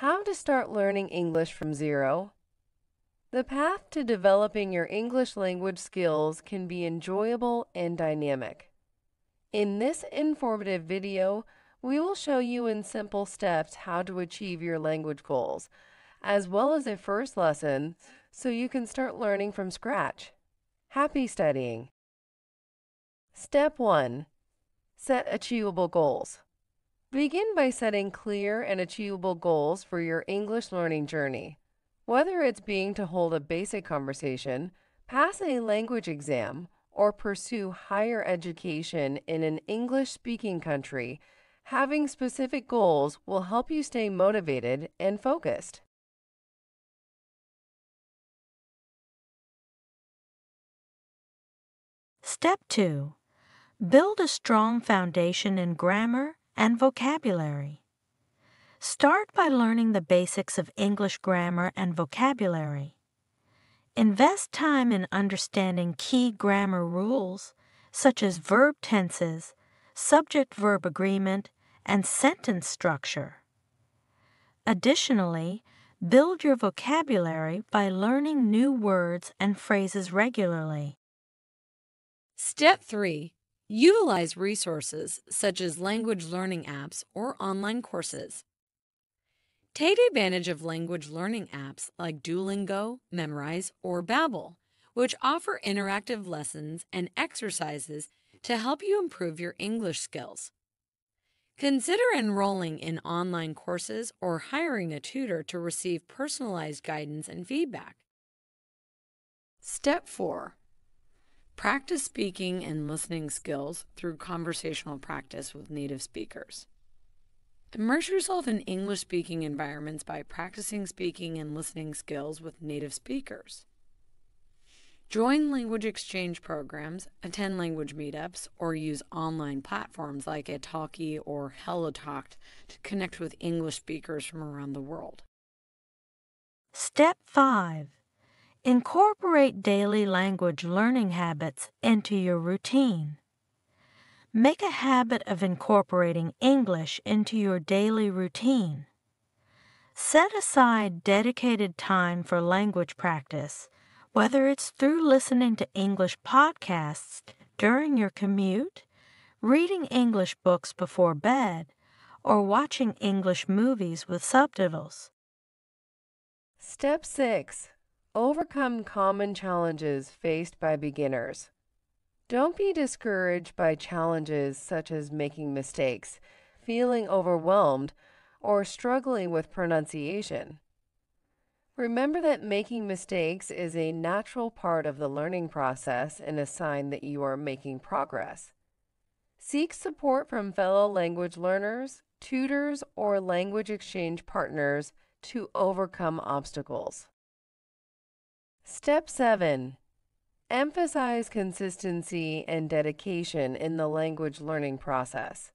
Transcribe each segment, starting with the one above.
How to start learning English from zero. The path to developing your English language skills can be enjoyable and dynamic. In this informative video, we will show you in simple steps how to achieve your language goals, as well as a first lesson so you can start learning from scratch. Happy studying! Step 1. Set achievable goals. Begin by setting clear and achievable goals for your English learning journey. Whether it's being to hold a basic conversation, pass a language exam, or pursue higher education in an English-speaking country, having specific goals will help you stay motivated and focused. Step 2. Build a strong foundation in grammar and vocabulary. Start by learning the basics of English grammar and vocabulary. Invest time in understanding key grammar rules, such as verb tenses, subject-verb agreement, and sentence structure. Additionally, build your vocabulary by learning new words and phrases regularly. Step 3. Utilize resources such as language learning apps or online courses. Take advantage of language learning apps like Duolingo, Memrise, or Babbel, which offer interactive lessons and exercises to help you improve your English skills. Consider enrolling in online courses or hiring a tutor to receive personalized guidance and feedback. Step 4. Practice speaking and listening skills through conversational practice with native speakers. Immerse yourself in English-speaking environments by practicing speaking and listening skills with native speakers. Join language exchange programs, attend language meetups, or use online platforms like Italki or HelloTalk to connect with English speakers from around the world. Step 5. Incorporate daily language learning habits into your routine. Make a habit of incorporating English into your daily routine. Set aside dedicated time for language practice, whether it's through listening to English podcasts during your commute, reading English books before bed, or watching English movies with subtitles. Step 6. Overcome common challenges faced by beginners. Don't be discouraged by challenges such as making mistakes, feeling overwhelmed, or struggling with pronunciation. Remember that making mistakes is a natural part of the learning process and a sign that you are making progress. Seek support from fellow language learners, tutors, or language exchange partners to overcome obstacles. Step 7. Emphasize consistency and dedication in the language learning process.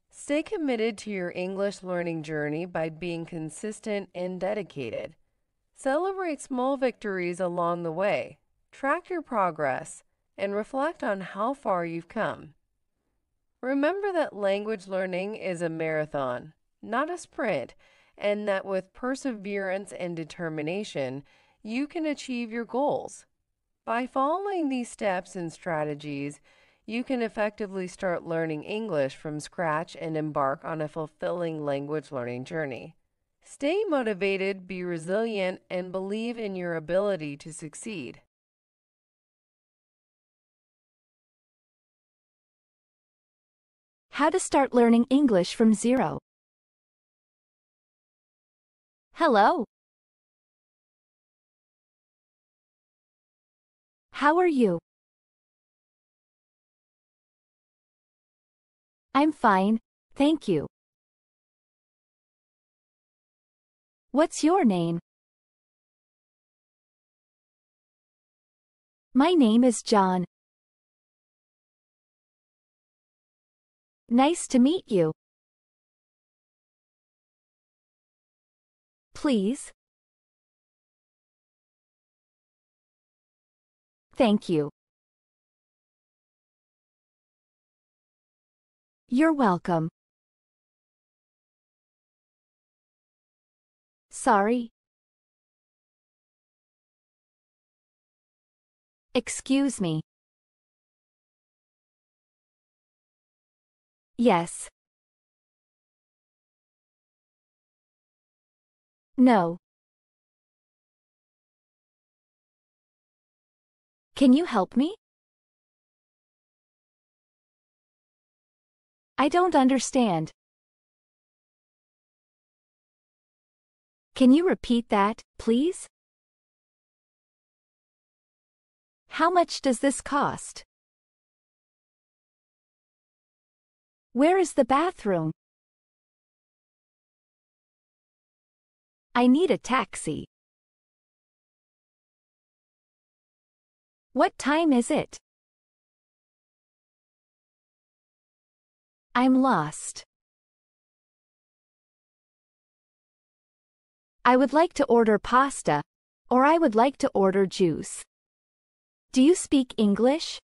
Stay committed to your English learning journey by being consistent and dedicated. Celebrate small victories along the way, track your progress, and reflect on how far you've come. Remember that language learning is a marathon, not a sprint, and that with perseverance and determination, you can achieve your goals. By following these steps and strategies, you can effectively start learning English from scratch and embark on a fulfilling language learning journey. Stay motivated, be resilient, and believe in your ability to succeed. How to start learning English from zero. Hello. How are you? I'm fine, thank you. What's your name? My name is John. Nice to meet you. Please. Thank you. You're welcome. Sorry. Excuse me. Yes. No. Can you help me? I don't understand. Can you repeat that, please? How much does this cost? Where is the bathroom? I need a taxi. What time is it? I'm lost. I would like to order pasta, or I would like to order juice. Do you speak English?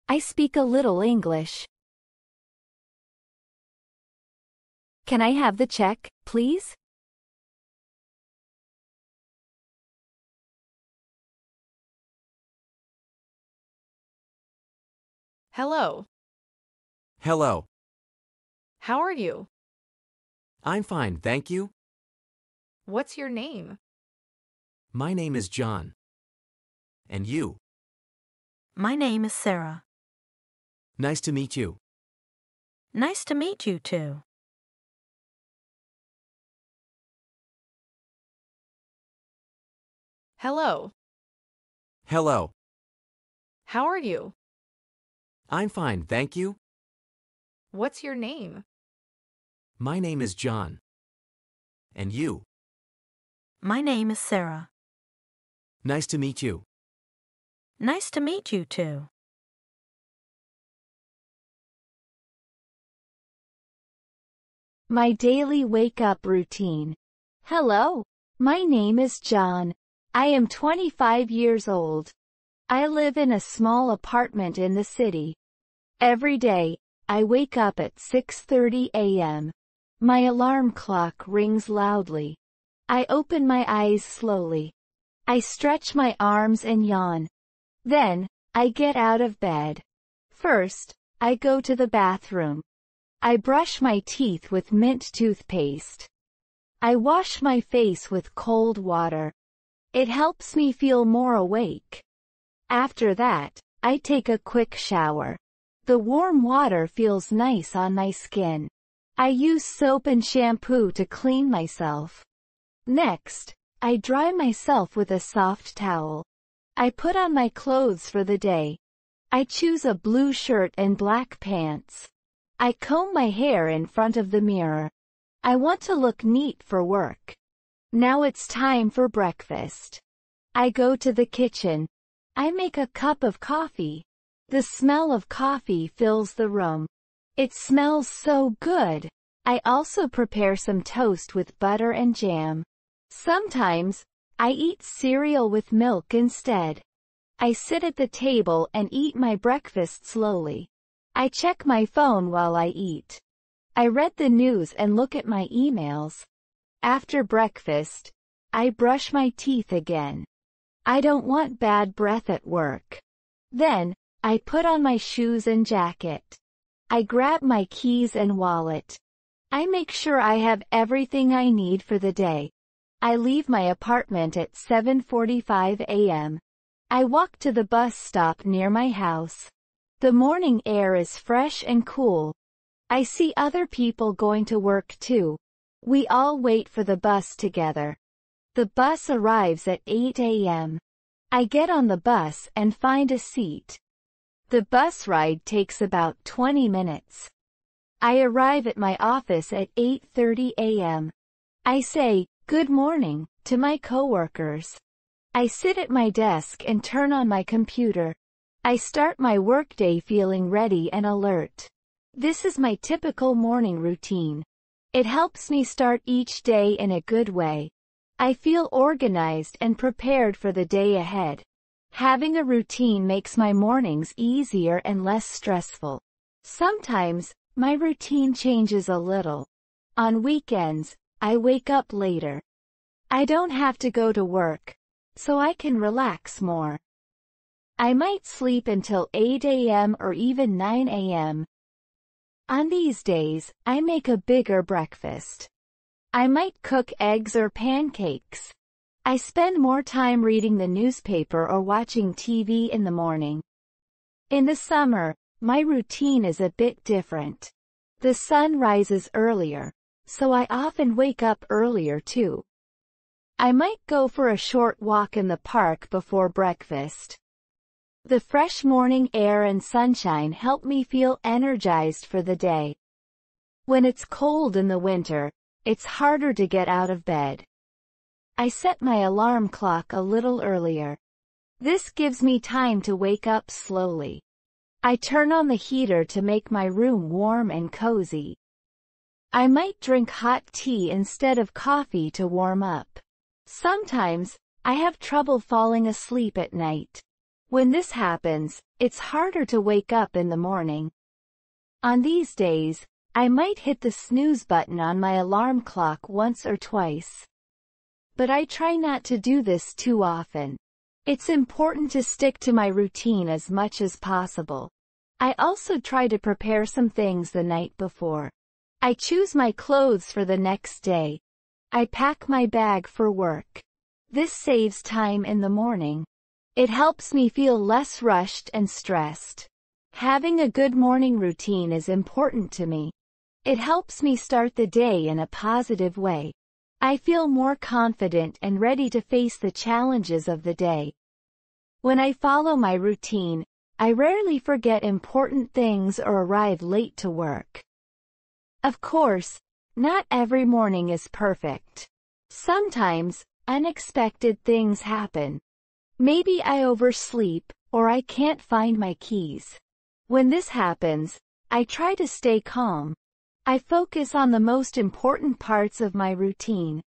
I speak a little English. Can I have the check, please? Hello. Hello. How are you? I'm fine, thank you. What's your name? My name is John. And you? My name is Sarah. Nice to meet you. Nice to meet you too. Hello. Hello. How are you? I'm fine, thank you. What's your name? My name is John. And you? My name is Sarah. Nice to meet you. Nice to meet you too. My daily wake-up routine. Hello. My name is John. I am 25 years old. I live in a small apartment in the city. Every day, I wake up at 6:30 a.m. My alarm clock rings loudly. I open my eyes slowly. I stretch my arms and yawn. Then, I get out of bed. First, I go to the bathroom. I brush my teeth with mint toothpaste. I wash my face with cold water. It helps me feel more awake. After that, I take a quick shower. The warm water feels nice on my skin. I use soap and shampoo to clean myself. Next, I dry myself with a soft towel. I put on my clothes for the day. I choose a blue shirt and black pants. I comb my hair in front of the mirror. I want to look neat for work. Now it's time for breakfast. I go to the kitchen. I make a cup of coffee. The smell of coffee fills the room. It smells so good. I also prepare some toast with butter and jam. Sometimes, I eat cereal with milk instead. I sit at the table and eat my breakfast slowly. I check my phone while I eat. I read the news and look at my emails. After breakfast, I brush my teeth again. I don't want bad breath at work. Then, I put on my shoes and jacket. I grab my keys and wallet. I make sure I have everything I need for the day. I leave my apartment at 7:45 a.m. I walk to the bus stop near my house. The morning air is fresh and cool. I see other people going to work too. We all wait for the bus together. The bus arrives at 8 a.m. I get on the bus and find a seat. The bus ride takes about 20 minutes. I arrive at my office at 8:30 a.m. I say, "Good morning," to my coworkers. I sit at my desk and turn on my computer. I start my workday feeling ready and alert. This is my typical morning routine. It helps me start each day in a good way. I feel organized and prepared for the day ahead. Having a routine makes my mornings easier and less stressful. Sometimes, my routine changes a little. On weekends, I wake up later. I don't have to go to work, so I can relax more. I might sleep until 8 a.m. or even 9 a.m. On these days, I make a bigger breakfast. I might cook eggs or pancakes. I spend more time reading the newspaper or watching TV in the morning. In the summer, my routine is a bit different. The sun rises earlier, so I often wake up earlier too. I might go for a short walk in the park before breakfast. The fresh morning air and sunshine help me feel energized for the day. When it's cold in the winter, it's harder to get out of bed. I set my alarm clock a little earlier. This gives me time to wake up slowly. I turn on the heater to make my room warm and cozy. I might drink hot tea instead of coffee to warm up. Sometimes, I have trouble falling asleep at night. When this happens, it's harder to wake up in the morning. On these days, I might hit the snooze button on my alarm clock once or twice. But I try not to do this too often. It's important to stick to my routine as much as possible. I also try to prepare some things the night before. I choose my clothes for the next day. I pack my bag for work. This saves time in the morning. It helps me feel less rushed and stressed. Having a good morning routine is important to me. It helps me start the day in a positive way. I feel more confident and ready to face the challenges of the day. When I follow my routine, I rarely forget important things or arrive late to work. Of course, not every morning is perfect. Sometimes, unexpected things happen. Maybe I oversleep, or I can't find my keys. When this happens, I try to stay calm. I focus on the most important parts of my routine.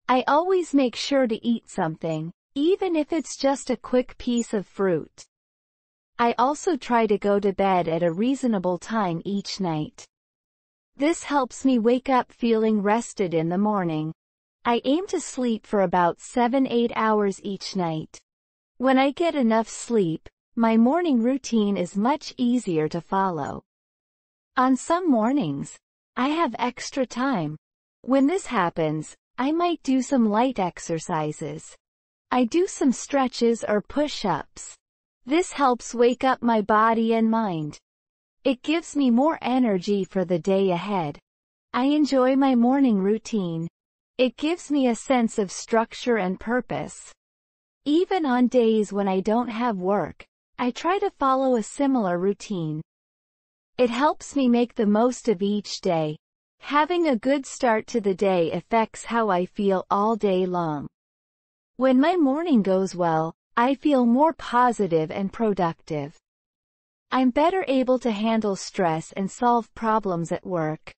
I always make sure to eat something, even if it's just a quick piece of fruit. I also try to go to bed at a reasonable time each night. This helps me wake up feeling rested in the morning. I aim to sleep for about 7-8 hours each night. When I get enough sleep, my morning routine is much easier to follow. On some mornings, I have extra time. When this happens, I might do some light exercises. I do some stretches or push-ups. This helps wake up my body and mind. It gives me more energy for the day ahead. I enjoy my morning routine. It gives me a sense of structure and purpose. Even on days when I don't have work, I try to follow a similar routine. It helps me make the most of each day. Having a good start to the day affects how I feel all day long. When my morning goes well, I feel more positive and productive. I'm better able to handle stress and solve problems at work.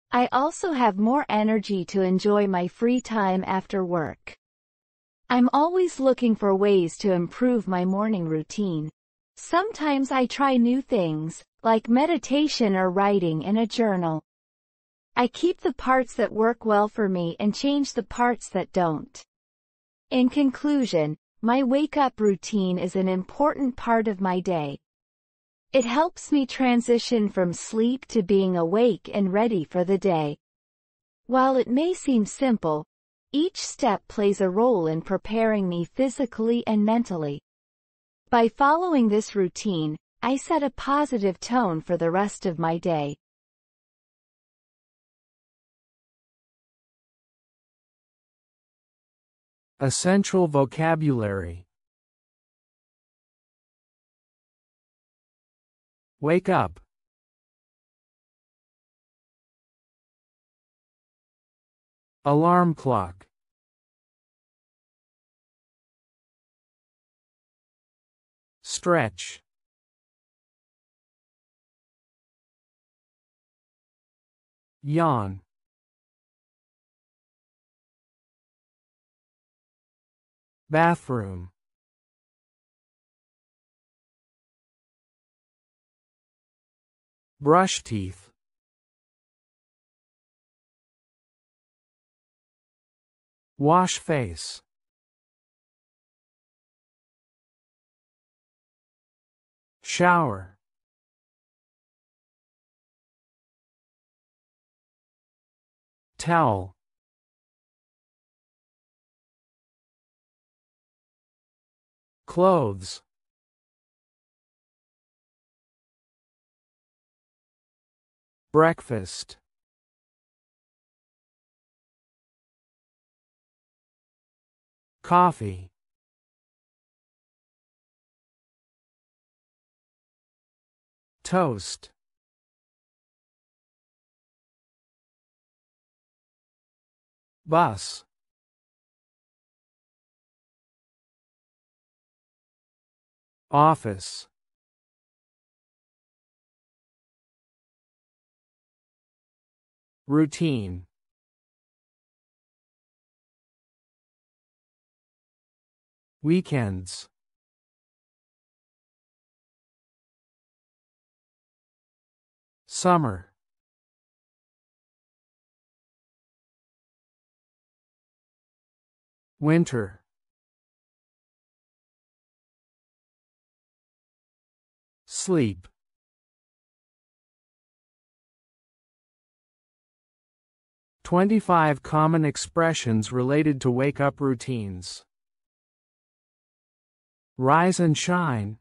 I also have more energy to enjoy my free time after work. I'm always looking for ways to improve my morning routine. Sometimes I try new things, like meditation or writing in a journal. I keep the parts that work well for me and change the parts that don't. In conclusion, my wake-up routine is an important part of my day. It helps me transition from sleep to being awake and ready for the day. While it may seem simple, each step plays a role in preparing me physically and mentally. By following this routine, I set a positive tone for the rest of my day. Essential vocabulary. Wake up. Alarm clock. Stretch. Yawn. Bathroom. Brush teeth. Wash face. Shower. Towel. Clothes. Breakfast. Coffee. Toast. Bus. Office. Routine. Weekends. Summer. Winter. Sleep. "25 common expressions related to wake-up routines." Rise and shine.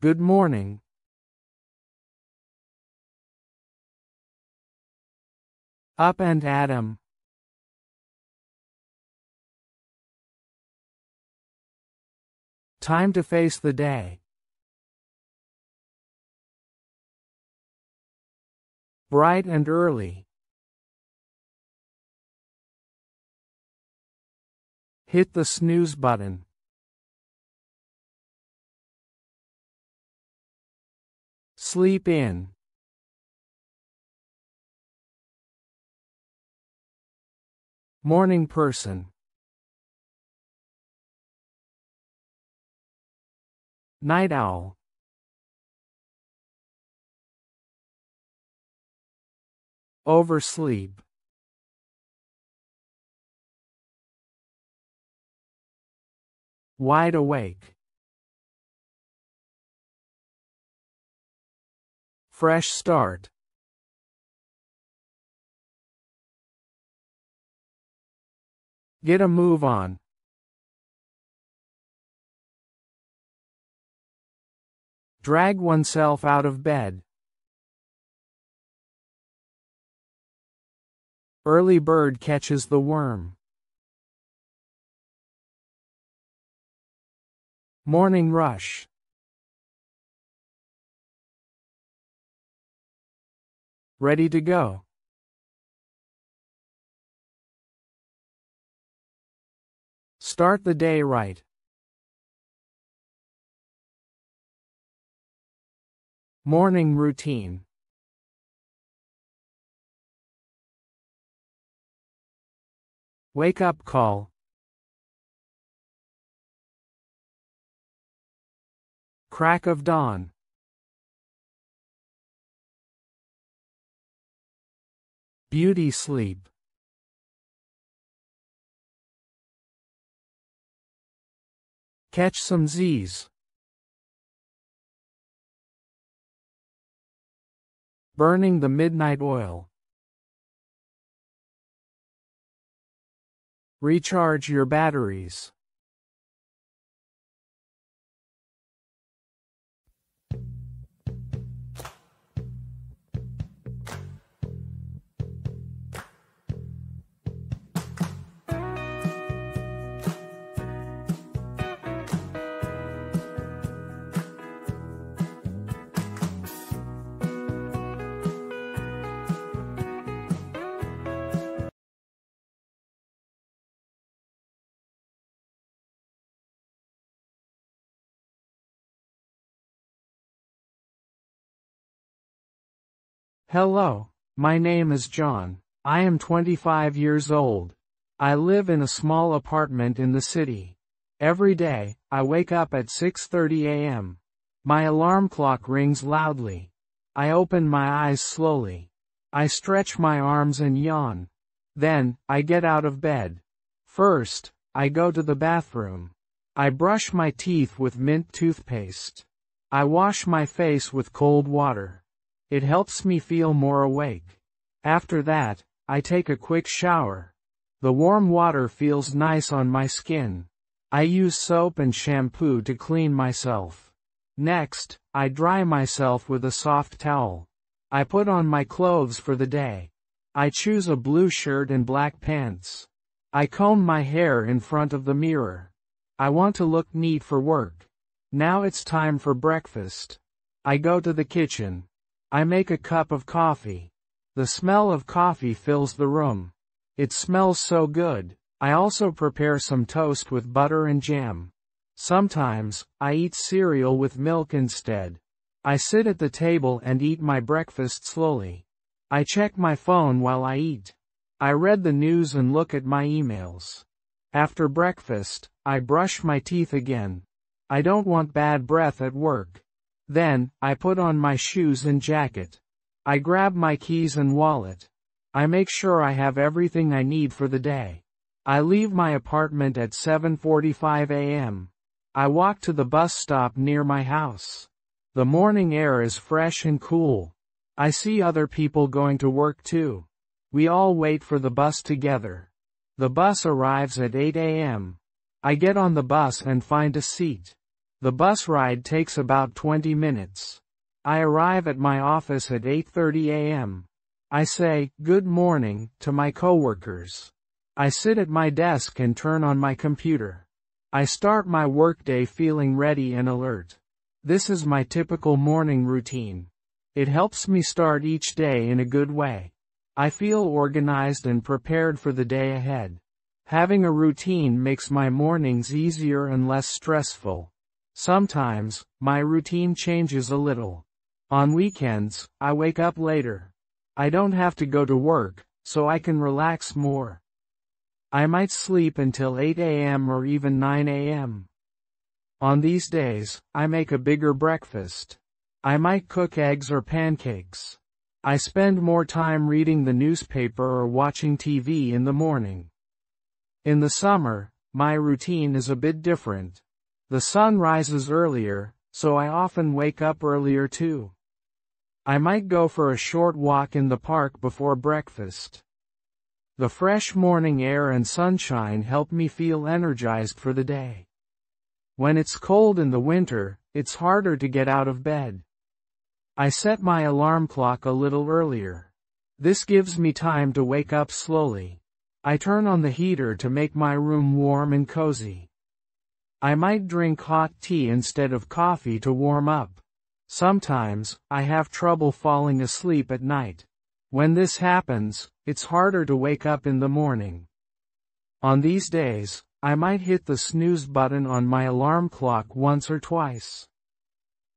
Good morning. Up and at 'em. Time to face the day. Bright and early. Hit the snooze button. Sleep in. Morning person. Night owl. Oversleep. Wide awake. Fresh start. Get a move on. Drag oneself out of bed. Early bird catches the worm. Morning rush. Ready to go. Start the day right. Morning routine. Wake up call. Crack of dawn. Beauty sleep. Catch some Z's. Burning the midnight oil. Recharge your batteries. Hello, my name is John. I am 25 years old. I live in a small apartment in the city. Every day, I wake up at 6:30 a.m. My alarm clock rings loudly. I open my eyes slowly. I stretch my arms and yawn. Then, I get out of bed. First, I go to the bathroom. I brush my teeth with mint toothpaste. I wash my face with cold water. It helps me feel more awake. After that, I take a quick shower. The warm water feels nice on my skin. I use soap and shampoo to clean myself. Next, I dry myself with a soft towel. I put on my clothes for the day. I choose a blue shirt and black pants. I comb my hair in front of the mirror. I want to look neat for work. Now it's time for breakfast. I go to the kitchen. I make a cup of coffee. The smell of coffee fills the room. It smells so good. I also prepare some toast with butter and jam. Sometimes, I eat cereal with milk instead. I sit at the table and eat my breakfast slowly. I check my phone while I eat. I read the news and look at my emails. After breakfast, I brush my teeth again. I don't want bad breath at work. Then, I put on my shoes and jacket. I grab my keys and wallet. I make sure I have everything I need for the day. I leave my apartment at 7:45 a.m. I walk to the bus stop near my house. The morning air is fresh and cool. I see other people going to work too. We all wait for the bus together. The bus arrives at 8 a.m. I get on the bus and find a seat. The bus ride takes about 20 minutes. I arrive at my office at 8:30 a.m. I say, "Good morning," to my coworkers. I sit at my desk and turn on my computer. I start my workday feeling ready and alert. This is my typical morning routine. It helps me start each day in a good way. I feel organized and prepared for the day ahead. Having a routine makes my mornings easier and less stressful. Sometimes, my routine changes a little. On weekends, I wake up later. I don't have to go to work, so I can relax more. I might sleep until 8 a.m. or even 9 a.m. On these days, I make a bigger breakfast. I might cook eggs or pancakes. I spend more time reading the newspaper or watching TV in the morning. In the summer, my routine is a bit different. The sun rises earlier, so I often wake up earlier too. I might go for a short walk in the park before breakfast. The fresh morning air and sunshine help me feel energized for the day. When it's cold in the winter, it's harder to get out of bed. I set my alarm clock a little earlier. This gives me time to wake up slowly. I turn on the heater to make my room warm and cozy. I might drink hot tea instead of coffee to warm up. Sometimes, I have trouble falling asleep at night. When this happens, it's harder to wake up in the morning. On these days, I might hit the snooze button on my alarm clock once or twice.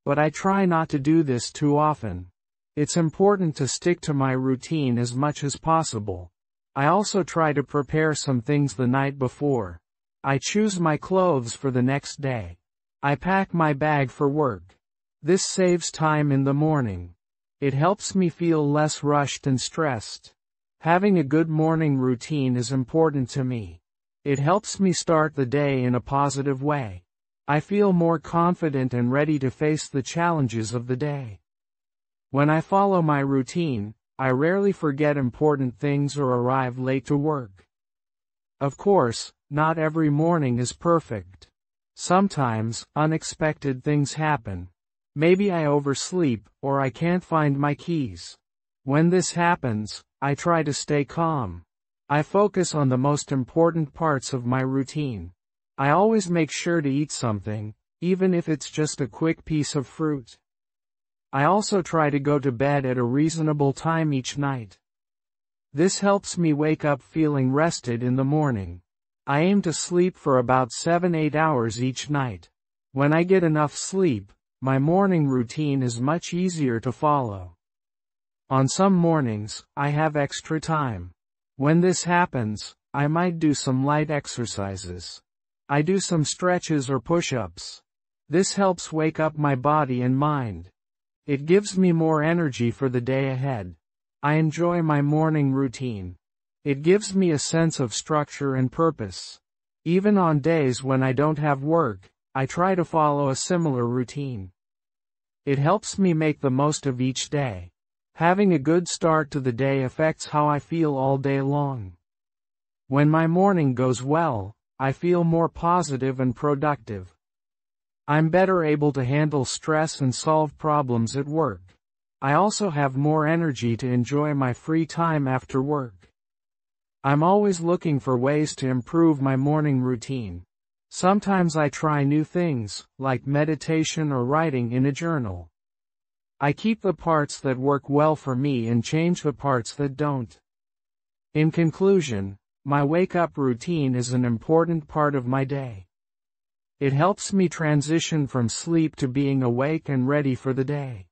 But I try not to do this too often. It's important to stick to my routine as much as possible. I also try to prepare some things the night before. I choose my clothes for the next day. I pack my bag for work. This saves time in the morning. It helps me feel less rushed and stressed. Having a good morning routine is important to me. It helps me start the day in a positive way. I feel more confident and ready to face the challenges of the day. When I follow my routine, I rarely forget important things or arrive late to work. Of course, not every morning is perfect. Sometimes, unexpected things happen. Maybe I oversleep, or I can't find my keys. When this happens, I try to stay calm. I focus on the most important parts of my routine. I always make sure to eat something, even if it's just a quick piece of fruit. I also try to go to bed at a reasonable time each night. This helps me wake up feeling rested in the morning. I aim to sleep for about 7-8 hours each night. When I get enough sleep, my morning routine is much easier to follow. On some mornings, I have extra time. When this happens, I might do some light exercises. I do some stretches or push-ups. This helps wake up my body and mind. It gives me more energy for the day ahead. I enjoy my morning routine. It gives me a sense of structure and purpose. Even on days when I don't have work, I try to follow a similar routine. It helps me make the most of each day. Having a good start to the day affects how I feel all day long. When my morning goes well, I feel more positive and productive. I'm better able to handle stress and solve problems at work. I also have more energy to enjoy my free time after work. I'm always looking for ways to improve my morning routine. Sometimes I try new things, like meditation or writing in a journal. I keep the parts that work well for me and change the parts that don't. In conclusion, my wake-up routine is an important part of my day. It helps me transition from sleep to being awake and ready for the day.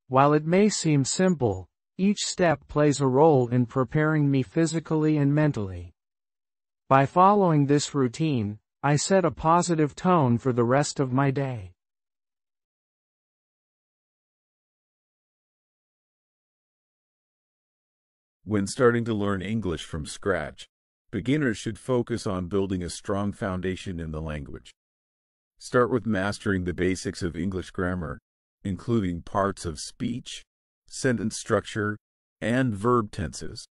While it may seem simple, each step plays a role in preparing me physically and mentally. By following this routine, I set a positive tone for the rest of my day. When starting to learn English from scratch, beginners should focus on building a strong foundation in the language. Start with mastering the basics of English grammar, including parts of speech, sentence structure, and verb tenses.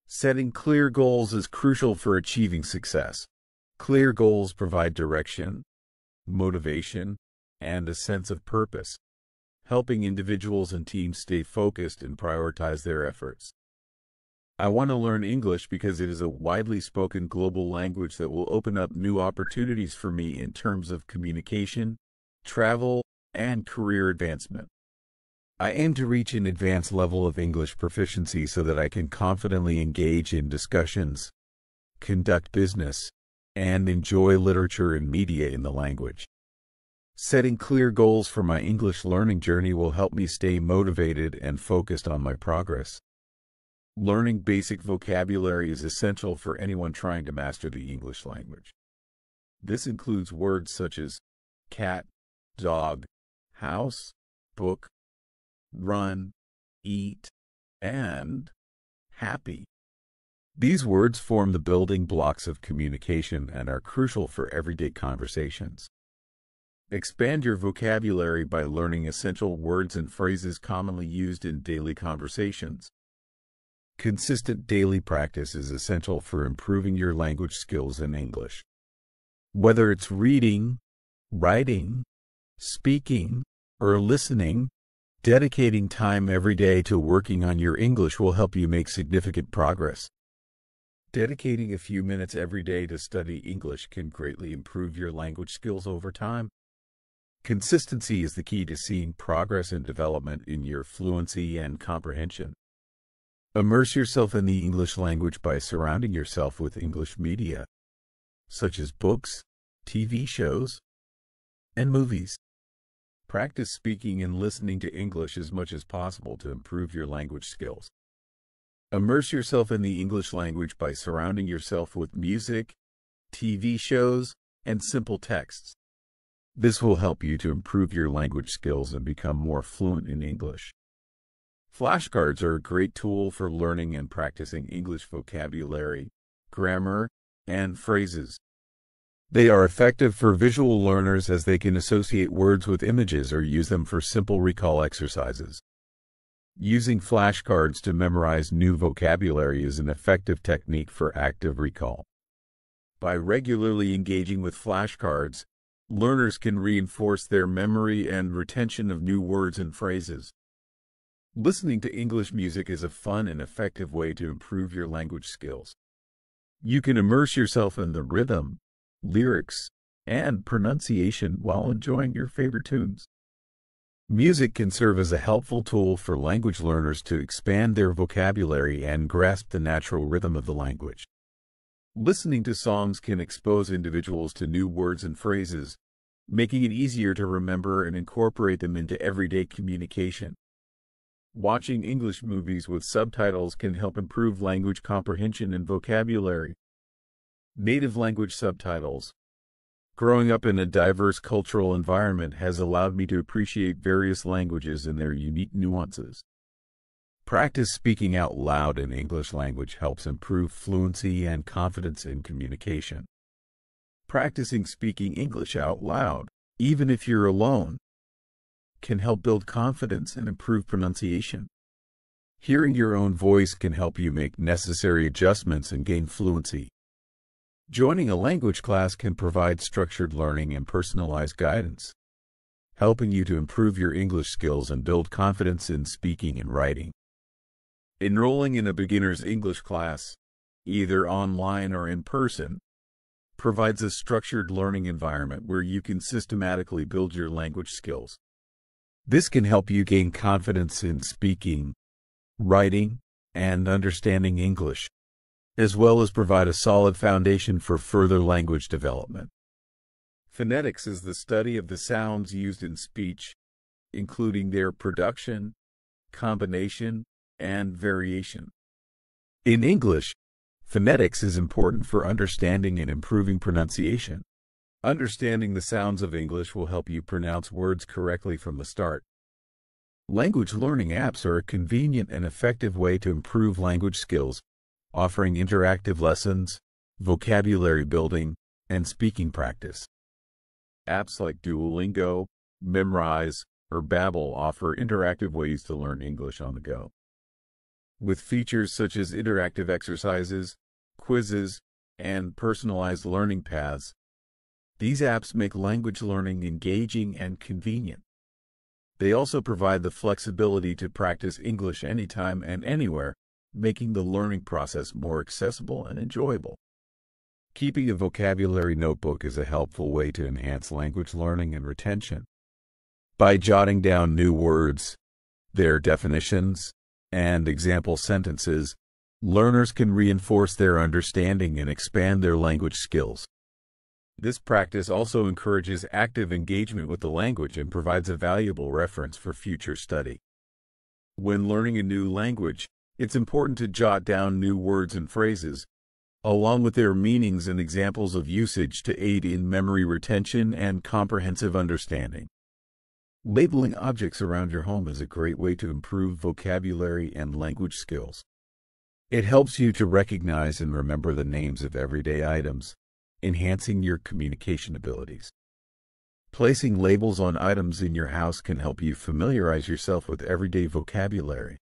Setting clear goals is crucial for achieving success. Clear goals provide direction, motivation, and a sense of purpose, helping individuals and teams stay focused and prioritize their efforts. I want to learn English because it is a widely spoken global language that will open up new opportunities for me in terms of communication, travel, and career advancement. I aim to reach an advanced level of English proficiency so that I can confidently engage in discussions, conduct business, and enjoy literature and media in the language. Setting clear goals for my English learning journey will help me stay motivated and focused on my progress. Learning basic vocabulary is essential for anyone trying to master the English language. This includes words such as cat, dog, house, book, run, eat, and happy. These words form the building blocks of communication and are crucial for everyday conversations. Expand your vocabulary by learning essential words and phrases commonly used in daily conversations. Consistent daily practice is essential for improving your language skills in English. Whether it's reading, writing, speaking, or listening, dedicating time every day to working on your English will help you make significant progress. Dedicating a few minutes every day to study English can greatly improve your language skills over time. Consistency is the key to seeing progress and development in your fluency and comprehension. Immerse yourself in the English language by surrounding yourself with English media, such as books, TV shows, and movies. Practice speaking and listening to English as much as possible to improve your language skills. Immerse yourself in the English language by surrounding yourself with music, TV shows, and simple texts. This will help you to improve your language skills and become more fluent in English. Flashcards are a great tool for learning and practicing English vocabulary, grammar, and phrases. They are effective for visual learners as they can associate words with images or use them for simple recall exercises. Using flashcards to memorize new vocabulary is an effective technique for active recall. By regularly engaging with flashcards, learners can reinforce their memory and retention of new words and phrases. Listening to English music is a fun and effective way to improve your language skills. You can immerse yourself in the rhythm, lyrics, and pronunciation while enjoying your favorite tunes. Music can serve as a helpful tool for language learners to expand their vocabulary and grasp the natural rhythm of the language. Listening to songs can expose individuals to new words and phrases, making it easier to remember and incorporate them into everyday communication. Watching English movies with subtitles can help improve language comprehension and vocabulary. Native language subtitles. Growing up in a diverse cultural environment has allowed me to appreciate various languages and their unique nuances. Practice speaking out loud in English language helps improve fluency and confidence in communication. Practicing speaking English out loud, even if you're alone, can help build confidence and improve pronunciation. Hearing your own voice can help you make necessary adjustments and gain fluency. Joining a language class can provide structured learning and personalized guidance, helping you to improve your English skills and build confidence in speaking and writing. Enrolling in a beginner's English class, either online or in person, provides a structured learning environment where you can systematically build your language skills. This can help you gain confidence in speaking, writing, and understanding English, as well as provide a solid foundation for further language development. Phonetics is the study of the sounds used in speech, including their production, combination, and variation. In English, phonetics is important for understanding and improving pronunciation. Understanding the sounds of English will help you pronounce words correctly from the start. Language learning apps are a convenient and effective way to improve language skills, offering interactive lessons, vocabulary building, and speaking practice. Apps like Duolingo, Memrise, or Babbel offer interactive ways to learn English on the go. With features such as interactive exercises, quizzes, and personalized learning paths, these apps make language learning engaging and convenient. They also provide the flexibility to practice English anytime and anywhere, making the learning process more accessible and enjoyable. Keeping a vocabulary notebook is a helpful way to enhance language learning and retention. By jotting down new words, their definitions, and example sentences, learners can reinforce their understanding and expand their language skills. This practice also encourages active engagement with the language and provides a valuable reference for future study. When learning a new language, it's important to jot down new words and phrases, along with their meanings and examples of usage to aid in memory retention and comprehensive understanding. Labeling objects around your home is a great way to improve vocabulary and language skills. It helps you to recognize and remember the names of everyday items, enhancing your communication abilities. Placing labels on items in your house can help you familiarize yourself with everyday vocabulary.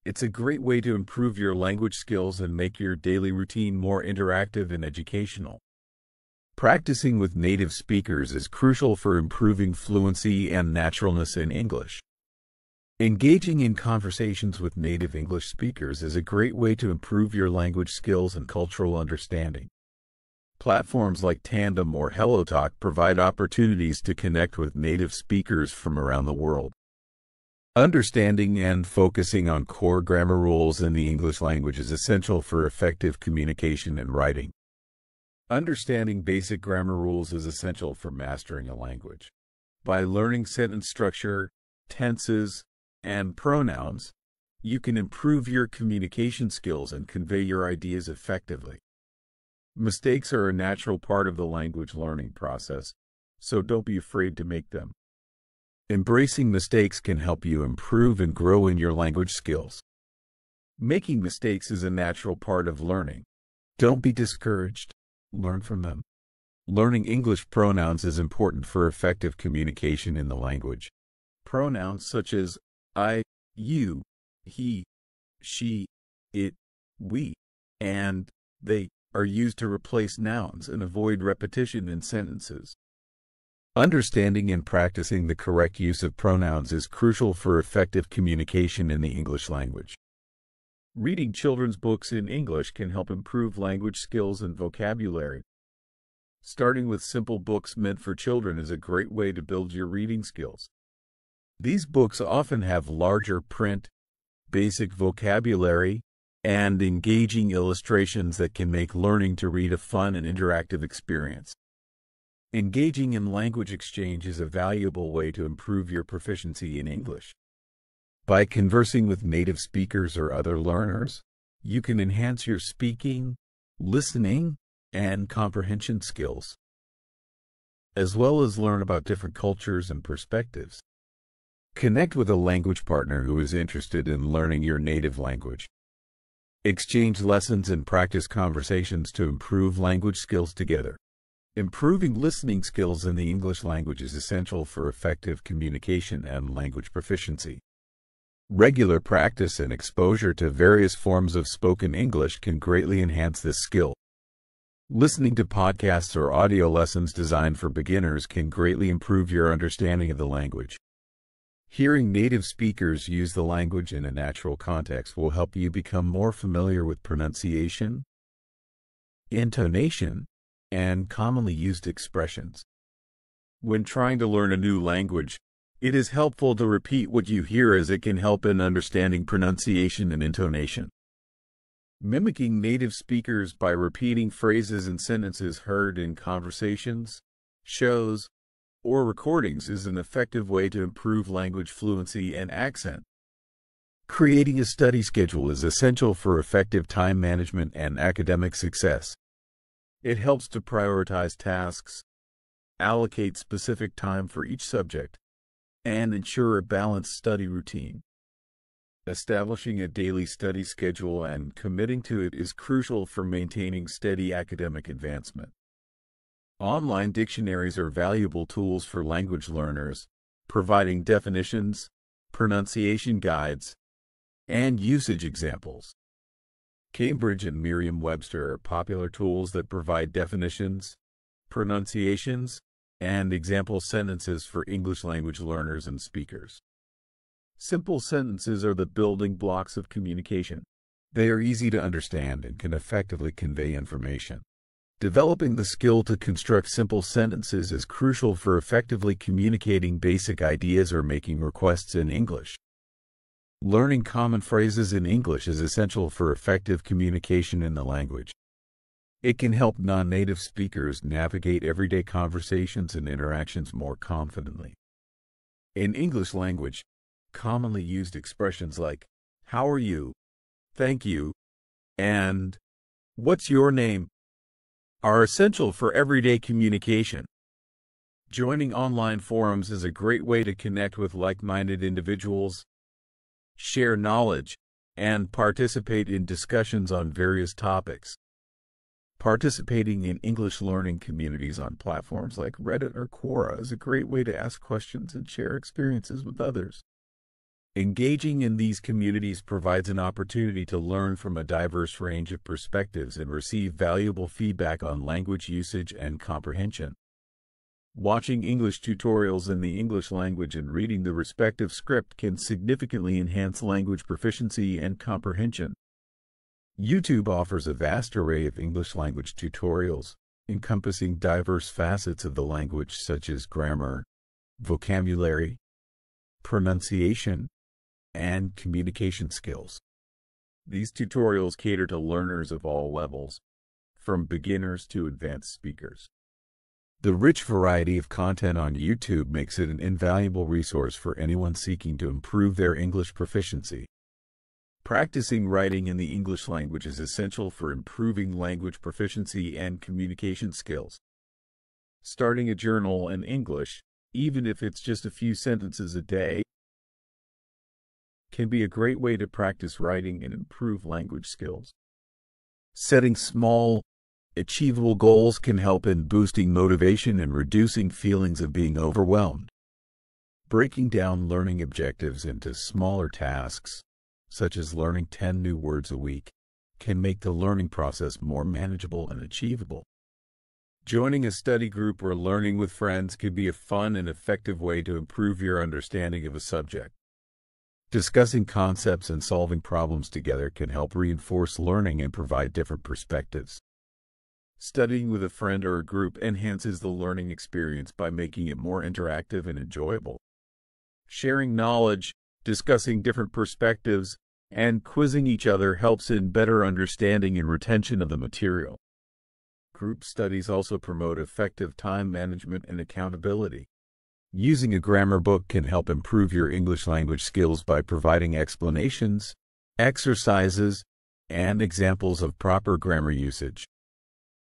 It's a great way to improve your language skills and make your daily routine more interactive and educational. Practicing with native speakers is crucial for improving fluency and naturalness in English. Engaging in conversations with native English speakers is a great way to improve your language skills and cultural understanding. Platforms like Tandem or HelloTalk provide opportunities to connect with native speakers from around the world. Understanding and focusing on core grammar rules in the English language is essential for effective communication and writing. Understanding basic grammar rules is essential for mastering a language. By learning sentence structure, tenses, and pronouns, you can improve your communication skills and convey your ideas effectively. Mistakes are a natural part of the language learning process, so don't be afraid to make them. Embracing mistakes can help you improve and grow in your language skills. Making mistakes is a natural part of learning. Don't be discouraged. Learn from them. Learning English pronouns is important for effective communication in the language. Pronouns such as I, you, he, she, it, we, and they are used to replace nouns and avoid repetition in sentences. Understanding and practicing the correct use of pronouns is crucial for effective communication in the English language. Reading children's books in English can help improve language skills and vocabulary. Starting with simple books meant for children is a great way to build your reading skills. These books often have larger print, basic vocabulary, and engaging illustrations that can make learning to read a fun and interactive experience. Engaging in language exchange is a valuable way to improve your proficiency in English. By conversing with native speakers or other learners, you can enhance your speaking, listening, and comprehension skills, as well as learn about different cultures and perspectives. Connect with a language partner who is interested in learning your native language. Exchange lessons and practice conversations to improve language skills together. Improving listening skills in the English language is essential for effective communication and language proficiency. Regular practice and exposure to various forms of spoken English can greatly enhance this skill. Listening to podcasts or audio lessons designed for beginners can greatly improve your understanding of the language. Hearing native speakers use the language in a natural context will help you become more familiar with pronunciation, intonation, and commonly used expressions. When trying to learn a new language, it is helpful to repeat what you hear as it can help in understanding pronunciation and intonation. Mimicking native speakers by repeating phrases and sentences heard in conversations, shows, or recordings is an effective way to improve language fluency and accent. Creating a study schedule is essential for effective time management and academic success. It helps to prioritize tasks, allocate specific time for each subject, and ensure a balanced study routine. Establishing a daily study schedule and committing to it is crucial for maintaining steady academic advancement. Online dictionaries are valuable tools for language learners, providing definitions, pronunciation guides, and usage examples. Cambridge and Merriam-Webster are popular tools that provide definitions, pronunciations, and example sentences for English language learners and speakers. Simple sentences are the building blocks of communication. They are easy to understand and can effectively convey information. Developing the skill to construct simple sentences is crucial for effectively communicating basic ideas or making requests in English. Learning common phrases in English is essential for effective communication in the language. It can help non-native speakers navigate everyday conversations and interactions more confidently. In English language, commonly used expressions like, "How are you?" "Thank you," and "What's your name?" are essential for everyday communication. Joining online forums is a great way to connect with like-minded individuals, share knowledge, and participate in discussions on various topics. Participating in English learning communities on platforms like Reddit or Quora is a great way to ask questions and share experiences with others. Engaging in these communities provides an opportunity to learn from a diverse range of perspectives and receive valuable feedback on language usage and comprehension. Watching English tutorials in the English language and reading the respective script can significantly enhance language proficiency and comprehension. YouTube offers a vast array of English language tutorials, encompassing diverse facets of the language such as grammar, vocabulary, pronunciation, and communication skills. These tutorials cater to learners of all levels, from beginners to advanced speakers. The rich variety of content on YouTube makes it an invaluable resource for anyone seeking to improve their English proficiency. Practicing writing in the English language is essential for improving language proficiency and communication skills. Starting a journal in English, even if it's just a few sentences a day, can be a great way to practice writing and improve language skills. Setting small, achievable goals can help in boosting motivation and reducing feelings of being overwhelmed. Breaking down learning objectives into smaller tasks, such as learning 10 new words a week, can make the learning process more manageable and achievable. Joining a study group or learning with friends can be a fun and effective way to improve your understanding of a subject. Discussing concepts and solving problems together can help reinforce learning and provide different perspectives. Studying with a friend or a group enhances the learning experience by making it more interactive and enjoyable. Sharing knowledge, discussing different perspectives, and quizzing each other helps in better understanding and retention of the material. Group studies also promote effective time management and accountability. Using a grammar book can help improve your English language skills by providing explanations, exercises, and examples of proper grammar usage.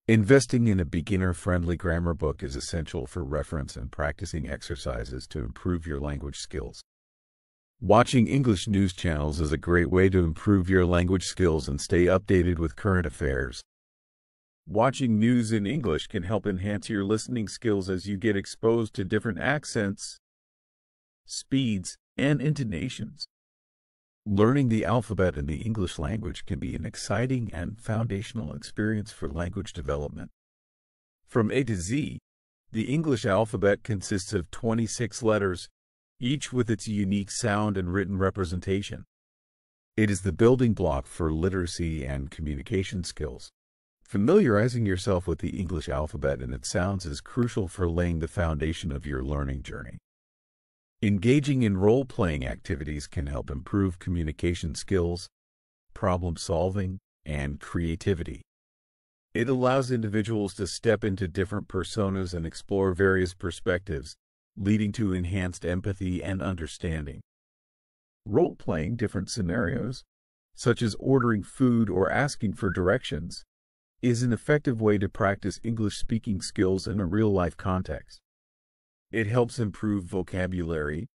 Investing in a beginner-friendly grammar book is essential for reference and practicing exercises to improve your language skills. Watching English news channels is a great way to improve your language skills and stay updated with current affairs. Watching news in English can help enhance your listening skills as you get exposed to different accents, speeds, and intonations. Learning the alphabet in the English language can be an exciting and foundational experience for language development. From A to Z, the English alphabet consists of 26 letters, each with its unique sound and written representation. It is the building block for literacy and communication skills. Familiarizing yourself with the English alphabet and its sounds is crucial for laying the foundation of your learning journey. Engaging in role-playing activities can help improve communication skills, problem solving, and creativity. It allows individuals to step into different personas and explore various perspectives, leading to enhanced empathy and understanding. Role-playing different scenarios, such as ordering food or asking for directions, is an effective way to practice English speaking skills in a real-life context. It helps improve vocabulary,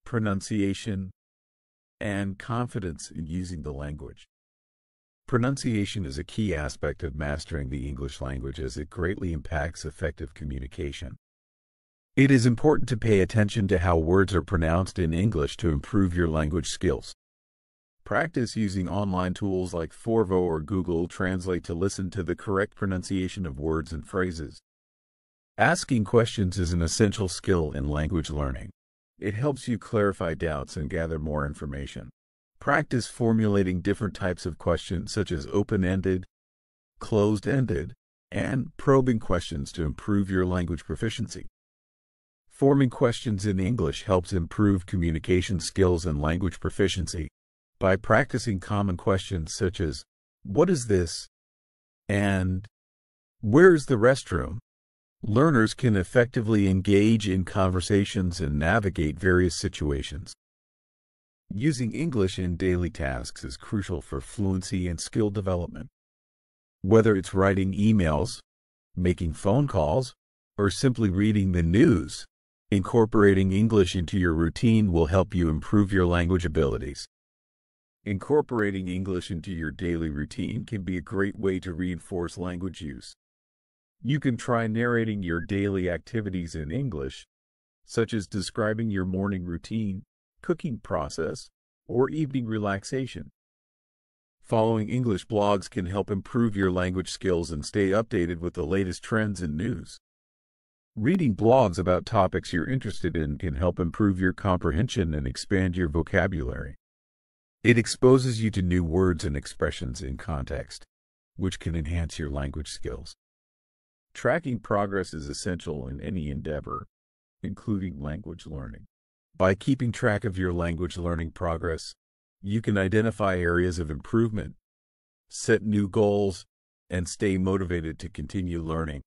pronunciation, and confidence in using the language. Pronunciation is a key aspect of mastering the English language as it greatly impacts effective communication. It is important to pay attention to how words are pronounced in English to improve your language skills. Practice using online tools like Forvo or Google Translate to listen to the correct pronunciation of words and phrases. Asking questions is an essential skill in language learning. It helps you clarify doubts and gather more information. Practice formulating different types of questions such as open-ended, closed-ended, and probing questions to improve your language proficiency. Forming questions in English helps improve communication skills and language proficiency by practicing common questions such as, "What is this?" and "Where's the restroom?" Learners can effectively engage in conversations and navigate various situations. Using English in daily tasks is crucial for fluency and skill development. Whether it's writing emails, making phone calls, or simply reading the news, incorporating English into your routine will help you improve your language abilities. Incorporating English into your daily routine can be a great way to reinforce language use. You can try narrating your daily activities in English, such as describing your morning routine, cooking process, or evening relaxation. Following English blogs can help improve your language skills and stay updated with the latest trends and news. Reading blogs about topics you're interested in can help improve your comprehension and expand your vocabulary. It exposes you to new words and expressions in context, which can enhance your language skills. Tracking progress is essential in any endeavor, including language learning. By keeping track of your language learning progress, you can identify areas of improvement, set new goals, and stay motivated to continue learning.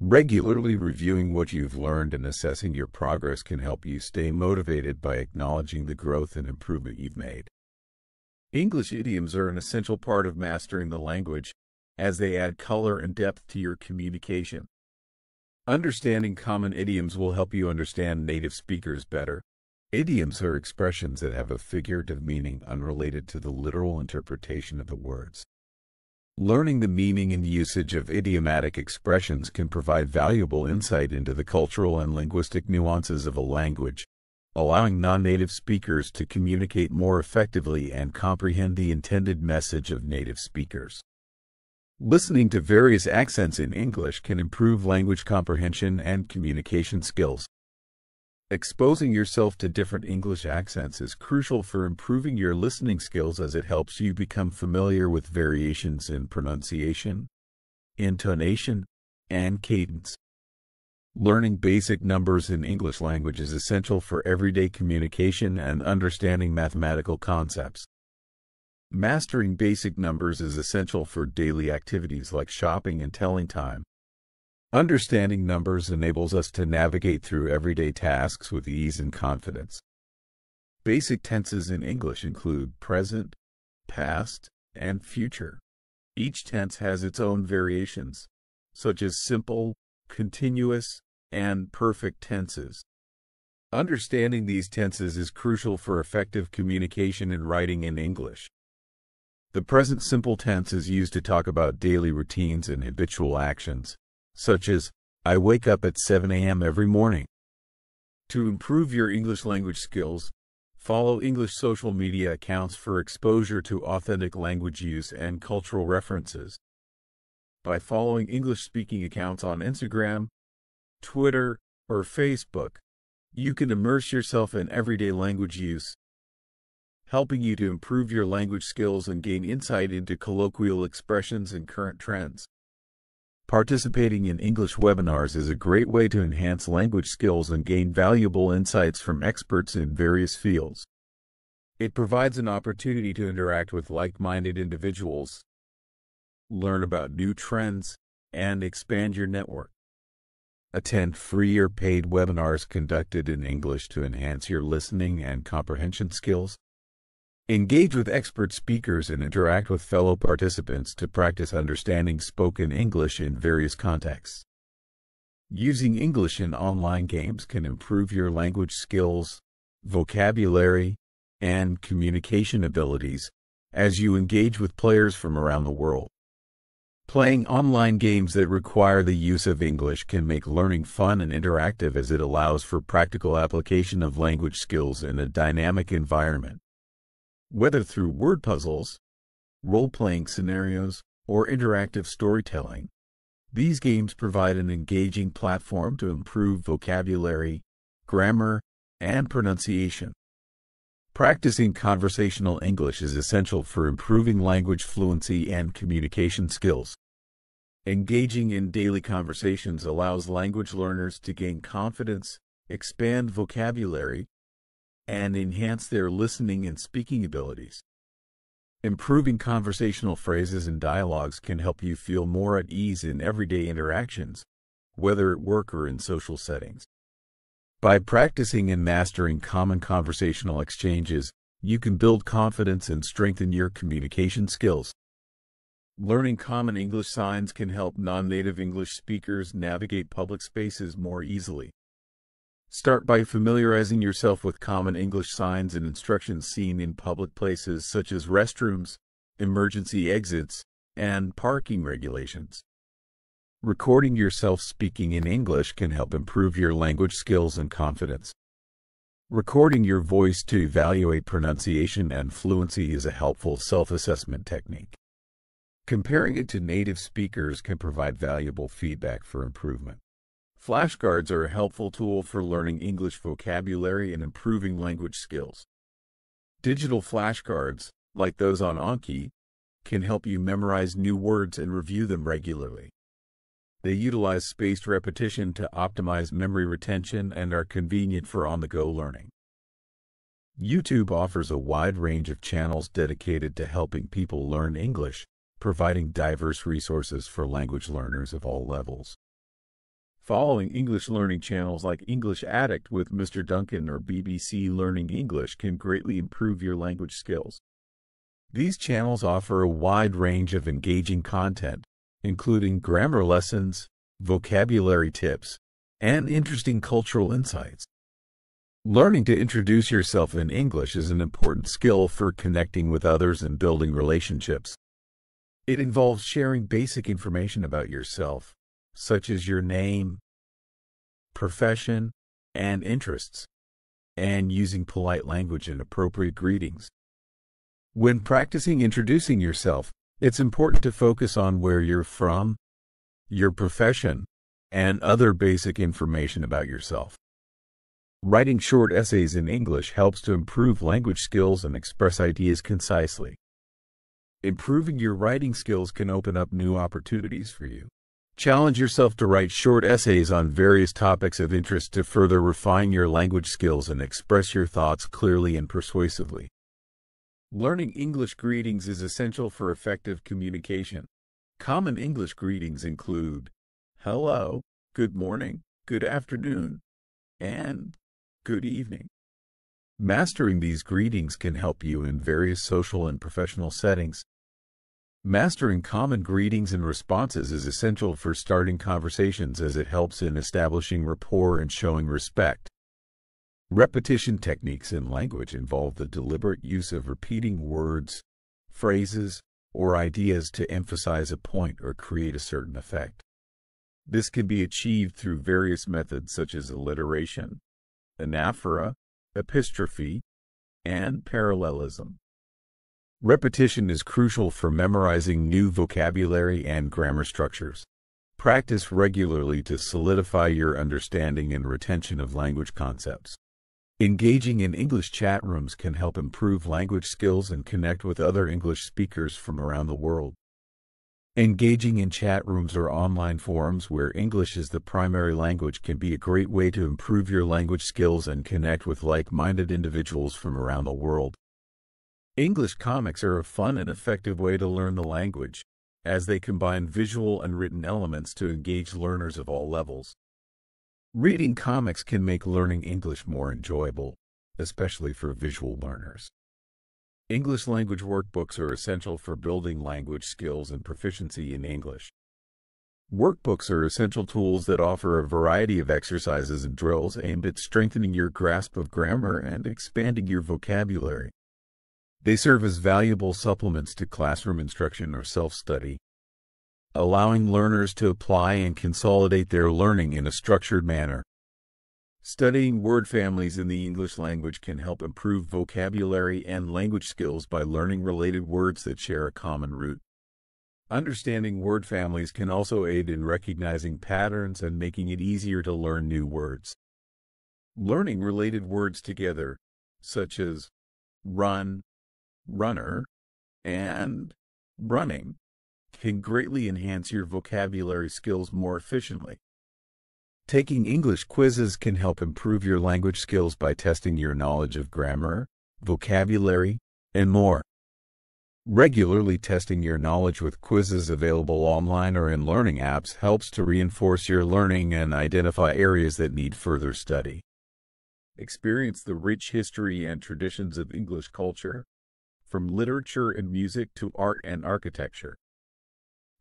Regularly reviewing what you've learned and assessing your progress can help you stay motivated by acknowledging the growth and improvement you've made. English idioms are an essential part of mastering the language, as they add color and depth to your communication. Understanding common idioms will help you understand native speakers better. Idioms are expressions that have a figurative meaning unrelated to the literal interpretation of the words. Learning the meaning and usage of idiomatic expressions can provide valuable insight into the cultural and linguistic nuances of a language, allowing non-native speakers to communicate more effectively and comprehend the intended message of native speakers. Listening to various accents in English can improve language comprehension and communication skills. Exposing yourself to different English accents is crucial for improving your listening skills as it helps you become familiar with variations in pronunciation, intonation, and cadence. Learning basic numbers in English language is essential for everyday communication and understanding mathematical concepts. Mastering basic numbers is essential for daily activities like shopping and telling time. Understanding numbers enables us to navigate through everyday tasks with ease and confidence. Basic tenses in English include present, past, and future. Each tense has its own variations, such as simple, continuous, and perfect tenses. Understanding these tenses is crucial for effective communication and writing in English. The present simple tense is used to talk about daily routines and habitual actions, such as, I wake up at 7 a.m. every morning. To improve your English language skills, follow English social media accounts for exposure to authentic language use and cultural references. By following English-speaking accounts on Instagram, Twitter, or Facebook, you can immerse yourself in everyday language use, helping you to improve your language skills and gain insight into colloquial expressions and current trends. Participating in English webinars is a great way to enhance language skills and gain valuable insights from experts in various fields. It provides an opportunity to interact with like-minded individuals, learn about new trends, and expand your network. Attend free or paid webinars conducted in English to enhance your listening and comprehension skills. Engage with expert speakers and interact with fellow participants to practice understanding spoken English in various contexts. Using English in online games can improve your language skills, vocabulary, and communication abilities as you engage with players from around the world. Playing online games that require the use of English can make learning fun and interactive as it allows for practical application of language skills in a dynamic environment. Whether through word puzzles, role-playing scenarios, or interactive storytelling, these games provide an engaging platform to improve vocabulary, grammar, and pronunciation. Practicing conversational English is essential for improving language fluency and communication skills. Engaging in daily conversations allows language learners to gain confidence, expand vocabulary, and enhance their listening and speaking abilities. Improving conversational phrases and dialogues can help you feel more at ease in everyday interactions, whether at work or in social settings. By practicing and mastering common conversational exchanges, you can build confidence and strengthen your communication skills. Learning common English signs can help non-native English speakers navigate public spaces more easily. Start by familiarizing yourself with common English signs and instructions seen in public places such as restrooms, emergency exits, and parking regulations. Recording yourself speaking in English can help improve your language skills and confidence. Recording your voice to evaluate pronunciation and fluency is a helpful self-assessment technique. Comparing it to native speakers can provide valuable feedback for improvement. Flashcards are a helpful tool for learning English vocabulary and improving language skills. Digital flashcards, like those on Anki, can help you memorize new words and review them regularly. They utilize spaced repetition to optimize memory retention and are convenient for on-the-go learning. YouTube offers a wide range of channels dedicated to helping people learn English, providing diverse resources for language learners of all levels. Following English learning channels like English Addict with Mr. Duncan or BBC Learning English can greatly improve your language skills. These channels offer a wide range of engaging content, including grammar lessons, vocabulary tips, and interesting cultural insights. Learning to introduce yourself in English is an important skill for connecting with others and building relationships. It involves sharing basic information about yourself, such as your name, profession, and interests, and using polite language and appropriate greetings. When practicing introducing yourself, it's important to focus on where you're from, your profession, and other basic information about yourself. Writing short essays in English helps to improve language skills and express ideas concisely. Improving your writing skills can open up new opportunities for you. Challenge yourself to write short essays on various topics of interest to further refine your language skills and express your thoughts clearly and persuasively. Learning English greetings is essential for effective communication. Common English greetings include hello, good morning, good afternoon, and good evening. Mastering these greetings can help you in various social and professional settings. Mastering common greetings and responses is essential for starting conversations as it helps in establishing rapport and showing respect. Repetition techniques in language involve the deliberate use of repeating words, phrases, or ideas to emphasize a point or create a certain effect. This can be achieved through various methods such as alliteration, anaphora, epistrophe, and parallelism. Repetition is crucial for memorizing new vocabulary and grammar structures. Practice regularly to solidify your understanding and retention of language concepts. Engaging in English chat rooms can help improve language skills and connect with other English speakers from around the world. Engaging in chat rooms or online forums where English is the primary language can be a great way to improve your language skills and connect with like-minded individuals from around the world. English comics are a fun and effective way to learn the language, as they combine visual and written elements to engage learners of all levels. Reading comics can make learning English more enjoyable, especially for visual learners. English language workbooks are essential for building language skills and proficiency in English. Workbooks are essential tools that offer a variety of exercises and drills aimed at strengthening your grasp of grammar and expanding your vocabulary. They serve as valuable supplements to classroom instruction or self-study, allowing learners to apply and consolidate their learning in a structured manner. Studying word families in the English language can help improve vocabulary and language skills by learning related words that share a common root. Understanding word families can also aid in recognizing patterns and making it easier to learn new words. Learning related words together, such as run, runner, and running, can greatly enhance your vocabulary skills more efficiently. Taking English quizzes can help improve your language skills by testing your knowledge of grammar, vocabulary, and more. Regularly testing your knowledge with quizzes available online or in learning apps helps to reinforce your learning and identify areas that need further study. Experience the rich history and traditions of English culture, from literature and music to art and architecture.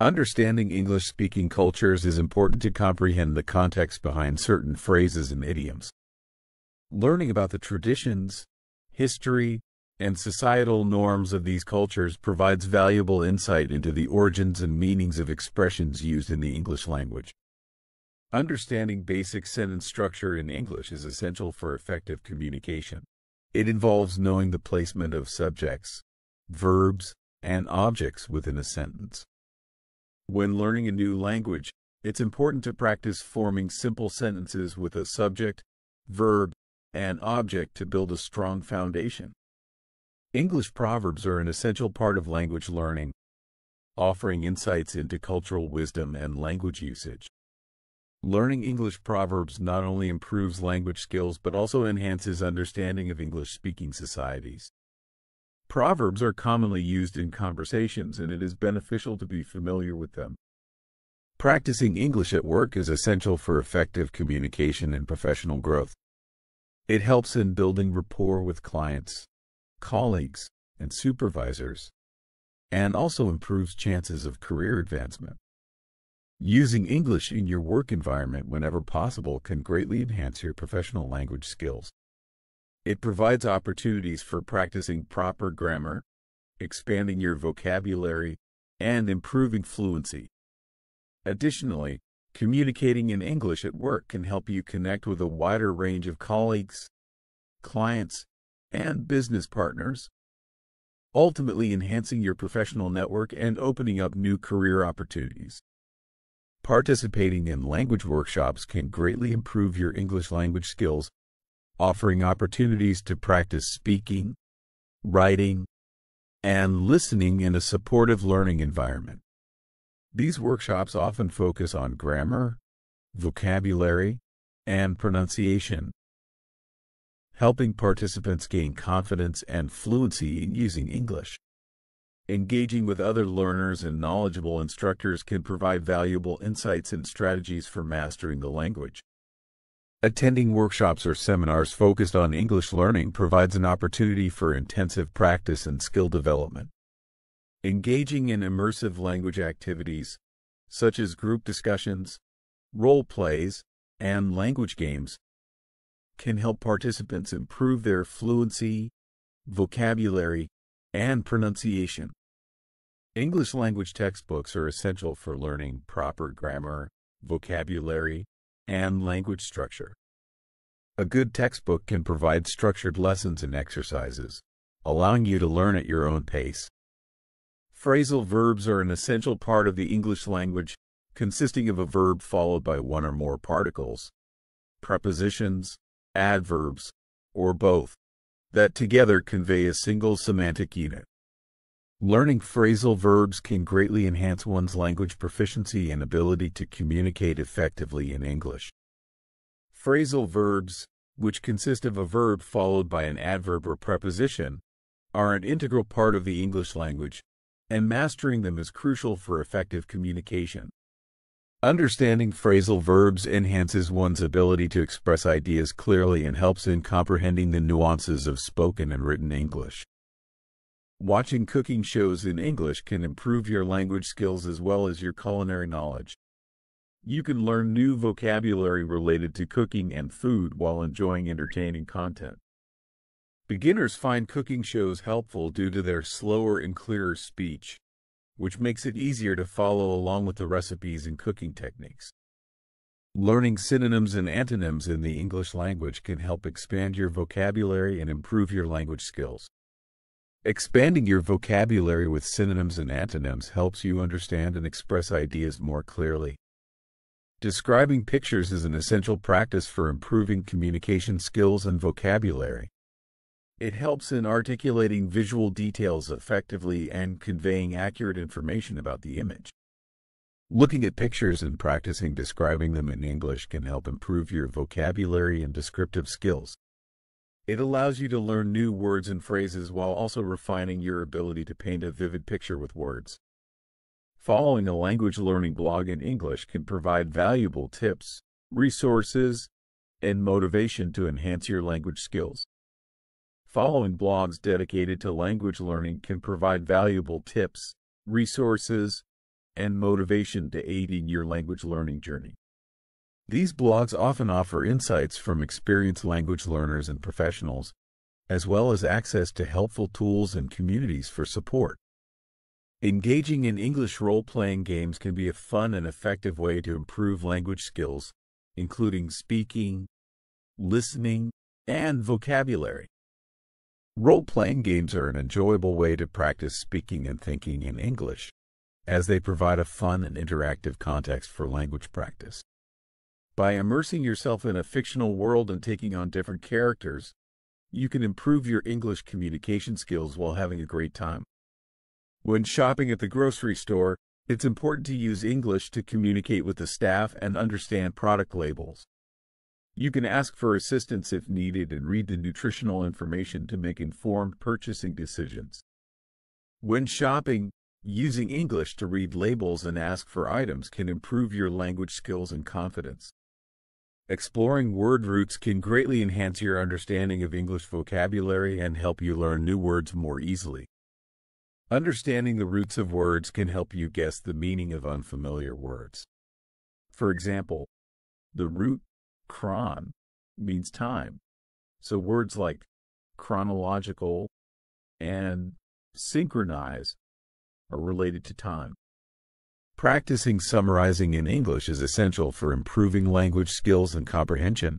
Understanding English-speaking cultures is important to comprehend the context behind certain phrases and idioms. Learning about the traditions, history, and societal norms of these cultures provides valuable insight into the origins and meanings of expressions used in the English language. Understanding basic sentence structure in English is essential for effective communication. It involves knowing the placement of subjects, verbs, and objects within a sentence. When learning a new language, it's important to practice forming simple sentences with a subject, verb, and object to build a strong foundation. English proverbs are an essential part of language learning, offering insights into cultural wisdom and language usage. Learning English proverbs not only improves language skills but also enhances understanding of English-speaking societies. Proverbs are commonly used in conversations, and it is beneficial to be familiar with them. Practicing English at work is essential for effective communication and professional growth. It helps in building rapport with clients, colleagues, and supervisors, and also improves chances of career advancement. Using English in your work environment whenever possible can greatly enhance your professional language skills. It provides opportunities for practicing proper grammar, expanding your vocabulary, and improving fluency. Additionally, communicating in English at work can help you connect with a wider range of colleagues, clients, and business partners, ultimately enhancing your professional network and opening up new career opportunities. Participating in language workshops can greatly improve your English language skills, offering opportunities to practice speaking, writing, and listening in a supportive learning environment. These workshops often focus on grammar, vocabulary, and pronunciation, helping participants gain confidence and fluency in using English. Engaging with other learners and knowledgeable instructors can provide valuable insights and strategies for mastering the language. Attending workshops or seminars focused on English learning provides an opportunity for intensive practice and skill development. Engaging in immersive language activities, such as group discussions, role plays, and language games, can help participants improve their fluency, vocabulary, and pronunciation. English language textbooks are essential for learning proper grammar, vocabulary, and language structure. A good textbook can provide structured lessons and exercises, allowing you to learn at your own pace. Phrasal verbs are an essential part of the English language, consisting of a verb followed by one or more particles, prepositions, adverbs, or both, that together convey a single semantic unit. Learning phrasal verbs can greatly enhance one's language proficiency and ability to communicate effectively in English. Phrasal verbs, which consist of a verb followed by an adverb or preposition, are an integral part of the English language, and mastering them is crucial for effective communication. Understanding phrasal verbs enhances one's ability to express ideas clearly and helps in comprehending the nuances of spoken and written English. Watching cooking shows in English can improve your language skills as well as your culinary knowledge. You can learn new vocabulary related to cooking and food while enjoying entertaining content. Beginners find cooking shows helpful due to their slower and clearer speech, which makes it easier to follow along with the recipes and cooking techniques. Learning synonyms and antonyms in the English language can help expand your vocabulary and improve your language skills. Expanding your vocabulary with synonyms and antonyms helps you understand and express ideas more clearly. Describing pictures is an essential practice for improving communication skills and vocabulary. It helps in articulating visual details effectively and conveying accurate information about the image. Looking at pictures and practicing describing them in English can help improve your vocabulary and descriptive skills. It allows you to learn new words and phrases while also refining your ability to paint a vivid picture with words. Following a language learning blog in English can provide valuable tips, resources, and motivation to enhance your language skills. Following blogs dedicated to language learning can provide valuable tips, resources, and motivation to aid in your language learning journey. These blogs often offer insights from experienced language learners and professionals, as well as access to helpful tools and communities for support. Engaging in English role-playing games can be a fun and effective way to improve language skills, including speaking, listening, and vocabulary. Role-playing games are an enjoyable way to practice speaking and thinking in English, as they provide a fun and interactive context for language practice. By immersing yourself in a fictional world and taking on different characters, you can improve your English communication skills while having a great time. When shopping at the grocery store, it's important to use English to communicate with the staff and understand product labels. You can ask for assistance if needed and read the nutritional information to make informed purchasing decisions. When shopping, using English to read labels and ask for items can improve your language skills and confidence. Exploring word roots can greatly enhance your understanding of English vocabulary and help you learn new words more easily. Understanding the roots of words can help you guess the meaning of unfamiliar words. For example, the root chron means time, so words like chronological and synchronize are related to time. Practicing summarizing in English is essential for improving language skills and comprehension.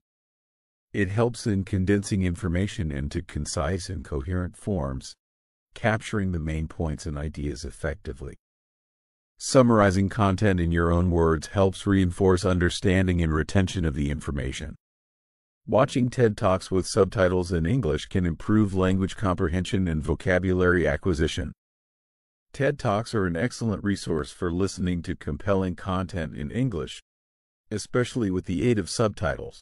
It helps in condensing information into concise and coherent forms, capturing the main points and ideas effectively. Summarizing content in your own words helps reinforce understanding and retention of the information. Watching TED Talks with subtitles in English can improve language comprehension and vocabulary acquisition. TED Talks are an excellent resource for listening to compelling content in English, especially with the aid of subtitles.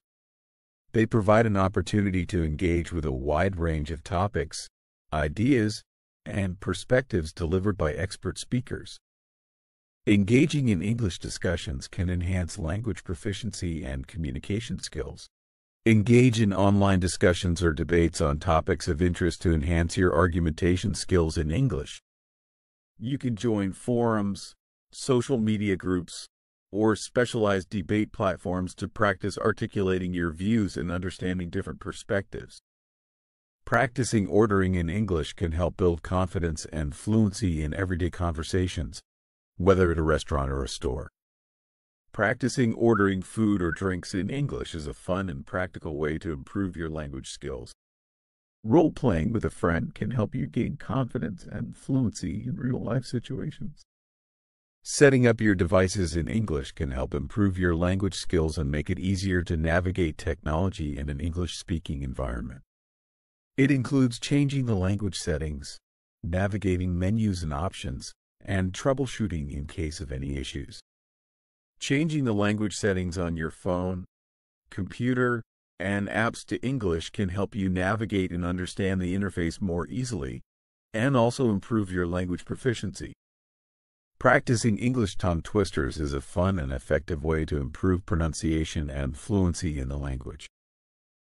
They provide an opportunity to engage with a wide range of topics, ideas, and perspectives delivered by expert speakers. Engaging in English discussions can enhance language proficiency and communication skills. Engage in online discussions or debates on topics of interest to enhance your argumentation skills in English. You can join forums, social media groups, or specialized debate platforms to practice articulating your views and understanding different perspectives. Practicing ordering in English can help build confidence and fluency in everyday conversations, whether at a restaurant or a store. Practicing ordering food or drinks in English is a fun and practical way to improve your language skills. Role-playing with a friend can help you gain confidence and fluency in real-life situations. Setting up your devices in English can help improve your language skills and make it easier to navigate technology in an English-speaking environment. It includes changing the language settings, navigating menus and options, and troubleshooting in case of any issues. Changing the language settings on your phone, computer, and apps to English can help you navigate and understand the interface more easily, and also improve your language proficiency. Practicing English tongue twisters is a fun and effective way to improve pronunciation and fluency in the language.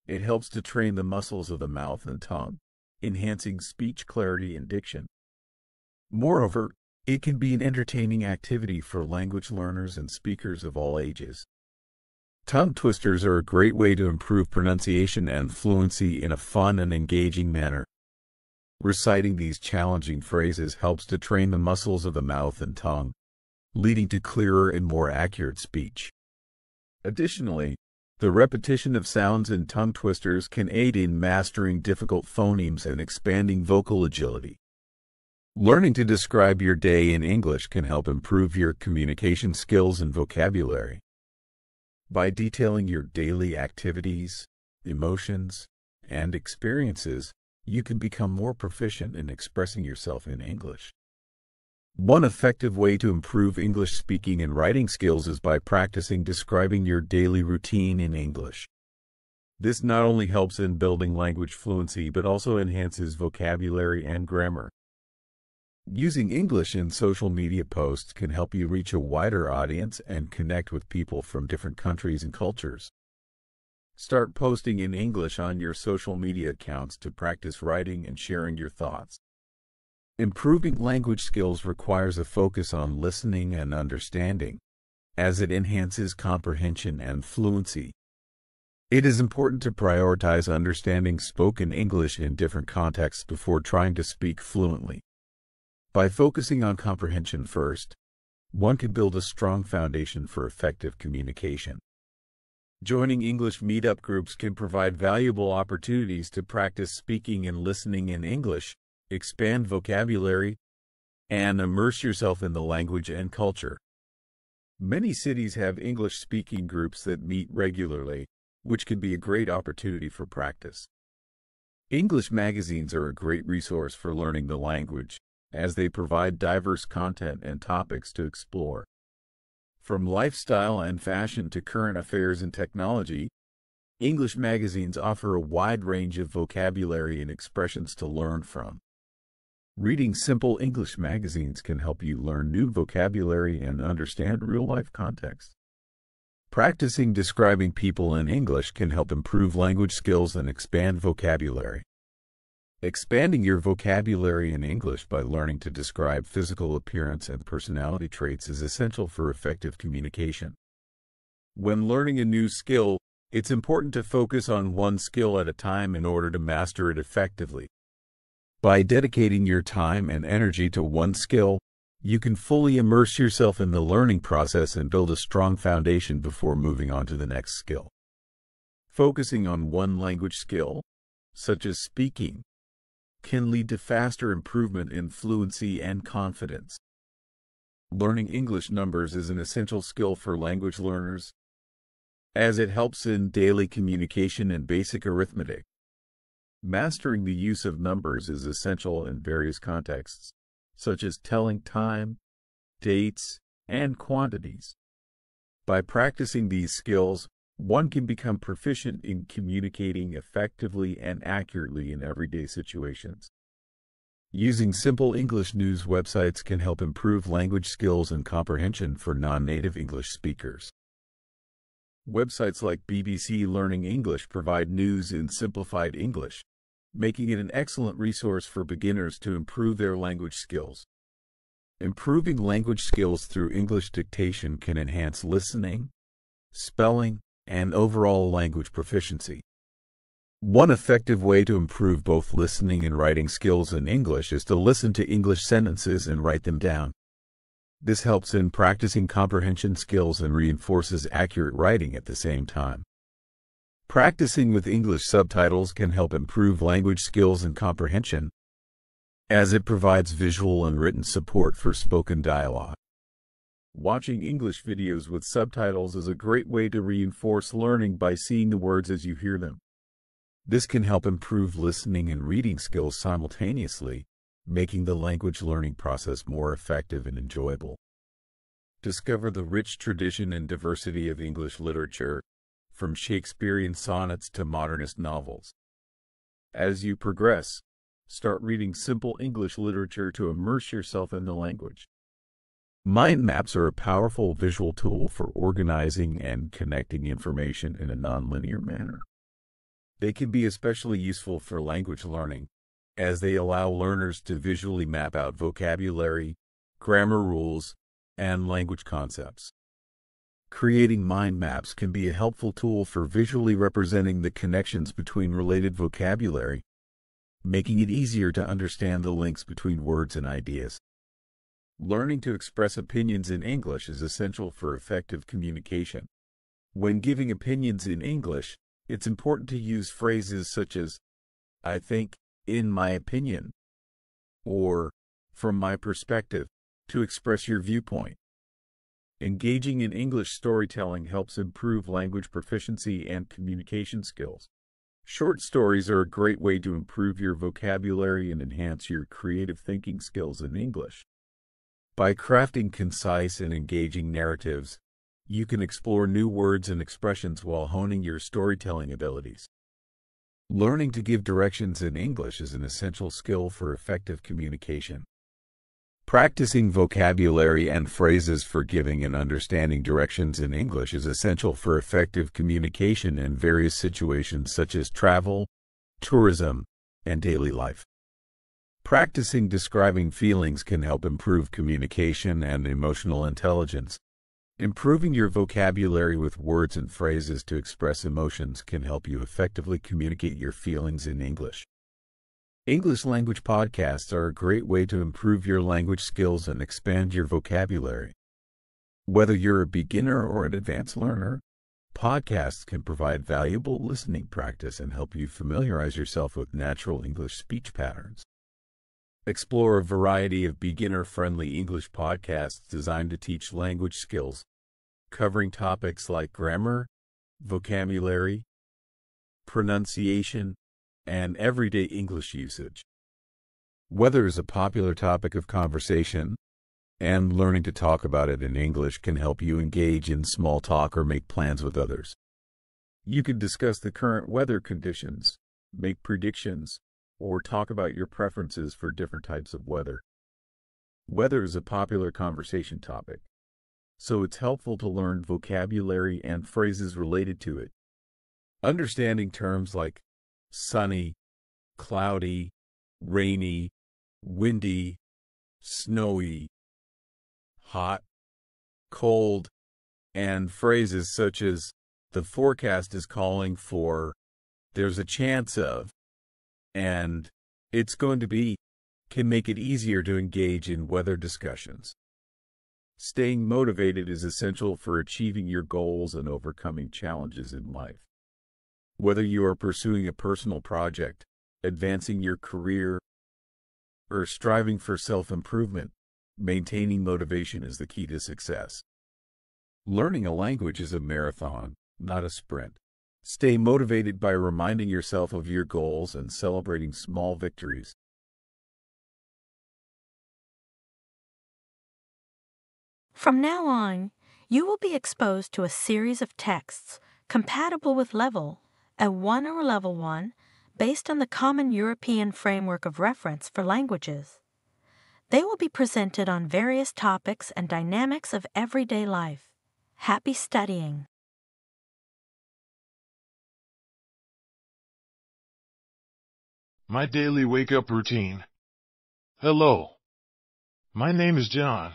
It helps to train the muscles of the mouth and tongue, enhancing speech clarity and diction. Moreover, it can be an entertaining activity for language learners and speakers of all ages. Tongue twisters are a great way to improve pronunciation and fluency in a fun and engaging manner. Reciting these challenging phrases helps to train the muscles of the mouth and tongue, leading to clearer and more accurate speech. Additionally, the repetition of sounds in tongue twisters can aid in mastering difficult phonemes and expanding vocal agility. Learning to describe your day in English can help improve your communication skills and vocabulary. By detailing your daily activities, emotions, and experiences, you can become more proficient in expressing yourself in English. One effective way to improve English speaking and writing skills is by practicing describing your daily routine in English. This not only helps in building language fluency but also enhances vocabulary and grammar. Using English in social media posts can help you reach a wider audience and connect with people from different countries and cultures. Start posting in English on your social media accounts to practice writing and sharing your thoughts. Improving language skills requires a focus on listening and understanding, as it enhances comprehension and fluency. It is important to prioritize understanding spoken English in different contexts before trying to speak fluently. By focusing on comprehension first, one can build a strong foundation for effective communication. Joining English meetup groups can provide valuable opportunities to practice speaking and listening in English, expand vocabulary, and immerse yourself in the language and culture. Many cities have English-speaking groups that meet regularly, which can be a great opportunity for practice. English magazines are a great resource for learning the language, as they provide diverse content and topics to explore. From lifestyle and fashion to current affairs and technology, English magazines offer a wide range of vocabulary and expressions to learn from. Reading simple English magazines can help you learn new vocabulary and understand real-life context. Practicing describing people in English can help improve language skills and expand vocabulary. Expanding your vocabulary in English by learning to describe physical appearance and personality traits is essential for effective communication. When learning a new skill, it's important to focus on one skill at a time in order to master it effectively. By dedicating your time and energy to one skill, you can fully immerse yourself in the learning process and build a strong foundation before moving on to the next skill. Focusing on one language skill, such as speaking, can lead to faster improvement in fluency and confidence. Learning English numbers is an essential skill for language learners, as it helps in daily communication and basic arithmetic. Mastering the use of numbers is essential in various contexts, such as telling time, dates, and quantities. By practicing these skills, one can become proficient in communicating effectively and accurately in everyday situations. Using simple English news websites can help improve language skills and comprehension for non-native English speakers. Websites like BBC Learning English provide news in simplified English, making it an excellent resource for beginners to improve their language skills. Improving language skills through English dictation can enhance listening, spelling, and overall language proficiency. One effective way to improve both listening and writing skills in English is to listen to English sentences and write them down. This helps in practicing comprehension skills and reinforces accurate writing at the same time. Practicing with English subtitles can help improve language skills and comprehension, as it provides visual and written support for spoken dialogue. Watching English videos with subtitles is a great way to reinforce learning by seeing the words as you hear them. This can help improve listening and reading skills simultaneously, making the language learning process more effective and enjoyable. Discover the rich tradition and diversity of English literature, from Shakespearean sonnets to modernist novels. As you progress, start reading simple English literature to immerse yourself in the language. Mind maps are a powerful visual tool for organizing and connecting information in a nonlinear manner. They can be especially useful for language learning, as they allow learners to visually map out vocabulary, grammar rules, and language concepts. Creating mind maps can be a helpful tool for visually representing the connections between related vocabulary, making it easier to understand the links between words and ideas. Learning to express opinions in English is essential for effective communication. When giving opinions in English, it's important to use phrases such as, "I think," "in my opinion," or "from my perspective," to express your viewpoint. Engaging in English storytelling helps improve language proficiency and communication skills. Short stories are a great way to improve your vocabulary and enhance your creative thinking skills in English. By crafting concise and engaging narratives, you can explore new words and expressions while honing your storytelling abilities. Learning to give directions in English is an essential skill for effective communication. Practicing vocabulary and phrases for giving and understanding directions in English is essential for effective communication in various situations such as travel, tourism, and daily life. Practicing describing feelings can help improve communication and emotional intelligence. Improving your vocabulary with words and phrases to express emotions can help you effectively communicate your feelings in English. English language podcasts are a great way to improve your language skills and expand your vocabulary. Whether you're a beginner or an advanced learner, podcasts can provide valuable listening practice and help you familiarize yourself with natural English speech patterns. Explore a variety of beginner-friendly English podcasts designed to teach language skills, covering topics like grammar, vocabulary, pronunciation, and everyday English usage. Weather is a popular topic of conversation, and learning to talk about it in English can help you engage in small talk or make plans with others. You can discuss the current weather conditions, make predictions, or talk about your preferences for different types of weather. Weather is a popular conversation topic, so it's helpful to learn vocabulary and phrases related to it. Understanding terms like sunny, cloudy, rainy, windy, snowy, hot, cold, and phrases such as "the forecast is calling for," "there's a chance of," and "it's going to be," can make it easier to engage in weather discussions. Staying motivated is essential for achieving your goals and overcoming challenges in life. Whether you are pursuing a personal project, advancing your career, or striving for self-improvement, maintaining motivation is the key to success. Learning a language is a marathon, not a sprint. Stay motivated by reminding yourself of your goals and celebrating small victories. From now on, you will be exposed to a series of texts compatible with level A1 or level 1 based on the Common European Framework of Reference for Languages. They will be presented on various topics and dynamics of everyday life. Happy studying! My daily wake-up routine. Hello. My name is John.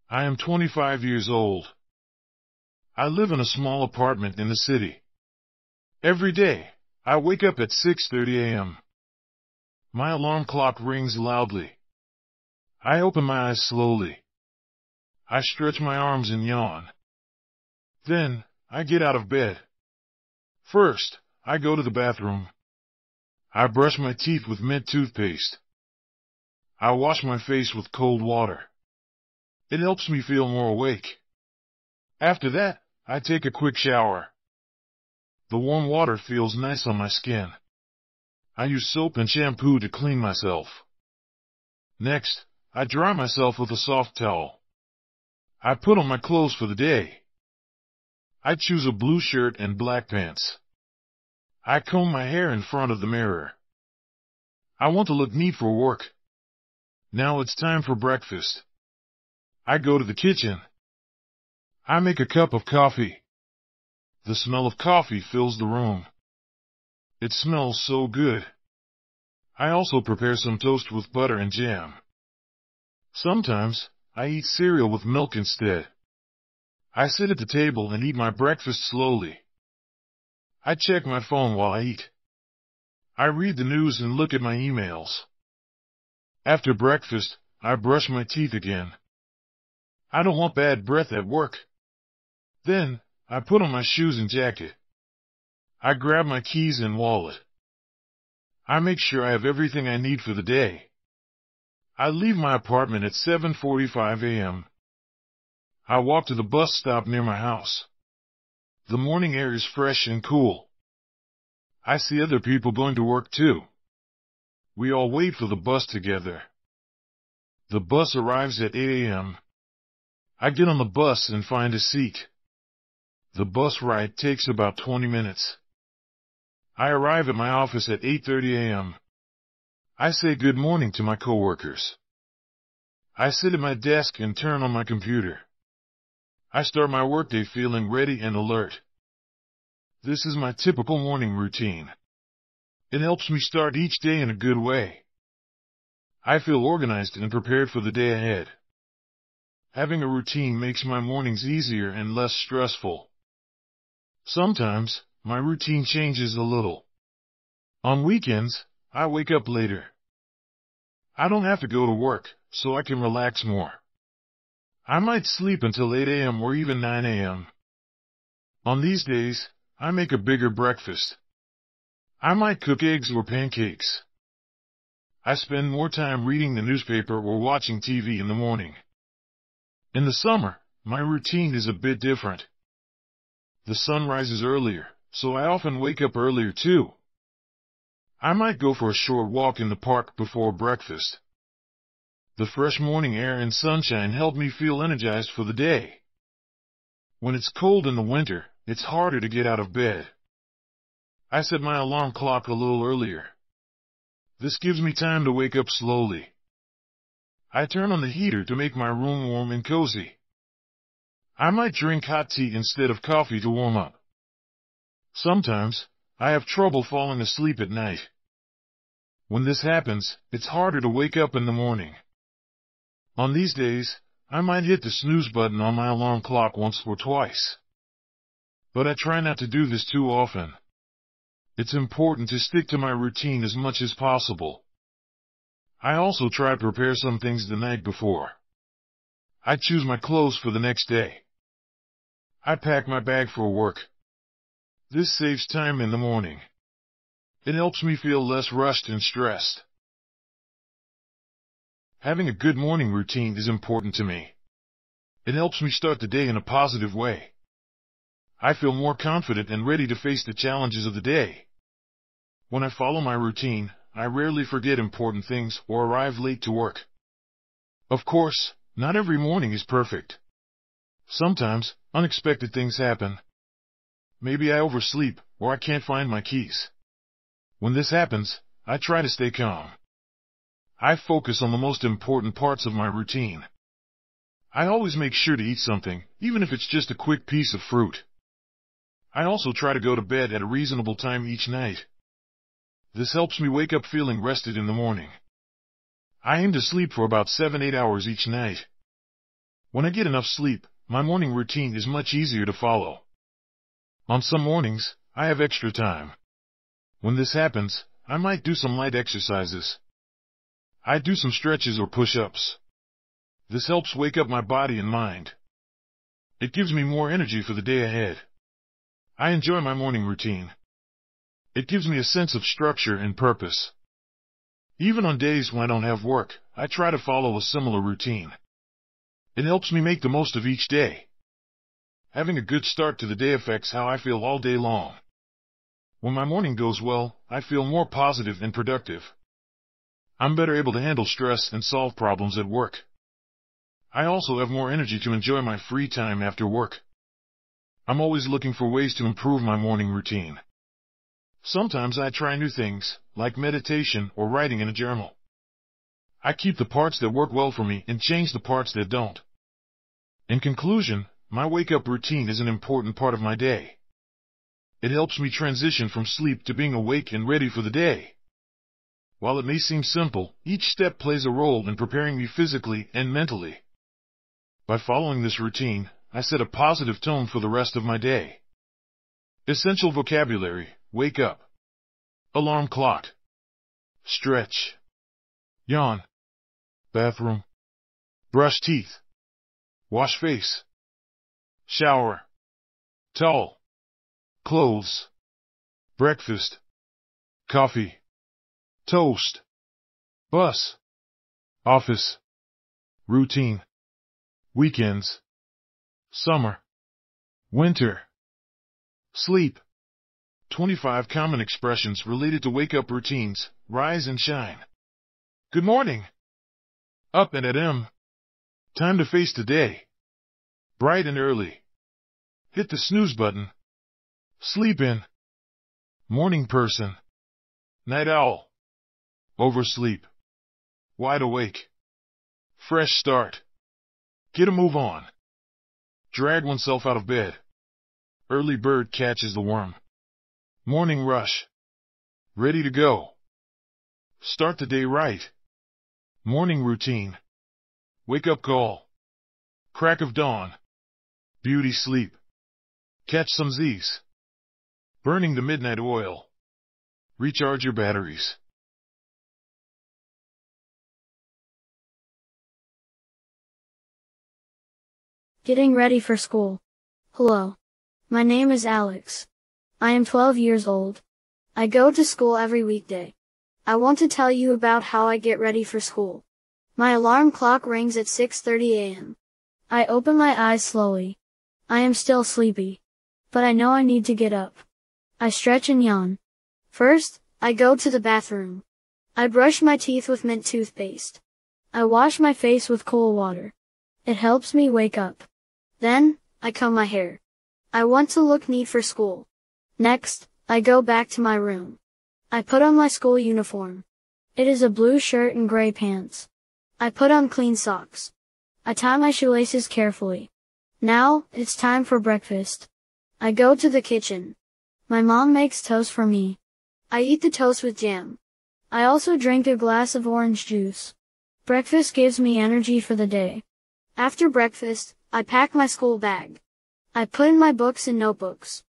I am 25 years old. I live in a small apartment in the city. Every day, I wake up at 6:30 a.m. My alarm clock rings loudly. I open my eyes slowly. I stretch my arms and yawn. Then, I get out of bed. First, I go to the bathroom. I brush my teeth with mint toothpaste. I wash my face with cold water. It helps me feel more awake. After that, I take a quick shower. The warm water feels nice on my skin. I use soap and shampoo to clean myself. Next, I dry myself with a soft towel. I put on my clothes for the day. I choose a blue shirt and black pants. I comb my hair in front of the mirror. I want to look neat for work. Now it's time for breakfast. I go to the kitchen. I make a cup of coffee. The smell of coffee fills the room. It smells so good. I also prepare some toast with butter and jam. Sometimes, I eat cereal with milk instead. I sit at the table and eat my breakfast slowly. I check my phone while I eat. I read the news and look at my emails. After breakfast, I brush my teeth again. I don't want bad breath at work. Then, I put on my shoes and jacket. I grab my keys and wallet. I make sure I have everything I need for the day. I leave my apartment at 7:45 a.m. I walk to the bus stop near my house. The morning air is fresh and cool. I see other people going to work too. We all wait for the bus together. The bus arrives at 8 a.m. I get on the bus and find a seat. The bus ride takes about 20 minutes. I arrive at my office at 8:30 a.m. I say good morning to my coworkers. I sit at my desk and turn on my computer. I start my workday feeling ready and alert. This is my typical morning routine. It helps me start each day in a good way. I feel organized and prepared for the day ahead. Having a routine makes my mornings easier and less stressful. Sometimes, my routine changes a little. On weekends, I wake up later. I don't have to go to work, so I can relax more. I might sleep until 8 a.m. or even 9 a.m. On these days, I make a bigger breakfast. I might cook eggs or pancakes. I spend more time reading the newspaper or watching TV in the morning. In the summer, my routine is a bit different. The sun rises earlier, so I often wake up earlier too. I might go for a short walk in the park before breakfast. The fresh morning air and sunshine help me feel energized for the day. When it's cold in the winter, it's harder to get out of bed. I set my alarm clock a little earlier. This gives me time to wake up slowly. I turn on the heater to make my room warm and cozy. I might drink hot tea instead of coffee to warm up. Sometimes, I have trouble falling asleep at night. When this happens, it's harder to wake up in the morning. On these days, I might hit the snooze button on my alarm clock once or twice. But I try not to do this too often. It's important to stick to my routine as much as possible. I also try to prepare some things the night before. I choose my clothes for the next day. I pack my bag for work. This saves time in the morning. It helps me feel less rushed and stressed. Having a good morning routine is important to me. It helps me start the day in a positive way. I feel more confident and ready to face the challenges of the day. When I follow my routine, I rarely forget important things or arrive late to work. Of course, not every morning is perfect. Sometimes, unexpected things happen. Maybe I oversleep, or I can't find my keys. When this happens, I try to stay calm. I focus on the most important parts of my routine. I always make sure to eat something, even if it's just a quick piece of fruit. I also try to go to bed at a reasonable time each night. This helps me wake up feeling rested in the morning. I aim to sleep for about 7-8 hours each night. When I get enough sleep, my morning routine is much easier to follow. On some mornings, I have extra time. When this happens, I might do some light exercises. I do some stretches or push-ups. This helps wake up my body and mind. It gives me more energy for the day ahead. I enjoy my morning routine. It gives me a sense of structure and purpose. Even on days when I don't have work, I try to follow a similar routine. It helps me make the most of each day. Having a good start to the day affects how I feel all day long. When my morning goes well, I feel more positive and productive. I'm better able to handle stress and solve problems at work. I also have more energy to enjoy my free time after work. I'm always looking for ways to improve my morning routine. Sometimes I try new things, like meditation or writing in a journal. I keep the parts that work well for me and change the parts that don't. In conclusion, my wake-up routine is an important part of my day. It helps me transition from sleep to being awake and ready for the day. While it may seem simple, each step plays a role in preparing me physically and mentally. By following this routine, I set a positive tone for the rest of my day. Essential vocabulary: wake up, alarm clock, stretch, yawn, bathroom, brush teeth, wash face, shower, towel, clothes, breakfast, coffee, toast, bus, office, routine, weekends, summer, winter, sleep. 25 common expressions related to wake-up routines: rise and shine. Good morning. Up and at 'em. Time to face the day. Bright and early. Hit the snooze button. Sleep in. Morning person. Night owl. Oversleep. Wide awake. Fresh start. Get a move on. Drag oneself out of bed. Early bird catches the worm. Morning rush. Ready to go. Start the day right. Morning routine. Wake up call. Crack of dawn. Beauty sleep. Catch some Z's. Burning the midnight oil. Recharge your batteries. Getting ready for school. Hello. My name is Alex. I am 12 years old. I go to school every weekday. I want to tell you about how I get ready for school. My alarm clock rings at 6:30 a.m. I open my eyes slowly. I am still sleepy, but I know I need to get up. I stretch and yawn. First, I go to the bathroom. I brush my teeth with mint toothpaste. I wash my face with cool water. It helps me wake up. Then, I comb my hair. I want to look neat for school. Next, I go back to my room. I put on my school uniform. It is a blue shirt and gray pants. I put on clean socks. I tie my shoelaces carefully. Now, it's time for breakfast. I go to the kitchen. My mom makes toast for me. I eat the toast with jam. I also drink a glass of orange juice. Breakfast gives me energy for the day. After breakfast, I pack my school bag. I put in my books and notebooks.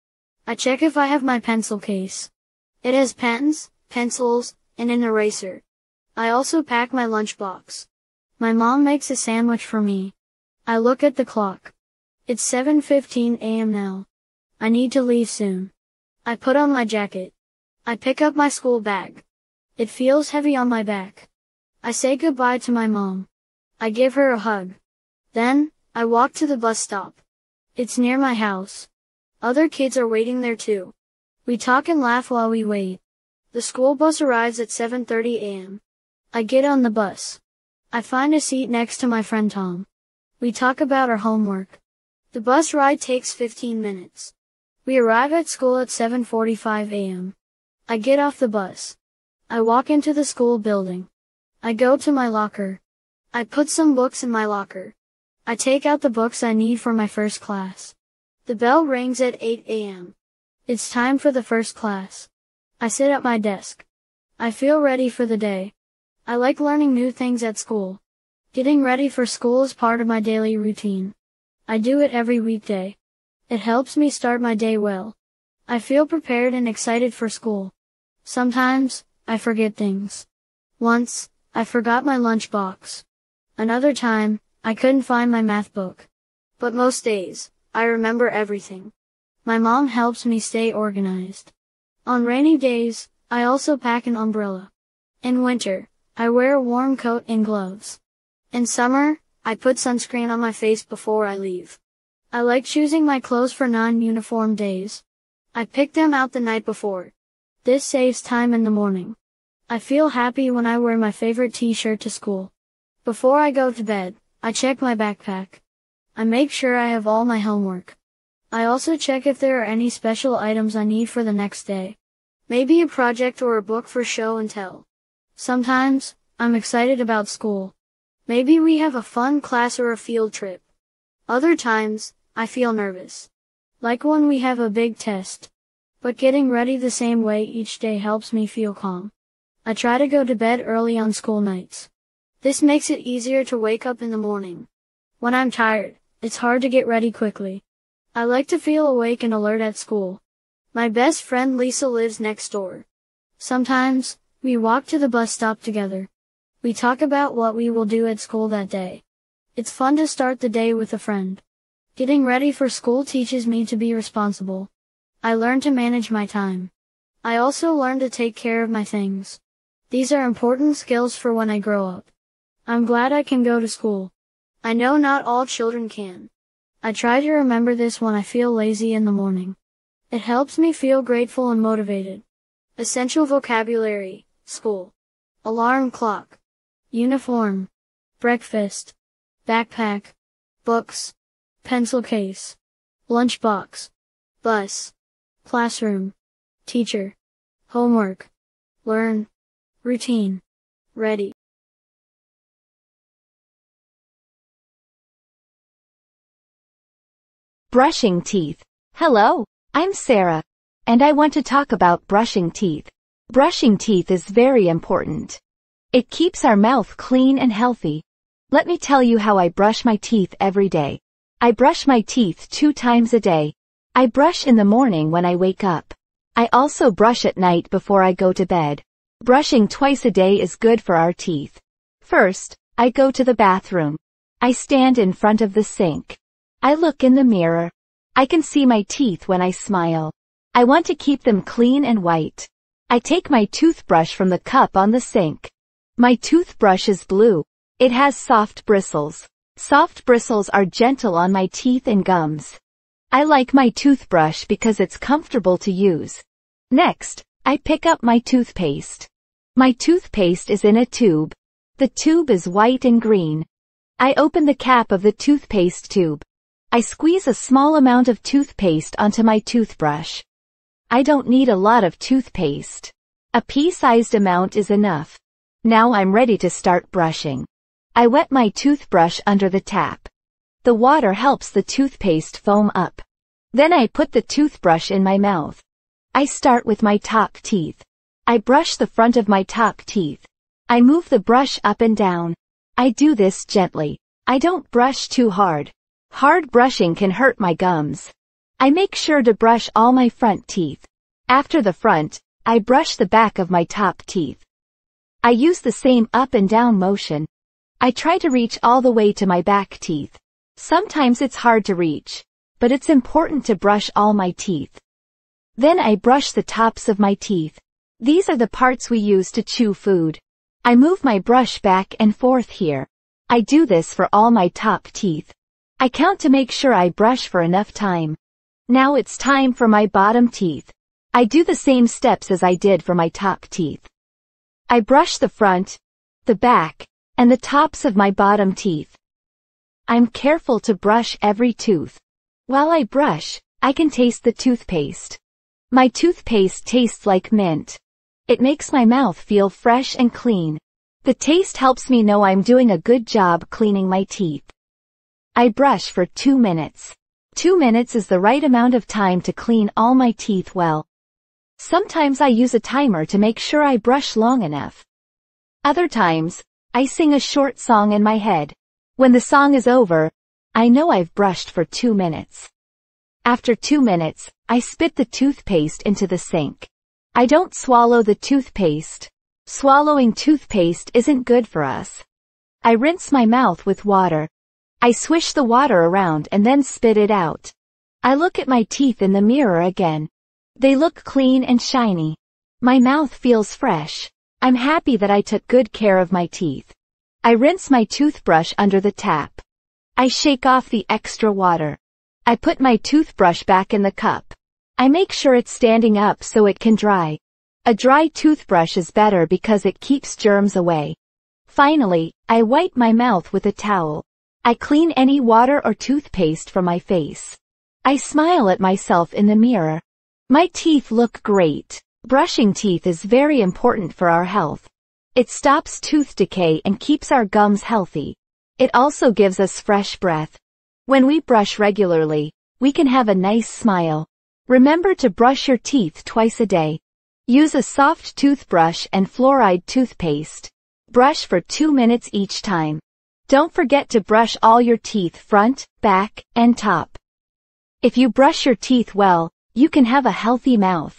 I check if I have my pencil case. It has pens, pencils, and an eraser. I also pack my lunchbox. My mom makes a sandwich for me. I look at the clock. It's 7:15 a.m. now. I need to leave soon. I put on my jacket. I pick up my school bag. It feels heavy on my back. I say goodbye to my mom. I give her a hug. Then, I walk to the bus stop. It's near my house. Other kids are waiting there too. We talk and laugh while we wait. The school bus arrives at 7:30 a.m. I get on the bus. I find a seat next to my friend Tom. We talk about our homework. The bus ride takes 15 minutes. We arrive at school at 7:45 a.m. I get off the bus. I walk into the school building. I go to my locker. I put some books in my locker. I take out the books I need for my first class. The bell rings at 8 a.m. It's time for the first class. I sit at my desk. I feel ready for the day. I like learning new things at school. Getting ready for school is part of my daily routine. I do it every weekday. It helps me start my day well. I feel prepared and excited for school. Sometimes, I forget things. Once, I forgot my lunchbox. Another time, I couldn't find my math book. But most days, I remember everything. My mom helps me stay organized. On rainy days, I also pack an umbrella. In winter, I wear a warm coat and gloves. In summer, I put sunscreen on my face before I leave. I like choosing my clothes for non-uniform days. I pick them out the night before. This saves time in the morning. I feel happy when I wear my favorite t-shirt to school. Before I go to bed, I check my backpack. I make sure I have all my homework. I also check if there are any special items I need for the next day. Maybe a project or a book for show and tell. Sometimes, I'm excited about school. Maybe we have a fun class or a field trip. Other times, I feel nervous. Like when we have a big test. But getting ready the same way each day helps me feel calm. I try to go to bed early on school nights. This makes it easier to wake up in the morning. When I'm tired, it's hard to get ready quickly. I like to feel awake and alert at school. My best friend Lisa lives next door. Sometimes, we walk to the bus stop together. We talk about what we will do at school that day. It's fun to start the day with a friend. Getting ready for school teaches me to be responsible. I learn to manage my time. I also learn to take care of my things. These are important skills for when I grow up. I'm glad I can go to school. I know not all children can. I try to remember this when I feel lazy in the morning. It helps me feel grateful and motivated. Essential vocabulary: school, alarm clock, uniform, breakfast, backpack, books, pencil case, lunchbox, bus, classroom, teacher, homework, learn, routine, ready. Brushing teeth. Hello, I'm Sarah, and I want to talk about brushing teeth. Brushing teeth is very important. It keeps our mouth clean and healthy. Let me tell you how I brush my teeth every day. I brush my teeth 2 times a day. I brush in the morning when I wake up. I also brush at night before I go to bed. Brushing twice a day is good for our teeth. First, I go to the bathroom. I stand in front of the sink. I look in the mirror. I can see my teeth when I smile. I want to keep them clean and white. I take my toothbrush from the cup on the sink. My toothbrush is blue. It has soft bristles. Soft bristles are gentle on my teeth and gums. I like my toothbrush because it's comfortable to use. Next, I pick up my toothpaste. My toothpaste is in a tube. The tube is white and green. I open the cap of the toothpaste tube. I squeeze a small amount of toothpaste onto my toothbrush. I don't need a lot of toothpaste. A pea-sized amount is enough. Now I'm ready to start brushing. I wet my toothbrush under the tap. The water helps the toothpaste foam up. Then I put the toothbrush in my mouth. I start with my top teeth. I brush the front of my top teeth. I move the brush up and down. I do this gently. I don't brush too hard. Hard brushing can hurt my gums. I make sure to brush all my front teeth. After the front, I brush the back of my top teeth. I use the same up and down motion. I try to reach all the way to my back teeth. Sometimes it's hard to reach, but it's important to brush all my teeth. Then I brush the tops of my teeth. These are the parts we use to chew food. I move my brush back and forth here. I do this for all my top teeth. I count to make sure I brush for enough time. Now it's time for my bottom teeth. I do the same steps as I did for my top teeth. I brush the front, the back, and the tops of my bottom teeth. I'm careful to brush every tooth. While I brush, I can taste the toothpaste. My toothpaste tastes like mint. It makes my mouth feel fresh and clean. The taste helps me know I'm doing a good job cleaning my teeth. I brush for 2 minutes. 2 minutes is the right amount of time to clean all my teeth well. Sometimes I use a timer to make sure I brush long enough. Other times, I sing a short song in my head. When the song is over, I know I've brushed for 2 minutes. After 2 minutes, I spit the toothpaste into the sink. I don't swallow the toothpaste. Swallowing toothpaste isn't good for us. I rinse my mouth with water. I swish the water around and then spit it out. I look at my teeth in the mirror again. They look clean and shiny. My mouth feels fresh. I'm happy that I took good care of my teeth. I rinse my toothbrush under the tap. I shake off the extra water. I put my toothbrush back in the cup. I make sure it's standing up so it can dry. A dry toothbrush is better because it keeps germs away. Finally, I wipe my mouth with a towel. I clean any water or toothpaste from my face. I smile at myself in the mirror. My teeth look great. Brushing teeth is very important for our health. It stops tooth decay and keeps our gums healthy. It also gives us fresh breath. When we brush regularly, we can have a nice smile. Remember to brush your teeth twice a day. Use a soft toothbrush and fluoride toothpaste. Brush for 2 minutes each time. Don't forget to brush all your teeth front, back, and top. If you brush your teeth well, you can have a healthy mouth.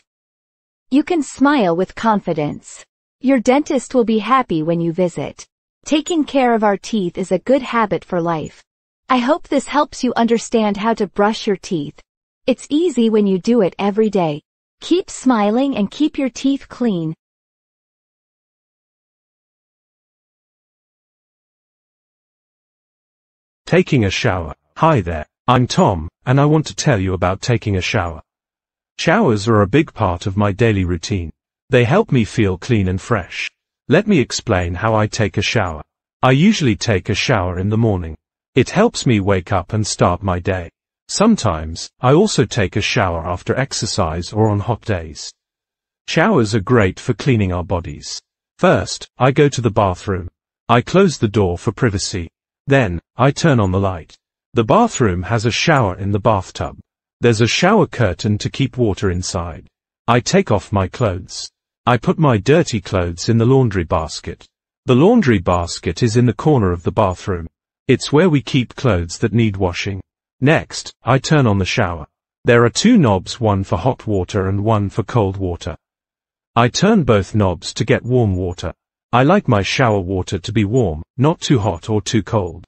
You can smile with confidence. Your dentist will be happy when you visit. Taking care of our teeth is a good habit for life. I hope this helps you understand how to brush your teeth. It's easy when you do it every day. Keep smiling and keep your teeth clean. Taking a shower. Hi there, I'm Tom, and I want to tell you about taking a shower. Showers are a big part of my daily routine. They help me feel clean and fresh. Let me explain how I take a shower. I usually take a shower in the morning. It helps me wake up and start my day. Sometimes, I also take a shower after exercise or on hot days. Showers are great for cleaning our bodies. First, I go to the bathroom. I close the door for privacy. Then, I turn on the light. The bathroom has a shower in the bathtub. There's a shower curtain to keep water inside. I take off my clothes. I put my dirty clothes in the laundry basket. The laundry basket is in the corner of the bathroom. It's where we keep clothes that need washing. Next, I turn on the shower. There are 2 knobs, one for hot water and one for cold water. I turn both knobs to get warm water. I like my shower water to be warm, not too hot or too cold.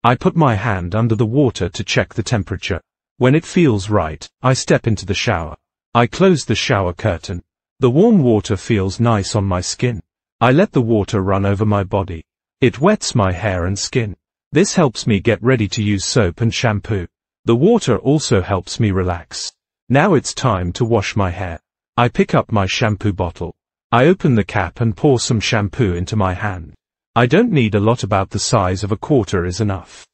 I put my hand under the water to check the temperature. When it feels right, I step into the shower. I close the shower curtain. The warm water feels nice on my skin. I let the water run over my body. It wets my hair and skin. This helps me get ready to use soap and shampoo. The water also helps me relax. Now it's time to wash my hair. I pick up my shampoo bottle. I open the cap and pour some shampoo into my hand. I don't need a lot, about the size of a quarter is enough.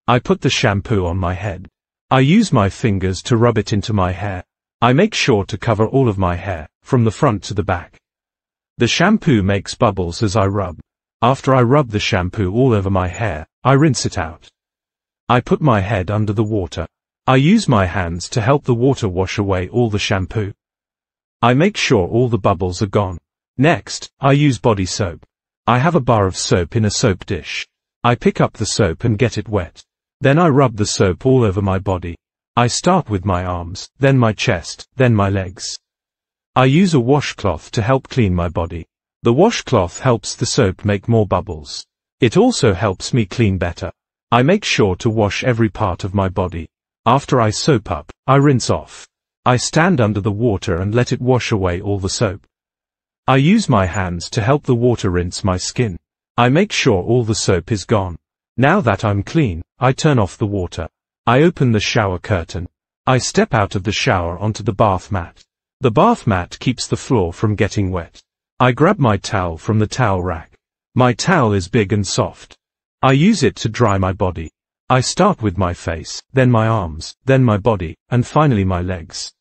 I put the shampoo on my head. I use my fingers to rub it into my hair. I make sure to cover all of my hair, from the front to the back. The shampoo makes bubbles as I rub. After I rub the shampoo all over my hair, I rinse it out. I put my head under the water. I use my hands to help the water wash away all the shampoo. I make sure all the bubbles are gone. Next, I use body soap. I have a bar of soap in a soap dish. I pick up the soap and get it wet. Then I rub the soap all over my body. I start with my arms, then my chest, then my legs. I use a washcloth to help clean my body. The washcloth helps the soap make more bubbles. It also helps me clean better. I make sure to wash every part of my body. After I soap up, I rinse off. I stand under the water and let it wash away all the soap. I use my hands to help the water rinse my skin. I make sure all the soap is gone. Now that I'm clean, I turn off the water. I open the shower curtain. I step out of the shower onto the bath mat. The bath mat keeps the floor from getting wet. I grab my towel from the towel rack. My towel is big and soft. I use it to dry my body. I start with my face, then my arms, then my body, and finally my legs.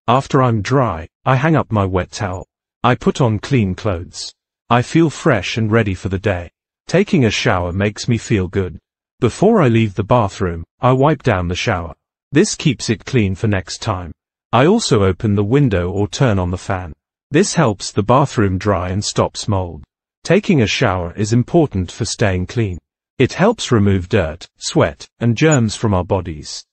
After I'm dry, I hang up my wet towel. I put on clean clothes. I feel fresh and ready for the day. Taking a shower makes me feel good. Before I leave the bathroom, I wipe down the shower. This keeps it clean for next time. I also open the window or turn on the fan. This helps the bathroom dry and stops mold. Taking a shower is important for staying clean. It helps remove dirt, sweat, and germs from our bodies.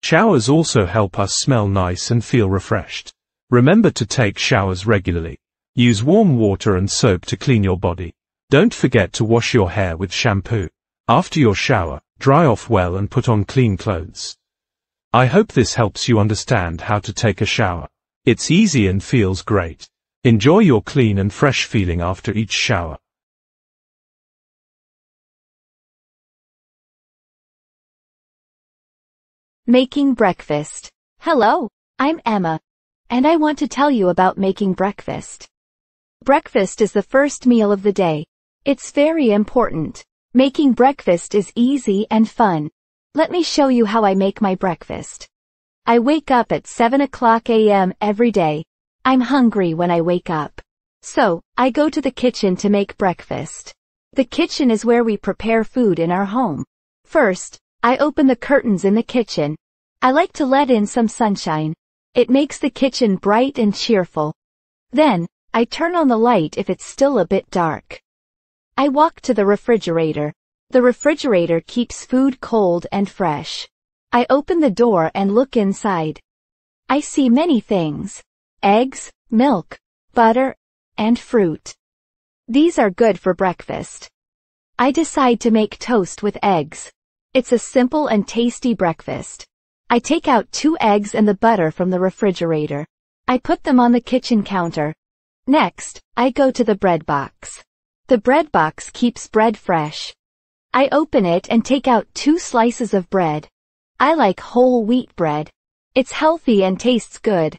Showers also help us smell nice and feel refreshed. Remember to take showers regularly. Use warm water and soap to clean your body. Don't forget to wash your hair with shampoo. After your shower, dry off well and put on clean clothes. I hope this helps you understand how to take a shower. It's easy and feels great. Enjoy your clean and fresh feeling after each shower. Making breakfast. Hello, I'm Emma, and I want to tell you about making breakfast. Breakfast is the first meal of the day. It's very important. Making breakfast is easy and fun. Let me show you how I make my breakfast. I wake up at 7 o'clock a.m. every day. I'm hungry when I wake up. So, I go to the kitchen to make breakfast. The kitchen is where we prepare food in our home. First, I open the curtains in the kitchen. I like to let in some sunshine. It makes the kitchen bright and cheerful. Then, I turn on the light if it's still a bit dark. I walk to the refrigerator. The refrigerator keeps food cold and fresh. I open the door and look inside. I see many things. Eggs, milk, butter, and fruit. These are good for breakfast. I decide to make toast with eggs. It's a simple and tasty breakfast. I take out 2 eggs and the butter from the refrigerator. I put them on the kitchen counter. Next, I go to the bread box. The bread box keeps bread fresh. I open it and take out 2 slices of bread. I like whole wheat bread. It's healthy and tastes good.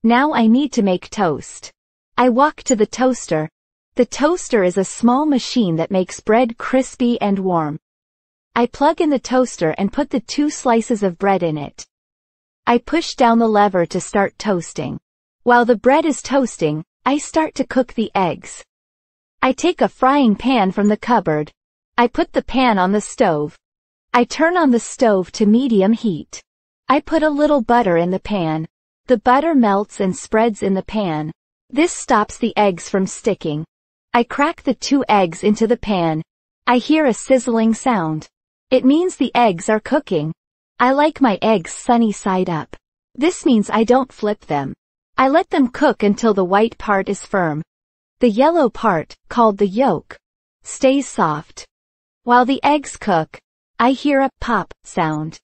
Now I need to make toast. I walk to the toaster. The toaster is a small machine that makes bread crispy and warm. I plug in the toaster and put the 2 slices of bread in it. I push down the lever to start toasting. While the bread is toasting, I start to cook the eggs. I take a frying pan from the cupboard. I put the pan on the stove. I turn on the stove to medium heat. I put a little butter in the pan. The butter melts and spreads in the pan. This stops the eggs from sticking. I crack the 2 eggs into the pan. I hear a sizzling sound. It means the eggs are cooking. I like my eggs sunny side up. This means I don't flip them. I let them cook until the white part is firm. The yellow part, called the yolk, stays soft. While the eggs cook, I hear a pop sound.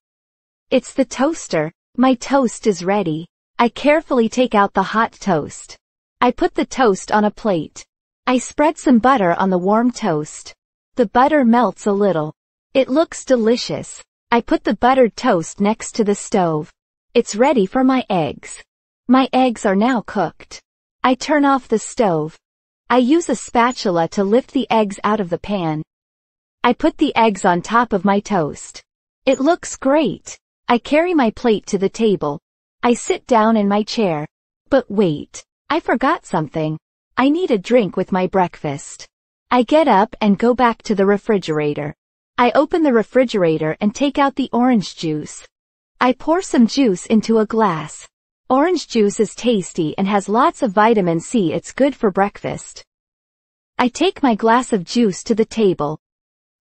It's the toaster. My toast is ready. I carefully take out the hot toast. I put the toast on a plate. I spread some butter on the warm toast. The butter melts a little. It looks delicious. I put the buttered toast next to the stove. It's ready for my eggs. My eggs are now cooked. I turn off the stove. I use a spatula to lift the eggs out of the pan. I put the eggs on top of my toast. It looks great. I carry my plate to the table. I sit down in my chair. But wait, I forgot something. I need a drink with my breakfast. I get up and go back to the refrigerator. I open the refrigerator and take out the orange juice. I pour some juice into a glass. Orange juice is tasty and has lots of vitamin C. It's good for breakfast. I take my glass of juice to the table.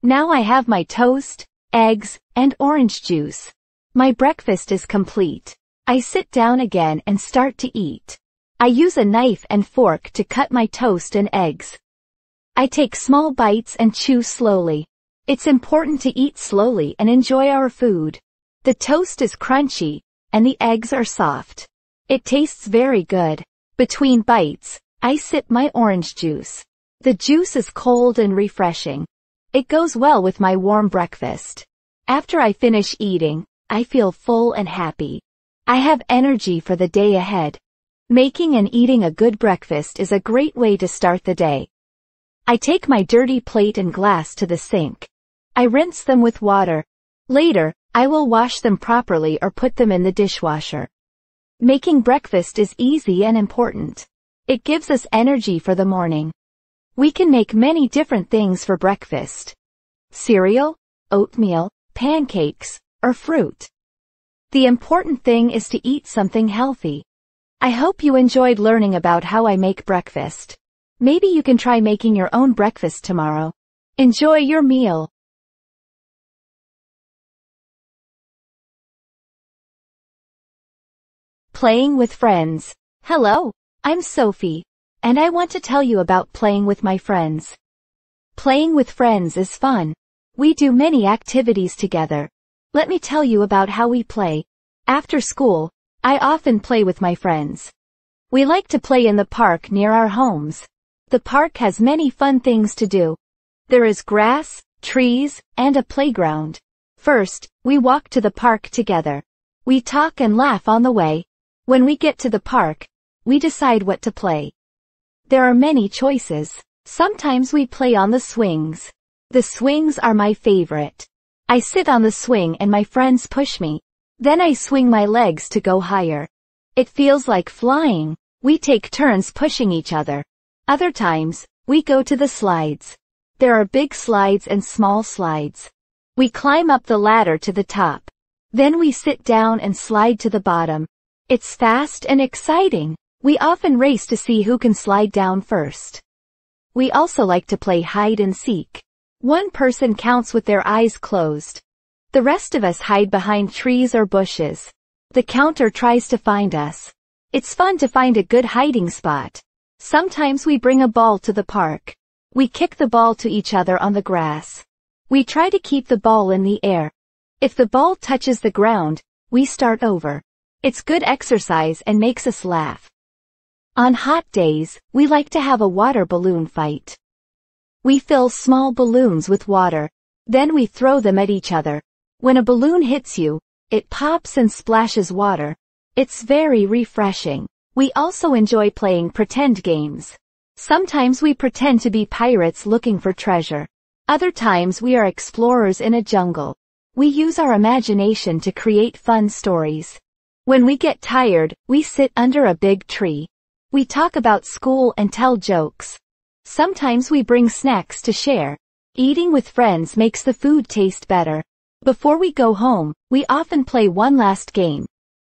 Now I have my toast, eggs, and orange juice. My breakfast is complete. I sit down again and start to eat. I use a knife and fork to cut my toast and eggs. I take small bites and chew slowly. It's important to eat slowly and enjoy our food. The toast is crunchy, and the eggs are soft. It tastes very good. Between bites, I sip my orange juice. The juice is cold and refreshing. It goes well with my warm breakfast. After I finish eating, I feel full and happy. I have energy for the day ahead. Making and eating a good breakfast is a great way to start the day. I take my dirty plate and glass to the sink. I rinse them with water. Later, I will wash them properly or put them in the dishwasher. Making breakfast is easy and important. It gives us energy for the morning. We can make many different things for breakfast. Cereal, oatmeal, pancakes, or fruit. The important thing is to eat something healthy. I hope you enjoyed learning about how I make breakfast. Maybe you can try making your own breakfast tomorrow. Enjoy your meal. Playing with friends. Hello, I'm Sophie, and I want to tell you about playing with my friends. Playing with friends is fun. We do many activities together. Let me tell you about how we play. After school, I often play with my friends. We like to play in the park near our homes. The park has many fun things to do. There is grass, trees, and a playground. First, we walk to the park together. We talk and laugh on the way. When we get to the park, we decide what to play. There are many choices. Sometimes we play on the swings. The swings are my favorite. I sit on the swing and my friends push me. Then I swing my legs to go higher. It feels like flying. We take turns pushing each other. Other times, we go to the slides. There are big slides and small slides. We climb up the ladder to the top. Then we sit down and slide to the bottom. It's fast and exciting. We often race to see who can slide down first. We also like to play hide and seek. One person counts with their eyes closed. The rest of us hide behind trees or bushes. The counter tries to find us. It's fun to find a good hiding spot. Sometimes we bring a ball to the park. We kick the ball to each other on the grass. We try to keep the ball in the air. If the ball touches the ground, we start over. It's good exercise and makes us laugh. On hot days, we like to have a water balloon fight. We fill small balloons with water. Then we throw them at each other. When a balloon hits you, it pops and splashes water. It's very refreshing. We also enjoy playing pretend games. Sometimes we pretend to be pirates looking for treasure. Other times we are explorers in a jungle. We use our imagination to create fun stories. When we get tired, we sit under a big tree. We talk about school and tell jokes. Sometimes we bring snacks to share. Eating with friends makes the food taste better. Before we go home, we often play one last game.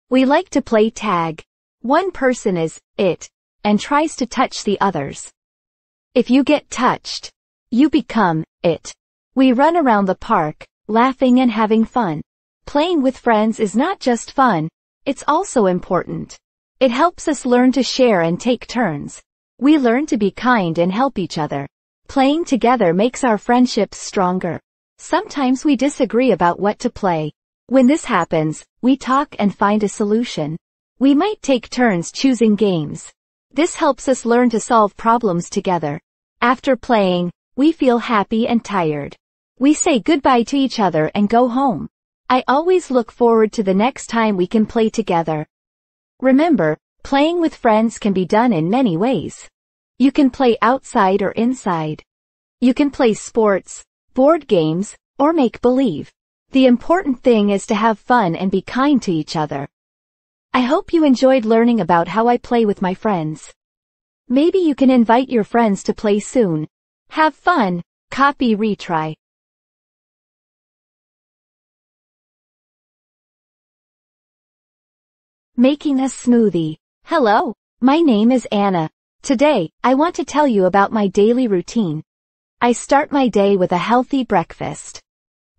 We like to play tag. One person is it and tries to touch the others. If you get touched, you become it. We run around the park, laughing and having fun. Playing with friends is not just fun, it's also important. It helps us learn to share and take turns. We learn to be kind and help each other. Playing together makes our friendships stronger. Sometimes we disagree about what to play. When this happens, we talk and find a solution. We might take turns choosing games. This helps us learn to solve problems together. After playing, we feel happy and tired. We say goodbye to each other and go home. I always look forward to the next time we can play together. Remember, playing with friends can be done in many ways. You can play outside or inside. You can play sports, board games, or make believe. The important thing is to have fun and be kind to each other. I hope you enjoyed learning about how I play with my friends. Maybe you can invite your friends to play soon. Have fun. Copy retry. Making a smoothie. Hello, my name is Anna. Today, I want to tell you about my daily routine. I start my day with a healthy breakfast.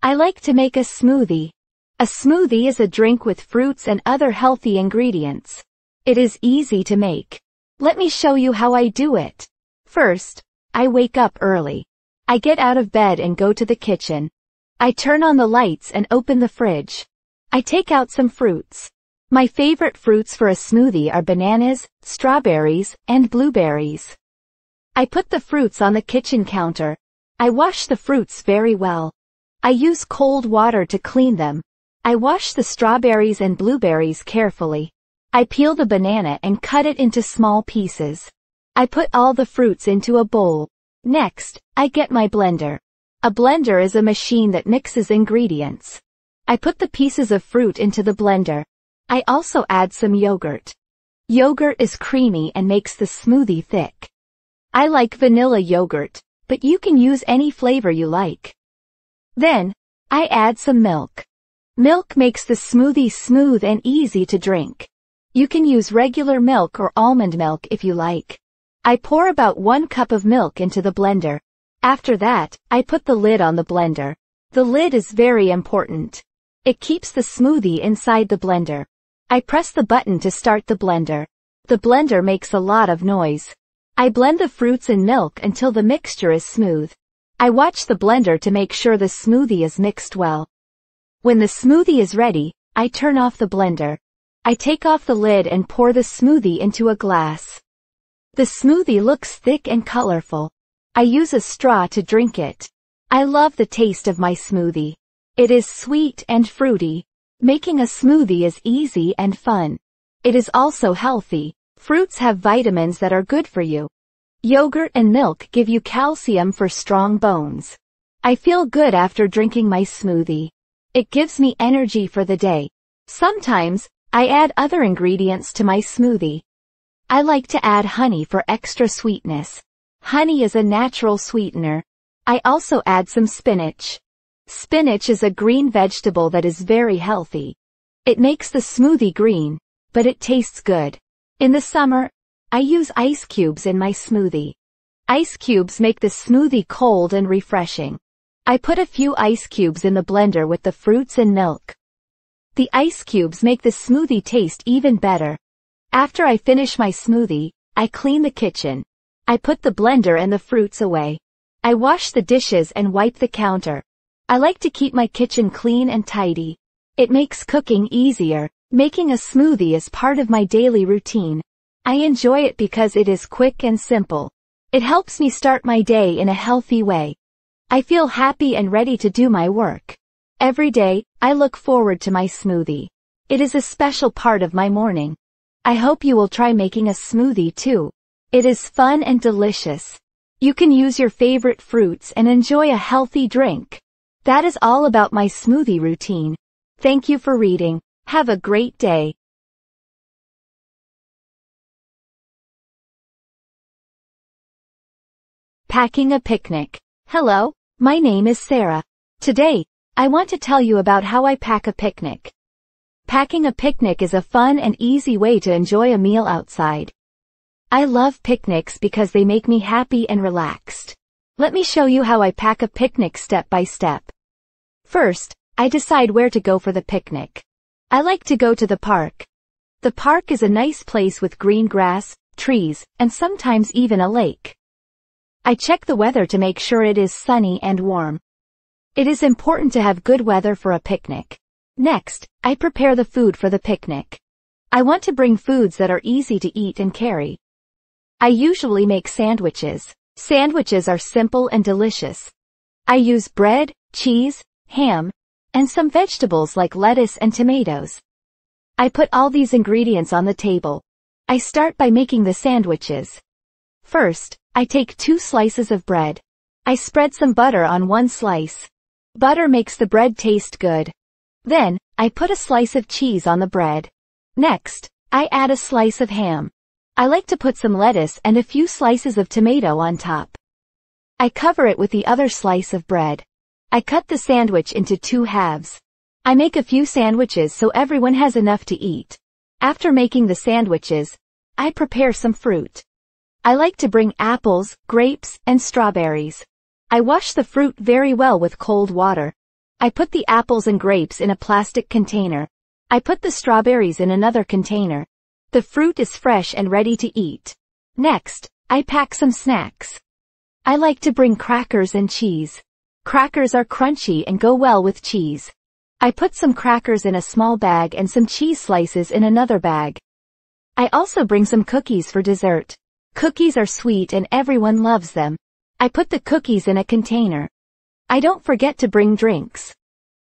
I like to make a smoothie. A smoothie is a drink with fruits and other healthy ingredients. It is easy to make. Let me show you how I do it. First, I wake up early. I get out of bed and go to the kitchen. I turn on the lights and open the fridge. I take out some fruits. My favorite fruits for a smoothie are bananas, strawberries, and blueberries. I put the fruits on the kitchen counter. I wash the fruits very well. I use cold water to clean them. I wash the strawberries and blueberries carefully. I peel the banana and cut it into small pieces. I put all the fruits into a bowl. Next, I get my blender. A blender is a machine that mixes ingredients. I put the pieces of fruit into the blender. I also add some yogurt. Yogurt is creamy and makes the smoothie thick. I like vanilla yogurt, but you can use any flavor you like. Then, I add some milk. Milk makes the smoothie smooth and easy to drink. You can use regular milk or almond milk if you like. I pour about 1 cup of milk into the blender. After that, I put the lid on the blender. The lid is very important. It keeps the smoothie inside the blender. I press the button to start the blender. The blender makes a lot of noise. I blend the fruits and milk until the mixture is smooth. I watch the blender to make sure the smoothie is mixed well. When the smoothie is ready, I turn off the blender. I take off the lid and pour the smoothie into a glass. The smoothie looks thick and colorful. I use a straw to drink it. I love the taste of my smoothie. It is sweet and fruity. Making a smoothie is easy and fun. It is also healthy. Fruits have vitamins that are good for you. Yogurt and milk give you calcium for strong bones. I feel good after drinking my smoothie. It gives me energy for the day. Sometimes, I add other ingredients to my smoothie. I like to add honey for extra sweetness. Honey is a natural sweetener. I also add some spinach. Spinach is a green vegetable that is very healthy. It makes the smoothie green, but it tastes good. In the summer, I use ice cubes in my smoothie. Ice cubes make the smoothie cold and refreshing. I put a few ice cubes in the blender with the fruits and milk. The ice cubes make the smoothie taste even better. After I finish my smoothie, I clean the kitchen. I put the blender and the fruits away. I wash the dishes and wipe the counter. I like to keep my kitchen clean and tidy. It makes cooking easier. Making a smoothie is part of my daily routine. I enjoy it because it is quick and simple. It helps me start my day in a healthy way. I feel happy and ready to do my work. Every day, I look forward to my smoothie. It is a special part of my morning. I hope you will try making a smoothie too. It is fun and delicious. You can use your favorite fruits and enjoy a healthy drink. That is all about my smoothie routine. Thank you for reading. Have a great day. Packing a picnic. Hello, my name is Sarah. Today, I want to tell you about how I pack a picnic. Packing a picnic is a fun and easy way to enjoy a meal outside. I love picnics because they make me happy and relaxed. Let me show you how I pack a picnic step by step. First, I decide where to go for the picnic. I like to go to the park. The park is a nice place with green grass, trees, and sometimes even a lake. I check the weather to make sure it is sunny and warm. It is important to have good weather for a picnic. Next, I prepare the food for the picnic. I want to bring foods that are easy to eat and carry. I usually make sandwiches. Sandwiches are simple and delicious. I use bread, cheese, ham, and some vegetables like lettuce and tomatoes. I put all these ingredients on the table. I start by making the sandwiches. First, I take 2 slices of bread. I spread some butter on 1 slice. Butter makes the bread taste good. Then, I put a slice of cheese on the bread. Next, I add a slice of ham. I like to put some lettuce and a few slices of tomato on top. I cover it with the other slice of bread. I cut the sandwich into 2 halves. I make a few sandwiches so everyone has enough to eat. After making the sandwiches, I prepare some fruit. I like to bring apples, grapes, and strawberries. I wash the fruit very well with cold water. I put the apples and grapes in a plastic container. I put the strawberries in another container. The fruit is fresh and ready to eat. Next, I pack some snacks. I like to bring crackers and cheese. Crackers are crunchy and go well with cheese. I put some crackers in a small bag and some cheese slices in another bag. I also bring some cookies for dessert. Cookies are sweet and everyone loves them. I put the cookies in a container. I don't forget to bring drinks.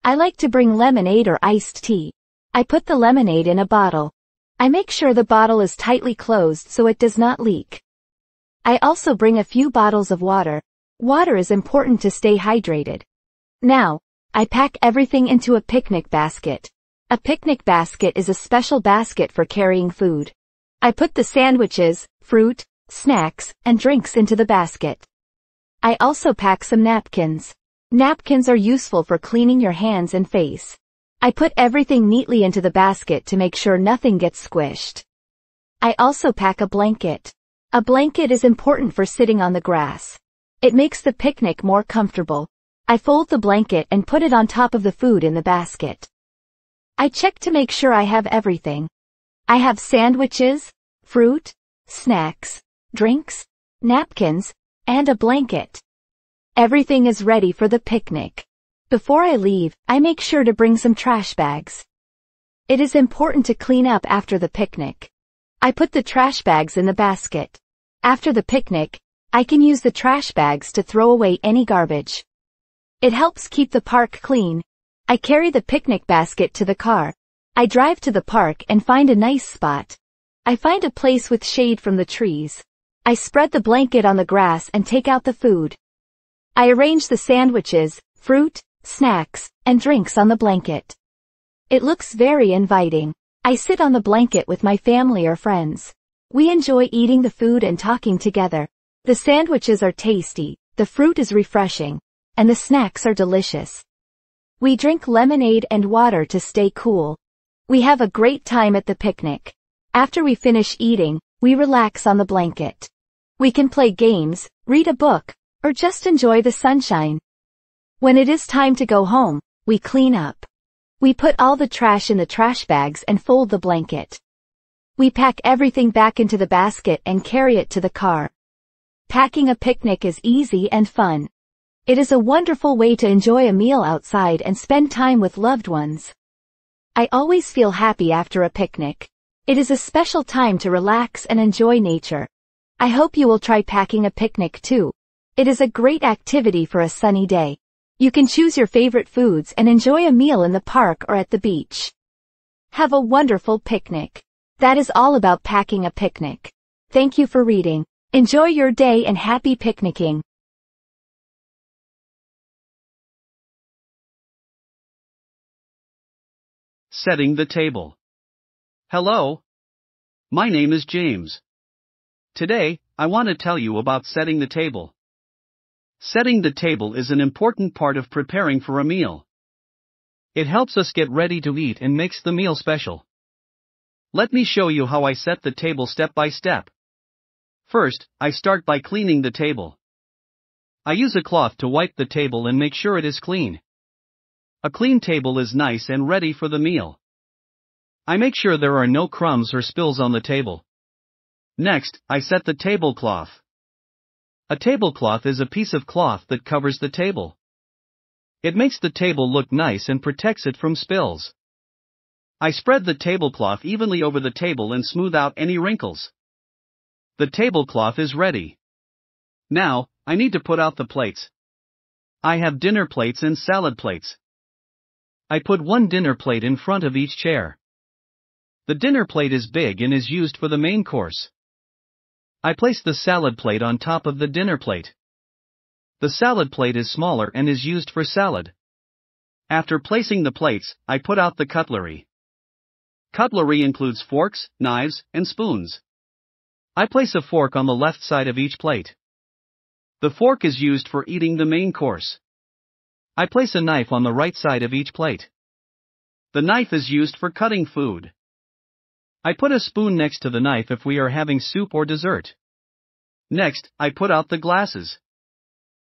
I like to bring lemonade or iced tea. I put the lemonade in a bottle. I make sure the bottle is tightly closed so it does not leak. I also bring a few bottles of water. Water is important to stay hydrated. Now, I pack everything into a picnic basket. A picnic basket is a special basket for carrying food. I put the sandwiches, fruit, snacks, and drinks into the basket. I also pack some napkins. Napkins are useful for cleaning your hands and face. I put everything neatly into the basket to make sure nothing gets squished. I also pack a blanket. A blanket is important for sitting on the grass. It makes the picnic more comfortable. I fold the blanket and put it on top of the food in the basket. I check to make sure I have everything. I have sandwiches, fruit, snacks, drinks, napkins, and a blanket. Everything is ready for the picnic. Before I leave, I make sure to bring some trash bags. It is important to clean up after the picnic. I put the trash bags in the basket. After the picnic, I can use the trash bags to throw away any garbage. It helps keep the park clean. I carry the picnic basket to the car. I drive to the park and find a nice spot. I find a place with shade from the trees. I spread the blanket on the grass and take out the food. I arrange the sandwiches, fruit, snacks, and drinks on the blanket. It looks very inviting. I sit on the blanket with my family or friends. We enjoy eating the food and talking together. The sandwiches are tasty, the fruit is refreshing, and the snacks are delicious. We drink lemonade and water to stay cool. We have a great time at the picnic. After we finish eating, we relax on the blanket. We can play games, read a book, or just enjoy the sunshine. When it is time to go home, we clean up. We put all the trash in the trash bags and fold the blanket. We pack everything back into the basket and carry it to the car. Packing a picnic is easy and fun. It is a wonderful way to enjoy a meal outside and spend time with loved ones. I always feel happy after a picnic. It is a special time to relax and enjoy nature. I hope you will try packing a picnic too. It is a great activity for a sunny day. You can choose your favorite foods and enjoy a meal in the park or at the beach. Have a wonderful picnic. That is all about packing a picnic. Thank you for reading. Enjoy your day and happy picnicking. Setting the table. Hello. My name is James. Today, I want to tell you about setting the table. Setting the table is an important part of preparing for a meal. It helps us get ready to eat and makes the meal special. Let me show you how I set the table step by step. First, I start by cleaning the table. I use a cloth to wipe the table and make sure it is clean. A clean table is nice and ready for the meal. I make sure there are no crumbs or spills on the table. Next, I set the tablecloth. A tablecloth is a piece of cloth that covers the table. It makes the table look nice and protects it from spills. I spread the tablecloth evenly over the table and smooth out any wrinkles. The tablecloth is ready. Now, I need to put out the plates. I have dinner plates and salad plates. I put one dinner plate in front of each chair. The dinner plate is big and is used for the main course. I place the salad plate on top of the dinner plate. The salad plate is smaller and is used for salad. After placing the plates, I put out the cutlery. Cutlery includes forks, knives, and spoons. I place a fork on the left side of each plate. The fork is used for eating the main course. I place a knife on the right side of each plate. The knife is used for cutting food. I put a spoon next to the knife if we are having soup or dessert. Next, I put out the glasses.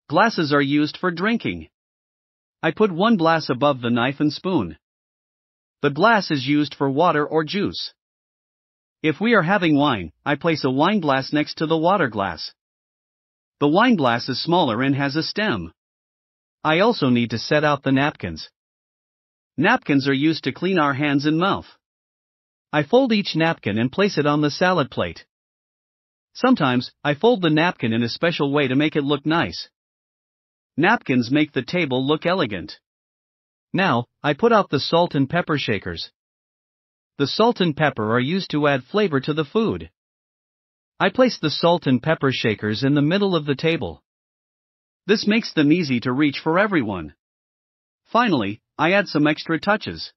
Glasses are used for drinking. I put one glass above the knife and spoon. The glass is used for water or juice. If we are having wine, I place a wine glass next to the water glass. The wine glass is smaller and has a stem. I also need to set out the napkins. Napkins are used to clean our hands and mouth. I fold each napkin and place it on the salad plate. Sometimes, I fold the napkin in a special way to make it look nice. Napkins make the table look elegant. Now, I put out the salt and pepper shakers. The salt and pepper are used to add flavor to the food. I place the salt and pepper shakers in the middle of the table. This makes them easy to reach for everyone. Finally, I add some extra touches.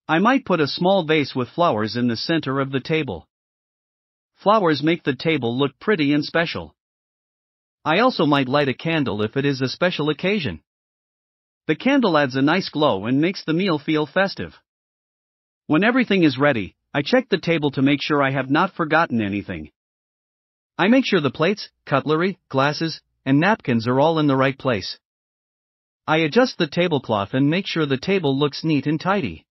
I might put a small vase with flowers in the center of the table. Flowers make the table look pretty and special. I also might light a candle if it is a special occasion. The candle adds a nice glow and makes the meal feel festive. When everything is ready, I check the table to make sure I have not forgotten anything. I make sure the plates, cutlery, glasses, and napkins are all in the right place. I adjust the tablecloth and make sure the table looks neat and tidy.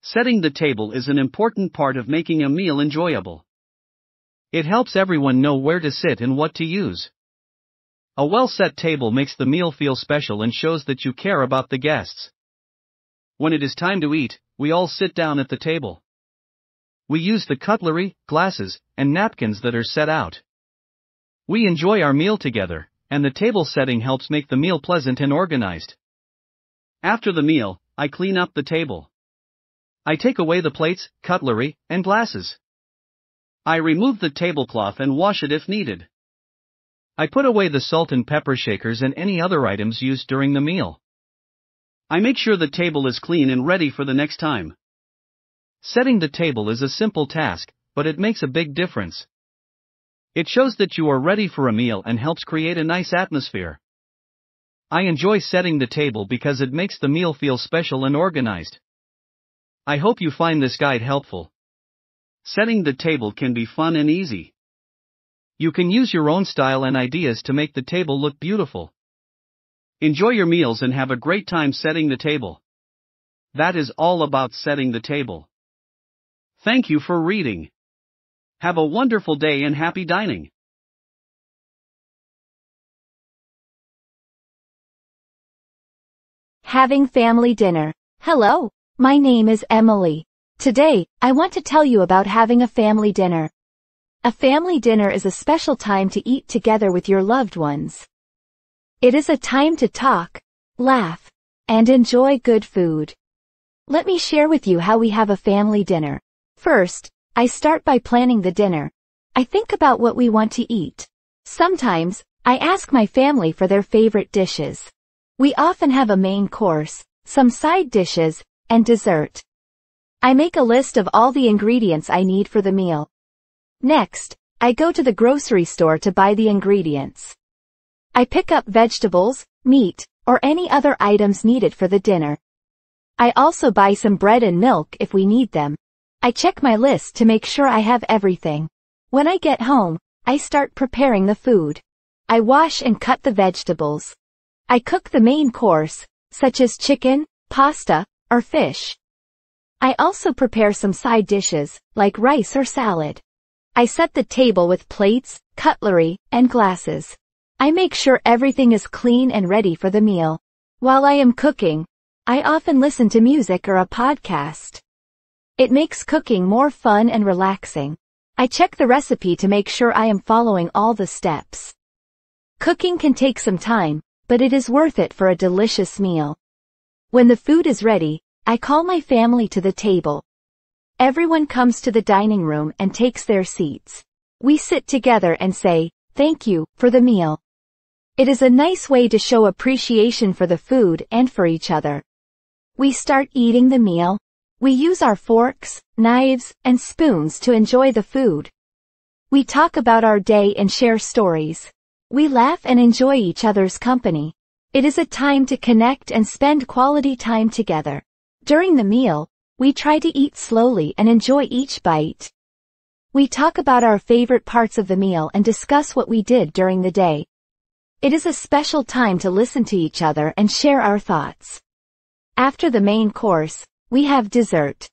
Setting the table is an important part of making a meal enjoyable. It helps everyone know where to sit and what to use. A well-set table makes the meal feel special and shows that you care about the guests. When it is time to eat, we all sit down at the table. We use the cutlery, glasses, and napkins that are set out. We enjoy our meal together, and the table setting helps make the meal pleasant and organized. After the meal, I clean up the table. I take away the plates, cutlery, and glasses. I remove the tablecloth and wash it if needed. I put away the salt and pepper shakers and any other items used during the meal. I make sure the table is clean and ready for the next time. Setting the table is a simple task, but it makes a big difference. It shows that you are ready for a meal and helps create a nice atmosphere. I enjoy setting the table because it makes the meal feel special and organized. I hope you find this guide helpful. Setting the table can be fun and easy. You can use your own style and ideas to make the table look beautiful. Enjoy your meals and have a great time setting the table. That is all about setting the table. Thank you for reading. Have a wonderful day and happy dining. Having family dinner. Hello, my name is Emily. Today, I want to tell you about having a family dinner. A family dinner is a special time to eat together with your loved ones. It is a time to talk, laugh, and enjoy good food. Let me share with you how we have a family dinner. First, I start by planning the dinner. I think about what we want to eat. Sometimes, I ask my family for their favorite dishes. We often have a main course, some side dishes, and dessert. I make a list of all the ingredients I need for the meal. Next, I go to the grocery store to buy the ingredients. I pick up vegetables, meat, or any other items needed for the dinner. I also buy some bread and milk if we need them. I check my list to make sure I have everything. When I get home, I start preparing the food. I wash and cut the vegetables. I cook the main course, such as chicken, pasta, or fish. I also prepare some side dishes, like rice or salad. I set the table with plates, cutlery, and glasses. I make sure everything is clean and ready for the meal. While I am cooking, I often listen to music or a podcast. It makes cooking more fun and relaxing. I check the recipe to make sure I am following all the steps. Cooking can take some time, but it is worth it for a delicious meal. When the food is ready, I call my family to the table. Everyone comes to the dining room and takes their seats. We sit together and say, "Thank you," for the meal. It is a nice way to show appreciation for the food and for each other. We start eating the meal. We use our forks, knives, and spoons to enjoy the food. We talk about our day and share stories. We laugh and enjoy each other's company. It is a time to connect and spend quality time together. During the meal, we try to eat slowly and enjoy each bite. We talk about our favorite parts of the meal and discuss what we did during the day. It is a special time to listen to each other and share our thoughts. After the main course, we have dessert.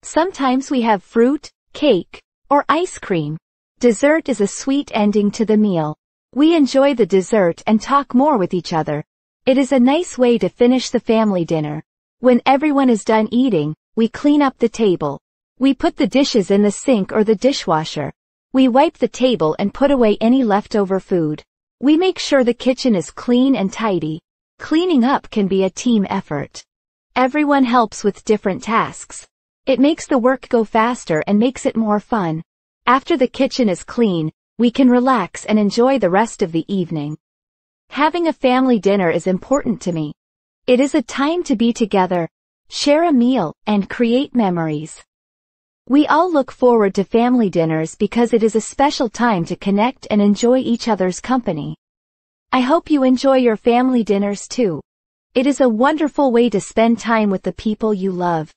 Sometimes we have fruit, cake, or ice cream. Dessert is a sweet ending to the meal. We enjoy the dessert and talk more with each other. It is a nice way to finish the family dinner. When everyone is done eating, we clean up the table. We put the dishes in the sink or the dishwasher. We wipe the table and put away any leftover food. We make sure the kitchen is clean and tidy. Cleaning up can be a team effort. Everyone helps with different tasks. It makes the work go faster and makes it more fun. After the kitchen is clean, we can relax and enjoy the rest of the evening. Having a family dinner is important to me. It is a time to be together, share a meal, and create memories. We all look forward to family dinners because it is a special time to connect and enjoy each other's company. I hope you enjoy your family dinners too. It is a wonderful way to spend time with the people you love.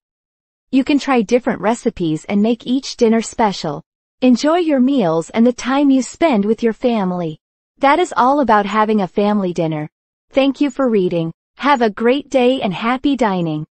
You can try different recipes and make each dinner special. Enjoy your meals and the time you spend with your family. That is all about having a family dinner. Thank you for reading. Have a great day and happy dining.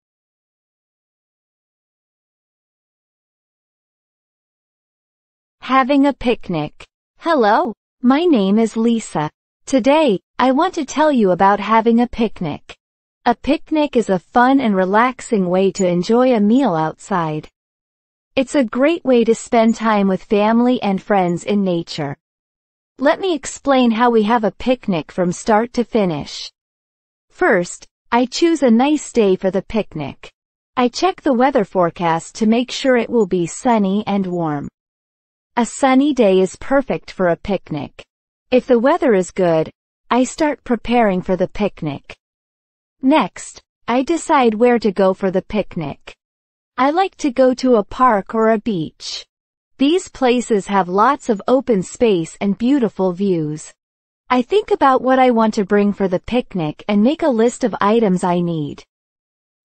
Having a picnic. Hello, my name is Lisa. Today, I want to tell you about having a picnic. A picnic is a fun and relaxing way to enjoy a meal outside. It's a great way to spend time with family and friends in nature. Let me explain how we have a picnic from start to finish. First, I choose a nice day for the picnic. I check the weather forecast to make sure it will be sunny and warm. A sunny day is perfect for a picnic. If the weather is good, I start preparing for the picnic. Next, I decide where to go for the picnic. I like to go to a park or a beach. These places have lots of open space and beautiful views. I think about what I want to bring for the picnic and make a list of items I need.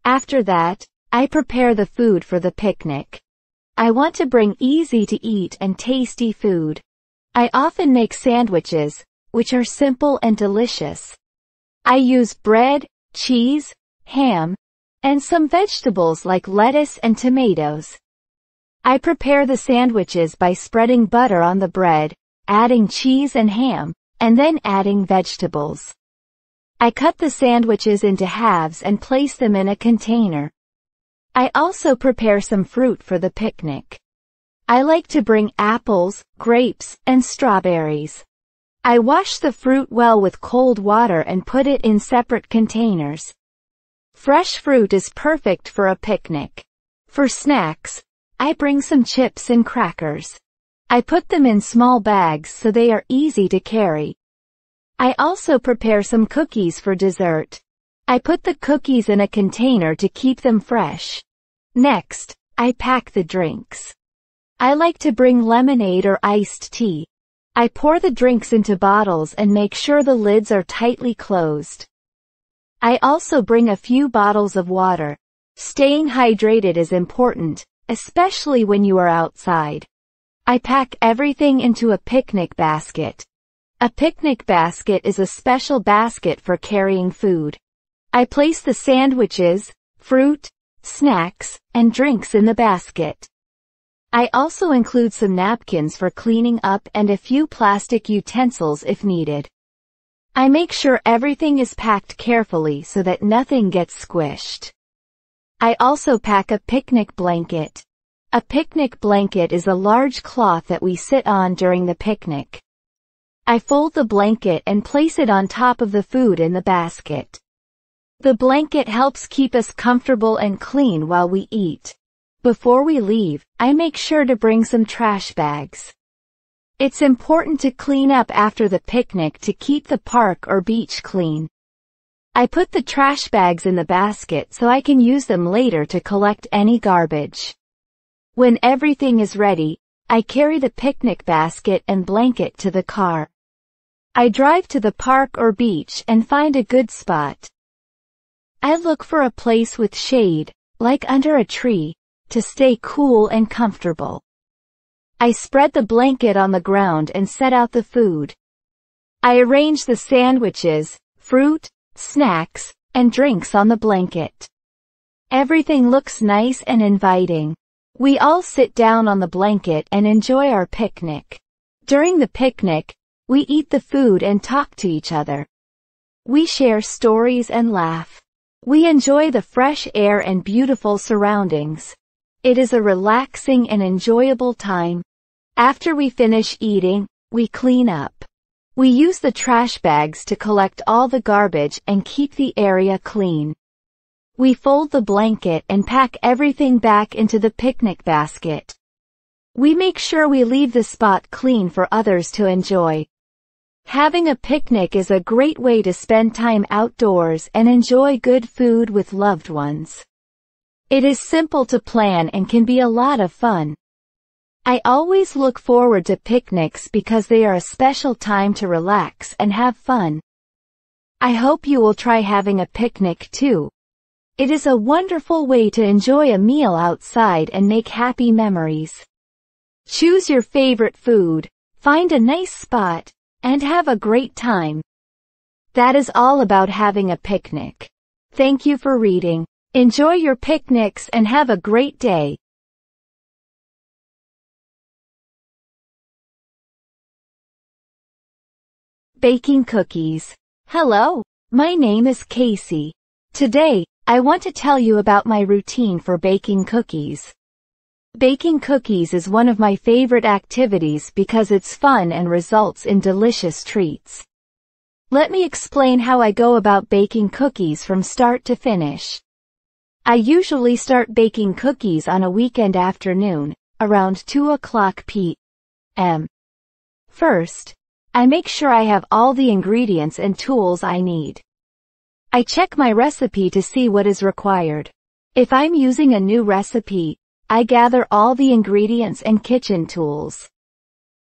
After that, I prepare the food for the picnic. I want to bring easy to eat and tasty food. I often make sandwiches, which are simple and delicious. I use bread, cheese, ham, and some vegetables like lettuce and tomatoes. I prepare the sandwiches by spreading butter on the bread, adding cheese and ham, and then adding vegetables. I cut the sandwiches into halves and place them in a container. I also prepare some fruit for the picnic. I like to bring apples, grapes, and strawberries. I wash the fruit well with cold water and put it in separate containers. Fresh fruit is perfect for a picnic. For snacks, I bring some chips and crackers. I put them in small bags so they are easy to carry. I also prepare some cookies for dessert. I put the cookies in a container to keep them fresh. Next, I pack the drinks. I like to bring lemonade or iced tea. I pour the drinks into bottles and make sure the lids are tightly closed. I also bring a few bottles of water. Staying hydrated is important, especially when you are outside. I pack everything into a picnic basket. A picnic basket is a special basket for carrying food. I place the sandwiches, fruit, snacks, and drinks in the basket. I also include some napkins for cleaning up and a few plastic utensils if needed. I make sure everything is packed carefully so that nothing gets squished. I also pack a picnic blanket. A picnic blanket is a large cloth that we sit on during the picnic. I fold the blanket and place it on top of the food in the basket. The blanket helps keep us comfortable and clean while we eat. Before we leave, I make sure to bring some trash bags. It's important to clean up after the picnic to keep the park or beach clean. I put the trash bags in the basket so I can use them later to collect any garbage. When everything is ready, I carry the picnic basket and blanket to the car. I drive to the park or beach and find a good spot. I look for a place with shade, like under a tree, to stay cool and comfortable. I spread the blanket on the ground and set out the food. I arrange the sandwiches, fruit, snacks, and drinks on the blanket. Everything looks nice and inviting. We all sit down on the blanket and enjoy our picnic. During the picnic, we eat the food and talk to each other. We share stories and laugh. We enjoy the fresh air and beautiful surroundings. It is a relaxing and enjoyable time. After we finish eating, we clean up. We use the trash bags to collect all the garbage and keep the area clean. We fold the blanket and pack everything back into the picnic basket. We make sure we leave the spot clean for others to enjoy. Having a picnic is a great way to spend time outdoors and enjoy good food with loved ones. It is simple to plan and can be a lot of fun. I always look forward to picnics because they are a special time to relax and have fun. I hope you will try having a picnic too. It is a wonderful way to enjoy a meal outside and make happy memories. Choose your favorite food, find a nice spot, and have a great time. That is all about having a picnic. Thank you for reading. Enjoy your picnics and have a great day. Baking cookies. Hello, my name is Casey. Today, I want to tell you about my routine for baking cookies. Baking cookies is one of my favorite activities because it's fun and results in delicious treats. Let me explain how I go about baking cookies from start to finish. I usually start baking cookies on a weekend afternoon, around 2 o'clock p.m. First, I make sure I have all the ingredients and tools I need. I check my recipe to see what is required. If I'm using a new recipe, I gather all the ingredients and kitchen tools.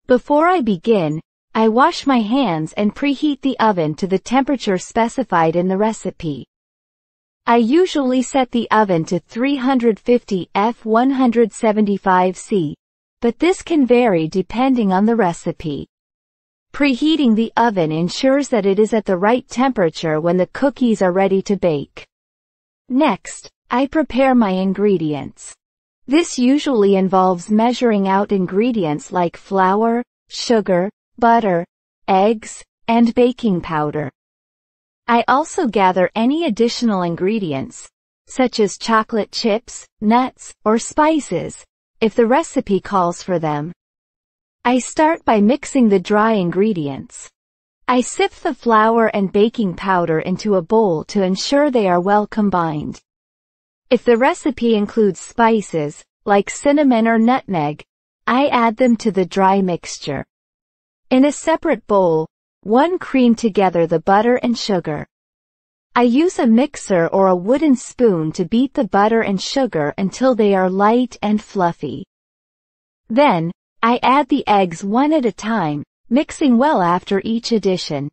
Before I begin, I wash my hands and preheat the oven to the temperature specified in the recipe. I usually set the oven to 350 F 175 C, but this can vary depending on the recipe. Preheating the oven ensures that it is at the right temperature when the cookies are ready to bake. Next, I prepare my ingredients. This usually involves measuring out ingredients like flour, sugar, butter, eggs, and baking powder. I also gather any additional ingredients, such as chocolate chips, nuts, or spices, if the recipe calls for them. I start by mixing the dry ingredients. I sift the flour and baking powder into a bowl to ensure they are well combined. If the recipe includes spices, like cinnamon or nutmeg, I add them to the dry mixture. In a separate bowl, cream together the butter and sugar. I use a mixer or a wooden spoon to beat the butter and sugar until they are light and fluffy. Then, I add the eggs one at a time, mixing well after each addition.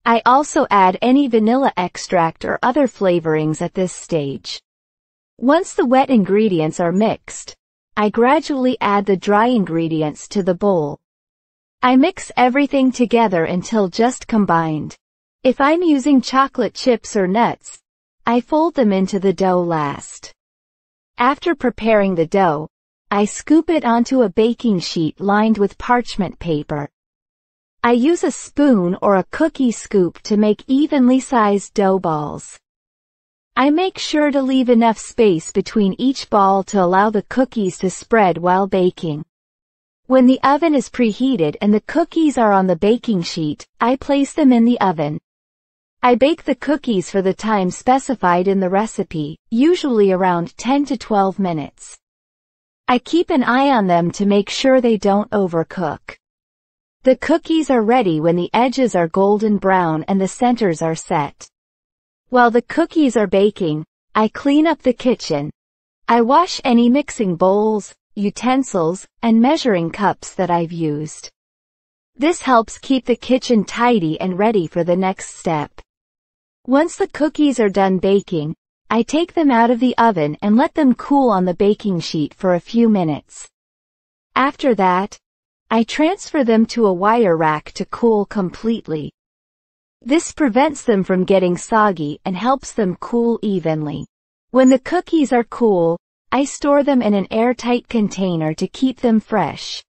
I also add any vanilla extract or other flavorings at this stage. Once the wet ingredients are mixed, I gradually add the dry ingredients to the bowl. I mix everything together until just combined. If I'm using chocolate chips or nuts, I fold them into the dough last. After preparing the dough, I scoop it onto a baking sheet lined with parchment paper. I use a spoon or a cookie scoop to make evenly sized dough balls. I make sure to leave enough space between each ball to allow the cookies to spread while baking. When the oven is preheated and the cookies are on the baking sheet, I place them in the oven. I bake the cookies for the time specified in the recipe, usually around 10 to 12 minutes. I keep an eye on them to make sure they don't overcook. The cookies are ready when the edges are golden brown and the centers are set. While the cookies are baking, I clean up the kitchen. I wash any mixing bowls, utensils, and measuring cups that I've used. This helps keep the kitchen tidy and ready for the next step. Once the cookies are done baking, I take them out of the oven and let them cool on the baking sheet for a few minutes. After that, I transfer them to a wire rack to cool completely. This prevents them from getting soggy and helps them cool evenly. When the cookies are cool, I store them in an airtight container to keep them fresh.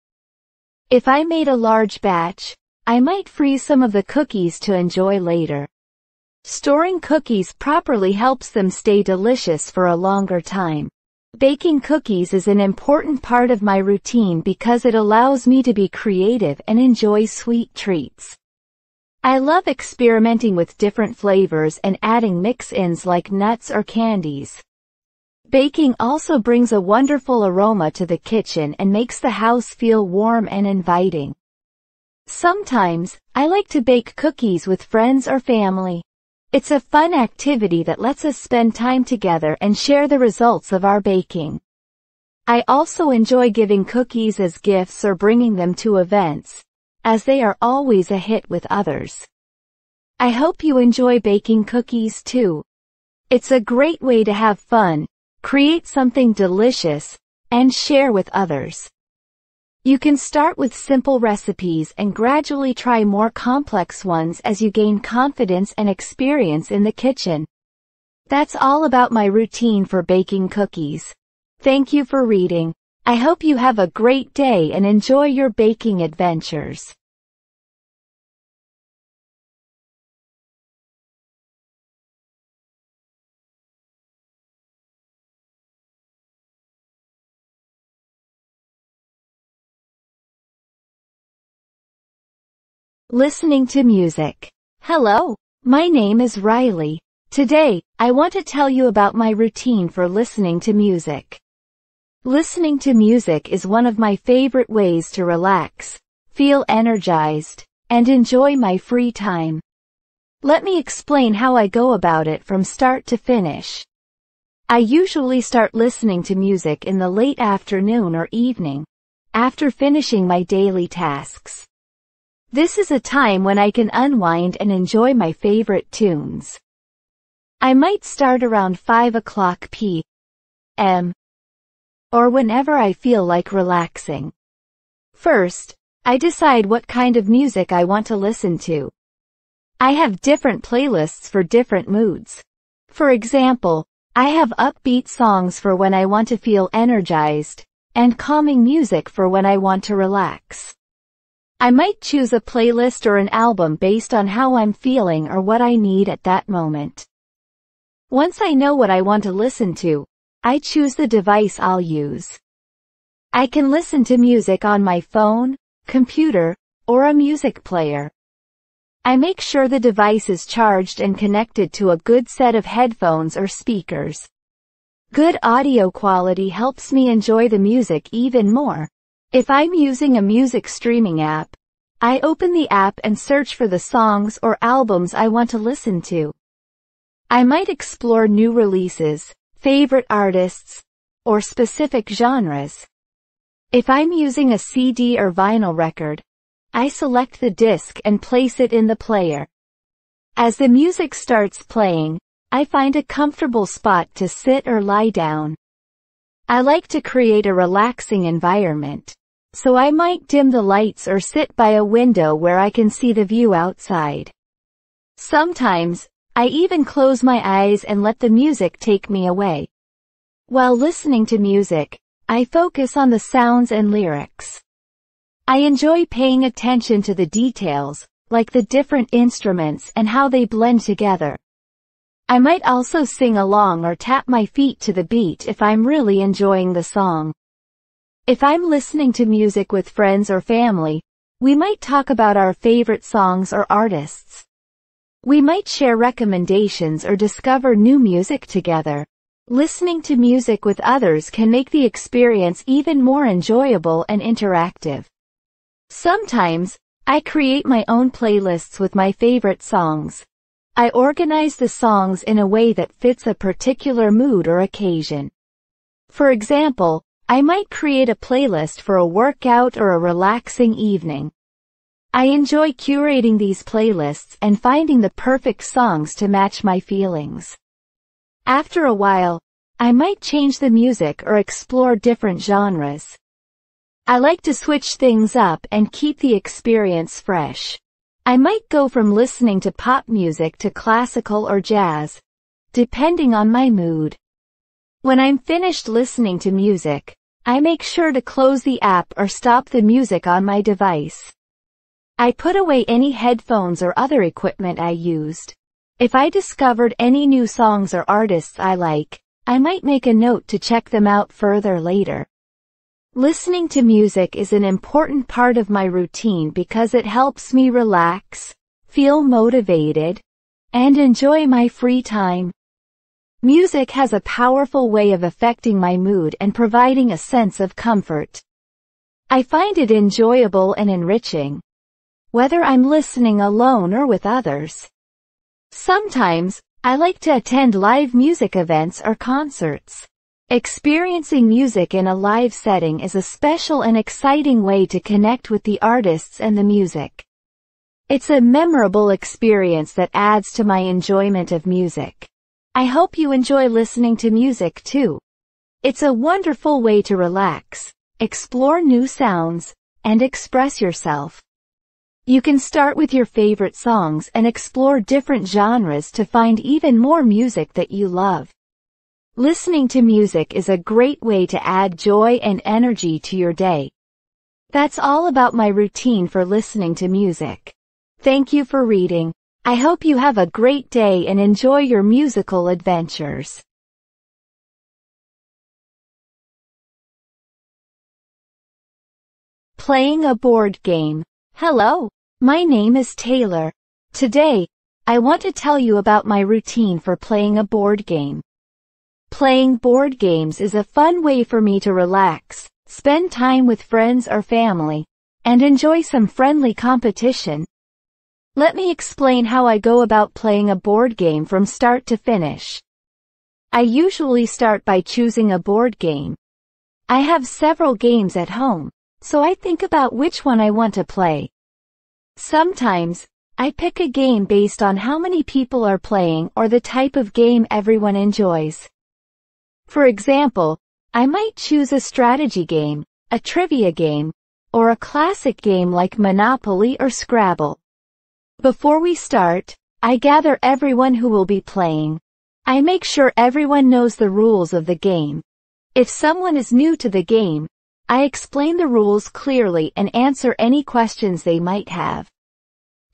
If I made a large batch, I might freeze some of the cookies to enjoy later. Storing cookies properly helps them stay delicious for a longer time. Baking cookies is an important part of my routine because it allows me to be creative and enjoy sweet treats. I love experimenting with different flavors and adding mix-ins like nuts or candies. Baking also brings a wonderful aroma to the kitchen and makes the house feel warm and inviting. Sometimes, I like to bake cookies with friends or family. It's a fun activity that lets us spend time together and share the results of our baking. I also enjoy giving cookies as gifts or bringing them to events, as they are always a hit with others. I hope you enjoy baking cookies too. It's a great way to have fun, create something delicious, and share with others. You can start with simple recipes and gradually try more complex ones as you gain confidence and experience in the kitchen. That's all about my routine for baking cookies. Thank you for reading. I hope you have a great day and enjoy your baking adventures. Listening to music. Hello, my name is Riley. Today, I want to tell you about my routine for listening to music. Listening to music is one of my favorite ways to relax, feel energized, and enjoy my free time. Let me explain how I go about it from start to finish. I usually start listening to music in the late afternoon or evening, after finishing my daily tasks. This is a time when I can unwind and enjoy my favorite tunes. I might start around 5 o'clock p.m. or whenever I feel like relaxing. First, I decide what kind of music I want to listen to. I have different playlists for different moods. For example, I have upbeat songs for when I want to feel energized, and calming music for when I want to relax. I might choose a playlist or an album based on how I'm feeling or what I need at that moment. Once I know what I want to listen to, I choose the device I'll use. I can listen to music on my phone, computer, or a music player. I make sure the device is charged and connected to a good set of headphones or speakers. Good audio quality helps me enjoy the music even more. If I'm using a music streaming app, I open the app and search for the songs or albums I want to listen to. I might explore new releases, favorite artists, or specific genres. If I'm using a CD or vinyl record, I select the disc and place it in the player. As the music starts playing, I find a comfortable spot to sit or lie down. I like to create a relaxing environment, so I might dim the lights or sit by a window where I can see the view outside. Sometimes, I even close my eyes and let the music take me away. While listening to music, I focus on the sounds and lyrics. I enjoy paying attention to the details, like the different instruments and how they blend together. I might also sing along or tap my feet to the beat if I'm really enjoying the song. If I'm listening to music with friends or family, we might talk about our favorite songs or artists. We might share recommendations or discover new music together. Listening to music with others can make the experience even more enjoyable and interactive. Sometimes, I create my own playlists with my favorite songs. I organize the songs in a way that fits a particular mood or occasion. For example, I might create a playlist for a workout or a relaxing evening. I enjoy curating these playlists and finding the perfect songs to match my feelings. After a while, I might change the music or explore different genres. I like to switch things up and keep the experience fresh. I might go from listening to pop music to classical or jazz, depending on my mood. When I'm finished listening to music, I make sure to close the app or stop the music on my device. I put away any headphones or other equipment I used. If I discovered any new songs or artists I like, I might make a note to check them out further later. Listening to music is an important part of my routine because it helps me relax, feel motivated, and enjoy my free time. Music has a powerful way of affecting my mood and providing a sense of comfort. I find it enjoyable and enriching, whether I'm listening alone or with others. Sometimes, I like to attend live music events or concerts. Experiencing music in a live setting is a special and exciting way to connect with the artists and the music. It's a memorable experience that adds to my enjoyment of music. I hope you enjoy listening to music too. It's a wonderful way to relax, explore new sounds, and express yourself. You can start with your favorite songs and explore different genres to find even more music that you love. Listening to music is a great way to add joy and energy to your day. That's all about my routine for listening to music. Thank you for reading. I hope you have a great day and enjoy your musical adventures. Playing a board game. Hello, my name is Taylor. Today, I want to tell you about my routine for playing a board game. Playing board games is a fun way for me to relax, spend time with friends or family, and enjoy some friendly competition. Let me explain how I go about playing a board game from start to finish. I usually start by choosing a board game. I have several games at home, so I think about which one I want to play. Sometimes, I pick a game based on how many people are playing or the type of game everyone enjoys. For example, I might choose a strategy game, a trivia game, or a classic game like Monopoly or Scrabble. Before we start, I gather everyone who will be playing. I make sure everyone knows the rules of the game. If someone is new to the game, I explain the rules clearly and answer any questions they might have.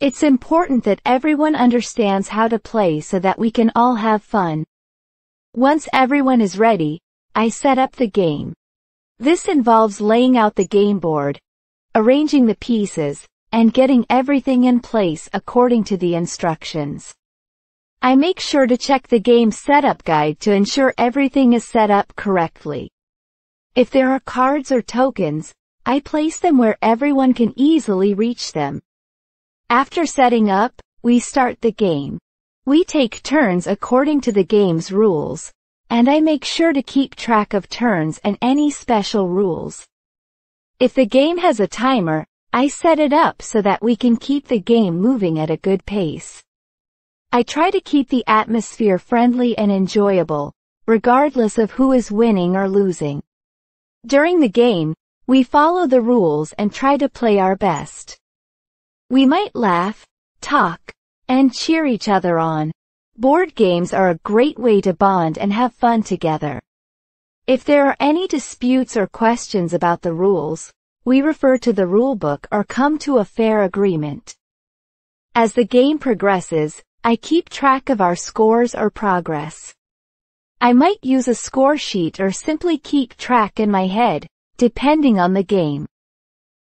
It's important that everyone understands how to play so that we can all have fun. Once everyone is ready, I set up the game. This involves laying out the game board, arranging the pieces, and getting everything in place according to the instructions. I make sure to check the game setup guide to ensure everything is set up correctly. If there are cards or tokens, I place them where everyone can easily reach them. After setting up, we start the game. We take turns according to the game's rules, and I make sure to keep track of turns and any special rules. If the game has a timer, I set it up so that we can keep the game moving at a good pace. I try to keep the atmosphere friendly and enjoyable, regardless of who is winning or losing. During the game, we follow the rules and try to play our best. We might laugh, talk, and cheer each other on. Board games are a great way to bond and have fun together. If there are any disputes or questions about the rules, we refer to the rulebook or come to a fair agreement. As the game progresses, I keep track of our scores or progress. I might use a score sheet or simply keep track in my head, depending on the game.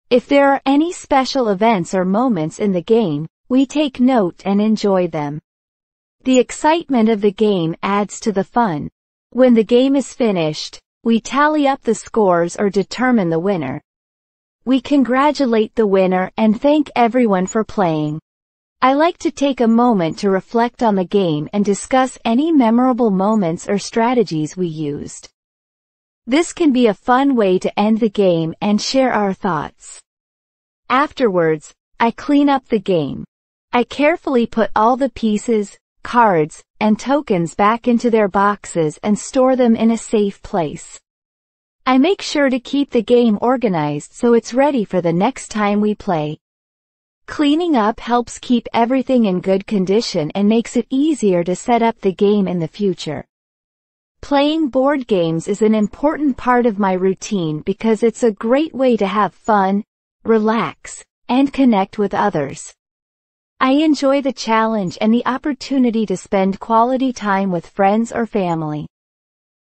If there are any special events or moments in the game, we take note and enjoy them. The excitement of the game adds to the fun. When the game is finished, we tally up the scores or determine the winner. We congratulate the winner and thank everyone for playing. I like to take a moment to reflect on the game and discuss any memorable moments or strategies we used. This can be a fun way to end the game and share our thoughts. Afterwards, I clean up the game. I carefully put all the pieces, cards, and tokens back into their boxes and store them in a safe place. I make sure to keep the game organized so it's ready for the next time we play. Cleaning up helps keep everything in good condition and makes it easier to set up the game in the future. Playing board games is an important part of my routine because it's a great way to have fun, relax, and connect with others. I enjoy the challenge and the opportunity to spend quality time with friends or family.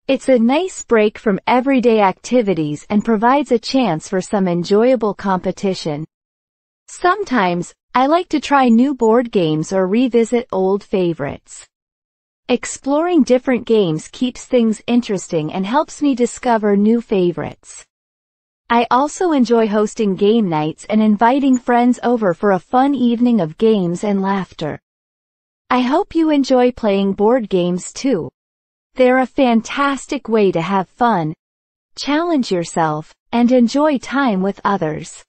It's a nice break from everyday activities and provides a chance for some enjoyable competition. Sometimes, I like to try new board games or revisit old favorites. Exploring different games keeps things interesting and helps me discover new favorites. I also enjoy hosting game nights and inviting friends over for a fun evening of games and laughter. I hope you enjoy playing board games too. They're a fantastic way to have fun, challenge yourself, and enjoy time with others.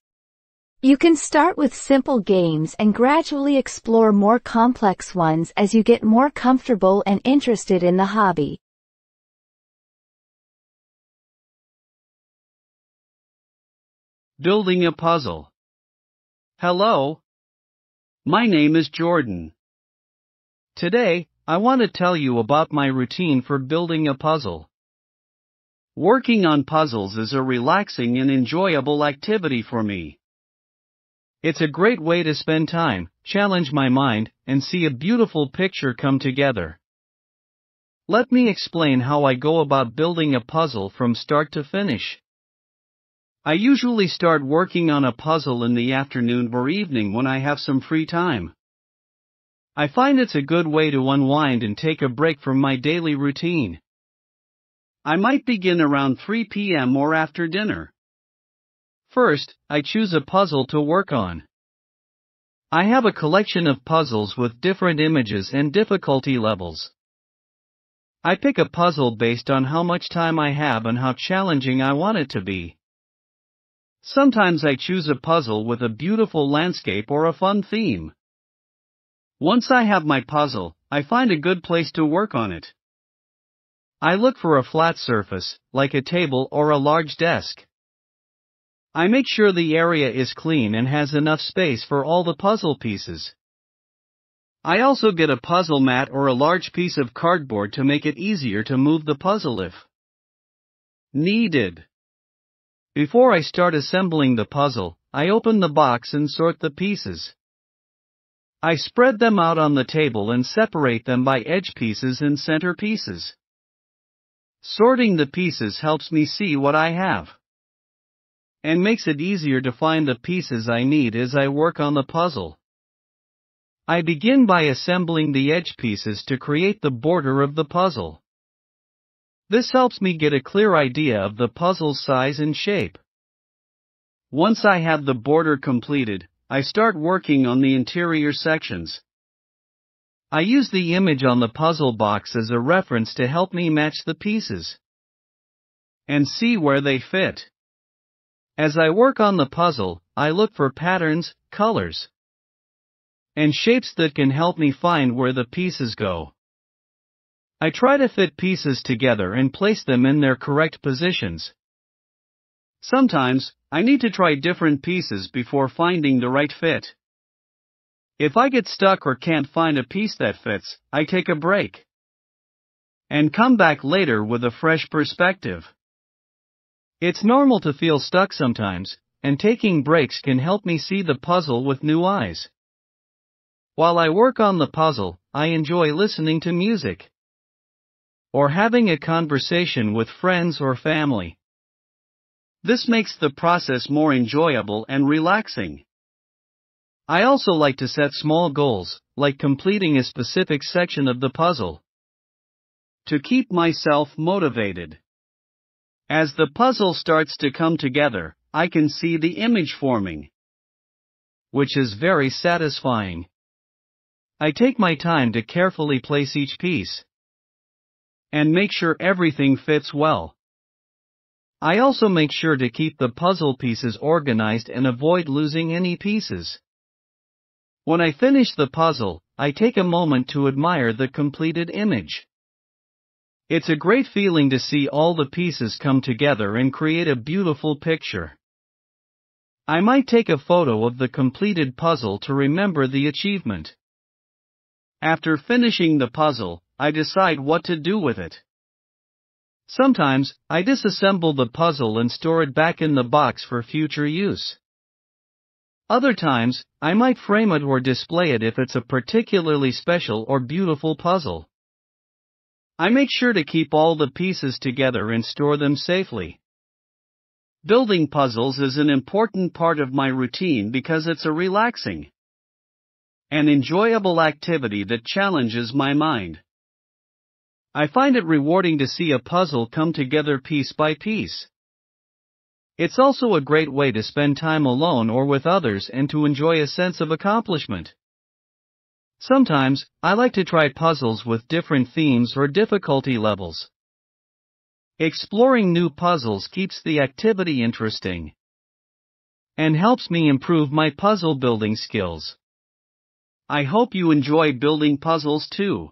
You can start with simple games and gradually explore more complex ones as you get more comfortable and interested in the hobby. Building a puzzle. Hello. My name is Jordan. Today, I want to tell you about my routine for building a puzzle. Working on puzzles is a relaxing and enjoyable activity for me. It's a great way to spend time, challenge my mind, and see a beautiful picture come together. Let me explain how I go about building a puzzle from start to finish. I usually start working on a puzzle in the afternoon or evening when I have some free time. I find it's a good way to unwind and take a break from my daily routine. I might begin around 3 p.m. or after dinner. First, I choose a puzzle to work on. I have a collection of puzzles with different images and difficulty levels. I pick a puzzle based on how much time I have and how challenging I want it to be. Sometimes I choose a puzzle with a beautiful landscape or a fun theme. Once I have my puzzle, I find a good place to work on it. I look for a flat surface, like a table or a large desk. I make sure the area is clean and has enough space for all the puzzle pieces. I also get a puzzle mat or a large piece of cardboard to make it easier to move the puzzle if needed. Before I start assembling the puzzle, I open the box and sort the pieces. I spread them out on the table and separate them by edge pieces and center pieces. Sorting the pieces helps me see what I have and makes it easier to find the pieces I need as I work on the puzzle. I begin by assembling the edge pieces to create the border of the puzzle. This helps me get a clear idea of the puzzle's size and shape. Once I have the border completed, I start working on the interior sections. I use the image on the puzzle box as a reference to help me match the pieces and see where they fit. As I work on the puzzle, I look for patterns, colors, and shapes that can help me find where the pieces go. I try to fit pieces together and place them in their correct positions. Sometimes, I need to try different pieces before finding the right fit. If I get stuck or can't find a piece that fits, I take a break and come back later with a fresh perspective. It's normal to feel stuck sometimes, and taking breaks can help me see the puzzle with new eyes. While I work on the puzzle, I enjoy listening to music or having a conversation with friends or family. This makes the process more enjoyable and relaxing. I also like to set small goals, like completing a specific section of the puzzle, to keep myself motivated. As the puzzle starts to come together, I can see the image forming, which is very satisfying. I take my time to carefully place each piece and make sure everything fits well. I also make sure to keep the puzzle pieces organized and avoid losing any pieces. When I finish the puzzle, I take a moment to admire the completed image. It's a great feeling to see all the pieces come together and create a beautiful picture. I might take a photo of the completed puzzle to remember the achievement. After finishing the puzzle, I decide what to do with it. Sometimes, I disassemble the puzzle and store it back in the box for future use. Other times, I might frame it or display it if it's a particularly special or beautiful puzzle. I make sure to keep all the pieces together and store them safely. Building puzzles is an important part of my routine because it's a relaxing and enjoyable activity that challenges my mind. I find it rewarding to see a puzzle come together piece by piece. It's also a great way to spend time alone or with others and to enjoy a sense of accomplishment. Sometimes, I like to try puzzles with different themes or difficulty levels. Exploring new puzzles keeps the activity interesting and helps me improve my puzzle building skills. I hope you enjoy building puzzles too.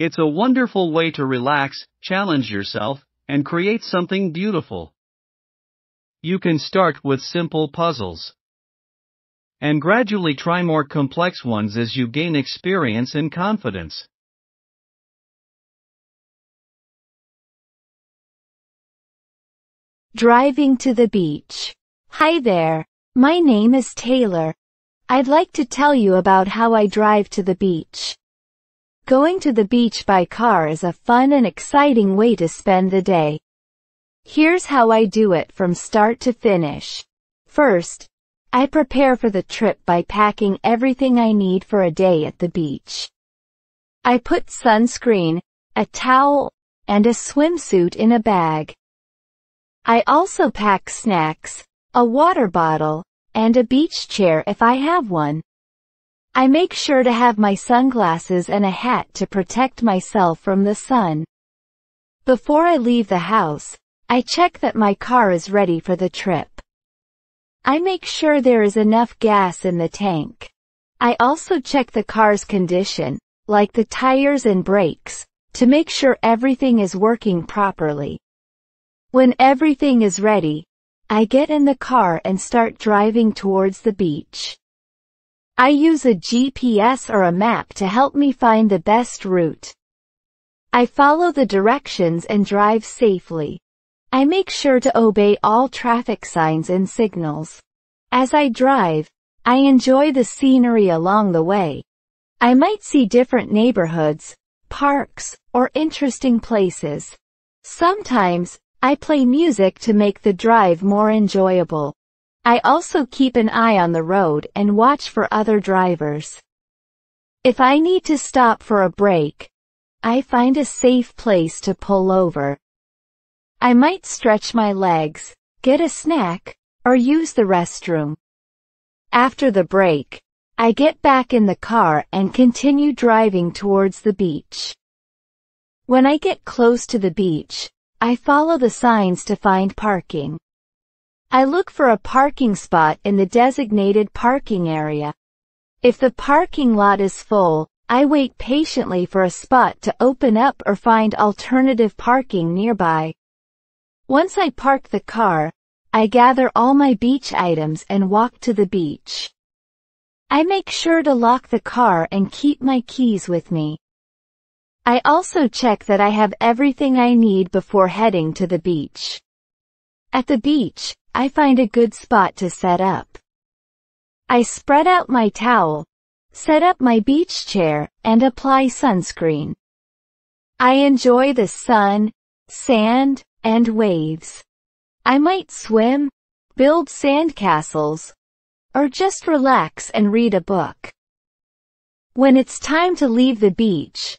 It's a wonderful way to relax, challenge yourself, and create something beautiful. You can start with simple puzzles and gradually try more complex ones as you gain experience and confidence. Driving to the beach. Hi there. My name is Taylor. I'd like to tell you about how I drive to the beach. Going to the beach by car is a fun and exciting way to spend the day. Here's how I do it from start to finish. First, I prepare for the trip by packing everything I need for a day at the beach. I put sunscreen, a towel, and a swimsuit in a bag. I also pack snacks, a water bottle, and a beach chair if I have one. I make sure to have my sunglasses and a hat to protect myself from the sun. Before I leave the house, I check that my car is ready for the trip. I make sure there is enough gas in the tank. I also check the car's condition, like the tires and brakes, to make sure everything is working properly. When everything is ready, I get in the car and start driving towards the beach. I use a GPS or a map to help me find the best route. I follow the directions and drive safely. I make sure to obey all traffic signs and signals. As I drive, I enjoy the scenery along the way. I might see different neighborhoods, parks, or interesting places. Sometimes, I play music to make the drive more enjoyable. I also keep an eye on the road and watch for other drivers. If I need to stop for a break, I find a safe place to pull over. I might stretch my legs, get a snack, or use the restroom. After the break, I get back in the car and continue driving towards the beach. When I get close to the beach, I follow the signs to find parking. I look for a parking spot in the designated parking area. If the parking lot is full, I wait patiently for a spot to open up or find alternative parking nearby. Once I park the car, I gather all my beach items and walk to the beach. I make sure to lock the car and keep my keys with me. I also check that I have everything I need before heading to the beach. At the beach, I find a good spot to set up. I spread out my towel, set up my beach chair, and apply sunscreen. I enjoy the sun, sand, and waves. I might swim, build sandcastles, or just relax and read a book. When it's time to leave the beach,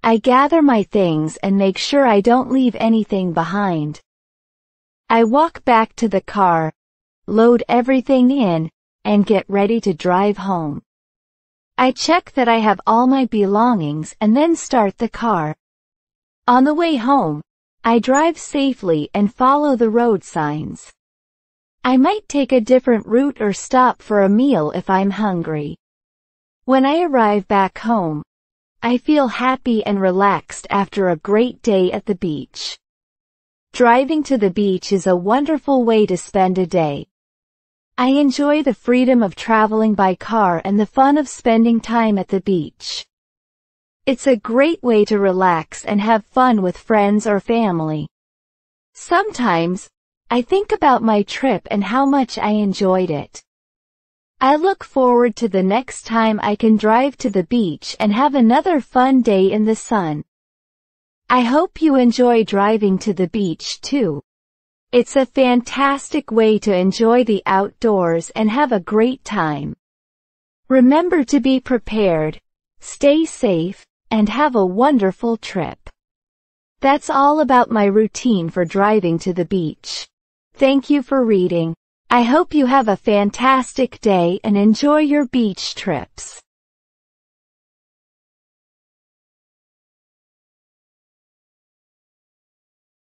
I gather my things and make sure I don't leave anything behind. I walk back to the car, load everything in, and get ready to drive home. I check that I have all my belongings and then start the car. On the way home, I drive safely and follow the road signs. I might take a different route or stop for a meal if I'm hungry. When I arrive back home, I feel happy and relaxed after a great day at the beach. Driving to the beach is a wonderful way to spend a day. I enjoy the freedom of traveling by car and the fun of spending time at the beach. It's a great way to relax and have fun with friends or family. Sometimes, I think about my trip and how much I enjoyed it. I look forward to the next time I can drive to the beach and have another fun day in the sun. I hope you enjoy driving to the beach too. It's a fantastic way to enjoy the outdoors and have a great time. Remember to be prepared, stay safe, and have a wonderful trip. That's all about my routine for driving to the beach. Thank you for reading. I hope you have a fantastic day and enjoy your beach trips.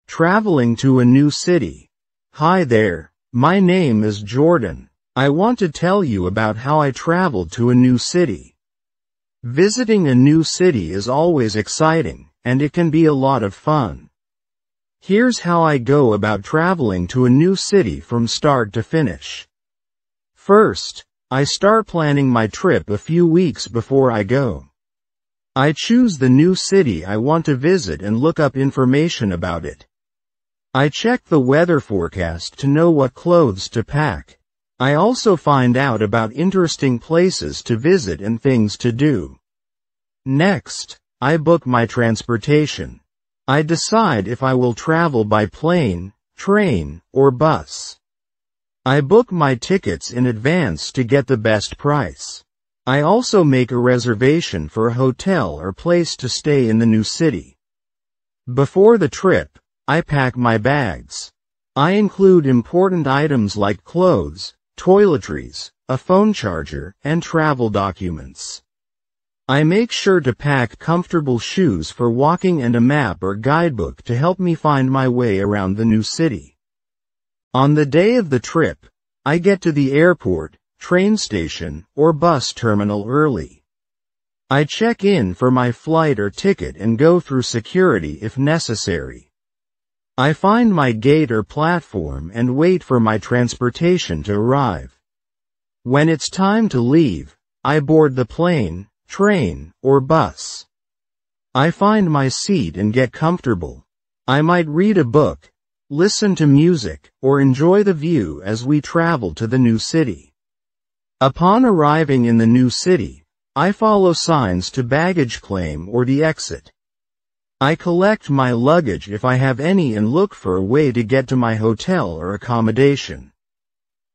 Traveling to a new city. Hi there, my name is Jordan. I want to tell you about how I traveled to a new city. Visiting a new city is always exciting, and it can be a lot of fun. Here's how I go about traveling to a new city from start to finish. First, I start planning my trip a few weeks before I go. I choose the new city I want to visit and look up information about it. I check the weather forecast to know what clothes to pack. I also find out about interesting places to visit and things to do. Next, I book my transportation. I decide if I will travel by plane, train, or bus. I book my tickets in advance to get the best price. I also make a reservation for a hotel or place to stay in the new city. Before the trip, I pack my bags. I include important items like clothes, toiletries, a phone charger, and travel documents. I make sure to pack comfortable shoes for walking and a map or guidebook to help me find my way around the new city. On the day of the trip, I get to the airport, train station, or bus terminal early. I check in for my flight or ticket and go through security if necessary. I find my gate or platform and wait for my transportation to arrive. When it's time to leave, I board the plane, train, or bus. I find my seat and get comfortable. I might read a book, listen to music, or enjoy the view as we travel to the new city. Upon arriving in the new city, I follow signs to baggage claim or the exit. I collect my luggage if I have any and look for a way to get to my hotel or accommodation.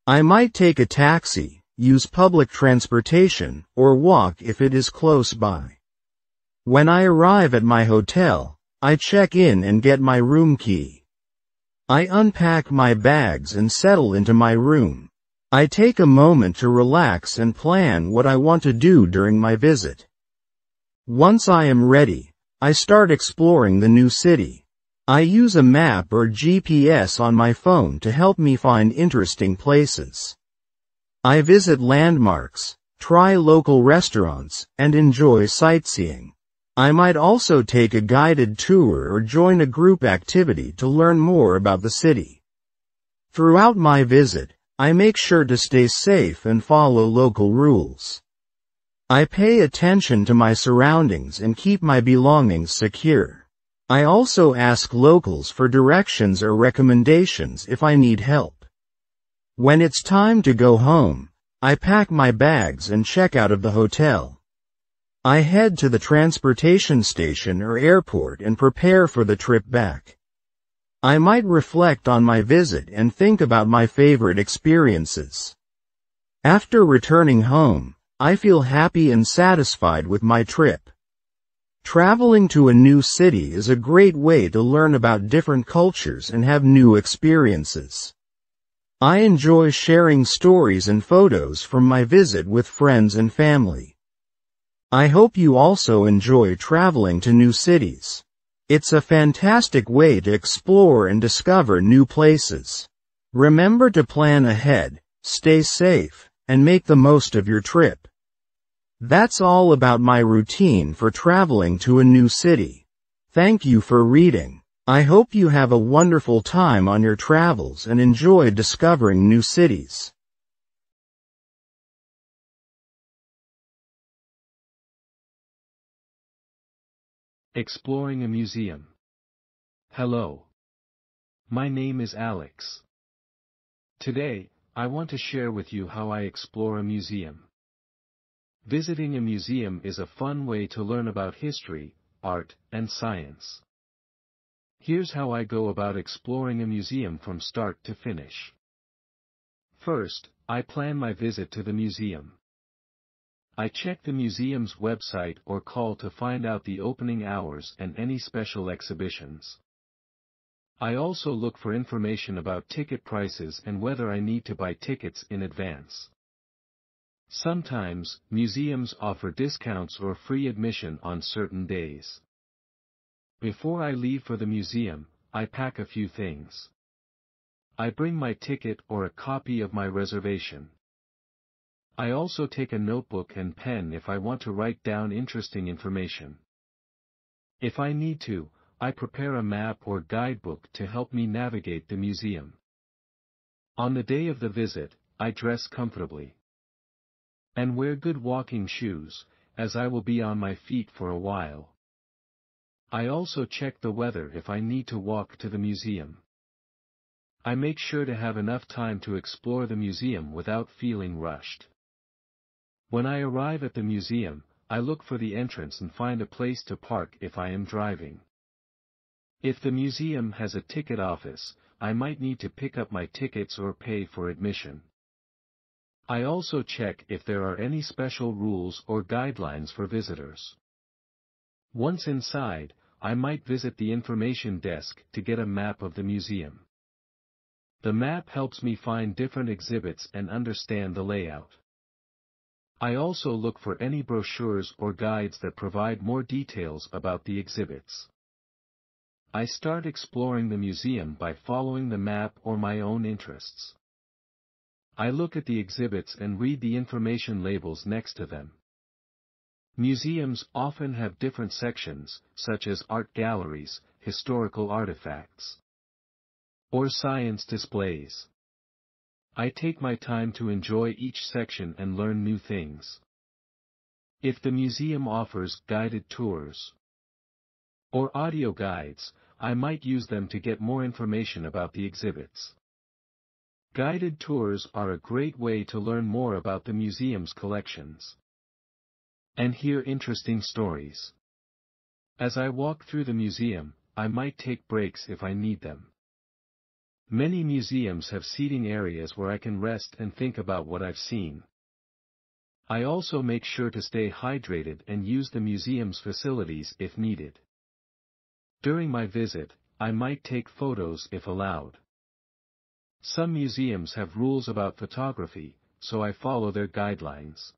I might take a taxi, use public transportation, or walk if it is close by. When I arrive at my hotel, I check in and get my room key. I unpack my bags and settle into my room. I take a moment to relax and plan what I want to do during my visit. Once I am ready, I start exploring the new city. I use a map or GPS on my phone to help me find interesting places. I visit landmarks, try local restaurants, and enjoy sightseeing. I might also take a guided tour or join a group activity to learn more about the city. Throughout my visit, I make sure to stay safe and follow local rules. I pay attention to my surroundings and keep my belongings secure. I also ask locals for directions or recommendations if I need help. When it's time to go home, I pack my bags and check out of the hotel. I head to the transportation station or airport and prepare for the trip back. I might reflect on my visit and think about my favorite experiences. After returning home, I feel happy and satisfied with my trip. Traveling to a new city is a great way to learn about different cultures and have new experiences. I enjoy sharing stories and photos from my visit with friends and family. I hope you also enjoy traveling to new cities. It's a fantastic way to explore and discover new places. Remember to plan ahead, stay safe, and make the most of your trip. That's all about my routine for traveling to a new city. Thank you for reading. I hope you have a wonderful time on your travels and enjoy discovering new cities. Exploring a museum. Hello. My name is Alex. Today, I want to share with you how I explore a museum. Visiting a museum is a fun way to learn about history, art, and science. Here's how I go about exploring a museum from start to finish. First, I plan my visit to the museum. I check the museum's website or call to find out the opening hours and any special exhibitions. I also look for information about ticket prices and whether I need to buy tickets in advance. Sometimes, museums offer discounts or free admission on certain days. Before I leave for the museum, I pack a few things. I bring my ticket or a copy of my reservation. I also take a notebook and pen if I want to write down interesting information. If I need to, I prepare a map or guidebook to help me navigate the museum. On the day of the visit, I dress comfortably and wear good walking shoes, as I will be on my feet for a while. I also check the weather if I need to walk to the museum. I make sure to have enough time to explore the museum without feeling rushed. When I arrive at the museum, I look for the entrance and find a place to park if I am driving. If the museum has a ticket office, I might need to pick up my tickets or pay for admission. I also check if there are any special rules or guidelines for visitors. Once inside, I might visit the information desk to get a map of the museum. The map helps me find different exhibits and understand the layout. I also look for any brochures or guides that provide more details about the exhibits. I start exploring the museum by following the map or my own interests. I look at the exhibits and read the information labels next to them. Museums often have different sections, such as art galleries, historical artifacts, or science displays. I take my time to enjoy each section and learn new things. If the museum offers guided tours or audio guides, I might use them to get more information about the exhibits. Guided tours are a great way to learn more about the museum's collections and hear interesting stories. As I walk through the museum, I might take breaks if I need them. Many museums have seating areas where I can rest and think about what I've seen. I also make sure to stay hydrated and use the museum's facilities if needed. During my visit, I might take photos if allowed. Some museums have rules about photography, so I follow their guidelines.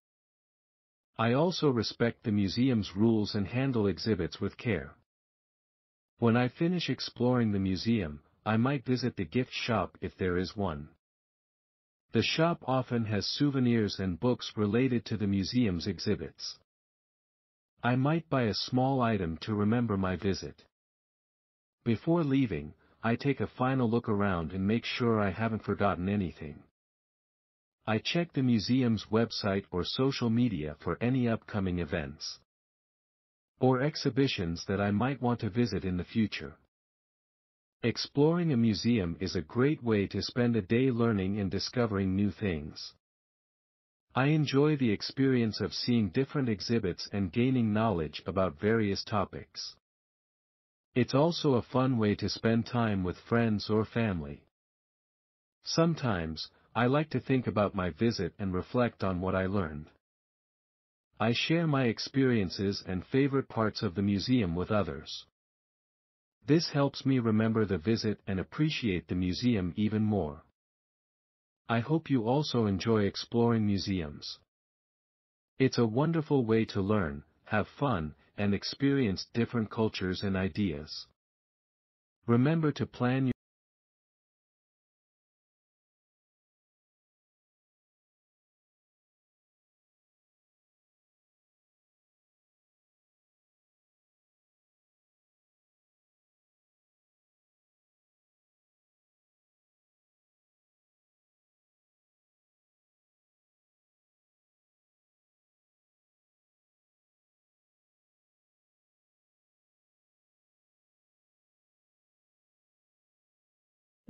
I also respect the museum's rules and handle exhibits with care. When I finish exploring the museum, I might visit the gift shop if there is one. The shop often has souvenirs and books related to the museum's exhibits. I might buy a small item to remember my visit. Before leaving, I take a final look around and make sure I haven't forgotten anything. I check the museum's website or social media for any upcoming events or exhibitions that I might want to visit in the future. Exploring a museum is a great way to spend a day learning and discovering new things. I enjoy the experience of seeing different exhibits and gaining knowledge about various topics. It's also a fun way to spend time with friends or family. Sometimes, I like to think about my visit and reflect on what I learned. I share my experiences and favorite parts of the museum with others. This helps me remember the visit and appreciate the museum even more. I hope you also enjoy exploring museums. It's a wonderful way to learn, have fun, and experience different cultures and ideas. Remember to plan your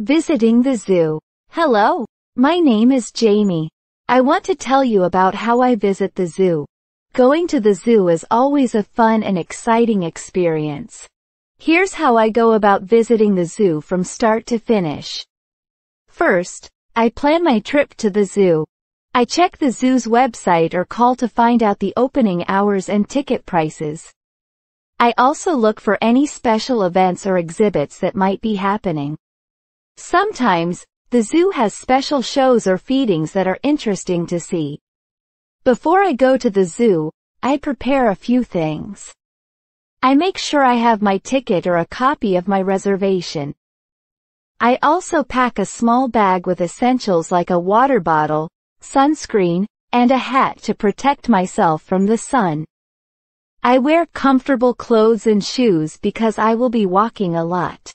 Visiting the zoo. Hello, my name is Jamie. I want to tell you about how I visit the zoo. Going to the zoo is always a fun and exciting experience. Here's how I go about visiting the zoo from start to finish. First, I plan my trip to the zoo. I check the zoo's website or call to find out the opening hours and ticket prices. I also look for any special events or exhibits that might be happening. Sometimes, the zoo has special shows or feedings that are interesting to see. Before I go to the zoo, I prepare a few things. I make sure I have my ticket or a copy of my reservation. I also pack a small bag with essentials like a water bottle, sunscreen, and a hat to protect myself from the sun. I wear comfortable clothes and shoes because I will be walking a lot.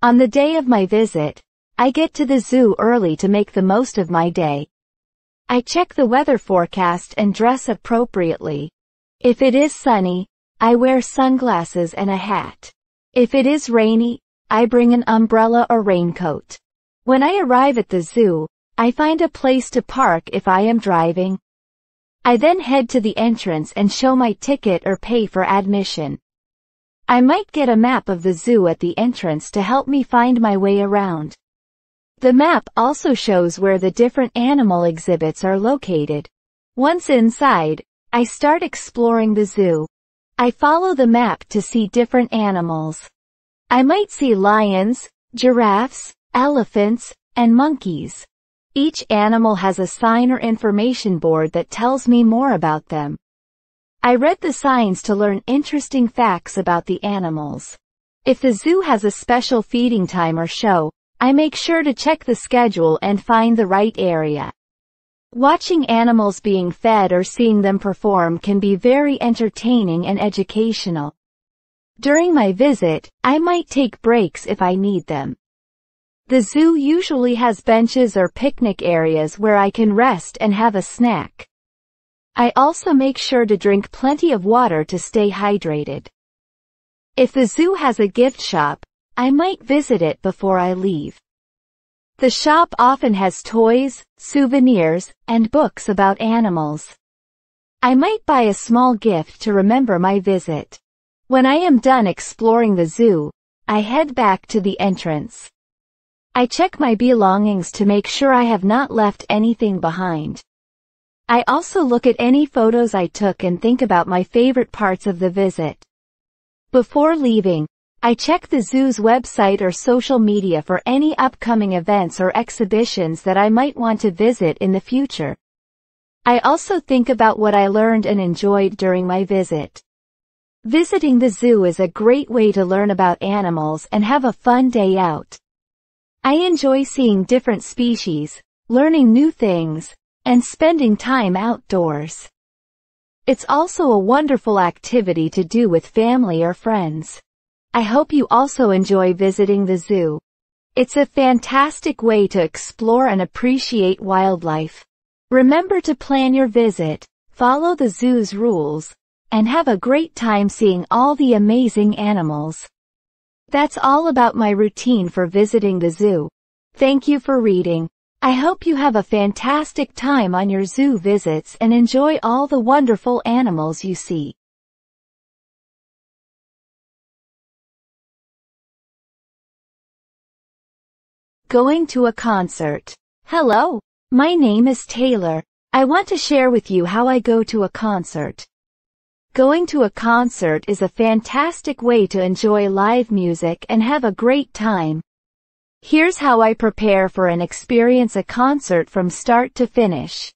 On the day of my visit, I get to the zoo early to make the most of my day. I check the weather forecast and dress appropriately. If it is sunny, I wear sunglasses and a hat. If it is rainy, I bring an umbrella or raincoat. When I arrive at the zoo, I find a place to park if I am driving. I then head to the entrance and show my ticket or pay for admission. I might get a map of the zoo at the entrance to help me find my way around. The map also shows where the different animal exhibits are located. Once inside, I start exploring the zoo. I follow the map to see different animals. I might see lions, giraffes, elephants, and monkeys. Each animal has a sign or information board that tells me more about them. I read the signs to learn interesting facts about the animals. If the zoo has a special feeding time or show, I make sure to check the schedule and find the right area. Watching animals being fed or seeing them perform can be very entertaining and educational. During my visit, I might take breaks if I need them. The zoo usually has benches or picnic areas where I can rest and have a snack. I also make sure to drink plenty of water to stay hydrated. If the zoo has a gift shop, I might visit it before I leave. The shop often has toys, souvenirs, and books about animals. I might buy a small gift to remember my visit. When I am done exploring the zoo, I head back to the entrance. I check my belongings to make sure I have not left anything behind. I also look at any photos I took and think about my favorite parts of the visit. Before leaving, I check the zoo's website or social media for any upcoming events or exhibitions that I might want to visit in the future. I also think about what I learned and enjoyed during my visit. Visiting the zoo is a great way to learn about animals and have a fun day out. I enjoy seeing different species, learning new things, and spending time outdoors. It's also a wonderful activity to do with family or friends. I hope you also enjoy visiting the zoo. It's a fantastic way to explore and appreciate wildlife. Remember to plan your visit, follow the zoo's rules, and have a great time seeing all the amazing animals. That's all about my routine for visiting the zoo. Thank you for reading. I hope you have a fantastic time on your zoo visits and enjoy all the wonderful animals you see. Going to a concert. Hello, my name is Taylor. I want to share with you how I go to a concert. Going to a concert is a fantastic way to enjoy live music and have a great time. Here's how I prepare for and experience a concert from start to finish.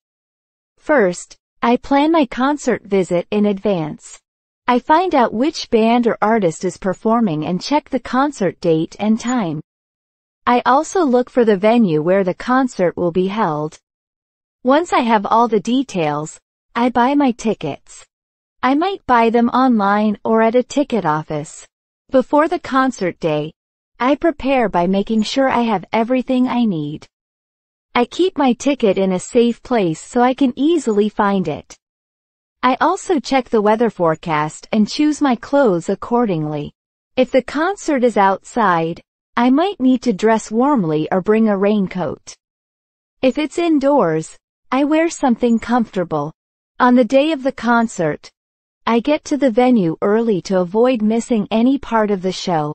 First, I plan my concert visit in advance. I find out which band or artist is performing and check the concert date and time. I also look for the venue where the concert will be held. Once I have all the details, I buy my tickets. I might buy them online or at a ticket office. Before the concert day, I prepare by making sure I have everything I need. I keep my ticket in a safe place so I can easily find it. I also check the weather forecast and choose my clothes accordingly. If the concert is outside, I might need to dress warmly or bring a raincoat. If it's indoors, I wear something comfortable. On the day of the concert, I get to the venue early to avoid missing any part of the show.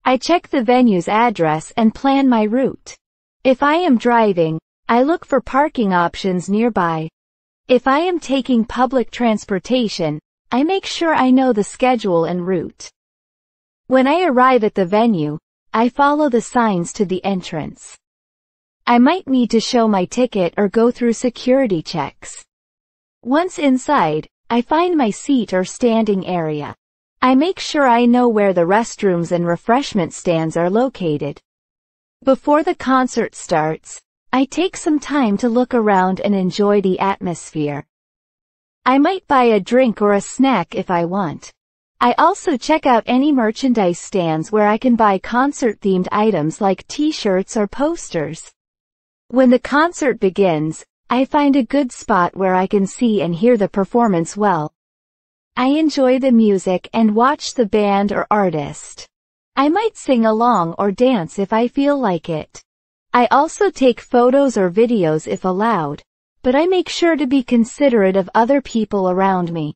I check the venue's address and plan my route. If I am driving, I look for parking options nearby. If I am taking public transportation, I make sure I know the schedule and route. When I arrive at the venue, I follow the signs to the entrance. I might need to show my ticket or go through security checks. Once inside, I find my seat or standing area. I make sure I know where the restrooms and refreshment stands are located. Before the concert starts, I take some time to look around and enjoy the atmosphere. I might buy a drink or a snack if I want. I also check out any merchandise stands where I can buy concert-themed items like t-shirts or posters. When the concert begins, I find a good spot where I can see and hear the performance well. I enjoy the music and watch the band or artist. I might sing along or dance if I feel like it. I also take photos or videos if allowed, but I make sure to be considerate of other people around me.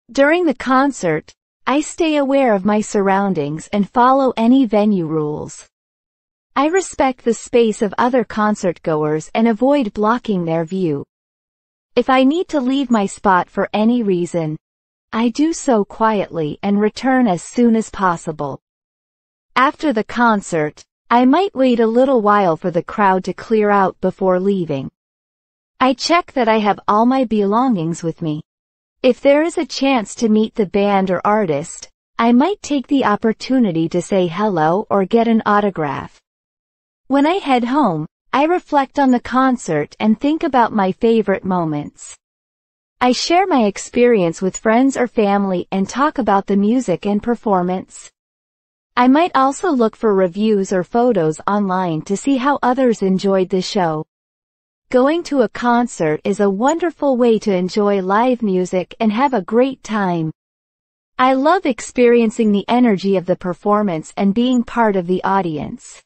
During the concert, I stay aware of my surroundings and follow any venue rules. I respect the space of other concertgoers and avoid blocking their view. If I need to leave my spot for any reason, I do so quietly and return as soon as possible. After the concert, I might wait a little while for the crowd to clear out before leaving. I check that I have all my belongings with me. If there is a chance to meet the band or artist, I might take the opportunity to say hello or get an autograph. When I head home, I reflect on the concert and think about my favorite moments. I share my experience with friends or family and talk about the music and performance. I might also look for reviews or photos online to see how others enjoyed the show. Going to a concert is a wonderful way to enjoy live music and have a great time. I love experiencing the energy of the performance and being part of the audience.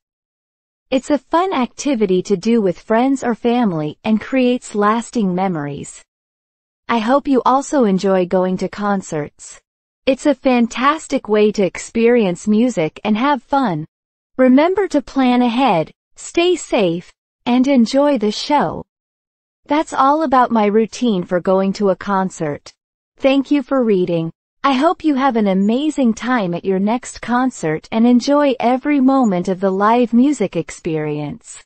It's a fun activity to do with friends or family and creates lasting memories. I hope you also enjoy going to concerts. It's a fantastic way to experience music and have fun. Remember to plan ahead, stay safe, and enjoy the show. That's all about my routine for going to a concert. Thank you for reading. I hope you have an amazing time at your next concert and enjoy every moment of the live music experience.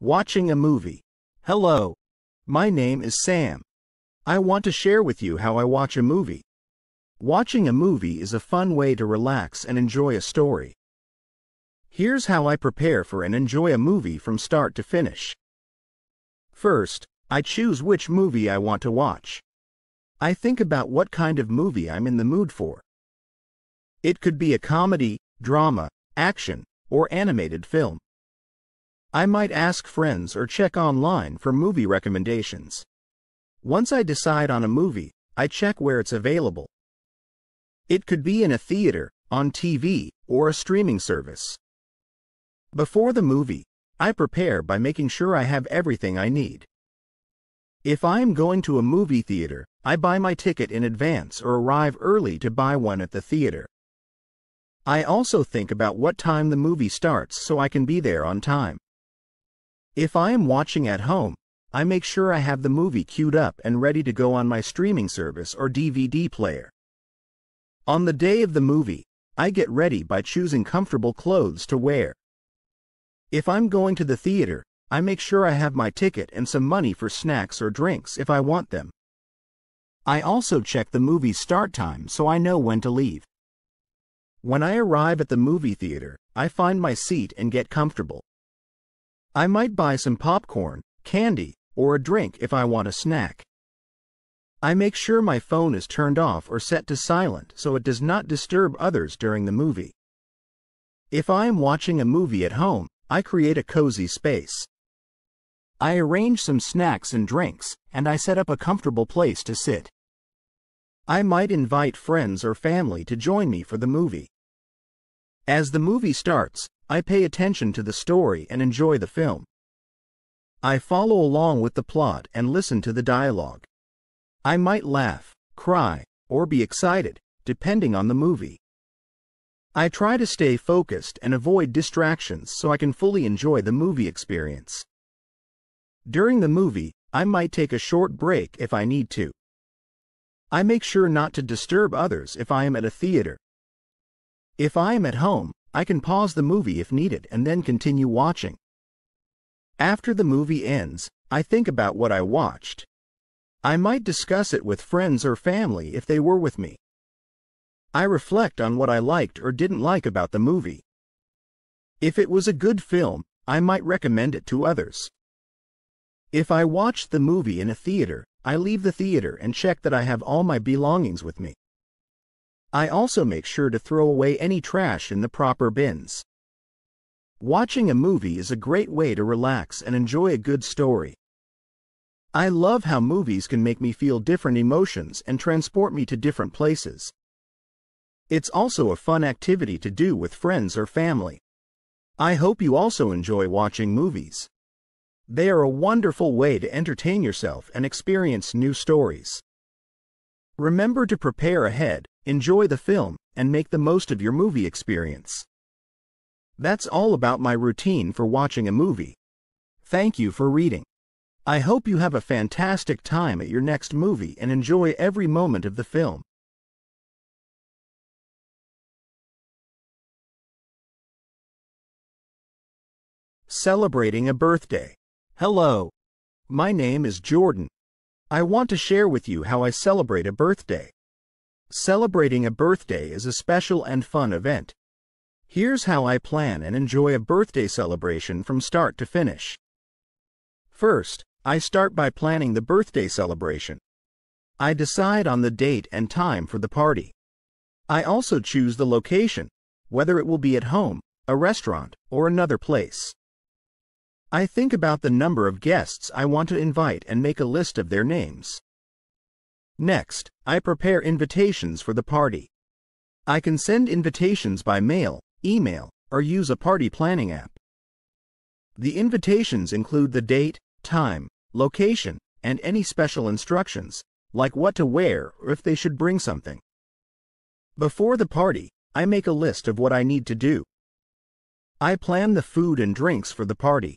Watching a movie. Hello. My name is Sam. I want to share with you how I watch a movie. Watching a movie is a fun way to relax and enjoy a story. Here's how I prepare for and enjoy a movie from start to finish. First, I choose which movie I want to watch. I think about what kind of movie I'm in the mood for. It could be a comedy, drama, action, or animated film. I might ask friends or check online for movie recommendations. Once I decide on a movie, I check where it's available. It could be in a theater, on TV, or a streaming service. Before the movie, I prepare by making sure I have everything I need. If I am going to a movie theater, I buy my ticket in advance or arrive early to buy one at the theater. I also think about what time the movie starts so I can be there on time. If I am watching at home, I make sure I have the movie queued up and ready to go on my streaming service or DVD player. On the day of the movie, I get ready by choosing comfortable clothes to wear. If I'm going to the theater, I make sure I have my ticket and some money for snacks or drinks if I want them. I also check the movie's start time so I know when to leave. When I arrive at the movie theater, I find my seat and get comfortable. I might buy some popcorn, candy, or a drink if I want a snack. I make sure my phone is turned off or set to silent so it does not disturb others during the movie. If I am watching a movie at home, I create a cozy space. I arrange some snacks and drinks, and I set up a comfortable place to sit. I might invite friends or family to join me for the movie. As the movie starts, I pay attention to the story and enjoy the film. I follow along with the plot and listen to the dialogue. I might laugh, cry, or be excited, depending on the movie. I try to stay focused and avoid distractions so I can fully enjoy the movie experience. During the movie, I might take a short break if I need to. I make sure not to disturb others if I am at a theater. If I am at home, I can pause the movie if needed and then continue watching. After the movie ends, I think about what I watched. I might discuss it with friends or family if they were with me. I reflect on what I liked or didn't like about the movie. If it was a good film, I might recommend it to others. If I watched the movie in a theater, I leave the theater and check that I have all my belongings with me. I also make sure to throw away any trash in the proper bins. Watching a movie is a great way to relax and enjoy a good story. I love how movies can make me feel different emotions and transport me to different places. It's also a fun activity to do with friends or family. I hope you also enjoy watching movies. They are a wonderful way to entertain yourself and experience new stories. Remember to prepare ahead, enjoy the film, and make the most of your movie experience. That's all about my routine for watching a movie. Thank you for reading. I hope you have a fantastic time at your next movie and enjoy every moment of the film. Celebrating a birthday. Hello. My name is Jordan. I want to share with you how I celebrate a birthday. Celebrating a birthday is a special and fun event. Here's how I plan and enjoy a birthday celebration from start to finish. First, I start by planning the birthday celebration. I decide on the date and time for the party. I also choose the location, whether it will be at home, a restaurant, or another place. I think about the number of guests I want to invite and make a list of their names. Next, I prepare invitations for the party. I can send invitations by mail, email, or use a party planning app. The invitations include the date, time, location, and any special instructions, like what to wear or if they should bring something. Before the party, I make a list of what I need to do. I plan the food and drinks for the party.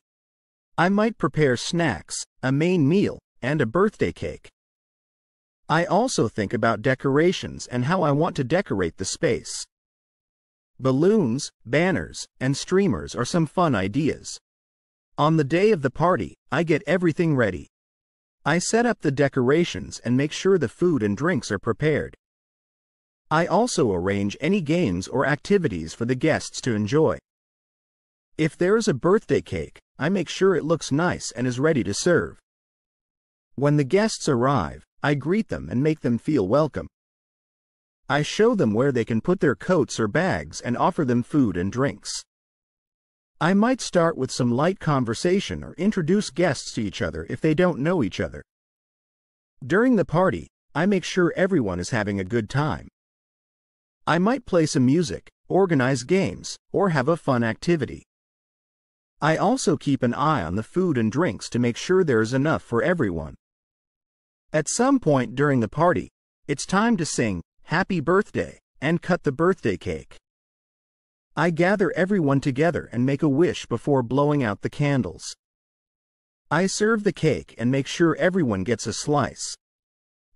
I might prepare snacks, a main meal, and a birthday cake. I also think about decorations and how I want to decorate the space. Balloons, banners, and streamers are some fun ideas. On the day of the party, I get everything ready. I set up the decorations and make sure the food and drinks are prepared. I also arrange any games or activities for the guests to enjoy. If there is a birthday cake, I make sure it looks nice and is ready to serve. When the guests arrive, I greet them and make them feel welcome. I show them where they can put their coats or bags and offer them food and drinks. I might start with some light conversation or introduce guests to each other if they don't know each other. During the party, I make sure everyone is having a good time. I might play some music, organize games, or have a fun activity. I also keep an eye on the food and drinks to make sure there is enough for everyone. At some point during the party, it's time to sing "Happy Birthday" and cut the birthday cake. I gather everyone together and make a wish before blowing out the candles. I serve the cake and make sure everyone gets a slice.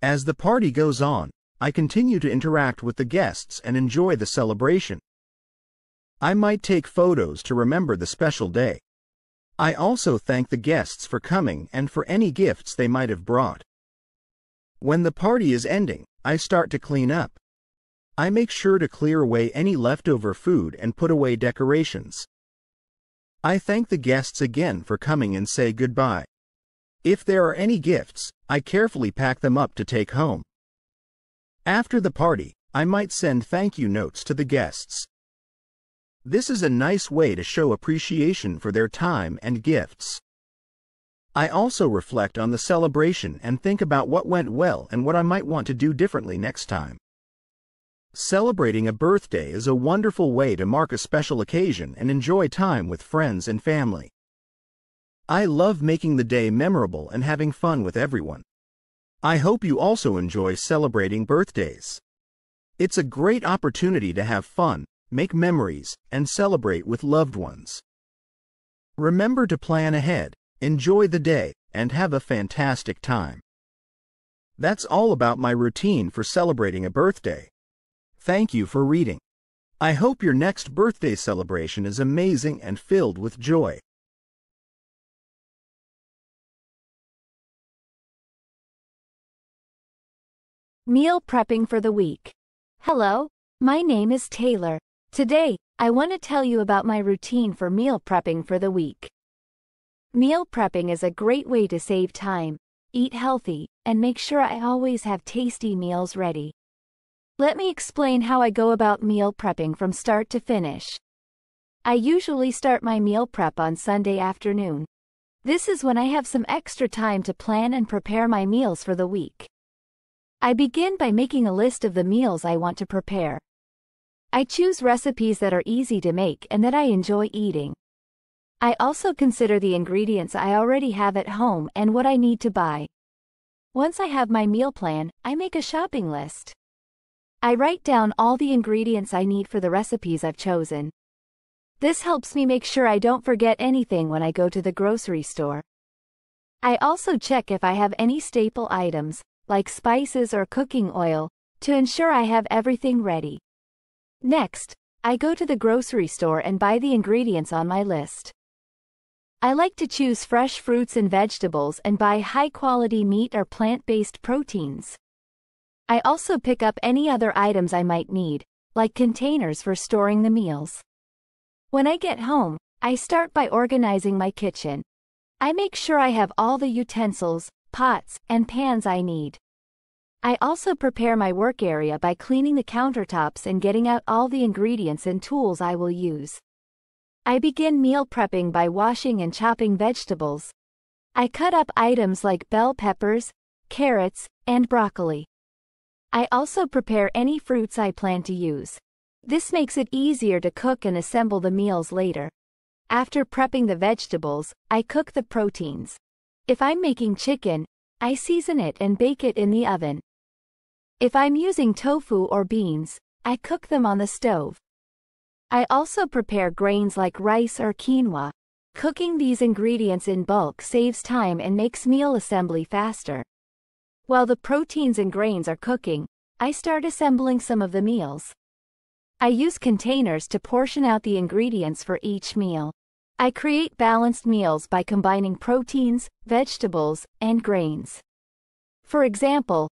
As the party goes on, I continue to interact with the guests and enjoy the celebration. I might take photos to remember the special day. I also thank the guests for coming and for any gifts they might have brought. When the party is ending, I start to clean up. I make sure to clear away any leftover food and put away decorations. I thank the guests again for coming and say goodbye. If there are any gifts, I carefully pack them up to take home. After the party, I might send thank you notes to the guests. This is a nice way to show appreciation for their time and gifts. I also reflect on the celebration and think about what went well and what I might want to do differently next time. Celebrating a birthday is a wonderful way to mark a special occasion and enjoy time with friends and family. I love making the day memorable and having fun with everyone. I hope you also enjoy celebrating birthdays. It's a great opportunity to have fun, make memories, and celebrate with loved ones. Remember to plan ahead, enjoy the day, and have a fantastic time. That's all about my routine for celebrating a birthday. Thank you for reading. I hope your next birthday celebration is amazing and filled with joy. Meal prepping for the week. Hello, my name is Taylor. Today, I want to tell you about my routine for meal prepping for the week. Meal prepping is a great way to save time, eat healthy, and make sure I always have tasty meals ready. Let me explain how I go about meal prepping from start to finish. I usually start my meal prep on Sunday afternoon. This is when I have some extra time to plan and prepare my meals for the week. I begin by making a list of the meals I want to prepare. I choose recipes that are easy to make and that I enjoy eating. I also consider the ingredients I already have at home and what I need to buy. Once I have my meal plan, I make a shopping list. I write down all the ingredients I need for the recipes I've chosen. This helps me make sure I don't forget anything when I go to the grocery store. I also check if I have any staple items, like spices or cooking oil, to ensure I have everything ready. Next, I go to the grocery store and buy the ingredients on my list. I like to choose fresh fruits and vegetables and buy high-quality meat or plant-based proteins. I also pick up any other items I might need, like containers for storing the meals. When I get home, I start by organizing my kitchen. I make sure I have all the utensils, pots, and pans I need. I also prepare my work area by cleaning the countertops and getting out all the ingredients and tools I will use. I begin meal prepping by washing and chopping vegetables. I cut up items like bell peppers, carrots, and broccoli. I also prepare any fruits I plan to use. This makes it easier to cook and assemble the meals later. After prepping the vegetables, I cook the proteins. If I'm making chicken, I season it and bake it in the oven. If I'm using tofu or beans, I cook them on the stove. I also prepare grains like rice or quinoa. Cooking these ingredients in bulk saves time and makes meal assembly faster. While the proteins and grains are cooking, I start assembling some of the meals. I use containers to portion out the ingredients for each meal. I create balanced meals by combining proteins, vegetables, and grains. For example,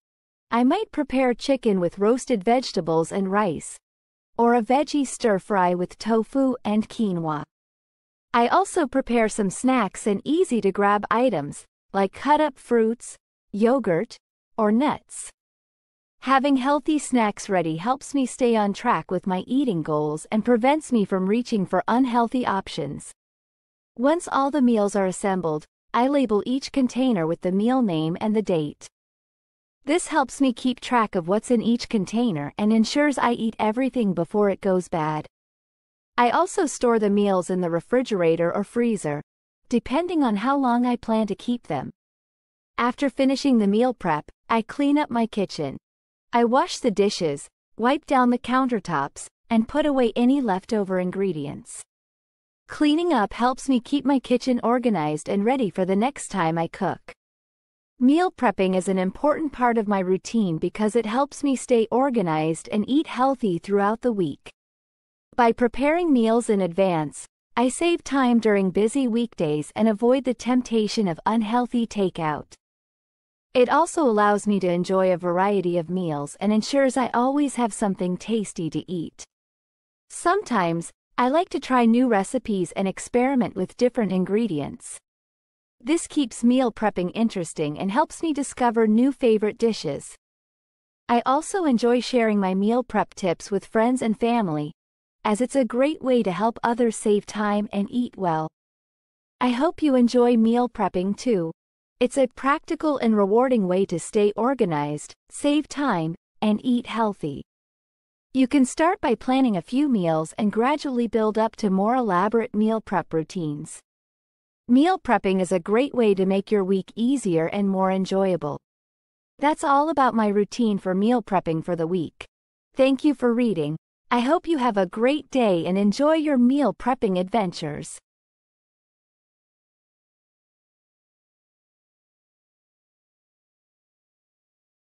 I might prepare chicken with roasted vegetables and rice, or a veggie stir-fry with tofu and quinoa. I also prepare some snacks and easy-to-grab items, like cut-up fruits, yogurt, or nuts. Having healthy snacks ready helps me stay on track with my eating goals and prevents me from reaching for unhealthy options. Once all the meals are assembled, I label each container with the meal name and the date. This helps me keep track of what's in each container and ensures I eat everything before it goes bad. I also store the meals in the refrigerator or freezer, depending on how long I plan to keep them. After finishing the meal prep, I clean up my kitchen. I wash the dishes, wipe down the countertops, and put away any leftover ingredients. Cleaning up helps me keep my kitchen organized and ready for the next time I cook. Meal prepping is an important part of my routine because it helps me stay organized and eat healthy throughout the week. By preparing meals in advance, I save time during busy weekdays and avoid the temptation of unhealthy takeout. It also allows me to enjoy a variety of meals and ensures I always have something tasty to eat. Sometimes, I like to try new recipes and experiment with different ingredients. This keeps meal prepping interesting and helps me discover new favorite dishes. I also enjoy sharing my meal prep tips with friends and family, as it's a great way to help others save time and eat well. I hope you enjoy meal prepping too. It's a practical and rewarding way to stay organized, save time, and eat healthy. You can start by planning a few meals and gradually build up to more elaborate meal prep routines. Meal prepping is a great way to make your week easier and more enjoyable. That's all about my routine for meal prepping for the week. Thank you for reading. I hope you have a great day and enjoy your meal prepping adventures.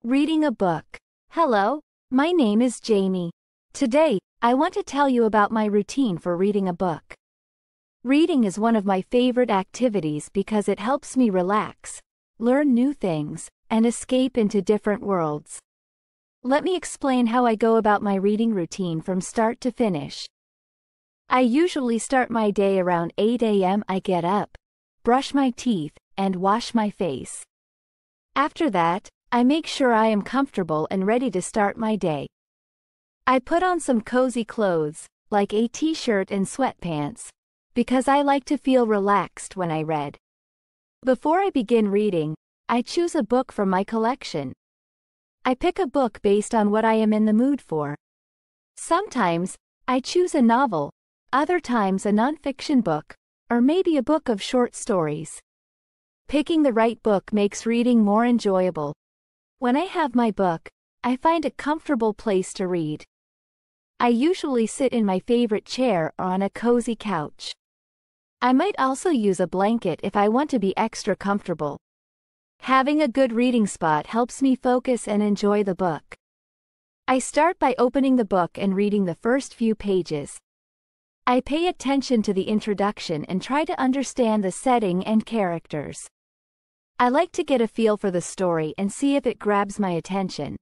Reading a book. Hello, my name is Jamie. Today, I want to tell you about my routine for reading a book. Reading is one of my favorite activities because it helps me relax, learn new things, and escape into different worlds. Let me explain how I go about my reading routine from start to finish. I usually start my day around 8 a.m. I get up, brush my teeth, and wash my face. After that, I make sure I am comfortable and ready to start my day. I put on some cozy clothes, like a t-shirt and sweatpants, because I like to feel relaxed when I read. Before I begin reading, I choose a book from my collection. I pick a book based on what I am in the mood for. Sometimes, I choose a novel, other times a non-fiction book, or maybe a book of short stories. Picking the right book makes reading more enjoyable. When I have my book, I find a comfortable place to read. I usually sit in my favorite chair or on a cozy couch. I might also use a blanket if I want to be extra comfortable. Having a good reading spot helps me focus and enjoy the book. I start by opening the book and reading the first few pages. I pay attention to the introduction and try to understand the setting and characters. I like to get a feel for the story and see if it grabs my attention.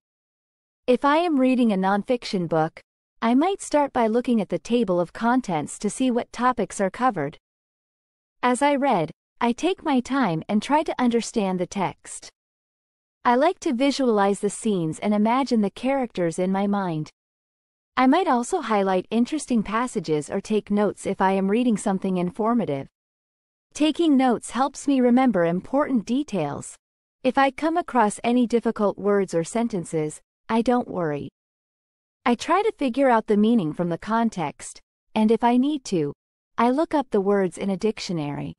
If I am reading a nonfiction book, I might start by looking at the table of contents to see what topics are covered. As I read, I take my time and try to understand the text. I like to visualize the scenes and imagine the characters in my mind. I might also highlight interesting passages or take notes if I am reading something informative. Taking notes helps me remember important details. If I come across any difficult words or sentences, I don't worry. I try to figure out the meaning from the context, and if I need to, I look up the words in a dictionary.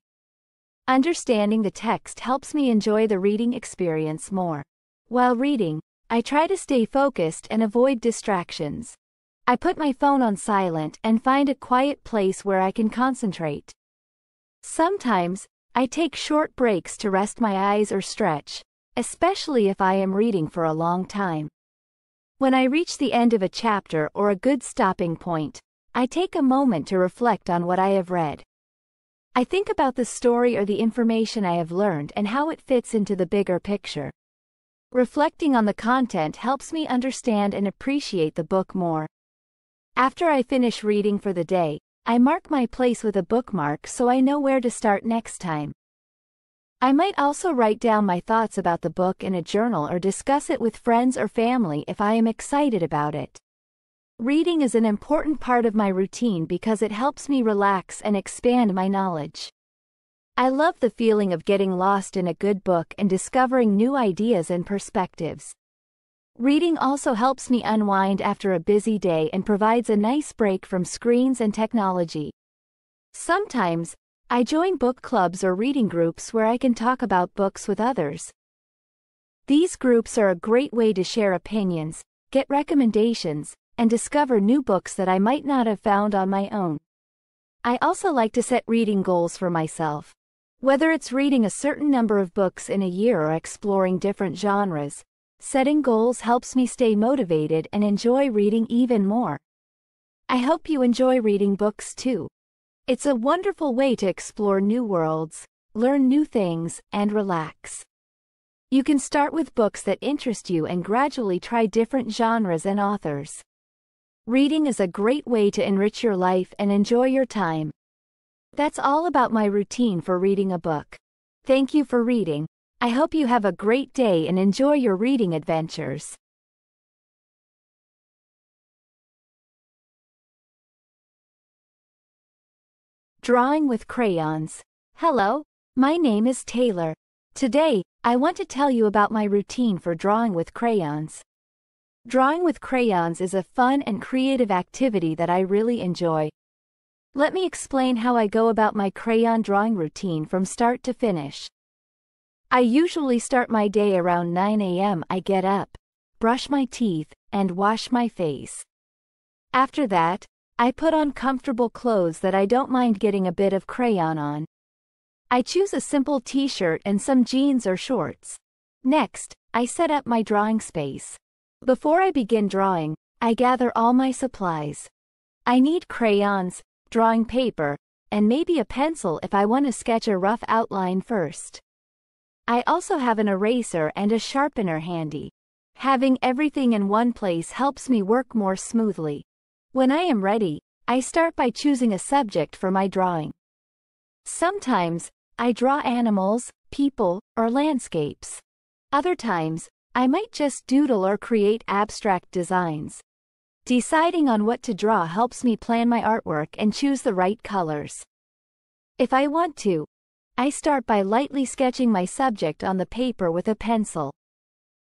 Understanding the text helps me enjoy the reading experience more. While reading, I try to stay focused and avoid distractions. I put my phone on silent and find a quiet place where I can concentrate. Sometimes, I take short breaks to rest my eyes or stretch, especially if I am reading for a long time. When I reach the end of a chapter or a good stopping point, I take a moment to reflect on what I have read. I think about the story or the information I have learned and how it fits into the bigger picture. Reflecting on the content helps me understand and appreciate the book more. After I finish reading for the day, I mark my place with a bookmark so I know where to start next time. I might also write down my thoughts about the book in a journal or discuss it with friends or family if I am excited about it. Reading is an important part of my routine because it helps me relax and expand my knowledge. I love the feeling of getting lost in a good book and discovering new ideas and perspectives. Reading also helps me unwind after a busy day and provides a nice break from screens and technology. Sometimes, I join book clubs or reading groups where I can talk about books with others. These groups are a great way to share opinions, get recommendations, and discover new books that I might not have found on my own. I also like to set reading goals for myself. Whether it's reading a certain number of books in a year or exploring different genres, setting goals helps me stay motivated and enjoy reading even more. I hope you enjoy reading books too. It's a wonderful way to explore new worlds, learn new things, and relax. You can start with books that interest you and gradually try different genres and authors. Reading is a great way to enrich your life and enjoy your time. That's all about my routine for reading a book. Thank you for reading. I hope you have a great day and enjoy your reading adventures. Drawing with crayons. Hello, my name is Taylor. Today, I want to tell you about my routine for drawing with crayons. Drawing with crayons is a fun and creative activity that I really enjoy. Let me explain how I go about my crayon drawing routine from start to finish. I usually start my day around 9 a.m. I get up, brush my teeth, and wash my face. After that, I put on comfortable clothes that I don't mind getting a bit of crayon on. I choose a simple t-shirt and some jeans or shorts. Next, I set up my drawing space. Before I begin drawing, I gather all my supplies. I need crayons, drawing paper, and maybe a pencil if I want to sketch a rough outline first. I also have an eraser and a sharpener handy. Having everything in one place helps me work more smoothly. When I am ready, I start by choosing a subject for my drawing. Sometimes, I draw animals, people, or landscapes. Other times, I might just doodle or create abstract designs. Deciding on what to draw helps me plan my artwork and choose the right colors. If I want to, I start by lightly sketching my subject on the paper with a pencil.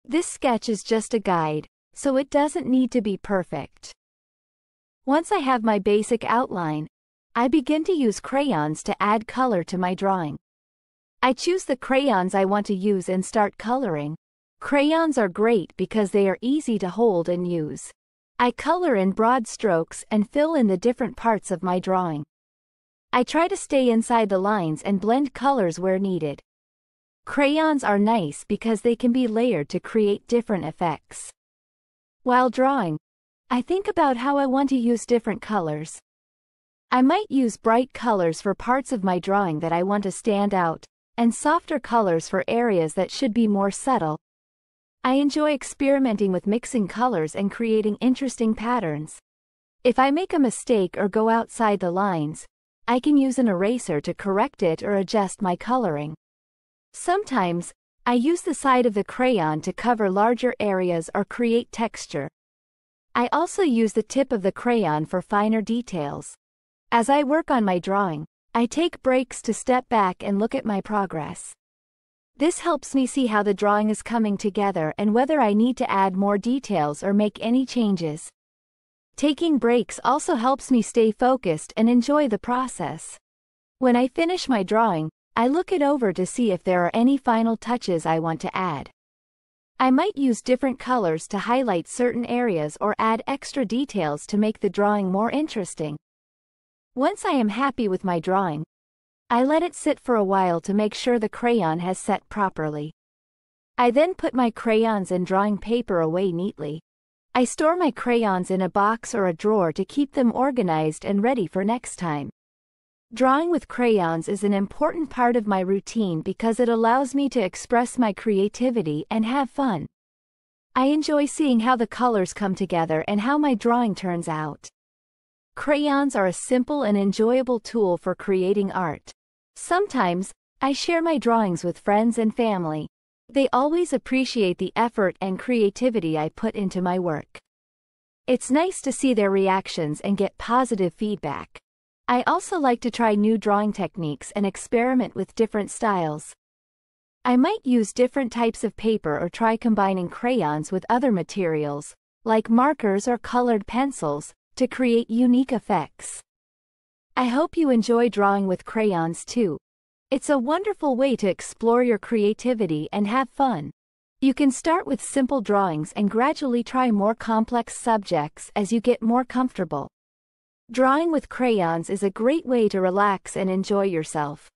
This sketch is just a guide, so it doesn't need to be perfect. Once I have my basic outline, I begin to use crayons to add color to my drawing. I choose the crayons I want to use and start coloring. Crayons are great because they are easy to hold and use. I color in broad strokes and fill in the different parts of my drawing. I try to stay inside the lines and blend colors where needed. Crayons are nice because they can be layered to create different effects. While drawing, I think about how I want to use different colors. I might use bright colors for parts of my drawing that I want to stand out, and softer colors for areas that should be more subtle. I enjoy experimenting with mixing colors and creating interesting patterns. If I make a mistake or go outside the lines, I can use an eraser to correct it or adjust my coloring. Sometimes, I use the side of the crayon to cover larger areas or create texture. I also use the tip of the crayon for finer details. As I work on my drawing, I take breaks to step back and look at my progress. This helps me see how the drawing is coming together and whether I need to add more details or make any changes. Taking breaks also helps me stay focused and enjoy the process. When I finish my drawing, I look it over to see if there are any final touches I want to add. I might use different colors to highlight certain areas or add extra details to make the drawing more interesting. Once I am happy with my drawing, I let it sit for a while to make sure the crayon has set properly. I then put my crayons and drawing paper away neatly. I store my crayons in a box or a drawer to keep them organized and ready for next time. Drawing with crayons is an important part of my routine because it allows me to express my creativity and have fun. I enjoy seeing how the colors come together and how my drawing turns out. Crayons are a simple and enjoyable tool for creating art. Sometimes, I share my drawings with friends and family. They always appreciate the effort and creativity I put into my work. It's nice to see their reactions and get positive feedback. I also like to try new drawing techniques and experiment with different styles. I might use different types of paper or try combining crayons with other materials, like markers or colored pencils, to create unique effects. I hope you enjoy drawing with crayons too. It's a wonderful way to explore your creativity and have fun. You can start with simple drawings and gradually try more complex subjects as you get more comfortable. Drawing with crayons is a great way to relax and enjoy yourself.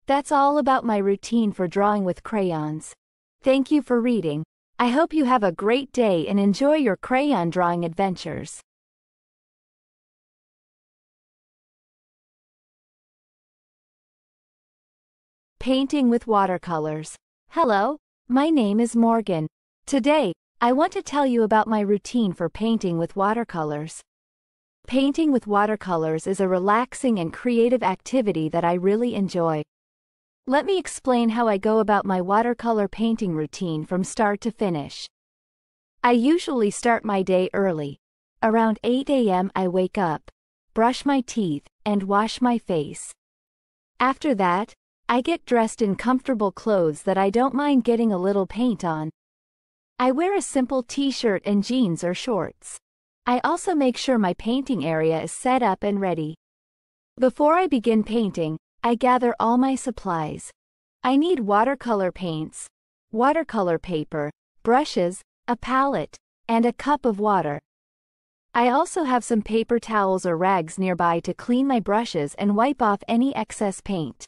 That's all about my routine for drawing with crayons. Thank you for reading. I hope you have a great day and enjoy your crayon drawing adventures. Painting with watercolors. Hello, my name is Morgan. Today, I want to tell you about my routine for painting with watercolors. Painting with watercolors is a relaxing and creative activity that I really enjoy. Let me explain how I go about my watercolor painting routine from start to finish. I usually start my day early. Around 8 a.m. I wake up, brush my teeth, and wash my face. After that, I get dressed in comfortable clothes that I don't mind getting a little paint on. I wear a simple t-shirt and jeans or shorts. I also make sure my painting area is set up and ready. Before I begin painting, I gather all my supplies. I need watercolor paints, watercolor paper, brushes, a palette, and a cup of water. I also have some paper towels or rags nearby to clean my brushes and wipe off any excess paint.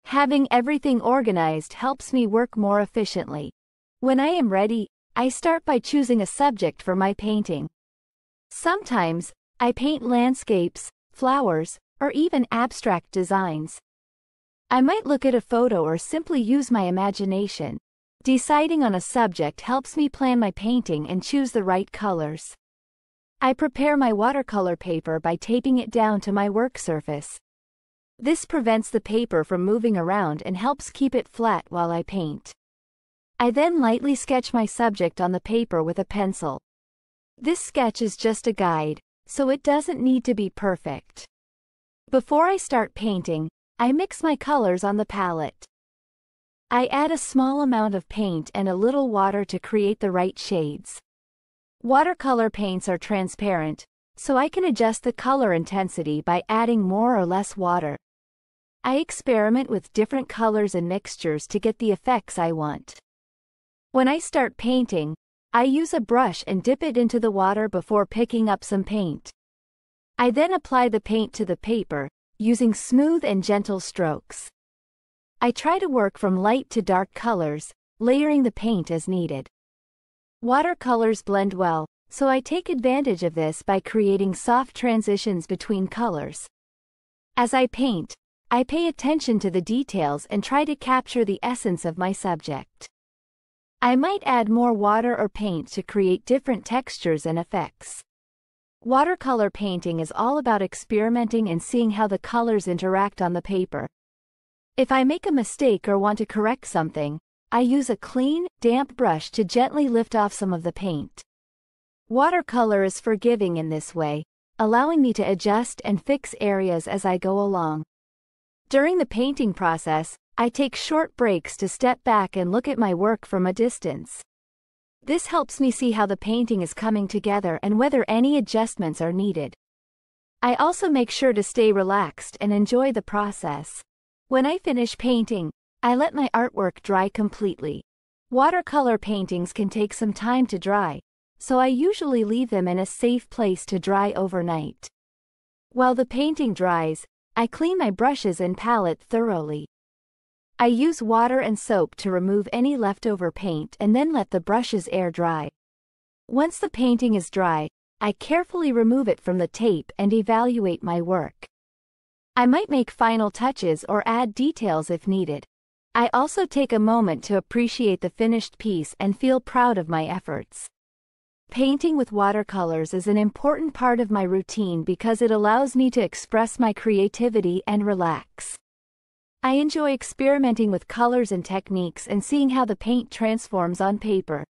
Having everything organized helps me work more efficiently. When I am ready, I start by choosing a subject for my painting. Sometimes, I paint landscapes, flowers, or even abstract designs. I might look at a photo or simply use my imagination. Deciding on a subject helps me plan my painting and choose the right colors. I prepare my watercolor paper by taping it down to my work surface. This prevents the paper from moving around and helps keep it flat while I paint. I then lightly sketch my subject on the paper with a pencil. This sketch is just a guide, so it doesn't need to be perfect. Before I start painting, I mix my colors on the palette. I add a small amount of paint and a little water to create the right shades. Watercolor paints are transparent, so I can adjust the color intensity by adding more or less water. I experiment with different colors and mixtures to get the effects I want. When I start painting, I use a brush and dip it into the water before picking up some paint. I then apply the paint to the paper, using smooth and gentle strokes. I try to work from light to dark colors, layering the paint as needed. Watercolors blend well, so I take advantage of this by creating soft transitions between colors. As I paint, I pay attention to the details and try to capture the essence of my subject. I might add more water or paint to create different textures and effects. Watercolor painting is all about experimenting and seeing how the colors interact on the paper. If I make a mistake or want to correct something, I use a clean, damp brush to gently lift off some of the paint. Watercolor is forgiving in this way, allowing me to adjust and fix areas as I go along. During the painting process, I take short breaks to step back and look at my work from a distance. This helps me see how the painting is coming together and whether any adjustments are needed. I also make sure to stay relaxed and enjoy the process. When I finish painting, I let my artwork dry completely. Watercolor paintings can take some time to dry, so I usually leave them in a safe place to dry overnight. While the painting dries, I clean my brushes and palette thoroughly. I use water and soap to remove any leftover paint and then let the brushes air dry. Once the painting is dry, I carefully remove it from the tape and evaluate my work. I might make final touches or add details if needed. I also take a moment to appreciate the finished piece and feel proud of my efforts. Painting with watercolors is an important part of my routine because it allows me to express my creativity and relax. I enjoy experimenting with colors and techniques and seeing how the paint transforms on paper.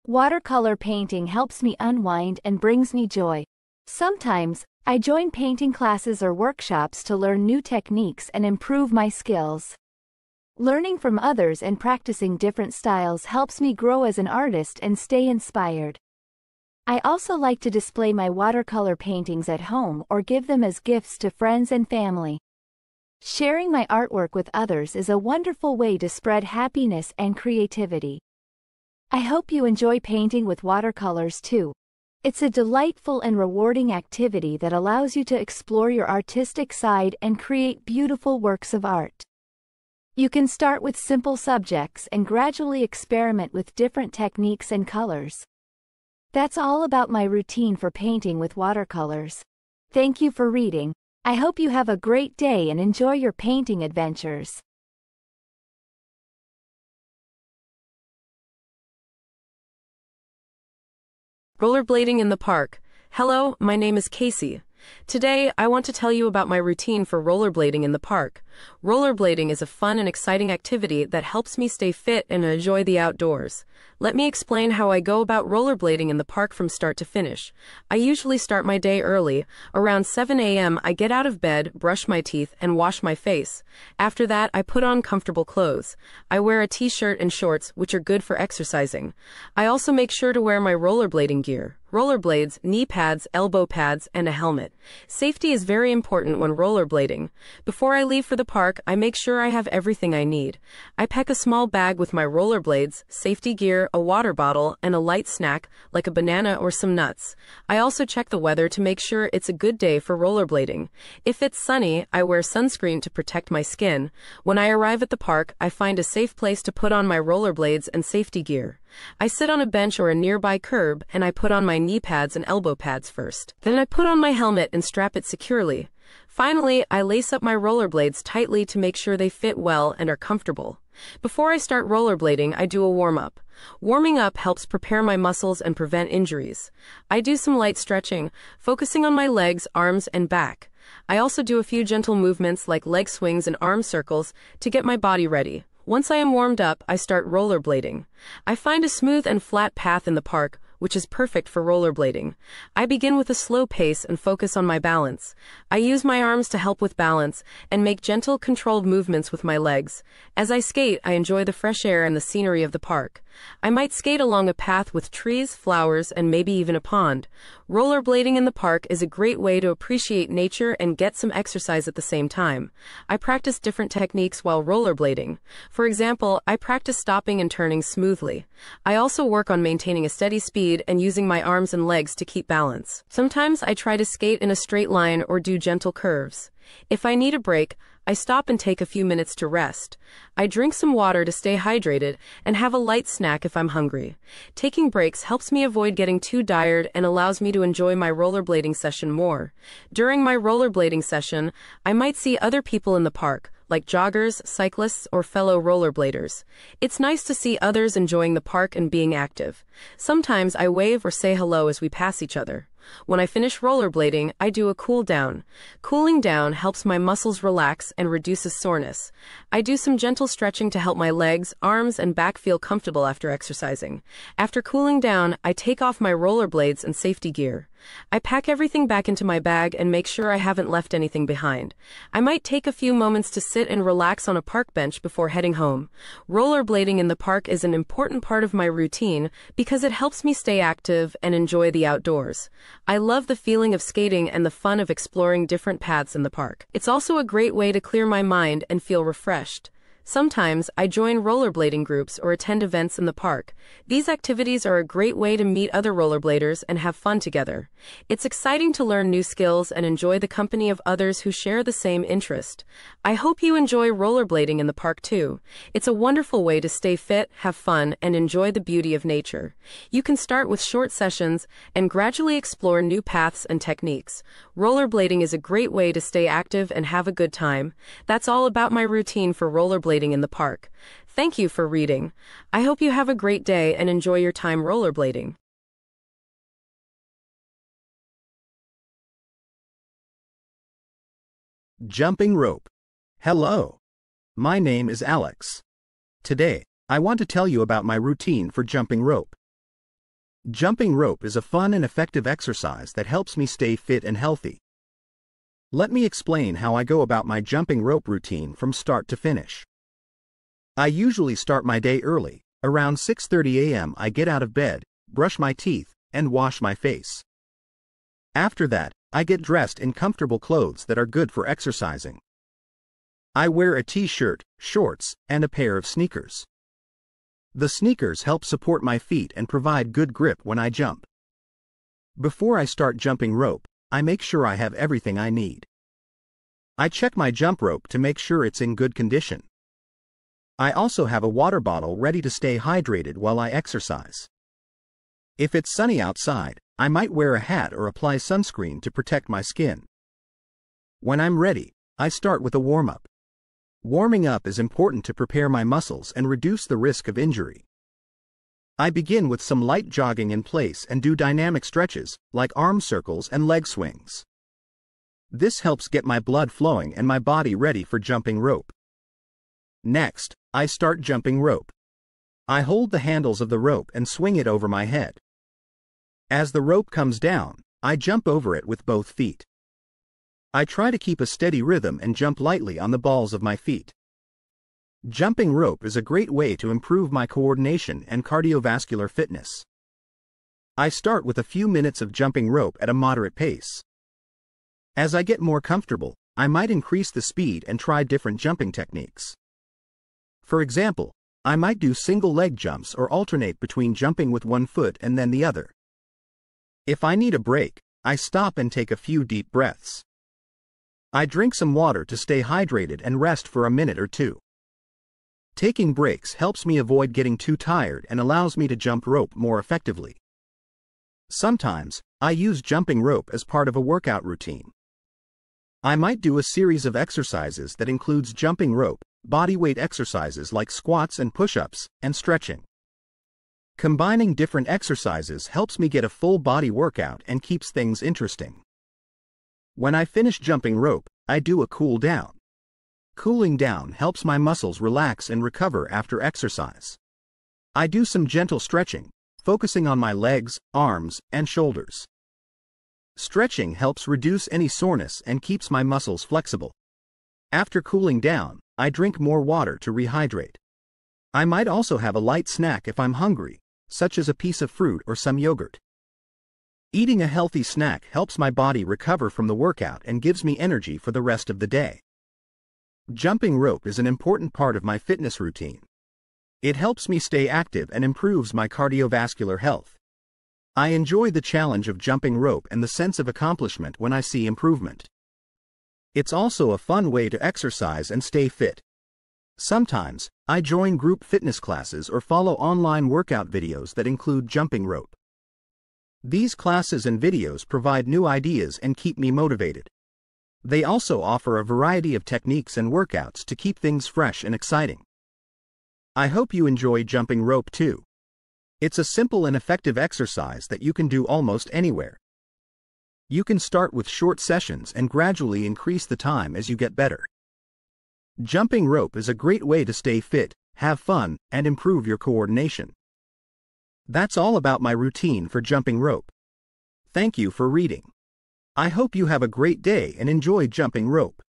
Watercolor painting helps me unwind and brings me joy. Sometimes, I join painting classes or workshops to learn new techniques and improve my skills. Learning from others and practicing different styles helps me grow as an artist and stay inspired. I also like to display my watercolor paintings at home or give them as gifts to friends and family. Sharing my artwork with others is a wonderful way to spread happiness and creativity. I hope you enjoy painting with watercolors too. It's a delightful and rewarding activity that allows you to explore your artistic side and create beautiful works of art. You can start with simple subjects and gradually experiment with different techniques and colors. That's all about my routine for painting with watercolors. Thank you for reading. I hope you have a great day and enjoy your painting adventures. Rollerblading in the park. Hello, my name is Casey. Today, I want to tell you about my routine for rollerblading in the park. Rollerblading is a fun and exciting activity that helps me stay fit and enjoy the outdoors. Let me explain how I go about rollerblading in the park from start to finish. I usually start my day early. Around 7 a.m. I get out of bed, brush my teeth, and wash my face. After that, I put on comfortable clothes. I wear a t-shirt and shorts, which are good for exercising. I also make sure to wear my rollerblading gear. Rollerblades, knee pads, elbow pads, and a helmet. Safety is very important when rollerblading. Before I leave for the park, I make sure I have everything I need. I pack a small bag with my rollerblades, safety gear, a water bottle, and a light snack, like a banana or some nuts. I also check the weather to make sure it's a good day for rollerblading. If it's sunny, I wear sunscreen to protect my skin. When I arrive at the park, I find a safe place to put on my rollerblades and safety gear. I sit on a bench or a nearby curb, and I put on my knee pads and elbow pads first. Then I put on my helmet and strap it securely. Finally, I lace up my rollerblades tightly to make sure they fit well and are comfortable. Before I start rollerblading, I do a warm-up. Warming up helps prepare my muscles and prevent injuries. I do some light stretching, focusing on my legs, arms, and back. I also do a few gentle movements like leg swings and arm circles to get my body ready. Once I am warmed up, I start rollerblading. I find a smooth and flat path in the park, which is perfect for rollerblading. I begin with a slow pace and focus on my balance. I use my arms to help with balance and make gentle, controlled movements with my legs. As I skate, I enjoy the fresh air and the scenery of the park. I might skate along a path with trees, flowers, and maybe even a pond. Rollerblading in the park is a great way to appreciate nature and get some exercise at the same time. I practice different techniques while rollerblading. For example, I practice stopping and turning smoothly. I also work on maintaining a steady speed and using my arms and legs to keep balance. Sometimes I try to skate in a straight line or do gentle curves. If I need a break, I stop and take a few minutes to rest. I drink some water to stay hydrated and have a light snack if I'm hungry. Taking breaks helps me avoid getting too tired and allows me to enjoy my rollerblading session more. During my rollerblading session, I might see other people in the park, like joggers, cyclists, or fellow rollerbladers. It's nice to see others enjoying the park and being active. Sometimes I wave or say hello as we pass each other. When I finish rollerblading, I do a cool down. Cooling down helps my muscles relax and reduces soreness. I do some gentle stretching to help my legs, arms, and back feel comfortable after exercising. After cooling down, I take off my rollerblades and safety gear. I pack everything back into my bag and make sure I haven't left anything behind. I might take a few moments to sit and relax on a park bench before heading home. Rollerblading in the park is an important part of my routine because it helps me stay active and enjoy the outdoors. I love the feeling of skating and the fun of exploring different paths in the park. It's also a great way to clear my mind and feel refreshed. Sometimes I join rollerblading groups or attend events in the park. These activities are a great way to meet other rollerbladers and have fun together. It's exciting to learn new skills and enjoy the company of others who share the same interest. I hope you enjoy rollerblading in the park too. It's a wonderful way to stay fit, have fun, and enjoy the beauty of nature. You can start with short sessions and gradually explore new paths and techniques. Rollerblading is a great way to stay active and have a good time. That's all about my routine for rollerblading in the park. Thank you for reading. I hope you have a great day and enjoy your time rollerblading. Jumping rope. Hello. My name is Alex. Today, I want to tell you about my routine for jumping rope. Jumping rope is a fun and effective exercise that helps me stay fit and healthy. Let me explain how I go about my jumping rope routine from start to finish. I usually start my day early. Around 6:30 a.m. I get out of bed, brush my teeth, and wash my face. After that, I get dressed in comfortable clothes that are good for exercising. I wear a t-shirt, shorts, and a pair of sneakers. The sneakers help support my feet and provide good grip when I jump. Before I start jumping rope, I make sure I have everything I need. I check my jump rope to make sure it's in good condition. I also have a water bottle ready to stay hydrated while I exercise. If it's sunny outside, I might wear a hat or apply sunscreen to protect my skin. When I'm ready, I start with a warm-up. Warming up is important to prepare my muscles and reduce the risk of injury. I begin with some light jogging in place and do dynamic stretches, like arm circles and leg swings. This helps get my blood flowing and my body ready for jumping rope. Next, I start jumping rope. I hold the handles of the rope and swing it over my head. As the rope comes down, I jump over it with both feet. I try to keep a steady rhythm and jump lightly on the balls of my feet. Jumping rope is a great way to improve my coordination and cardiovascular fitness. I start with a few minutes of jumping rope at a moderate pace. As I get more comfortable, I might increase the speed and try different jumping techniques. For example, I might do single leg jumps or alternate between jumping with one foot and then the other. If I need a break, I stop and take a few deep breaths. I drink some water to stay hydrated and rest for a minute or two. Taking breaks helps me avoid getting too tired and allows me to jump rope more effectively. Sometimes, I use jumping rope as part of a workout routine. I might do a series of exercises that includes jumping rope, body weight exercises like squats and push-ups, and stretching. Combining different exercises helps me get a full body workout and keeps things interesting. When I finish jumping rope, I do a cool down. Cooling down helps my muscles relax and recover after exercise. I do some gentle stretching, focusing on my legs, arms, and shoulders. Stretching helps reduce any soreness and keeps my muscles flexible. After cooling down, I drink more water to rehydrate. I might also have a light snack if I'm hungry, such as a piece of fruit or some yogurt. Eating a healthy snack helps my body recover from the workout and gives me energy for the rest of the day. Jumping rope is an important part of my fitness routine. It helps me stay active and improves my cardiovascular health. I enjoy the challenge of jumping rope and the sense of accomplishment when I see improvement. It's also a fun way to exercise and stay fit. Sometimes, I join group fitness classes or follow online workout videos that include jumping rope. These classes and videos provide new ideas and keep me motivated. They also offer a variety of techniques and workouts to keep things fresh and exciting. I hope you enjoy jumping rope too. It's a simple and effective exercise that you can do almost anywhere. You can start with short sessions and gradually increase the time as you get better. Jumping rope is a great way to stay fit, have fun, and improve your coordination. That's all about my routine for jumping rope. Thank you for reading. I hope you have a great day and enjoy jumping rope.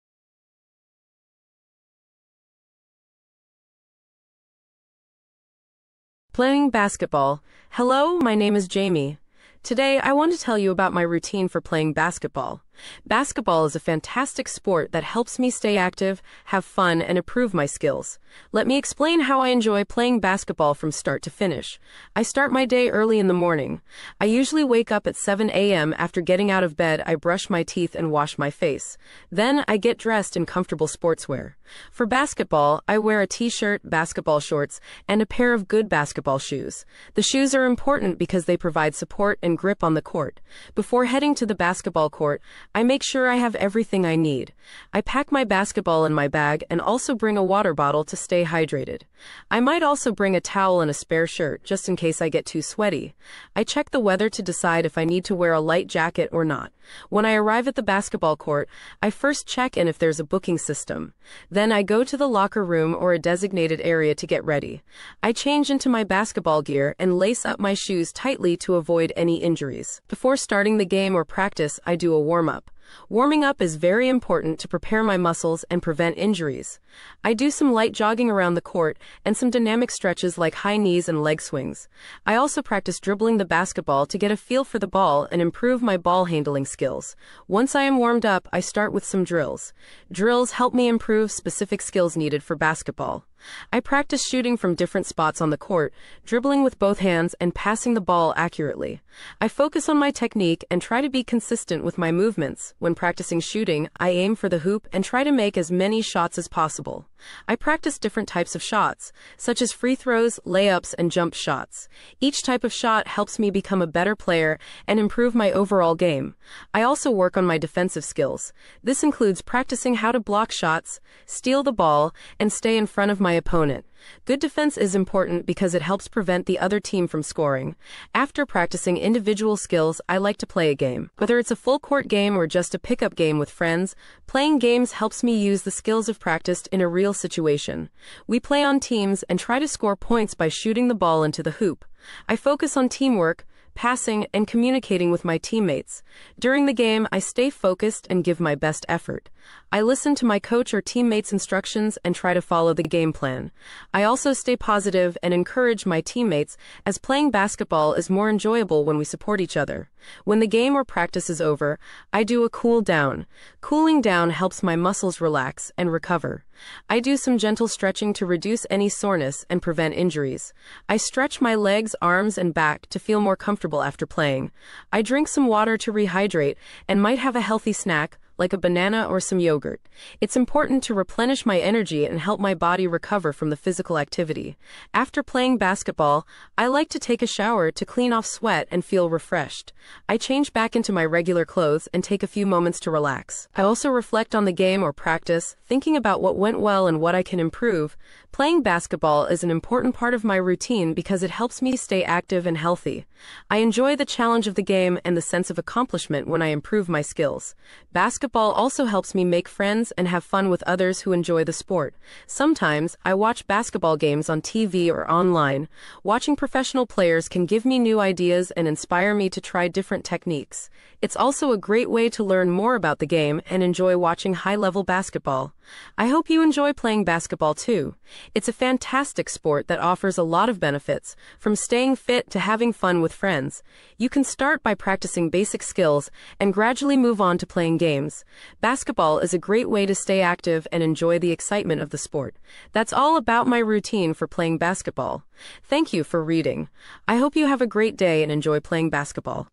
Playing basketball. Hello, my name is Jamie. Today, I want to tell you about my routine for playing basketball. Basketball is a fantastic sport that helps me stay active, have fun, and improve my skills. Let me explain how I enjoy playing basketball from start to finish. I start my day early in the morning. I usually wake up at 7 a.m. After getting out of bed, I brush my teeth and wash my face. Then, I get dressed in comfortable sportswear. For basketball, I wear a t-shirt, basketball shorts, and a pair of good basketball shoes. The shoes are important because they provide support and grip on the court. Before heading to the basketball court, I make sure I have everything I need. I pack my basketball in my bag and also bring a water bottle to stay hydrated. I might also bring a towel and a spare shirt just in case I get too sweaty. I check the weather to decide if I need to wear a light jacket or not. When I arrive at the basketball court, I first check in if there's a booking system. Then I go to the locker room or a designated area to get ready. I change into my basketball gear and lace up my shoes tightly to avoid any injuries. Before starting the game or practice, I do a warm-up. Warming up is very important to prepare my muscles and prevent injuries. I do some light jogging around the court and some dynamic stretches like high knees and leg swings. I also practice dribbling the basketball to get a feel for the ball and improve my ball handling skills. Once I am warmed up, I start with some drills. Drills help me improve specific skills needed for basketball. I practice shooting from different spots on the court, dribbling with both hands and passing the ball accurately. I focus on my technique and try to be consistent with my movements. When practicing shooting, I aim for the hoop and try to make as many shots as possible. I practice different types of shots, such as free throws, layups, and jump shots. Each type of shot helps me become a better player and improve my overall game. I also work on my defensive skills. This includes practicing how to block shots, steal the ball, and stay in front of my opponent. Good defense is important because it helps prevent the other team from scoring. After practicing individual skills, I like to play a game. Whether it's a full court game or just a pickup game with friends, playing games helps me use the skills I've practiced in a real situation. We play on teams and try to score points by shooting the ball into the hoop. I focus on teamwork, passing, and communicating with my teammates. During the game, I stay focused and give my best effort. I listen to my coach or teammates' instructions and try to follow the game plan. I also stay positive and encourage my teammates, as playing basketball is more enjoyable when we support each other. When the game or practice is over, I do a cool down. Cooling down helps my muscles relax and recover. I do some gentle stretching to reduce any soreness and prevent injuries. I stretch my legs, arms, and back to feel more comfortable after playing. I drink some water to rehydrate and might have a healthy snack, like a banana or some yogurt. It's important to replenish my energy and help my body recover from the physical activity. After playing basketball, I like to take a shower to clean off sweat and feel refreshed. I change back into my regular clothes and take a few moments to relax. I also reflect on the game or practice, thinking about what went well and what I can improve. Playing basketball is an important part of my routine because it helps me stay active and healthy. I enjoy the challenge of the game and the sense of accomplishment when I improve my skills. Basketball also helps me make friends and have fun with others who enjoy the sport. Sometimes, I watch basketball games on TV or online. Watching professional players can give me new ideas and inspire me to try different techniques. It's also a great way to learn more about the game and enjoy watching high-level basketball. I hope you enjoy playing basketball too. It's a fantastic sport that offers a lot of benefits, from staying fit to having fun with friends. You can start by practicing basic skills and gradually move on to playing games. Basketball is a great way to stay active and enjoy the excitement of the sport. That's all about my routine for playing basketball. Thank you for reading. I hope you have a great day and enjoy playing basketball.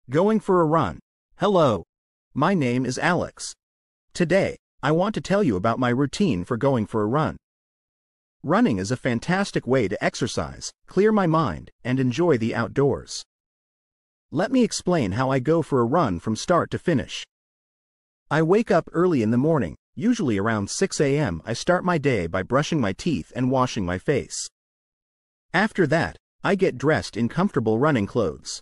Going for a run. Hello. My name is Alex. Today, I want to tell you about my routine for going for a run. Running is a fantastic way to exercise, clear my mind, and enjoy the outdoors. Let me explain how I go for a run from start to finish. I wake up early in the morning, usually around 6 a.m. I start my day by brushing my teeth and washing my face. After that, I get dressed in comfortable running clothes.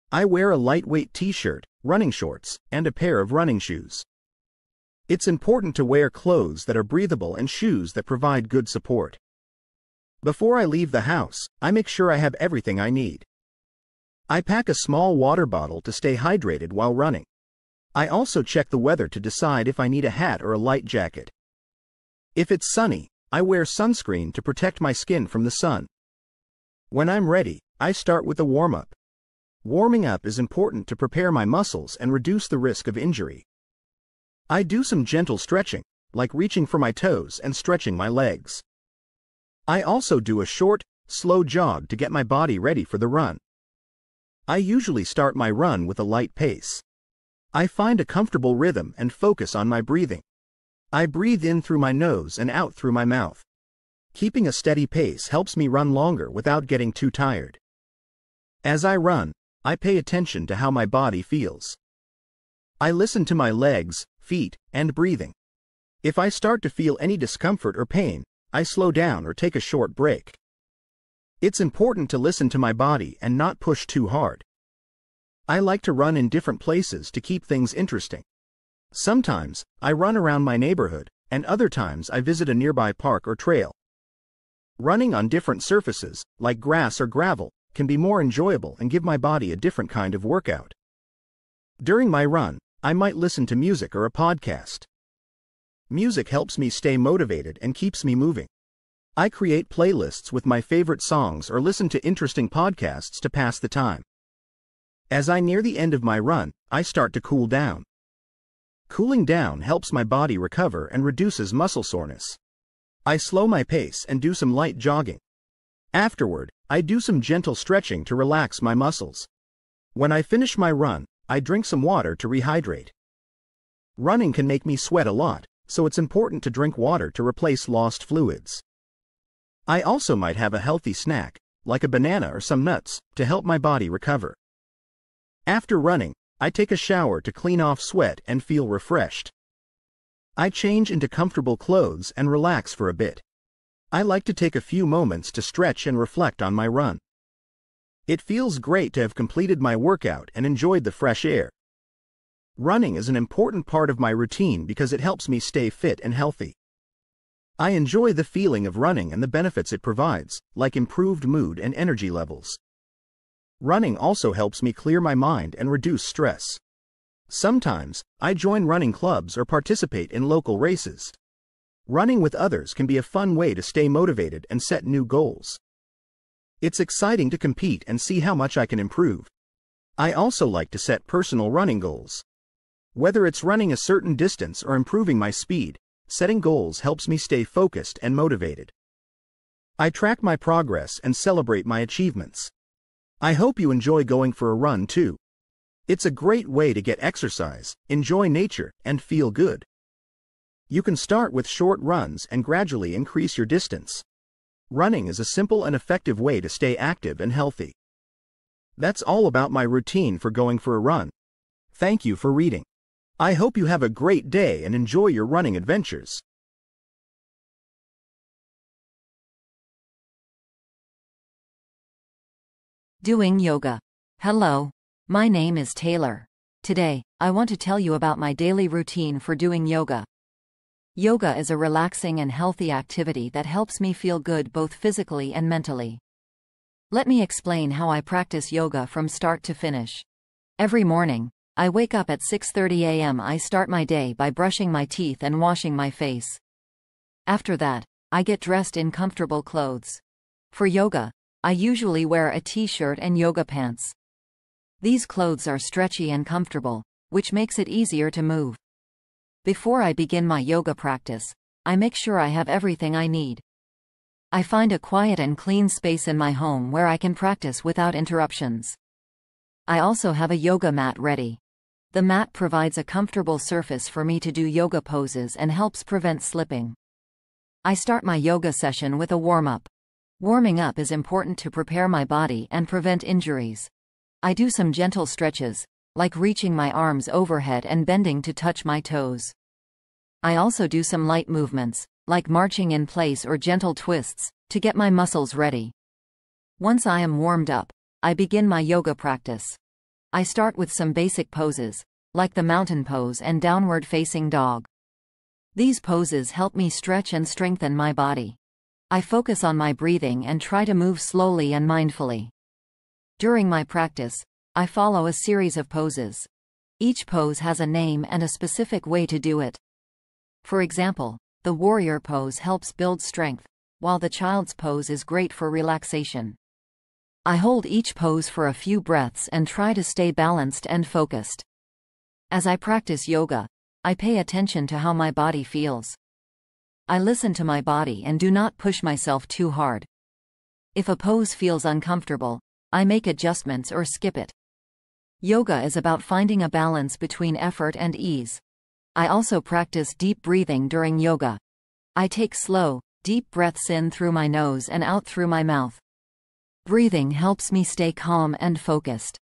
I wear a lightweight t-shirt, running shorts, and a pair of running shoes. It's important to wear clothes that are breathable and shoes that provide good support. Before I leave the house, I make sure I have everything I need. I pack a small water bottle to stay hydrated while running. I also check the weather to decide if I need a hat or a light jacket. If it's sunny, I wear sunscreen to protect my skin from the sun. When I'm ready, I start with a warm-up. Warming up is important to prepare my muscles and reduce the risk of injury. I do some gentle stretching, like reaching for my toes and stretching my legs. I also do a short, slow jog to get my body ready for the run. I usually start my run with a light pace. I find a comfortable rhythm and focus on my breathing. I breathe in through my nose and out through my mouth. Keeping a steady pace helps me run longer without getting too tired. As I run, I pay attention to how my body feels. I listen to my legs, feet, and breathing. If I start to feel any discomfort or pain, I slow down or take a short break. It's important to listen to my body and not push too hard. I like to run in different places to keep things interesting. Sometimes, I run around my neighborhood, and other times I visit a nearby park or trail. Running on different surfaces, like grass or gravel, can be more enjoyable and give my body a different kind of workout. During my run, I might listen to music or a podcast. Music helps me stay motivated and keeps me moving. I create playlists with my favorite songs or listen to interesting podcasts to pass the time. As I near the end of my run, I start to cool down. Cooling down helps my body recover and reduces muscle soreness. I slow my pace and do some light jogging. Afterward, I do some gentle stretching to relax my muscles. When I finish my run, I drink some water to rehydrate. Running can make me sweat a lot, so it's important to drink water to replace lost fluids. I also might have a healthy snack, like a banana or some nuts, to help my body recover. After running, I take a shower to clean off sweat and feel refreshed. I change into comfortable clothes and relax for a bit. I like to take a few moments to stretch and reflect on my run. It feels great to have completed my workout and enjoyed the fresh air. Running is an important part of my routine because it helps me stay fit and healthy. I enjoy the feeling of running and the benefits it provides, like improved mood and energy levels. Running also helps me clear my mind and reduce stress. Sometimes, I join running clubs or participate in local races. Running with others can be a fun way to stay motivated and set new goals. It's exciting to compete and see how much I can improve. I also like to set personal running goals. Whether it's running a certain distance or improving my speed, setting goals helps me stay focused and motivated. I track my progress and celebrate my achievements. I hope you enjoy going for a run too. It's a great way to get exercise, enjoy nature, and feel good. You can start with short runs and gradually increase your distance. Running is a simple and effective way to stay active and healthy. That's all about my routine for going for a run. Thank you for reading. I hope you have a great day and enjoy your running adventures. Doing yoga. Hello, my name is Taylor. Today, I want to tell you about my daily routine for doing yoga. Yoga is a relaxing and healthy activity that helps me feel good both physically and mentally. Let me explain how I practice yoga from start to finish. Every morning, I wake up at 6:30 a.m. I start my day by brushing my teeth and washing my face. After that, I get dressed in comfortable clothes. For yoga, I usually wear a t-shirt and yoga pants. These clothes are stretchy and comfortable, which makes it easier to move. Before I begin my yoga practice, I make sure I have everything I need. I find a quiet and clean space in my home where I can practice without interruptions. I also have a yoga mat ready. The mat provides a comfortable surface for me to do yoga poses and helps prevent slipping. I start my yoga session with a warm-up. Warming up is important to prepare my body and prevent injuries. I do some gentle stretches, like reaching my arms overhead and bending to touch my toes. I also do some light movements, like marching in place or gentle twists, to get my muscles ready. Once I am warmed up, I begin my yoga practice. I start with some basic poses, like the mountain pose and downward facing dog. These poses help me stretch and strengthen my body. I focus on my breathing and try to move slowly and mindfully. During my practice, I follow a series of poses. Each pose has a name and a specific way to do it. For example, the warrior pose helps build strength, while the child's pose is great for relaxation. I hold each pose for a few breaths and try to stay balanced and focused. As I practice yoga, I pay attention to how my body feels. I listen to my body and do not push myself too hard. If a pose feels uncomfortable, I make adjustments or skip it. Yoga is about finding a balance between effort and ease. I also practice deep breathing during yoga. I take slow, deep breaths in through my nose and out through my mouth. Breathing helps me stay calm and focused.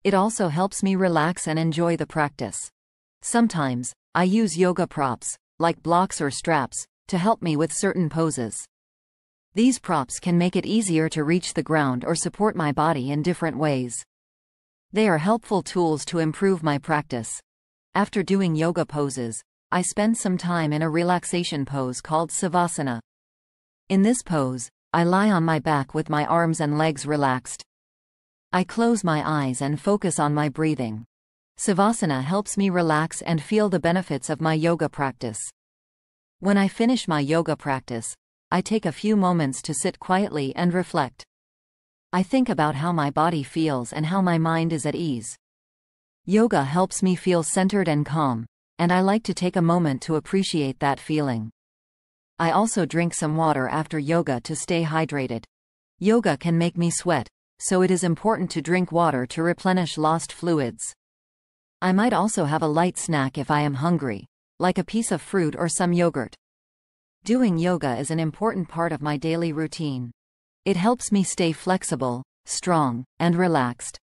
It also helps me relax and enjoy the practice. Sometimes, I use yoga props, like blocks or straps, to help me with certain poses. These props can make it easier to reach the ground or support my body in different ways. They are helpful tools to improve my practice. After doing yoga poses, I spend some time in a relaxation pose called Savasana. In this pose, I lie on my back with my arms and legs relaxed. I close my eyes and focus on my breathing. Savasana helps me relax and feel the benefits of my yoga practice. When I finish my yoga practice, I take a few moments to sit quietly and reflect. I think about how my body feels and how my mind is at ease. Yoga helps me feel centered and calm, and I like to take a moment to appreciate that feeling. I also drink some water after yoga to stay hydrated. Yoga can make me sweat, so it is important to drink water to replenish lost fluids. I might also have a light snack if I am hungry, like a piece of fruit or some yogurt. Doing yoga is an important part of my daily routine. It helps me stay flexible, strong, and relaxed.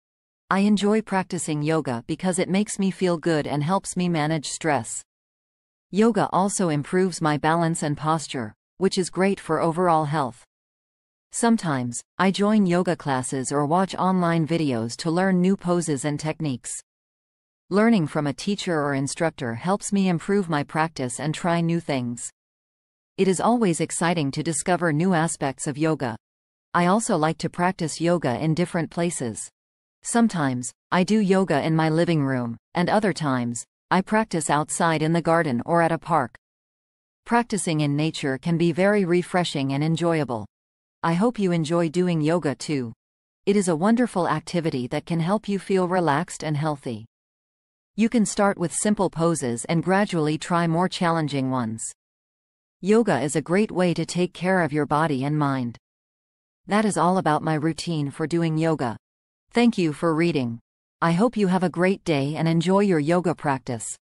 I enjoy practicing yoga because it makes me feel good and helps me manage stress. Yoga also improves my balance and posture, which is great for overall health. Sometimes, I join yoga classes or watch online videos to learn new poses and techniques. Learning from a teacher or instructor helps me improve my practice and try new things. It is always exciting to discover new aspects of yoga. I also like to practice yoga in different places. Sometimes, I do yoga in my living room, and other times, I practice outside in the garden or at a park. Practicing in nature can be very refreshing and enjoyable. I hope you enjoy doing yoga too. It is a wonderful activity that can help you feel relaxed and healthy. You can start with simple poses and gradually try more challenging ones. Yoga is a great way to take care of your body and mind. That is all about my routine for doing yoga. Thank you for reading. I hope you have a great day and enjoy your yoga practice.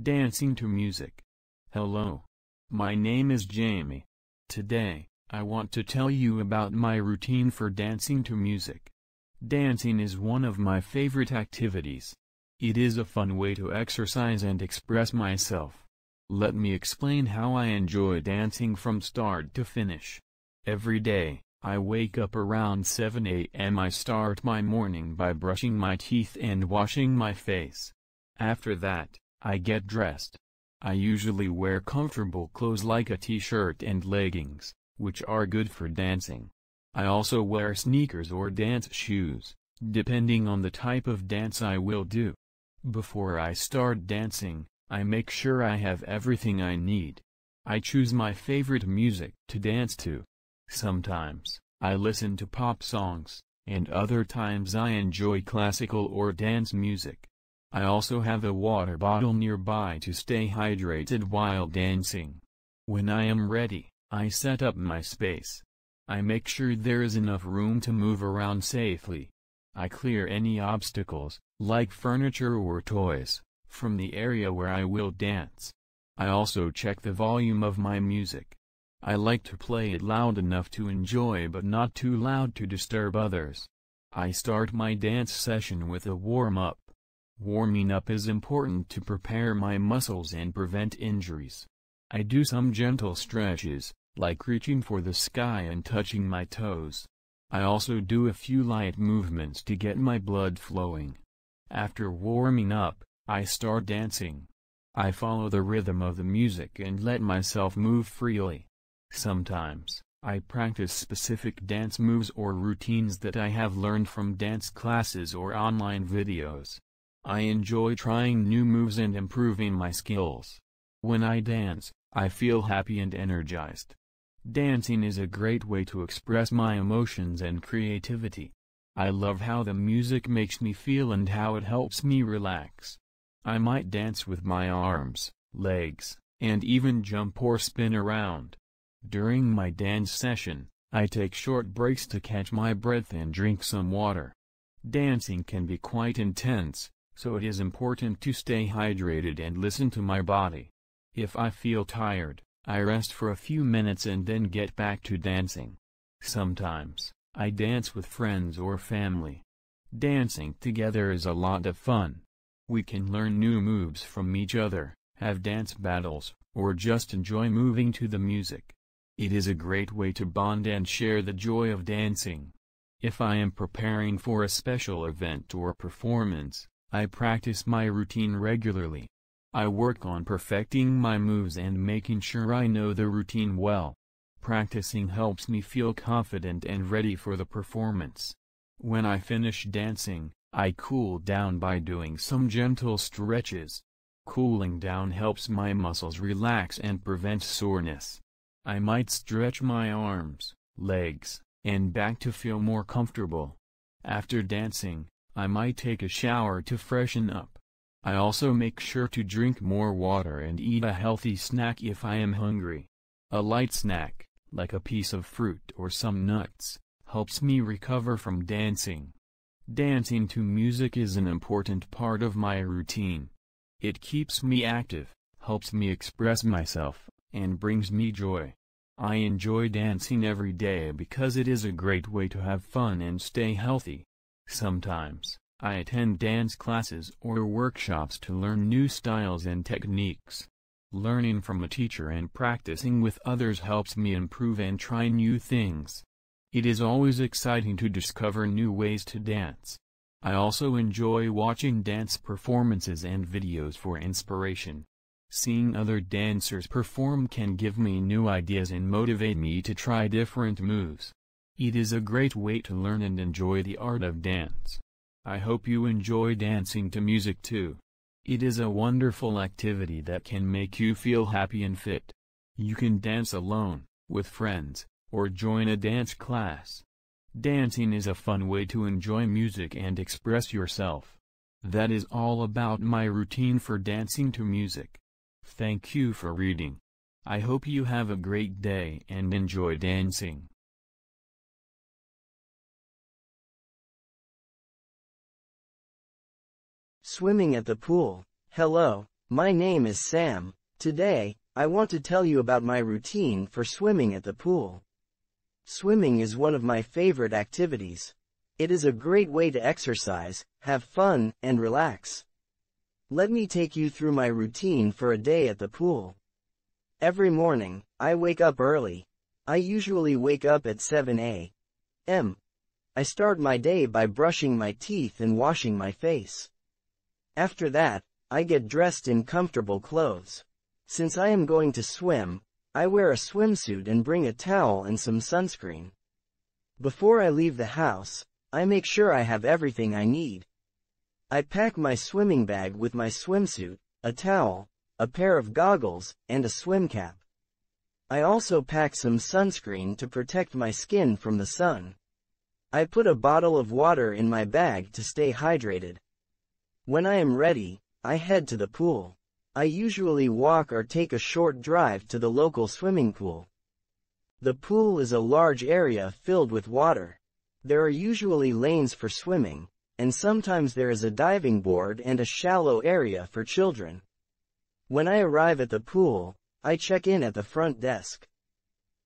Dancing to music. Hello. My name is Jamie. Today, I want to tell you about my routine for dancing to music. Dancing is one of my favorite activities. It is a fun way to exercise and express myself. Let me explain how I enjoy dancing from start to finish. Every day, I wake up around 7 a.m. I start my morning by brushing my teeth and washing my face. After that, I get dressed. I usually wear comfortable clothes like a t-shirt and leggings, which are good for dancing. I also wear sneakers or dance shoes, depending on the type of dance I will do. Before I start dancing, I make sure I have everything I need. I choose my favorite music to dance to. Sometimes, I listen to pop songs, and other times I enjoy classical or dance music. I also have a water bottle nearby to stay hydrated while dancing. When I am ready, I set up my space. I make sure there is enough room to move around safely. I clear any obstacles, like furniture or toys, from the area where I will dance. I also check the volume of my music. I like to play it loud enough to enjoy but not too loud to disturb others. I start my dance session with a warm-up. Warming up is important to prepare my muscles and prevent injuries. I do some gentle stretches, like reaching for the sky and touching my toes. I also do a few light movements to get my blood flowing. After warming up, I start dancing. I follow the rhythm of the music and let myself move freely. Sometimes, I practice specific dance moves or routines that I have learned from dance classes or online videos. I enjoy trying new moves and improving my skills. When I dance, I feel happy and energized. Dancing is a great way to express my emotions and creativity. I love how the music makes me feel and how it helps me relax. I might dance with my arms, legs, and even jump or spin around. During my dance session, I take short breaks to catch my breath and drink some water. Dancing can be quite intense, so it is important to stay hydrated and listen to my body. If I feel tired, I rest for a few minutes and then get back to dancing. Sometimes, I dance with friends or family. Dancing together is a lot of fun. We can learn new moves from each other, have dance battles, or just enjoy moving to the music. It is a great way to bond and share the joy of dancing. If I am preparing for a special event or performance, I practice my routine regularly. I work on perfecting my moves and making sure I know the routine well. Practicing helps me feel confident and ready for the performance. When I finish dancing, I cool down by doing some gentle stretches. Cooling down helps my muscles relax and prevent soreness. I might stretch my arms, legs, and back to feel more comfortable. After dancing, I might take a shower to freshen up. I also make sure to drink more water and eat a healthy snack if I am hungry. A light snack, like a piece of fruit or some nuts, helps me recover from dancing. Dancing to music is an important part of my routine. It keeps me active, helps me express myself, and brings me joy. I enjoy dancing every day because it is a great way to have fun and stay healthy. Sometimes, I attend dance classes or workshops to learn new styles and techniques. Learning from a teacher and practicing with others helps me improve and try new things. It is always exciting to discover new ways to dance. I also enjoy watching dance performances and videos for inspiration. Seeing other dancers perform can give me new ideas and motivate me to try different moves. It is a great way to learn and enjoy the art of dance. I hope you enjoy dancing to music too. It is a wonderful activity that can make you feel happy and fit. You can dance alone, with friends, or join a dance class. Dancing is a fun way to enjoy music and express yourself. That is all about my routine for dancing to music. Thank you for reading. I hope you have a great day and enjoy dancing. Swimming at the pool. Hello, my name is Sam. Today, I want to tell you about my routine for swimming at the pool. Swimming is one of my favorite activities. It is a great way to exercise, have fun, and relax. Let me take you through my routine for a day at the pool. Every morning, I wake up early. I usually wake up at 7 a.m. I start my day by brushing my teeth and washing my face. After that, I get dressed in comfortable clothes. Since I am going to swim, I wear a swimsuit and bring a towel and some sunscreen. Before I leave the house, I make sure I have everything I need. I pack my swimming bag with my swimsuit, a towel, a pair of goggles, and a swim cap. I also pack some sunscreen to protect my skin from the sun. I put a bottle of water in my bag to stay hydrated. When I am ready, I head to the pool. I usually walk or take a short drive to the local swimming pool. The pool is a large area filled with water. There are usually lanes for swimming, and sometimes there is a diving board and a shallow area for children. When I arrive at the pool, I check in at the front desk.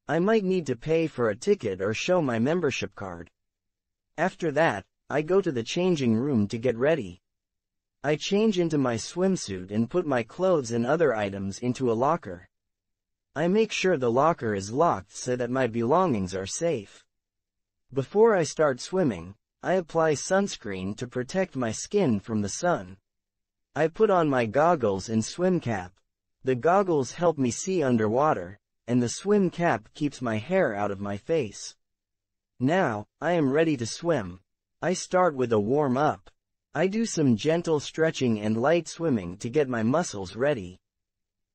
I might need to pay for a ticket or show my membership card. After that, I go to the changing room to get ready. I change into my swimsuit and put my clothes and other items into a locker. I make sure the locker is locked so that my belongings are safe. Before I start swimming, I apply sunscreen to protect my skin from the sun. I put on my goggles and swim cap. The goggles help me see underwater, and the swim cap keeps my hair out of my face. Now, I am ready to swim. I start with a warm-up. I do some gentle stretching and light swimming to get my muscles ready.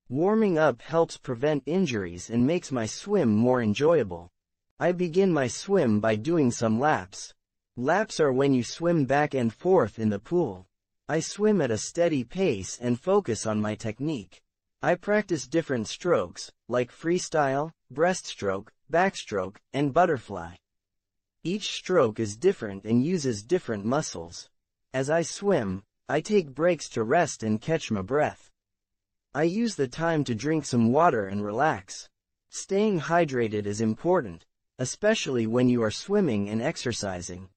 Warming up helps prevent injuries and makes my swim more enjoyable. I begin my swim by doing some laps. Laps are when you swim back and forth in the pool. I swim at a steady pace and focus on my technique. I practice different strokes, like freestyle, breaststroke, backstroke, and butterfly. Each stroke is different and uses different muscles. As I swim, I take breaks to rest and catch my breath. I use the time to drink some water and relax. Staying hydrated is important, especially when you are swimming and exercising.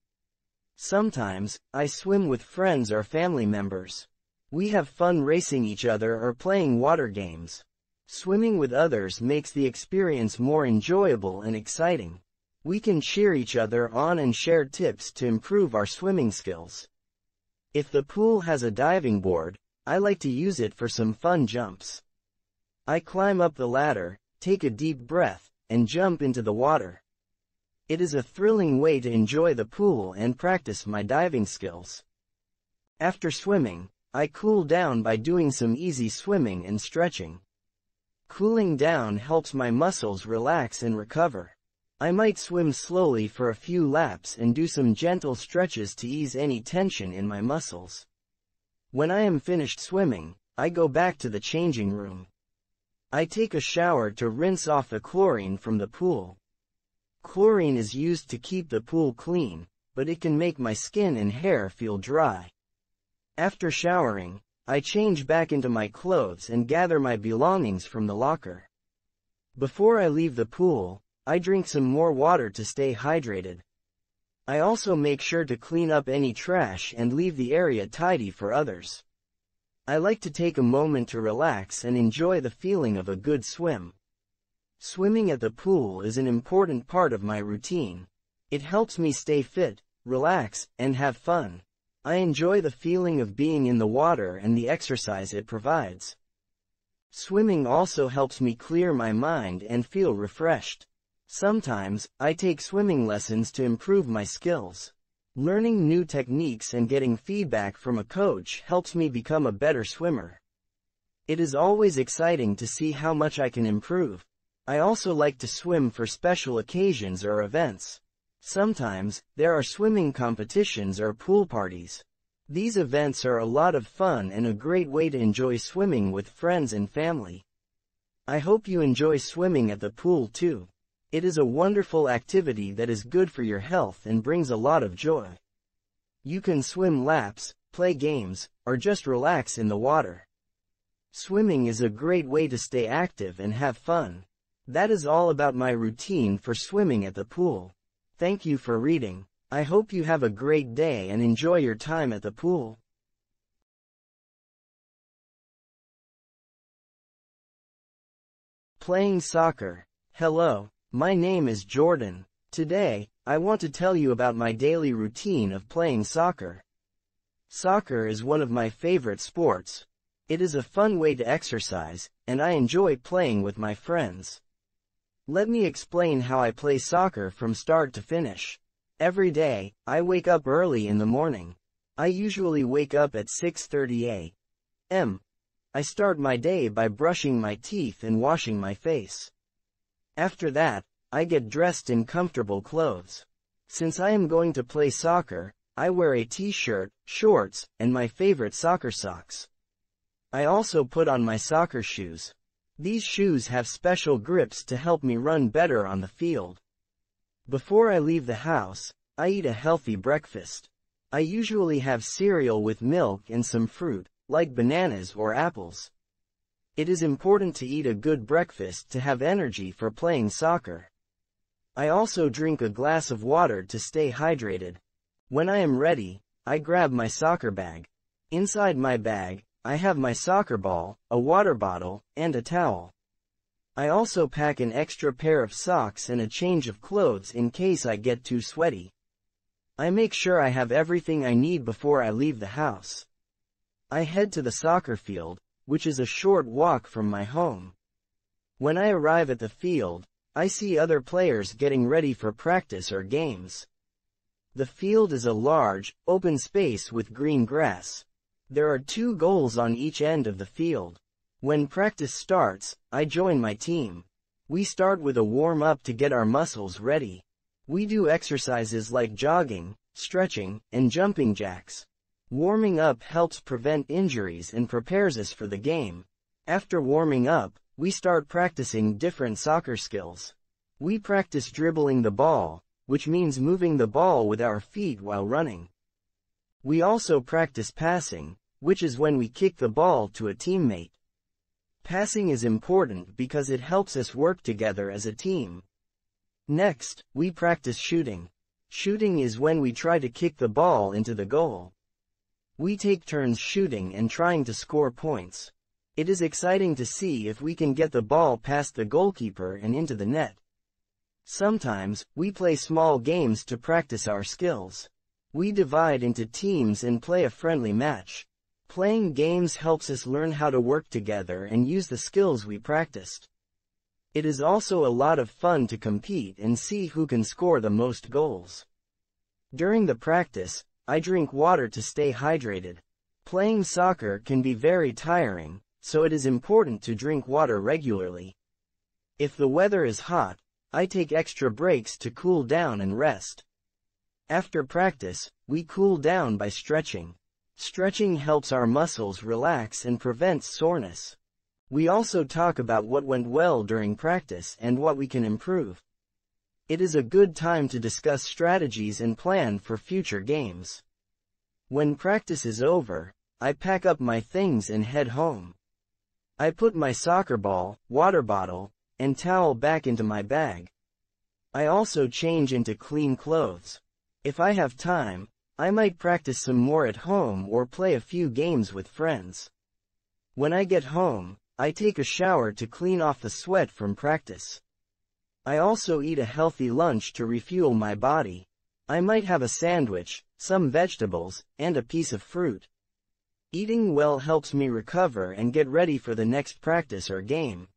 Sometimes, I swim with friends or family members. We have fun racing each other or playing water games. Swimming with others makes the experience more enjoyable and exciting. We can cheer each other on and share tips to improve our swimming skills. If the pool has a diving board, I like to use it for some fun jumps. I climb up the ladder, take a deep breath, and jump into the water. It is a thrilling way to enjoy the pool and practice my diving skills. After swimming, I cool down by doing some easy swimming and stretching. Cooling down helps my muscles relax and recover. I might swim slowly for a few laps and do some gentle stretches to ease any tension in my muscles. When I am finished swimming, I go back to the changing room. I take a shower to rinse off the chlorine from the pool. Chlorine is used to keep the pool clean, but it can make my skin and hair feel dry. After showering, I change back into my clothes and gather my belongings from the locker. Before I leave the pool, I drink some more water to stay hydrated. I also make sure to clean up any trash and leave the area tidy for others. I like to take a moment to relax and enjoy the feeling of a good swim. Swimming at the pool is an important part of my routine. It helps me stay fit, relax, and have fun. I enjoy the feeling of being in the water and the exercise it provides. Swimming also helps me clear my mind and feel refreshed. Sometimes, I take swimming lessons to improve my skills. Learning new techniques and getting feedback from a coach helps me become a better swimmer. It is always exciting to see how much I can improve. I also like to swim for special occasions or events. Sometimes, there are swimming competitions or pool parties. These events are a lot of fun and a great way to enjoy swimming with friends and family. I hope you enjoy swimming at the pool too. It is a wonderful activity that is good for your health and brings a lot of joy. You can swim laps, play games, or just relax in the water. Swimming is a great way to stay active and have fun. That is all about my routine for swimming at the pool. Thank you for reading. I hope you have a great day and enjoy your time at the pool. Playing soccer. Hello, my name is Jordan. Today, I want to tell you about my daily routine of playing soccer. Soccer is one of my favorite sports. It is a fun way to exercise, and I enjoy playing with my friends. Let me explain how I play soccer from start to finish. Every day, I wake up early in the morning. I usually wake up at 6:30 a.m. I start my day by brushing my teeth and washing my face. After that, I get dressed in comfortable clothes. Since I am going to play soccer, I wear a t-shirt, shorts, and my favorite soccer socks. I also put on my soccer shoes. These shoes have special grips to help me run better on the field. Before I leave the house, I eat a healthy breakfast. I usually have cereal with milk and some fruit, like bananas or apples. It is important to eat a good breakfast to have energy for playing soccer. I also drink a glass of water to stay hydrated. When I am ready, I grab my soccer bag. Inside my bag, I have my soccer ball, a water bottle, and a towel. I also pack an extra pair of socks and a change of clothes in case I get too sweaty. I make sure I have everything I need before I leave the house. I head to the soccer field, which is a short walk from my home. When I arrive at the field, I see other players getting ready for practice or games. The field is a large, open space with green grass. There are 2 goals on each end of the field. When practice starts, I join my team. We start with a warm-up to get our muscles ready. We do exercises like jogging, stretching, and jumping jacks. Warming up helps prevent injuries and prepares us for the game. After warming up, we start practicing different soccer skills. We practice dribbling the ball, which means moving the ball with our feet while running. We also practice passing, which is when we kick the ball to a teammate. Passing is important because it helps us work together as a team. Next, we practice shooting. Shooting is when we try to kick the ball into the goal. We take turns shooting and trying to score points. It is exciting to see if we can get the ball past the goalkeeper and into the net. Sometimes, we play small games to practice our skills. We divide into teams and play a friendly match. Playing games helps us learn how to work together and use the skills we practiced. It is also a lot of fun to compete and see who can score the most goals. During the practice, I drink water to stay hydrated. Playing soccer can be very tiring, so it is important to drink water regularly. If the weather is hot, I take extra breaks to cool down and rest. After practice, we cool down by stretching. Stretching helps our muscles relax and prevents soreness. We also talk about what went well during practice and what we can improve. It is a good time to discuss strategies and plan for future games. When practice is over, I pack up my things and head home. I put my soccer ball, water bottle, and towel back into my bag. I also change into clean clothes. If I have time, I might practice some more at home or play a few games with friends. When I get home, I take a shower to clean off the sweat from practice. I also eat a healthy lunch to refuel my body. I might have a sandwich, some vegetables, and a piece of fruit. Eating well helps me recover and get ready for the next practice or game.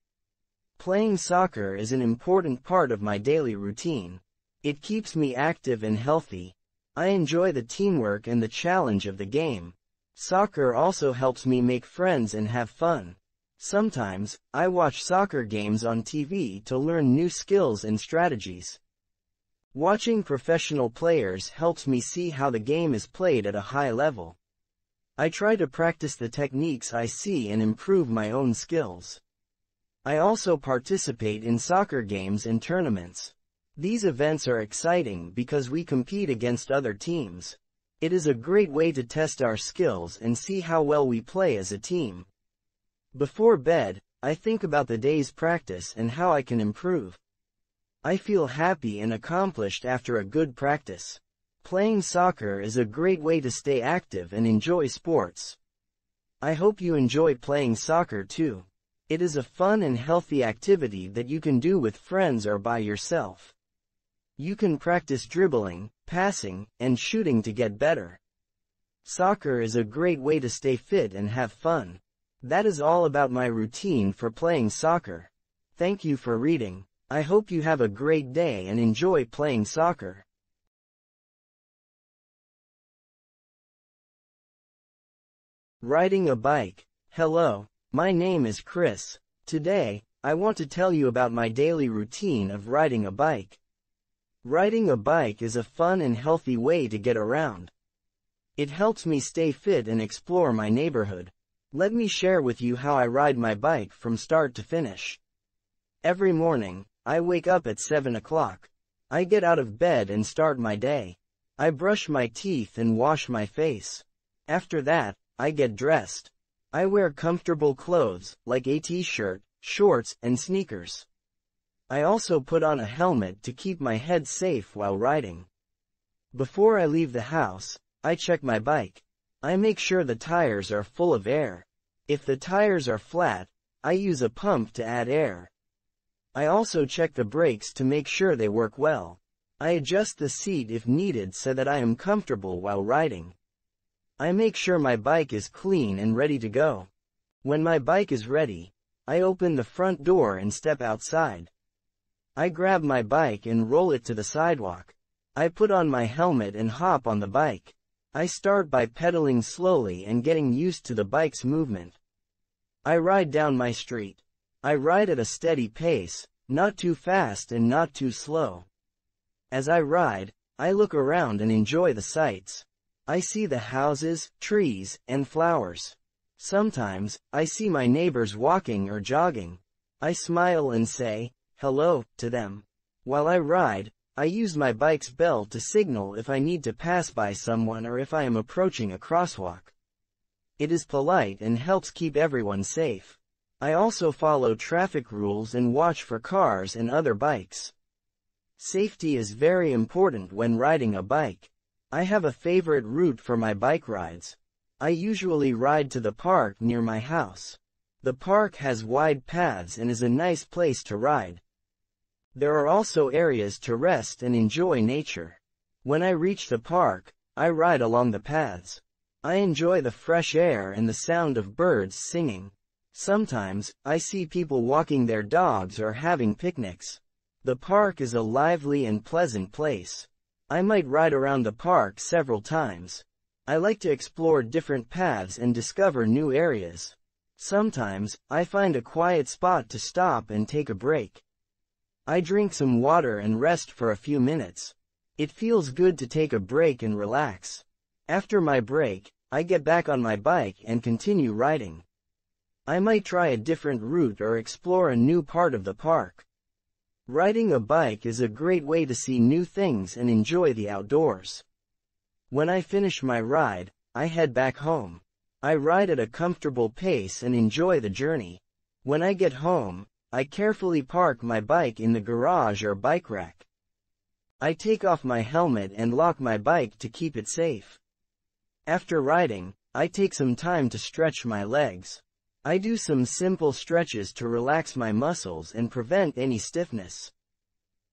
Playing soccer is an important part of my daily routine. It keeps me active and healthy. I enjoy the teamwork and the challenge of the game. Soccer also helps me make friends and have fun. Sometimes, I watch soccer games on TV to learn new skills and strategies. Watching professional players helps me see how the game is played at a high level. I try to practice the techniques I see and improve my own skills. I also participate in soccer games and tournaments. These events are exciting because we compete against other teams. It is a great way to test our skills and see how well we play as a team. Before bed, I think about the day's practice and how I can improve. I feel happy and accomplished after a good practice. Playing soccer is a great way to stay active and enjoy sports. I hope you enjoy playing soccer too. It is a fun and healthy activity that you can do with friends or by yourself. You can practice dribbling, passing, and shooting to get better. Soccer is a great way to stay fit and have fun. That is all about my routine for playing soccer. Thank you for reading. I hope you have a great day and enjoy playing soccer. Riding a bike. Hello, my name is Chris. Today, I want to tell you about my daily routine of riding a bike. Riding a bike is a fun and healthy way to get around. It helps me stay fit and explore my neighborhood. Let me share with you how I ride my bike from start to finish. Every morning, I wake up at 7 o'clock. I get out of bed and start my day. I brush my teeth and wash my face. After that, I get dressed. I wear comfortable clothes, like a t-shirt, shorts, and sneakers. I also put on a helmet to keep my head safe while riding. Before I leave the house, I check my bike. I make sure the tires are full of air. If the tires are flat, I use a pump to add air. I also check the brakes to make sure they work well. I adjust the seat if needed so that I am comfortable while riding. I make sure my bike is clean and ready to go. When my bike is ready, I open the front door and step outside. I grab my bike and roll it to the sidewalk. I put on my helmet and hop on the bike. I start by pedaling slowly and getting used to the bike's movement. I ride down my street. I ride at a steady pace, not too fast and not too slow. As I ride, I look around and enjoy the sights. I see the houses, trees, and flowers. Sometimes, I see my neighbors walking or jogging. I smile and say, hello, to them. While I ride, I use my bike's bell to signal if I need to pass by someone or if I am approaching a crosswalk. It is polite and helps keep everyone safe. I also follow traffic rules and watch for cars and other bikes. Safety is very important when riding a bike. I have a favorite route for my bike rides. I usually ride to the park near my house. The park has wide paths and is a nice place to ride. There are also areas to rest and enjoy nature. When I reach the park, I ride along the paths. I enjoy the fresh air and the sound of birds singing. Sometimes, I see people walking their dogs or having picnics. The park is a lively and pleasant place. I might ride around the park several times. I like to explore different paths and discover new areas. Sometimes, I find a quiet spot to stop and take a break. I drink some water and rest for a few minutes. It feels good to take a break and relax. After my break, I get back on my bike and continue riding. I might try a different route or explore a new part of the park. Riding a bike is a great way to see new things and enjoy the outdoors. When I finish my ride, I head back home. I ride at a comfortable pace and enjoy the journey. When I get home, I carefully park my bike in the garage or bike rack. I take off my helmet and lock my bike to keep it safe. After riding, I take some time to stretch my legs. I do some simple stretches to relax my muscles and prevent any stiffness.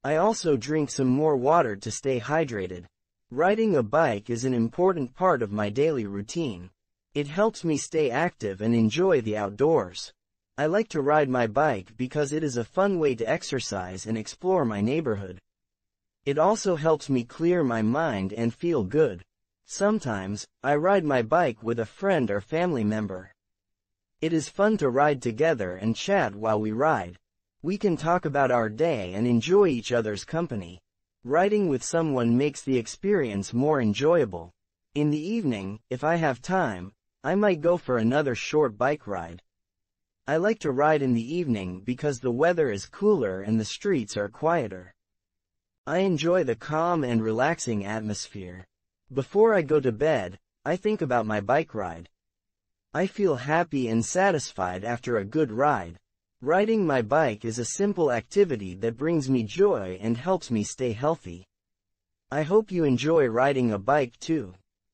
I also drink some more water to stay hydrated. Riding a bike is an important part of my daily routine. It helps me stay active and enjoy the outdoors. I like to ride my bike because it is a fun way to exercise and explore my neighborhood. It also helps me clear my mind and feel good. Sometimes, I ride my bike with a friend or family member. It is fun to ride together and chat while we ride. We can talk about our day and enjoy each other's company. Riding with someone makes the experience more enjoyable. In the evening, if I have time, I might go for another short bike ride. I like to ride in the evening because the weather is cooler and the streets are quieter. I enjoy the calm and relaxing atmosphere. Before I go to bed, I think about my bike ride. I feel happy and satisfied after a good ride. Riding my bike is a simple activity that brings me joy and helps me stay healthy. I hope you enjoy riding a bike too.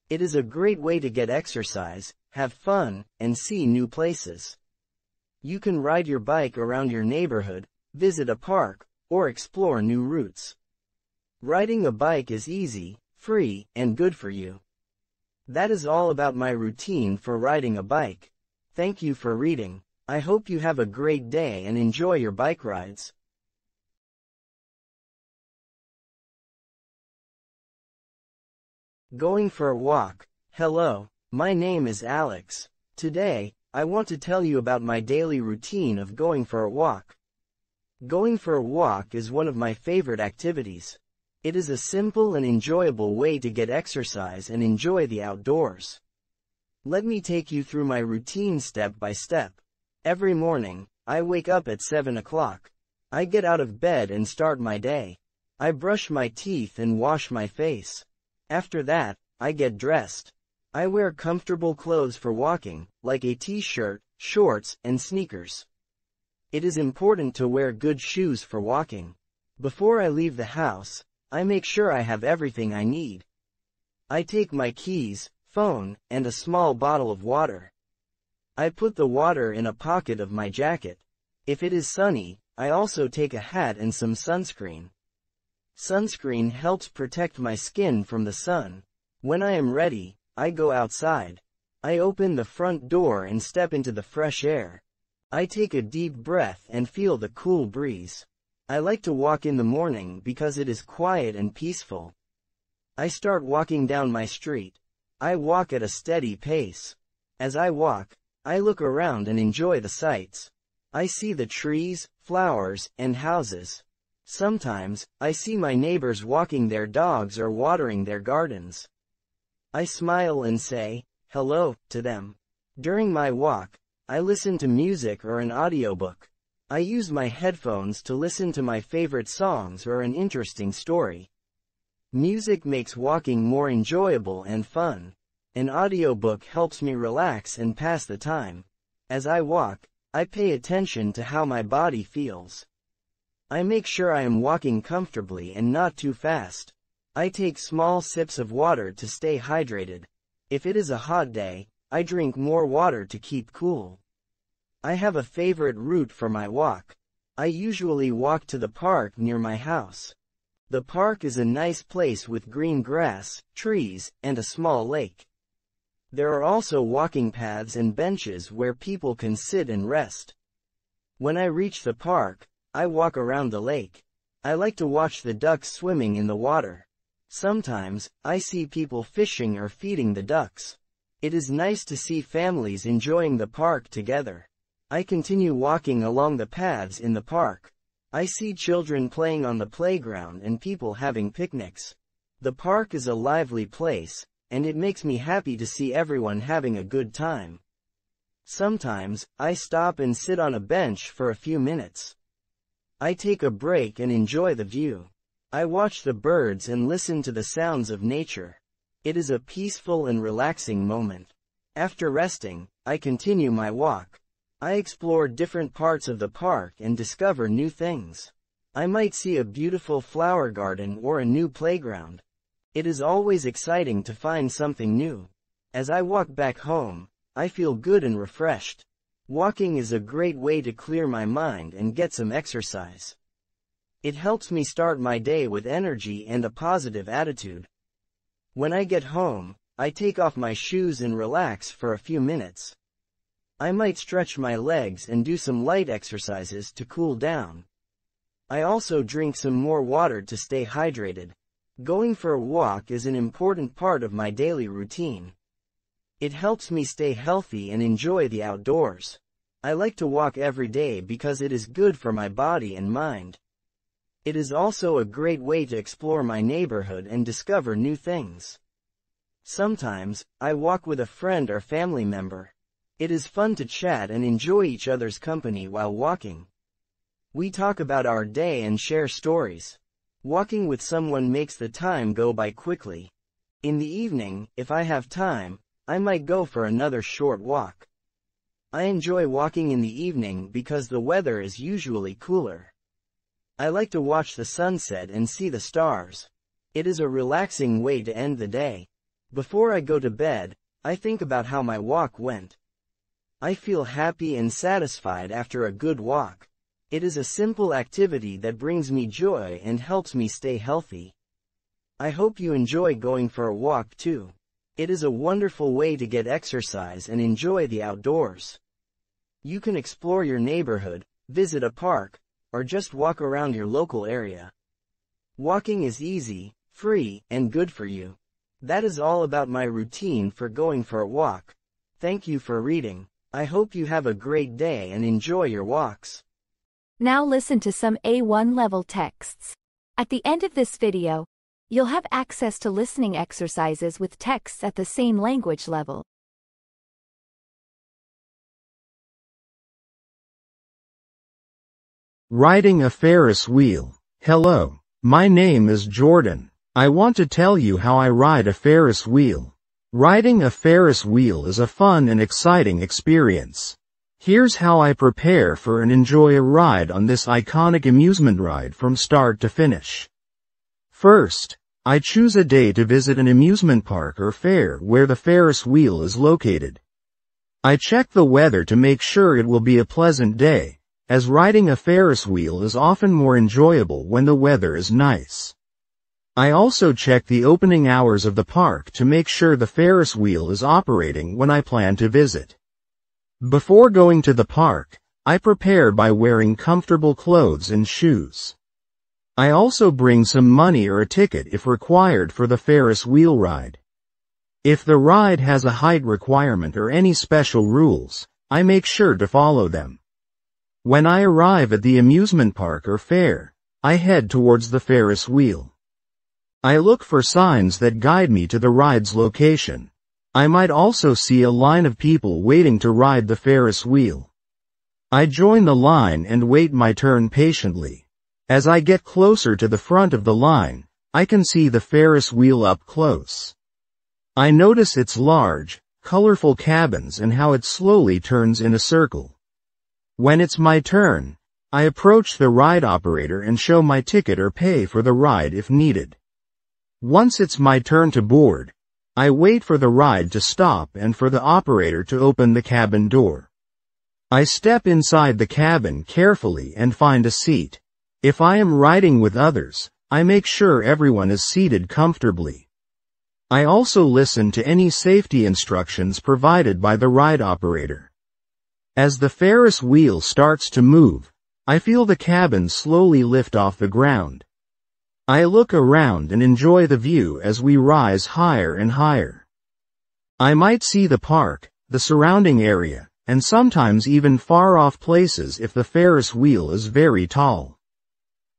It is a great way to get exercise, have fun, and see new places. You can ride your bike around your neighborhood, visit a park, or explore new routes. Riding a bike is easy, free, and good for you. That is all about my routine for riding a bike. Thank you for reading. I hope you have a great day and enjoy your bike rides. Going for a walk. Hello, my name is Alex. Today, I want to tell you about my daily routine of going for a walk. Going for a walk is one of my favorite activities. It is a simple and enjoyable way to get exercise and enjoy the outdoors. Let me take you through my routine step by step. Every morning, I wake up at 7 o'clock. I get out of bed and start my day. I brush my teeth and wash my face. After that, I get dressed. I wear comfortable clothes for walking, like a t-shirt, shorts, and sneakers. It is important to wear good shoes for walking. Before I leave the house, I make sure I have everything I need. I take my keys, phone, and a small bottle of water. I put the water in a pocket of my jacket. If it is sunny, I also take a hat and some sunscreen. Sunscreen helps protect my skin from the sun. When I am ready, I go outside. I open the front door and step into the fresh air. I take a deep breath and feel the cool breeze. I like to walk in the morning because it is quiet and peaceful. I start walking down my street. I walk at a steady pace. As I walk, I look around and enjoy the sights. I see the trees, flowers, and houses. Sometimes, I see my neighbors walking their dogs or watering their gardens. I smile and say, hello, to them. During my walk, I listen to music or an audiobook. I use my headphones to listen to my favorite songs or an interesting story. Music makes walking more enjoyable and fun. An audiobook helps me relax and pass the time. As I walk, I pay attention to how my body feels. I make sure I am walking comfortably and not too fast. I take small sips of water to stay hydrated. If it is a hot day, I drink more water to keep cool. I have a favorite route for my walk. I usually walk to the park near my house. The park is a nice place with green grass, trees, and a small lake. There are also walking paths and benches where people can sit and rest. When I reach the park, I walk around the lake. I like to watch the ducks swimming in the water. Sometimes, I see people fishing or feeding the ducks. It is nice to see families enjoying the park together. I continue walking along the paths in the park. I see children playing on the playground and people having picnics. The park is a lively place, and it makes me happy to see everyone having a good time. Sometimes, I stop and sit on a bench for a few minutes. I take a break and enjoy the view. I watch the birds and listen to the sounds of nature. It is a peaceful and relaxing moment. After resting, I continue my walk. I explore different parts of the park and discover new things. I might see a beautiful flower garden or a new playground. It is always exciting to find something new. As I walk back home, I feel good and refreshed. Walking is a great way to clear my mind and get some exercise. It helps me start my day with energy and a positive attitude. When I get home, I take off my shoes and relax for a few minutes. I might stretch my legs and do some light exercises to cool down. I also drink some more water to stay hydrated. Going for a walk is an important part of my daily routine. It helps me stay healthy and enjoy the outdoors. I like to walk every day because it is good for my body and mind. It is also a great way to explore my neighborhood and discover new things. Sometimes, I walk with a friend or family member. It is fun to chat and enjoy each other's company while walking. We talk about our day and share stories. Walking with someone makes the time go by quickly. In the evening, if I have time, I might go for another short walk. I enjoy walking in the evening because the weather is usually cooler. I like to watch the sunset and see the stars. It is a relaxing way to end the day. Before I go to bed, I think about how my walk went. I feel happy and satisfied after a good walk. It is a simple activity that brings me joy and helps me stay healthy. I hope you enjoy going for a walk too. It is a wonderful way to get exercise and enjoy the outdoors. You can explore your neighborhood, visit a park, or just walk around your local area. Walking is easy, free, and good for you. That is all about my routine for going for a walk. Thank you for reading. I hope you have a great day and enjoy your walks. Now listen to some A1 level texts. At the end of this video, you'll have access to listening exercises with texts at the same language level. Riding a Ferris wheel. Hello, my name is Jordan. I want to tell you how I ride a Ferris wheel. Riding a Ferris wheel is a fun and exciting experience. Here's how I prepare for and enjoy a ride on this iconic amusement ride from start to finish. First, I choose a day to visit an amusement park or fair where the Ferris wheel is located. I check the weather to make sure it will be a pleasant day, as riding a Ferris wheel is often more enjoyable when the weather is nice. I also check the opening hours of the park to make sure the Ferris wheel is operating when I plan to visit. Before going to the park, I prepare by wearing comfortable clothes and shoes. I also bring some money or a ticket if required for the Ferris wheel ride. If the ride has a height requirement or any special rules, I make sure to follow them. When I arrive at the amusement park or fair, I head towards the Ferris wheel. I look for signs that guide me to the ride's location. I might also see a line of people waiting to ride the Ferris wheel. I join the line and wait my turn patiently. As I get closer to the front of the line, I can see the Ferris wheel up close. I notice its large, colorful cabins and how it slowly turns in a circle. When it's my turn, I approach the ride operator and show my ticket or pay for the ride if needed. Once it's my turn to board, I wait for the ride to stop and for the operator to open the cabin door. I step inside the cabin carefully and find a seat. If I am riding with others, I make sure everyone is seated comfortably. I also listen to any safety instructions provided by the ride operator. As the Ferris wheel starts to move, I feel the cabin slowly lift off the ground. I look around and enjoy the view as we rise higher and higher. I might see the park, the surrounding area, and sometimes even far-off places if the Ferris wheel is very tall.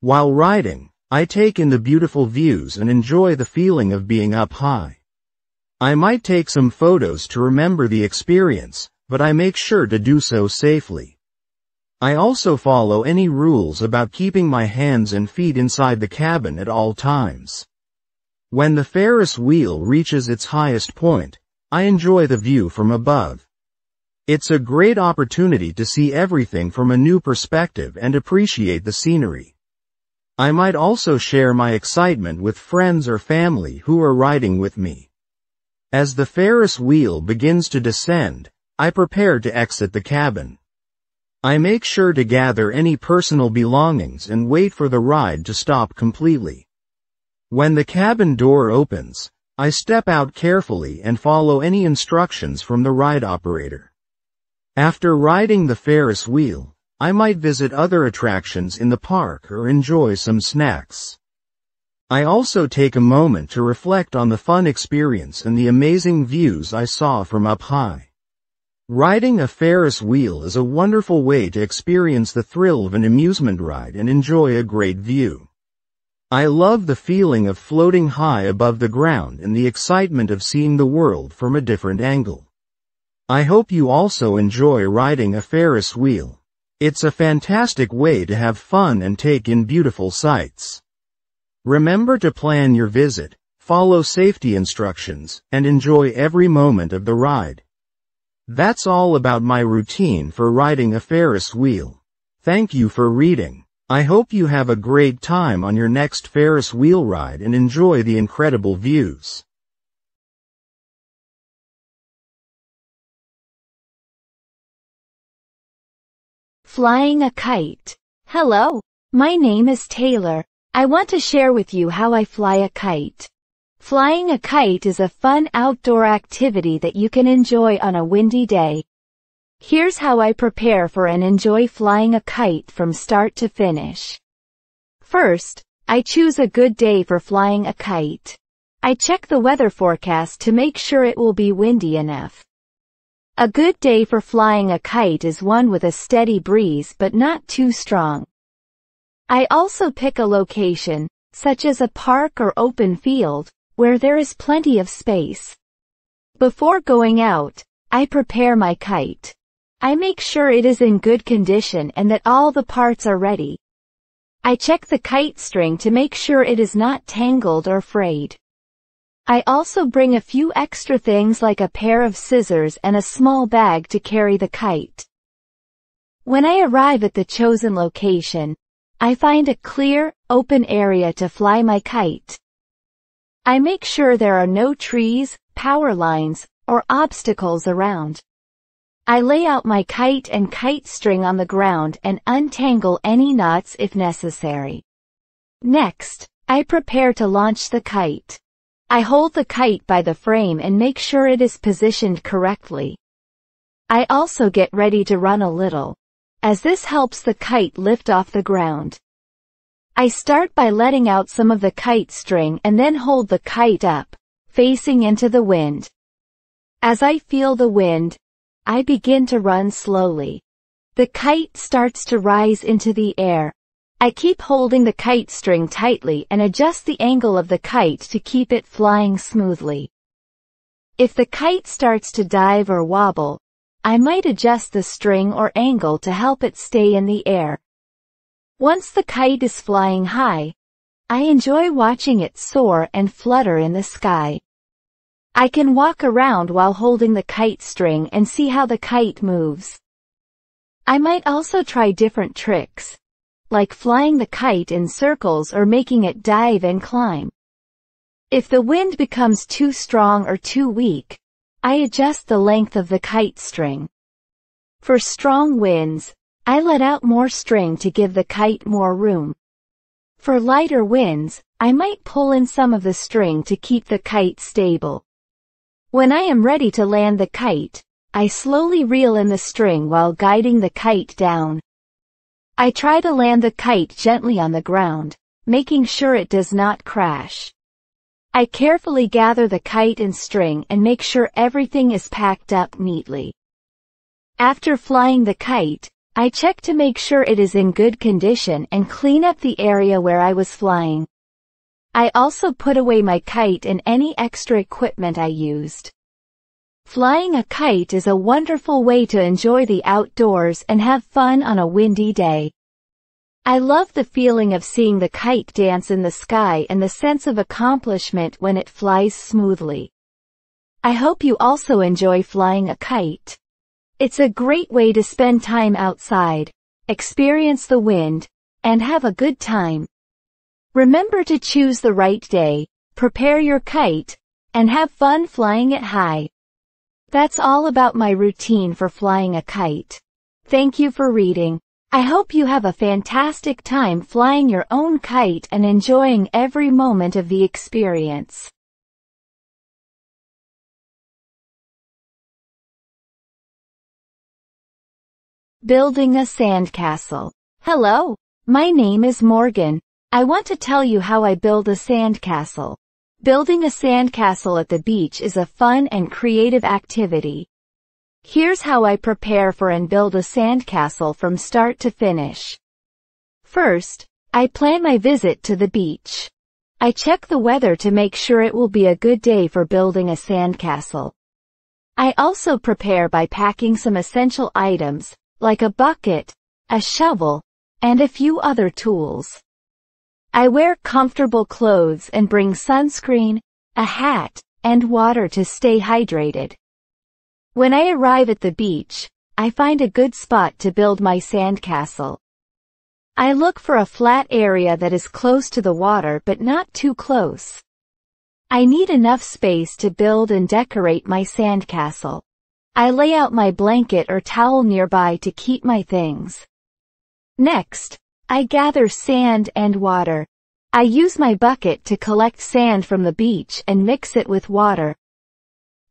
While riding, I take in the beautiful views and enjoy the feeling of being up high. I might take some photos to remember the experience, but I make sure to do so safely. I also follow any rules about keeping my hands and feet inside the cabin at all times. When the Ferris wheel reaches its highest point, I enjoy the view from above. It's a great opportunity to see everything from a new perspective and appreciate the scenery. I might also share my excitement with friends or family who are riding with me. As the Ferris wheel begins to descend, I prepare to exit the cabin. I make sure to gather any personal belongings and wait for the ride to stop completely. When the cabin door opens, I step out carefully and follow any instructions from the ride operator. After riding the Ferris wheel, I might visit other attractions in the park or enjoy some snacks. I also take a moment to reflect on the fun experience and the amazing views I saw from up high. Riding a Ferris wheel is a wonderful way to experience the thrill of an amusement ride and enjoy a great view. I love the feeling of floating high above the ground and the excitement of seeing the world from a different angle. I hope you also enjoy riding a Ferris wheel. It's a fantastic way to have fun and take in beautiful sights. Remember to plan your visit, follow safety instructions, and enjoy every moment of the ride. That's all about my routine for riding a Ferris wheel. Thank you for reading. I hope you have a great time on your next Ferris wheel ride and enjoy the incredible views. Flying a kite. Hello, my name is Taylor. I want to share with you how I fly a kite. Flying a kite is a fun outdoor activity that you can enjoy on a windy day. Here's how I prepare for and enjoy flying a kite from start to finish. First, I choose a good day for flying a kite. I check the weather forecast to make sure it will be windy enough. A good day for flying a kite is one with a steady breeze but not too strong. I also pick a location, such as a park or open field, where there is plenty of space. Before going out, I prepare my kite. I make sure it is in good condition and that all the parts are ready. I check the kite string to make sure it is not tangled or frayed. I also bring a few extra things like a pair of scissors and a small bag to carry the kite. When I arrive at the chosen location, I find a clear, open area to fly my kite. I make sure there are no trees, power lines, or obstacles around. I lay out my kite and kite string on the ground and untangle any knots if necessary. Next, I prepare to launch the kite. I hold the kite by the frame and make sure it is positioned correctly. I also get ready to run a little, as this helps the kite lift off the ground. I start by letting out some of the kite string and then hold the kite up, facing into the wind. As I feel the wind, I begin to run slowly. The kite starts to rise into the air. I keep holding the kite string tightly and adjust the angle of the kite to keep it flying smoothly. If the kite starts to dive or wobble, I might adjust the string or angle to help it stay in the air. Once the kite is flying high, I enjoy watching it soar and flutter in the sky. I can walk around while holding the kite string and see how the kite moves. I might also try different tricks, like flying the kite in circles or making it dive and climb. If the wind becomes too strong or too weak, I adjust the length of the kite string. For strong winds, I let out more string to give the kite more room. For lighter winds, I might pull in some of the string to keep the kite stable. When I am ready to land the kite, I slowly reel in the string while guiding the kite down. I try to land the kite gently on the ground, making sure it does not crash. I carefully gather the kite and string and make sure everything is packed up neatly. After flying the kite, I check to make sure it is in good condition and clean up the area where I was flying. I also put away my kite and any extra equipment I used. Flying a kite is a wonderful way to enjoy the outdoors and have fun on a windy day. I love the feeling of seeing the kite dance in the sky and the sense of accomplishment when it flies smoothly. I hope you also enjoy flying a kite. It's a great way to spend time outside, experience the wind, and have a good time. Remember to choose the right day, prepare your kite, and have fun flying it high. That's all about my routine for flying a kite. Thank you for reading. I hope you have a fantastic time flying your own kite and enjoying every moment of the experience. Building a sandcastle. Hello, my name is Morgan. I want to tell you how I build a sandcastle. Building a sandcastle at the beach is a fun and creative activity. Here's how I prepare for and build a sandcastle from start to finish. First, I plan my visit to the beach. I check the weather to make sure it will be a good day for building a sandcastle. I also prepare by packing some essential items, like a bucket, a shovel, and a few other tools. I wear comfortable clothes and bring sunscreen, a hat, and water to stay hydrated. When I arrive at the beach, I find a good spot to build my sandcastle. I look for a flat area that is close to the water but not too close. I need enough space to build and decorate my sandcastle. I lay out my blanket or towel nearby to keep my things. Next, I gather sand and water. I use my bucket to collect sand from the beach and mix it with water.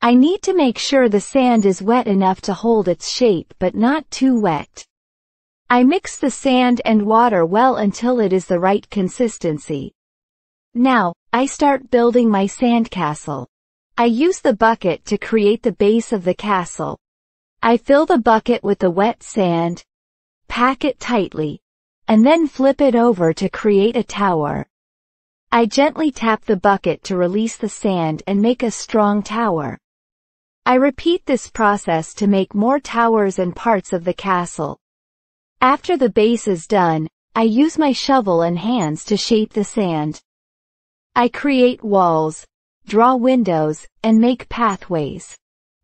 I need to make sure the sand is wet enough to hold its shape but not too wet. I mix the sand and water well until it is the right consistency. Now, I start building my sandcastle. I use the bucket to create the base of the castle. I fill the bucket with the wet sand, pack it tightly, and then flip it over to create a tower. I gently tap the bucket to release the sand and make a strong tower. I repeat this process to make more towers and parts of the castle. After the base is done, I use my shovel and hands to shape the sand. I create walls, draw windows, and make pathways.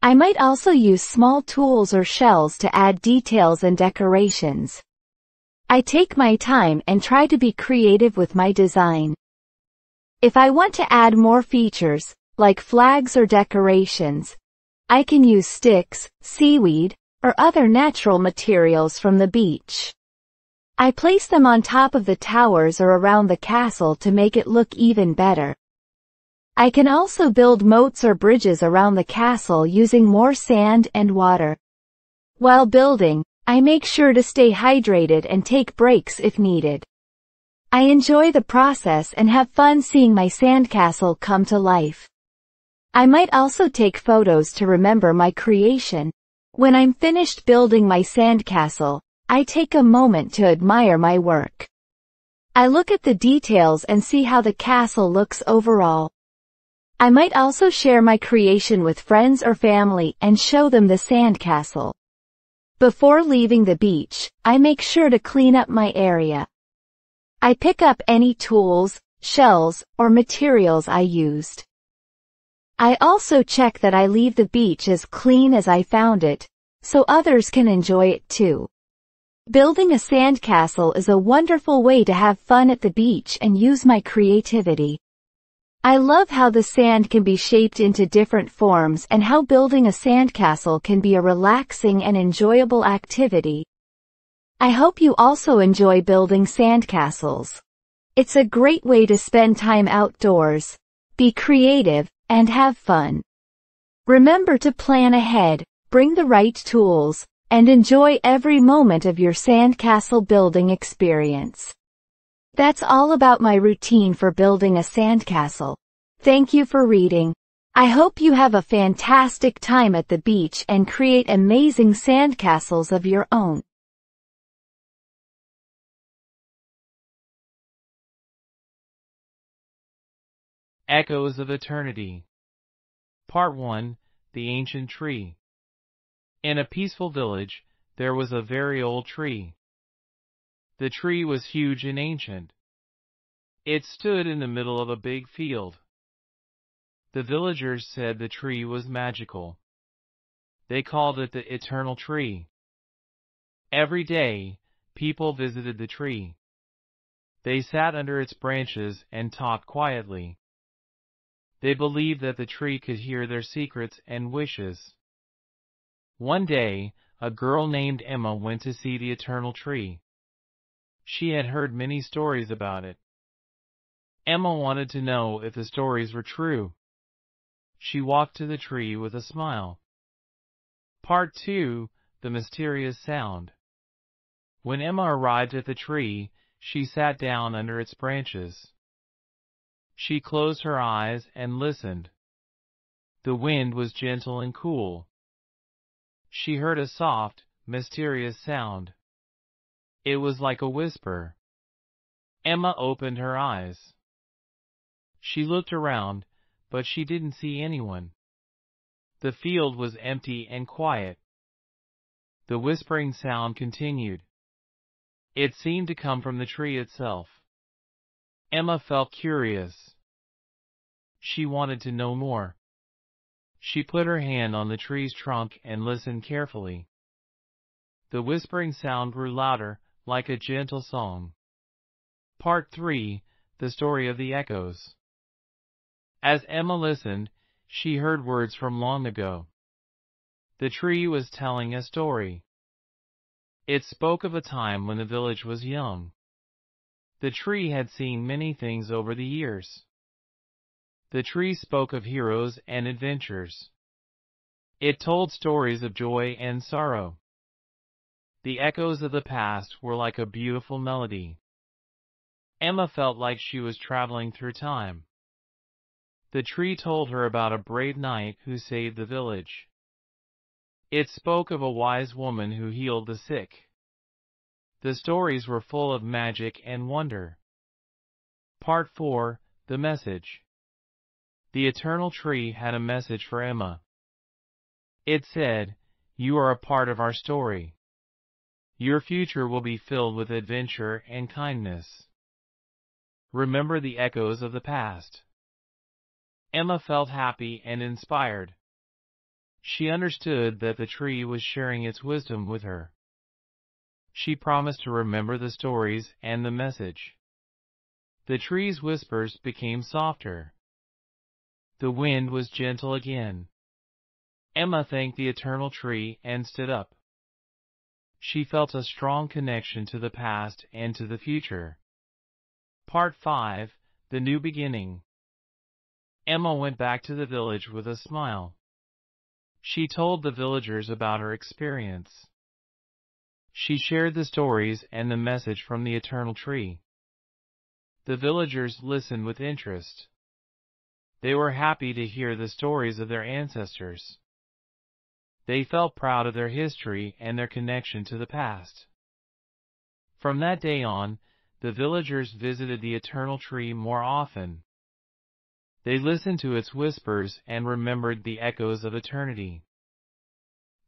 I might also use small tools or shells to add details and decorations. I take my time and try to be creative with my design. If I want to add more features, like flags or decorations, I can use sticks, seaweed, or other natural materials from the beach. I place them on top of the towers or around the castle to make it look even better. I can also build moats or bridges around the castle using more sand and water. While building, I make sure to stay hydrated and take breaks if needed. I enjoy the process and have fun seeing my sandcastle come to life. I might also take photos to remember my creation. When I'm finished building my sandcastle, I take a moment to admire my work. I look at the details and see how the castle looks overall. I might also share my creation with friends or family and show them the sandcastle. Before leaving the beach, I make sure to clean up my area. I pick up any tools, shells, or materials I used. I also check that I leave the beach as clean as I found it, so others can enjoy it too. Building a sandcastle is a wonderful way to have fun at the beach and use my creativity. I love how the sand can be shaped into different forms and how building a sandcastle can be a relaxing and enjoyable activity. I hope you also enjoy building sandcastles. It's a great way to spend time outdoors, be creative, and have fun. Remember to plan ahead, bring the right tools, and enjoy every moment of your sandcastle building experience. That's all about my routine for building a sandcastle. Thank you for reading. I hope you have a fantastic time at the beach and create amazing sandcastles of your own. Echoes of Eternity. Part 1. The Ancient Tree. In a peaceful village, there was a very old tree. The tree was huge and ancient. It stood in the middle of a big field. The villagers said the tree was magical. They called it the Eternal Tree. Every day, people visited the tree. They sat under its branches and talked quietly. They believed that the tree could hear their secrets and wishes. One day, a girl named Emma went to see the Eternal Tree. She had heard many stories about it. Emma wanted to know if the stories were true. She walked to the tree with a smile. Part 2. The Mysterious Sound. When Emma arrived at the tree, she sat down under its branches. She closed her eyes and listened. The wind was gentle and cool. She heard a soft, mysterious sound. It was like a whisper. Emma opened her eyes. She looked around, but she didn't see anyone. The field was empty and quiet. The whispering sound continued. It seemed to come from the tree itself. Emma felt curious. She wanted to know more. She put her hand on the tree's trunk and listened carefully. The whispering sound grew louder, like a gentle song. Part 3: The Story of the Echoes. As Emma listened, she heard words from long ago. The tree was telling a story. It spoke of a time when the village was young. The tree had seen many things over the years. The tree spoke of heroes and adventures. It told stories of joy and sorrow. The echoes of the past were like a beautiful melody. Emma felt like she was traveling through time. The tree told her about a brave knight who saved the village. It spoke of a wise woman who healed the sick. The stories were full of magic and wonder. Part 4: The Message. The eternal tree had a message for Emma. It said, "You are a part of our story. Your future will be filled with adventure and kindness. Remember the echoes of the past." Emma felt happy and inspired. She understood that the tree was sharing its wisdom with her. She promised to remember the stories and the message. The tree's whispers became softer. The wind was gentle again. Emma thanked the eternal tree and stood up. She felt a strong connection to the past and to the future. Part 5: The New Beginning. Emma went back to the village with a smile. She told the villagers about her experience. She shared the stories and the message from the eternal tree. The villagers listened with interest. They were happy to hear the stories of their ancestors. They felt proud of their history and their connection to the past. From that day on, the villagers visited the eternal tree more often. They listened to its whispers and remembered the echoes of eternity.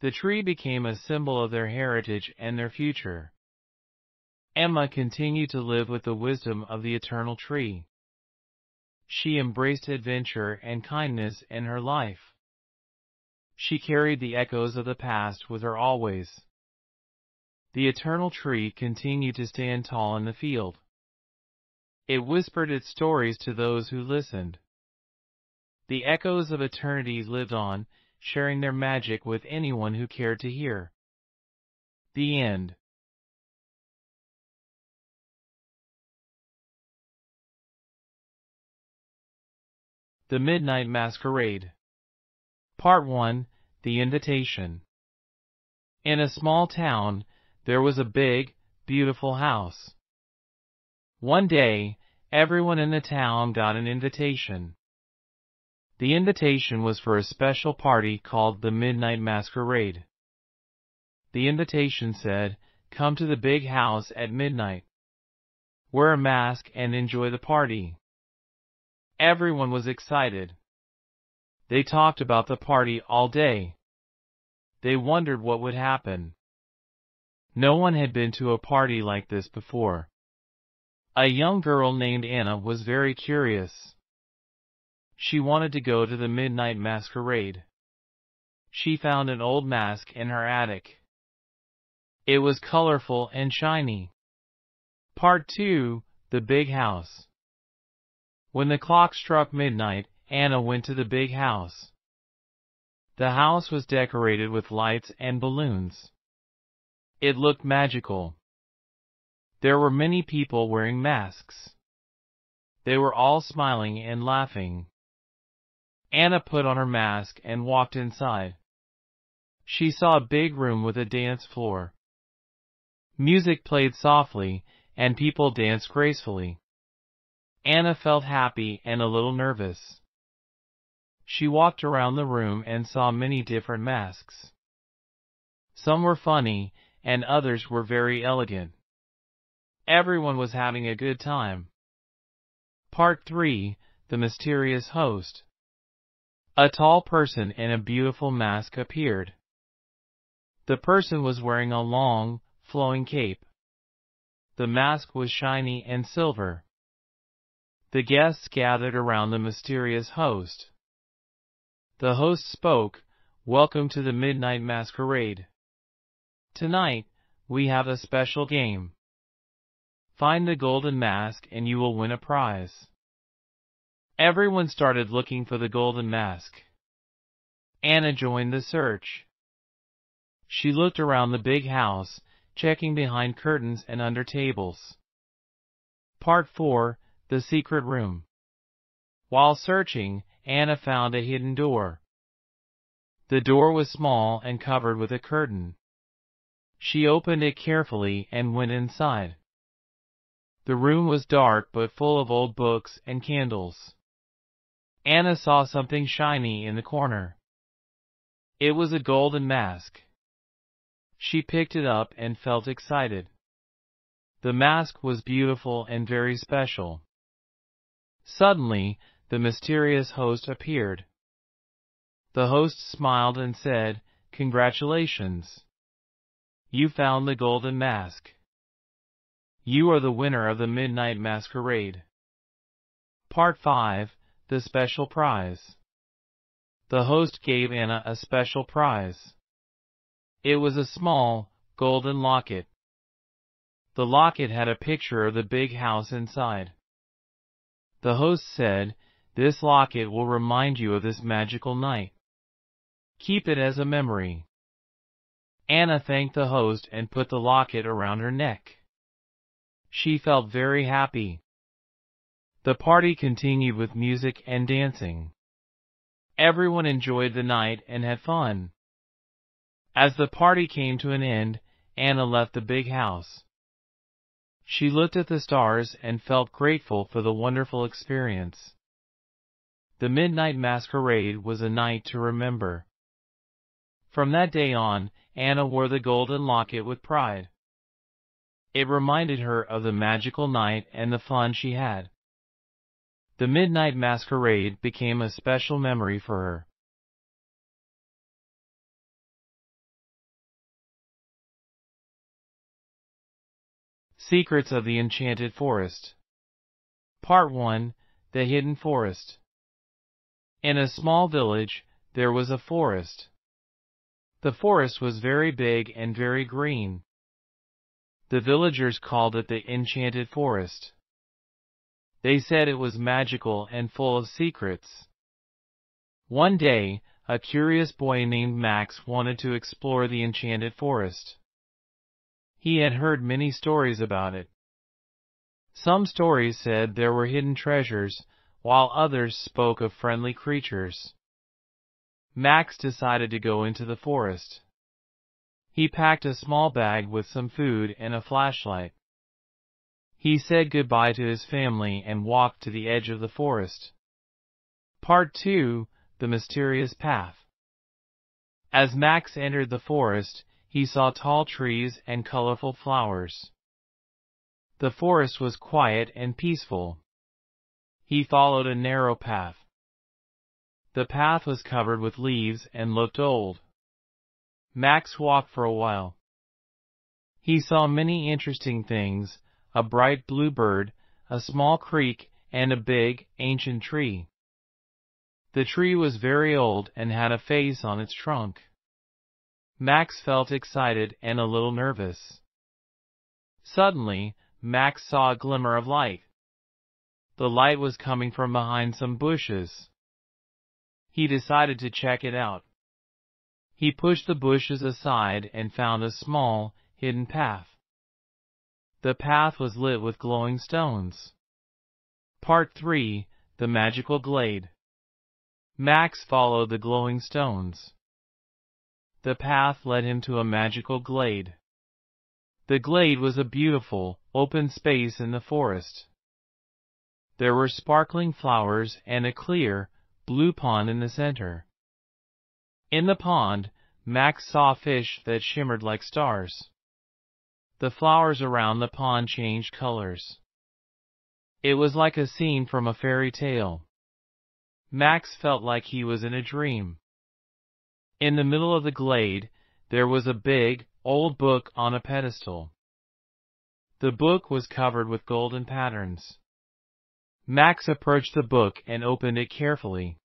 The tree became a symbol of their heritage and their future. Emma continued to live with the wisdom of the eternal tree. She embraced adventure and kindness in her life. She carried the echoes of the past with her always. The eternal tree continued to stand tall in the field. It whispered its stories to those who listened. The echoes of eternity lived on, sharing their magic with anyone who cared to hear. The end. The Midnight Masquerade. Part 1: The Invitation. In a small town, there was a big, beautiful house. One day, everyone in the town got an invitation. The invitation was for a special party called the Midnight Masquerade. The invitation said, "Come to the big house at midnight. Wear a mask and enjoy the party." Everyone was excited. They talked about the party all day. They wondered what would happen. No one had been to a party like this before. A young girl named Anna was very curious. She wanted to go to the midnight masquerade. She found an old mask in her attic. It was colorful and shiny. Part 2: The Big House. When the clock struck midnight, Anna went to the big house. The house was decorated with lights and balloons. It looked magical. There were many people wearing masks. They were all smiling and laughing. Anna put on her mask and walked inside. She saw a big room with a dance floor. Music played softly, and people danced gracefully. Anna felt happy and a little nervous. She walked around the room and saw many different masks. Some were funny, and others were very elegant. Everyone was having a good time. Part 3: The Mysterious Host. A tall person in a beautiful mask appeared. The person was wearing a long, flowing cape. The mask was shiny and silver. The guests gathered around the mysterious host. The host spoke, "Welcome to the Midnight Masquerade. Tonight, we have a special game. Find the golden mask and you will win a prize." Everyone started looking for the golden mask. Anna joined the search. She looked around the big house, checking behind curtains and under tables. Part 4, The Secret Room. While searching, Anna found a hidden door. The door was small and covered with a curtain. She opened it carefully and went inside. The room was dark but full of old books and candles. Anna saw something shiny in the corner. It was a golden mask. She picked it up and felt excited. The mask was beautiful and very special. Suddenly, the mysterious host appeared. The host smiled and said, "Congratulations. You found the golden mask. You are the winner of the Midnight Masquerade." Part 5, The Special Prize. The host gave Anna a special prize. It was a small, golden locket. The locket had a picture of the big house inside. The host said, "This locket will remind you of this magical night. Keep it as a memory." Anna thanked the host and put the locket around her neck. She felt very happy. The party continued with music and dancing. Everyone enjoyed the night and had fun. As the party came to an end, Anna left the big house. She looked at the stars and felt grateful for the wonderful experience. The Midnight Masquerade was a night to remember. From that day on, Anna wore the golden locket with pride. It reminded her of the magical night and the fun she had. The Midnight Masquerade became a special memory for her. Secrets of the Enchanted Forest. Part 1, The Hidden Forest. In a small village, there was a forest. The forest was very big and very green. The villagers called it the Enchanted Forest. They said it was magical and full of secrets. One day, a curious boy named Max wanted to explore the Enchanted Forest. He had heard many stories about it. Some stories said there were hidden treasures, while others spoke of friendly creatures. Max decided to go into the forest. He packed a small bag with some food and a flashlight. He said goodbye to his family and walked to the edge of the forest. Part 2, The Mysterious Path. As Max entered the forest, he saw tall trees and colorful flowers. The forest was quiet and peaceful. He followed a narrow path. The path was covered with leaves and looked old. Max walked for a while. He saw many interesting things: a bright blue bird, a small creek, and a big, ancient tree. The tree was very old and had a face on its trunk. Max felt excited and a little nervous. Suddenly, Max saw a glimmer of light. The light was coming from behind some bushes. He decided to check it out. He pushed the bushes aside and found a small, hidden path. The path was lit with glowing stones. Part 3, The Magical Glade. Max followed the glowing stones. The path led him to a magical glade. The glade was a beautiful, open space in the forest. There were sparkling flowers and a clear, blue pond in the center. In the pond, Max saw fish that shimmered like stars. The flowers around the pond changed colors. It was like a scene from a fairy tale. Max felt like he was in a dream. In the middle of the glade, there was a big, old book on a pedestal. The book was covered with golden patterns. Max approached the book and opened it carefully.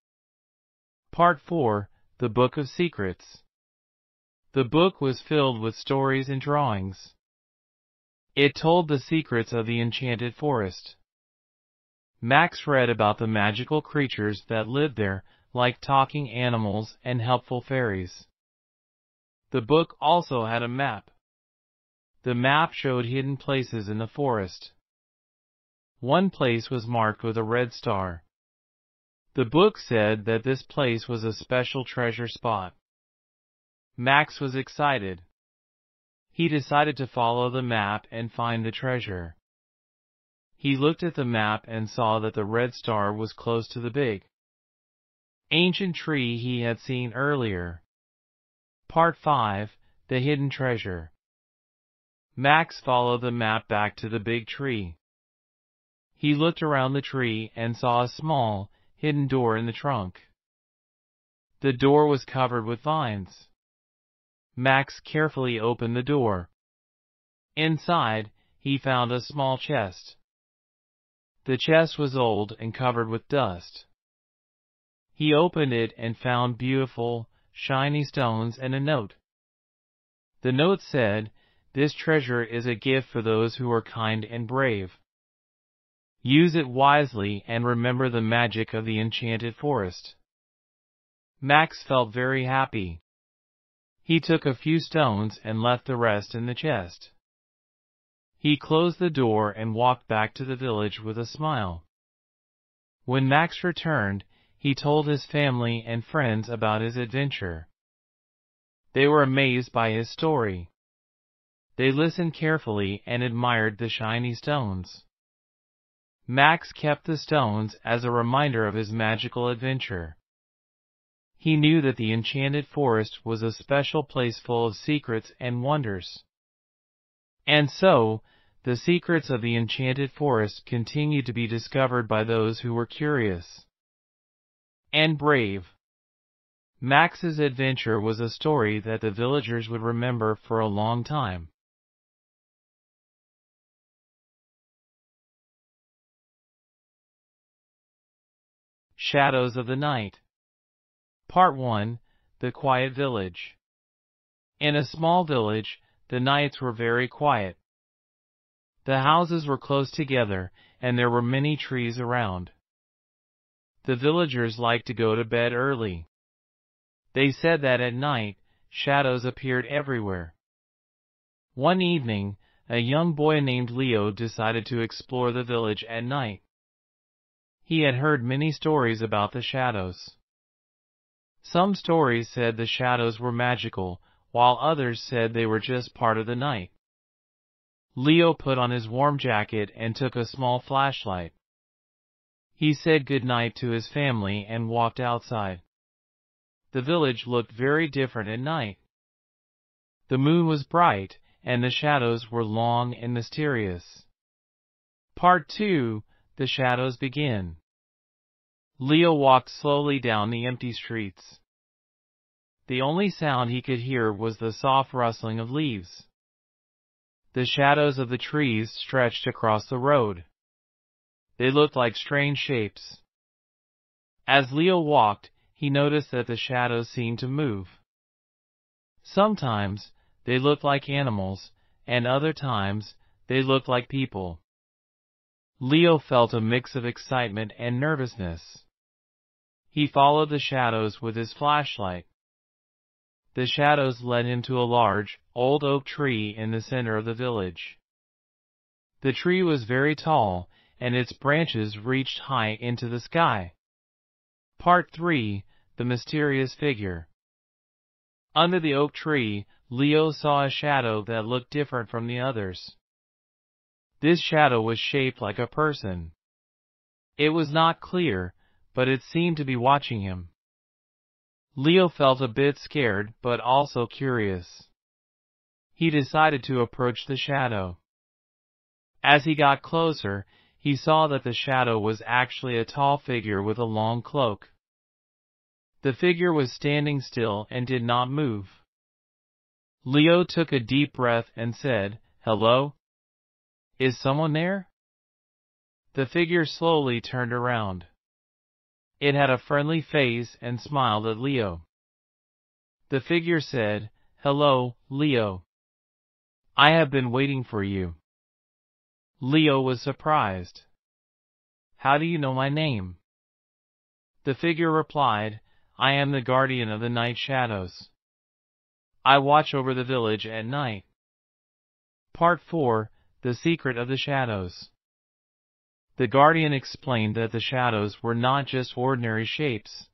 Part 4, The Book of Secrets. The book was filled with stories and drawings. It told the secrets of the enchanted forest. Max read about the magical creatures that lived there, like talking animals and helpful fairies. The book also had a map. The map showed hidden places in the forest. One place was marked with a red star. The book said that this place was a special treasure spot. Max was excited. He decided to follow the map and find the treasure. He looked at the map and saw that the red star was close to the big, ancient tree he had seen earlier. Part 5, The Hidden Treasure. Max followed the map back to the big tree. He looked around the tree and saw a small, hidden door in the trunk. The door was covered with vines. Max carefully opened the door. Inside, he found a small chest. The chest was old and covered with dust. He opened it and found beautiful, shiny stones and a note. The note said, "This treasure is a gift for those who are kind and brave. Use it wisely and remember the magic of the enchanted forest." Max felt very happy. He took a few stones and left the rest in the chest. He closed the door and walked back to the village with a smile. When Max returned, he told his family and friends about his adventure. They were amazed by his story. They listened carefully and admired the shiny stones. Max kept the stones as a reminder of his magical adventure. He knew that the enchanted forest was a special place full of secrets and wonders. And so, the secrets of the enchanted forest continued to be discovered by those who were curious and brave. Max's adventure was a story that the villagers would remember for a long time. Shadows of the Night. Part 1, The Quiet Village. In a small village, the nights were very quiet. The houses were close together, and there were many trees around. The villagers liked to go to bed early. They said that at night, shadows appeared everywhere. One evening, a young boy named Leo decided to explore the village at night. He had heard many stories about the shadows. Some stories said the shadows were magical, while others said they were just part of the night. Leo put on his warm jacket and took a small flashlight. He said good night to his family and walked outside. The village looked very different at night. The moon was bright, and the shadows were long and mysterious. Part 2, The Shadows Begin. Leo walked slowly down the empty streets. The only sound he could hear was the soft rustling of leaves. The shadows of the trees stretched across the road. They looked like strange shapes. As Leo walked, he noticed that the shadows seemed to move. Sometimes they looked like animals, and other times they looked like people. Leo felt a mix of excitement and nervousness. He followed the shadows with his flashlight. The shadows led him to a large, old oak tree in the center of the village. The tree was very tall, and its branches reached high into the sky. Part 3, The Mysterious Figure. Under the oak tree, Leo saw a shadow that looked different from the others. This shadow was shaped like a person. It was not clear, but it seemed to be watching him. Leo felt a bit scared, but also curious. He decided to approach the shadow. As he got closer, he saw that the shadow was actually a tall figure with a long cloak. The figure was standing still and did not move. Leo took a deep breath and said, "Hello? Is someone there?" The figure slowly turned around. It had a friendly face and smiled at Leo. The figure said, "Hello, Leo. I have been waiting for you." Leo was surprised. "How do you know my name?" The figure replied, "I am the guardian of the night shadows. I watch over the village at night." Part 4, The Secret of the Shadows. The guardian explained that the shadows were not just ordinary shapes.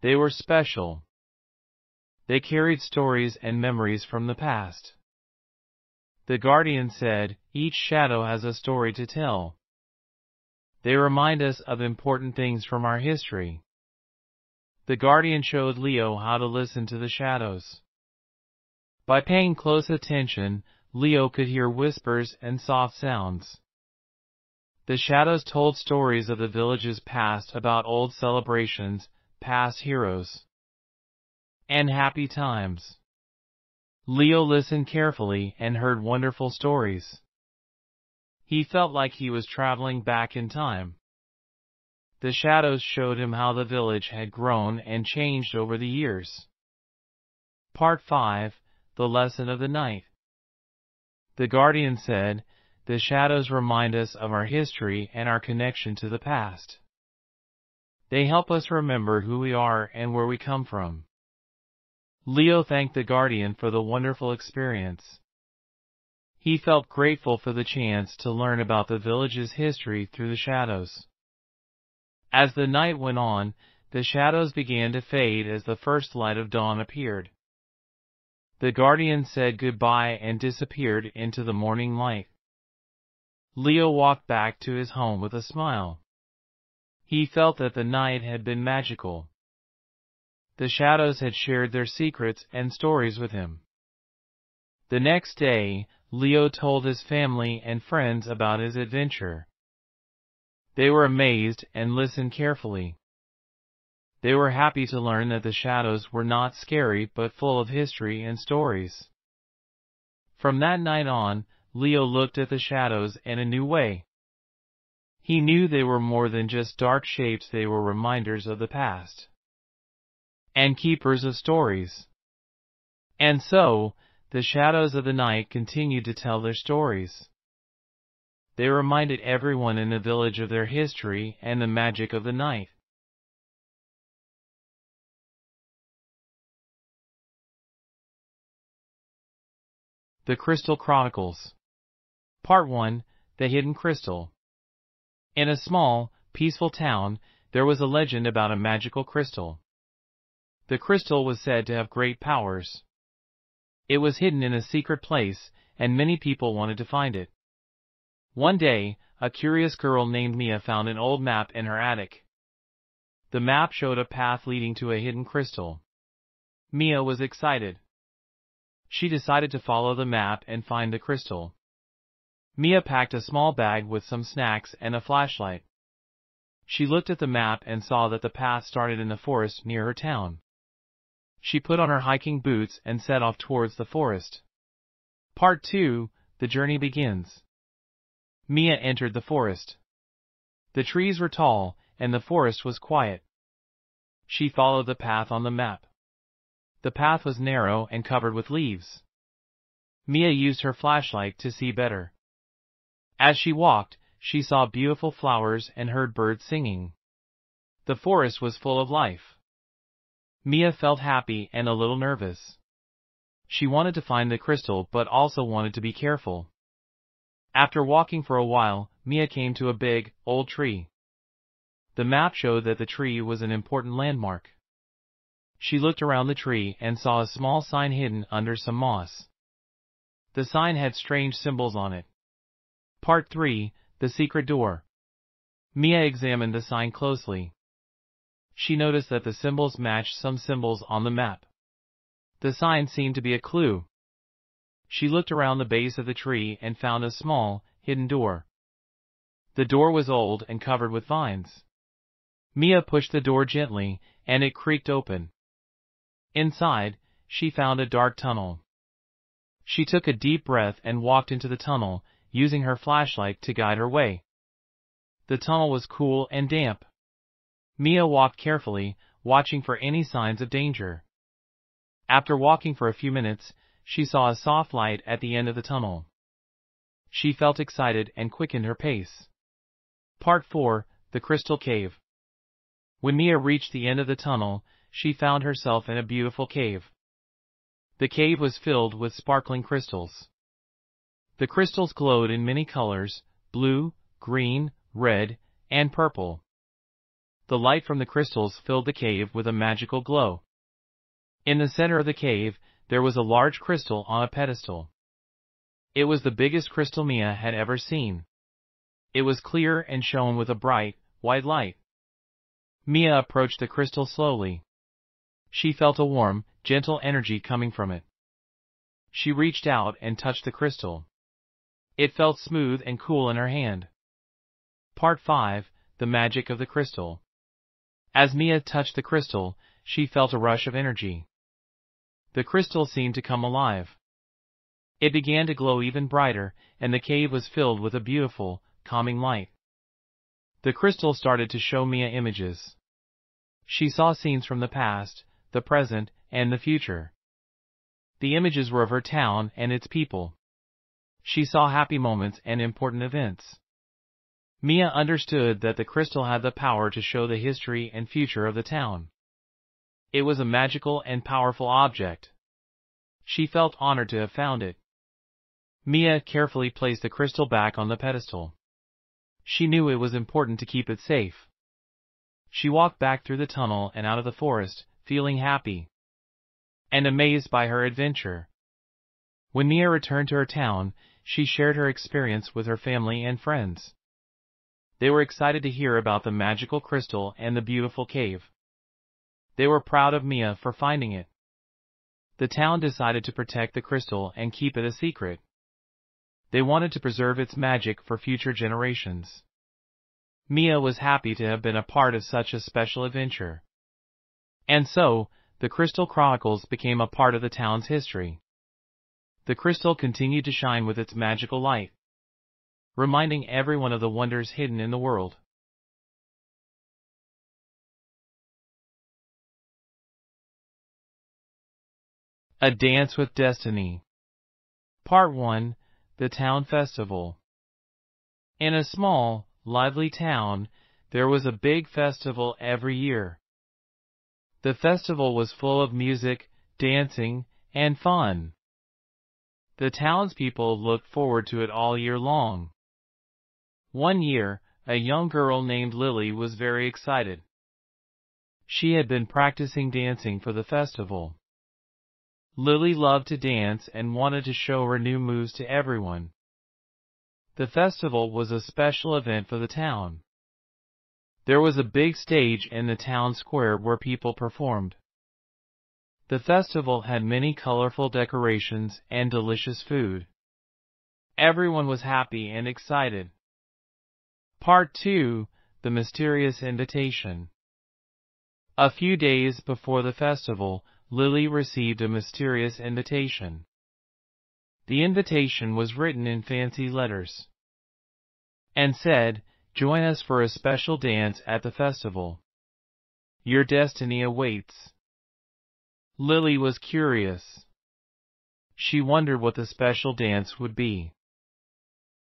They were special. They carried stories and memories from the past. The guardian said, "Each shadow has a story to tell. They remind us of important things from our history." The guardian showed Leo how to listen to the shadows. By paying close attention, Leo could hear whispers and soft sounds. The shadows told stories of the village's past, about old celebrations, past heroes, and happy times. Leo listened carefully and heard wonderful stories. He felt like he was traveling back in time. The shadows showed him how the village had grown and changed over the years. Part 5, The Lesson of the Night. The guardian said, "The shadows remind us of our history and our connection to the past. They help us remember who we are and where we come from." Leo thanked the guardian for the wonderful experience. He felt grateful for the chance to learn about the village's history through the shadows. As the night went on, the shadows began to fade as the first light of dawn appeared. The guardian said goodbye and disappeared into the morning light. Leo walked back to his home with a smile. He felt that the night had been magical. The shadows had shared their secrets and stories with him. The next day, Leo told his family and friends about his adventure. They were amazed and listened carefully. They were happy to learn that the shadows were not scary but full of history and stories. From that night on, Leo looked at the shadows in a new way. He knew they were more than just dark shapes, they were reminders of the past and keepers of stories. And so, the shadows of the night continued to tell their stories. They reminded everyone in the village of their history and the magic of the night. The Crystal Chronicles. Part 1, The Hidden Crystal. In a small, peaceful town, there was a legend about a magical crystal. The crystal was said to have great powers. It was hidden in a secret place, and many people wanted to find it. One day, a curious girl named Mia found an old map in her attic. The map showed a path leading to a hidden crystal. Mia was excited. She decided to follow the map and find the crystal. Mia packed a small bag with some snacks and a flashlight. She looked at the map and saw that the path started in the forest near her town. She put on her hiking boots and set off towards the forest. Part 2, The Journey Begins. Mia entered the forest. The trees were tall, and the forest was quiet. She followed the path on the map. The path was narrow and covered with leaves. Mia used her flashlight to see better. As she walked, she saw beautiful flowers and heard birds singing. The forest was full of life. Mia felt happy and a little nervous. She wanted to find the crystal but also wanted to be careful. After walking for a while, Mia came to a big, old tree. The map showed that the tree was an important landmark. She looked around the tree and saw a small sign hidden under some moss. The sign had strange symbols on it. Part 3, The Secret Door. Mia examined the sign closely. She noticed that the symbols matched some symbols on the map. The sign seemed to be a clue. She looked around the base of the tree and found a small, hidden door. The door was old and covered with vines. Mia pushed the door gently, and it creaked open. Inside, she found a dark tunnel. She took a deep breath and walked into the tunnel, using her flashlight to guide her way. The tunnel was cool and damp. Mia walked carefully, watching for any signs of danger. After walking for a few minutes, she saw a soft light at the end of the tunnel. She felt excited and quickened her pace. Part 4, The Crystal Cave. When Mia reached the end of the tunnel, she found herself in a beautiful cave. The cave was filled with sparkling crystals. The crystals glowed in many colors: blue, green, red, and purple. The light from the crystals filled the cave with a magical glow. In the center of the cave, there was a large crystal on a pedestal. It was the biggest crystal Mia had ever seen. It was clear and shone with a bright, white light. Mia approached the crystal slowly. She felt a warm, gentle energy coming from it. She reached out and touched the crystal. It felt smooth and cool in her hand. Part 5, The Magic of the Crystal. As Mia touched the crystal, she felt a rush of energy. The crystal seemed to come alive. It began to glow even brighter, and the cave was filled with a beautiful, calming light. The crystal started to show Mia images. She saw scenes from the past, the present, and the future. The images were of her town and its people. She saw happy moments and important events. Mia understood that the crystal had the power to show the history and future of the town. It was a magical and powerful object. She felt honored to have found it. Mia carefully placed the crystal back on the pedestal. She knew it was important to keep it safe. She walked back through the tunnel and out of the forest, feeling happy and amazed by her adventure. When Mia returned to her town, she shared her experience with her family and friends. They were excited to hear about the magical crystal and the beautiful cave. They were proud of Mia for finding it. The town decided to protect the crystal and keep it a secret. They wanted to preserve its magic for future generations. Mia was happy to have been a part of such a special adventure. And so, the Crystal Chronicles became a part of the town's history. The crystal continued to shine with its magical light, reminding everyone of the wonders hidden in the world. A Dance with Destiny. Part 1, The Town Festival. In a small, lively town, there was a big festival every year. The festival was full of music, dancing, and fun. The townspeople looked forward to it all year long. One year, a young girl named Lily was very excited. She had been practicing dancing for the festival. Lily loved to dance and wanted to show her new moves to everyone. The festival was a special event for the town. There was a big stage in the town square where people performed. The festival had many colorful decorations and delicious food. Everyone was happy and excited. Part 2, The Mysterious Invitation. A few days before the festival, Lily received a mysterious invitation. The invitation was written in fancy letters and said, "Join us for a special dance at the festival. Your destiny awaits." Lily was curious. She wondered what the special dance would be.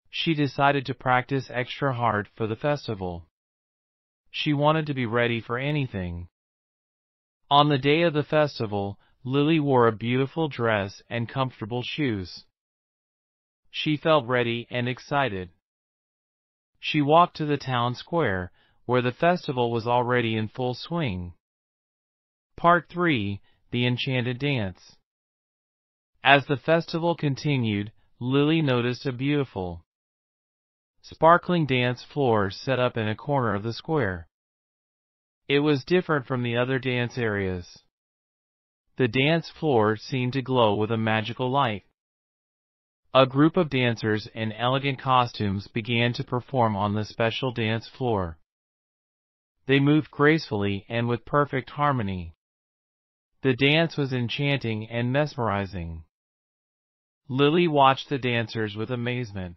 She decided to practice extra hard for the festival. She wanted to be ready for anything. On the day of the festival, Lily wore a beautiful dress and comfortable shoes. She felt ready and excited. She walked to the town square, where the festival was already in full swing. Part 3, The Enchanted Dance. As the festival continued, Lily noticed a beautiful, sparkling dance floor set up in a corner of the square. It was different from the other dance areas. The dance floor seemed to glow with a magical light. A group of dancers in elegant costumes began to perform on the special dance floor. They moved gracefully and with perfect harmony. The dance was enchanting and mesmerizing. Lily watched the dancers with amazement.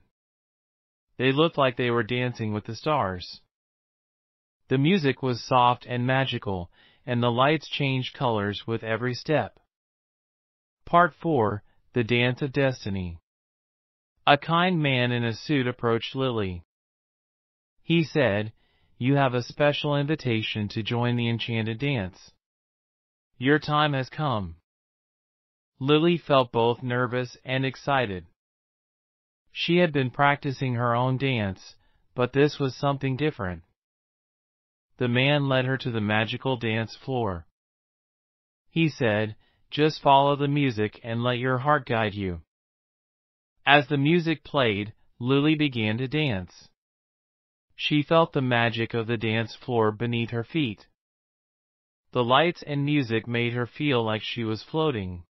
They looked like they were dancing with the stars. The music was soft and magical, and the lights changed colors with every step. Part 4, The Dance of Destiny. A kind man in a suit approached Lily. He said, "You have a special invitation to join the enchanted dance. Your time has come." Lily felt both nervous and excited. She had been practicing her own dance, but this was something different. The man led her to the magical dance floor. He said, "Just follow the music and let your heart guide you." As the music played, Lily began to dance. She felt the magic of the dance floor beneath her feet. The lights and music made her feel like she was floating.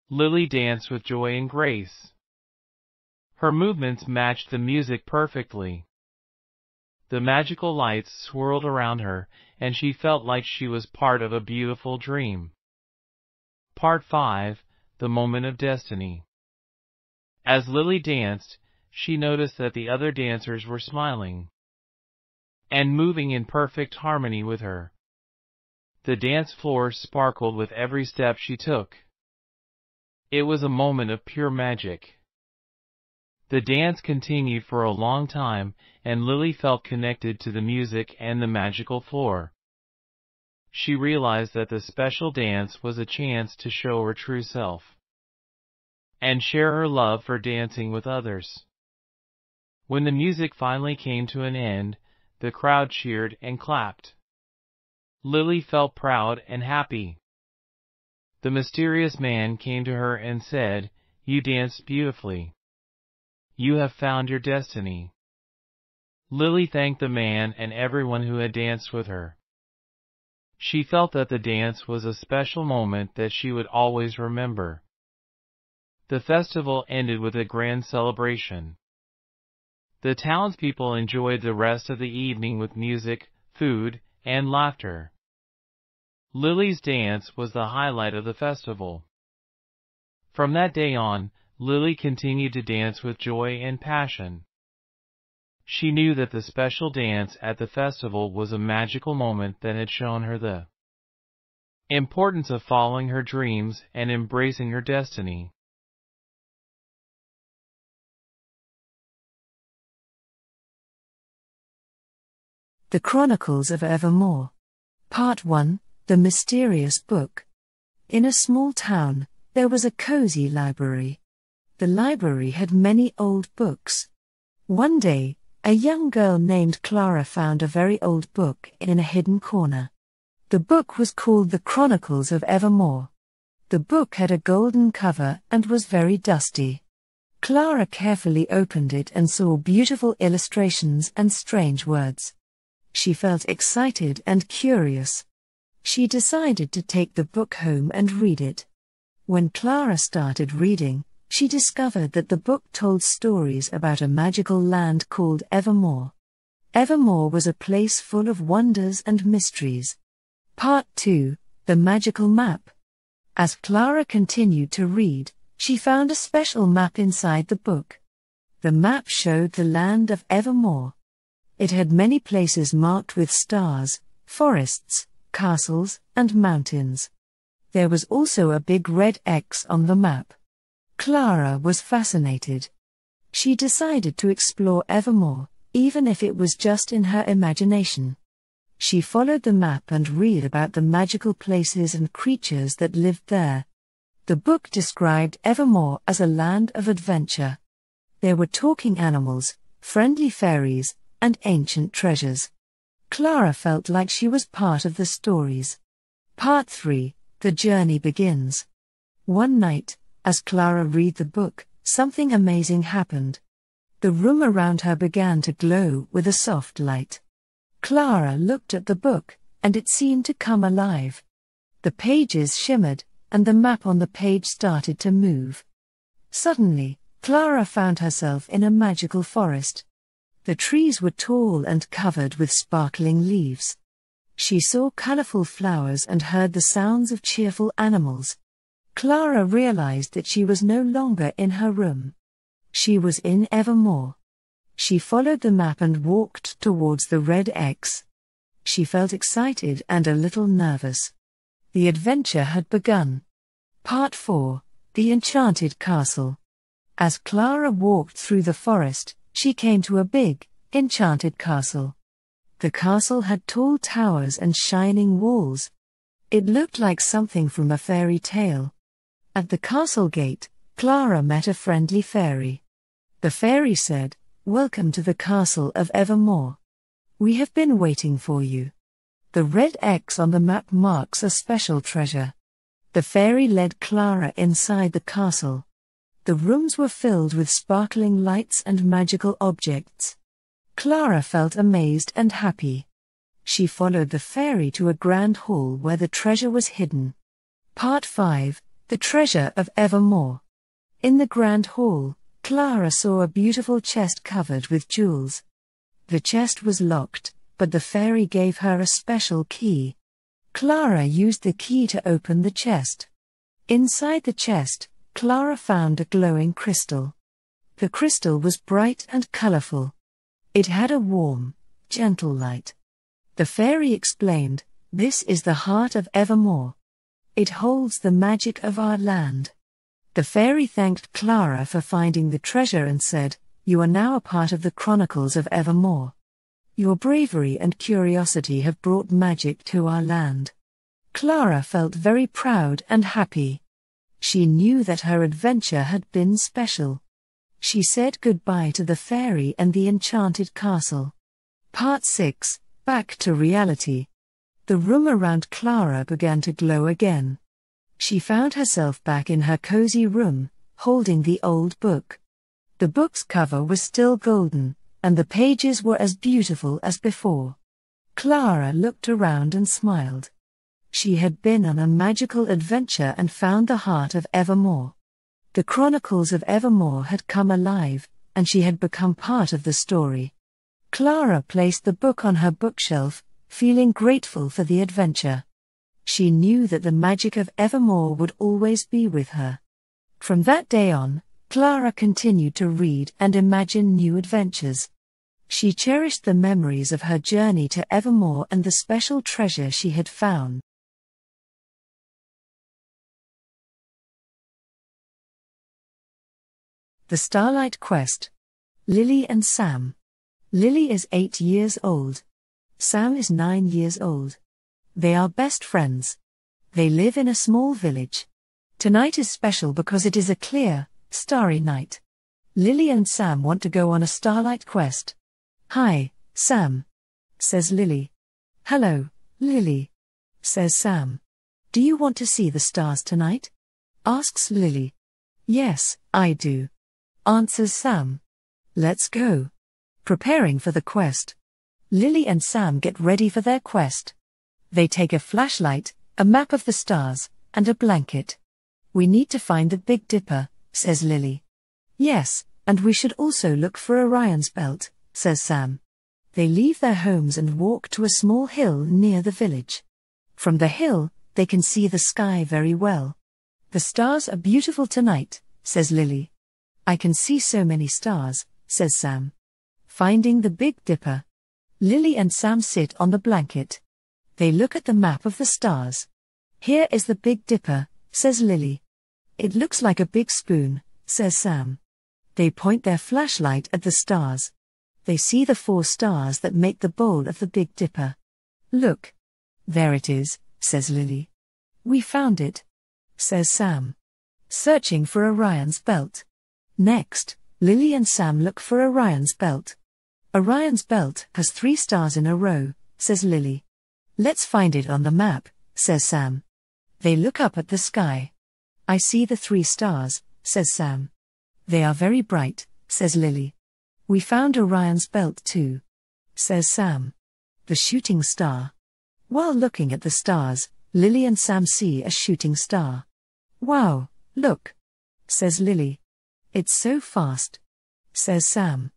Lily danced with joy and grace. Her movements matched the music perfectly. The magical lights swirled around her, and she felt like she was part of a beautiful dream. Part 5, The Moment of Destiny. As Lily danced, she noticed that the other dancers were smiling and moving in perfect harmony with her. The dance floor sparkled with every step she took. It was a moment of pure magic. The dance continued for a long time, and Lily felt connected to the music and the magical floor. She realized that the special dance was a chance to show her true self and share her love for dancing with others. When the music finally came to an end, the crowd cheered and clapped. Lily felt proud and happy. The mysterious man came to her and said, "You danced beautifully. You have found your destiny." Lily thanked the man and everyone who had danced with her. She felt that the dance was a special moment that she would always remember. The festival ended with a grand celebration. The townspeople enjoyed the rest of the evening with music, food, and laughter. Lily's dance was the highlight of the festival. From that day on, Lily continued to dance with joy and passion. She knew that the special dance at the festival was a magical moment that had shown her the importance of following her dreams and embracing her destiny. The Chronicles of Evermore. Part 1, The Mysterious Book. In a small town, there was a cozy library. The library had many old books. One day, a young girl named Clara found a very old book in a hidden corner. The book was called The Chronicles of Evermore. The book had a golden cover and was very dusty. Clara carefully opened it and saw beautiful illustrations and strange words. She felt excited and curious. She decided to take the book home and read it. When Clara started reading, she discovered that the book told stories about a magical land called Evermore. Evermore was a place full of wonders and mysteries. Part 2, The Magical Map. As Clara continued to read, she found a special map inside the book. The map showed the land of Evermore. It had many places marked with stars, forests, castles, and mountains. There was also a big red X on the map. Clara was fascinated. She decided to explore Evermore, even if it was just in her imagination. She followed the map and read about the magical places and creatures that lived there. The book described Evermore as a land of adventure. There were talking animals, friendly fairies, and ancient treasures. Clara felt like she was part of the stories. Part 3, The Journey Begins. One night, as Clara read the book, something amazing happened. The room around her began to glow with a soft light. Clara looked at the book, and it seemed to come alive. The pages shimmered, and the map on the page started to move. Suddenly, Clara found herself in a magical forest. The trees were tall and covered with sparkling leaves. She saw colorful flowers and heard the sounds of cheerful animals. Clara realized that she was no longer in her room. She was in Evermore. She followed the map and walked towards the red X. She felt excited and a little nervous. The adventure had begun. Part 4: The Enchanted Castle. As Clara walked through the forest, she came to a big, enchanted castle. The castle had tall towers and shining walls. It looked like something from a fairy tale. At the castle gate, Clara met a friendly fairy. The fairy said, "Welcome to the castle of Evermore. We have been waiting for you." The red X on the map marks a special treasure. The fairy led Clara inside the castle. The rooms were filled with sparkling lights and magical objects. Clara felt amazed and happy. She followed the fairy to a grand hall where the treasure was hidden. Part 5: The Treasure of Evermore. In the grand hall, Clara saw a beautiful chest covered with jewels. The chest was locked, but the fairy gave her a special key. Clara used the key to open the chest. Inside the chest, Clara found a glowing crystal. The crystal was bright and colorful. It had a warm, gentle light. The fairy explained, "This is the heart of Evermore. It holds the magic of our land." The fairy thanked Clara for finding the treasure and said, "You are now a part of the Chronicles of Evermore. Your bravery and curiosity have brought magic to our land." Clara felt very proud and happy. She knew that her adventure had been special. She said goodbye to the fairy and the enchanted castle. Part 6: Back to Reality. The room around Clara began to glow again. She found herself back in her cozy room, holding the old book. The book's cover was still golden, and the pages were as beautiful as before. Clara looked around and smiled. She had been on a magical adventure and found the heart of Evermore. The Chronicles of Evermore had come alive, and she had become part of the story. Clara placed the book on her bookshelf, feeling grateful for the adventure. She knew that the magic of Evermore would always be with her. From that day on, Clara continued to read and imagine new adventures. She cherished the memories of her journey to Evermore and the special treasure she had found. The Starlight Quest. Lily and Sam. Lily is 8 years old. Sam is 9 years old. They are best friends. They live in a small village. Tonight is special because it is a clear, starry night. Lily and Sam want to go on a starlight quest. "Hi, Sam," says Lily. "Hello, Lily," says Sam. "Do you want to see the stars tonight?" asks Lily. "Yes, I do," answers Sam. "Let's go." Preparing for the quest. Lily and Sam get ready for their quest. They take a flashlight, a map of the stars, and a blanket. "We need to find the Big Dipper," says Lily. "Yes, and we should also look for Orion's belt," says Sam. They leave their homes and walk to a small hill near the village. From the hill, they can see the sky very well. "The stars are beautiful tonight," says Lily. "I can see so many stars," says Sam. Finding the Big Dipper. Lily and Sam sit on the blanket. They look at the map of the stars. "Here is the Big Dipper," says Lily. "It looks like a big spoon," says Sam. They point their flashlight at the stars. They see the 4 stars that make the bowl of the Big Dipper. "Look. There it is," says Lily. "We found it," says Sam. Searching for Orion's belt. Next, Lily and Sam look for Orion's belt. "Orion's belt has 3 stars in a row," says Lily. "Let's find it on the map," says Sam. They look up at the sky. "I see the 3 stars," says Sam. "They are very bright," says Lily. "We found Orion's belt too," says Sam. The shooting star. While looking at the stars, Lily and Sam see a shooting star. "Wow, look," says Lily. "It's so fast," says Sam.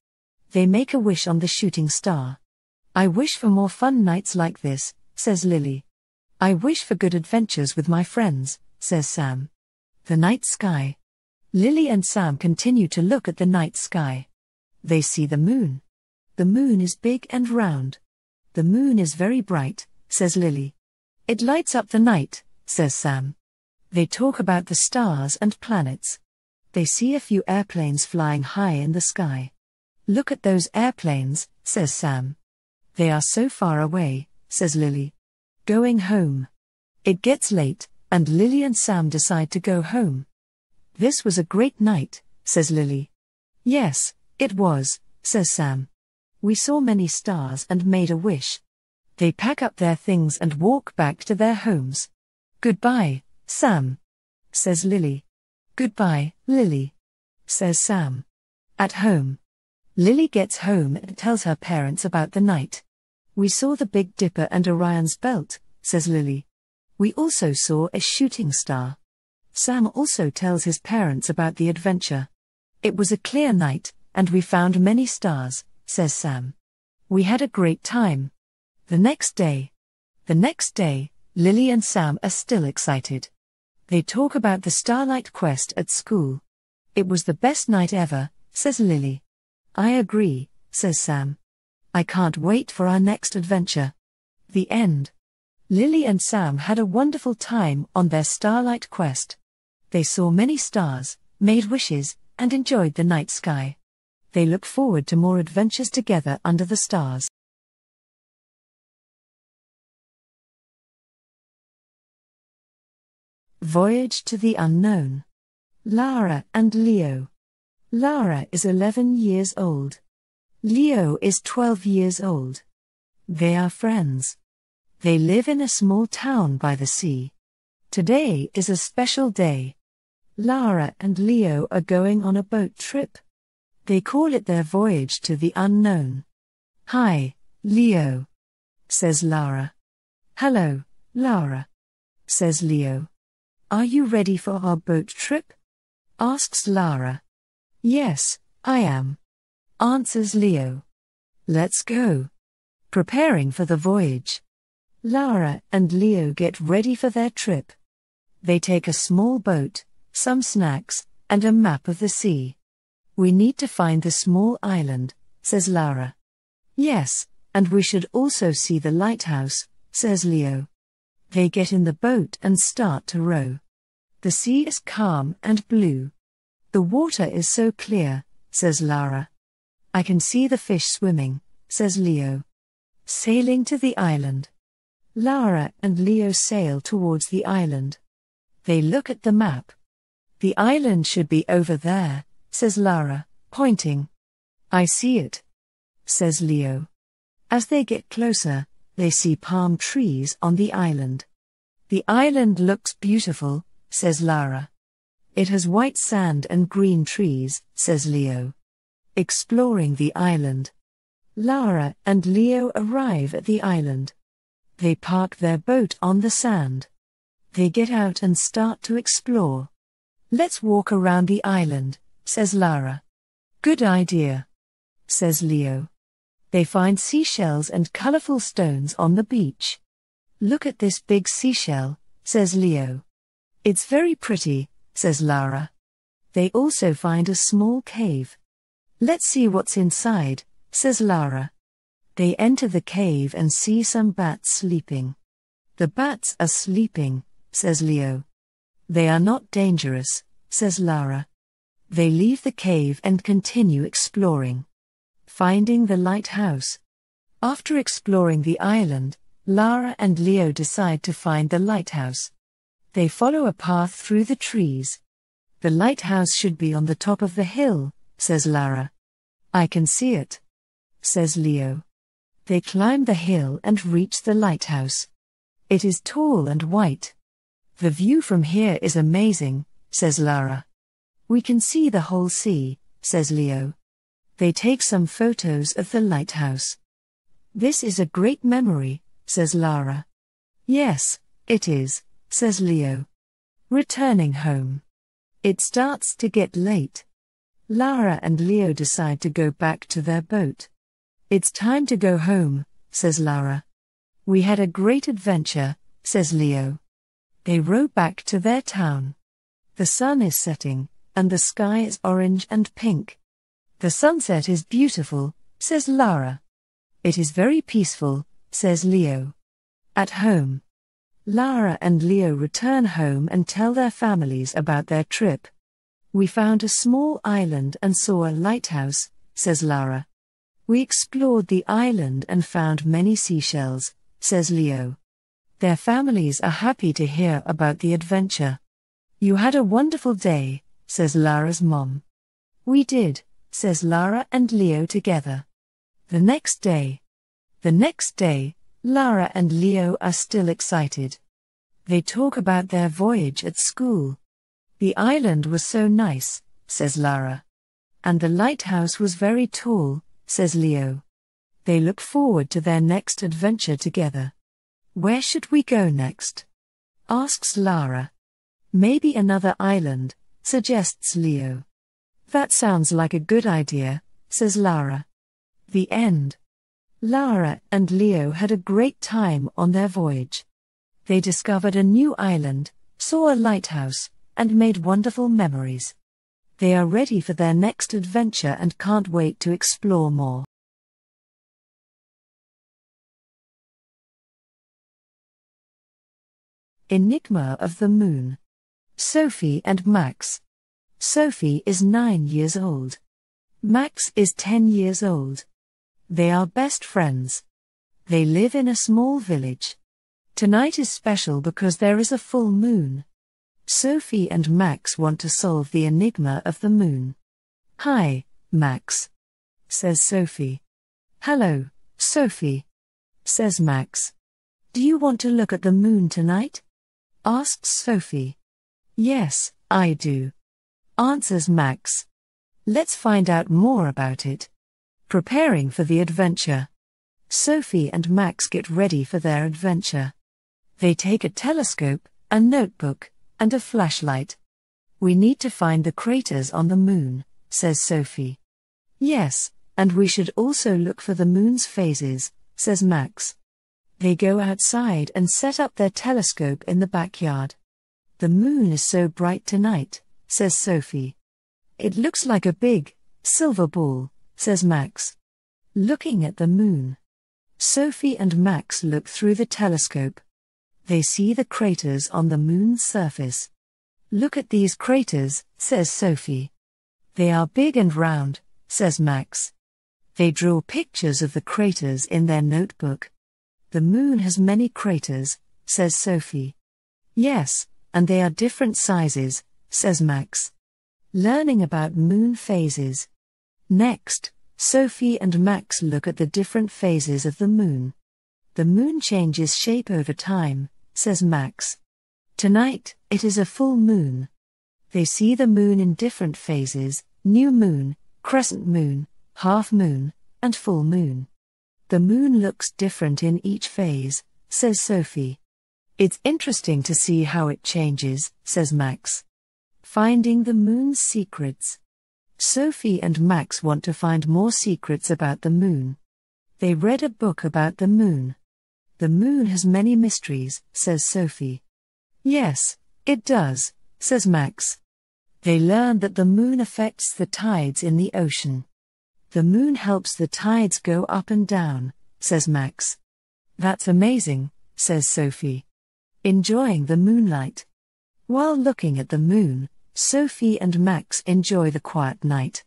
They make a wish on the shooting star. "I wish for more fun nights like this," says Lily. I wish for good adventures with my friends, says Sam. The night sky. Lily and Sam continue to look at the night sky. They see the moon. The moon is big and round. The moon is very bright, says Lily. It lights up the night, says Sam. They talk about the stars and planets. They see a few airplanes flying high in the sky. Look at those airplanes, says Sam. They are so far away, says Lily. Going home. It gets late, and Lily and Sam decide to go home. This was a great night, says Lily. Yes, it was, says Sam. We saw many stars and made a wish. They pack up their things and walk back to their homes. Goodbye, Sam, says Lily. Goodbye, Lily, says Sam. At home. Lily gets home and tells her parents about the night. We saw the Big Dipper and Orion's belt, says Lily. We also saw a shooting star. Sam also tells his parents about the adventure. It was a clear night, and we found many stars, says Sam. We had a great time. The next day, Lily and Sam are still excited. They talk about the Starlight Quest at school. It was the best night ever, says Lily. I agree, says Sam. I can't wait for our next adventure. The end. Lily and Sam had a wonderful time on their Starlight Quest. They saw many stars, made wishes, and enjoyed the night sky. They look forward to more adventures together under the stars. Voyage to the Unknown. Lara and Leo. Lara is 11 years old. Leo is 12 years old. They are friends. They live in a small town by the sea. Today is a special day. Lara and Leo are going on a boat trip. They call it their voyage to the unknown. Hi, Leo, says Lara. Hello, Lara, says Leo. Are you ready for our boat trip? Asks Lara. Yes, I am, answers Leo. Let's go. Preparing for the voyage. Lara and Leo get ready for their trip. They take a small boat, some snacks, and a map of the sea. We need to find the small island, says Lara. Yes, and we should also see the lighthouse, says Leo. They get in the boat and start to row. The sea is calm and blue. The water is so clear, says Lara. I can see the fish swimming, says Leo. Sailing to the island. Lara and Leo sail towards the island. They look at the map. The island should be over there, says Lara, pointing. I see it, says Leo. As they get closer, they see palm trees on the island. The island looks beautiful, says Lara. It has white sand and green trees, says Leo. Exploring the island. Lara and Leo arrive at the island. They park their boat on the sand. They get out and start to explore. Let's walk around the island, says Lara. Good idea, says Leo. They find seashells and colorful stones on the beach. Look at this big seashell, says Leo. It's very pretty, says Lara. They also find a small cave. Let's see what's inside, says Lara. They enter the cave and see some bats sleeping. The bats are sleeping, says Leo. They are not dangerous, says Lara. They leave the cave and continue exploring. Finding the lighthouse. After exploring the island, Lara and Leo decide to find the lighthouse. They follow a path through the trees. The lighthouse should be on the top of the hill, says Lara. I can see it, says Leo. They climb the hill and reach the lighthouse. It is tall and white. The view from here is amazing, says Lara. We can see the whole sea, says Leo. They take some photos of the lighthouse. This is a great memory, says Lara. Yes, it is, says Leo. Returning home. It starts to get late. Lara and Leo decide to go back to their boat. It's time to go home, says Lara. We had a great adventure, says Leo. They row back to their town. The sun is setting, and the sky is orange and pink. The sunset is beautiful, says Lara. It is very peaceful, says Leo. At home. Lara and Leo return home and tell their families about their trip. We found a small island and saw a lighthouse, says Lara. We explored the island and found many seashells, says Leo. Their families are happy to hear about the adventure. You had a wonderful day, says Lara's mom. We did, says Lara and Leo together. The next day, Lara and Leo are still excited. They talk about their voyage at school. The island was so nice, says Lara. And the lighthouse was very tall, says Leo. They look forward to their next adventure together. Where should we go next? Asks Lara. Maybe another island, suggests Leo. That sounds like a good idea, says Lara. The end. Lara and Leo had a great time on their voyage. They discovered a new island, saw a lighthouse, and made wonderful memories. They are ready for their next adventure and can't wait to explore more. Enigma of the Moon. Sophie and Max. Sophie is 9 years old. Max is 10 years old. They are best friends. They live in a small village. Tonight is special because there is a full moon. Sophie and Max want to solve the enigma of the moon. Hi, Max, says Sophie. Hello, Sophie, says Max. Do you want to look at the moon tonight? Asks Sophie. Yes, I do, answers Max. Let's find out more about it. Preparing for the adventure. Sophie and Max get ready for their adventure. They take a telescope, a notebook, and a flashlight. We need to find the craters on the moon, says Sophie. Yes, and we should also look for the moon's phases, says Max. They go outside and set up their telescope in the backyard. The moon is so bright tonight, says Sophie. It looks like a big, silver ball, says Max. Looking at the moon. Sophie and Max look through the telescope. They see the craters on the moon's surface. Look at these craters, says Sophie. They are big and round, says Max. They draw pictures of the craters in their notebook. The moon has many craters, says Sophie. Yes, and they are different sizes, says Max. Learning about moon phases. Next, Sophie and Max look at the different phases of the moon. The moon changes shape over time, says Max. Tonight, it is a full moon. They see the moon in different phases: new moon, crescent moon, half moon, and full moon. The moon looks different in each phase, says Sophie. It's interesting to see how it changes, says Max. Finding the moon's secrets. Sophie and Max want to find more secrets about the moon. They read a book about the moon. The moon has many mysteries, says Sophie. Yes, it does, says Max. They learn that the moon affects the tides in the ocean. The moon helps the tides go up and down, says Max. That's amazing, says Sophie. Enjoying the moonlight. While looking at the moon, Sophie and Max enjoy the quiet night.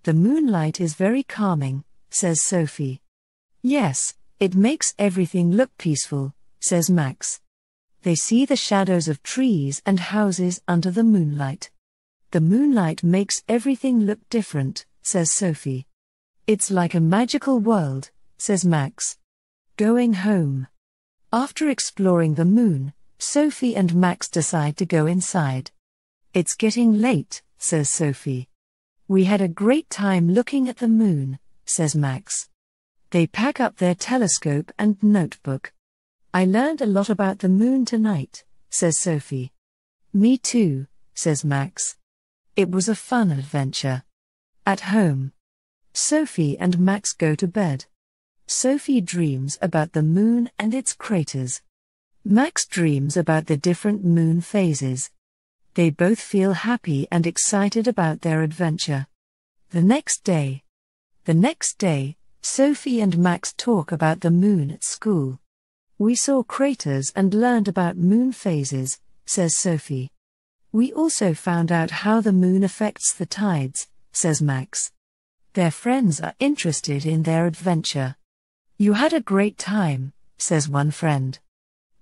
The moonlight is very calming, says Sophie. Yes, it makes everything look peaceful, says Max. They see the shadows of trees and houses under the moonlight. The moonlight makes everything look different, says Sophie. It's like a magical world, says Max. Going home. After exploring the moon, Sophie and Max decide to go inside. It's getting late, says Sophie. We had a great time looking at the moon, says Max. They pack up their telescope and notebook. I learned a lot about the moon tonight, says Sophie. Me too, says Max. It was a fun adventure. At home. Sophie and Max go to bed. Sophie dreams about the moon and its craters. Max dreams about the different moon phases. They both feel happy and excited about their adventure. The next day, Sophie and Max talk about the moon at school. We saw craters and learned about moon phases, says Sophie. We also found out how the moon affects the tides, says Max. Their friends are interested in their adventure. You had a great time, says one friend.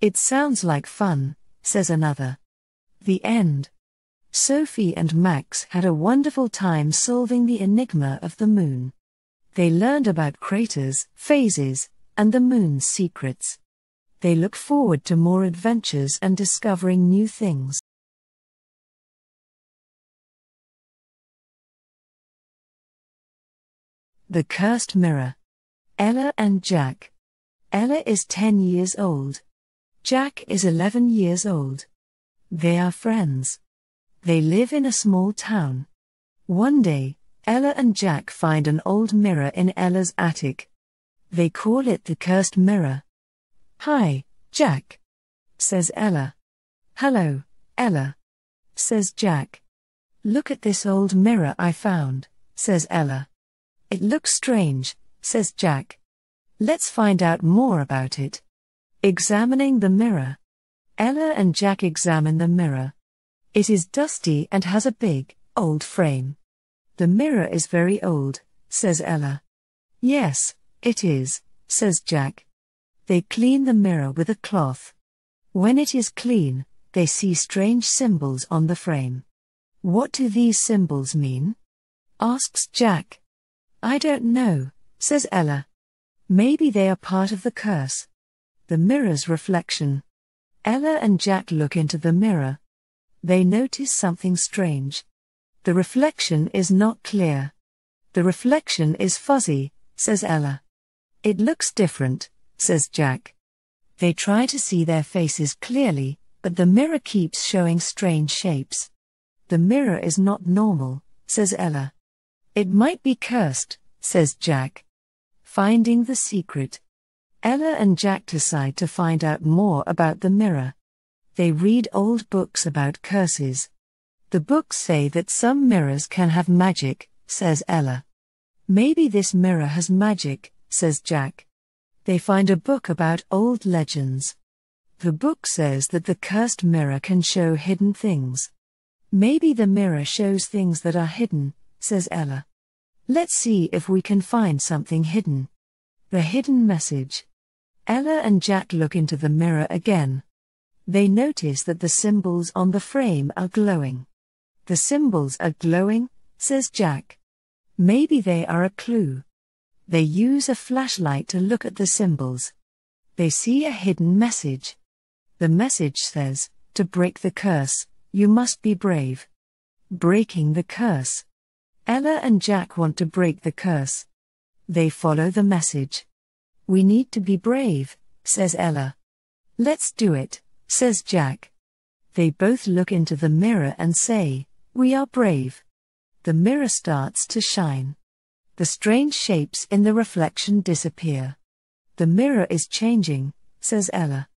It sounds like fun, says another. The end. Sophie and Max had a wonderful time solving the enigma of the moon. They learned about craters, phases, and the moon's secrets. They look forward to more adventures and discovering new things. The Cursed Mirror. Ella and Jack. Ella is 10 years old. Jack is 11 years old. They are friends. They live in a small town. One day, Ella and Jack find an old mirror in Ella's attic. They call it the Cursed Mirror. "Hi, Jack," says Ella. "Hello, Ella," says Jack. "Look at this old mirror I found," says Ella. "It looks strange," says Jack. "Let's find out more about it." Examining the mirror. Ella and Jack examine the mirror. It is dusty and has a big, old frame. "The mirror is very old," says Ella. "Yes, it is," says Jack. They clean the mirror with a cloth. When it is clean, they see strange symbols on the frame. "What do these symbols mean?" asks Jack. "I don't know," says Ella. "Maybe they are part of the curse." The mirror's reflection. Ella and Jack look into the mirror. They notice something strange. The reflection is not clear. "The reflection is fuzzy," says Ella. "It looks different," says Jack. They try to see their faces clearly, but the mirror keeps showing strange shapes. "The mirror is not normal," says Ella. "It might be cursed," says Jack. Finding the secret. Ella and Jack decide to find out more about the mirror. They read old books about curses. "The books say that some mirrors can have magic," says Ella. "Maybe this mirror has magic," says Jack. They find a book about old legends. The book says that the cursed mirror can show hidden things. "Maybe the mirror shows things that are hidden," says Ella. "Let's see if we can find something hidden." The hidden message. Ella and Jack look into the mirror again. They notice that the symbols on the frame are glowing. "The symbols are glowing," says Jack. "Maybe they are a clue." They use a flashlight to look at the symbols. They see a hidden message. The message says, "To break the curse, you must be brave." Breaking the curse. Ella and Jack want to break the curse. They follow the message. "We need to be brave," says Ella. "Let's do it," says Jack. They both look into the mirror and say, "We are brave." The mirror starts to shine. The strange shapes in the reflection disappear. "The mirror is changing," says Ella.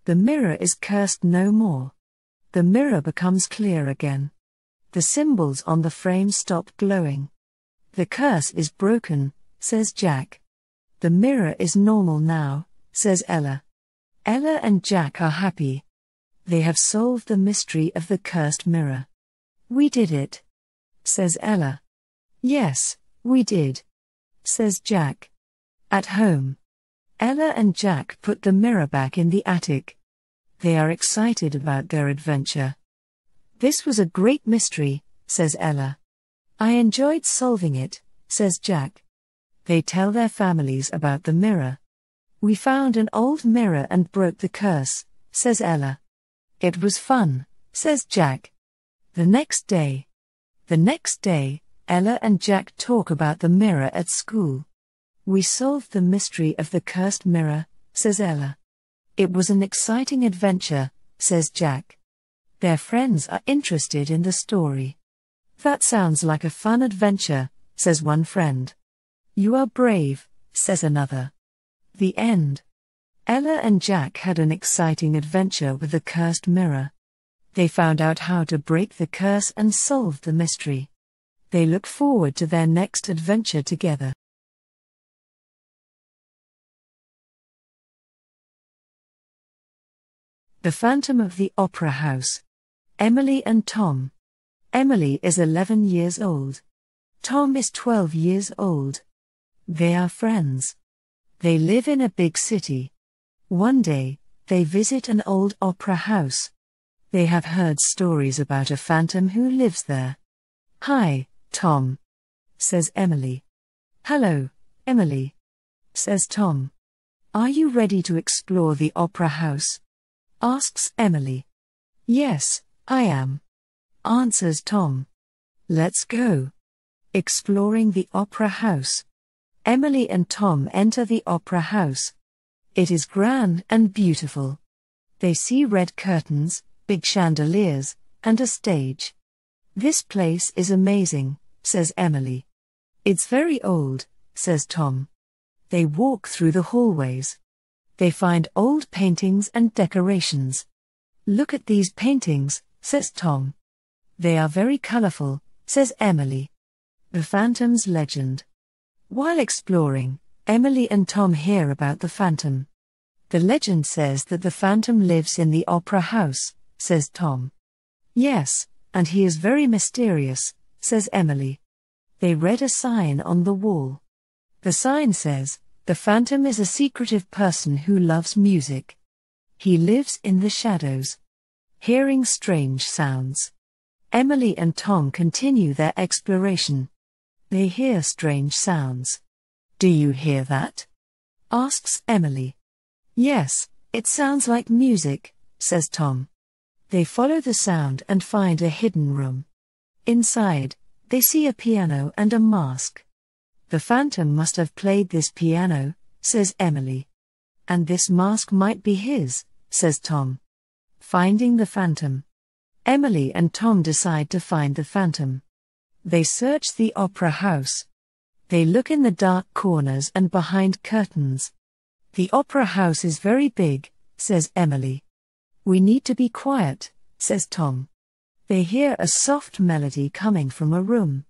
"The mirror is cursed no more." The mirror becomes clear again. The symbols on the frame stop glowing. "The curse is broken," says Jack. "The mirror is normal now," says Ella. Ella and Jack are happy. They have solved the mystery of the cursed mirror. "We did it," says Ella. "Yes, we did," says Jack. At home. Ella and Jack put the mirror back in the attic. They are excited about their adventure. "This was a great mystery," says Ella. "I enjoyed solving it," says Jack. They tell their families about the mirror. "We found an old mirror and broke the curse," says Ella. "It was fun," says Jack. The next day, Ella and Jack talk about the mirror at school. "We solved the mystery of the cursed mirror," says Ella. "It was an exciting adventure," says Jack. Their friends are interested in the story. "That sounds like a fun adventure," says one friend. "You are brave," says another. The end. Ella and Jack had an exciting adventure with the cursed mirror. They found out how to break the curse and solved the mystery. They look forward to their next adventure together. The Phantom of the Opera House. Emily and Tom. Emily is 11 years old. Tom is 12 years old. They are friends. They live in a big city. One day, they visit an old opera house. They have heard stories about a phantom who lives there. "Hi, Tom," says Emily. "Hello, Emily," says Tom. "Are you ready to explore the opera house?" asks Emily. "Yes, I am," answers Tom. "Let's go." Exploring the opera house. Emily and Tom enter the opera house. It is grand and beautiful. They see red curtains, big chandeliers, and a stage. "This place is amazing," says Emily. "It's very old," says Tom. They walk through the hallways. They find old paintings and decorations. "Look at these paintings," says Tom. "They are very colorful," says Emily. The Phantom's legend. While exploring, Emily and Tom hear about the phantom. "The legend says that the phantom lives in the opera house," says Tom. "Yes, and he is very mysterious," says Emily. They read a sign on the wall. The sign says, "The phantom is a secretive person who loves music. He lives in the shadows." Hearing strange sounds. Emily and Tom continue their exploration. They hear strange sounds. "Do you hear that?" asks Emily. "Yes, it sounds like music," says Tom. They follow the sound and find a hidden room. Inside, they see a piano and a mask. "The phantom must have played this piano," says Emily. "And this mask might be his," says Tom. Finding the phantom. Emily and Tom decide to find the phantom. They search the opera house. They look in the dark corners and behind curtains. "The opera house is very big," says Emily. "We need to be quiet," says Tom. They hear a soft melody coming from a room.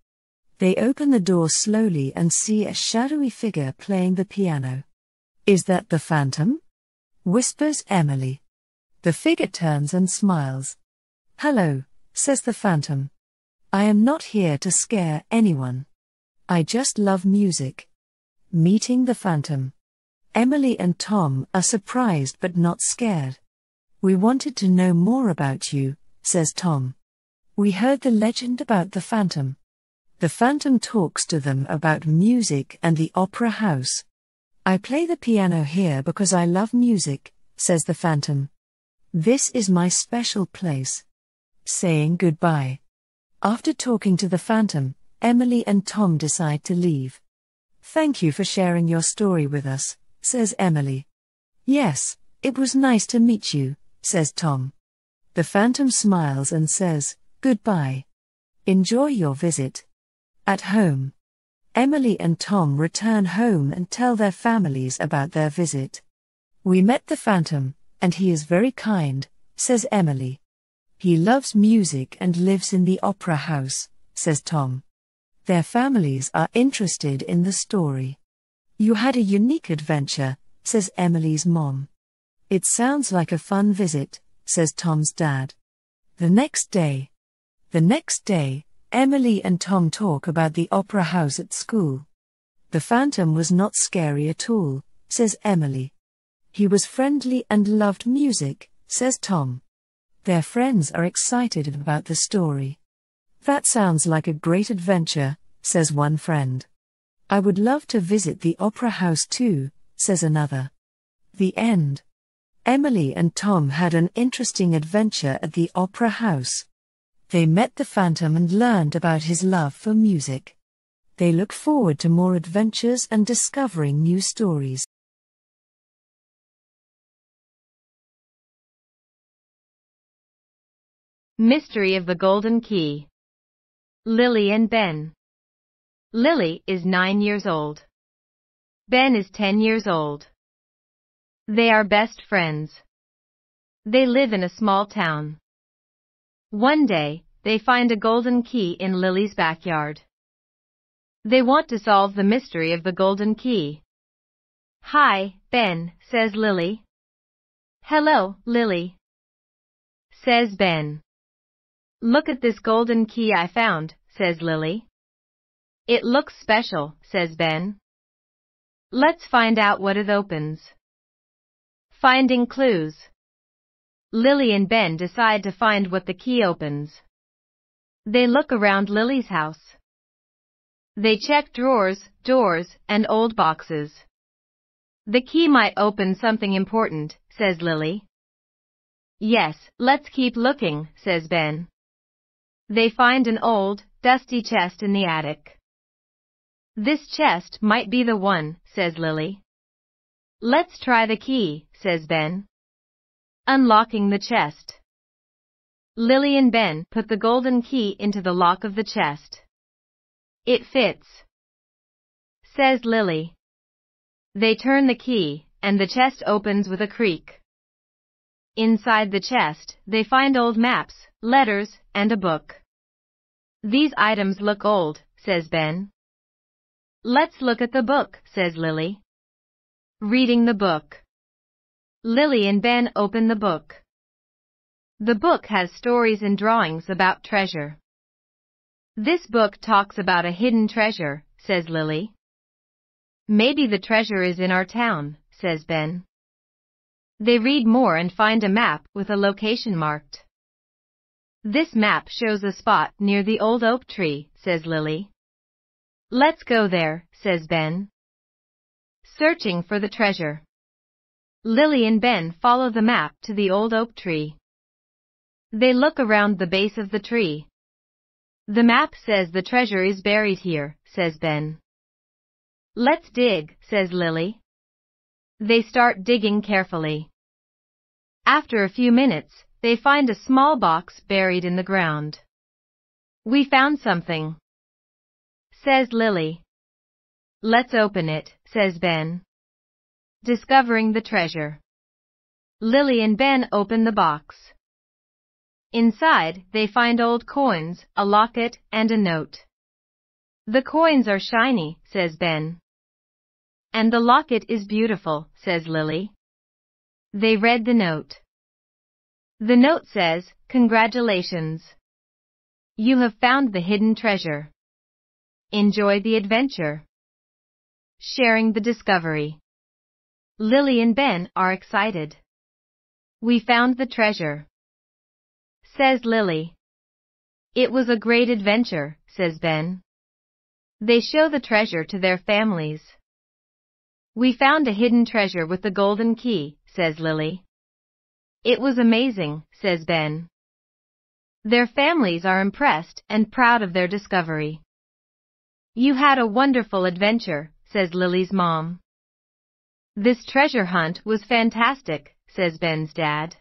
They open the door slowly and see a shadowy figure playing the piano. "Is that the phantom?" whispers Emily. The figure turns and smiles. "Hello," says the phantom. "I am not here to scare anyone. I just love music." Meeting the phantom. Emily and Tom are surprised but not scared. "We wanted to know more about you," says Tom. "We heard the legend about the phantom." The phantom talks to them about music and the opera house. "I play the piano here because I love music," says the phantom. "This is my special place." Saying goodbye. After talking to the phantom, Emily and Tom decide to leave. "Thank you for sharing your story with us," says Emily. "Yes, it was nice to meet you," says Tom. The phantom smiles and says, "Goodbye. Enjoy your visit." At home. Emily and Tom return home and tell their families about their visit. "We met the phantom, and he is very kind," says Emily. "He loves music and lives in the opera house," says Tom. Their families are interested in the story. "You had a unique adventure," says Emily's mom. "It sounds like a fun visit," says Tom's dad. The next day. Emily and Tom talk about the opera house at school. "The phantom was not scary at all," says Emily. "He was friendly and loved music," says Tom. Their friends are excited about the story. "That sounds like a great adventure," says one friend. "I would love to visit the opera house too," says another. The end. Emily and Tom had an interesting adventure at the opera house. They met the phantom and learned about his love for music. They look forward to more adventures and discovering new stories. Mystery of the Golden Key. Lily and Ben. Lily is 9 years old. Ben is 10 years old. They are best friends. They live in a small town. One day, they find a golden key in Lily's backyard. They want to solve the mystery of the golden key. "Hi, Ben," says Lily. "Hello, Lily," says Ben. "Look at this golden key I found," says Lily. "It looks special," says Ben. "Let's find out what it opens." Finding clues. Lily and Ben decide to find what the key opens. They look around Lily's house. They check drawers, doors, and old boxes. "The key might open something important," says Lily. "Yes, let's keep looking," says Ben. They find an old, dusty chest in the attic. "This chest might be the one," says Lily. "Let's try the key," says Ben. Unlocking the chest. Lily and Ben put the golden key into the lock of the chest. "It fits," says Lily. They turn the key, and the chest opens with a creak. Inside the chest, they find old maps, letters, and a book. "These items look old," says Ben. "Let's look at the book," says Lily. Reading the book. Lily and Ben open the book. The book has stories and drawings about treasure. "This book talks about a hidden treasure," says Lily. "Maybe the treasure is in our town," says Ben. They read more and find a map with a location marked. "This map shows a spot near the old oak tree," says Lily. "Let's go there," says Ben. Searching for the treasure. Lily and Ben follow the map to the old oak tree. They look around the base of the tree. "The map says the treasure is buried here," says Ben. "Let's dig," says Lily. They start digging carefully. After a few minutes, they find a small box buried in the ground. "We found something," says Lily. "Let's open it," says Ben. Discovering the treasure. Lily and Ben open the box. Inside, they find old coins, a locket, and a note. "The coins are shiny," says Ben. "And the locket is beautiful," says Lily. They read the note. The note says, "Congratulations. You have found the hidden treasure. Enjoy the adventure." Sharing the discovery. Lily and Ben are excited. "We found the treasure," says Lily. "It was a great adventure," says Ben. They show the treasure to their families. "We found a hidden treasure with the golden key," says Lily. "It was amazing," says Ben. Their families are impressed and proud of their discovery. "You had a wonderful adventure," says Lily's mom. "This treasure hunt was fantastic," says Ben's dad.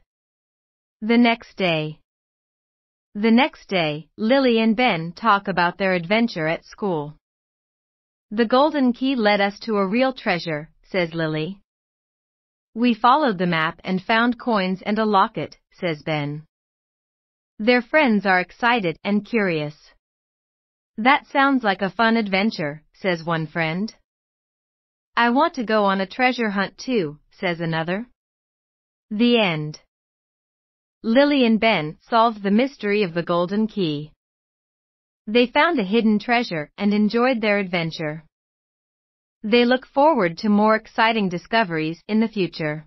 The next day. Lily and Ben talk about their adventure at school. "The golden key led us to a real treasure," says Lily. "We followed the map and found coins and a locket," says Ben. Their friends are excited and curious. "That sounds like a fun adventure," says one friend. "I want to go on a treasure hunt too," says another. The end. Lily and Ben solved the mystery of the golden key. They found a hidden treasure and enjoyed their adventure. They look forward to more exciting discoveries in the future.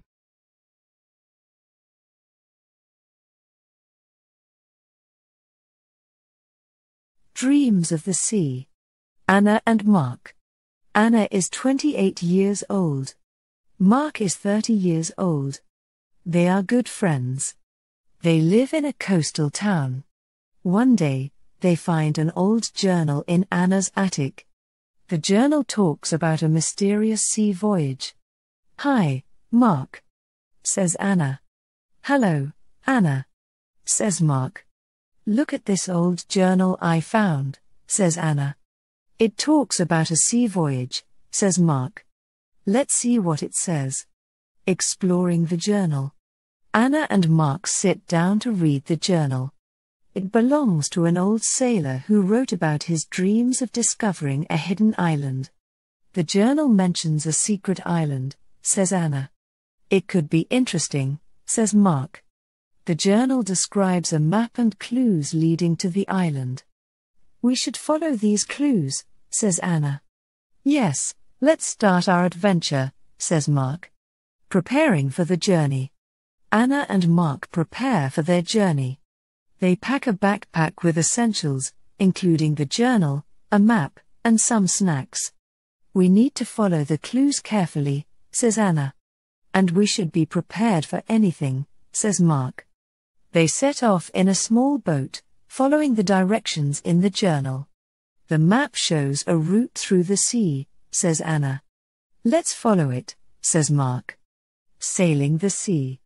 Dreams of the Sea. Anna and Mark. Anna is 28 years old. Mark is 30 years old. They are good friends. They live in a coastal town. One day, they find an old journal in Anna's attic. The journal talks about a mysterious sea voyage. "Hi, Mark," says Anna. "Hello, Anna," says Mark. "Look at this old journal I found," says Anna. "It talks about a sea voyage," says Mark. "Let's see what it says." Exploring the journal. Anna and Mark sit down to read the journal. It belongs to an old sailor who wrote about his dreams of discovering a hidden island. The journal mentions a secret island, says Anna. It could be interesting, says Mark. The journal describes a map and clues leading to the island. We should follow these clues, says Anna. Yes, let's start our adventure, says Mark. Preparing for the journey. Anna and Mark prepare for their journey. They pack a backpack with essentials, including the journal, a map, and some snacks. We need to follow the clues carefully, says Anna. And we should be prepared for anything, says Mark. They set off in a small boat, following the directions in the journal. The map shows a route through the sea, says Anna. Let's follow it, says Mark. Sailing the sea.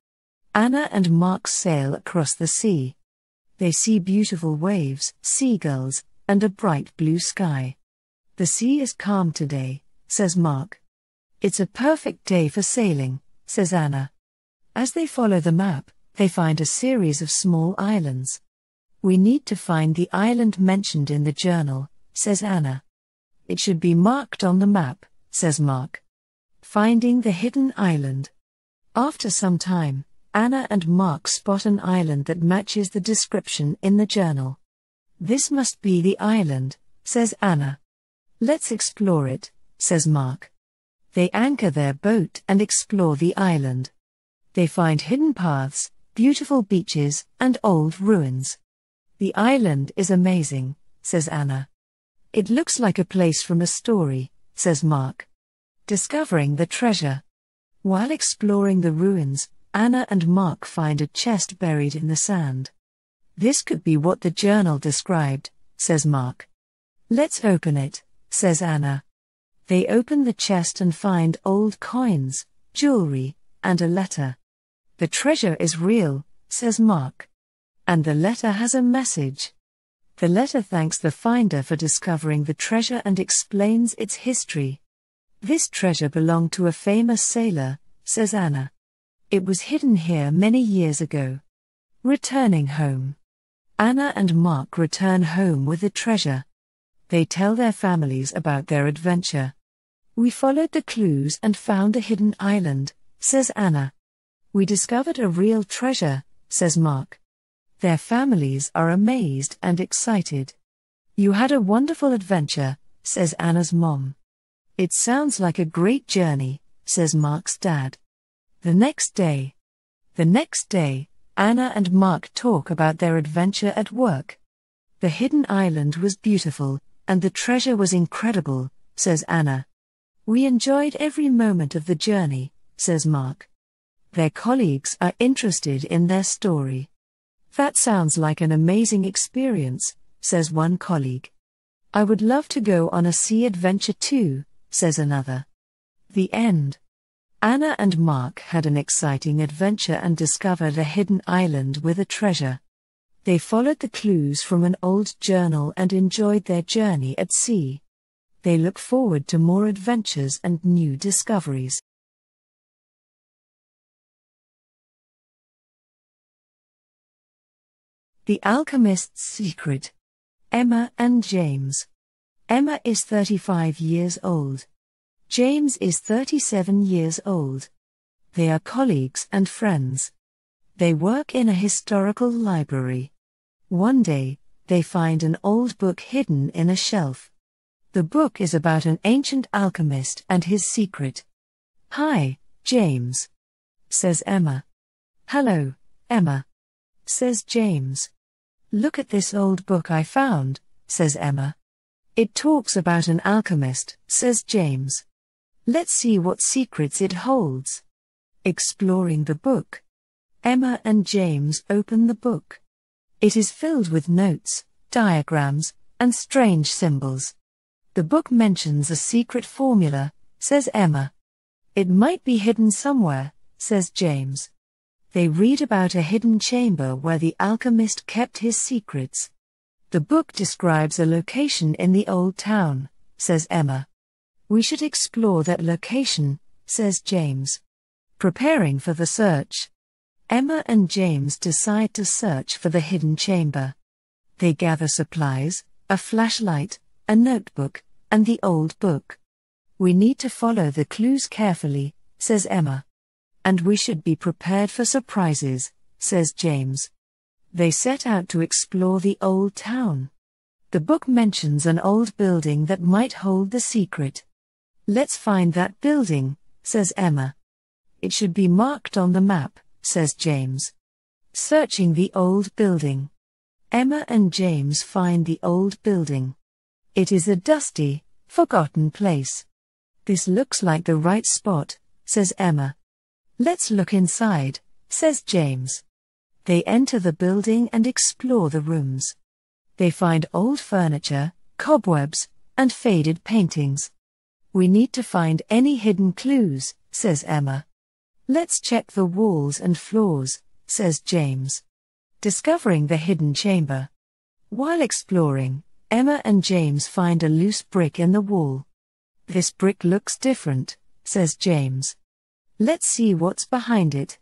Anna and Mark sail across the sea. They see beautiful waves, seagulls, and a bright blue sky. The sea is calm today, says Mark. It's a perfect day for sailing, says Anna. As they follow the map, they find a series of small islands. We need to find the island mentioned in the journal, says Anna. It should be marked on the map, says Mark. Finding the hidden island. After some time, Anna and Mark spot an island that matches the description in the journal. This must be the island, says Anna. Let's explore it, says Mark. They anchor their boat and explore the island. They find hidden paths, beautiful beaches, and old ruins. The island is amazing, says Anna. It looks like a place from a story, says Mark. Discovering the treasure. While exploring the ruins, Anna and Mark find a chest buried in the sand. This could be what the journal described, says Mark. Let's open it, says Anna. They open the chest and find old coins, jewelry, and a letter. The treasure is real, says Mark. And the letter has a message. The letter thanks the finder for discovering the treasure and explains its history. This treasure belonged to a famous sailor, says Anna. It was hidden here many years ago. Returning home. Anna and Mark return home with the treasure. They tell their families about their adventure. We followed the clues and found a hidden island, says Anna. We discovered a real treasure, says Mark. Their families are amazed and excited. You had a wonderful adventure, says Anna's mom. It sounds like a great journey, says Mark's dad. The next day, Anna and Mark talk about their adventure at work. The hidden island was beautiful, and the treasure was incredible, says Anna. We enjoyed every moment of the journey, says Mark. Their colleagues are interested in their story. That sounds like an amazing experience, says one colleague. I would love to go on a sea adventure too, says another. The end. Anna and Mark had an exciting adventure and discovered a hidden island with a treasure. They followed the clues from an old journal and enjoyed their journey at sea. They look forward to more adventures and new discoveries. The Alchemist's Secret. Emma and James. Emma is 35 years old. James is 37 years old. They are colleagues and friends. They work in a historical library. One day, they find an old book hidden in a shelf. The book is about an ancient alchemist and his secret. Hi, James, says Emma. Hello, Emma, says James. Look at this old book I found, says Emma. It talks about an alchemist, says James. Let's see what secrets it holds. Exploring the book. Emma and James open the book. It is filled with notes, diagrams, and strange symbols. The book mentions a secret formula, says Emma. It might be hidden somewhere, says James. They read about a hidden chamber where the alchemist kept his secrets. The book describes a location in the old town, says Emma. We should explore that location, says James. Preparing for the search. Emma and James decide to search for the hidden chamber. They gather supplies, a flashlight, a notebook, and the old book. We need to follow the clues carefully, says Emma. And we should be prepared for surprises, says James. They set out to explore the old town. The book mentions an old building that might hold the secret. Let's find that building, says Emma. It should be marked on the map, says James. Searching the old building. Emma and James find the old building. It is a dusty, forgotten place. This looks like the right spot, says Emma. Let's look inside, says James. They enter the building and explore the rooms. They find old furniture, cobwebs, and faded paintings. We need to find any hidden clues, says Emma. Let's check the walls and floors, says James. Discovering the hidden chamber. While exploring, Emma and James find a loose brick in the wall. This brick looks different, says James. Let's see what's behind it.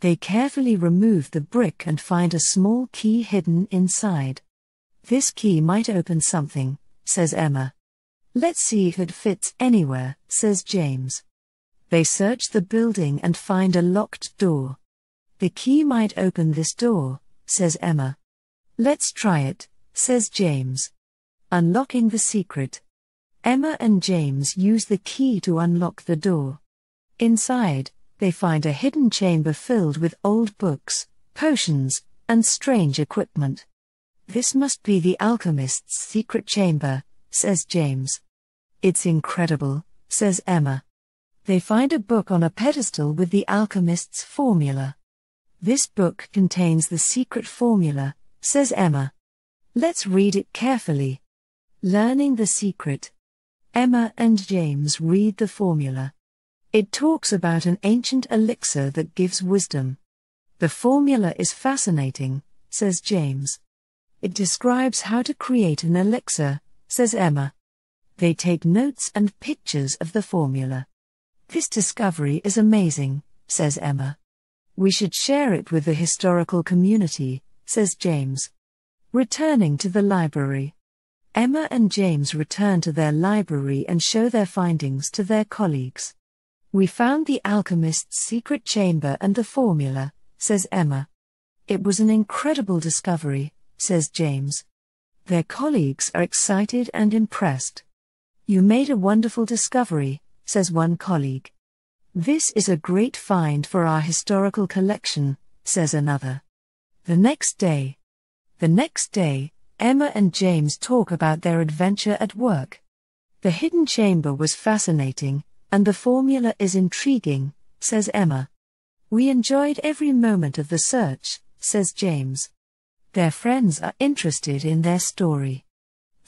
They carefully remove the brick and find a small key hidden inside. This key might open something, says Emma. Let's see if it fits anywhere, says James. They search the building and find a locked door. The key might open this door, says Emma. Let's try it, says James. Unlocking the secret. Emma and James use the key to unlock the door. Inside, they find a hidden chamber filled with old books, potions, and strange equipment. This must be the alchemist's secret chamber, says James. It's incredible, says Emma. They find a book on a pedestal with the alchemist's formula. This book contains the secret formula, says Emma. Let's read it carefully. Learning the secret. Emma and James read the formula. It talks about an ancient elixir that gives wisdom. The formula is fascinating, says James. It describes how to create an elixir, says Emma. They take notes and pictures of the formula. This discovery is amazing, says Emma. We should share it with the historical community, says James. Returning to the library. Emma and James return to their library and show their findings to their colleagues. We found the alchemist's secret chamber and the formula, says Emma. It was an incredible discovery, says James. Their colleagues are excited and impressed. You made a wonderful discovery, says one colleague. This is a great find for our historical collection, says another. The next day, Emma and James talk about their adventure at work. The hidden chamber was fascinating, and the formula is intriguing, says Emma. We enjoyed every moment of the search, says James. Their friends are interested in their story.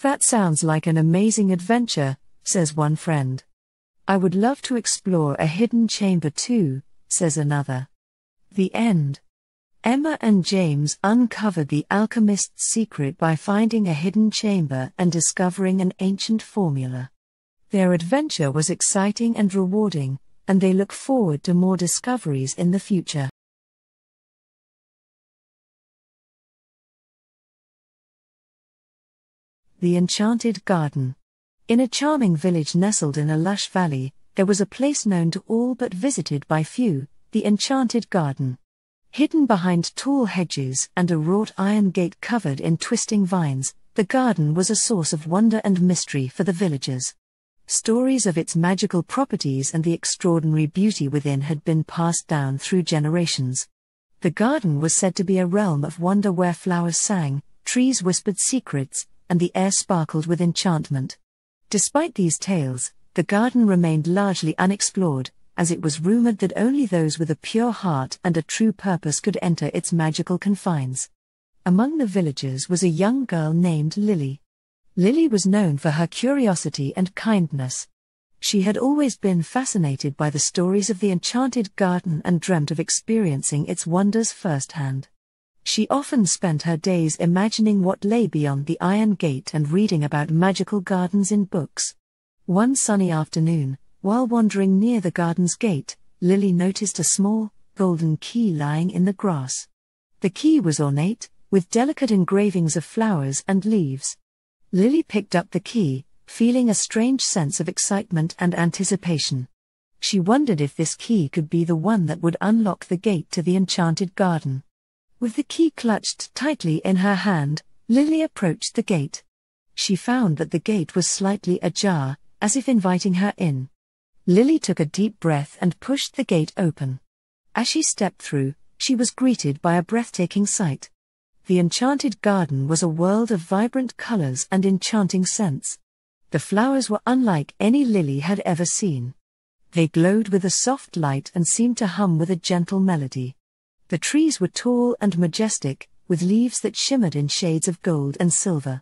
That sounds like an amazing adventure, says one friend. I would love to explore a hidden chamber too, says another. The end. Emma and James uncovered the alchemist's secret by finding a hidden chamber and discovering an ancient formula. Their adventure was exciting and rewarding, and they look forward to more discoveries in the future. The Enchanted Garden. In a charming village nestled in a lush valley, there was a place known to all but visited by few, the Enchanted Garden. Hidden behind tall hedges and a wrought iron gate covered in twisting vines, the garden was a source of wonder and mystery for the villagers. Stories of its magical properties and the extraordinary beauty within had been passed down through generations. The garden was said to be a realm of wonder where flowers sang, trees whispered secrets, and the air sparkled with enchantment. Despite these tales, the garden remained largely unexplored, as it was rumored that only those with a pure heart and a true purpose could enter its magical confines. Among the villagers was a young girl named Lily. Lily was known for her curiosity and kindness. She had always been fascinated by the stories of the Enchanted Garden and dreamt of experiencing its wonders firsthand. She often spent her days imagining what lay beyond the iron gate and reading about magical gardens in books. One sunny afternoon, while wandering near the garden's gate, Lily noticed a small, golden key lying in the grass. The key was ornate, with delicate engravings of flowers and leaves. Lily picked up the key, feeling a strange sense of excitement and anticipation. She wondered if this key could be the one that would unlock the gate to the enchanted garden. With the key clutched tightly in her hand, Lily approached the gate. She found that the gate was slightly ajar, as if inviting her in. Lily took a deep breath and pushed the gate open. As she stepped through, she was greeted by a breathtaking sight. The enchanted garden was a world of vibrant colors and enchanting scents. The flowers were unlike any Lily had ever seen. They glowed with a soft light and seemed to hum with a gentle melody. The trees were tall and majestic, with leaves that shimmered in shades of gold and silver.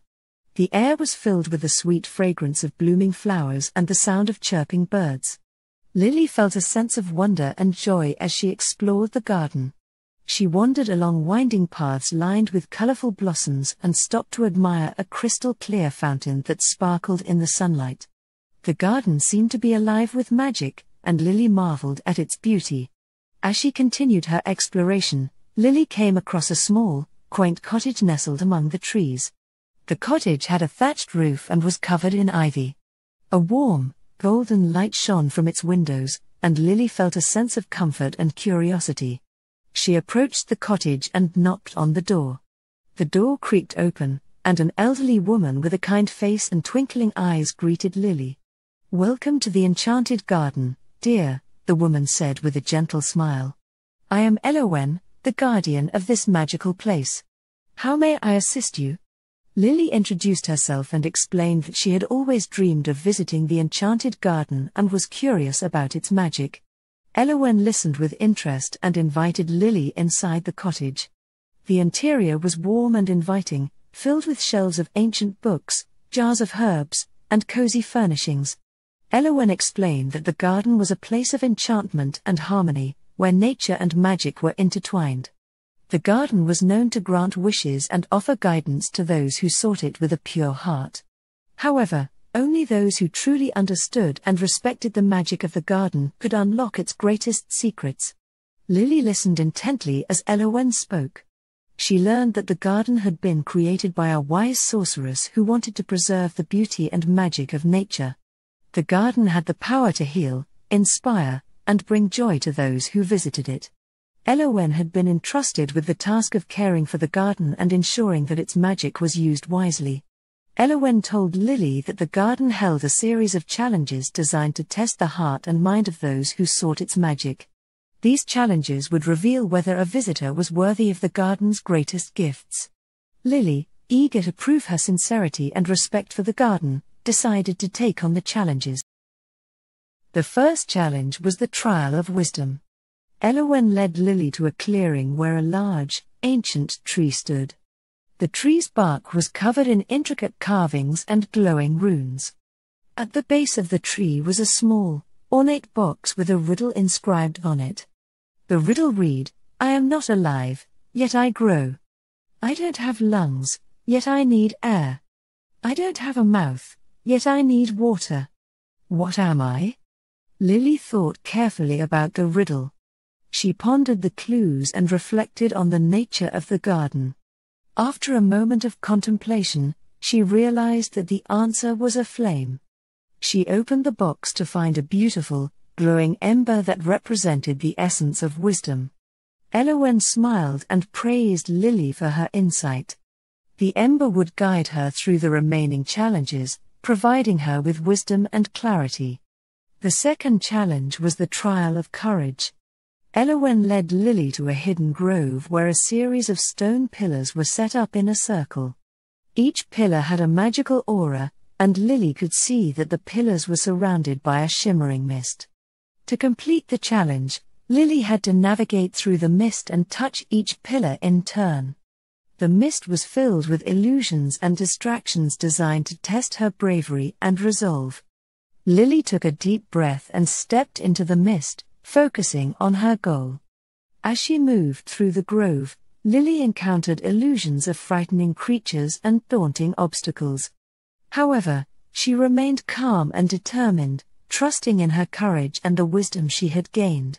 The air was filled with the sweet fragrance of blooming flowers and the sound of chirping birds. Lily felt a sense of wonder and joy as she explored the garden. She wandered along winding paths lined with colorful blossoms and stopped to admire a crystal-clear fountain that sparkled in the sunlight. The garden seemed to be alive with magic, and Lily marveled at its beauty. As she continued her exploration, Lily came across a small, quaint cottage nestled among the trees. The cottage had a thatched roof and was covered in ivy. A warm, golden light shone from its windows, and Lily felt a sense of comfort and curiosity. She approached the cottage and knocked on the door. The door creaked open, and an elderly woman with a kind face and twinkling eyes greeted Lily. "Welcome to the enchanted garden, dear," the woman said with a gentle smile. "I am Elowen, the guardian of this magical place. How may I assist you?" Lily introduced herself and explained that she had always dreamed of visiting the enchanted garden and was curious about its magic. Elowen listened with interest and invited Lily inside the cottage. The interior was warm and inviting, filled with shelves of ancient books, jars of herbs, and cozy furnishings. Elowen explained that the garden was a place of enchantment and harmony, where nature and magic were intertwined. The garden was known to grant wishes and offer guidance to those who sought it with a pure heart. However, only those who truly understood and respected the magic of the garden could unlock its greatest secrets. Lily listened intently as Elowen spoke. She learned that the garden had been created by a wise sorceress who wanted to preserve the beauty and magic of nature. The garden had the power to heal, inspire, and bring joy to those who visited it. Elowen had been entrusted with the task of caring for the garden and ensuring that its magic was used wisely. Elowen told Lily that the garden held a series of challenges designed to test the heart and mind of those who sought its magic. These challenges would reveal whether a visitor was worthy of the garden's greatest gifts. Lily, eager to prove her sincerity and respect for the garden, decided to take on the challenges. The first challenge was the trial of wisdom. Elowen led Lily to a clearing where a large, ancient tree stood. The tree's bark was covered in intricate carvings and glowing runes. At the base of the tree was a small, ornate box with a riddle inscribed on it. The riddle read, "I am not alive, yet I grow. I don't have lungs, yet I need air. I don't have a mouth, yet I need water. What am I?" Lily thought carefully about the riddle. She pondered the clues and reflected on the nature of the garden. After a moment of contemplation, she realized that the answer was a flame. She opened the box to find a beautiful, glowing ember that represented the essence of wisdom. Elowen smiled and praised Lily for her insight. The ember would guide her through the remaining challenges, providing her with wisdom and clarity. The second challenge was the trial of courage. Elowen led Lily to a hidden grove where a series of stone pillars were set up in a circle. Each pillar had a magical aura, and Lily could see that the pillars were surrounded by a shimmering mist. To complete the challenge, Lily had to navigate through the mist and touch each pillar in turn. The mist was filled with illusions and distractions designed to test her bravery and resolve. Lily took a deep breath and stepped into the mist, focusing on her goal. As she moved through the grove, Lily encountered illusions of frightening creatures and daunting obstacles. However, she remained calm and determined, trusting in her courage and the wisdom she had gained.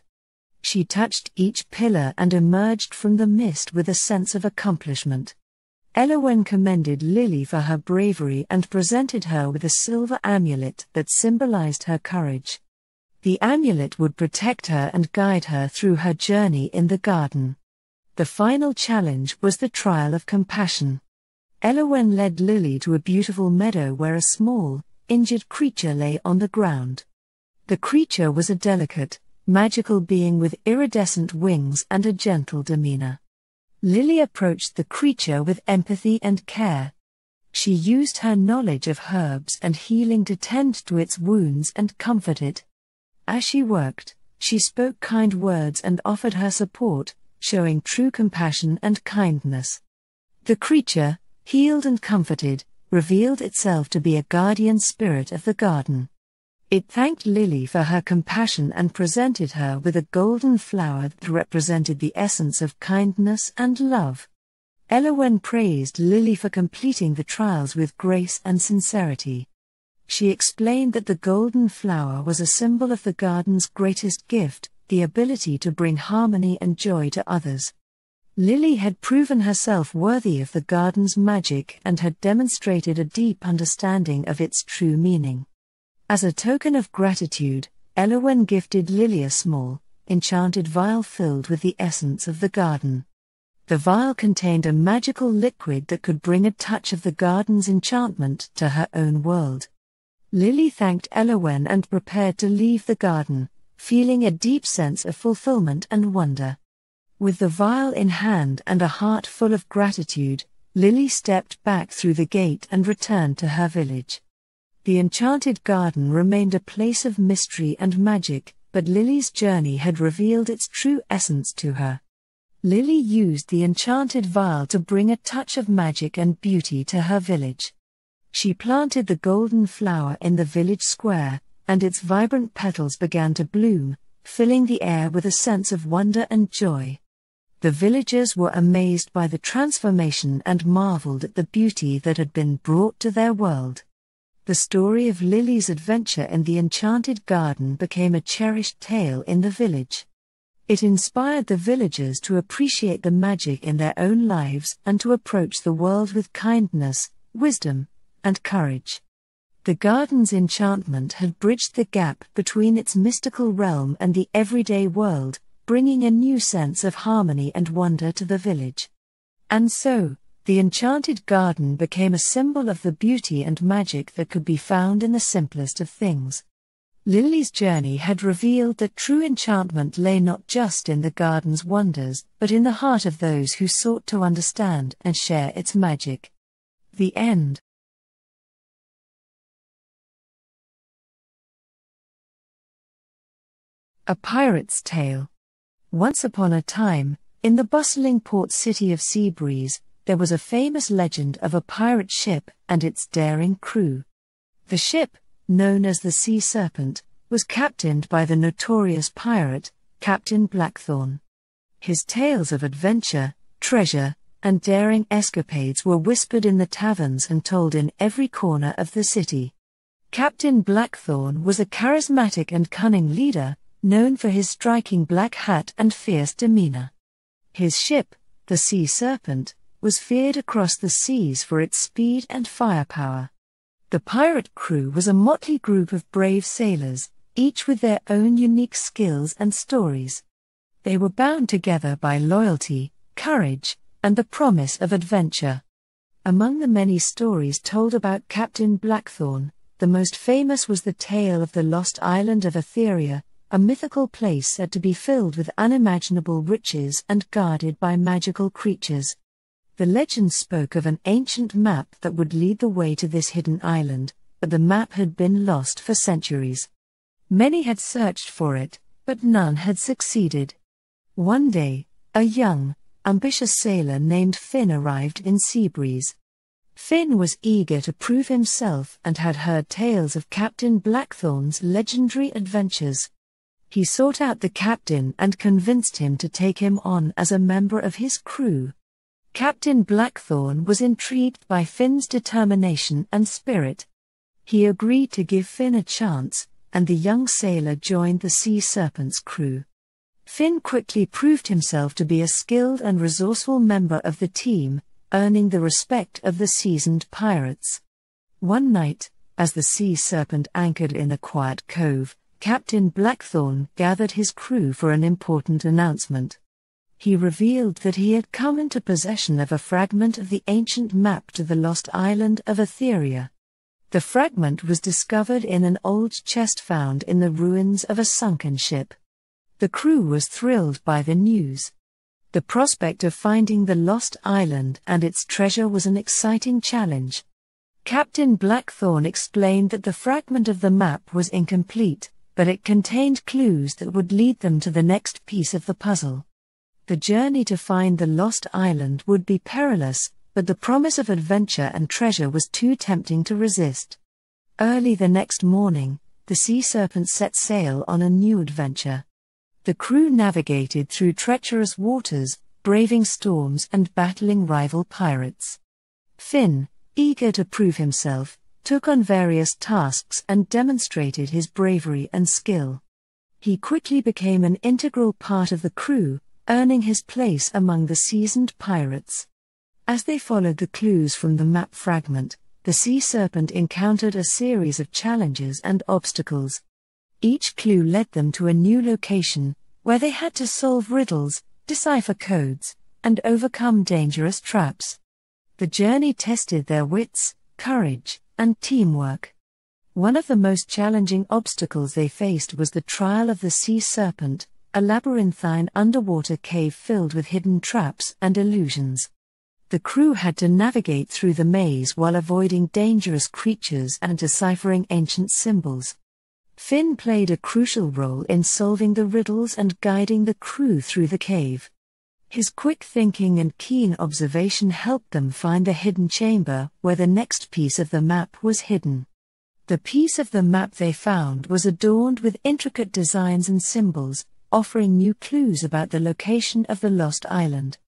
She touched each pillar and emerged from the mist with a sense of accomplishment. Elowen commended Lily for her bravery and presented her with a silver amulet that symbolized her courage. The amulet would protect her and guide her through her journey in the garden. The final challenge was the trial of compassion. Elowen led Lily to a beautiful meadow where a small, injured creature lay on the ground. The creature was a delicate, magical being with iridescent wings and a gentle demeanor. Lily approached the creature with empathy and care. She used her knowledge of herbs and healing to tend to its wounds and comfort it. As she worked, she spoke kind words and offered her support, showing true compassion and kindness. The creature, healed and comforted, revealed itself to be a guardian spirit of the garden. It thanked Lily for her compassion and presented her with a golden flower that represented the essence of kindness and love. Elowen praised Lily for completing the trials with grace and sincerity. She explained that the golden flower was a symbol of the garden's greatest gift, the ability to bring harmony and joy to others. Lily had proven herself worthy of the garden's magic and had demonstrated a deep understanding of its true meaning. As a token of gratitude, Elowen gifted Lily a small, enchanted vial filled with the essence of the garden. The vial contained a magical liquid that could bring a touch of the garden's enchantment to her own world. Lily thanked Elowen and prepared to leave the garden, feeling a deep sense of fulfillment and wonder. With the vial in hand and a heart full of gratitude, Lily stepped back through the gate and returned to her village. The enchanted garden remained a place of mystery and magic, but Lily's journey had revealed its true essence to her. Lily used the enchanted vial to bring a touch of magic and beauty to her village. She planted the golden flower in the village square, and its vibrant petals began to bloom, filling the air with a sense of wonder and joy. The villagers were amazed by the transformation and marveled at the beauty that had been brought to their world. The story of Lily's adventure in the enchanted garden became a cherished tale in the village. It inspired the villagers to appreciate the magic in their own lives and to approach the world with kindness, wisdom, and courage. The garden's enchantment had bridged the gap between its mystical realm and the everyday world, bringing a new sense of harmony and wonder to the village. And so, the enchanted garden became a symbol of the beauty and magic that could be found in the simplest of things. Lily's journey had revealed that true enchantment lay not just in the garden's wonders, but in the heart of those who sought to understand and share its magic. The end. A Pirate's Tale. Once upon a time, in the bustling port city of Seabreeze, there was a famous legend of a pirate ship and its daring crew. The ship, known as the Sea Serpent, was captained by the notorious pirate, Captain Blackthorn. His tales of adventure, treasure, and daring escapades were whispered in the taverns and told in every corner of the city. Captain Blackthorn was a charismatic and cunning leader, known for his striking black hat and fierce demeanor. His ship, the Sea Serpent, was feared across the seas for its speed and firepower. The pirate crew was a motley group of brave sailors, each with their own unique skills and stories. They were bound together by loyalty, courage, and the promise of adventure. Among the many stories told about Captain Blackthorn, the most famous was the tale of the lost island of Etheria, a mythical place said to be filled with unimaginable riches and guarded by magical creatures. The legend spoke of an ancient map that would lead the way to this hidden island, but the map had been lost for centuries. Many had searched for it, but none had succeeded. One day, a young, ambitious sailor named Finn arrived in Seabreeze. Finn was eager to prove himself and had heard tales of Captain Blackthorn's legendary adventures. He sought out the captain and convinced him to take him on as a member of his crew. Captain Blackthorn was intrigued by Finn's determination and spirit. He agreed to give Finn a chance, and the young sailor joined the Sea Serpent's crew. Finn quickly proved himself to be a skilled and resourceful member of the team, earning the respect of the seasoned pirates. One night, as the sea serpent anchored in a quiet cove, Captain Blackthorn gathered his crew for an important announcement. He revealed that he had come into possession of a fragment of the ancient map to the lost island of Etheria. The fragment was discovered in an old chest found in the ruins of a sunken ship. The crew was thrilled by the news. The prospect of finding the lost island and its treasure was an exciting challenge. Captain Blackthorn explained that the fragment of the map was incomplete, but it contained clues that would lead them to the next piece of the puzzle. The journey to find the lost island would be perilous, but the promise of adventure and treasure was too tempting to resist. Early the next morning, the sea serpent set sail on a new adventure. The crew navigated through treacherous waters, braving storms and battling rival pirates. Finn, eager to prove himself, took on various tasks and demonstrated his bravery and skill. He quickly became an integral part of the crew, earning his place among the seasoned pirates. As they followed the clues from the map fragment, the sea serpent encountered a series of challenges and obstacles. Each clue led them to a new location, where they had to solve riddles, decipher codes, and overcome dangerous traps. The journey tested their wits, courage, and teamwork. One of the most challenging obstacles they faced was the trial of the sea serpent, a labyrinthine underwater cave filled with hidden traps and illusions. The crew had to navigate through the maze while avoiding dangerous creatures and deciphering ancient symbols. Finn played a crucial role in solving the riddles and guiding the crew through the cave. His quick thinking and keen observation helped them find the hidden chamber where the next piece of the map was hidden. The piece of the map they found was adorned with intricate designs and symbols, offering new clues about the location of the lost island.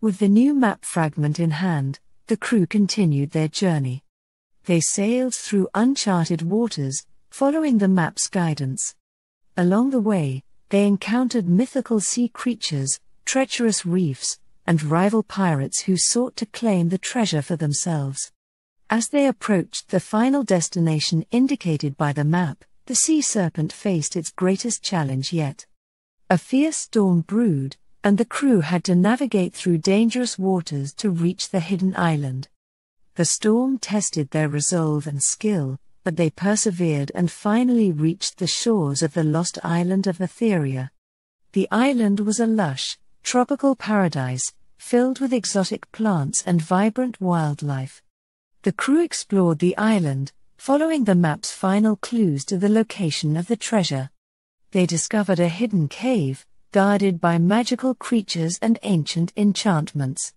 With the new map fragment in hand, the crew continued their journey. They sailed through uncharted waters, following the map's guidance. Along the way, they encountered mythical sea creatures, treacherous reefs, and rival pirates who sought to claim the treasure for themselves. As they approached the final destination indicated by the map, the sea serpent faced its greatest challenge yet. A fierce storm brewed, and the crew had to navigate through dangerous waters to reach the hidden island. The storm tested their resolve and skill, but they persevered and finally reached the shores of the lost island of Etheria. The island was a lush, tropical paradise, filled with exotic plants and vibrant wildlife. The crew explored the island, following the map's final clues to the location of the treasure. They discovered a hidden cave, guarded by magical creatures and ancient enchantments.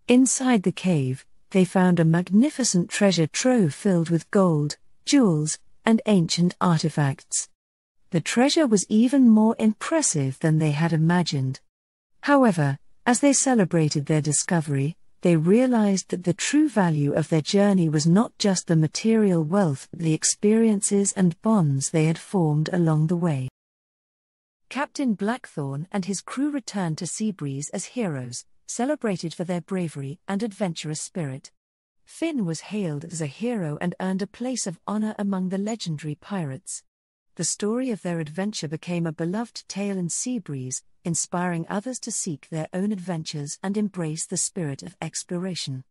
Inside the cave, they found a magnificent treasure trove filled with gold, jewels, and ancient artifacts. The treasure was even more impressive than they had imagined. However, as they celebrated their discovery, they realized that the true value of their journey was not just the material wealth but the experiences and bonds they had formed along the way. Captain Blackthorn and his crew returned to Seabreeze as heroes, celebrated for their bravery and adventurous spirit. Finn was hailed as a hero and earned a place of honor among the legendary pirates. The story of their adventure became a beloved tale in Seabreeze, inspiring others to seek their own adventures and embrace the spirit of exploration.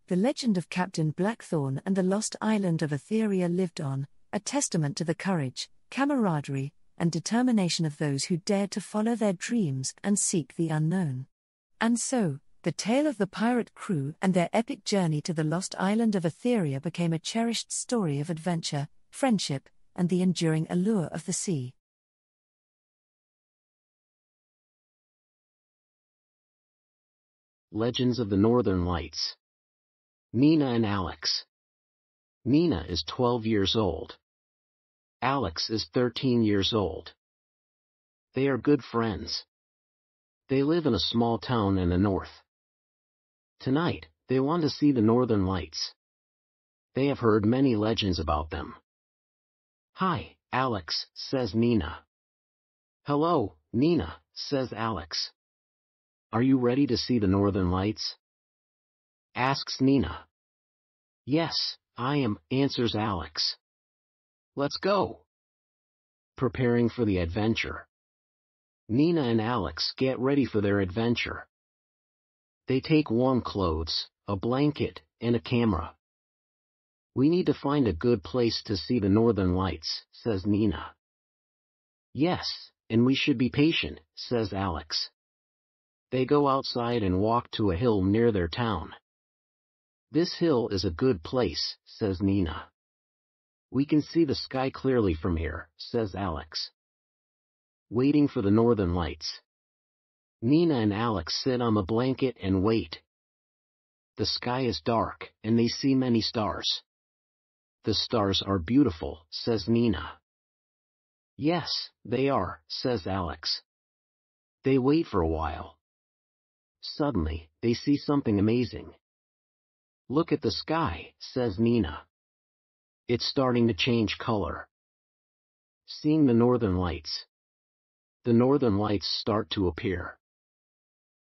The legend of Captain Blackthorn and the lost island of Etheria lived on, a testament to the courage, camaraderie, and determination of those who dared to follow their dreams and seek the unknown. And so, the tale of the pirate crew and their epic journey to the lost island of Etheria became a cherished story of adventure, friendship, and the enduring allure of the sea. Legends of the Northern Lights. Nina and Alex. Nina is 12 years old. Alex is 13 years old. They are good friends. They live in a small town in the north. Tonight, they want to see the Northern Lights. They have heard many legends about them. "Hi, Alex," says Nina. "Hello, Nina, says Alex. Are you ready to see the northern lights? Asks Nina. Yes, I am, answers Alex. Let's go. Preparing for the adventure. Nina and Alex get ready for their adventure. They take warm clothes, a blanket, and a camera. We need to find a good place to see the northern lights, says Nina. Yes, and we should be patient, says Alex. They go outside and walk to a hill near their town. This hill is a good place, says Nina. We can see the sky clearly from here, says Alex. Waiting for the northern lights. Nina and Alex sit on the blanket and wait. The sky is dark, and they see many stars. The stars are beautiful, says Nina. Yes, they are, says Alex. They wait for a while. Suddenly, they see something amazing. Look at the sky, says Nina. It's starting to change color. Seeing the northern lights. The northern lights start to appear.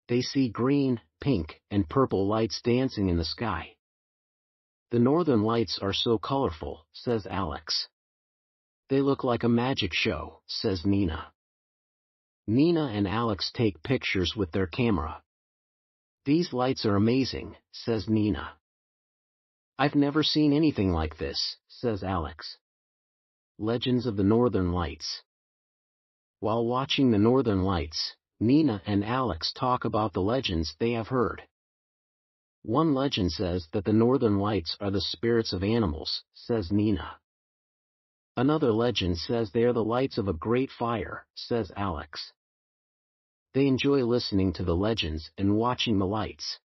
They see green, pink, and purple lights dancing in the sky. The northern lights are so colorful, says Alex. They look like a magic show, says Nina. Nina and Alex take pictures with their camera. These lights are amazing, says Nina. I've never seen anything like this, says Alex. Legends of the Northern Lights. While watching the Northern Lights, Nina and Alex talk about the legends they have heard. One legend says that the Northern Lights are the spirits of animals, says Nina. Another legend says they are the lights of a great fire, says Alex. They enjoy listening to the legends and watching the lights.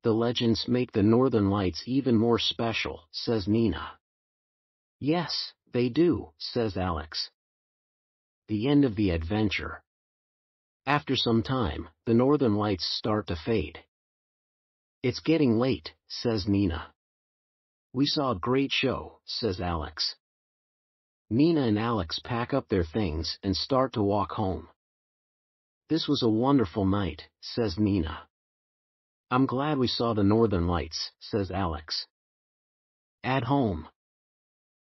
The legends make the Northern Lights even more special, says Nina. Yes, they do, says Alex. The end of the adventure. After some time, the Northern Lights start to fade. It's getting late, says Nina. We saw a great show, says Alex. Nina and Alex pack up their things and start to walk home. This was a wonderful night, says Nina. I'm glad we saw the Northern Lights, says Alex. At home.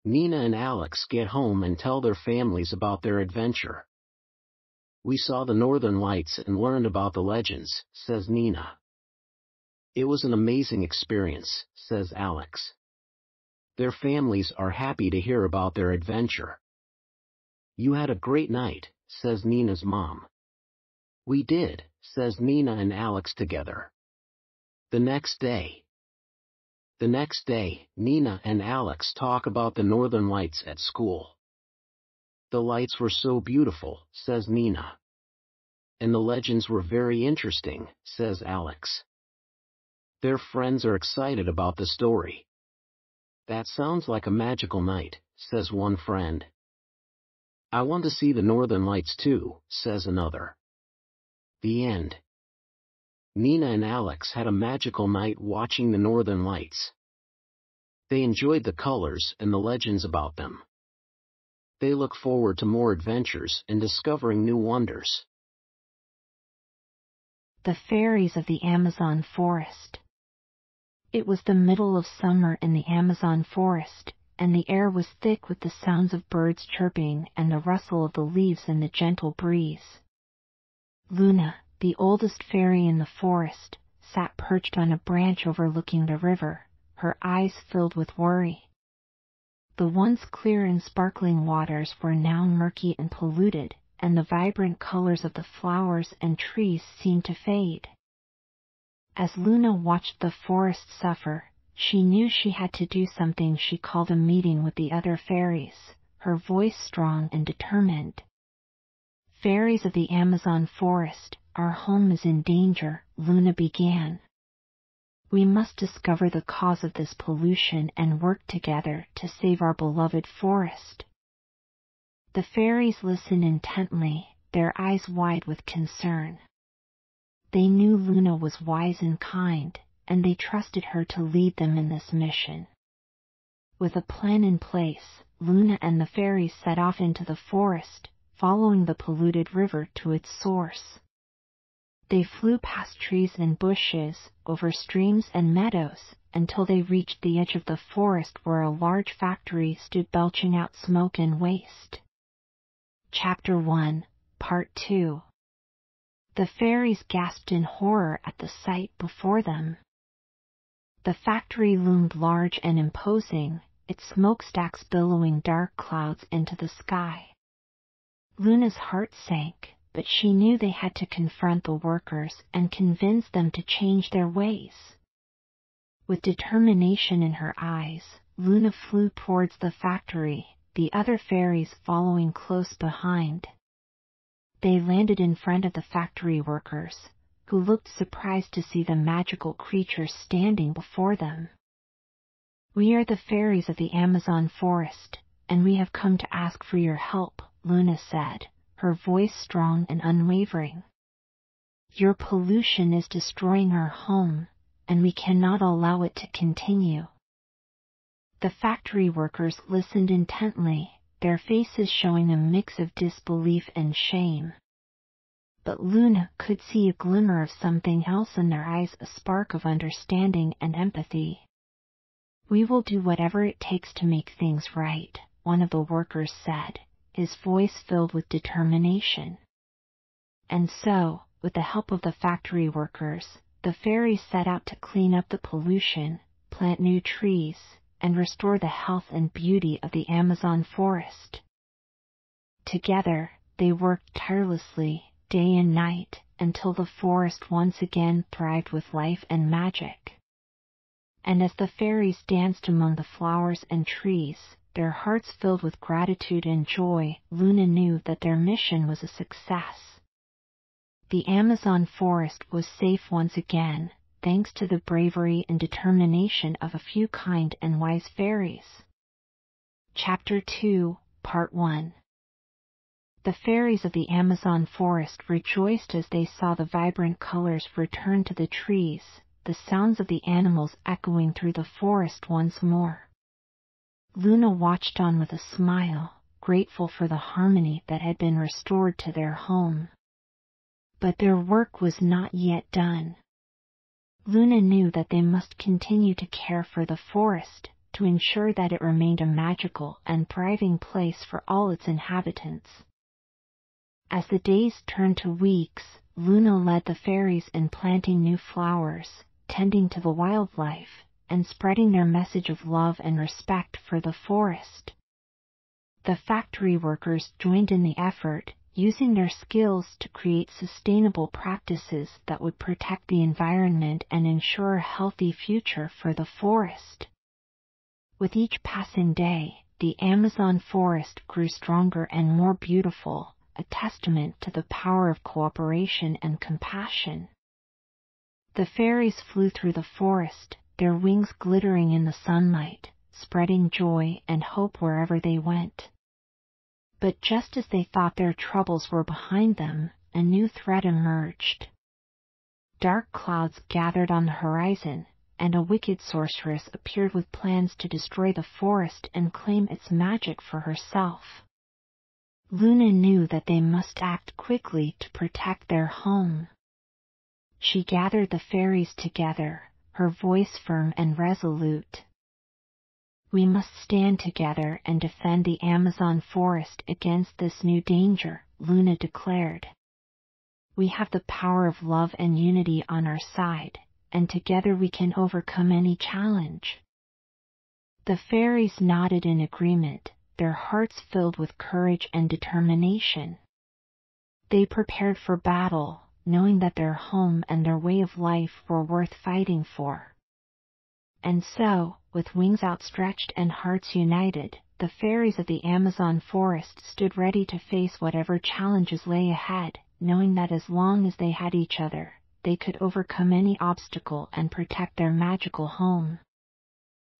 Nina and Alex get home and tell their families about their adventure. We saw the Northern Lights and learned about the legends, says Nina. It was an amazing experience, says Alex. Their families are happy to hear about their adventure. You had a great night, says Nina's mom. We did, says Nina and Alex together. The next day, Nina and Alex talk about the Northern Lights at school. The lights were so beautiful, says Nina. And the legends were very interesting, says Alex. Their friends are excited about the story. That sounds like a magical night, says one friend. I want to see the Northern Lights too, says another. The end. Nina and Alex had a magical night watching the Northern Lights. They enjoyed the colors and the legends about them. They look forward to more adventures and discovering new wonders. The Fairies of the Amazon Forest. It was the middle of summer in the Amazon forest, and the air was thick with the sounds of birds chirping and the rustle of the leaves in the gentle breeze. Luna, the oldest fairy in the forest, sat perched on a branch overlooking the river, her eyes filled with worry. The once clear and sparkling waters were now murky and polluted, and the vibrant colors of the flowers and trees seemed to fade. As Luna watched the forest suffer, she knew she had to do something. She called a meeting with the other fairies, her voice strong and determined. Fairies of the Amazon forest, our home is in danger, Luna began. We must discover the cause of this pollution and work together to save our beloved forest. The fairies listened intently, their eyes wide with concern. They knew Luna was wise and kind, and they trusted her to lead them in this mission. With a plan in place, Luna and the fairies set off into the forest, following the polluted river to its source. They flew past trees and bushes, over streams and meadows, until they reached the edge of the forest where a large factory stood belching out smoke and waste. Chapter 1, Part 2. The fairies gasped in horror at the sight before them. The factory loomed large and imposing, its smokestacks billowing dark clouds into the sky. Luna's heart sank, but she knew they had to confront the workers and convince them to change their ways. With determination in her eyes, Luna flew towards the factory, the other fairies following close behind. They landed in front of the factory workers, who looked surprised to see the magical creature standing before them. "We are the fairies of the Amazon forest, and we have come to ask for your help," Luna said, her voice strong and unwavering. "Your pollution is destroying our home, and we cannot allow it to continue." The factory workers listened intently, their faces showing a mix of disbelief and shame. But Luna could see a glimmer of something else in their eyes, a spark of understanding and empathy. "We will do whatever it takes to make things right," one of the workers said, his voice filled with determination. And so, with the help of the factory workers, the fairies set out to clean up the pollution, plant new trees, and restore the health and beauty of the Amazon forest. Together, they worked tirelessly, day and night, until the forest once again thrived with life and magic. And as the fairies danced among the flowers and trees, their hearts filled with gratitude and joy, Luna knew that their mission was a success. The Amazon forest was safe once again, thanks to the bravery and determination of a few kind and wise fairies. Chapter 2, Part 1. The fairies of the Amazon forest rejoiced as they saw the vibrant colors return to the trees, the sounds of the animals echoing through the forest once more. Luna watched on with a smile, grateful for the harmony that had been restored to their home. But their work was not yet done. Luna knew that they must continue to care for the forest, to ensure that it remained a magical and thriving place for all its inhabitants. As the days turned to weeks, Luna led the fairies in planting new flowers, tending to the wildlife, and spreading their message of love and respect for the forest. The factory workers joined in the effort, using their skills to create sustainable practices that would protect the environment and ensure a healthy future for the forest. With each passing day, the Amazon forest grew stronger and more beautiful, a testament to the power of cooperation and compassion. The fairies flew through the forest, their wings glittering in the sunlight, spreading joy and hope wherever they went. But just as they thought their troubles were behind them, a new threat emerged. Dark clouds gathered on the horizon, and a wicked sorceress appeared with plans to destroy the forest and claim its magic for herself. Luna knew that they must act quickly to protect their home. She gathered the fairies together, her voice firm and resolute. "We must stand together and defend the Amazon forest against this new danger," Luna declared. "We have the power of love and unity on our side, and together we can overcome any challenge." The fairies nodded in agreement, their hearts filled with courage and determination. They prepared for battle, knowing that their home and their way of life were worth fighting for. And so, with wings outstretched and hearts united, the fairies of the Amazon forest stood ready to face whatever challenges lay ahead, knowing that as long as they had each other, they could overcome any obstacle and protect their magical home.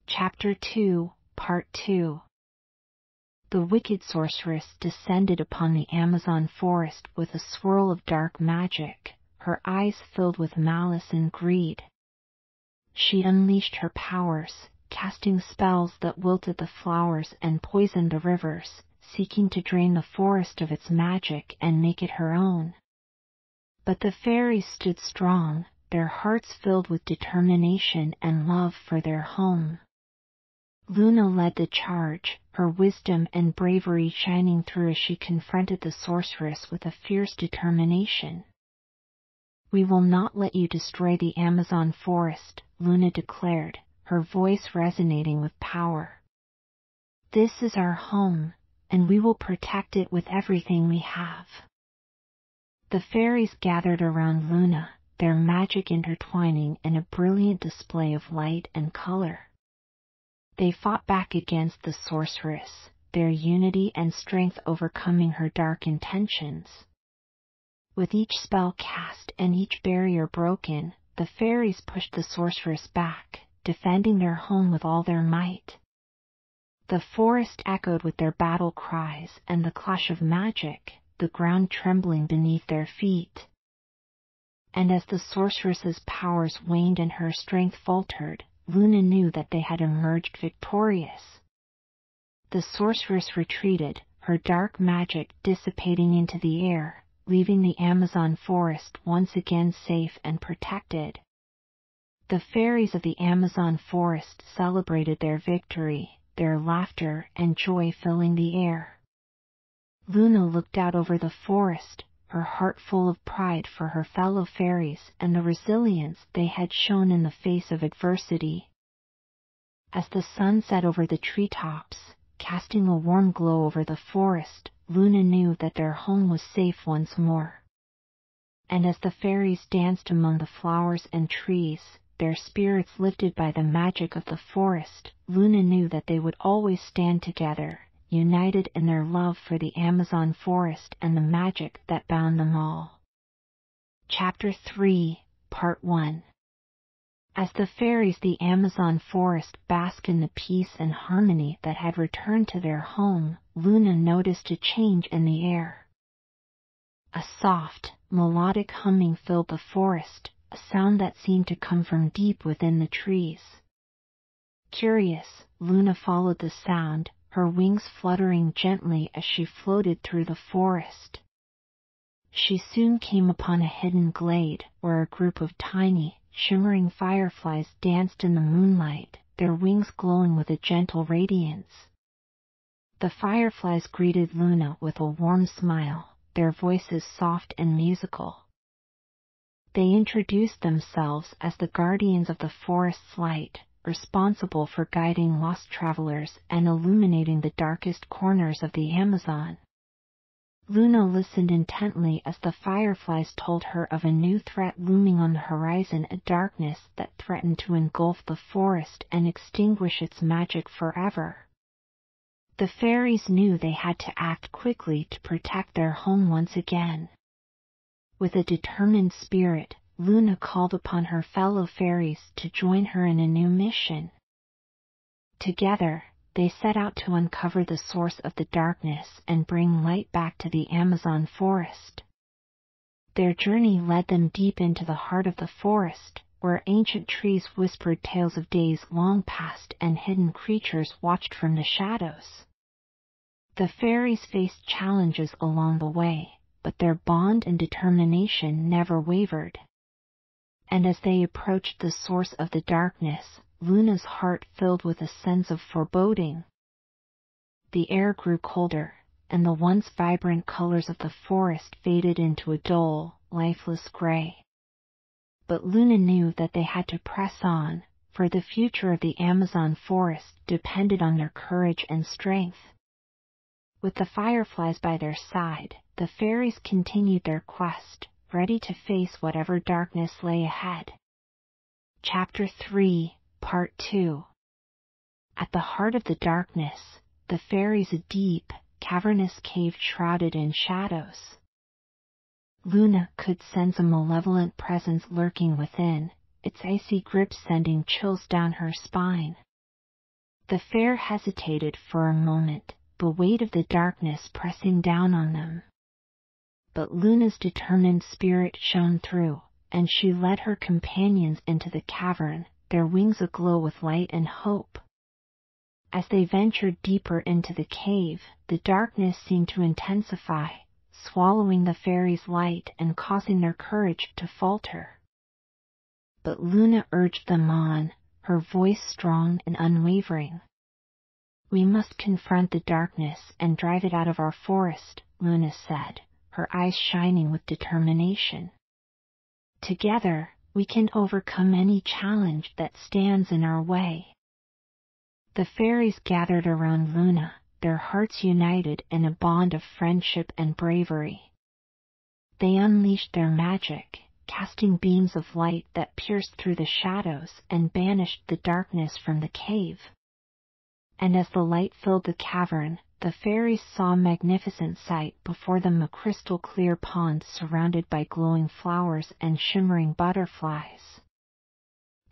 Chapter 2, Part 2. The wicked sorceress descended upon the Amazon forest with a swirl of dark magic, her eyes filled with malice and greed. She unleashed her powers, casting spells that wilted the flowers and poisoned the rivers, seeking to drain the forest of its magic and make it her own. But the fairies stood strong, their hearts filled with determination and love for their home. Luna led the charge, her wisdom and bravery shining through as she confronted the sorceress with a fierce determination. "We will not let you destroy the Amazon forest," Luna declared, her voice resonating with power. "This is our home, and we will protect it with everything we have." The fairies gathered around Luna, their magic intertwining in a brilliant display of light and color. They fought back against the sorceress, their unity and strength overcoming her dark intentions. With each spell cast and each barrier broken, the fairies pushed the sorceress back, defending their home with all their might. The forest echoed with their battle cries and the clash of magic, the ground trembling beneath their feet. And as the sorceress's powers waned and her strength faltered, Luna knew that they had emerged victorious. The sorceress retreated, her dark magic dissipating into the air, leaving the Amazon forest once again safe and protected. The fairies of the Amazon forest celebrated their victory, their laughter and joy filling the air. Luna looked out over the forest, her heart full of pride for her fellow fairies and the resilience they had shown in the face of adversity. As the sun set over the treetops, casting a warm glow over the forest, Luna knew that their home was safe once more. And as the fairies danced among the flowers and trees, their spirits lifted by the magic of the forest, Luna knew that they would always stand together, united in their love for the Amazon forest and the magic that bound them all. Chapter 3, Part 1. As the fairies the Amazon forest basked in the peace and harmony that had returned to their home, Luna noticed a change in the air. A soft, melodic humming filled the forest, a sound that seemed to come from deep within the trees. Curious, Luna followed the sound, her wings fluttering gently as she floated through the forest. She soon came upon a hidden glade where a group of tiny, shimmering fireflies danced in the moonlight, their wings glowing with a gentle radiance. The fireflies greeted Luna with a warm smile, their voices soft and musical. They introduced themselves as the guardians of the forest's light, responsible for guiding lost travelers and illuminating the darkest corners of the Amazon. Luna listened intently as the fireflies told her of a new threat looming on the horizon, a darkness that threatened to engulf the forest and extinguish its magic forever. The fairies knew they had to act quickly to protect their home once again. With a determined spirit, Luna called upon her fellow fairies to join her in a new mission. Together, they set out to uncover the source of the darkness and bring light back to the Amazon forest. Their journey led them deep into the heart of the forest, where ancient trees whispered tales of days long past and hidden creatures watched from the shadows. The fairies faced challenges along the way, but their bond and determination never wavered. And as they approached the source of the darkness, Luna's heart filled with a sense of foreboding. The air grew colder, and the once vibrant colors of the forest faded into a dull, lifeless gray. But Luna knew that they had to press on, for the future of the Amazon forest depended on their courage and strength. With the fireflies by their side, the fairies continued their quest, ready to face whatever darkness lay ahead. Chapter 3, Part 2. At the heart of the darkness, the fairies a deep, cavernous cave shrouded in shadows. Luna could sense a malevolent presence lurking within, its icy grip sending chills down her spine. The fair hesitated for a moment, the weight of the darkness pressing down on them. But Luna's determined spirit shone through, and she led her companions into the cavern, their wings aglow with light and hope. As they ventured deeper into the cave, the darkness seemed to intensify, swallowing the fairies' light and causing their courage to falter. But Luna urged them on, her voice strong and unwavering. "We must confront the darkness and drive it out of our forest," Luna said, her eyes shining with determination. "Together, we can overcome any challenge that stands in our way." The fairies gathered around Luna, their hearts united in a bond of friendship and bravery. They unleashed their magic, casting beams of light that pierced through the shadows and banished the darkness from the cave. And as the light filled the cavern, the fairies saw a magnificent sight before them, a crystal-clear pond surrounded by glowing flowers and shimmering butterflies.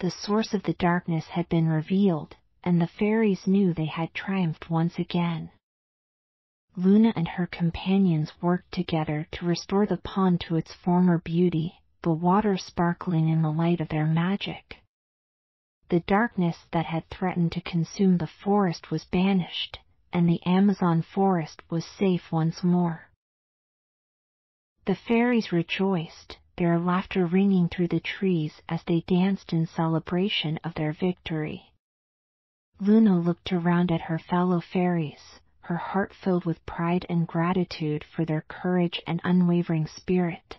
The source of the darkness had been revealed, and the fairies knew they had triumphed once again. Luna and her companions worked together to restore the pond to its former beauty, the water sparkling in the light of their magic. The darkness that had threatened to consume the forest was banished, and the Amazon forest was safe once more. The fairies rejoiced, their laughter ringing through the trees as they danced in celebration of their victory. Luna looked around at her fellow fairies, her heart filled with pride and gratitude for their courage and unwavering spirit.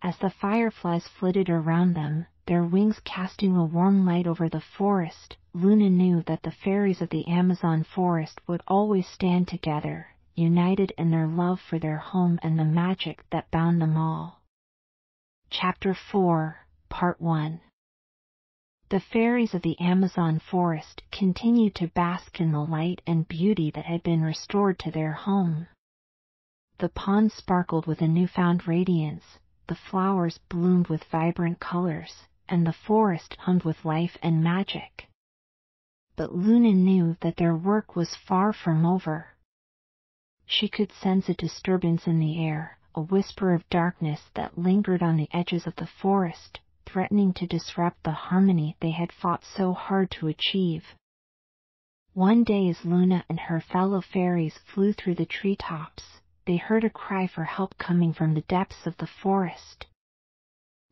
As the fireflies flitted around them, their wings casting a warm light over the forest, Luna knew that the fairies of the Amazon forest would always stand together, united in their love for their home and the magic that bound them all. Chapter 4, Part 1. The fairies of the Amazon forest continued to bask in the light and beauty that had been restored to their home. The pond sparkled with a newfound radiance, the flowers bloomed with vibrant colors, and the forest hummed with life and magic. But Luna knew that their work was far from over. She could sense a disturbance in the air, a whisper of darkness that lingered on the edges of the forest, threatening to disrupt the harmony they had fought so hard to achieve. One day, as Luna and her fellow fairies flew through the treetops, they heard a cry for help coming from the depths of the forest.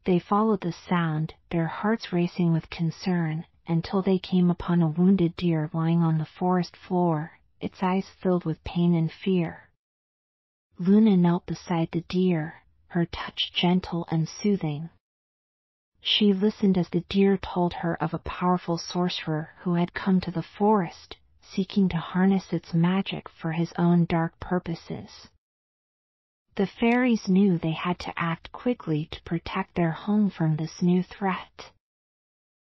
They followed the sound, their hearts racing with concern, until they came upon a wounded deer lying on the forest floor, its eyes filled with pain and fear. Luna knelt beside the deer, her touch gentle and soothing. She listened as the deer told her of a powerful sorcerer who had come to the forest, seeking to harness its magic for his own dark purposes. The fairies knew they had to act quickly to protect their home from this new threat.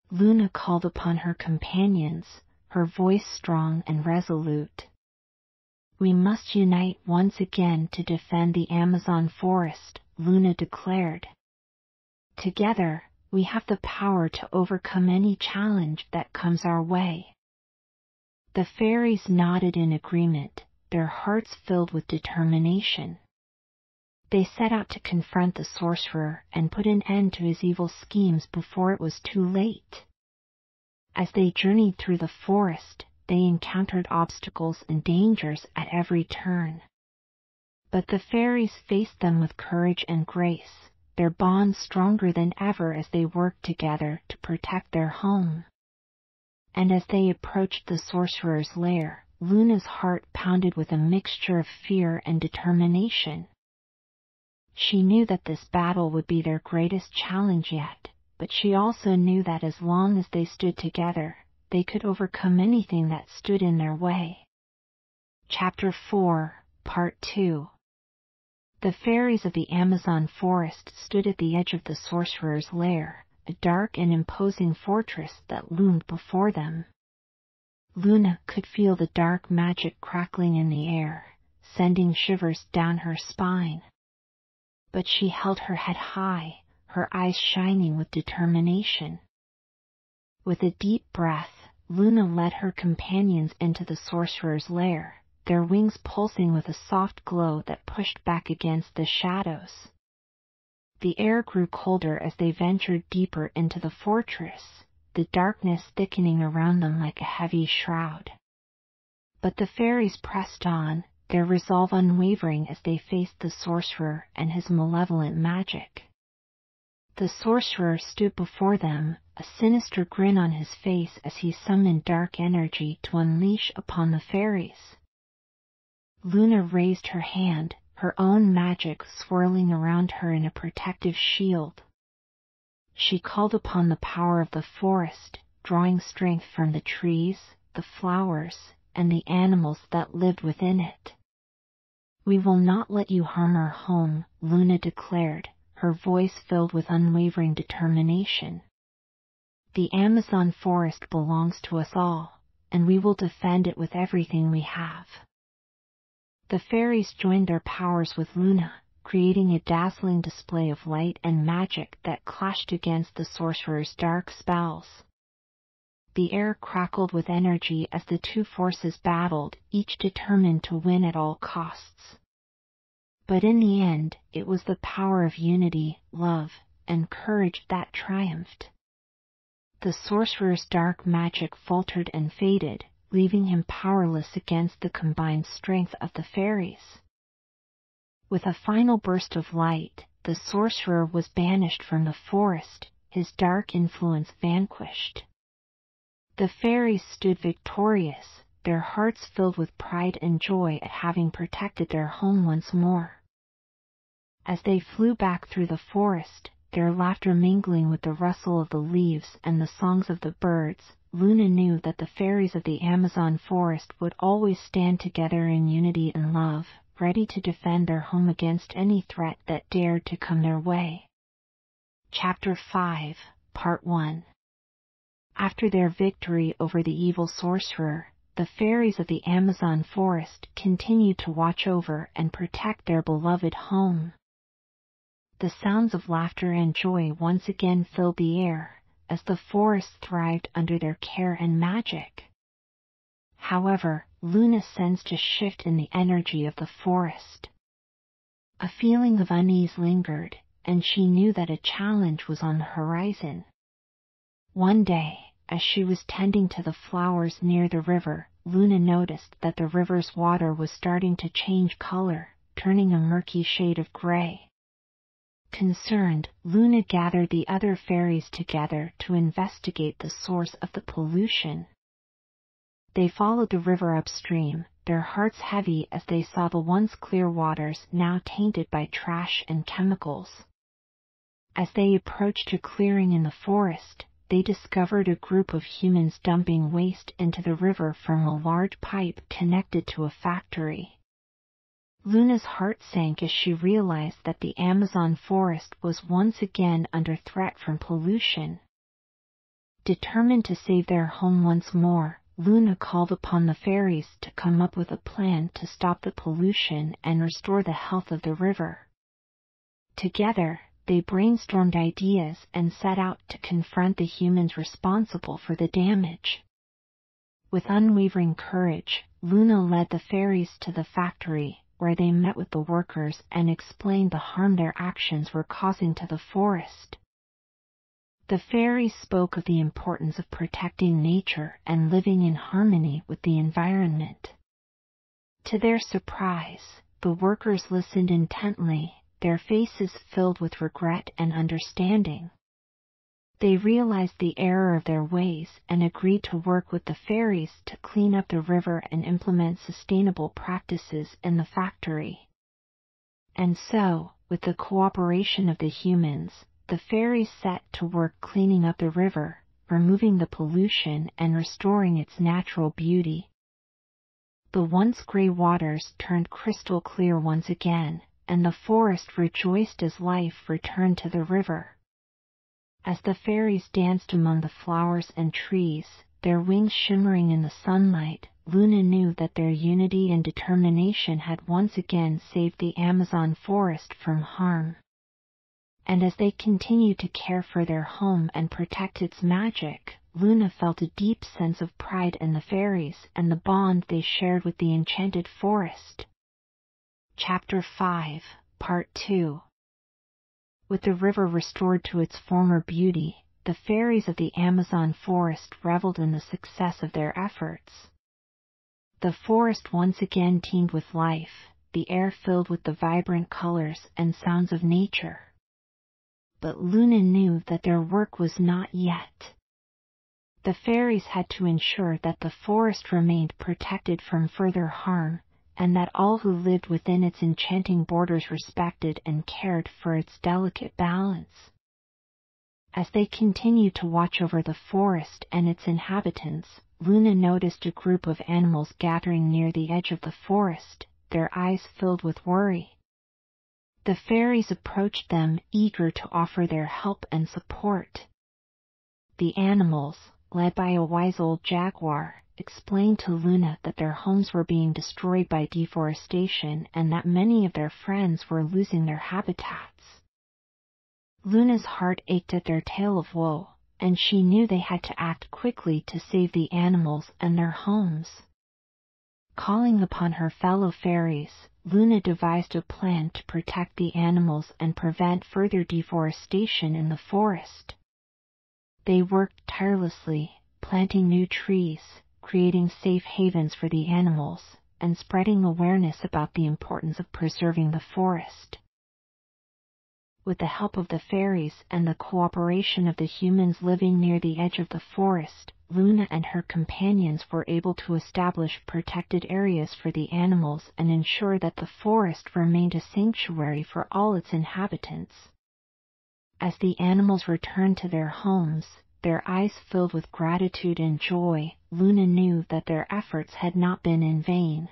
Luna called upon her companions, her voice strong and resolute. "We must unite once again to defend the Amazon forest," Luna declared. "Together, we have the power to overcome any challenge that comes our way." The fairies nodded in agreement, their hearts filled with determination. They set out to confront the sorcerer and put an end to his evil schemes before it was too late. As they journeyed through the forest, they encountered obstacles and dangers at every turn. But the fairies faced them with courage and grace, their bond stronger than ever as they worked together to protect their home. And as they approached the sorcerer's lair, Luna's heart pounded with a mixture of fear and determination. She knew that this battle would be their greatest challenge yet, but she also knew that as long as they stood together, they could overcome anything that stood in their way. Chapter 4, Part 2. The fairies of the Amazon forest stood at the edge of the sorcerer's lair, a dark and imposing fortress that loomed before them. Luna could feel the dark magic crackling in the air, sending shivers down her spine. But she held her head high, her eyes shining with determination. With a deep breath, Luna led her companions into the sorcerer's lair, their wings pulsing with a soft glow that pushed back against the shadows. The air grew colder as they ventured deeper into the fortress, the darkness thickening around them like a heavy shroud. But the fairies pressed on, their resolve unwavering as they faced the sorcerer and his malevolent magic. The sorcerer stood before them, a sinister grin on his face as he summoned dark energy to unleash upon the fairies. Luna raised her hand, her own magic swirling around her in a protective shield. She called upon the power of the forest, drawing strength from the trees, the flowers, and the animals that lived within it. "We will not let you harm our home," Luna declared, her voice filled with unwavering determination. "The Amazon forest belongs to us all, and we will defend it with everything we have." The fairies joined their powers with Luna, creating a dazzling display of light and magic that clashed against the sorcerer's dark spells. The air crackled with energy as the two forces battled, each determined to win at all costs. But in the end, it was the power of unity, love, and courage that triumphed. The sorcerer's dark magic faltered and faded, leaving him powerless against the combined strength of the fairies. With a final burst of light, the sorcerer was banished from the forest, his dark influence vanquished. The fairies stood victorious, their hearts filled with pride and joy at having protected their home once more. As they flew back through the forest, their laughter mingling with the rustle of the leaves and the songs of the birds, Luna knew that the fairies of the Amazon forest would always stand together in unity and love, ready to defend their home against any threat that dared to come their way. Chapter 5, Part 1. After their victory over the evil sorcerer, the fairies of the Amazon forest continued to watch over and protect their beloved home. The sounds of laughter and joy once again filled the air, as the forest thrived under their care and magic. However, Luna sensed a shift in the energy of the forest. A feeling of unease lingered, and she knew that a challenge was on the horizon. One day, as she was tending to the flowers near the river, Luna noticed that the river's water was starting to change color, turning a murky shade of gray. Concerned, Luna gathered the other fairies together to investigate the source of the pollution. They followed the river upstream, their hearts heavy as they saw the once clear waters now tainted by trash and chemicals. As they approached a clearing in the forest, they discovered a group of humans dumping waste into the river from a large pipe connected to a factory. Luna's heart sank as she realized that the Amazon forest was once again under threat from pollution. Determined to save their home once more, Luna called upon the fairies to come up with a plan to stop the pollution and restore the health of the river. Together, they brainstormed ideas and set out to confront the humans responsible for the damage. With unwavering courage, Luna led the fairies to the factory, where they met with the workers and explained the harm their actions were causing to the forest. The fairies spoke of the importance of protecting nature and living in harmony with the environment. To their surprise, the workers listened intently, their faces filled with regret and understanding. They realized the error of their ways and agreed to work with the fairies to clean up the river and implement sustainable practices in the factory. And so, with the cooperation of the humans, the fairies set to work cleaning up the river, removing the pollution and restoring its natural beauty. The once gray waters turned crystal clear once again, and the forest rejoiced as life returned to the river. As the fairies danced among the flowers and trees, their wings shimmering in the sunlight, Luna knew that their unity and determination had once again saved the Amazon forest from harm. And as they continued to care for their home and protect its magic, Luna felt a deep sense of pride in the fairies and the bond they shared with the enchanted forest. Chapter 5, Part 2. With the river restored to its former beauty, the fairies of the Amazon forest reveled in the success of their efforts. The forest once again teemed with life, the air filled with the vibrant colors and sounds of nature. But Luna knew that their work was not yet. The fairies had to ensure that the forest remained protected from further harm, and that all who lived within its enchanting borders respected and cared for its delicate balance. As they continued to watch over the forest and its inhabitants, Luna noticed a group of animals gathering near the edge of the forest, their eyes filled with worry. The fairies approached them, eager to offer their help and support. The animals, led by a wise old jaguar, explained to Luna that their homes were being destroyed by deforestation and that many of their friends were losing their habitats. Luna's heart ached at their tale of woe, and she knew they had to act quickly to save the animals and their homes. Calling upon her fellow fairies, Luna devised a plan to protect the animals and prevent further deforestation in the forest. They worked tirelessly, planting new trees, creating safe havens for the animals, and spreading awareness about the importance of preserving the forest. With the help of the fairies and the cooperation of the humans living near the edge of the forest, Luna and her companions were able to establish protected areas for the animals and ensure that the forest remained a sanctuary for all its inhabitants. As the animals returned to their homes, their eyes filled with gratitude and joy, Luna knew that their efforts had not been in vain.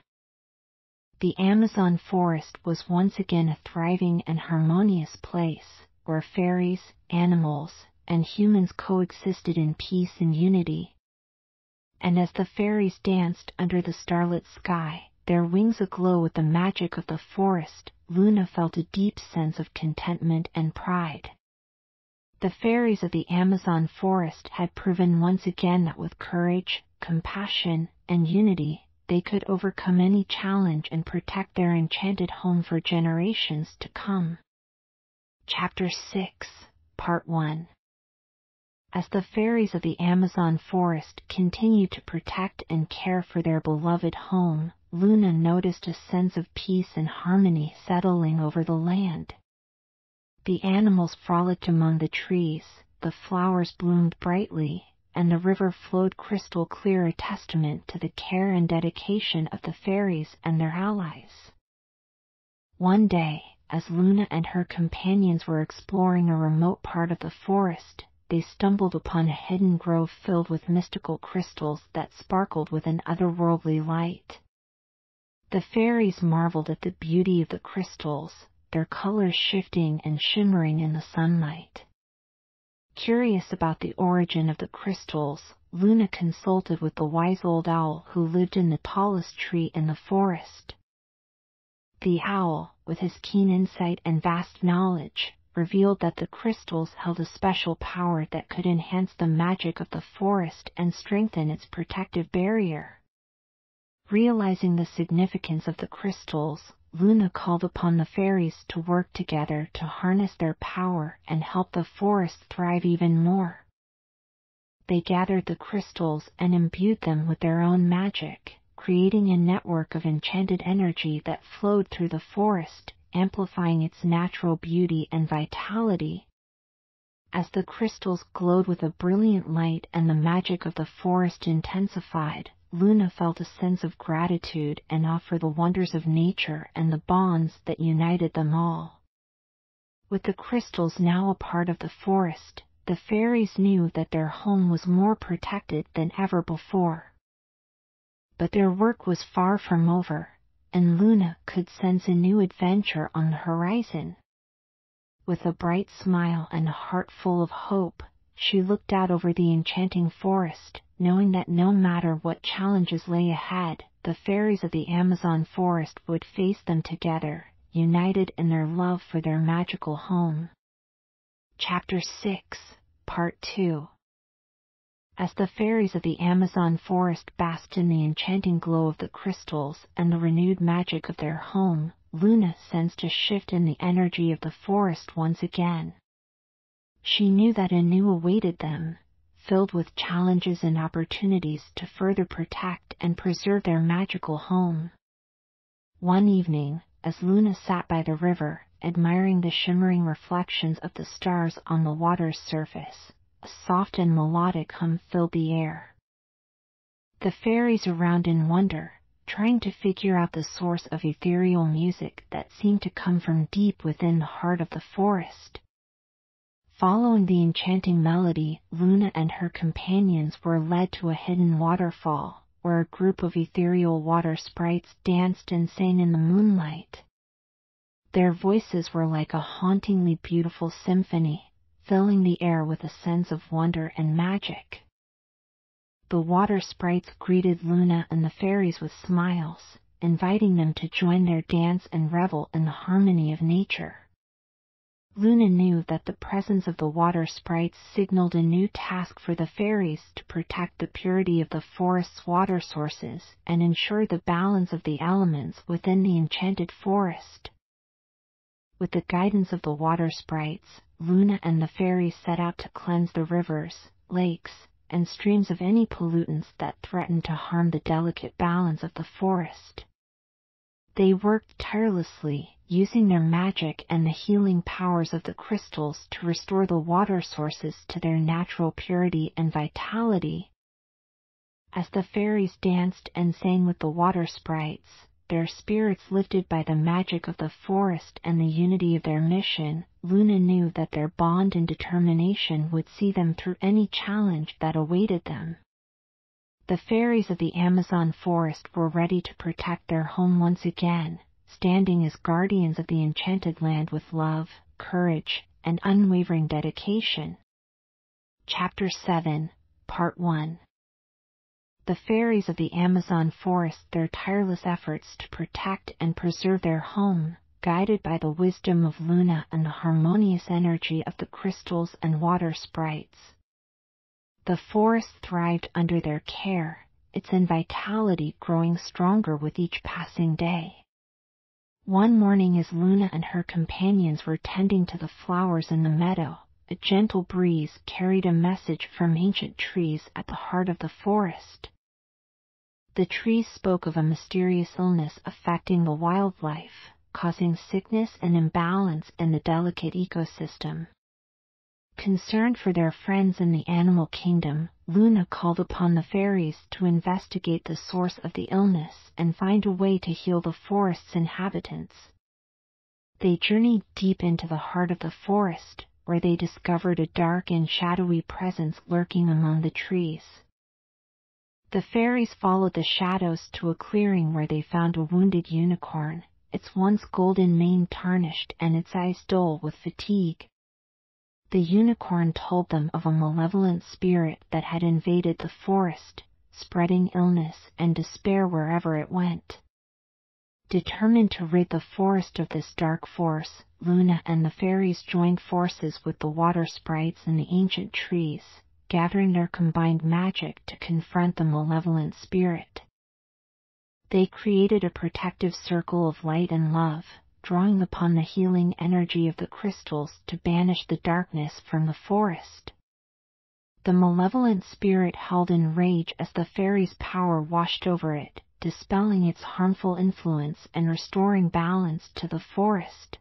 The Amazon forest was once again a thriving and harmonious place, where fairies, animals, and humans coexisted in peace and unity. And as the fairies danced under the starlit sky, their wings aglow with the magic of the forest, Luna felt a deep sense of contentment and pride. The fairies of the Amazon forest had proven once again that with courage, compassion, and unity, they could overcome any challenge and protect their enchanted home for generations to come. Chapter 6, Part 1. As the fairies of the Amazon forest continued to protect and care for their beloved home, Luna noticed a sense of peace and harmony settling over the land. The animals frolicked among the trees, the flowers bloomed brightly, and the river flowed crystal clear, a testament to the care and dedication of the fairies and their allies. One day, as Luna and her companions were exploring a remote part of the forest, they stumbled upon a hidden grove filled with mystical crystals that sparkled with an otherworldly light. The fairies marveled at the beauty of the crystals, their colors shifting and shimmering in the sunlight. Curious about the origin of the crystals, Luna consulted with the wise old owl who lived in the tallest tree in the forest. The owl, with his keen insight and vast knowledge, revealed that the crystals held a special power that could enhance the magic of the forest and strengthen its protective barrier. Realizing the significance of the crystals, Luna called upon the fairies to work together to harness their power and help the forest thrive even more. They gathered the crystals and imbued them with their own magic, creating a network of enchanted energy that flowed through the forest, amplifying its natural beauty and vitality. As the crystals glowed with a brilliant light and the magic of the forest intensified, Luna felt a sense of gratitude and awe for the wonders of nature and the bonds that united them all. With the crystals now a part of the forest, the fairies knew that their home was more protected than ever before. But their work was far from over, and Luna could sense a new adventure on the horizon. With a bright smile and a heart full of hope, she looked out over the enchanting forest, knowing that no matter what challenges lay ahead, the fairies of the Amazon forest would face them together, united in their love for their magical home. Chapter 6, Part 2. As the fairies of the Amazon forest basked in the enchanting glow of the crystals and the renewed magic of their home, Luna sensed a shift in the energy of the forest once again. She knew that anew awaited them, filled with challenges and opportunities to further protect and preserve their magical home. One evening, as Luna sat by the river, admiring the shimmering reflections of the stars on the water's surface, a soft and melodic hum filled the air. The fairies around in wonder, trying to figure out the source of ethereal music that seemed to come from deep within the heart of the forest. Following the enchanting melody, Luna and her companions were led to a hidden waterfall, where a group of ethereal water sprites danced and sang in the moonlight. Their voices were like a hauntingly beautiful symphony, filling the air with a sense of wonder and magic. The water sprites greeted Luna and the fairies with smiles, inviting them to join their dance and revel in the harmony of nature. Luna knew that the presence of the water sprites signaled a new task for the fairies to protect the purity of the forest's water sources and ensure the balance of the elements within the enchanted forest. With the guidance of the water sprites, Luna and the fairies set out to cleanse the rivers, lakes, and streams of any pollutants that threatened to harm the delicate balance of the forest. They worked tirelessly, using their magic and the healing powers of the crystals to restore the water sources to their natural purity and vitality. As the fairies danced and sang with the water sprites, their spirits lifted by the magic of the forest and the unity of their mission, Luna knew that their bond and determination would see them through any challenge that awaited them. The fairies of the Amazon forest were ready to protect their home once again, standing as guardians of the enchanted land with love, courage, and unwavering dedication. Chapter 7, Part 1. The fairies of the Amazon forest their tireless efforts to protect and preserve their home, guided by the wisdom of Luna and the harmonious energy of the crystals and water sprites. The forest thrived under their care, its vitality growing stronger with each passing day. One morning as Luna and her companions were tending to the flowers in the meadow, a gentle breeze carried a message from ancient trees at the heart of the forest. The trees spoke of a mysterious illness affecting the wildlife, causing sickness and imbalance in the delicate ecosystem. Concerned for their friends in the animal kingdom, Luna called upon the fairies to investigate the source of the illness and find a way to heal the forest's inhabitants. They journeyed deep into the heart of the forest, where they discovered a dark and shadowy presence lurking among the trees. The fairies followed the shadows to a clearing where they found a wounded unicorn, its once golden mane tarnished and its eyes dull with fatigue. The unicorn told them of a malevolent spirit that had invaded the forest, spreading illness and despair wherever it went. Determined to rid the forest of this dark force, Luna and the fairies joined forces with the water sprites and the ancient trees, gathering their combined magic to confront the malevolent spirit. They created a protective circle of light and love, drawing upon the healing energy of the crystals to banish the darkness from the forest. The malevolent spirit howled in rage as the fairies' power washed over it, dispelling its harmful influence and restoring balance to the forest.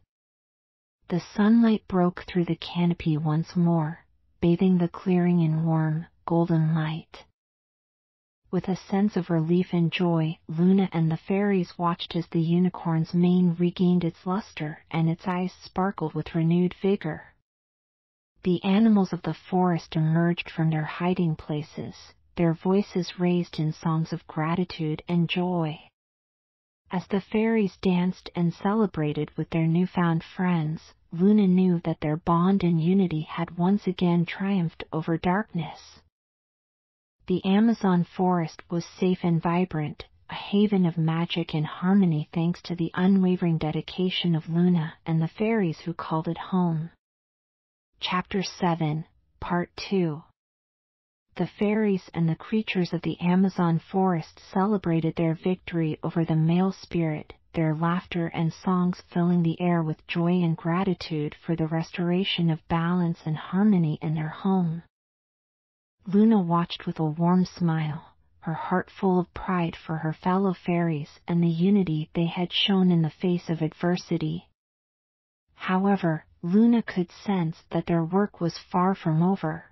The sunlight broke through the canopy once more, bathing the clearing in warm, golden light. With a sense of relief and joy, Luna and the fairies watched as the unicorn's mane regained its luster and its eyes sparkled with renewed vigor. The animals of the forest emerged from their hiding places, their voices raised in songs of gratitude and joy. As the fairies danced and celebrated with their newfound friends, Luna knew that their bond and unity had once again triumphed over darkness. The Amazon forest was safe and vibrant, a haven of magic and harmony thanks to the unwavering dedication of Luna and the fairies who called it home. Chapter 7, Part 2. The fairies and the creatures of the Amazon forest celebrated their victory over the male spirit, their laughter and songs filling the air with joy and gratitude for the restoration of balance and harmony in their home. Luna watched with a warm smile, her heart full of pride for her fellow fairies and the unity they had shown in the face of adversity. However, Luna could sense that their work was far from over.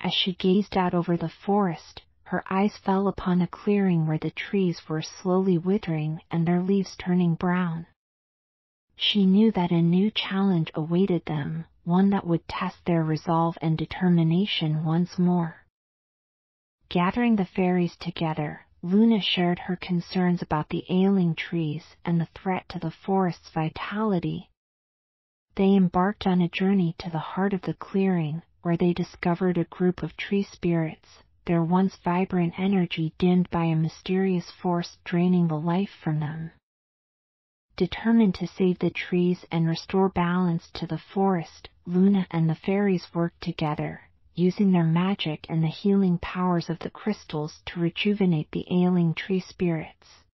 As she gazed out over the forest, her eyes fell upon a clearing where the trees were slowly withering and their leaves turning brown. She knew that a new challenge awaited them, one that would test their resolve and determination once more. Gathering the fairies together, Luna shared her concerns about the ailing trees and the threat to the forest's vitality. They embarked on a journey to the heart of the clearing, where they discovered a group of tree spirits, their once vibrant energy dimmed by a mysterious force draining the life from them. Determined to save the trees and restore balance to the forest, Luna and the fairies worked together, using their magic and the healing powers of the crystals to rejuvenate the ailing tree spirits.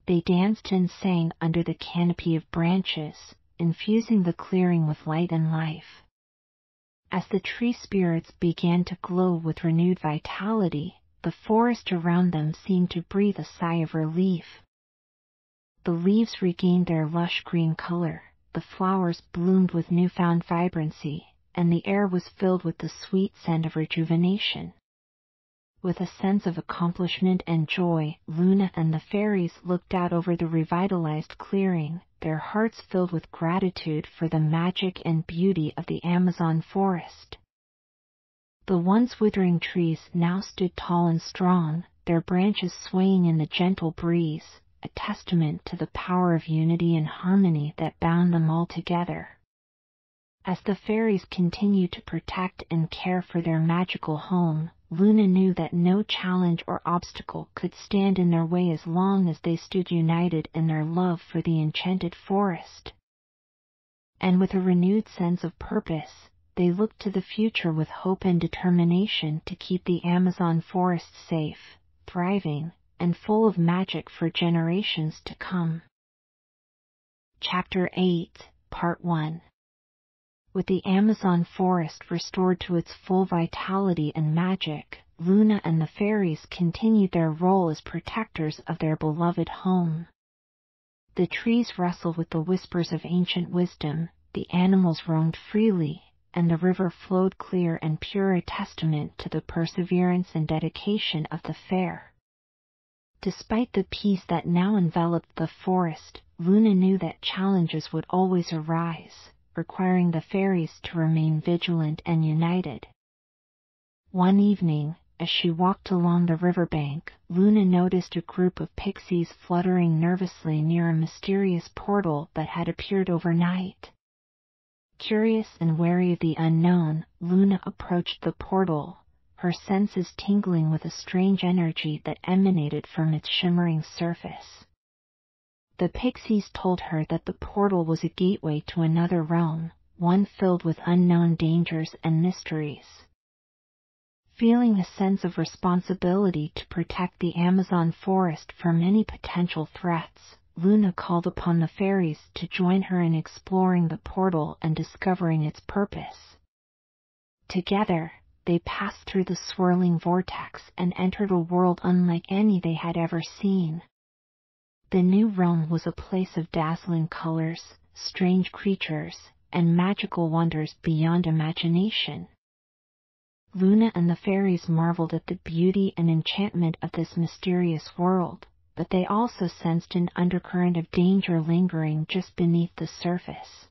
They danced and sang under the canopy of branches, infusing the clearing with light and life. As the tree spirits began to glow with renewed vitality, the forest around them seemed to breathe a sigh of relief. The leaves regained their lush green color, the flowers bloomed with newfound vibrancy, and the air was filled with the sweet scent of rejuvenation. With a sense of accomplishment and joy, Luna and the fairies looked out over the revitalized clearing, their hearts filled with gratitude for the magic and beauty of the Amazon forest. The once withering trees now stood tall and strong, their branches swaying in the gentle breeze, a testament to the power of unity and harmony that bound them all together. As the fairies continued to protect and care for their magical home, Luna knew that no challenge or obstacle could stand in their way as long as they stood united in their love for the enchanted forest. And with a renewed sense of purpose, they looked to the future with hope and determination to keep the Amazon forest safe, thriving, and full of magic for generations to come. Chapter 8, Part 1. With the Amazon forest restored to its full vitality and magic, Luna and the fairies continued their role as protectors of their beloved home. The trees rustled with the whispers of ancient wisdom, the animals roamed freely, and the river flowed clear and pure, a testament to the perseverance and dedication of the fair. Despite the peace that now enveloped the forest, Luna knew that challenges would always arise, requiring the fairies to remain vigilant and united. One evening, as she walked along the riverbank, Luna noticed a group of pixies fluttering nervously near a mysterious portal that had appeared overnight. Curious and wary of the unknown, Luna approached the portal, her senses tingling with a strange energy that emanated from its shimmering surface. The pixies told her that the portal was a gateway to another realm, one filled with unknown dangers and mysteries. Feeling a sense of responsibility to protect the Amazon forest from any potential threats, Luna called upon the fairies to join her in exploring the portal and discovering its purpose. Together, they passed through the swirling vortex and entered a world unlike any they had ever seen. The new realm was a place of dazzling colors, strange creatures, and magical wonders beyond imagination. Luna and the fairies marveled at the beauty and enchantment of this mysterious world, but they also sensed an undercurrent of danger lingering just beneath the surface.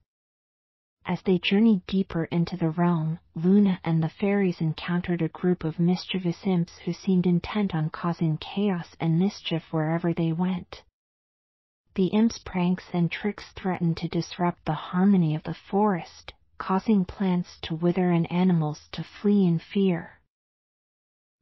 As they journeyed deeper into the realm, Luna and the fairies encountered a group of mischievous imps who seemed intent on causing chaos and mischief wherever they went. The imps' pranks and tricks threatened to disrupt the harmony of the forest, causing plants to wither and animals to flee in fear.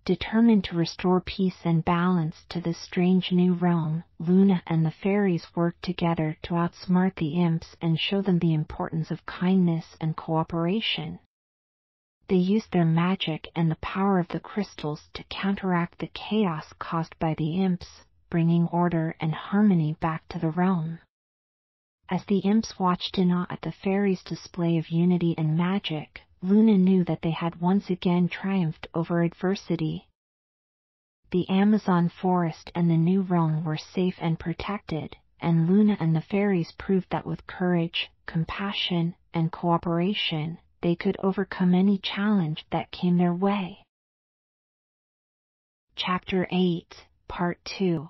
Determined to restore peace and balance to this strange new realm, Luna and the fairies worked together to outsmart the imps and show them the importance of kindness and cooperation. They used their magic and the power of the crystals to counteract the chaos caused by the imps, bringing order and harmony back to the realm. As the imps watched in awe at the fairies' display of unity and magic, Luna knew that they had once again triumphed over adversity. The Amazon forest and the new realm were safe and protected, and Luna and the fairies proved that with courage, compassion, and cooperation, they could overcome any challenge that came their way. Chapter 8, Part 2.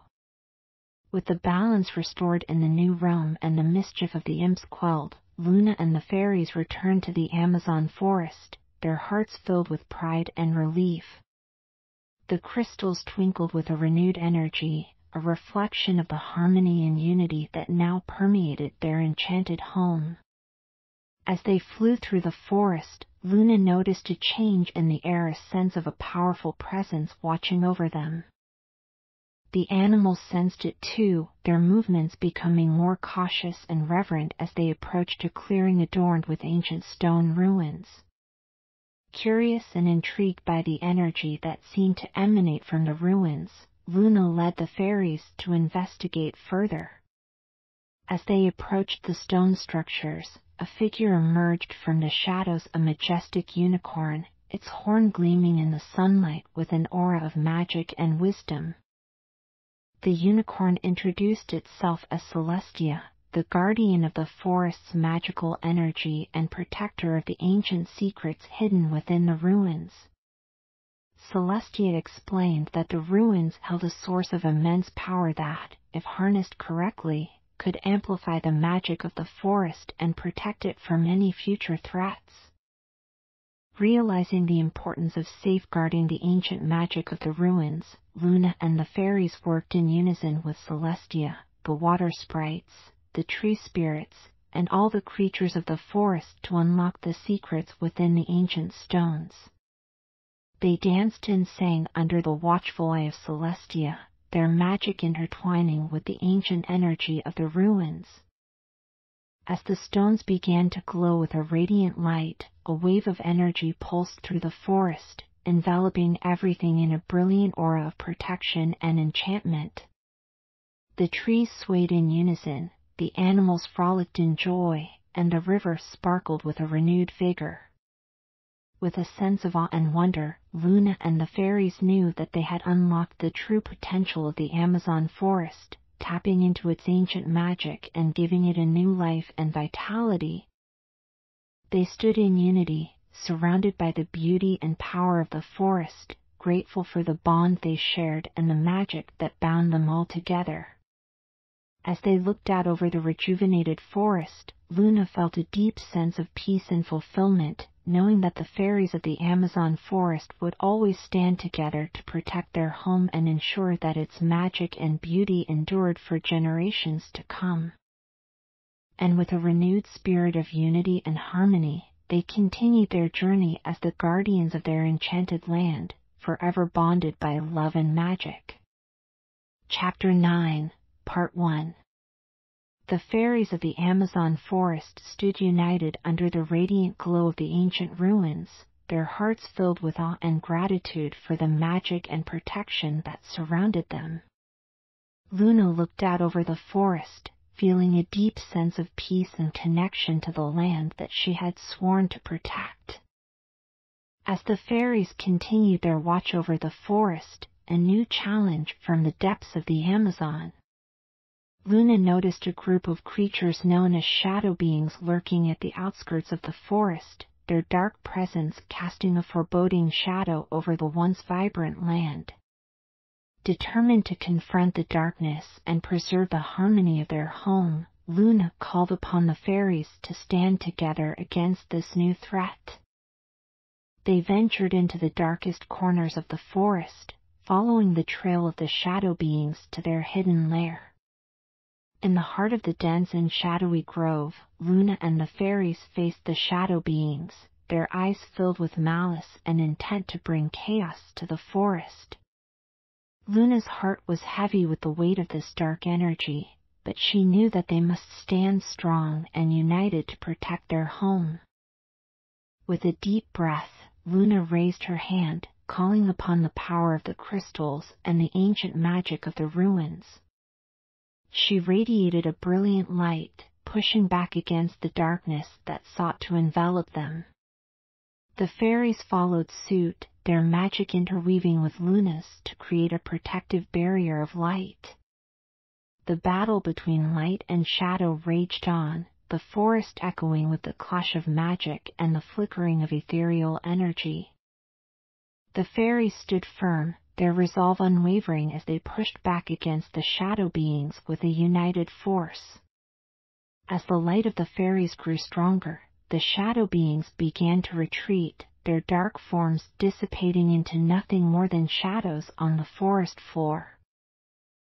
With the balance restored in the new realm and the mischief of the imps quelled, Luna and the fairies returned to the Amazon forest, their hearts filled with pride and relief. The crystals twinkled with a renewed energy, a reflection of the harmony and unity that now permeated their enchanted home. As they flew through the forest, Luna noticed a change in the air, a sense of a powerful presence watching over them. The animals sensed it too, their movements becoming more cautious and reverent as they approached a clearing adorned with ancient stone ruins. Curious and intrigued by the energy that seemed to emanate from the ruins, Luna led the fairies to investigate further. As they approached the stone structures, a figure emerged from the shadows, a majestic unicorn, its horn gleaming in the sunlight with an aura of magic and wisdom. The unicorn introduced itself as Celestia, the guardian of the forest's magical energy and protector of the ancient secrets hidden within the ruins. Celestia explained that the ruins held a source of immense power that, if harnessed correctly, could amplify the magic of the forest and protect it from any future threats. Realizing the importance of safeguarding the ancient magic of the ruins, Luna and the fairies worked in unison with Celestia, the water sprites, the tree spirits, and all the creatures of the forest to unlock the secrets within the ancient stones. They danced and sang under the watchful eye of Celestia, their magic intertwining with the ancient energy of the ruins. As the stones began to glow with a radiant light, a wave of energy pulsed through the forest, enveloping everything in a brilliant aura of protection and enchantment. The trees swayed in unison, the animals frolicked in joy, and the river sparkled with a renewed vigor. With a sense of awe and wonder, Luna and the fairies knew that they had unlocked the true potential of the Amazon forest, tapping into its ancient magic and giving it a new life and vitality. They stood in unity, surrounded by the beauty and power of the forest, grateful for the bond they shared and the magic that bound them all together. As they looked out over the rejuvenated forest, Luna felt a deep sense of peace and fulfillment, knowing that the fairies of the Amazon forest would always stand together to protect their home and ensure that its magic and beauty endured for generations to come. And with a renewed spirit of unity and harmony, they continued their journey as the guardians of their enchanted land, forever bonded by love and magic. Chapter 9, Part 1. The fairies of the Amazon forest stood united under the radiant glow of the ancient ruins, their hearts filled with awe and gratitude for the magic and protection that surrounded them. Luna looked out over the forest, feeling a deep sense of peace and connection to the land that she had sworn to protect. As the fairies continued their watch over the forest, a new challenge from the depths of the Amazon. Luna noticed a group of creatures known as shadow beings lurking at the outskirts of the forest, their dark presence casting a foreboding shadow over the once vibrant land. Determined to confront the darkness and preserve the harmony of their home, Luna called upon the fairies to stand together against this new threat. They ventured into the darkest corners of the forest, following the trail of the shadow beings to their hidden lair. In the heart of the dense and shadowy grove, Luna and the fairies faced the shadow beings, their eyes filled with malice and intent to bring chaos to the forest. Luna's heart was heavy with the weight of this dark energy, but she knew that they must stand strong and united to protect their home. With a deep breath, Luna raised her hand, calling upon the power of the crystals and the ancient magic of the ruins. She radiated a brilliant light, pushing back against the darkness that sought to envelop them. The fairies followed suit, their magic interweaving with Luna's to create a protective barrier of light. The battle between light and shadow raged on, the forest echoing with the clash of magic and the flickering of ethereal energy. The fairies stood firm, their resolve unwavering as they pushed back against the shadow beings with a united force. As the light of the fairies grew stronger, the shadow beings began to retreat, their dark forms dissipating into nothing more than shadows on the forest floor.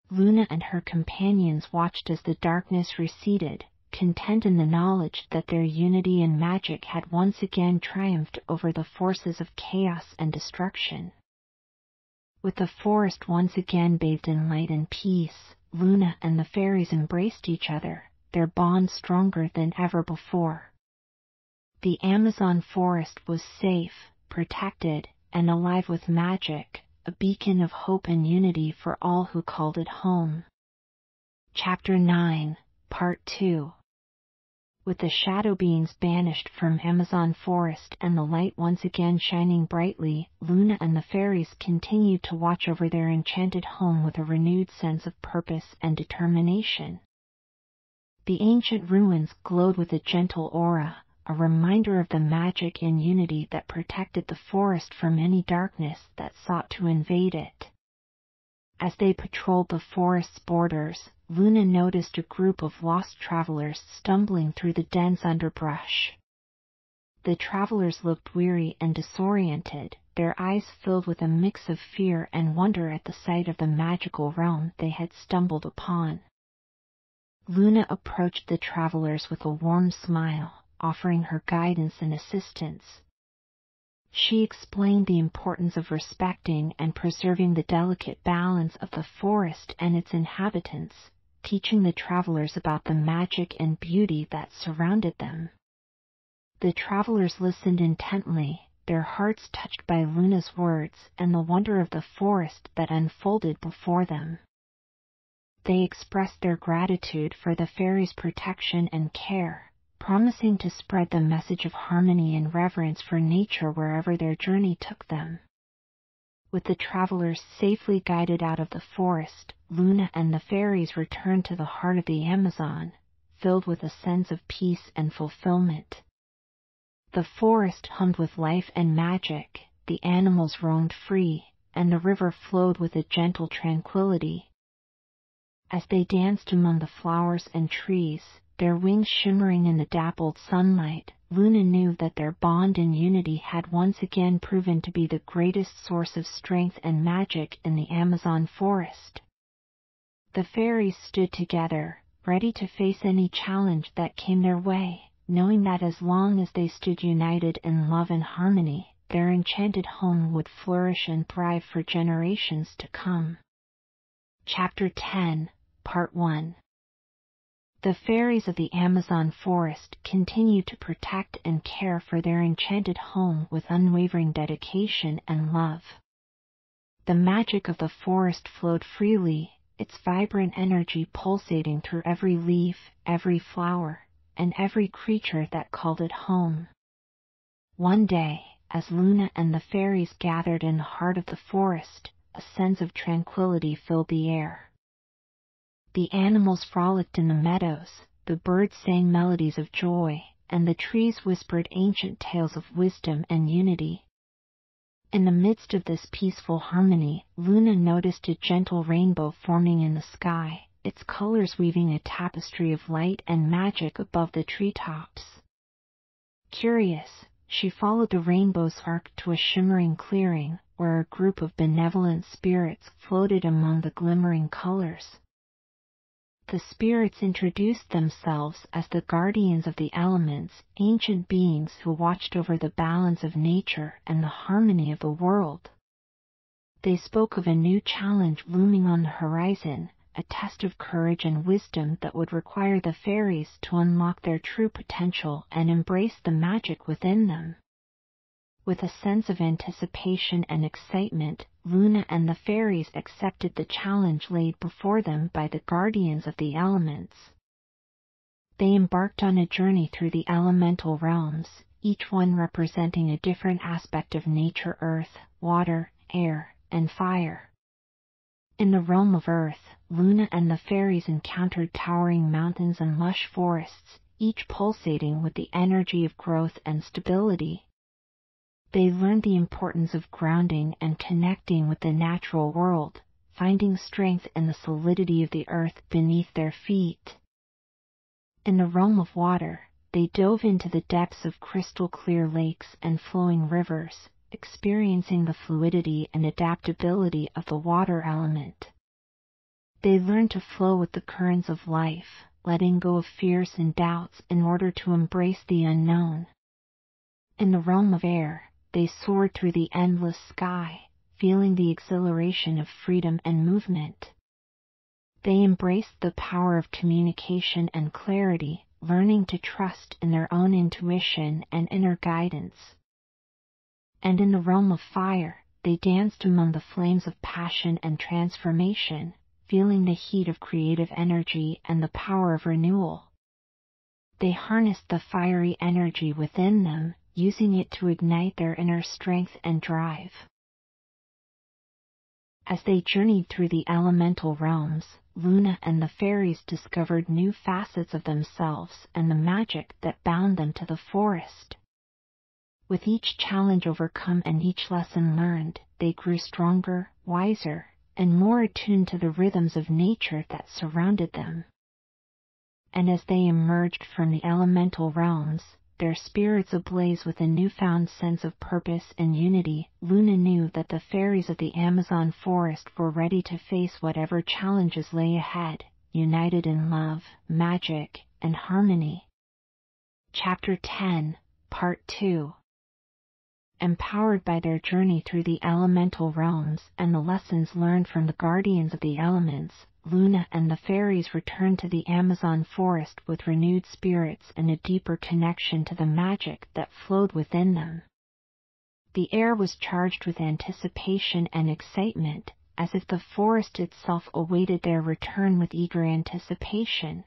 Luna and her companions watched as the darkness receded, content in the knowledge that their unity and magic had once again triumphed over the forces of chaos and destruction. With the forest once again bathed in light and peace, Luna and the fairies embraced each other, their bond stronger than ever before. The Amazon forest was safe, protected, and alive with magic, a beacon of hope and unity for all who called it home. Chapter 9, Part 2. With the shadow beings banished from Amazon forest and the light once again shining brightly, Luna and the fairies continued to watch over their enchanted home with a renewed sense of purpose and determination. The ancient ruins glowed with a gentle aura, a reminder of the magic and unity that protected the forest from any darkness that sought to invade it. As they patrolled the forest's borders, Luna noticed a group of lost travelers stumbling through the dense underbrush. The travelers looked weary and disoriented, their eyes filled with a mix of fear and wonder at the sight of the magical realm they had stumbled upon. Luna approached the travelers with a warm smile, offering her guidance and assistance. She explained the importance of respecting and preserving the delicate balance of the forest and its inhabitants, teaching the travelers about the magic and beauty that surrounded them. The travelers listened intently, their hearts touched by Luna's words and the wonder of the forest that unfolded before them. They expressed their gratitude for the fairies' protection and care, promising to spread the message of harmony and reverence for nature wherever their journey took them. With the travelers safely guided out of the forest, Luna and the fairies returned to the heart of the Amazon, filled with a sense of peace and fulfillment. The forest hummed with life and magic, the animals roamed free, and the river flowed with a gentle tranquility. As they danced among the flowers and trees, their wings shimmering in the dappled sunlight, Luna knew that their bond and unity had once again proven to be the greatest source of strength and magic in the Amazon forest. The fairies stood together, ready to face any challenge that came their way, knowing that as long as they stood united in love and harmony, their enchanted home would flourish and thrive for generations to come. Chapter 10, Part 1. The fairies of the Amazon forest continued to protect and care for their enchanted home with unwavering dedication and love. The magic of the forest flowed freely, its vibrant energy pulsating through every leaf, every flower, and every creature that called it home. One day, as Luna and the fairies gathered in the heart of the forest, a sense of tranquility filled the air. The animals frolicked in the meadows, the birds sang melodies of joy, and the trees whispered ancient tales of wisdom and unity. In the midst of this peaceful harmony, Luna noticed a gentle rainbow forming in the sky, its colors weaving a tapestry of light and magic above the treetops. Curious, she followed the rainbow's arc to a shimmering clearing, where a group of benevolent spirits floated among the glimmering colors. The spirits introduced themselves as the guardians of the elements, ancient beings who watched over the balance of nature and the harmony of the world. They spoke of a new challenge looming on the horizon, a test of courage and wisdom that would require the fairies to unlock their true potential and embrace the magic within them. With a sense of anticipation and excitement, Luna and the fairies accepted the challenge laid before them by the guardians of the elements. They embarked on a journey through the elemental realms, each one representing a different aspect of nature: earth, water, air, and fire. In the realm of earth, Luna and the fairies encountered towering mountains and lush forests, each pulsating with the energy of growth and stability. They learned the importance of grounding and connecting with the natural world, finding strength in the solidity of the earth beneath their feet. In the realm of water, they dove into the depths of crystal-clear lakes and flowing rivers, experiencing the fluidity and adaptability of the water element. They learned to flow with the currents of life, letting go of fears and doubts in order to embrace the unknown. In the realm of air, they soared through the endless sky, feeling the exhilaration of freedom and movement. They embraced the power of communication and clarity, learning to trust in their own intuition and inner guidance. And in the realm of fire, they danced among the flames of passion and transformation, feeling the heat of creative energy and the power of renewal. They harnessed the fiery energy within them, using it to ignite their inner strength and drive. As they journeyed through the elemental realms, Luna and the fairies discovered new facets of themselves and the magic that bound them to the forest. With each challenge overcome and each lesson learned, they grew stronger, wiser, and more attuned to the rhythms of nature that surrounded them. And as they emerged from the elemental realms, their spirits ablaze with a newfound sense of purpose and unity, Luna knew that the fairies of the Amazon forest were ready to face whatever challenges lay ahead, united in love, magic, and harmony. Chapter 10, Part 2. Empowered by their journey through the elemental realms and the lessons learned from the guardians of the elements, Luna and the fairies returned to the Amazon forest with renewed spirits and a deeper connection to the magic that flowed within them. The air was charged with anticipation and excitement, as if the forest itself awaited their return with eager anticipation.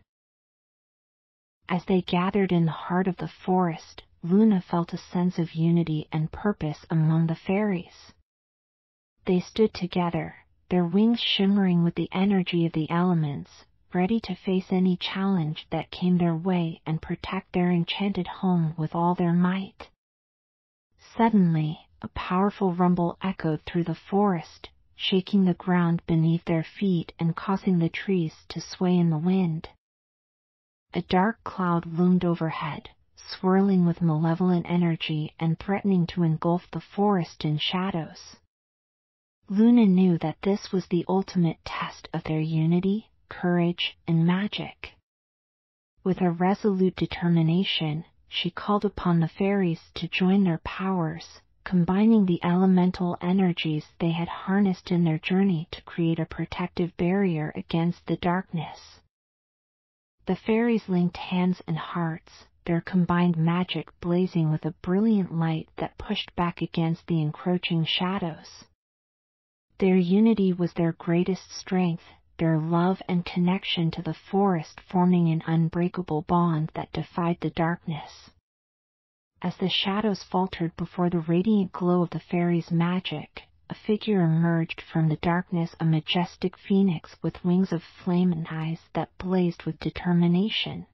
As they gathered in the heart of the forest, Luna felt a sense of unity and purpose among the fairies. They stood together, their wings shimmering with the energy of the elements, ready to face any challenge that came their way and protect their enchanted home with all their might. Suddenly, a powerful rumble echoed through the forest, shaking the ground beneath their feet and causing the trees to sway in the wind. A dark cloud loomed overhead, swirling with malevolent energy and threatening to engulf the forest in shadows. Luna knew that this was the ultimate test of their unity, courage, and magic. With a resolute determination, she called upon the fairies to join their powers, combining the elemental energies they had harnessed in their journey to create a protective barrier against the darkness. The fairies linked hands and hearts, their combined magic blazing with a brilliant light that pushed back against the encroaching shadows. Their unity was their greatest strength, their love and connection to the forest forming an unbreakable bond that defied the darkness. As the shadows faltered before the radiant glow of the fairies' magic, a figure emerged from the darkness, a majestic phoenix with wings of flame and eyes that blazed with determination.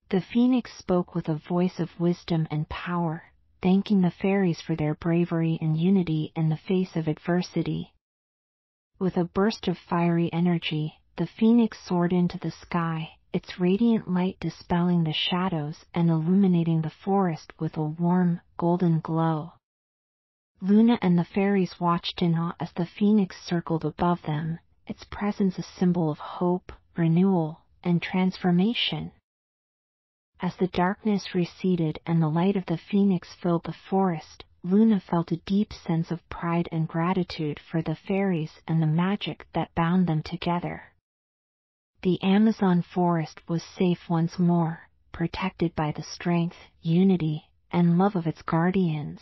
The phoenix spoke with a voice of wisdom and power, thanking the fairies for their bravery and unity in the face of adversity. With a burst of fiery energy, the phoenix soared into the sky, its radiant light dispelling the shadows and illuminating the forest with a warm, golden glow. Luna and the fairies watched in awe as the phoenix circled above them, its presence a symbol of hope, renewal, and transformation. As the darkness receded and the light of the phoenix filled the forest, Luna felt a deep sense of pride and gratitude for the fairies and the magic that bound them together. The Amazon forest was safe once more, protected by the strength, unity, and love of its guardians.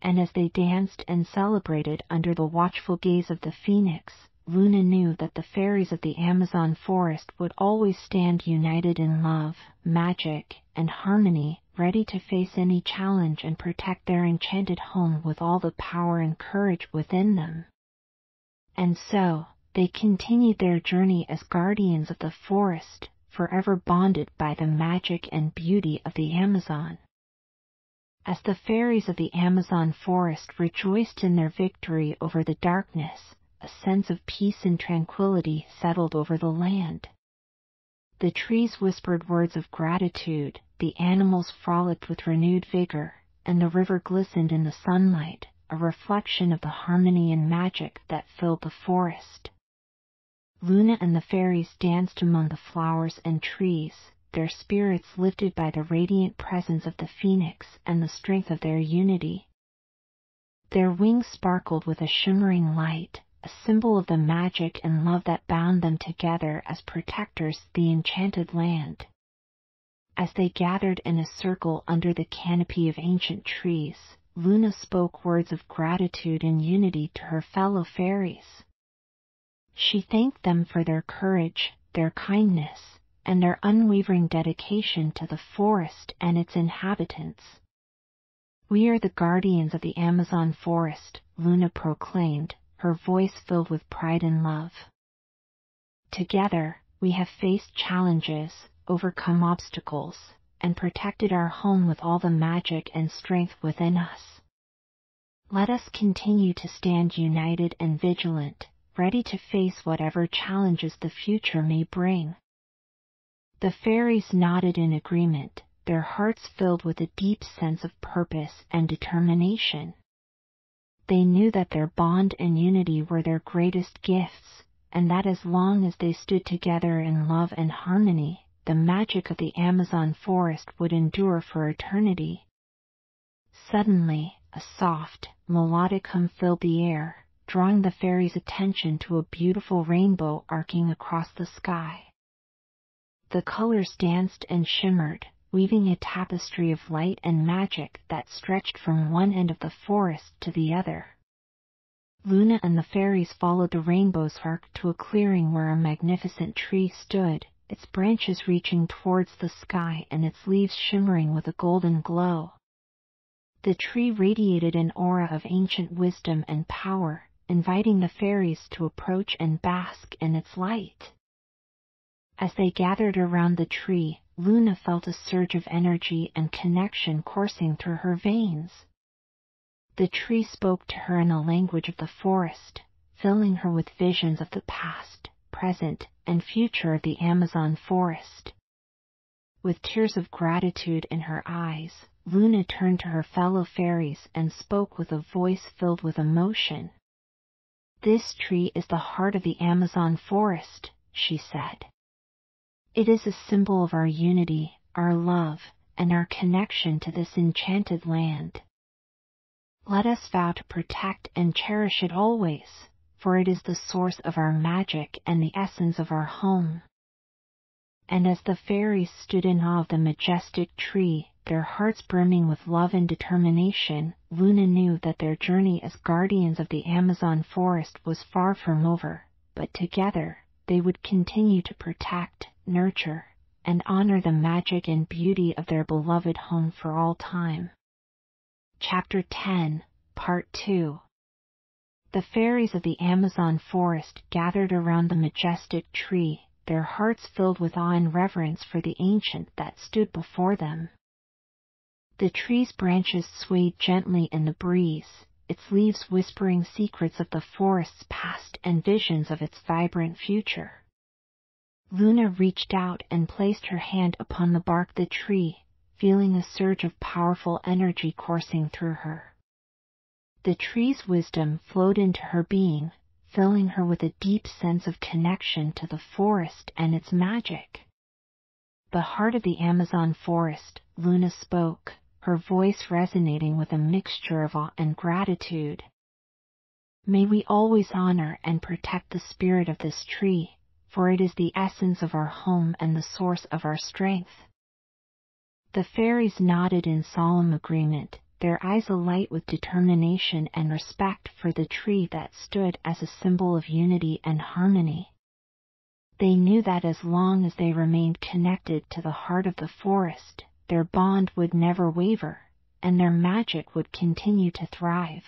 And as they danced and celebrated under the watchful gaze of the phoenix, Luna knew that the fairies of the Amazon forest would always stand united in love, magic, and harmony, ready to face any challenge and protect their enchanted home with all the power and courage within them. And so, they continued their journey as guardians of the forest, forever bonded by the magic and beauty of the Amazon. As the fairies of the Amazon forest rejoiced in their victory over the darkness, a sense of peace and tranquility settled over the land. The trees whispered words of gratitude, the animals frolicked with renewed vigor, and the river glistened in the sunlight, a reflection of the harmony and magic that filled the forest. Luna and the fairies danced among the flowers and trees, their spirits lifted by the radiant presence of the phoenix and the strength of their unity. Their wings sparkled with a shimmering light, a symbol of the magic and love that bound them together as protectors of the enchanted land. As they gathered in a circle under the canopy of ancient trees, Luna spoke words of gratitude and unity to her fellow fairies. She thanked them for their courage, their kindness, and their unwavering dedication to the forest and its inhabitants. "We are the guardians of the Amazon forest," Luna proclaimed, her voice filled with pride and love. "Together, we have faced challenges, overcome obstacles, and protected our home with all the magic and strength within us. Let us continue to stand united and vigilant, ready to face whatever challenges the future may bring." The fairies nodded in agreement, their hearts filled with a deep sense of purpose and determination. They knew that their bond and unity were their greatest gifts, and that as long as they stood together in love and harmony, the magic of the Amazon forest would endure for eternity. Suddenly, a soft, melodic hum filled the air, drawing the fairies' attention to a beautiful rainbow arcing across the sky. The colors danced and shimmered, weaving a tapestry of light and magic that stretched from one end of the forest to the other. Luna and the fairies followed the rainbow's arc to a clearing where a magnificent tree stood, its branches reaching towards the sky and its leaves shimmering with a golden glow. The tree radiated an aura of ancient wisdom and power, inviting the fairies to approach and bask in its light. As they gathered around the tree, Luna felt a surge of energy and connection coursing through her veins. The tree spoke to her in a language of the forest, filling her with visions of the past, present, and future of the Amazon forest. With tears of gratitude in her eyes, Luna turned to her fellow fairies and spoke with a voice filled with emotion. "This tree is the heart of the Amazon forest," she said. "It is a symbol of our unity, our love, and our connection to this enchanted land. Let us vow to protect and cherish it always, for it is the source of our magic and the essence of our home." And as the fairies stood in awe of the majestic tree, their hearts brimming with love and determination, Luna knew that their journey as guardians of the Amazon forest was far from over, but together they would continue to protect, nurture, and honor the magic and beauty of their beloved home for all time. Chapter 10, Part 2. The fairies of the Amazon forest gathered around the majestic tree, their hearts filled with awe and reverence for the ancient that stood before them. The tree's branches swayed gently in the breeze, its leaves whispering secrets of the forest's past and visions of its vibrant future. Luna reached out and placed her hand upon the bark of the tree, feeling a surge of powerful energy coursing through her. The tree's wisdom flowed into her being, filling her with a deep sense of connection to the forest and its magic. "The heart of the Amazon forest," Luna spoke, her voice resonating with a mixture of awe and gratitude. "May we always honor and protect the spirit of this tree, for it is the essence of our home and the source of our strength." The fairies nodded in solemn agreement, their eyes alight with determination and respect for the tree that stood as a symbol of unity and harmony. They knew that as long as they remained connected to the heart of the forest, their bond would never waver, and their magic would continue to thrive.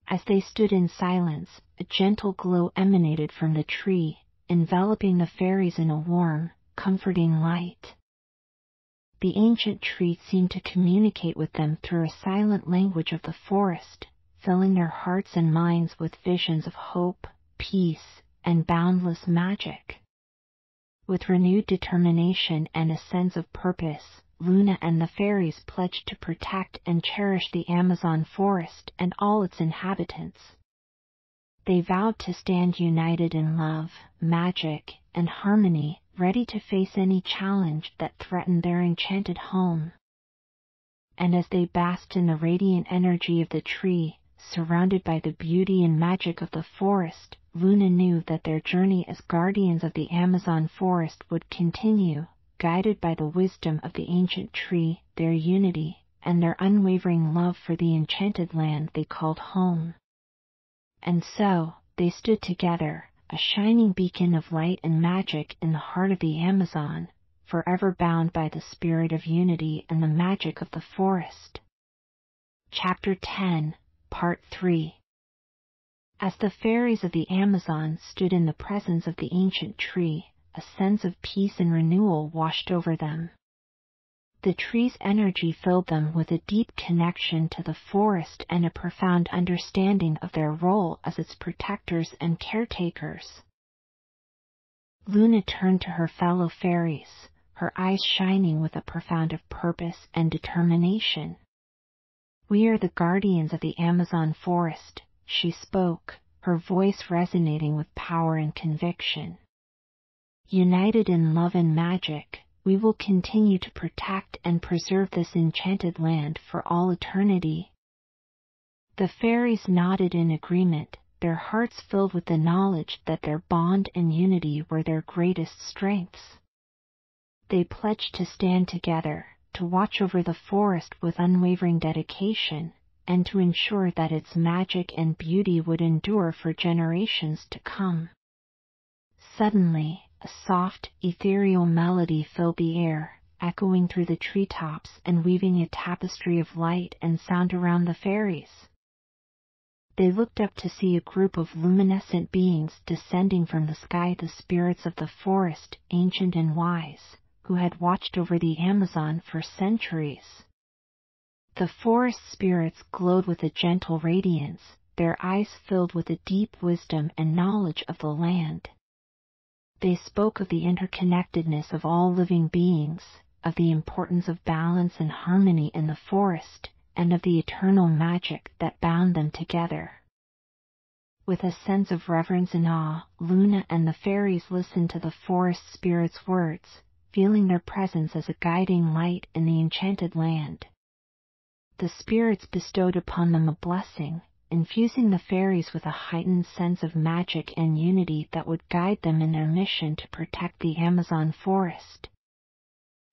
As they stood in silence, a gentle glow emanated from the tree, enveloping the fairies in a warm, comforting light. The ancient tree seemed to communicate with them through a silent language of the forest, filling their hearts and minds with visions of hope, peace, and boundless magic. With renewed determination and a sense of purpose, Luna and the fairies pledged to protect and cherish the Amazon forest and all its inhabitants. They vowed to stand united in love, magic, and harmony, ready to face any challenge that threatened their enchanted home. And as they basked in the radiant energy of the tree, surrounded by the beauty and magic of the forest, Luna knew that their journey as guardians of the Amazon forest would continue, guided by the wisdom of the ancient tree, their unity, and their unwavering love for the enchanted land they called home. And so, they stood together, a shining beacon of light and magic in the heart of the Amazon, forever bound by the spirit of unity and the magic of the forest. Chapter 10, Part 3. As the fairies of the Amazon stood in the presence of the ancient tree, a sense of peace and renewal washed over them. The tree's energy filled them with a deep connection to the forest and a profound understanding of their role as its protectors and caretakers. Luna turned to her fellow fairies, her eyes shining with a profound of purpose and determination. "We are the guardians of the Amazon forest," she spoke, her voice resonating with power and conviction. "United in love and magic, we will continue to protect and preserve this enchanted land for all eternity." The fairies nodded in agreement, their hearts filled with the knowledge that their bond and unity were their greatest strengths. They pledged to stand together, to watch over the forest with unwavering dedication, and to ensure that its magic and beauty would endure for generations to come. Suddenly, a soft, ethereal melody filled the air, echoing through the treetops and weaving a tapestry of light and sound around the fairies. They looked up to see a group of luminescent beings descending from the sky, the spirits of the forest, ancient and wise, who had watched over the Amazon for centuries. The forest spirits glowed with a gentle radiance, their eyes filled with a deep wisdom and knowledge of the land. They spoke of the interconnectedness of all living beings, of the importance of balance and harmony in the forest, and of the eternal magic that bound them together. With a sense of reverence and awe, Luna and the fairies listened to the forest spirits' words, feeling their presence as a guiding light in the enchanted land. The spirits bestowed upon them a blessing, infusing the fairies with a heightened sense of magic and unity that would guide them in their mission to protect the Amazon forest.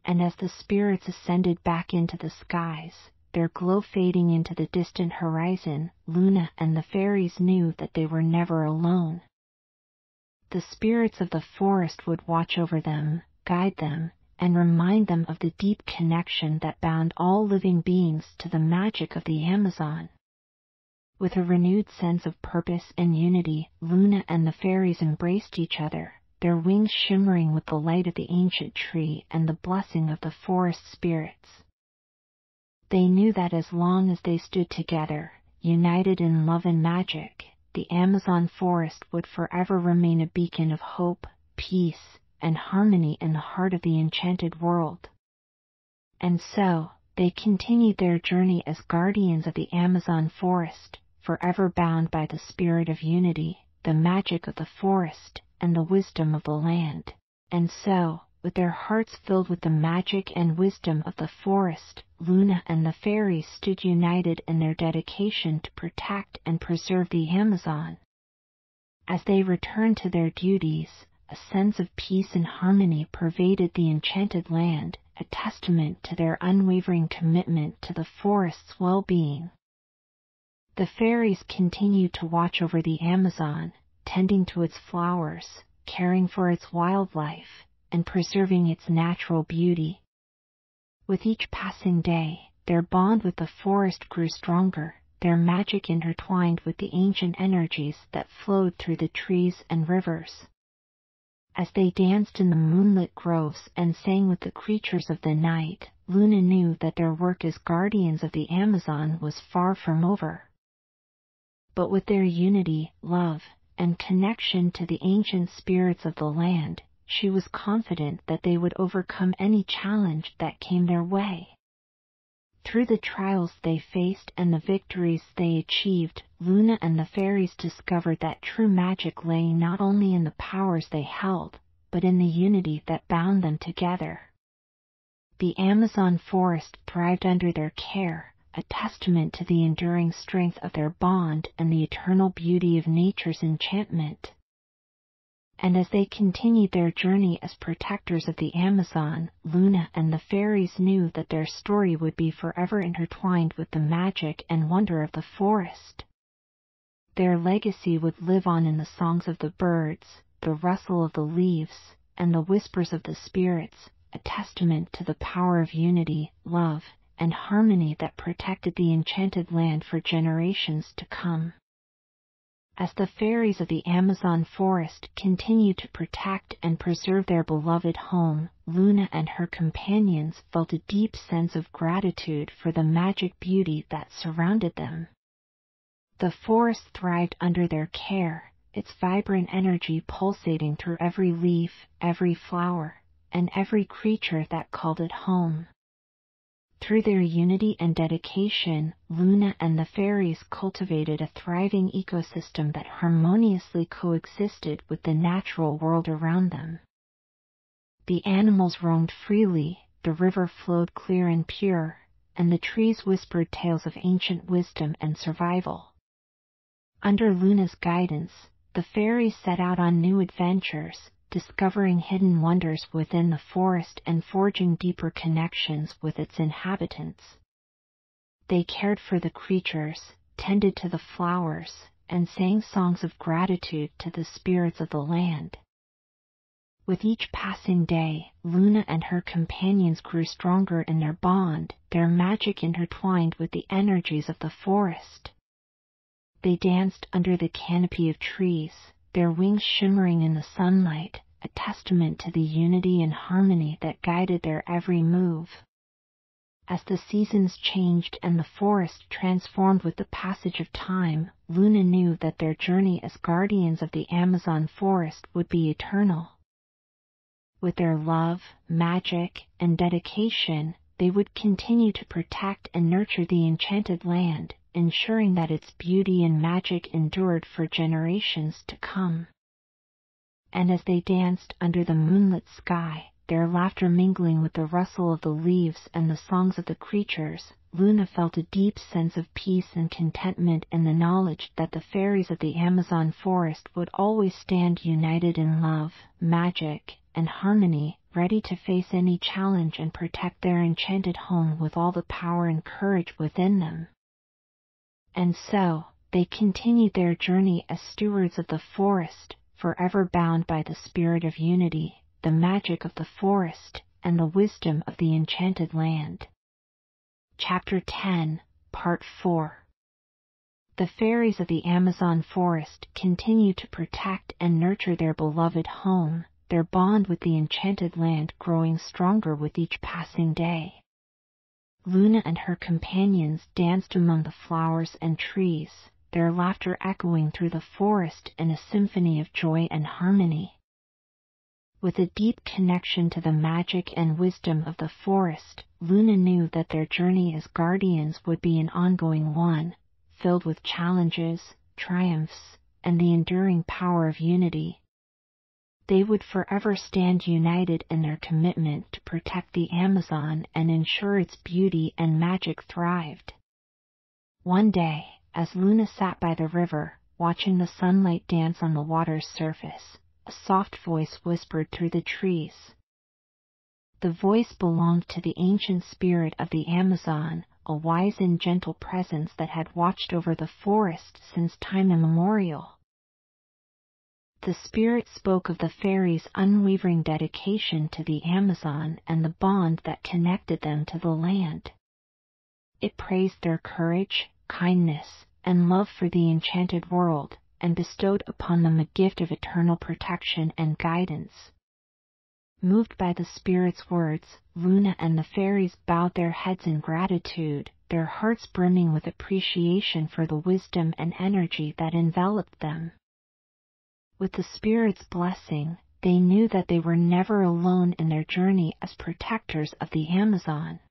And as the spirits ascended back into the skies, their glow fading into the distant horizon, Luna and the fairies knew that they were never alone. The spirits of the forest would watch over them, guide them, and remind them of the deep connection that bound all living beings to the magic of the Amazon. With a renewed sense of purpose and unity, Luna and the fairies embraced each other, their wings shimmering with the light of the ancient tree and the blessing of the forest spirits. They knew that as long as they stood together, united in love and magic, the Amazon forest would forever remain a beacon of hope, peace, and harmony in the heart of the enchanted world. And so, they continued their journey as guardians of the Amazon forest, forever bound by the spirit of unity, the magic of the forest, and the wisdom of the land. And so, with their hearts filled with the magic and wisdom of the forest, Luna and the fairies stood united in their dedication to protect and preserve the Amazon. As they returned to their duties, a sense of peace and harmony pervaded the enchanted land, a testament to their unwavering commitment to the forest's well-being. The fairies continued to watch over the Amazon, tending to its flowers, caring for its wildlife, and preserving its natural beauty. With each passing day, their bond with the forest grew stronger, their magic intertwined with the ancient energies that flowed through the trees and rivers. As they danced in the moonlit groves and sang with the creatures of the night, Luna knew that their work as guardians of the Amazon was far from over. But with their unity, love, and connection to the ancient spirits of the land, she was confident that they would overcome any challenge that came their way. Through the trials they faced and the victories they achieved, Luna and the fairies discovered that true magic lay not only in the powers they held, but in the unity that bound them together. The Amazon forest thrived under their care, a testament to the enduring strength of their bond and the eternal beauty of nature's enchantment. And as they continued their journey as protectors of the Amazon, Luna and the fairies knew that their story would be forever intertwined with the magic and wonder of the forest. Their legacy would live on in the songs of the birds, the rustle of the leaves, and the whispers of the spirits, a testament to the power of unity, love, and harmony that protected the enchanted land for generations to come. As the fairies of the Amazon forest continued to protect and preserve their beloved home, Luna and her companions felt a deep sense of gratitude for the magic beauty that surrounded them. The forest thrived under their care, its vibrant energy pulsating through every leaf, every flower, and every creature that called it home. Through their unity and dedication, Luna and the fairies cultivated a thriving ecosystem that harmoniously coexisted with the natural world around them. The animals roamed freely, the river flowed clear and pure, and the trees whispered tales of ancient wisdom and survival. Under Luna's guidance, the fairies set out on new adventures, discovering hidden wonders within the forest and forging deeper connections with its inhabitants. They cared for the creatures, tended to the flowers, and sang songs of gratitude to the spirits of the land. With each passing day, Luna and her companions grew stronger in their bond, their magic intertwined with the energies of the forest. They danced under the canopy of trees, their wings shimmering in the sunlight, a testament to the unity and harmony that guided their every move. As the seasons changed and the forest transformed with the passage of time, Luna knew that their journey as guardians of the Amazon forest would be eternal. With their love, magic, and dedication, they would continue to protect and nurture the enchanted land, ensuring that its beauty and magic endured for generations to come. And as they danced under the moonlit sky, their laughter mingling with the rustle of the leaves and the songs of the creatures, Luna felt a deep sense of peace and contentment in the knowledge that the fairies of the Amazon forest would always stand united in love, magic, and harmony, ready to face any challenge and protect their enchanted home with all the power and courage within them. And so, they continued their journey as stewards of the forest, forever bound by the spirit of unity, the magic of the forest, and the wisdom of the enchanted land. Chapter 10, Part 4. The fairies of the Amazon forest continue to protect and nurture their beloved home, their bond with the enchanted land growing stronger with each passing day. Luna and her companions danced among the flowers and trees, their laughter echoing through the forest in a symphony of joy and harmony. With a deep connection to the magic and wisdom of the forest, Luna knew that their journey as guardians would be an ongoing one, filled with challenges, triumphs, and the enduring power of unity. They would forever stand united in their commitment to protect the Amazon and ensure its beauty and magic thrived. One day, as Luna sat by the river, watching the sunlight dance on the water's surface, a soft voice whispered through the trees. The voice belonged to the ancient spirit of the Amazon, a wise and gentle presence that had watched over the forest since time immemorial. The spirit spoke of the fairies' unwavering dedication to the Amazon and the bond that connected them to the land. It praised their courage, kindness, and love for the enchanted world, and bestowed upon them a gift of eternal protection and guidance. Moved by the spirit's words, Luna and the fairies bowed their heads in gratitude, their hearts brimming with appreciation for the wisdom and energy that enveloped them. With the spirit's blessing, they knew that they were never alone in their journey as protectors of the Amazon.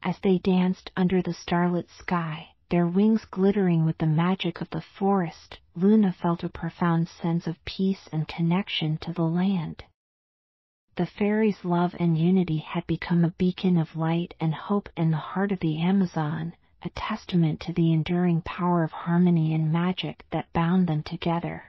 As they danced under the starlit sky, their wings glittering with the magic of the forest, Luna felt a profound sense of peace and connection to the land. The fairies' love and unity had become a beacon of light and hope in the heart of the Amazon, a testament to the enduring power of harmony and magic that bound them together.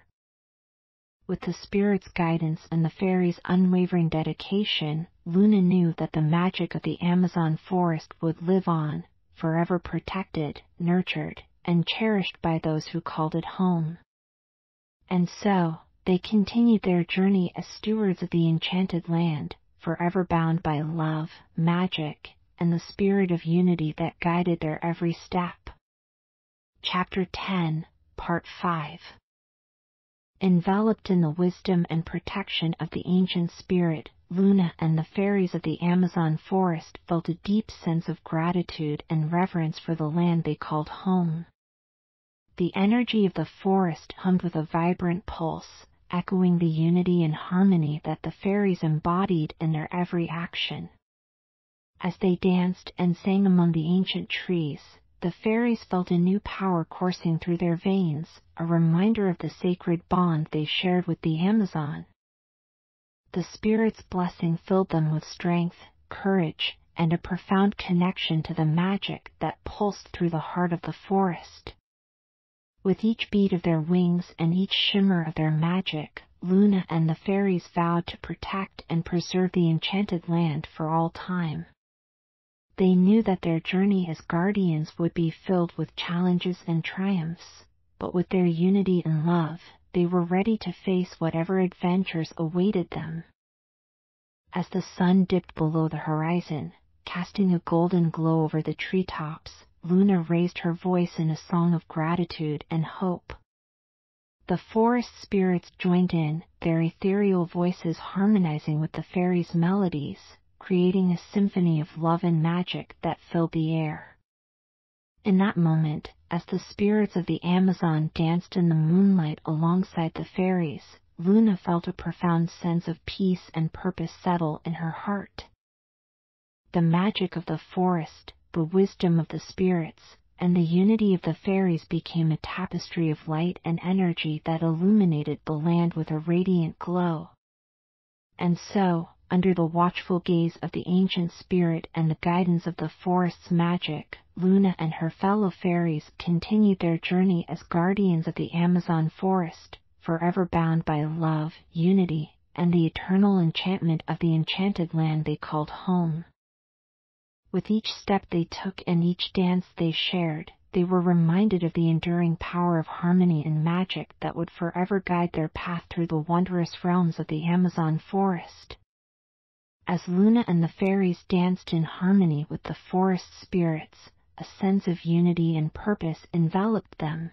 With the spirit's guidance and the fairies' unwavering dedication, Luna knew that the magic of the Amazon forest would live on, forever protected, nurtured, and cherished by those who called it home. And so, they continued their journey as stewards of the enchanted land, forever bound by love, magic, and the spirit of unity that guided their every step. Chapter 10, Part 5. Enveloped in the wisdom and protection of the ancient spirit, Luna and the fairies of the Amazon forest felt a deep sense of gratitude and reverence for the land they called home. The energy of the forest hummed with a vibrant pulse, echoing the unity and harmony that the fairies embodied in their every action. As they danced and sang among the ancient trees, the fairies felt a new power coursing through their veins, a reminder of the sacred bond they shared with the Amazon. The spirit's blessing filled them with strength, courage, and a profound connection to the magic that pulsed through the heart of the forest. With each beat of their wings and each shimmer of their magic, Luna and the fairies vowed to protect and preserve the enchanted land for all time. They knew that their journey as guardians would be filled with challenges and triumphs, but with their unity and love, they were ready to face whatever adventures awaited them. As the sun dipped below the horizon, casting a golden glow over the treetops, Luna raised her voice in a song of gratitude and hope. The forest spirits joined in, their ethereal voices harmonizing with the fairies' melodies, creating a symphony of love and magic that filled the air. In that moment, as the spirits of the Amazon danced in the moonlight alongside the fairies, Luna felt a profound sense of peace and purpose settle in her heart. The magic of the forest, the wisdom of the spirits, and the unity of the fairies became a tapestry of light and energy that illuminated the land with a radiant glow. And so, under the watchful gaze of the ancient spirit and the guidance of the forest's magic, Luna and her fellow fairies continued their journey as guardians of the Amazon forest, forever bound by love, unity, and the eternal enchantment of the enchanted land they called home. With each step they took and each dance they shared, they were reminded of the enduring power of harmony and magic that would forever guide their path through the wondrous realms of the Amazon forest. As Luna and the fairies danced in harmony with the forest spirits, a sense of unity and purpose enveloped them.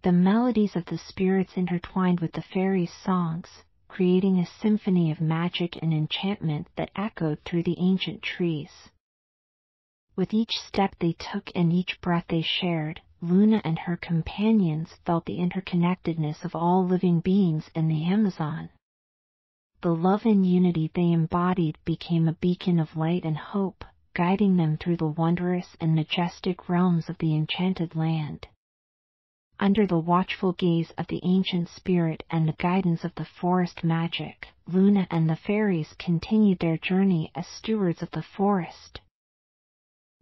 The melodies of the spirits intertwined with the fairies' songs, creating a symphony of magic and enchantment that echoed through the ancient trees. With each step they took and each breath they shared, Luna and her companions felt the interconnectedness of all living beings in the Amazon. The love and unity they embodied became a beacon of light and hope, guiding them through the wondrous and majestic realms of the enchanted land. Under the watchful gaze of the ancient spirit and the guidance of the forest magic, Luna and the fairies continued their journey as stewards of the forest.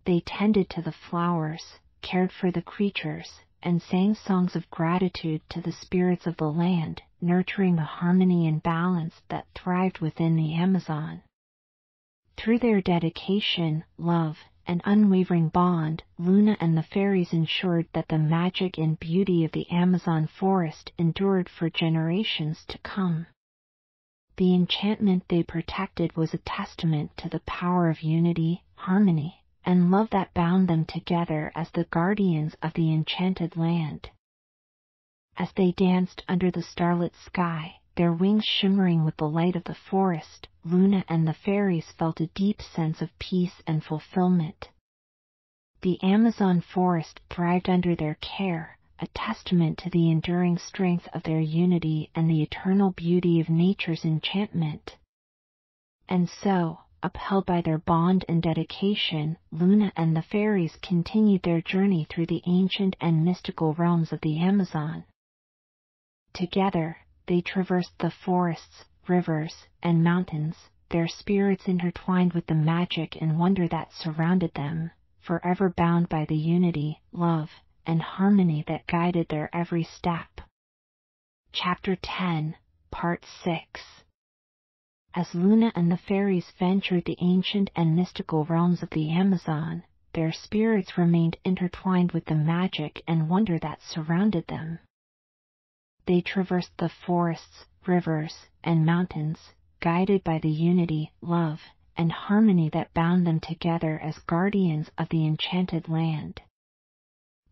They tended to the flowers, cared for the creatures, and sang songs of gratitude to the spirits of the land, nurturing the harmony and balance that thrived within the Amazon. Through their dedication, love, and unwavering bond, Luna and the fairies ensured that the magic and beauty of the Amazon forest endured for generations to come. The enchantment they protected was a testament to the power of unity, harmony, and love that bound them together as the guardians of the enchanted land. As they danced under the starlit sky, their wings shimmering with the light of the forest, Luna and the fairies felt a deep sense of peace and fulfillment. The Amazon forest thrived under their care, a testament to the enduring strength of their unity and the eternal beauty of nature's enchantment. And so, upheld by their bond and dedication, Luna and the fairies continued their journey through the ancient and mystical realms of the Amazon. Together, they traversed the forests, rivers, and mountains, their spirits intertwined with the magic and wonder that surrounded them, forever bound by the unity, love, and harmony that guided their every step. Chapter 10, Part 6. As Luna and the fairies ventured the ancient and mystical realms of the Amazon, their spirits remained intertwined with the magic and wonder that surrounded them. They traversed the forests, rivers, and mountains, guided by the unity, love, and harmony that bound them together as guardians of the enchanted land.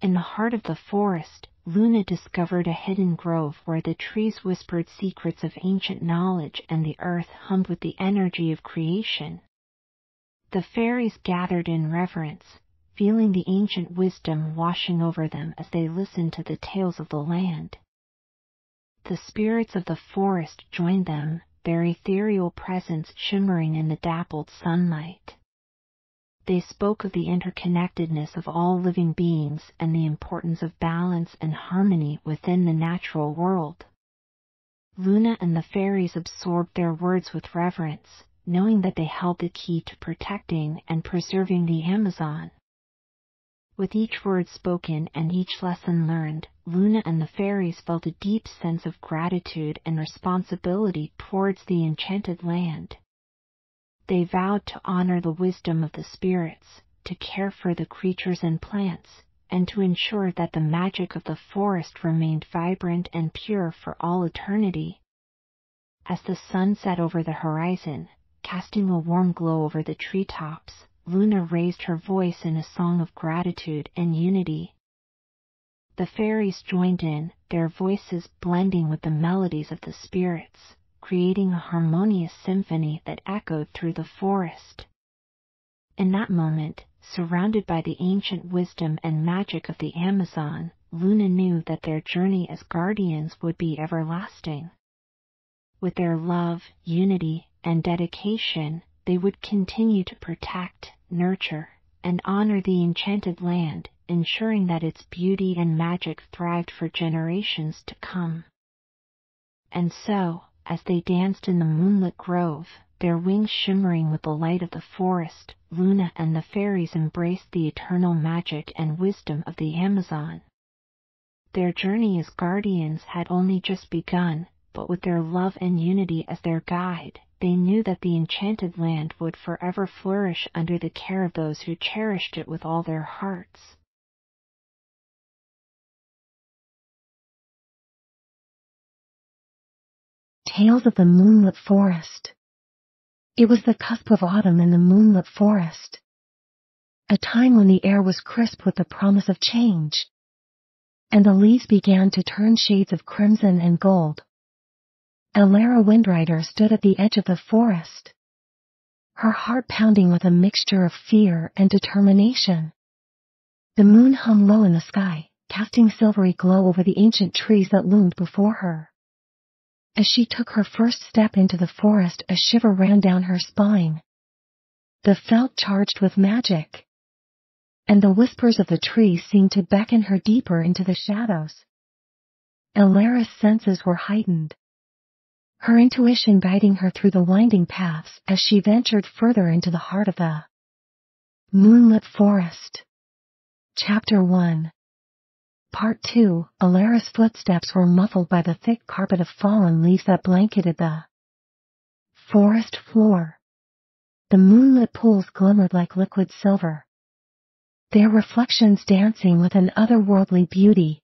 In the heart of the forest, Luna discovered a hidden grove where the trees whispered secrets of ancient knowledge and the earth hummed with the energy of creation. The fairies gathered in reverence, feeling the ancient wisdom washing over them as they listened to the tales of the land. The spirits of the forest joined them, their ethereal presence shimmering in the dappled sunlight. They spoke of the interconnectedness of all living beings and the importance of balance and harmony within the natural world. Luna and the fairies absorbed their words with reverence, knowing that they held the key to protecting and preserving the Amazon. With each word spoken and each lesson learned, Luna and the fairies felt a deep sense of gratitude and responsibility towards the enchanted land. They vowed to honor the wisdom of the spirits, to care for the creatures and plants, and to ensure that the magic of the forest remained vibrant and pure for all eternity. As the sun set over the horizon, casting a warm glow over the treetops, Luna raised her voice in a song of gratitude and unity. The fairies joined in, their voices blending with the melodies of the spirits, creating a harmonious symphony that echoed through the forest. In that moment, surrounded by the ancient wisdom and magic of the Amazon, Luna knew that their journey as guardians would be everlasting. With their love, unity, and dedication, they would continue to protect, nurture, and honor the enchanted land, ensuring that its beauty and magic thrived for generations to come. And so, as they danced in the moonlit grove, their wings shimmering with the light of the forest, Luna and the fairies embraced the eternal magic and wisdom of the Amazon. Their journey as guardians had only just begun, but with their love and unity as their guide, they knew that the enchanted land would forever flourish under the care of those who cherished it with all their hearts. Tales of the Moonlit Forest. It was the cusp of autumn in the moonlit forest, a time when the air was crisp with the promise of change, and the leaves began to turn shades of crimson and gold. Elara Windrider stood at the edge of the forest, her heart pounding with a mixture of fear and determination. The moon hung low in the sky, casting silvery glow over the ancient trees that loomed before her. As she took her first step into the forest, a shiver ran down her spine. The felt charged with magic, and the whispers of the trees seemed to beckon her deeper into the shadows. Elara's senses were heightened, her intuition guiding her through the winding paths as she ventured further into the heart of the moonlit forest. Chapter 1. Part 2. Elara's footsteps were muffled by the thick carpet of fallen leaves that blanketed the forest floor. The moonlit pools glimmered like liquid silver, their reflections dancing with an otherworldly beauty.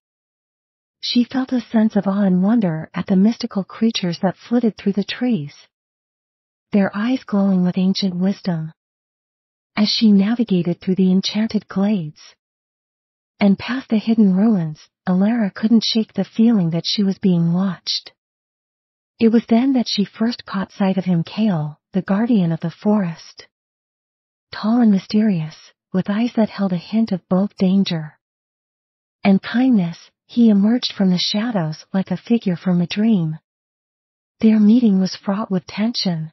She felt a sense of awe and wonder at the mystical creatures that flitted through the trees, their eyes glowing with ancient wisdom. As she navigated through the enchanted glades and past the hidden ruins, Alara couldn't shake the feeling that she was being watched. It was then that she first caught sight of him, Kale, the guardian of the forest. Tall and mysterious, with eyes that held a hint of both danger and kindness, he emerged from the shadows like a figure from a dream. Their meeting was fraught with tension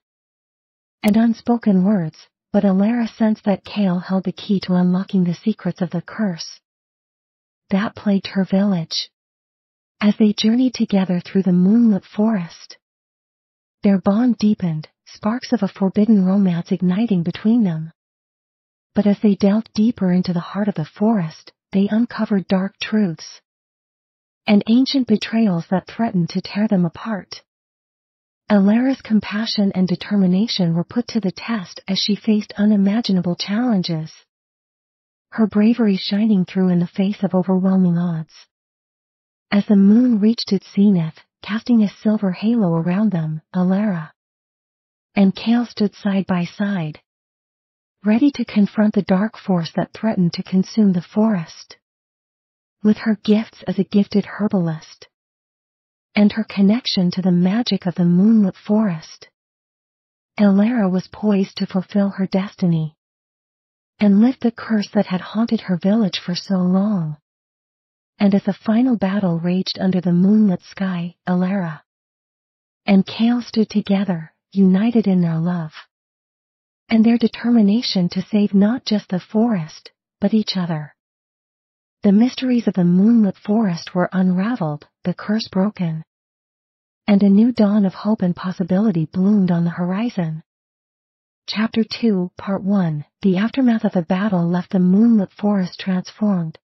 and unspoken words, but Alara sensed that Kale held the key to unlocking the secrets of the curse that plagued her village. As they journeyed together through the moonlit forest, their bond deepened, sparks of a forbidden romance igniting between them. But as they delved deeper into the heart of the forest, they uncovered dark truths and ancient betrayals that threatened to tear them apart. Alara's compassion and determination were put to the test as she faced unimaginable challenges, her bravery shining through in the face of overwhelming odds. As the moon reached its zenith, casting a silver halo around them, Alara and Kale stood side by side, ready to confront the dark force that threatened to consume the forest. With her gifts as a gifted herbalist and her connection to the magic of the moonlit forest, Alara was poised to fulfill her destiny and lift the curse that had haunted her village for so long. And as the final battle raged under the moonlit sky, Alara and Kale stood together, united in their love and their determination to save not just the forest, but each other. The mysteries of the moonlit forest were unraveled, the curse broken, and a new dawn of hope and possibility bloomed on the horizon. Chapter 2, Part 1. The aftermath of the battle left the moonlit forest transformed,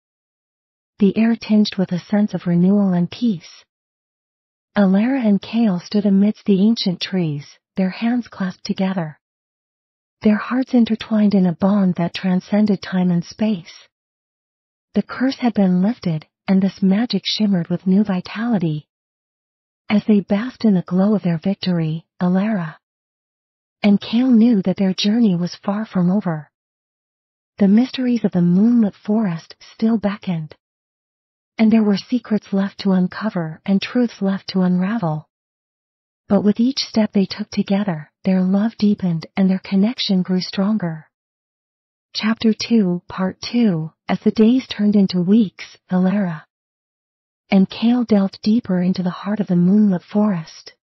the air tinged with a sense of renewal and peace. Alara and Kale stood amidst the ancient trees, their hands clasped together, their hearts intertwined in a bond that transcended time and space. The curse had been lifted, and this magic shimmered with new vitality. As they basked in the glow of their victory, Alara and Kale knew that their journey was far from over. The mysteries of the moonlit forest still beckoned, and there were secrets left to uncover and truths left to unravel. But with each step they took together, their love deepened and their connection grew stronger. Chapter 2, Part 2. As the days turned into weeks, Alara and Kale delved deeper into the heart of the moonlit forest,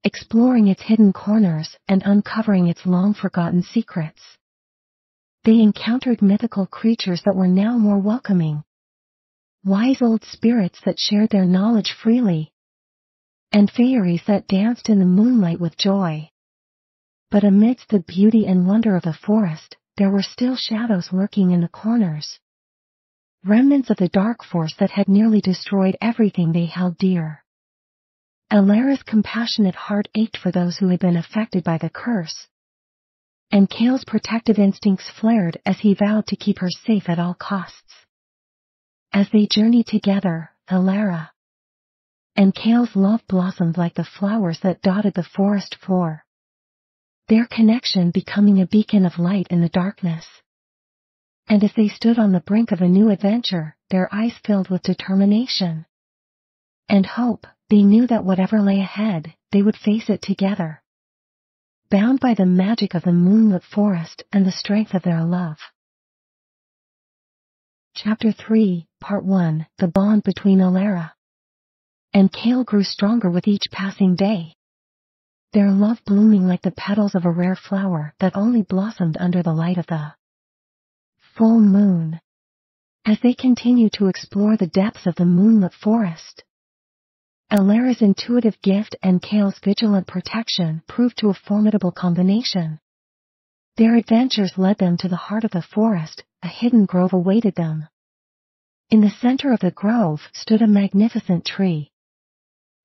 exploring its hidden corners and uncovering its long-forgotten secrets. They encountered mythical creatures that were now more welcoming, wise old spirits that shared their knowledge freely, and fairies that danced in the moonlight with joy. But amidst the beauty and wonder of the forest, there were still shadows lurking in the corners, remnants of the dark force that had nearly destroyed everything they held dear. Alara's compassionate heart ached for those who had been affected by the curse, and Kale's protective instincts flared as he vowed to keep her safe at all costs. As they journeyed together, Alara and Kale's love blossomed like the flowers that dotted the forest floor, their connection becoming a beacon of light in the darkness. And as they stood on the brink of a new adventure, their eyes filled with determination and hope, they knew that whatever lay ahead, they would face it together, bound by the magic of the moonlit forest and the strength of their love. Chapter 3, Part 1. The bond between Alara and Kale grew stronger with each passing day, their love blooming like the petals of a rare flower that only blossomed under the light of the full moon. As they continued to explore the depths of the moonlit forest, Alara's intuitive gift and Kale's vigilant protection proved to a formidable combination. Their adventures led them to the heart of the forest, a hidden grove awaited them. In the center of the grove stood a magnificent tree,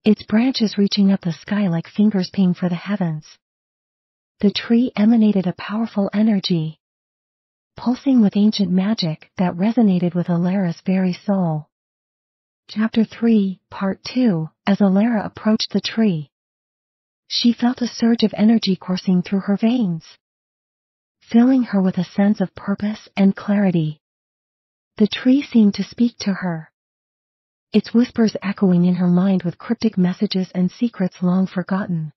its branches reaching up the sky like fingers ping for the heavens. The tree emanated a powerful energy, pulsing with ancient magic that resonated with Alara's very soul. Chapter 3, Part 2. As Alara approached the tree, she felt a surge of energy coursing through her veins, filling her with a sense of purpose and clarity. The tree seemed to speak to her, its whispers echoing in her mind with cryptic messages and secrets long forgotten.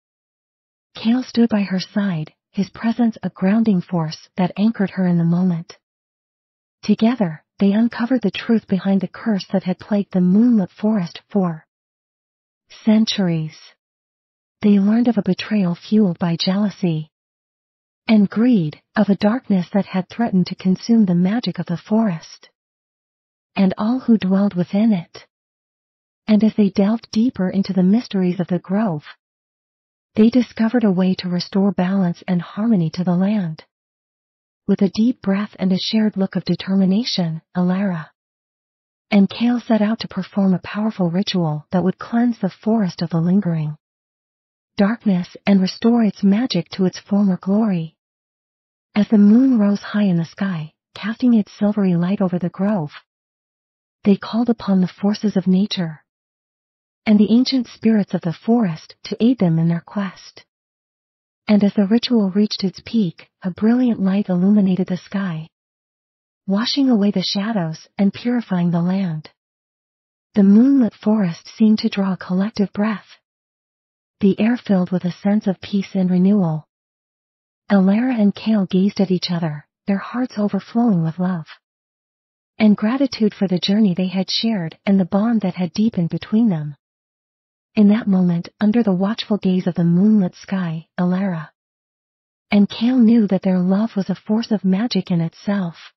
Kale stood by her side, his presence a grounding force that anchored her in the moment. Together, they uncovered the truth behind the curse that had plagued the moonlit forest for centuries. They learned of a betrayal fueled by jealousy and greed, of a darkness that had threatened to consume the magic of the forest and all who dwelled within it. And as they delved deeper into the mysteries of the grove, they discovered a way to restore balance and harmony to the land. With a deep breath and a shared look of determination, Alara and Kale set out to perform a powerful ritual that would cleanse the forest of the lingering darkness and restore its magic to its former glory. As the moon rose high in the sky, casting its silvery light over the grove, they called upon the forces of nature and the ancient spirits of the forest to aid them in their quest. And as the ritual reached its peak, a brilliant light illuminated the sky, washing away the shadows and purifying the land. The moonlit forest seemed to draw a collective breath, the air filled with a sense of peace and renewal. Alara and Kale gazed at each other, their hearts overflowing with love and gratitude for the journey they had shared and the bond that had deepened between them. In that moment, under the watchful gaze of the moonlit sky, Alara and Kale knew that their love was a force of magic in itself,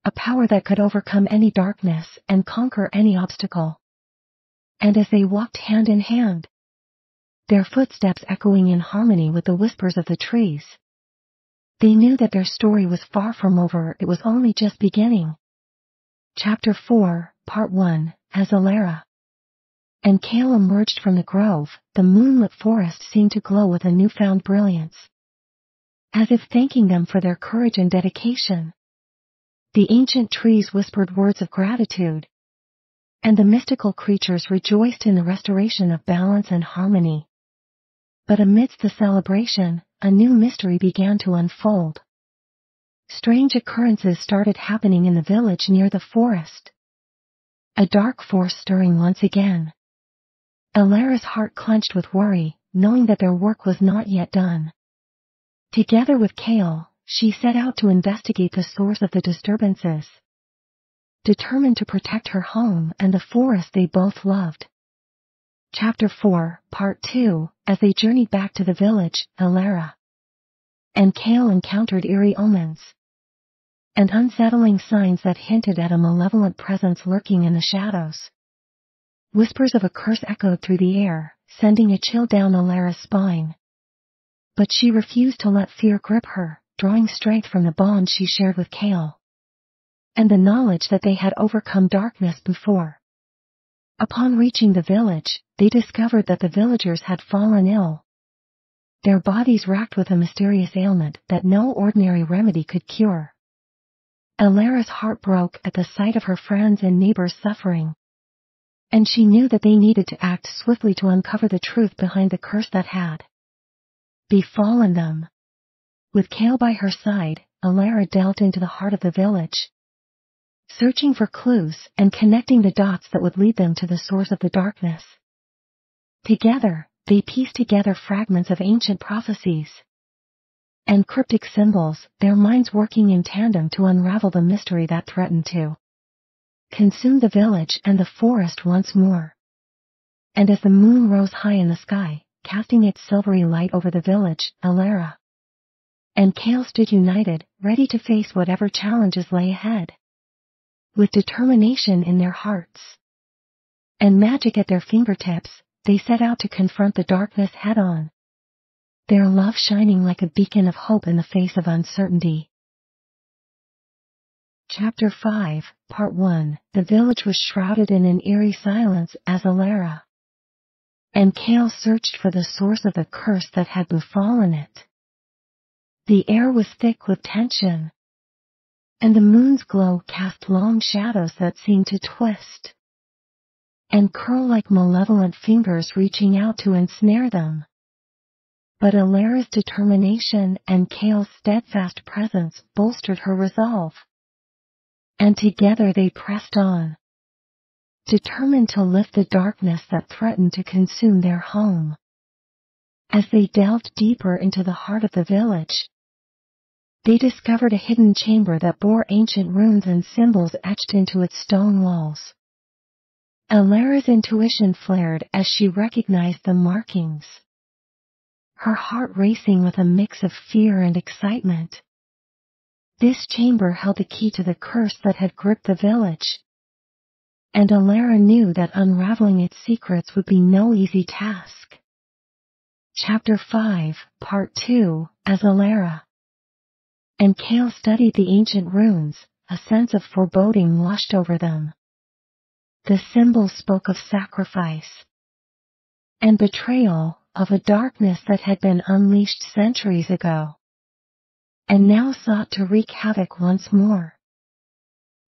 a power that could overcome any darkness and conquer any obstacle. And as they walked hand in hand, their footsteps echoing in harmony with the whispers of the trees, they knew that their story was far from over, it was only just beginning. Chapter 4, Part 1. As Alara and Kale emerged from the grove, the moonlit forest seemed to glow with a newfound brilliance, as if thanking them for their courage and dedication. The ancient trees whispered words of gratitude, and the mystical creatures rejoiced in the restoration of balance and harmony. But amidst the celebration, a new mystery began to unfold. Strange occurrences started happening in the village near the forest, a dark force stirring once again. Alara's heart clenched with worry, knowing that their work was not yet done. Together with Kale, she set out to investigate the source of the disturbances, determined to protect her home and the forest they both loved. Chapter 4, Part 2. As they journeyed back to the village, Alara and Kale encountered eerie omens and unsettling signs that hinted at a malevolent presence lurking in the shadows. Whispers of a curse echoed through the air, sending a chill down Alara's spine. But she refused to let fear grip her, drawing strength from the bond she shared with Kale and the knowledge that they had overcome darkness before. Upon reaching the village, they discovered that the villagers had fallen ill, their bodies racked with a mysterious ailment that no ordinary remedy could cure. Alara's heart broke at the sight of her friends and neighbors suffering, and she knew that they needed to act swiftly to uncover the truth behind the curse that had befallen them. With Kale by her side, Alara delved into the heart of the village, searching for clues and connecting the dots that would lead them to the source of the darkness. Together, they pieced together fragments of ancient prophecies and cryptic symbols, their minds working in tandem to unravel the mystery that threatened to consume the village and the forest once more. And as the moon rose high in the sky, casting its silvery light over the village, Alara and Kale stood united, ready to face whatever challenges lay ahead. With determination in their hearts and magic at their fingertips, they set out to confront the darkness head-on, their love shining like a beacon of hope in the face of uncertainty. Chapter 5, Part 1. The village was shrouded in an eerie silence as Alara and Kale searched for the source of the curse that had befallen it. The air was thick with tension, and the moon's glow cast long shadows that seemed to twist and curl like malevolent fingers reaching out to ensnare them. But Alara's determination and Kale's steadfast presence bolstered her resolve, and together they pressed on, determined to lift the darkness that threatened to consume their home. As they delved deeper into the heart of the village, they discovered a hidden chamber that bore ancient runes and symbols etched into its stone walls. Alara's intuition flared as she recognized the markings, her heart racing with a mix of fear and excitement. This chamber held the key to the curse that had gripped the village, and Alara knew that unraveling its secrets would be no easy task. Chapter 5, Part 2, As Alara and Kale studied the ancient runes, a sense of foreboding washed over them. The symbols spoke of sacrifice and betrayal, of a darkness that had been unleashed centuries ago, and now sought to wreak havoc once more.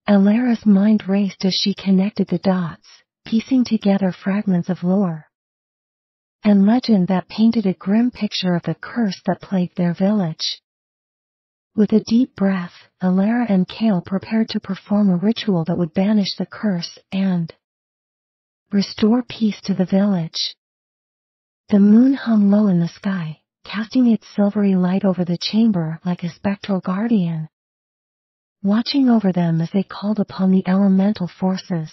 Alara's mind raced as she connected the dots, piecing together fragments of lore and legend that painted a grim picture of the curse that plagued their village. With a deep breath, Alara and Kale prepared to perform a ritual that would banish the curse and restore peace to the village. The moon hung low in the sky, casting its silvery light over the chamber like a spectral guardian, watching over them as they called upon the elemental forces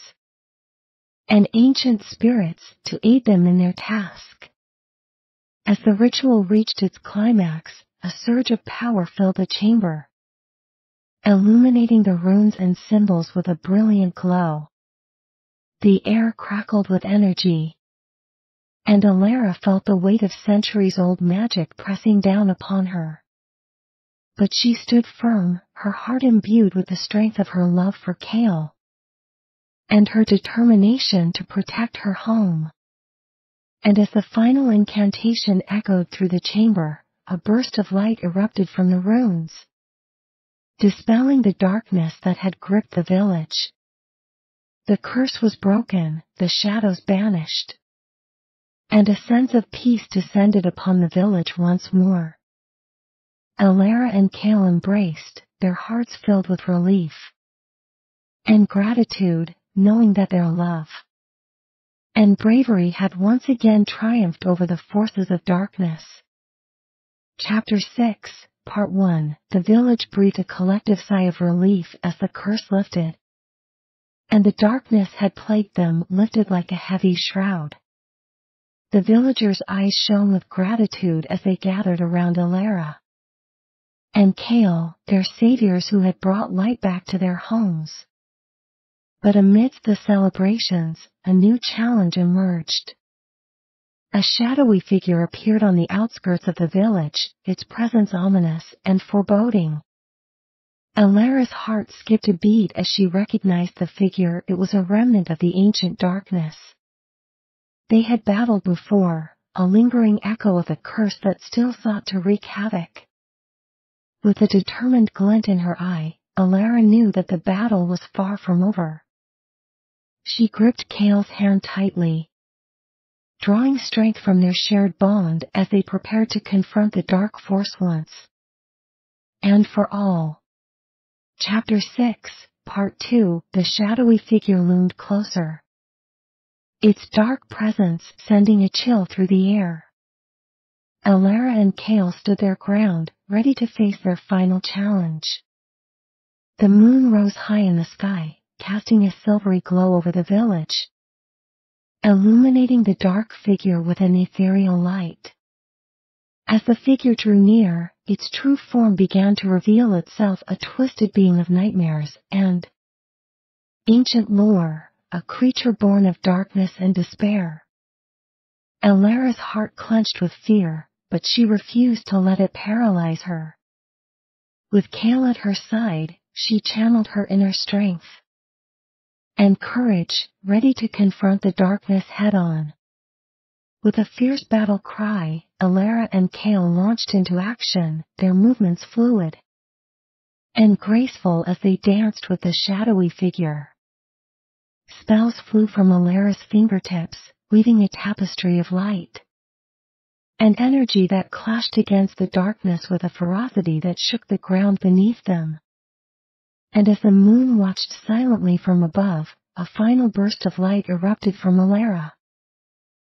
and ancient spirits to aid them in their task. As the ritual reached its climax, a surge of power filled the chamber, illuminating the runes and symbols with a brilliant glow. The air crackled with energy, and Alara felt the weight of centuries-old magic pressing down upon her. But she stood firm, her heart imbued with the strength of her love for Kale and her determination to protect her home. And as the final incantation echoed through the chamber, a burst of light erupted from the runes, dispelling the darkness that had gripped the village. The curse was broken, the shadows banished, and a sense of peace descended upon the village once more. Alara and Kale embraced, their hearts filled with relief and gratitude, knowing that their love and bravery had once again triumphed over the forces of darkness. Chapter 6, Part 1. The village breathed a collective sigh of relief as the curse lifted, and the darkness had plagued them lifted like a heavy shroud. The villagers' eyes shone with gratitude as they gathered around Alara and Kale, their saviors who had brought light back to their homes. But amidst the celebrations, a new challenge emerged. A shadowy figure appeared on the outskirts of the village, its presence ominous and foreboding. Alara's heart skipped a beat as she recognized the figure. It was a remnant of the ancient darkness they had battled before, a lingering echo of the curse that still sought to wreak havoc. With a determined glint in her eye, Alara knew that the battle was far from over. She gripped Kale's hand tightly, drawing strength from their shared bond as they prepared to confront the dark force once and for all. Chapter 6, Part 2. The shadowy figure loomed closer, its dark presence sending a chill through the air. Alara and Kale stood their ground, ready to face their final challenge. The moon rose high in the sky, casting a silvery glow over the village, illuminating the dark figure with an ethereal light. As the figure drew near, its true form began to reveal itself, a twisted being of nightmares and ancient lore, a creature born of darkness and despair. Alara's heart clenched with fear, but she refused to let it paralyze her. With Kale at her side, she channeled her inner strength and courage, ready to confront the darkness head-on. With a fierce battle cry, Alara and Kale launched into action, their movements fluid and graceful as they danced with the shadowy figure. Spells flew from Alara's fingertips, weaving a tapestry of light and energy that clashed against the darkness with a ferocity that shook the ground beneath them. And as the moon watched silently from above, a final burst of light erupted from Alara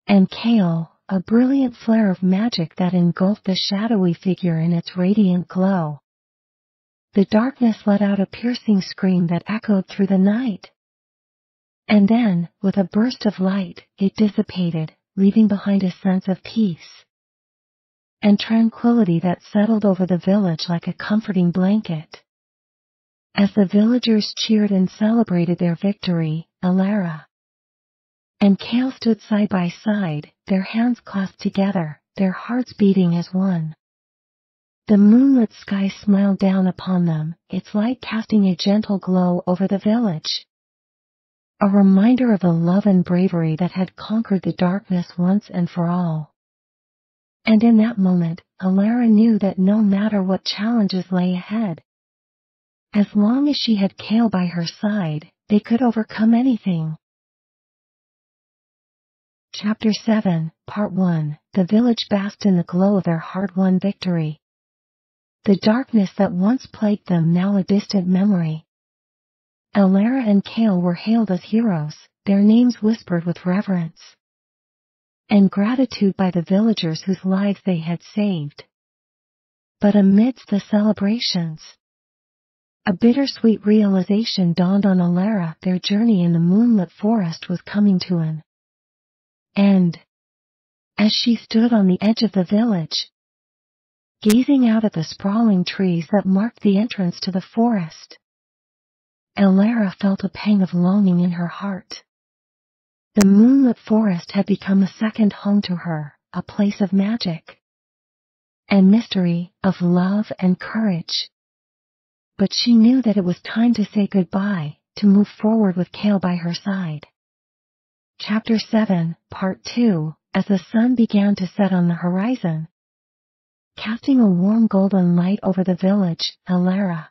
and Kale, a brilliant flare of magic that engulfed the shadowy figure in its radiant glow. The darkness let out a piercing scream that echoed through the night. And then, with a burst of light, it dissipated, leaving behind a sense of peace and tranquility that settled over the village like a comforting blanket. As the villagers cheered and celebrated their victory, Alara and Kale stood side by side, their hands clasped together, their hearts beating as one. The moonlit sky smiled down upon them, its light casting a gentle glow over the village, a reminder of the love and bravery that had conquered the darkness once and for all. And in that moment, Alara knew that no matter what challenges lay ahead, as long as she had Kale by her side, they could overcome anything. Chapter 7, Part 1. The village basked in the glow of their hard-won victory. The darkness that once plagued them now a distant memory. Alara and Kale were hailed as heroes, their names whispered with reverence and gratitude by the villagers whose lives they had saved. But amidst the celebrations, a bittersweet realization dawned on Alara. Their journey in the moonlit forest was coming to an end. As she stood on the edge of the village, gazing out at the sprawling trees that marked the entrance to the forest, Alara felt a pang of longing in her heart. The moonlit forest had become a second home to her, a place of magic and mystery, of love and courage. But she knew that it was time to say goodbye, to move forward with Kale by her side. Chapter 7, Part 2. As the sun began to set on the horizon, casting a warm golden light over the village, Alara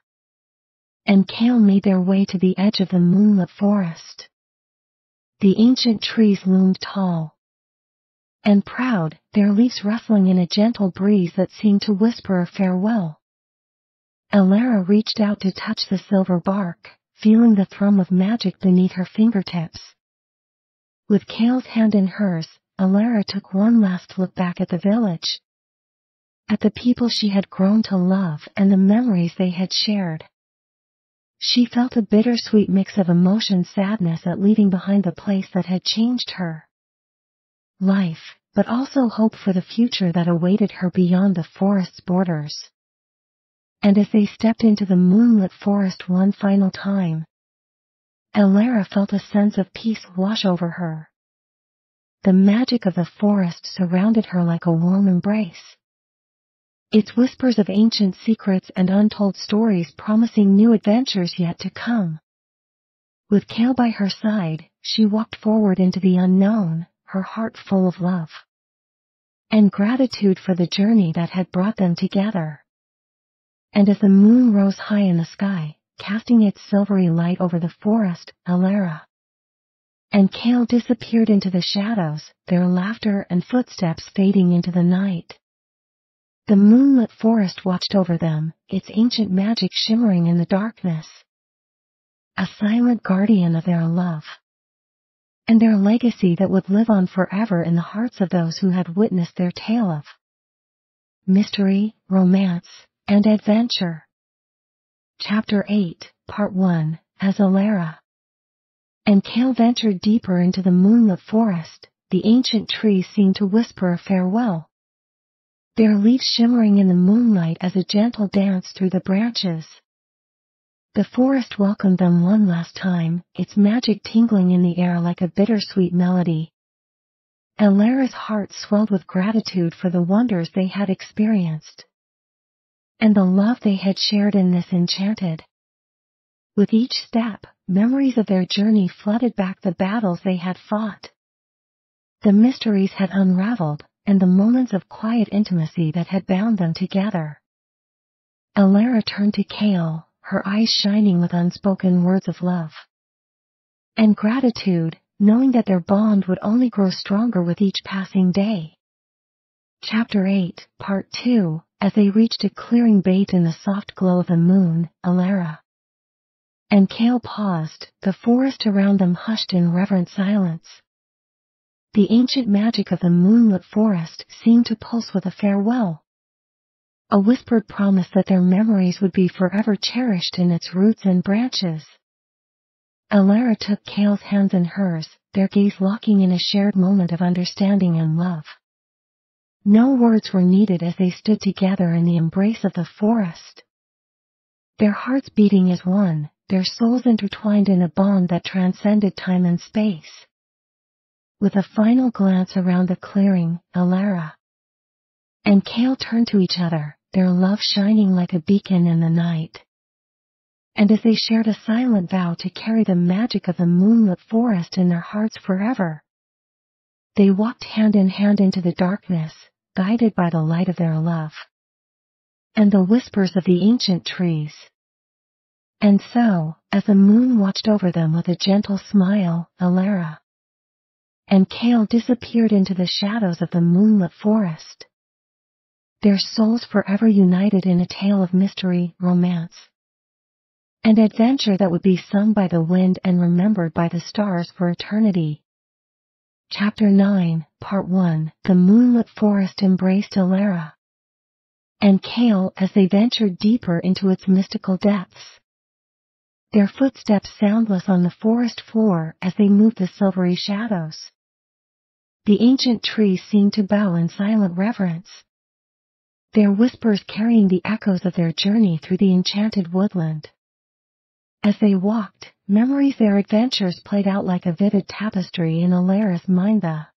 and Kale made their way to the edge of the moonlit forest. The ancient trees loomed tall and proud, their leaves rustling in a gentle breeze that seemed to whisper a farewell. Alara reached out to touch the silver bark, feeling the thrum of magic beneath her fingertips. With Kale's hand in hers, Alara took one last look back at the village, at the people she had grown to love and the memories they had shared. She felt a bittersweet mix of emotion, sadness at leaving behind the place that had changed her life, but also hope for the future that awaited her beyond the forest's borders. And as they stepped into the moonlit forest one final time, Alara felt a sense of peace wash over her. The magic of the forest surrounded her like a warm embrace, its whispers of ancient secrets and untold stories promising new adventures yet to come. With Kale by her side, she walked forward into the unknown, her heart full of love and gratitude for the journey that had brought them together. And as the moon rose high in the sky, casting its silvery light over the forest, Alara and Kale disappeared into the shadows, their laughter and footsteps fading into the night. The moonlit forest watched over them, its ancient magic shimmering in the darkness, a silent guardian of their love and their legacy that would live on forever in the hearts of those who had witnessed their tale of mystery, romance, and adventure. Chapter 8, Part 1. As Alara and Kale ventured deeper into the moonlit forest, the ancient trees seemed to whisper a farewell, their leaves shimmering in the moonlight as a gentle dance through the branches. The forest welcomed them one last time, its magic tingling in the air like a bittersweet melody. Alara's heart swelled with gratitude for the wonders they had experienced and the love they had shared in this enchanted. With each step, memories of their journey flooded back, the battles they had fought, the mysteries had unraveled, and the moments of quiet intimacy that had bound them together. Alara turned to Kale, her eyes shining with unspoken words of love and gratitude, knowing that their bond would only grow stronger with each passing day. Chapter 8, Part 2. As they reached a clearing bathed in the soft glow of the moon, Alara and Kale paused, the forest around them hushed in reverent silence. The ancient magic of the moonlit forest seemed to pulse with a farewell, a whispered promise that their memories would be forever cherished in its roots and branches. Alara took Kale's hands in hers, their gaze locking in a shared moment of understanding and love. No words were needed as they stood together in the embrace of the forest, their hearts beating as one, their souls intertwined in a bond that transcended time and space. With a final glance around the clearing, Alara and Kale turned to each other, their love shining like a beacon in the night. And as they shared a silent vow to carry the magic of the moonlit forest in their hearts forever, they walked hand in hand into the darkness, guided by the light of their love and the whispers of the ancient trees. And so, as the moon watched over them with a gentle smile, Alara and Kale disappeared into the shadows of the moonlit forest, their souls forever united in a tale of mystery, romance, and adventure that would be sung by the wind and remembered by the stars for eternity. Chapter 9, Part 1. The moonlit forest embraced Alara and Kale as they ventured deeper into its mystical depths, their footsteps soundless on the forest floor as they moved the silvery shadows. The ancient trees seemed to bow in silent reverence, their whispers carrying the echoes of their journey through the enchanted woodland. As they walked, memories of their adventures played out like a vivid tapestry in Alara's mind, the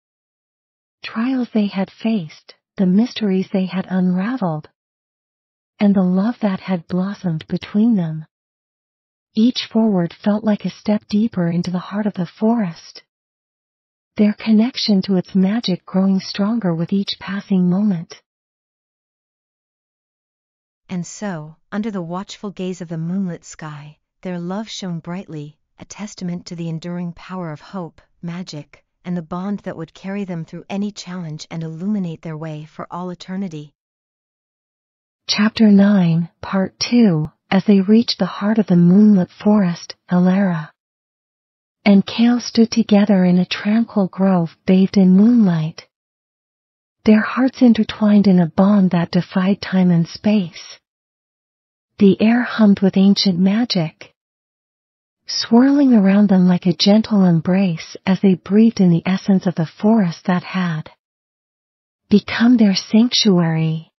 trials they had faced, the mysteries they had unraveled, and the love that had blossomed between them. Each forward felt like a step deeper into the heart of the forest, their connection to its magic growing stronger with each passing moment. And so, under the watchful gaze of the moonlit sky, their love shone brightly, a testament to the enduring power of hope, magic, and the bond that would carry them through any challenge and illuminate their way for all eternity. Chapter 9, Part 2. As they reached the heart of the moonlit forest, Alara and Kale stood together in a tranquil grove bathed in moonlight, their hearts intertwined in a bond that defied time and space. The air hummed with ancient magic, swirling around them like a gentle embrace as they breathed in the essence of the forest that had become their sanctuary.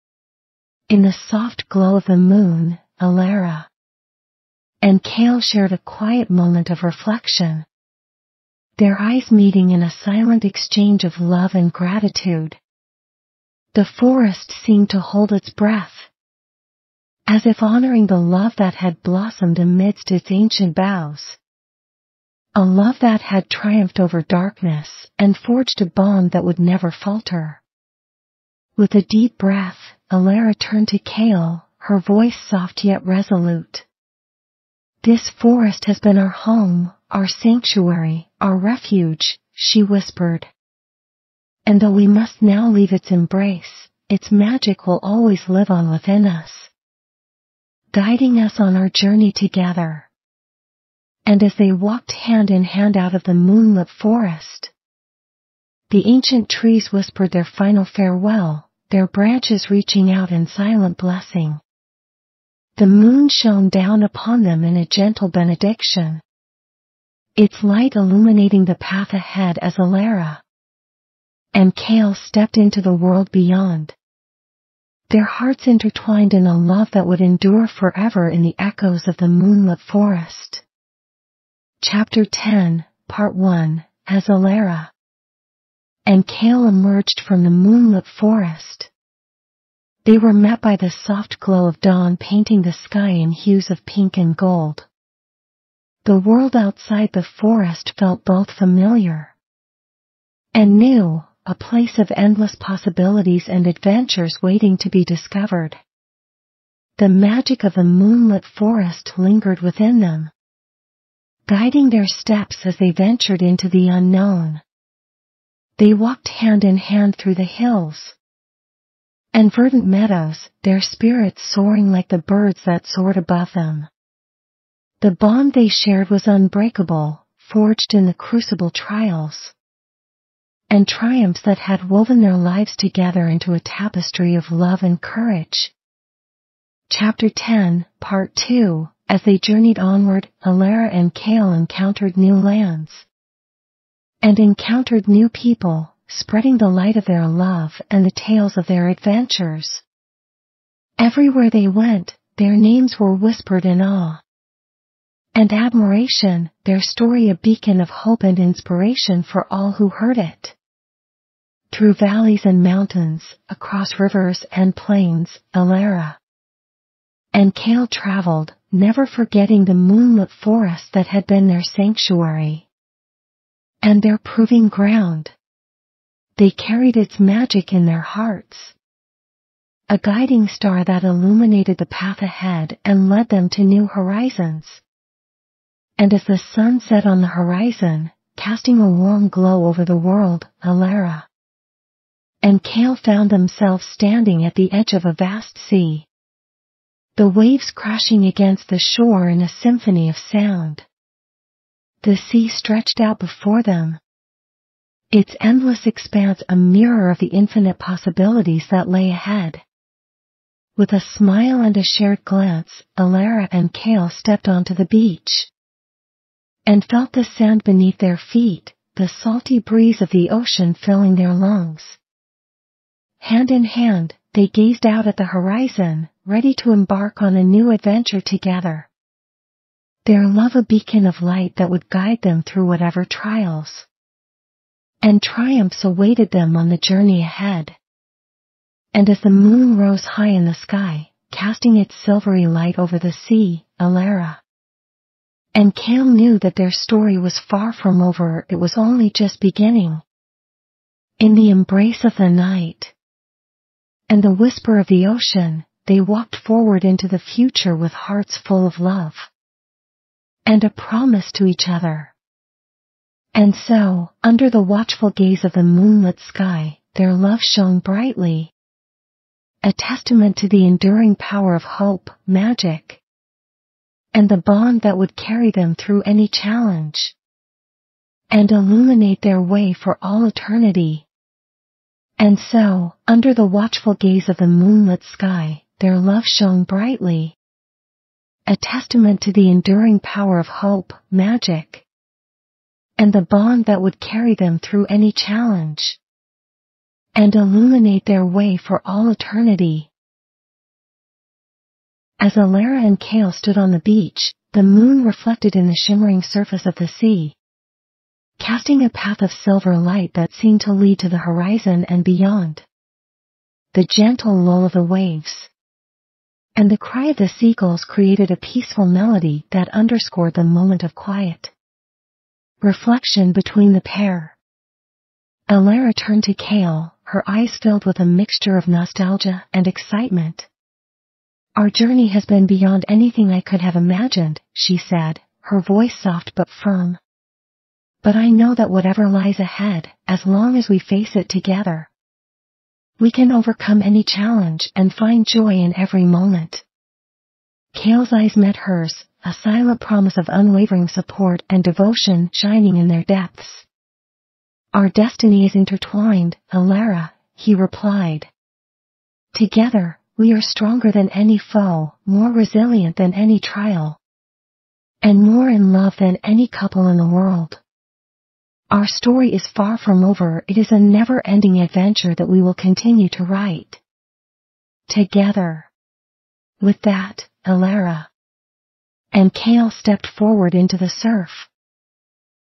In the soft glow of the moon, Alara and Kale shared a quiet moment of reflection, their eyes meeting in a silent exchange of love and gratitude. The forest seemed to hold its breath, as if honoring the love that had blossomed amidst its ancient boughs, a love that had triumphed over darkness and forged a bond that would never falter. With a deep breath, Alara turned to Kale, her voice soft yet resolute. "This forest has been our home, our sanctuary, our refuge," she whispered. "And though we must now leave its embrace, its magic will always live on within us, guiding us on our journey together." And as they walked hand in hand out of the moonlit forest, the ancient trees whispered their final farewell, their branches reaching out in silent blessing. The moon shone down upon them in a gentle benediction, its light illuminating the path ahead as Alara and Kale stepped into the world beyond, their hearts intertwined in a love that would endure forever in the echoes of the moonlit forest. Chapter 10, Part 1. As Alara and Kale emerged from the moonlit forest, they were met by the soft glow of dawn painting the sky in hues of pink and gold. The world outside the forest felt both familiar and new, a place of endless possibilities and adventures waiting to be discovered. The magic of the moonlit forest lingered within them, guiding their steps as they ventured into the unknown. They walked hand in hand through the hills and verdant meadows, their spirits soaring like the birds that soared above them. The bond they shared was unbreakable, forged in the crucible trials and triumphs that had woven their lives together into a tapestry of love and courage. Chapter 10, Part 2. As they journeyed onward, Alara and Kale encountered new lands and encountered new people, spreading the light of their love and the tales of their adventures. Everywhere they went, their names were whispered in awe and admiration, their story a beacon of hope and inspiration for all who heard it. Through valleys and mountains, across rivers and plains, Alara and Kale traveled, never forgetting the moonlit forest that had been their sanctuary and their proving ground. They carried its magic in their hearts, a guiding star that illuminated the path ahead and led them to new horizons. And as the sun set on the horizon, casting a warm glow over the world, Alara and Kale found themselves standing at the edge of a vast sea, the waves crashing against the shore in a symphony of sound. The sea stretched out before them, its endless expanse a mirror of the infinite possibilities that lay ahead. With a smile and a shared glance, Alara and Kale stepped onto the beach and felt the sand beneath their feet, the salty breeze of the ocean filling their lungs. Hand in hand, they gazed out at the horizon, ready to embark on a new adventure together. Their love a beacon of light that would guide them through whatever trials and triumphs awaited them on the journey ahead. And as the moon rose high in the sky, casting its silvery light over the sea, Alara and Kale knew that their story was far from over, it was only just beginning. In the embrace of the night and the whisper of the ocean, they walked forward into the future with hearts full of love and a promise to each other. And so, under the watchful gaze of the moonlit sky, their love shone brightly, a testament to the enduring power of hope, magic, and the bond that would carry them through any challenge and illuminate their way for all eternity. And so, under the watchful gaze of the moonlit sky, their love shone brightly, a testament to the enduring power of hope, magic, and the bond that would carry them through any challenge and illuminate their way for all eternity. As Alara and Kale stood on the beach, the moon reflected in the shimmering surface of the sea, casting a path of silver light that seemed to lead to the horizon and beyond. The gentle lull of the waves and the cry of the seagulls created a peaceful melody that underscored the moment of quiet reflection between the pair. Alara turned to Kale, her eyes filled with a mixture of nostalgia and excitement. Our journey has been beyond anything I could have imagined, she said, her voice soft but firm. But I know that whatever lies ahead, as long as we face it together, we can overcome any challenge and find joy in every moment. Kale's eyes met hers, a silent promise of unwavering support and devotion shining in their depths. Our destiny is intertwined, Alara, he replied. Together, we are stronger than any foe, more resilient than any trial, and more in love than any couple in the world. Our story is far from over, it is a never-ending adventure that we will continue to write together. With that, Alara and Kale stepped forward into the surf,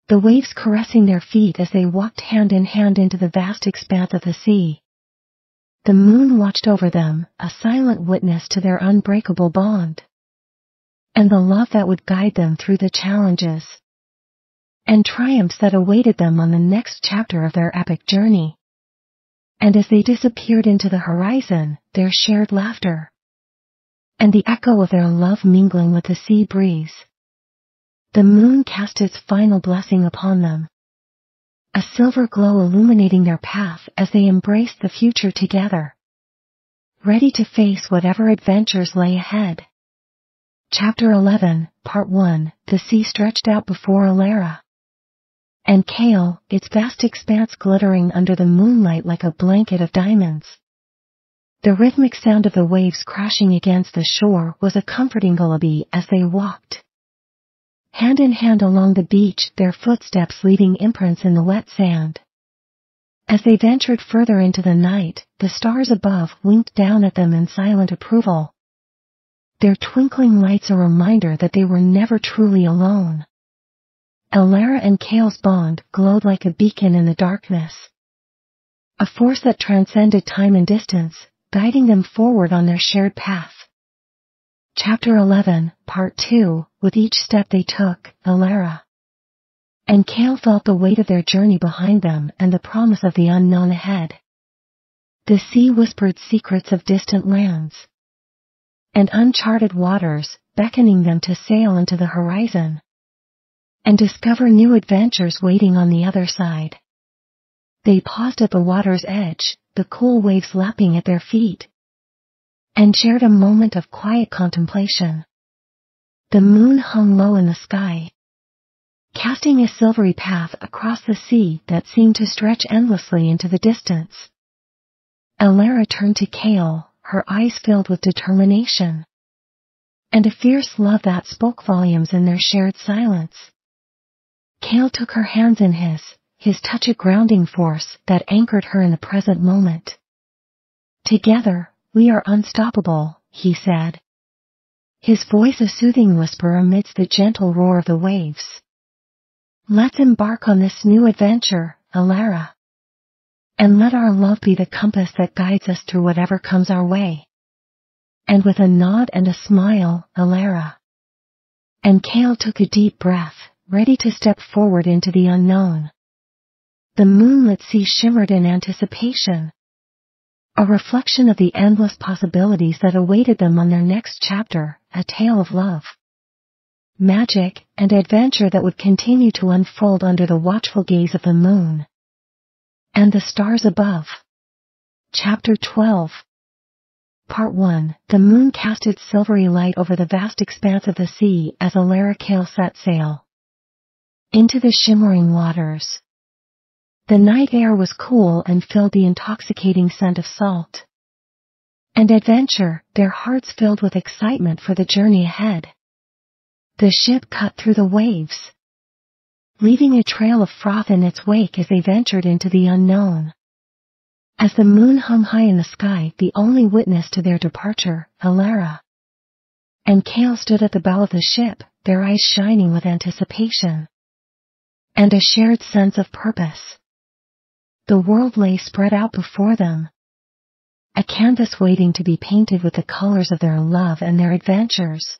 the waves caressing their feet as they walked hand in hand into the vast expanse of the sea. The moon watched over them, a silent witness to their unbreakable bond and the love that would guide them through the challenges and triumphs that awaited them on the next chapter of their epic journey. And as they disappeared into the horizon, their shared laughter and the echo of their love mingling with the sea breeze. The moon cast its final blessing upon them, a silver glow illuminating their path as they embraced the future together, ready to face whatever adventures lay ahead. Chapter 11, Part 1. The sea stretched out before Alara and Kale, its vast expanse glittering under the moonlight like a blanket of diamonds. The rhythmic sound of the waves crashing against the shore was a comforting lullaby as they walked hand in hand along the beach, their footsteps leaving imprints in the wet sand. As they ventured further into the night, the stars above winked down at them in silent approval, their twinkling lights a reminder that they were never truly alone. Alara and Kale's bond glowed like a beacon in the darkness, a force that transcended time and distance, guiding them forward on their shared path. Chapter 11, Part 2. With each step they took, Alara and Kale felt the weight of their journey behind them and the promise of the unknown ahead. The sea whispered secrets of distant lands and uncharted waters, beckoning them to sail into the horizon and discover new adventures waiting on the other side. They paused at the water's edge, the cool waves lapping at their feet, and shared a moment of quiet contemplation. The moon hung low in the sky, casting a silvery path across the sea that seemed to stretch endlessly into the distance. Alara turned to Kale, her eyes filled with determination and a fierce love that spoke volumes in their shared silence. Kale took her hands in his touch a grounding force that anchored her in the present moment. Together, we are unstoppable, he said, his voice a soothing whisper amidst the gentle roar of the waves. Let's embark on this new adventure, Alara, and let our love be the compass that guides us through whatever comes our way. And with a nod and a smile, Alara and Kale took a deep breath, ready to step forward into the unknown. The moonlit sea shimmered in anticipation, a reflection of the endless possibilities that awaited them on their next chapter, a tale of love, magic, and adventure that would continue to unfold under the watchful gaze of the moon and the stars above. Chapter 12, Part 1. The moon cast its silvery light over the vast expanse of the sea as Alara Kale set sail into the shimmering waters. The night air was cool and filled the intoxicating scent of salt and adventure, their hearts filled with excitement for the journey ahead. The ship cut through the waves, leaving a trail of froth in its wake as they ventured into the unknown. As the moon hung high in the sky, the only witness to their departure, Alara and Kale stood at the bow of the ship, their eyes shining with anticipation and a shared sense of purpose. The world lay spread out before them, a canvas waiting to be painted with the colors of their love and their adventures.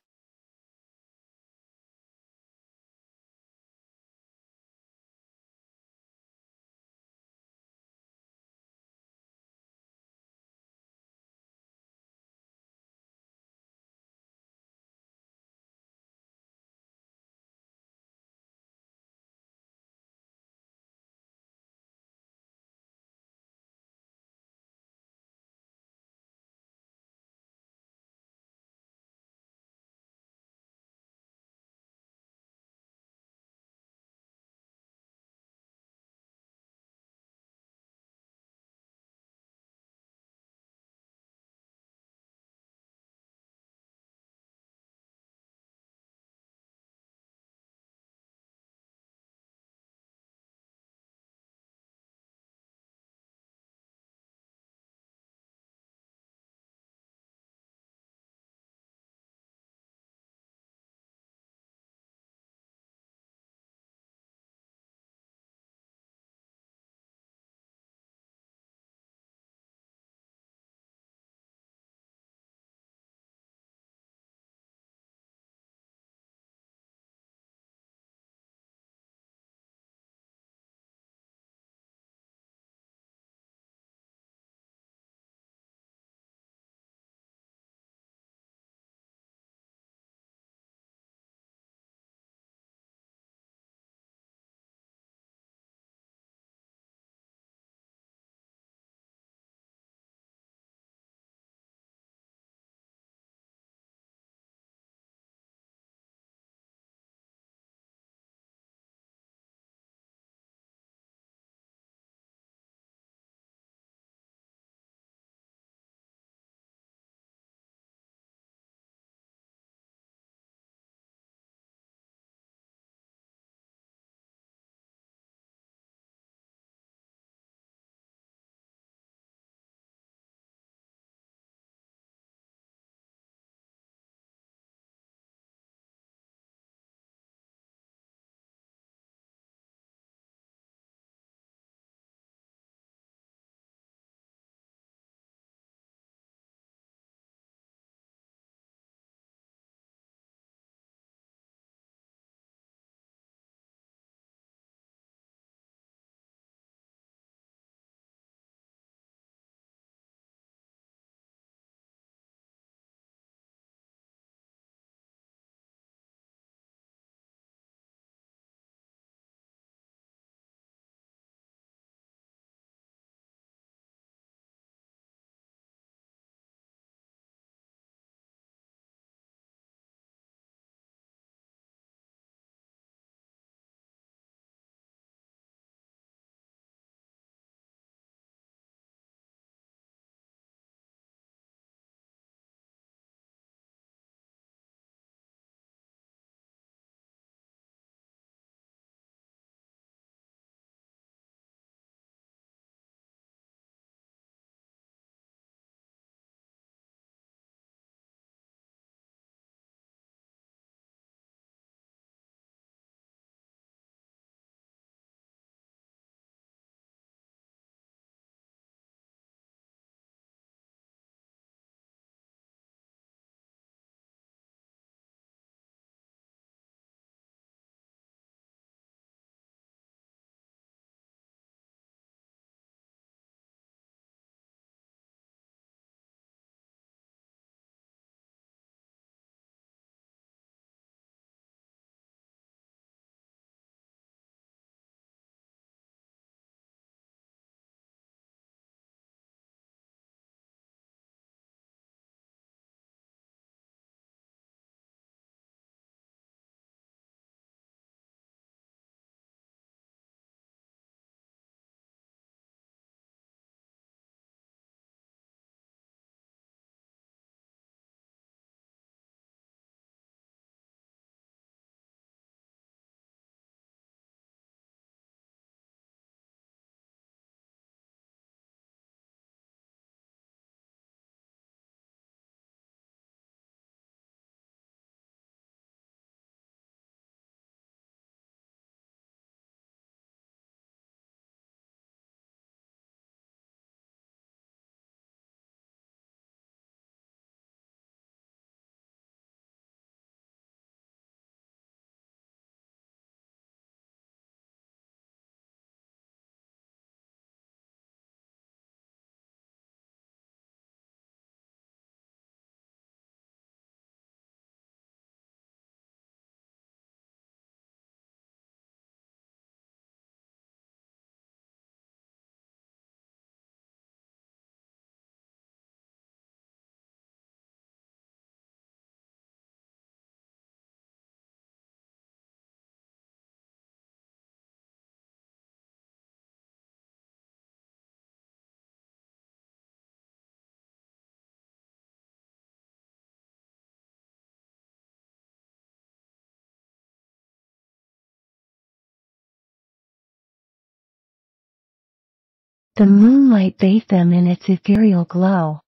The moonlight bathed them in its ethereal glow,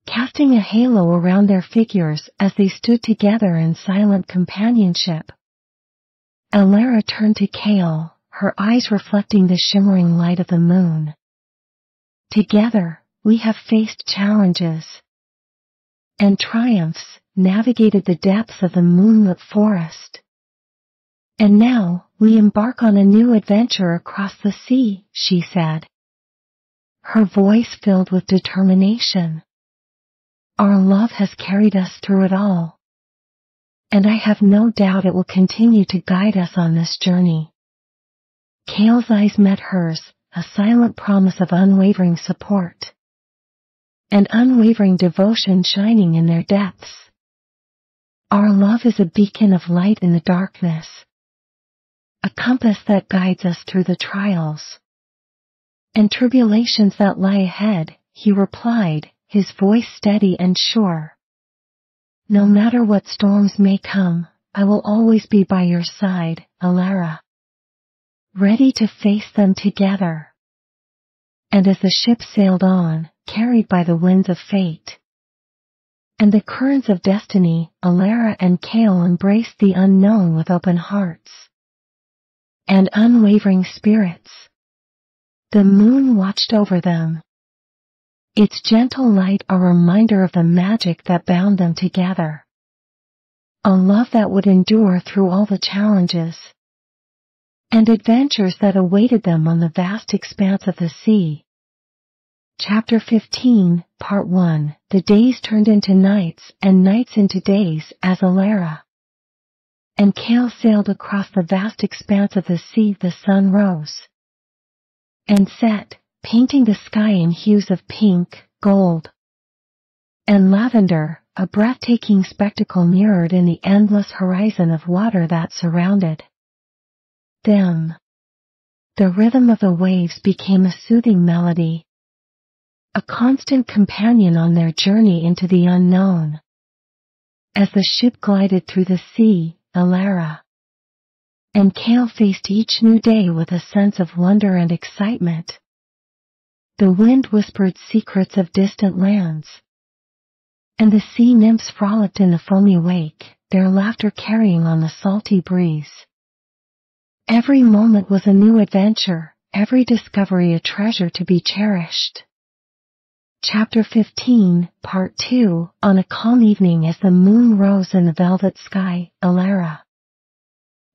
casting a halo around their figures as they stood together in silent companionship. Alara turned to Kale, her eyes reflecting the shimmering light of the moon. Together, we have faced challenges and triumphs, navigated the depths of the moonlit forest. And now, we embark on a new adventure across the sea, she said, her voice filled with determination. Our love has carried us through it all, and I have no doubt it will continue to guide us on this journey. Kale's eyes met hers, a silent promise of unwavering support and unwavering devotion shining in their depths. Our love is a beacon of light in the darkness, a compass that guides us through the trials and tribulations that lie ahead, he replied, his voice steady and sure. No matter what storms may come, I will always be by your side, Alara, ready to face them together. And as the ship sailed on, carried by the winds of fate and the currents of destiny, Alara and Kale embraced the unknown with open hearts and unwavering spirits. The moon watched over them, its gentle light a reminder of the magic that bound them together. A love that would endure through all the challenges and adventures that awaited them on the vast expanse of the sea. Chapter 15, Part 1. The days turned into nights and nights into days as Alara and Kale sailed across the vast expanse of the sea. The sun rose and set, painting the sky in hues of pink, gold, and lavender, a breathtaking spectacle mirrored in the endless horizon of water that surrounded them. The rhythm of the waves became a soothing melody, a constant companion on their journey into the unknown. As the ship glided through the sea, Alara and Kale faced each new day with a sense of wonder and excitement. The wind whispered secrets of distant lands, and the sea nymphs frolicked in the foamy wake, their laughter carrying on the salty breeze. Every moment was a new adventure, every discovery a treasure to be cherished. Chapter 15, Part 2. On a calm evening as the moon rose in the velvet sky, Alara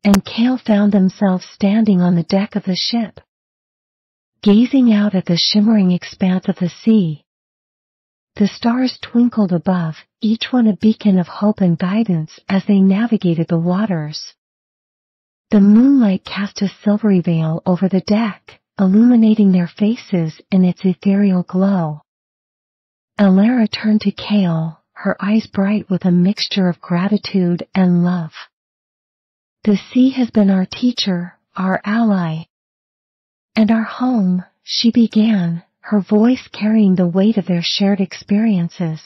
and Kale found themselves standing on the deck of the ship, gazing out at the shimmering expanse of the sea. The stars twinkled above, each one a beacon of hope and guidance as they navigated the waters. The moonlight cast a silvery veil over the deck, illuminating their faces in its ethereal glow. Alara turned to Kale, her eyes bright with a mixture of gratitude and love. The sea has been our teacher, our ally, and our home, she began, her voice carrying the weight of their shared experiences.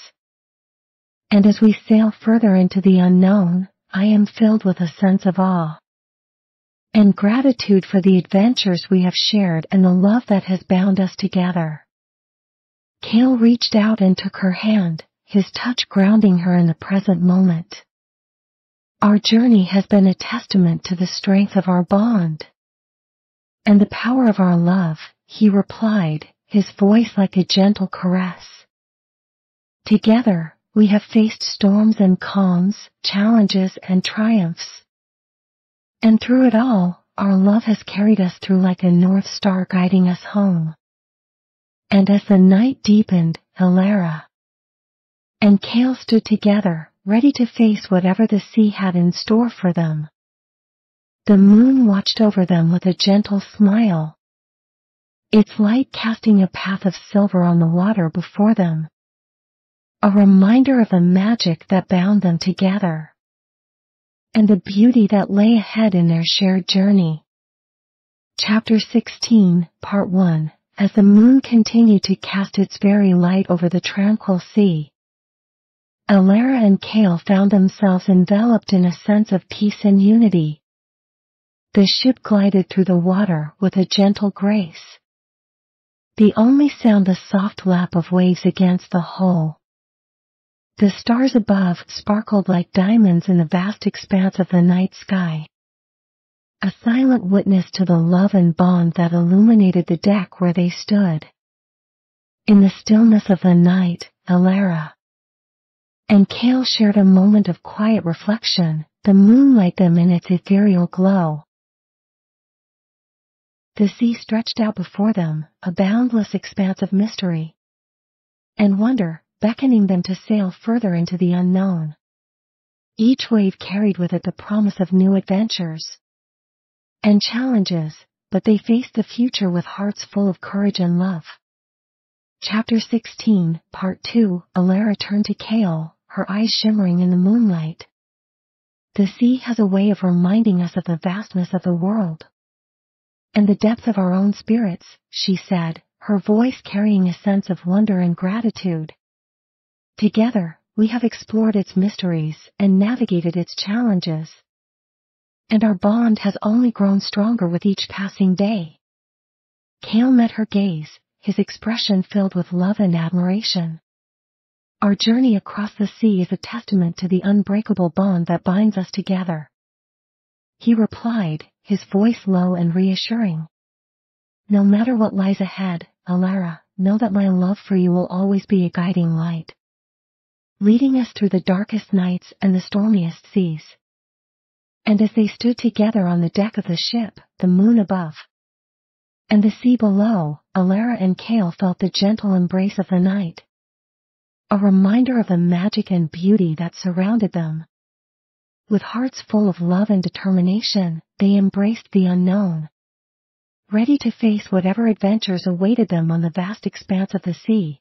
And as we sail further into the unknown, I am filled with a sense of awe and gratitude for the adventures we have shared and the love that has bound us together. Kale reached out and took her hand, his touch grounding her in the present moment. Our journey has been a testament to the strength of our bond and the power of our love, he replied, his voice like a gentle caress. Together, we have faced storms and calms, challenges and triumphs. And through it all, our love has carried us through like a north star guiding us home. And as the night deepened, Alara and Kale stood together, ready to face whatever the sea had in store for them. The moon watched over them with a gentle smile, its light casting a path of silver on the water before them, a reminder of the magic that bound them together and the beauty that lay ahead in their shared journey. Chapter 16, Part 1. As the moon continued to cast its very light over the tranquil sea, Alara and Kale found themselves enveloped in a sense of peace and unity. The ship glided through the water with a gentle grace, the only sound the soft lap of waves against the hull. The stars above sparkled like diamonds in the vast expanse of the night sky. A silent witness to the love and bond that illuminated the deck where they stood. In the stillness of the night, Alara and Cale shared a moment of quiet reflection, the moon light them in its ethereal glow. The sea stretched out before them, a boundless expanse of mystery and wonder, beckoning them to sail further into the unknown. Each wave carried with it the promise of new adventures and challenges, but they faced the future with hearts full of courage and love. Chapter 16, Part 2, Alara turned to Cale, her eyes shimmering in the moonlight. The sea has a way of reminding us of the vastness of the world and the depth of our own spirits, she said, her voice carrying a sense of wonder and gratitude. Together, we have explored its mysteries and navigated its challenges, and our bond has only grown stronger with each passing day. Cale met her gaze, his expression filled with love and admiration. Our journey across the sea is a testament to the unbreakable bond that binds us together, he replied, his voice low and reassuring. No matter what lies ahead, Alara, know that my love for you will always be a guiding light, leading us through the darkest nights and the stormiest seas. And as they stood together on the deck of the ship, the moon above and the sea below, Alara and Cale felt the gentle embrace of the night, a reminder of the magic and beauty that surrounded them. With hearts full of love and determination, they embraced the unknown, ready to face whatever adventures awaited them on the vast expanse of the sea.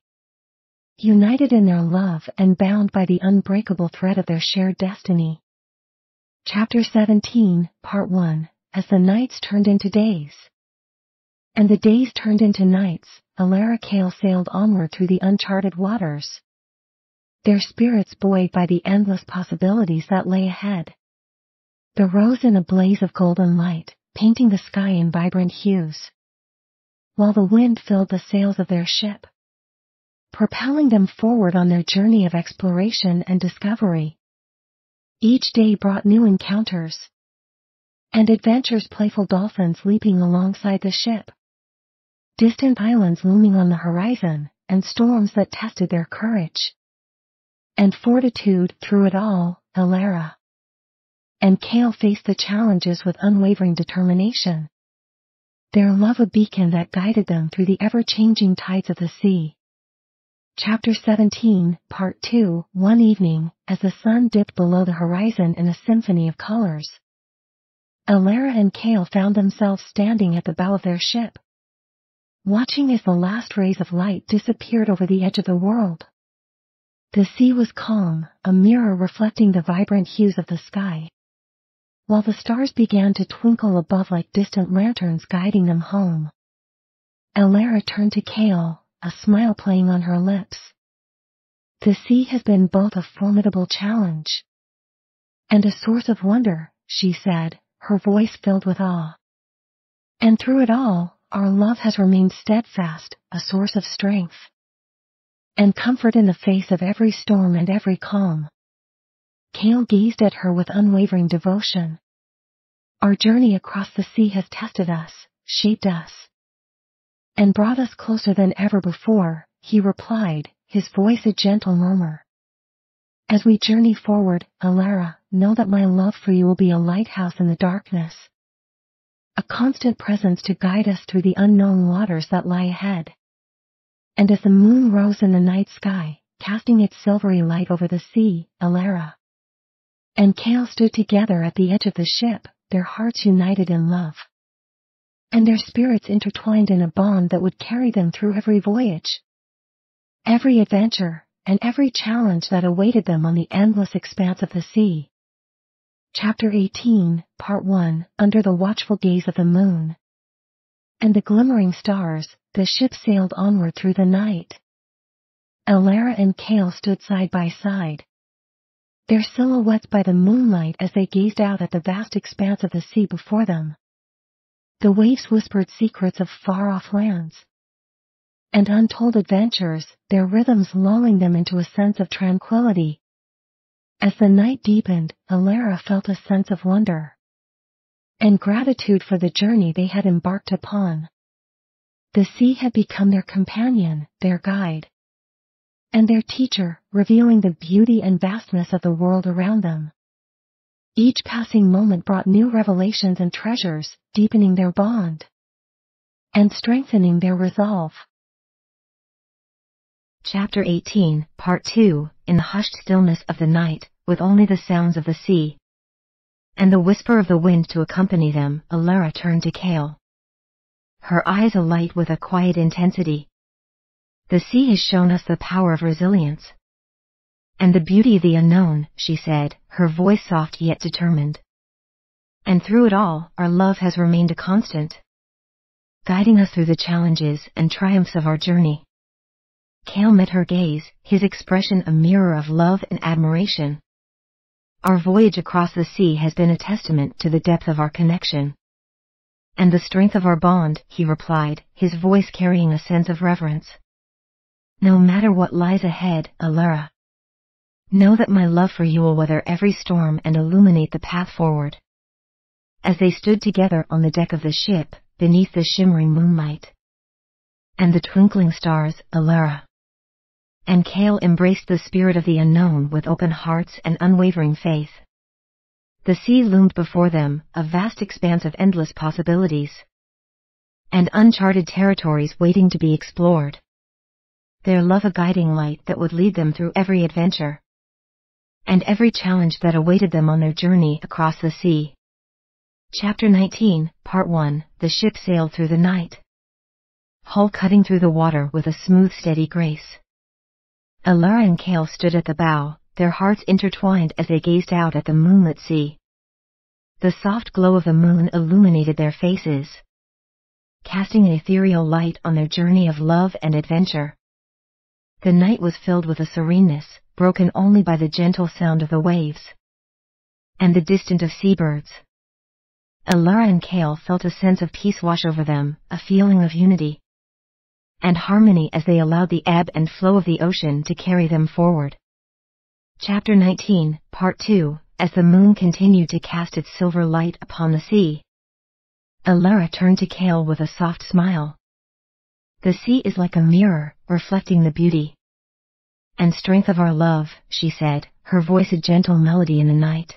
United in their love and bound by the unbreakable thread of their shared destiny. Chapter 17, Part 1, As the nights turned into days and the days turned into nights, Alara Cale sailed onward through the uncharted waters, their spirits buoyed by the endless possibilities that lay ahead. The rose in a blaze of golden light, painting the sky in vibrant hues, while the wind filled the sails of their ship, propelling them forward on their journey of exploration and discovery. Each day brought new encounters and adventures, playful dolphins leaping alongside the ship, distant islands looming on the horizon, and storms that tested their courage and fortitude. Through it all, Alara and Cale faced the challenges with unwavering determination, their love a beacon that guided them through the ever-changing tides of the sea. Chapter 17, Part 2, One evening, as the sun dipped below the horizon in a symphony of colors, Alara and Cale found themselves standing at the bow of their ship, watching as the last rays of light disappeared over the edge of the world. The sea was calm, a mirror reflecting the vibrant hues of the sky, while the stars began to twinkle above like distant lanterns guiding them home. Alara turned to Cale, a smile playing on her lips. The sea has been both a formidable challenge and a source of wonder, she said, her voice filled with awe. And through it all, our love has remained steadfast, a source of strength and comfort in the face of every storm and every calm. Cale gazed at her with unwavering devotion. Our journey across the sea has tested us, shaped us, and brought us closer than ever before, he replied, his voice a gentle murmur. As we journey forward, Alara, know that my love for you will be a lighthouse in the darkness, a constant presence to guide us through the unknown waters that lie ahead. And as the moon rose in the night sky, casting its silvery light over the sea, Alara and Cale stood together at the edge of the ship, their hearts united in love, and their spirits intertwined in a bond that would carry them through every voyage, every adventure, and every challenge that awaited them on the endless expanse of the sea. Chapter 18, Part 1, Under the watchful gaze of the moon and the glimmering stars, the ship sailed onward through the night. Alara and Cale stood side by side, their silhouettes by the moonlight as they gazed out at the vast expanse of the sea before them. The waves whispered secrets of far-off lands, and untold adventures, their rhythms lulling them into a sense of tranquility. As the night deepened, Alara felt a sense of wonder and gratitude for the journey they had embarked upon. The sea had become their companion, their guide, and their teacher, revealing the beauty and vastness of the world around them. Each passing moment brought new revelations and treasures, deepening their bond and strengthening their resolve. Chapter 18, Part 2. In the hushed stillness of the night, with only the sounds of the sea and the whisper of the wind to accompany them, Alara turned to Kale, her eyes alight with a quiet intensity. The sea has shown us the power of resilience and the beauty of the unknown, she said, her voice soft yet determined. And through it all, our love has remained a constant, guiding us through the challenges and triumphs of our journey. Kale met her gaze, his expression a mirror of love and admiration. Our voyage across the sea has been a testament to the depth of our connection and the strength of our bond, he replied, his voice carrying a sense of reverence. No matter what lies ahead, Alara, know that my love for you will weather every storm and illuminate the path forward. As they stood together on the deck of the ship, beneath the shimmering moonlight and the twinkling stars, Alara and Kale embraced the spirit of the unknown with open hearts and unwavering faith. The sea loomed before them, a vast expanse of endless possibilities and uncharted territories waiting to be explored. Their love a guiding light that would lead them through every adventure and every challenge that awaited them on their journey across the sea. Chapter 19, Part 1. The ship sailed through the night, hull cutting through the water with a smooth, steady grace. Alara and Kale stood at the bow, their hearts intertwined as they gazed out at the moonlit sea. The soft glow of the moon illuminated their faces, casting an ethereal light on their journey of love and adventure. The night was filled with a sereneness, broken only by the gentle sound of the waves and the distant of seabirds. Alara and Kale felt a sense of peace wash over them, a feeling of unity and harmony as they allowed the ebb and flow of the ocean to carry them forward. Chapter 19, Part 2. As the moon continued to cast its silver light upon the sea, Alara turned to Kale with a soft smile. The sea is like a mirror, reflecting the beauty and strength of our love, she said, her voice a gentle melody in the night.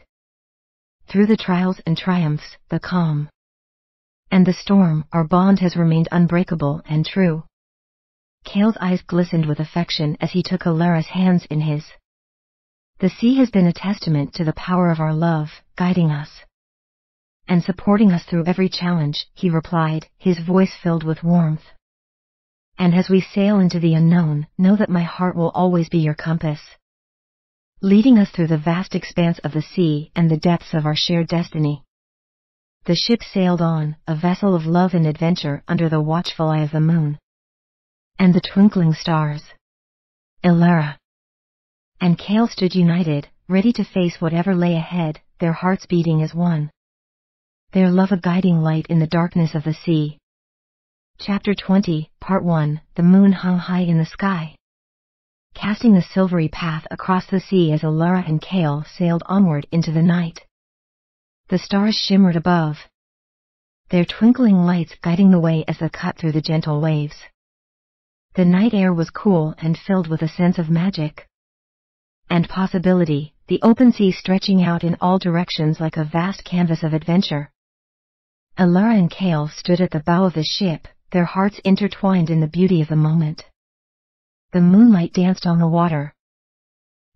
Through the trials and triumphs, the calm and the storm, our bond has remained unbreakable and true. Kale's eyes glistened with affection as he took Alara's hands in his. The sea has been a testament to the power of our love, guiding us and supporting us through every challenge, he replied, his voice filled with warmth. And as we sail into the unknown, know that my heart will always be your compass, leading us through the vast expanse of the sea and the depths of our shared destiny. The ship sailed on, a vessel of love and adventure under the watchful eye of the moon and the twinkling stars. Alara and Kale stood united, ready to face whatever lay ahead, their hearts beating as one, their love a guiding light in the darkness of the sea. Chapter 20, Part 1. The moon hung high in the sky, casting a silvery path across the sea as Alara and Kale sailed onward into the night. The stars shimmered above, their twinkling lights guiding the way as they cut through the gentle waves. The night air was cool and filled with a sense of magic and possibility, the open sea stretching out in all directions like a vast canvas of adventure. Alara and Kale stood at the bow of the ship, their hearts intertwined in the beauty of the moment. The moonlight danced on the water,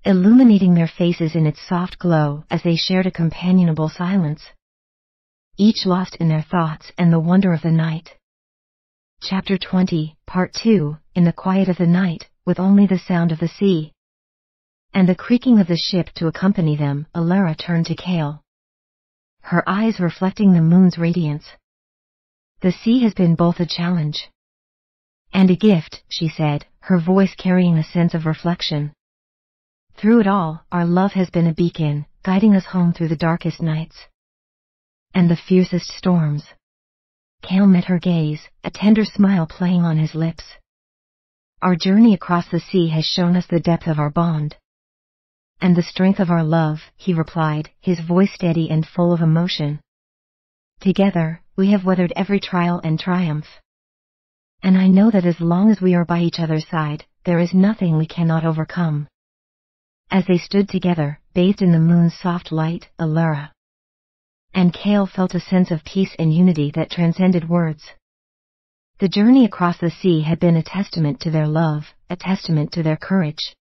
illuminating their faces in its soft glow as they shared a companionable silence, each lost in their thoughts and the wonder of the night. Chapter 20, Part 2. In the quiet of the night, with only the sound of the sea and the creaking of the ship to accompany them, Alara turned to Kale, her eyes reflecting the moon's radiance. The sea has been both a challenge and a gift, she said, her voice carrying a sense of reflection. Through it all, our love has been a beacon, guiding us home through the darkest nights and the fiercest storms. Kale met her gaze, a tender smile playing on his lips. Our journey across the sea has shown us the depth of our bond. And the strength of our love, he replied, his voice steady and full of emotion. Together, we have weathered every trial and triumph. And I know that as long as we are by each other's side, there is nothing we cannot overcome. As they stood together, bathed in the moon's soft light, Allura and Cale felt a sense of peace and unity that transcended words. The journey across the sea had been a testament to their love, a testament to their courage.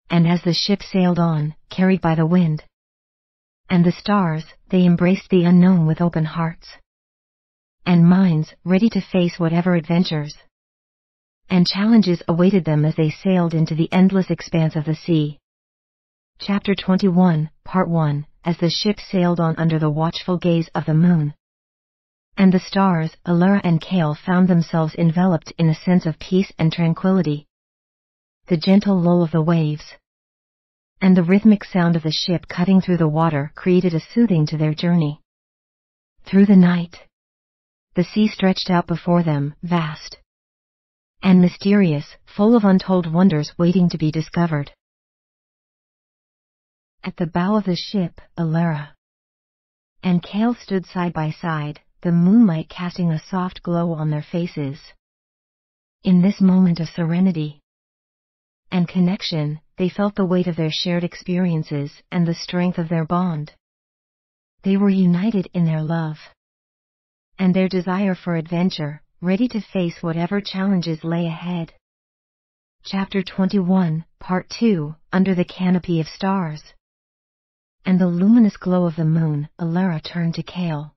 And as the ship sailed on, carried by the wind and the stars, they embraced the unknown with open hearts and minds ready to face whatever adventures and challenges awaited them as they sailed into the endless expanse of the sea. Chapter 21, Part 1, as the ship sailed on under the watchful gaze of the moon and the stars, Allura and Cale found themselves enveloped in a sense of peace and tranquility. The gentle lull of the waves and the rhythmic sound of the ship cutting through the water created a soothing to their journey. Through the night, the sea stretched out before them, vast and mysterious, full of untold wonders waiting to be discovered. At the bow of the ship, Allura and Cale stood side by side, the moonlight casting a soft glow on their faces. In this moment of serenity and connection, they felt the weight of their shared experiences and the strength of their bond. They were united in their love and their desire for adventure, ready to face whatever challenges lay ahead. Chapter 21, Part 2, Under the Canopy of Stars and the luminous glow of the moon, Allura turned to Cale.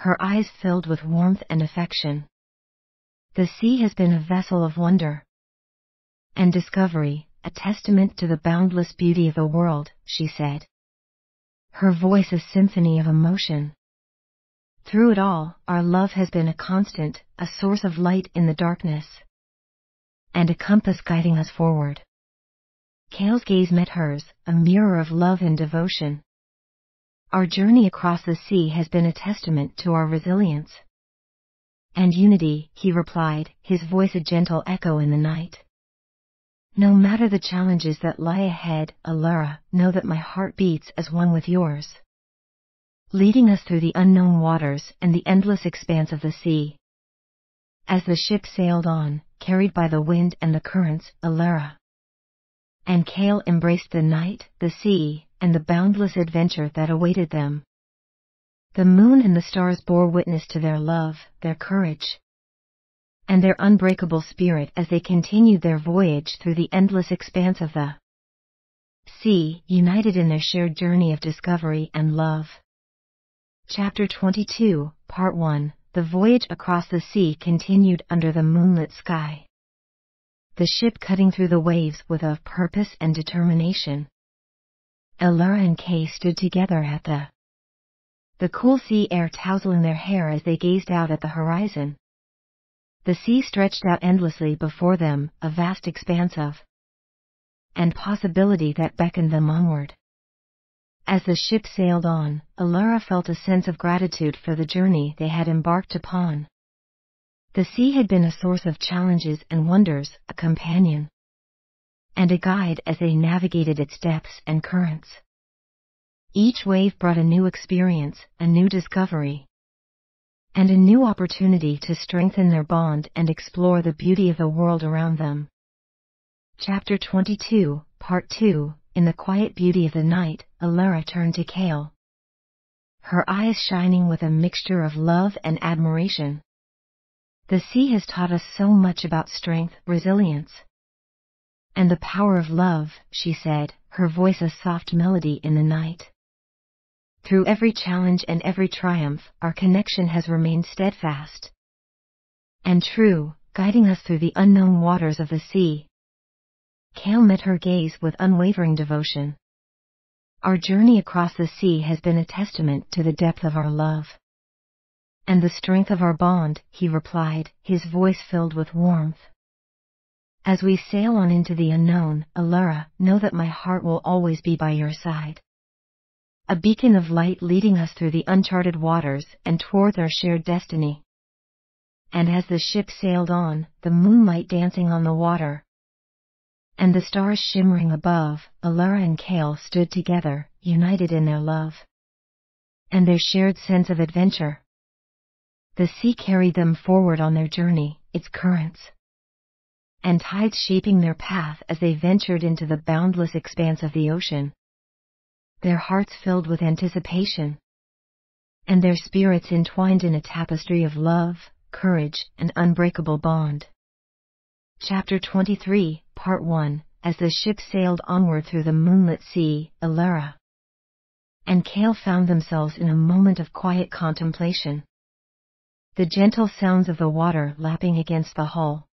Her eyes filled with warmth and affection. The sea has been a vessel of wonder and discovery, a testament to the boundless beauty of the world, she said. Her voice a symphony of emotion. Through it all, our love has been a constant, a source of light in the darkness and a compass guiding us forward. Cale's gaze met hers, a mirror of love and devotion. Our journey across the sea has been a testament to our resilience and unity, he replied, his voice a gentle echo in the night. No matter the challenges that lie ahead, Allura, know that my heart beats as one with yours, leading us through the unknown waters and the endless expanse of the sea. As the ship sailed on, carried by the wind and the currents, Allura and Cale embraced the night, the sea, and the boundless adventure that awaited them. The moon and the stars bore witness to their love, their courage, and their unbreakable spirit as they continued their voyage through the endless expanse of the sea, united in their shared journey of discovery and love. Chapter 22, Part 1, The voyage across the sea continued under the moonlit sky. The ship cutting through the waves with a purpose and determination. Allura and Cale stood together at the cool sea air tousling their hair as they gazed out at the horizon. The sea stretched out endlessly before them, a vast expanse of and possibility that beckoned them onward. As the ship sailed on, Allura felt a sense of gratitude for the journey they had embarked upon. The sea had been a source of challenges and wonders, a companion and a guide as they navigated its depths and currents. Each wave brought a new experience, a new discovery, and a new opportunity to strengthen their bond and explore the beauty of the world around them. Chapter 22, Part 2, In the quiet beauty of the night, Allura turned to Cale, her eyes shining with a mixture of love and admiration. The sea has taught us so much about strength, resilience, and the power of love, she said, her voice a soft melody in the night. Through every challenge and every triumph, our connection has remained steadfast and true, guiding us through the unknown waters of the sea. Cale met her gaze with unwavering devotion. Our journey across the sea has been a testament to the depth of our love and the strength of our bond, he replied, his voice filled with warmth. As we sail on into the unknown, Allura, know that my heart will always be by your side. A beacon of light leading us through the uncharted waters and towards our shared destiny. And as the ship sailed on, the moonlight dancing on the water, and the stars shimmering above, Alara and Kale stood together, united in their love and their shared sense of adventure. The sea carried them forward on their journey, its currents and tides shaping their path as they ventured into the boundless expanse of the ocean, their hearts filled with anticipation, and their spirits entwined in a tapestry of love, courage, and unbreakable bond. Chapter 23, Part 1. As the ship sailed onward through the moonlit sea, Alara and Kale found themselves in a moment of quiet contemplation. The gentle sounds of the water lapping against the hull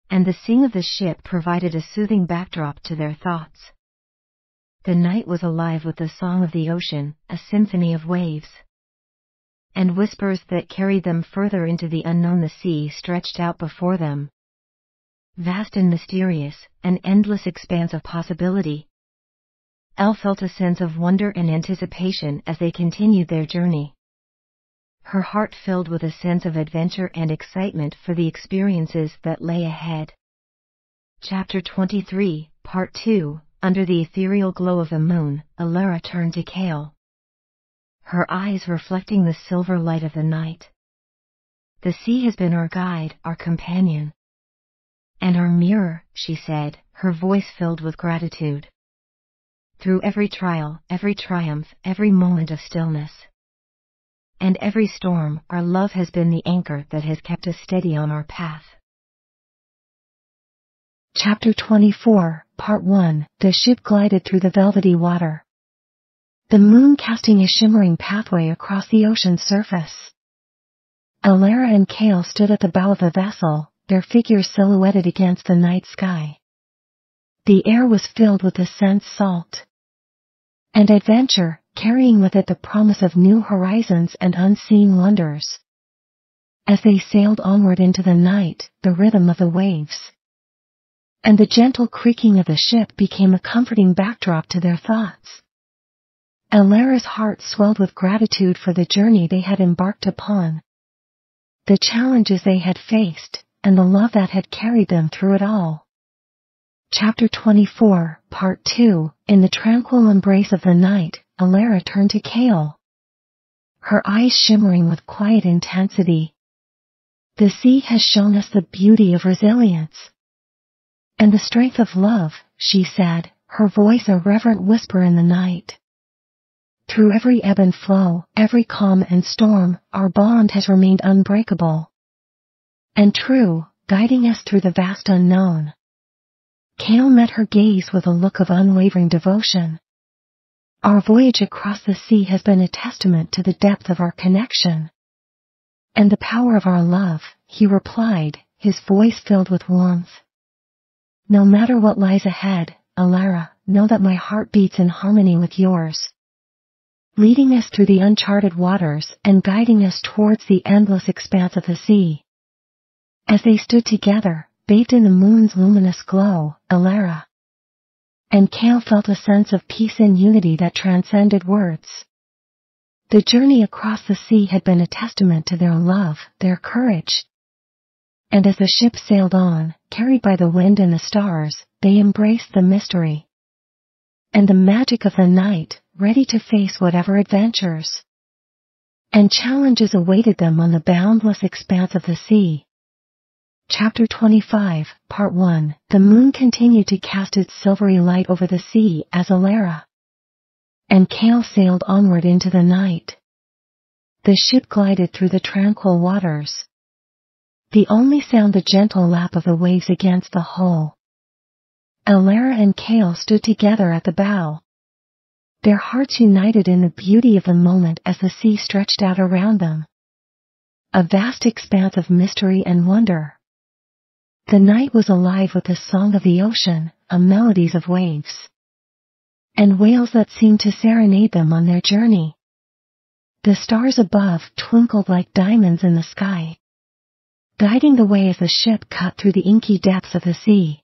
and the sing of the ship provided a soothing backdrop to their thoughts. The night was alive with the song of the ocean, a symphony of waves and whispers that carried them further into the unknown. The sea stretched out before them, vast and mysterious, an endless expanse of possibility. Elle felt a sense of wonder and anticipation as they continued their journey, her heart filled with a sense of adventure and excitement for the experiences that lay ahead. Chapter 23, Part 2. Under the ethereal glow of the moon, Alara turned to Kale, her eyes reflecting the silver light of the night. The sea has been our guide, our companion, and our mirror, she said, her voice filled with gratitude. Through every trial, every triumph, every moment of stillness, and every storm, our love has been the anchor that has kept us steady on our path. Chapter 24, Part 1. The ship glided through the velvety water, the moon casting a shimmering pathway across the ocean's surface. Alara and Kale stood at the bow of the vessel, their figures silhouetted against the night sky. The air was filled with the scent salt and adventure, carrying with it the promise of new horizons and unseen wonders. As they sailed onward into the night, the rhythm of the waves and the gentle creaking of the ship became a comforting backdrop to their thoughts. Alara's heart swelled with gratitude for the journey they had embarked upon, the challenges they had faced, and the love that had carried them through it all. Chapter 24, Part 2. In the tranquil embrace of the night, Alara turned to Kale, her eyes shimmering with quiet intensity. The sea has shown us the beauty of resilience and the strength of love, she said, her voice a reverent whisper in the night. Through every ebb and flow, every calm and storm, our bond has remained unbreakable and true, guiding us through the vast unknown. Kale met her gaze with a look of unwavering devotion. Our voyage across the sea has been a testament to the depth of our connection and the power of our love, he replied, his voice filled with warmth. No matter what lies ahead, Alara, know that my heart beats in harmony with yours, leading us through the uncharted waters and guiding us towards the endless expanse of the sea. As they stood together, bathed in the moon's luminous glow, Alara and Kale felt a sense of peace and unity that transcended words. The journey across the sea had been a testament to their love, their courage. And as the ship sailed on, carried by the wind and the stars, they embraced the mystery and the magic of the night, ready to face whatever adventures and challenges awaited them on the boundless expanse of the sea. Chapter 25, Part 1. The moon continued to cast its silvery light over the sea as Alara and Kale sailed onward into the night. The ship glided through the tranquil waters, the only sound the gentle lap of the waves against the hull. Alara and Kale stood together at the bow, their hearts united in the beauty of the moment as the sea stretched out around them, a vast expanse of mystery and wonder. The night was alive with the song of the ocean, melodies of waves and wails that seemed to serenade them on their journey. The stars above twinkled like diamonds in the sky, guiding the way as the ship cut through the inky depths of the sea.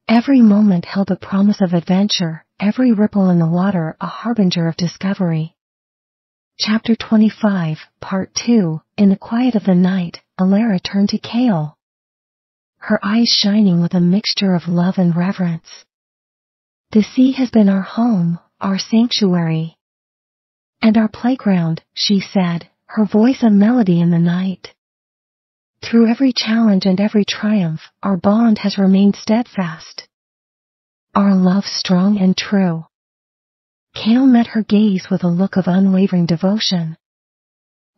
Every moment held a promise of adventure, every ripple in the water a harbinger of discovery. Chapter 25, Part 2. In the quiet of the night, Alara turned to Kale, her eyes shining with a mixture of love and reverence. The sea has been our home, our sanctuary, and our playground, she said, her voice a melody in the night. Through every challenge and every triumph, our bond has remained steadfast. Our love strong and true. Kale met her gaze with a look of unwavering devotion.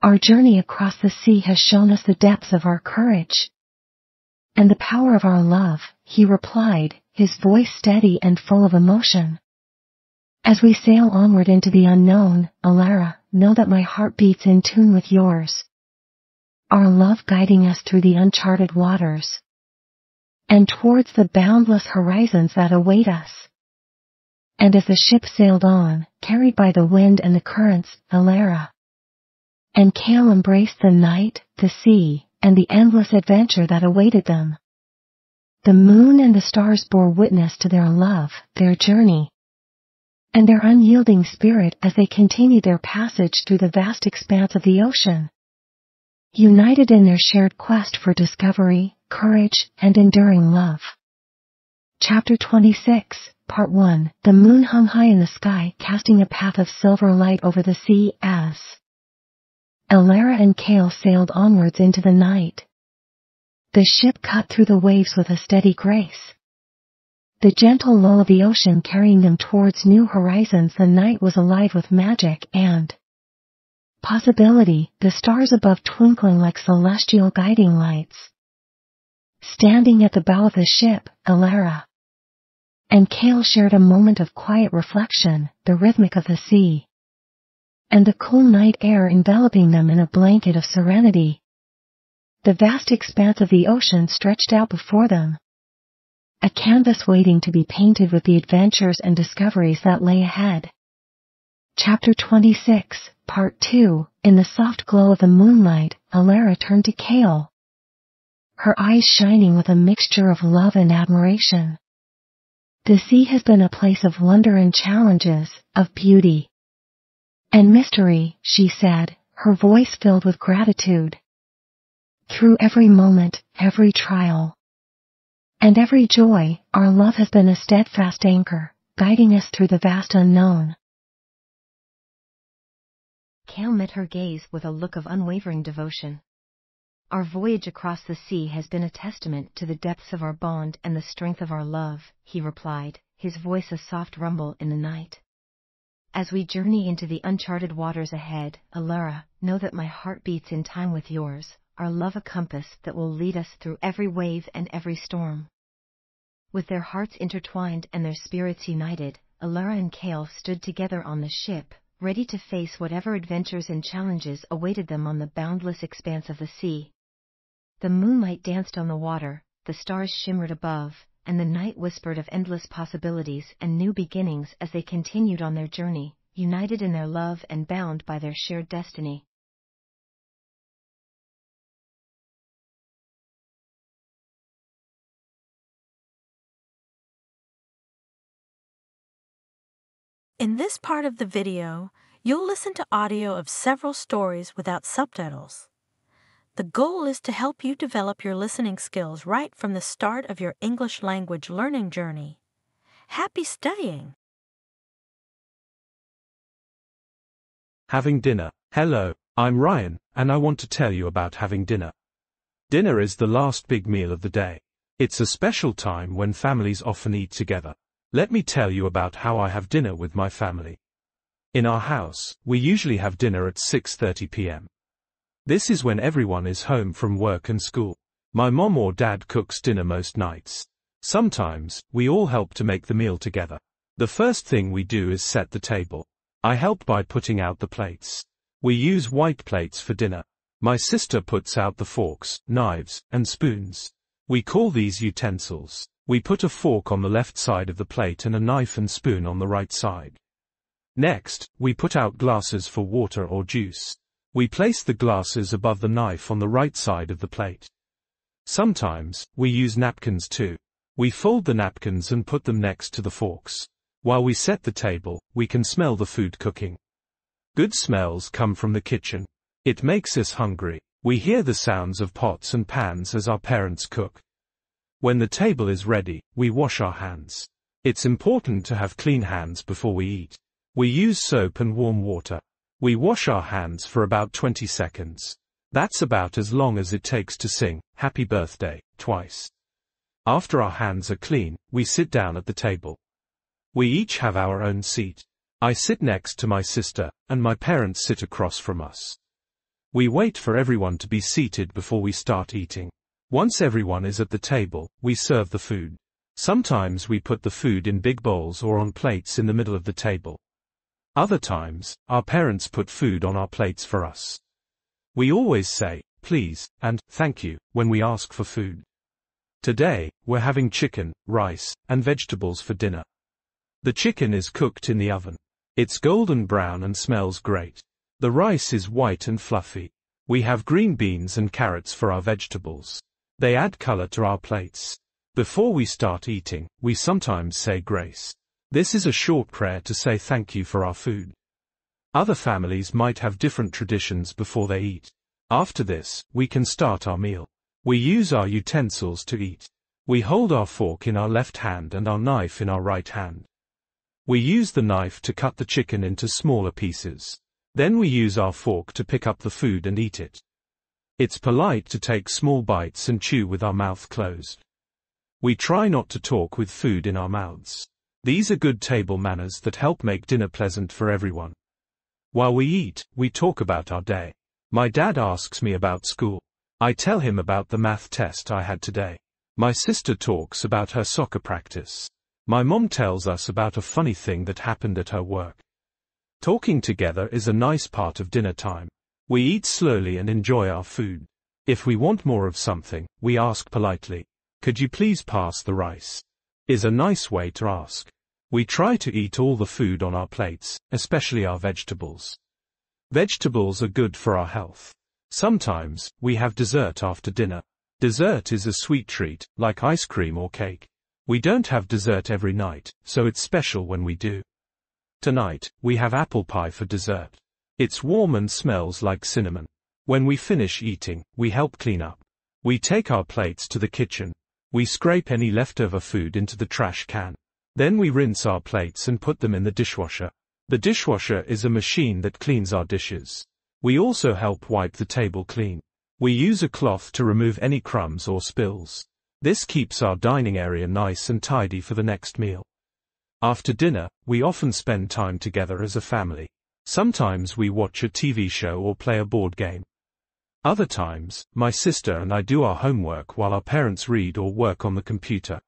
Our journey across the sea has shown us the depths of our courage and the power of our love, he replied, his voice steady and full of emotion. As we sail onward into the unknown, Alara, know that my heart beats in tune with yours. Our love guiding us through the uncharted waters and towards the boundless horizons that await us. And as the ship sailed on, carried by the wind and the currents, Alara and Kale embraced the night, the sea, and the endless adventure that awaited them. The moon and the stars bore witness to their love, their journey, and their unyielding spirit as they continued their passage through the vast expanse of the ocean. United in their shared quest for discovery, courage, and enduring love. Chapter 26, Part 1. The moon hung high in the sky, casting a path of silver light over the sea as Alara and Kale sailed onwards into the night. The ship cut through the waves with a steady grace. The gentle lull of the ocean carrying them towards new horizons. The night was alive with magic and possibility, the stars above twinkling like celestial guiding lights. Standing at the bow of the ship, Alara and Kale shared a moment of quiet reflection, the rhythmic of the sea and the cool night air enveloping them in a blanket of serenity. The vast expanse of the ocean stretched out before them, a canvas waiting to be painted with the adventures and discoveries that lay ahead. Chapter 26, Part 2. In the soft glow of the moonlight, Alara turned to Kale, her eyes shining with a mixture of love and admiration. The sea has been a place of wonder and challenges, of beauty and mystery, she said, her voice filled with gratitude. Through every moment, every trial, and every joy, our love has been a steadfast anchor, guiding us through the vast unknown. Kale met her gaze with a look of unwavering devotion. Our voyage across the sea has been a testament to the depths of our bond and the strength of our love, he replied, his voice a soft rumble in the night. As we journey into the uncharted waters ahead, Alara, know that my heart beats in time with yours, our love a compass that will lead us through every wave and every storm. With their hearts intertwined and their spirits united, Alara and Kale stood together on the ship, ready to face whatever adventures and challenges awaited them on the boundless expanse of the sea. The moonlight danced on the water, the stars shimmered above, and the night whispered of endless possibilities and new beginnings as they continued on their journey, united in their love and bound by their shared destiny. In this part of the video, you'll listen to audio of several stories without subtitles. The goal is to help you develop your listening skills right from the start of your English language learning journey. Happy studying! Having dinner. Hello, I'm Ryan, and I want to tell you about having dinner. Dinner is the last big meal of the day. It's a special time when families often eat together. Let me tell you about how I have dinner with my family. In our house, we usually have dinner at 6:30 p.m. This is when everyone is home from work and school. My mom or dad cooks dinner most nights. Sometimes, we all help to make the meal together. The first thing we do is set the table. I help by putting out the plates. We use white plates for dinner. My sister puts out the forks, knives, and spoons. We call these utensils. We put a fork on the left side of the plate and a knife and spoon on the right side. Next, we put out glasses for water or juice. We place the glasses above the knife on the right side of the plate. Sometimes, we use napkins too. We fold the napkins and put them next to the forks. While we set the table, we can smell the food cooking. Good smells come from the kitchen. It makes us hungry. We hear the sounds of pots and pans as our parents cook. When the table is ready, we wash our hands. It's important to have clean hands before we eat. We use soap and warm water. We wash our hands for about 20 seconds. That's about as long as it takes to sing, "Happy Birthday," twice. After our hands are clean, we sit down at the table. We each have our own seat. I sit next to my sister, and my parents sit across from us. We wait for everyone to be seated before we start eating. Once everyone is at the table, we serve the food. Sometimes we put the food in big bowls or on plates in the middle of the table. Other times, our parents put food on our plates for us. We always say, "Please," and "Thank you," when we ask for food. Today, we're having chicken, rice, and vegetables for dinner. The chicken is cooked in the oven. It's golden brown and smells great. The rice is white and fluffy. We have green beans and carrots for our vegetables. They add color to our plates. Before we start eating, we sometimes say grace. This is a short prayer to say thank you for our food. Other families might have different traditions before they eat. After this, we can start our meal. We use our utensils to eat. We hold our fork in our left hand and our knife in our right hand. We use the knife to cut the chicken into smaller pieces. Then we use our fork to pick up the food and eat it. It's polite to take small bites and chew with our mouth closed. We try not to talk with food in our mouths. These are good table manners that help make dinner pleasant for everyone. While we eat, we talk about our day. My dad asks me about school. I tell him about the math test I had today. My sister talks about her soccer practice. My mom tells us about a funny thing that happened at her work. Talking together is a nice part of dinner time. We eat slowly and enjoy our food. If we want more of something, we ask politely, "Could you please pass the rice?" Is a nice way to ask. We try to eat all the food on our plates, especially our vegetables. Vegetables are good for our health. Sometimes, we have dessert after dinner. Dessert is a sweet treat, like ice cream or cake. We don't have dessert every night, so it's special when we do. Tonight, we have apple pie for dessert. It's warm and smells like cinnamon. When we finish eating, we help clean up. We take our plates to the kitchen. We scrape any leftover food into the trash can. Then we rinse our plates and put them in the dishwasher. The dishwasher is a machine that cleans our dishes. We also help wipe the table clean. We use a cloth to remove any crumbs or spills. This keeps our dining area nice and tidy for the next meal. After dinner, we often spend time together as a family. Sometimes we watch a TV show or play a board game. Other times, my sister and I do our homework while our parents read or work on the computer.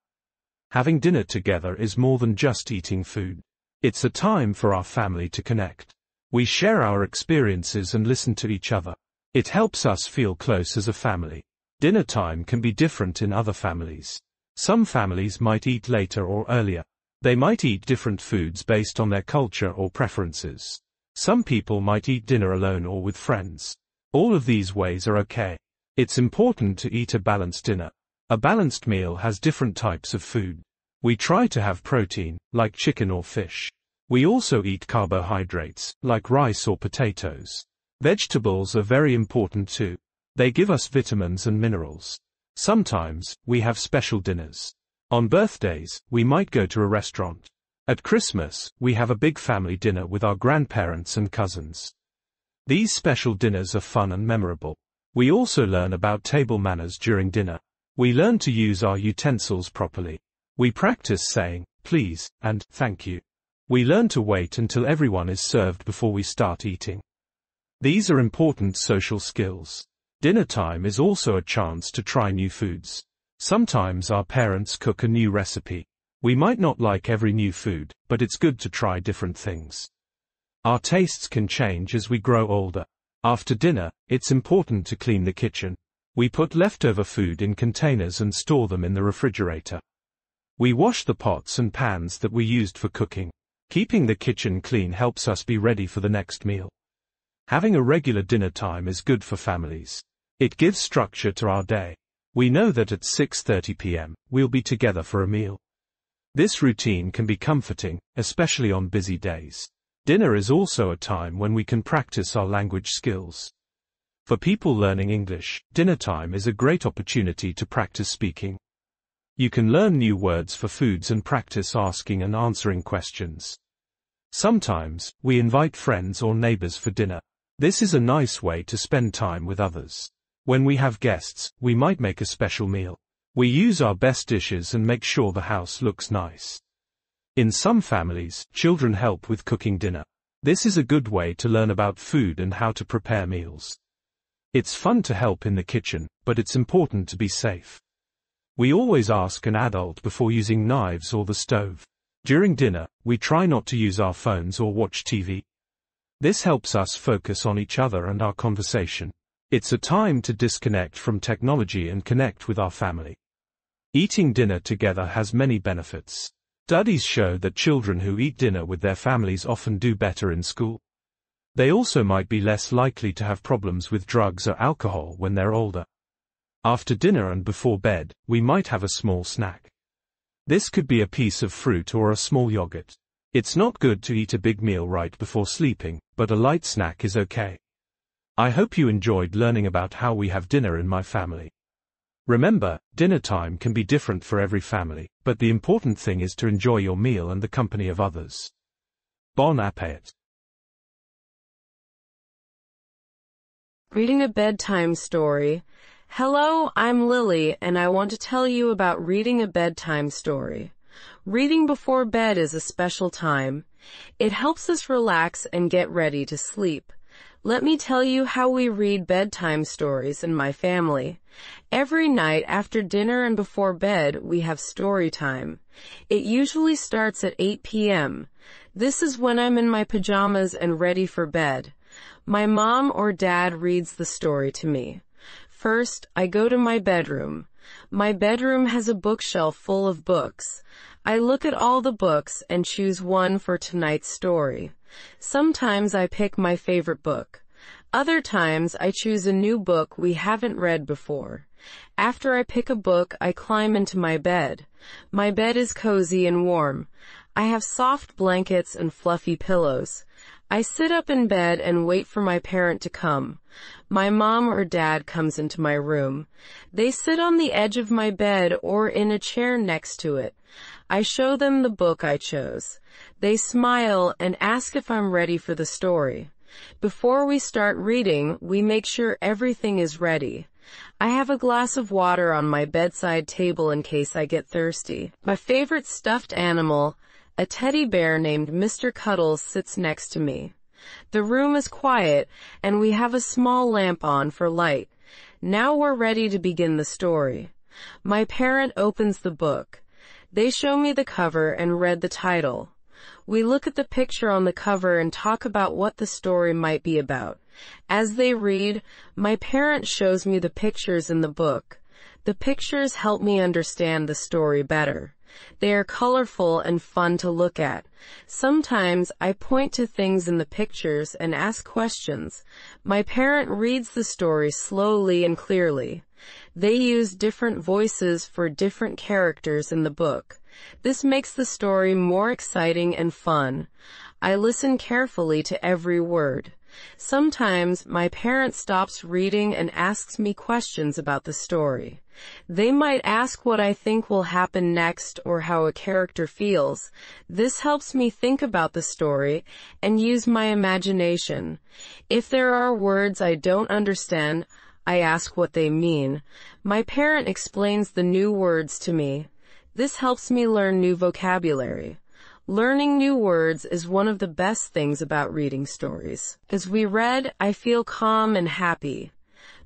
Having dinner together is more than just eating food. It's a time for our family to connect. We share our experiences and listen to each other. It helps us feel close as a family. Dinner time can be different in other families. Some families might eat later or earlier. They might eat different foods based on their culture or preferences. Some people might eat dinner alone or with friends. All of these ways are okay. It's important to eat a balanced dinner. A balanced meal has different types of food. We try to have protein, like chicken or fish. We also eat carbohydrates, like rice or potatoes. Vegetables are very important too. They give us vitamins and minerals. Sometimes, we have special dinners. On birthdays, we might go to a restaurant. At Christmas, we have a big family dinner with our grandparents and cousins. These special dinners are fun and memorable. We also learn about table manners during dinner. We learn to use our utensils properly. We practice saying, "Please," and "Thank you." We learn to wait until everyone is served before we start eating. These are important social skills. Dinner time is also a chance to try new foods. Sometimes our parents cook a new recipe. We might not like every new food, but it's good to try different things. Our tastes can change as we grow older. After dinner, it's important to clean the kitchen. We put leftover food in containers and store them in the refrigerator. We wash the pots and pans that we used for cooking. Keeping the kitchen clean helps us be ready for the next meal. Having a regular dinner time is good for families. It gives structure to our day. We know that at 6:30 p.m., we'll be together for a meal. This routine can be comforting, especially on busy days. Dinner is also a time when we can practice our language skills. For people learning English, dinner time is a great opportunity to practice speaking. You can learn new words for foods and practice asking and answering questions. Sometimes, we invite friends or neighbors for dinner. This is a nice way to spend time with others. When we have guests, we might make a special meal. We use our best dishes and make sure the house looks nice. In some families, children help with cooking dinner. This is a good way to learn about food and how to prepare meals. It's fun to help in the kitchen, but it's important to be safe. We always ask an adult before using knives or the stove. During dinner, we try not to use our phones or watch TV. This helps us focus on each other and our conversation. It's a time to disconnect from technology and connect with our family. Eating dinner together has many benefits. Studies show that children who eat dinner with their families often do better in school. They also might be less likely to have problems with drugs or alcohol when they're older. After dinner and before bed, we might have a small snack. This could be a piece of fruit or a small yogurt. It's not good to eat a big meal right before sleeping, but a light snack is okay. I hope you enjoyed learning about how we have dinner in my family. Remember, dinner time can be different for every family, but the important thing is to enjoy your meal and the company of others. Bon appétit. Reading a bedtime story. Hello, I'm Lily, and I want to tell you about reading a bedtime story. Reading before bed is a special time. It helps us relax and get ready to sleep. Let me tell you how we read bedtime stories in my family. Every night after dinner and before bed, we have story time. It usually starts at 8 p.m. This is when I'm in my pajamas and ready for bed. My mom or dad reads the story to me. First, I go to my bedroom. My bedroom has a bookshelf full of books. I look at all the books and choose one for tonight's story. Sometimes I pick my favorite book. Other times I choose a new book we haven't read before. After I pick a book, I climb into my bed. My bed is cozy and warm. I have soft blankets and fluffy pillows. I sit up in bed and wait for my parent to come. My mom or dad comes into my room. They sit on the edge of my bed or in a chair next to it. I show them the book I chose. They smile and ask if I'm ready for the story. Before we start reading, we make sure everything is ready. I have a glass of water on my bedside table in case I get thirsty. My favorite stuffed animal, a teddy bear named Mr. Cuddles, sits next to me. The room is quiet, and we have a small lamp on for light. Now we're ready to begin the story. My parent opens the book. They show me the cover and read the title. We look at the picture on the cover and talk about what the story might be about. As they read, my parent shows me the pictures in the book. The pictures help me understand the story better. They are colorful and fun to look at. Sometimes I point to things in the pictures and ask questions. My parent reads the story slowly and clearly. They use different voices for different characters in the book. This makes the story more exciting and fun. I listen carefully to every word. Sometimes my parent stops reading and asks me questions about the story. They might ask what I think will happen next or how a character feels. This helps me think about the story and use my imagination. If there are words I don't understand, I ask what they mean. My parent explains the new words to me. This helps me learn new vocabulary. Learning new words is one of the best things about reading stories. As we read, I feel calm and happy.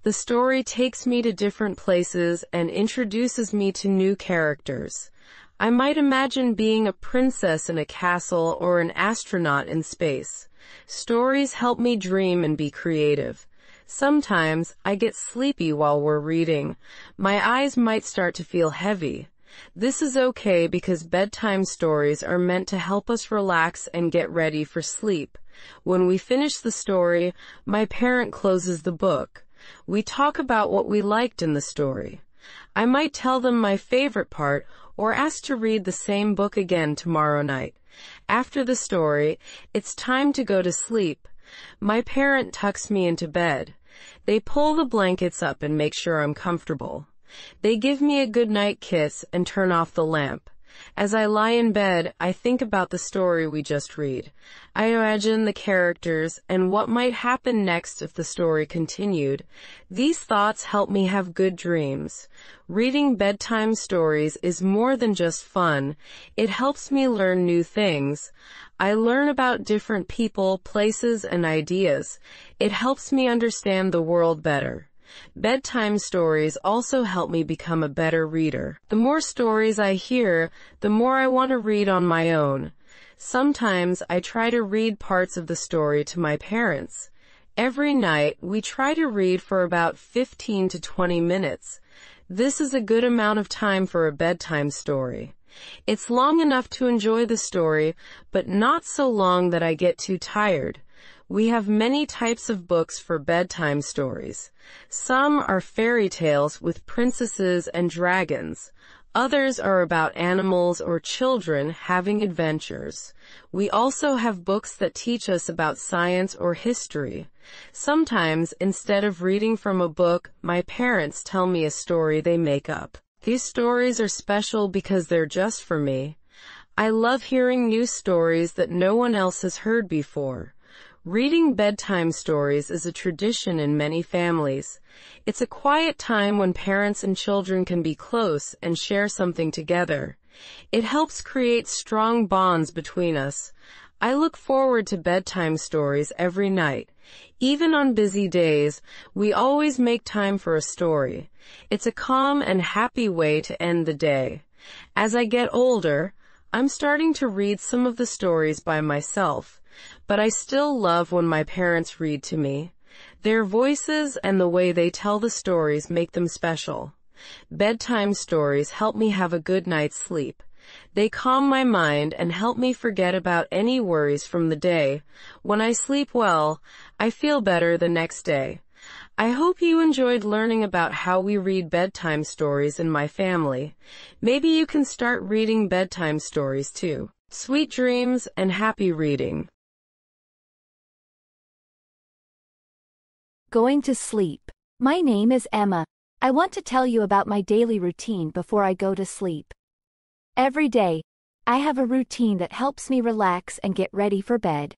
The story takes me to different places and introduces me to new characters. I might imagine being a princess in a castle or an astronaut in space. Stories help me dream and be creative. Sometimes I get sleepy while we're reading. My eyes might start to feel heavy. This is okay because bedtime stories are meant to help us relax and get ready for sleep. When we finish the story, my parent closes the book. We talk about what we liked in the story. I might tell them my favorite part or ask to read the same book again tomorrow night. After the story, it's time to go to sleep. My parent tucks me into bed. They pull the blankets up and make sure I'm comfortable. They give me a goodnight kiss and turn off the lamp. As I lie in bed, I think about the story we just read. I imagine the characters and what might happen next if the story continued. These thoughts help me have good dreams. Reading bedtime stories is more than just fun. It helps me learn new things. I learn about different people, places, and ideas. It helps me understand the world better. Bedtime stories also help me become a better reader. The more stories I hear, the more I want to read on my own. Sometimes I try to read parts of the story to my parents. Every night, we try to read for about 15 to 20 minutes. This is a good amount of time for a bedtime story. It's long enough to enjoy the story, but not so long that I get too tired. We have many types of books for bedtime stories. Some are fairy tales with princesses and dragons. Others are about animals or children having adventures. We also have books that teach us about science or history. Sometimes, instead of reading from a book, my parents tell me a story they make up. These stories are special because they're just for me. I love hearing new stories that no one else has heard before. Reading bedtime stories is a tradition in many families. It's a quiet time when parents and children can be close and share something together. It helps create strong bonds between us. I look forward to bedtime stories every night. Even on busy days, we always make time for a story. It's a calm and happy way to end the day. As I get older, I'm starting to read some of the stories by myself. But I still love when my parents read to me. Their voices and the way they tell the stories make them special. Bedtime stories help me have a good night's sleep. They calm my mind and help me forget about any worries from the day. When I sleep well, I feel better the next day. I hope you enjoyed learning about how we read bedtime stories in my family. Maybe you can start reading bedtime stories too. Sweet dreams and happy reading. Going to sleep. My name is Emma. I want to tell you about my daily routine before I go to sleep. Every day, I have a routine that helps me relax and get ready for bed.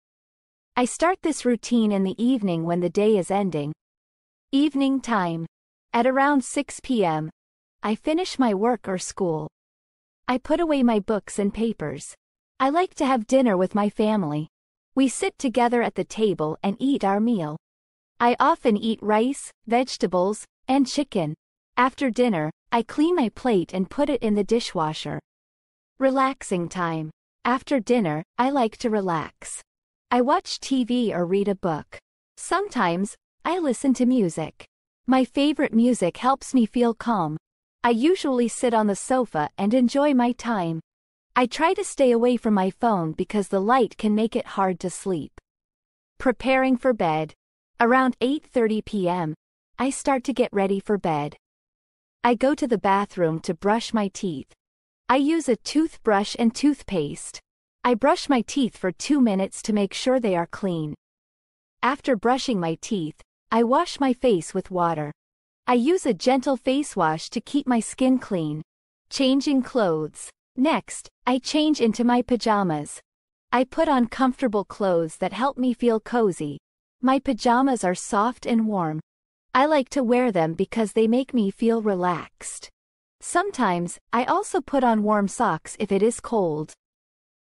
I start this routine in the evening when the day is ending. Evening time. At around 6 p.m., I finish my work or school. I put away my books and papers. I like to have dinner with my family. We sit together at the table and eat our meal. I often eat rice, vegetables, and chicken. After dinner, I clean my plate and put it in the dishwasher. Relaxing time. After dinner, I like to relax. I watch TV or read a book. Sometimes, I listen to music. My favorite music helps me feel calm. I usually sit on the sofa and enjoy my time. I try to stay away from my phone because the light can make it hard to sleep. Preparing for bed. Around 8:30 p.m., I start to get ready for bed. I go to the bathroom to brush my teeth. I use a toothbrush and toothpaste. I brush my teeth for 2 minutes to make sure they are clean. After brushing my teeth, I wash my face with water. I use a gentle face wash to keep my skin clean. Changing clothes. Next, I change into my pajamas. I put on comfortable clothes that help me feel cozy. My pajamas are soft and warm. I like to wear them because they make me feel relaxed. Sometimes, I also put on warm socks if it is cold.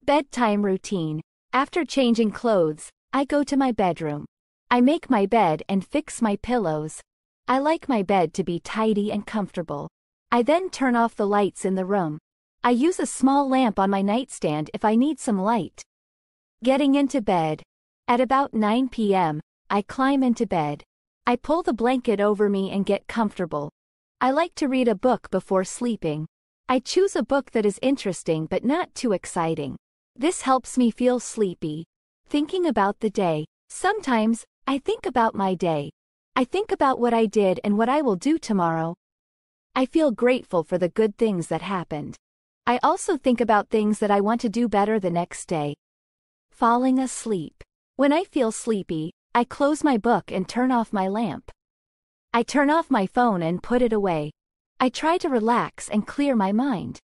Bedtime routine. After changing clothes, I go to my bedroom. I make my bed and fix my pillows. I like my bed to be tidy and comfortable. I then turn off the lights in the room. I use a small lamp on my nightstand if I need some light. Getting into bed. At about 9 p.m., I climb into bed. I pull the blanket over me and get comfortable. I like to read a book before sleeping. I choose a book that is interesting but not too exciting. This helps me feel sleepy. Thinking about the day. Sometimes, I think about my day. I think about what I did and what I will do tomorrow. I feel grateful for the good things that happened. I also think about things that I want to do better the next day. Falling asleep. When I feel sleepy, I close my book and turn off my lamp. I turn off my phone and put it away. I try to relax and clear my mind.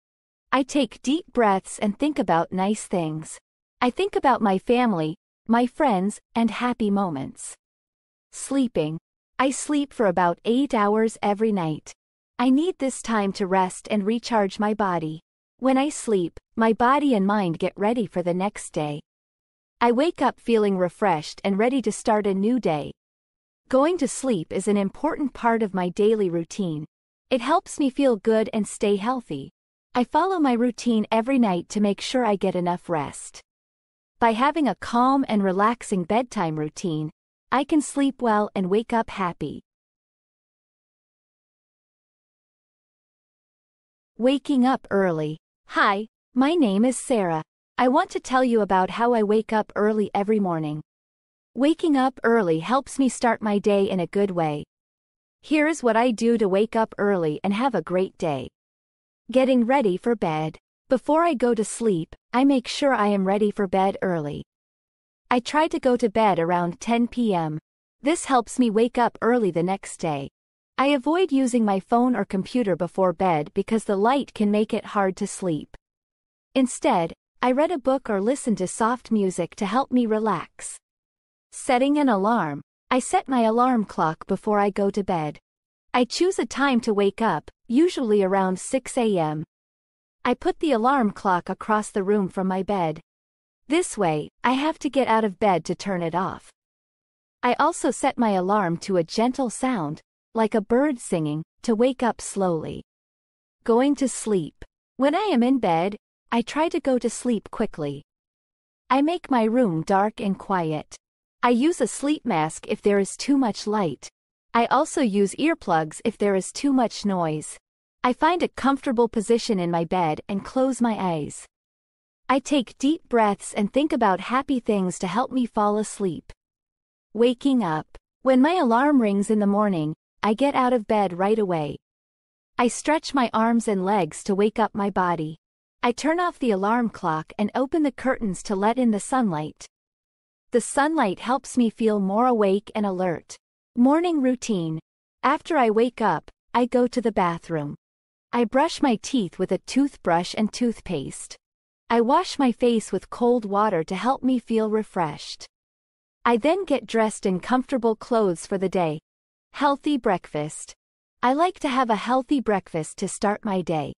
I take deep breaths and think about nice things. I think about my family, my friends, and happy moments. Sleeping. I sleep for about 8 hours every night. I need this time to rest and recharge my body. When I sleep, my body and mind get ready for the next day. I wake up feeling refreshed and ready to start a new day. Going to sleep is an important part of my daily routine. It helps me feel good and stay healthy. I follow my routine every night to make sure I get enough rest. By having a calm and relaxing bedtime routine, I can sleep well and wake up happy. Waking up early. Hi, my name is Sarah. I want to tell you about how I wake up early every morning. Waking up early helps me start my day in a good way. Here's what I do to wake up early and have a great day. Getting ready for bed. Before I go to sleep, I make sure I am ready for bed early. I try to go to bed around 10 p.m. This helps me wake up early the next day. I avoid using my phone or computer before bed because the light can make it hard to sleep. Instead, I read a book or listen to soft music to help me relax. Setting an alarm. I set my alarm clock before I go to bed. I choose a time to wake up, usually around 6 a.m. I put the alarm clock across the room from my bed. This way, I have to get out of bed to turn it off. I also set my alarm to a gentle sound, like a bird singing, to wake up slowly. Going to sleep. When I am in bed, I try to go to sleep quickly. I make my room dark and quiet. I use a sleep mask if there is too much light. I also use earplugs if there is too much noise. I find a comfortable position in my bed and close my eyes. I take deep breaths and think about happy things to help me fall asleep. Waking up. When my alarm rings in the morning, I get out of bed right away. I stretch my arms and legs to wake up my body. I turn off the alarm clock and open the curtains to let in the sunlight. The sunlight helps me feel more awake and alert. Morning routine. After I wake up, I go to the bathroom. I brush my teeth with a toothbrush and toothpaste. I wash my face with cold water to help me feel refreshed. I then get dressed in comfortable clothes for the day. Healthy breakfast. I like to have a healthy breakfast to start my day.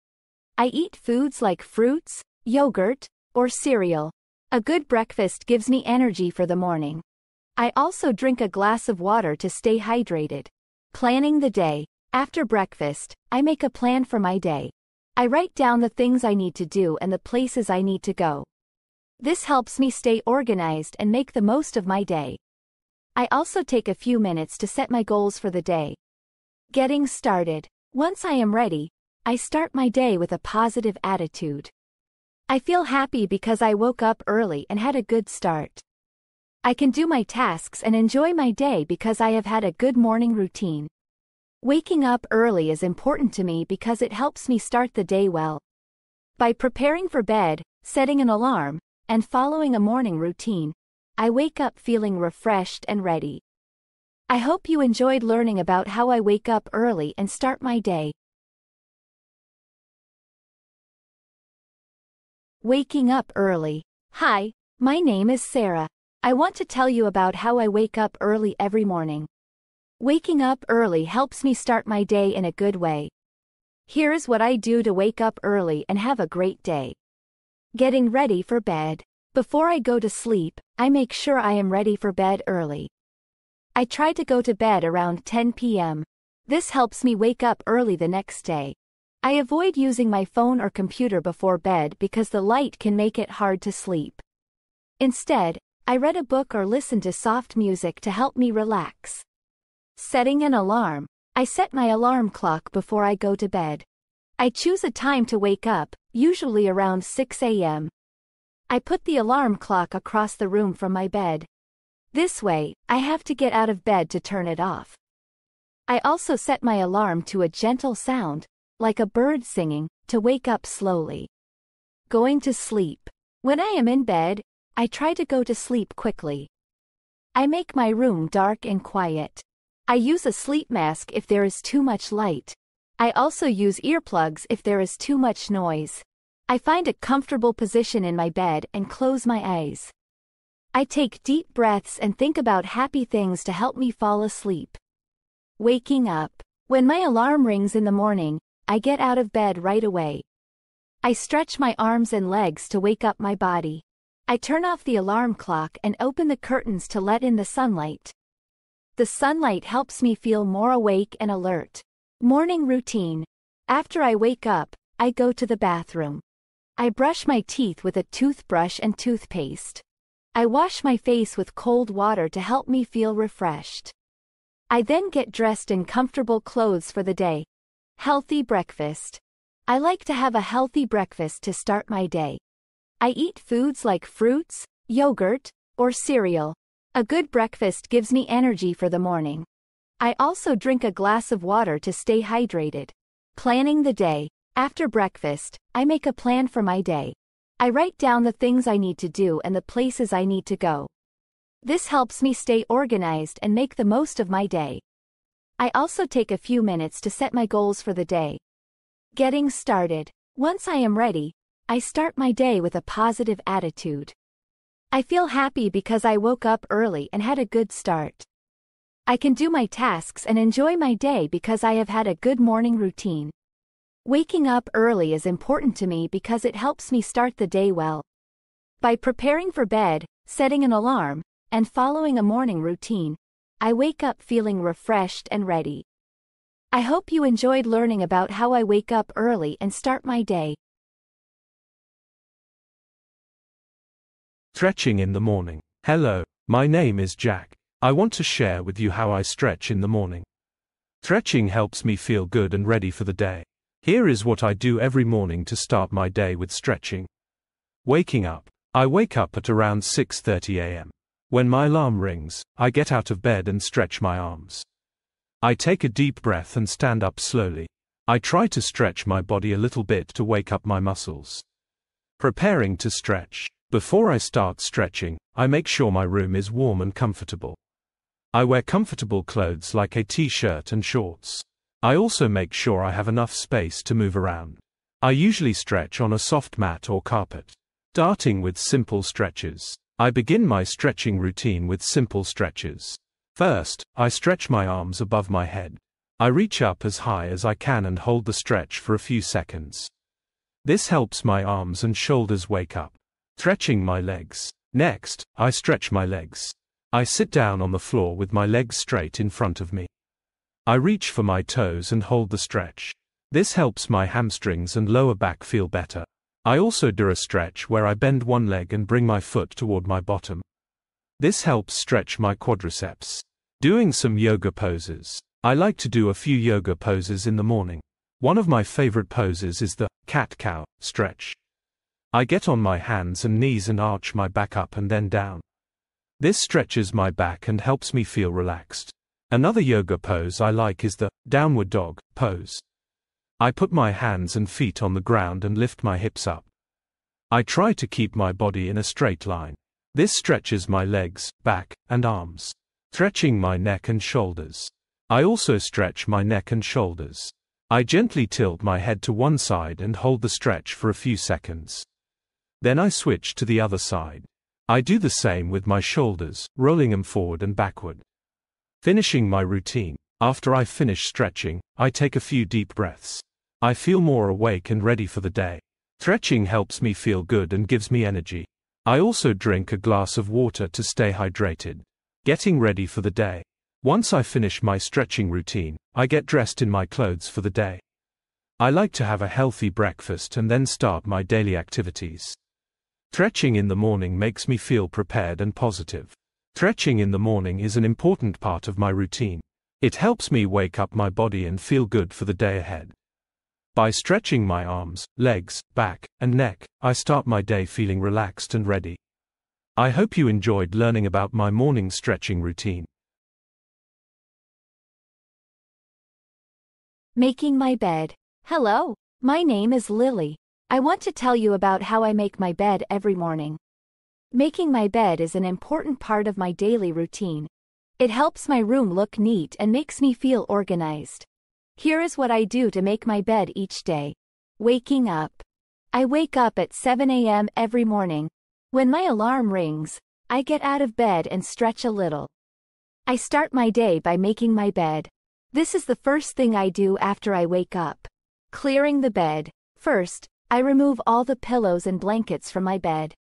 I eat foods like fruits, yogurt, or cereal. A good breakfast gives me energy for the morning. I also drink a glass of water to stay hydrated. Planning the day. After breakfast, I make a plan for my day. I write down the things I need to do and the places I need to go. This helps me stay organized and make the most of my day. I also take a few minutes to set my goals for the day. Getting started. Once I am ready, I start my day with a positive attitude. I feel happy because I woke up early and had a good start. I can do my tasks and enjoy my day because I have had a good morning routine. Waking up early is important to me because it helps me start the day well. By preparing for bed, setting an alarm, and following a morning routine, I wake up feeling refreshed and ready. I hope you enjoyed learning about how I wake up early and start my day. Waking up early. Hi, my name is Sarah. I want to tell you about how I wake up early every morning. Waking up early helps me start my day in a good way. Here's what I do to wake up early and have a great day. Getting ready for bed. Before I go to sleep, I make sure I am ready for bed early. I try to go to bed around 10 p.m. This helps me wake up early the next day. I avoid using my phone or computer before bed because the light can make it hard to sleep. Instead, I read a book or listen to soft music to help me relax. Setting an alarm. I set my alarm clock before I go to bed. I choose a time to wake up, usually around 6 a.m. I put the alarm clock across the room from my bed. This way, I have to get out of bed to turn it off. I also set my alarm to a gentle sound, like a bird singing, to wake up slowly. Going to sleep. When I am in bed, I try to go to sleep quickly. I make my room dark and quiet. I use a sleep mask if there is too much light. I also use earplugs if there is too much noise. I find a comfortable position in my bed and close my eyes. I take deep breaths and think about happy things to help me fall asleep. Waking up. When my alarm rings in the morning, I get out of bed right away. I stretch my arms and legs to wake up my body. I turn off the alarm clock and open the curtains to let in the sunlight. The sunlight helps me feel more awake and alert. Morning routine. After I wake up, I go to the bathroom. I brush my teeth with a toothbrush and toothpaste. I wash my face with cold water to help me feel refreshed. I then get dressed in comfortable clothes for the day. Healthy breakfast. I like to have a healthy breakfast to start my day. I eat foods like fruits, yogurt, or cereal. A good breakfast gives me energy for the morning. I also drink a glass of water to stay hydrated. Planning the day. After breakfast, I make a plan for my day. I write down the things I need to do and the places I need to go. This helps me stay organized and make the most of my day. I also take a few minutes to set my goals for the day. Getting started. Once I am ready, I start my day with a positive attitude. I feel happy because I woke up early and had a good start. I can do my tasks and enjoy my day because I have had a good morning routine. Waking up early is important to me because it helps me start the day well. By preparing for bed, setting an alarm, and following a morning routine, I wake up feeling refreshed and ready. I hope you enjoyed learning about how I wake up early and start my day. Stretching in the morning. Hello, my name is Jack. I want to share with you how I stretch in the morning. Stretching helps me feel good and ready for the day. Here is what I do every morning to start my day with stretching. Waking up. I wake up at around 6:30 a.m. When my alarm rings, I get out of bed and stretch my arms. I take a deep breath and stand up slowly. I try to stretch my body a little bit to wake up my muscles. Preparing to stretch. Before I start stretching, I make sure my room is warm and comfortable. I wear comfortable clothes like a t-shirt and shorts. I also make sure I have enough space to move around. I usually stretch on a soft mat or carpet. Starting with simple stretches. I begin my stretching routine with simple stretches. First, I stretch my arms above my head. I reach up as high as I can and hold the stretch for a few seconds. This helps my arms and shoulders wake up. Stretching my legs. Next, I stretch my legs. I sit down on the floor with my legs straight in front of me. I reach for my toes and hold the stretch. This helps my hamstrings and lower back feel better. I also do a stretch where I bend one leg and bring my foot toward my bottom. This helps stretch my quadriceps. Doing some yoga poses. I like to do a few yoga poses in the morning. One of my favorite poses is the cat-cow stretch. I get on my hands and knees and arch my back up and then down. This stretches my back and helps me feel relaxed. Another yoga pose I like is the downward dog pose. I put my hands and feet on the ground and lift my hips up. I try to keep my body in a straight line. This stretches my legs, back, and arms. Stretching my neck and shoulders. I also stretch my neck and shoulders. I gently tilt my head to one side and hold the stretch for a few seconds. Then I switch to the other side. I do the same with my shoulders, rolling them forward and backward. Finishing my routine. After I finish stretching, I take a few deep breaths. I feel more awake and ready for the day. Stretching helps me feel good and gives me energy. I also drink a glass of water to stay hydrated. Getting ready for the day. Once I finish my stretching routine, I get dressed in my clothes for the day. I like to have a healthy breakfast and then start my daily activities. Stretching in the morning makes me feel prepared and positive. Stretching in the morning is an important part of my routine. It helps me wake up my body and feel good for the day ahead. By stretching my arms, legs, back, and neck, I start my day feeling relaxed and ready. I hope you enjoyed learning about my morning stretching routine. Making my bed. Hello, my name is Lily. I want to tell you about how I make my bed every morning. Making my bed is an important part of my daily routine. It helps my room look neat and makes me feel organized. Here is what I do to make my bed each day. Waking up. I wake up at 7 a.m. every morning. When my alarm rings, I get out of bed and stretch a little. I start my day by making my bed. This is the first thing I do after I wake up. Clearing the bed. First, I remove all the pillows and blankets from my bed.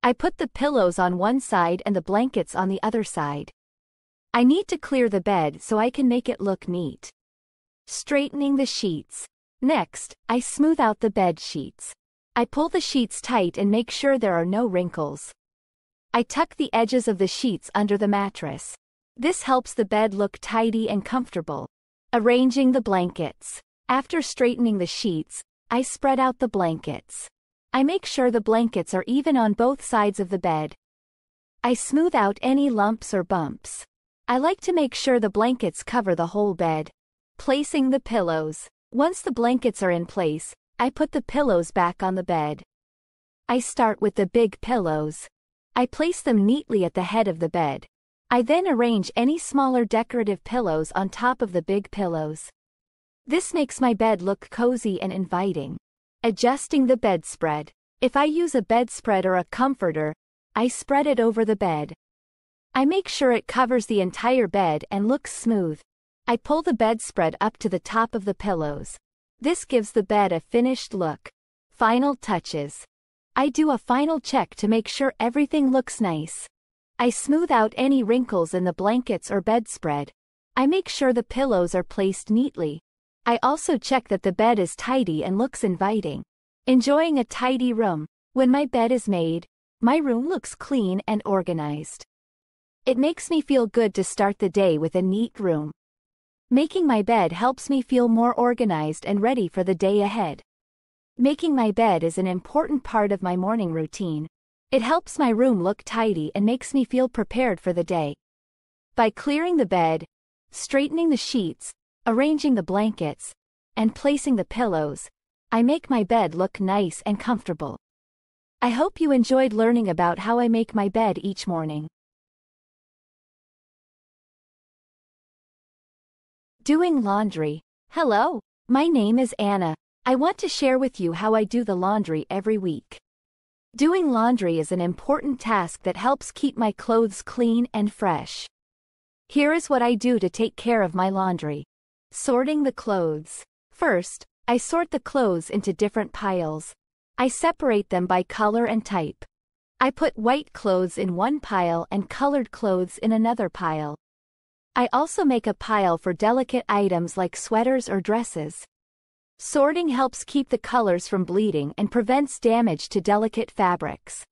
I put the pillows on one side and the blankets on the other side. I need to clear the bed so I can make it look neat. Straightening the sheets. Next, I smooth out the bed sheets. I pull the sheets tight and make sure there are no wrinkles. I tuck the edges of the sheets under the mattress. This helps the bed look tidy and comfortable. Arranging the blankets. After straightening the sheets, I spread out the blankets. I make sure the blankets are even on both sides of the bed. I smooth out any lumps or bumps. I like to make sure the blankets cover the whole bed. Placing the pillows. Once the blankets are in place, I put the pillows back on the bed. I start with the big pillows. I place them neatly at the head of the bed. I then arrange any smaller decorative pillows on top of the big pillows. This makes my bed look cozy and inviting. Adjusting the bedspread. If I use a bedspread or a comforter, I spread it over the bed. I make sure it covers the entire bed and looks smooth. I pull the bedspread up to the top of the pillows. This gives the bed a finished look. Final touches. I do a final check to make sure everything looks nice. I smooth out any wrinkles in the blankets or bedspread. I make sure the pillows are placed neatly. I also check that the bed is tidy and looks inviting. Enjoying a tidy room. When my bed is made, my room looks clean and organized. It makes me feel good to start the day with a neat room. Making my bed helps me feel more organized and ready for the day ahead. Making my bed is an important part of my morning routine. It helps my room look tidy and makes me feel prepared for the day. By clearing the bed, straightening the sheets, arranging the blankets, and placing the pillows, I make my bed look nice and comfortable. I hope you enjoyed learning about how I make my bed each morning. Doing laundry. Hello, my name is Anna. I want to share with you how I do the laundry every week. Doing laundry is an important task that helps keep my clothes clean and fresh. Here is what I do to take care of my laundry. Sorting the clothes. First, I sort the clothes into different piles. I separate them by color and type. I put white clothes in one pile and colored clothes in another pile. I also make a pile for delicate items like sweaters or dresses. Sorting helps keep the colors from bleeding and prevents damage to delicate fabrics.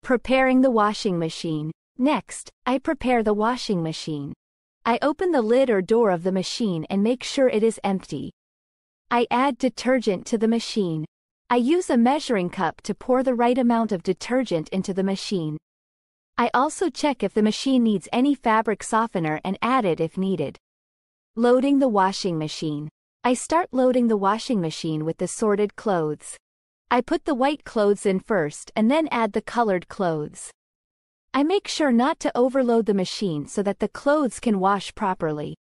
Preparing the washing machine. Next, I prepare the washing machine. I open the lid or door of the machine and make sure it is empty. I add detergent to the machine. I use a measuring cup to pour the right amount of detergent into the machine. I also check if the machine needs any fabric softener and add it if needed. Loading the washing machine. I start loading the washing machine with the sorted clothes. I put the white clothes in first and then add the colored clothes. I make sure not to overload the machine so that the clothes can wash properly.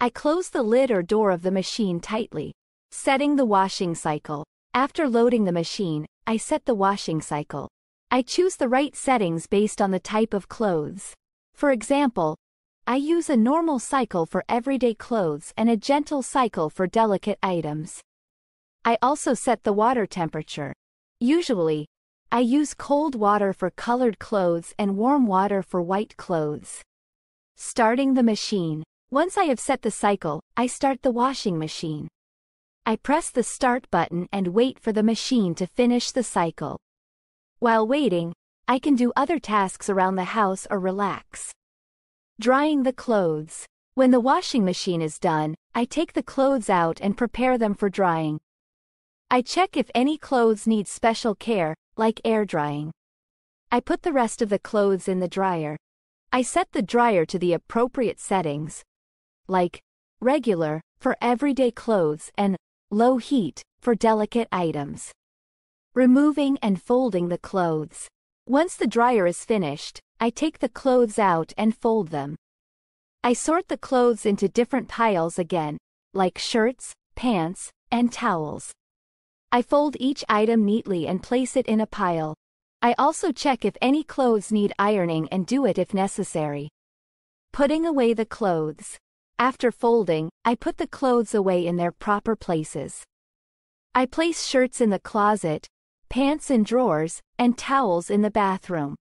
I close the lid or door of the machine tightly. Setting the washing cycle. After loading the machine, I set the washing cycle. I choose the right settings based on the type of clothes. For example, I use a normal cycle for everyday clothes and a gentle cycle for delicate items. I also set the water temperature. Usually, I use cold water for colored clothes and warm water for white clothes. Starting the machine. Once I have set the cycle, I start the washing machine. I press the start button and wait for the machine to finish the cycle. While waiting, I can do other tasks around the house or relax. Drying the clothes. When the washing machine is done, I take the clothes out and prepare them for drying. I check if any clothes need special care, like air drying. I put the rest of the clothes in the dryer. I set the dryer to the appropriate settings, like regular for everyday clothes and low heat for delicate items. Removing and folding the clothes. Once the dryer is finished, I take the clothes out and fold them. I sort the clothes into different piles again, like shirts, pants, and towels. I fold each item neatly and place it in a pile. I also check if any clothes need ironing and do it if necessary. Putting away the clothes. After folding, I put the clothes away in their proper places. I place shirts in the closet, pants in drawers, and towels in the bathroom.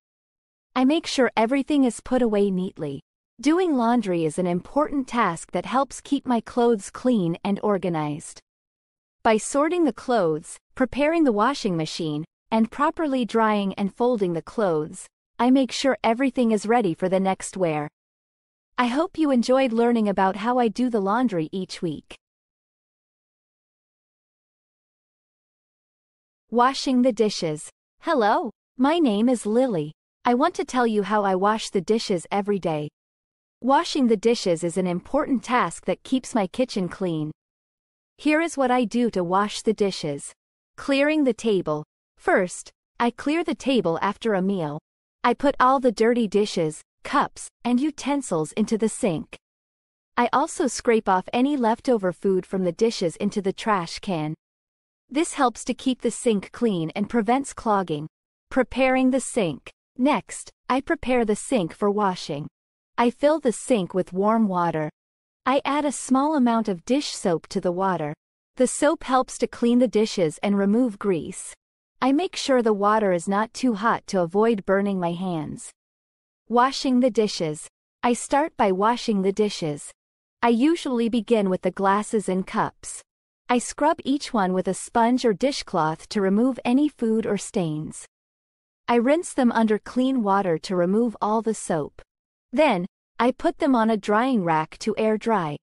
I make sure everything is put away neatly. Doing laundry is an important task that helps keep my clothes clean and organized. By sorting the clothes, preparing the washing machine, and properly drying and folding the clothes, I make sure everything is ready for the next wear. I hope you enjoyed learning about how I do the laundry each week. Washing the dishes. Hello, my name is Lily. I want to tell you how I wash the dishes every day. Washing the dishes is an important task that keeps my kitchen clean. Here is what I do to wash the dishes. Clearing the table. First, I clear the table after a meal. I put all the dirty dishes, cups, and utensils into the sink. I also scrape off any leftover food from the dishes into the trash can. This helps to keep the sink clean and prevents clogging. Preparing the sink. Next, I prepare the sink for washing. I fill the sink with warm water. I add a small amount of dish soap to the water. The soap helps to clean the dishes and remove grease. I make sure the water is not too hot to avoid burning my hands. Washing the dishes. I start by washing the dishes. I usually begin with the glasses and cups. I scrub each one with a sponge or dishcloth to remove any food or stains. I rinse them under clean water to remove all the soap. Then, I put them on a drying rack to air dry.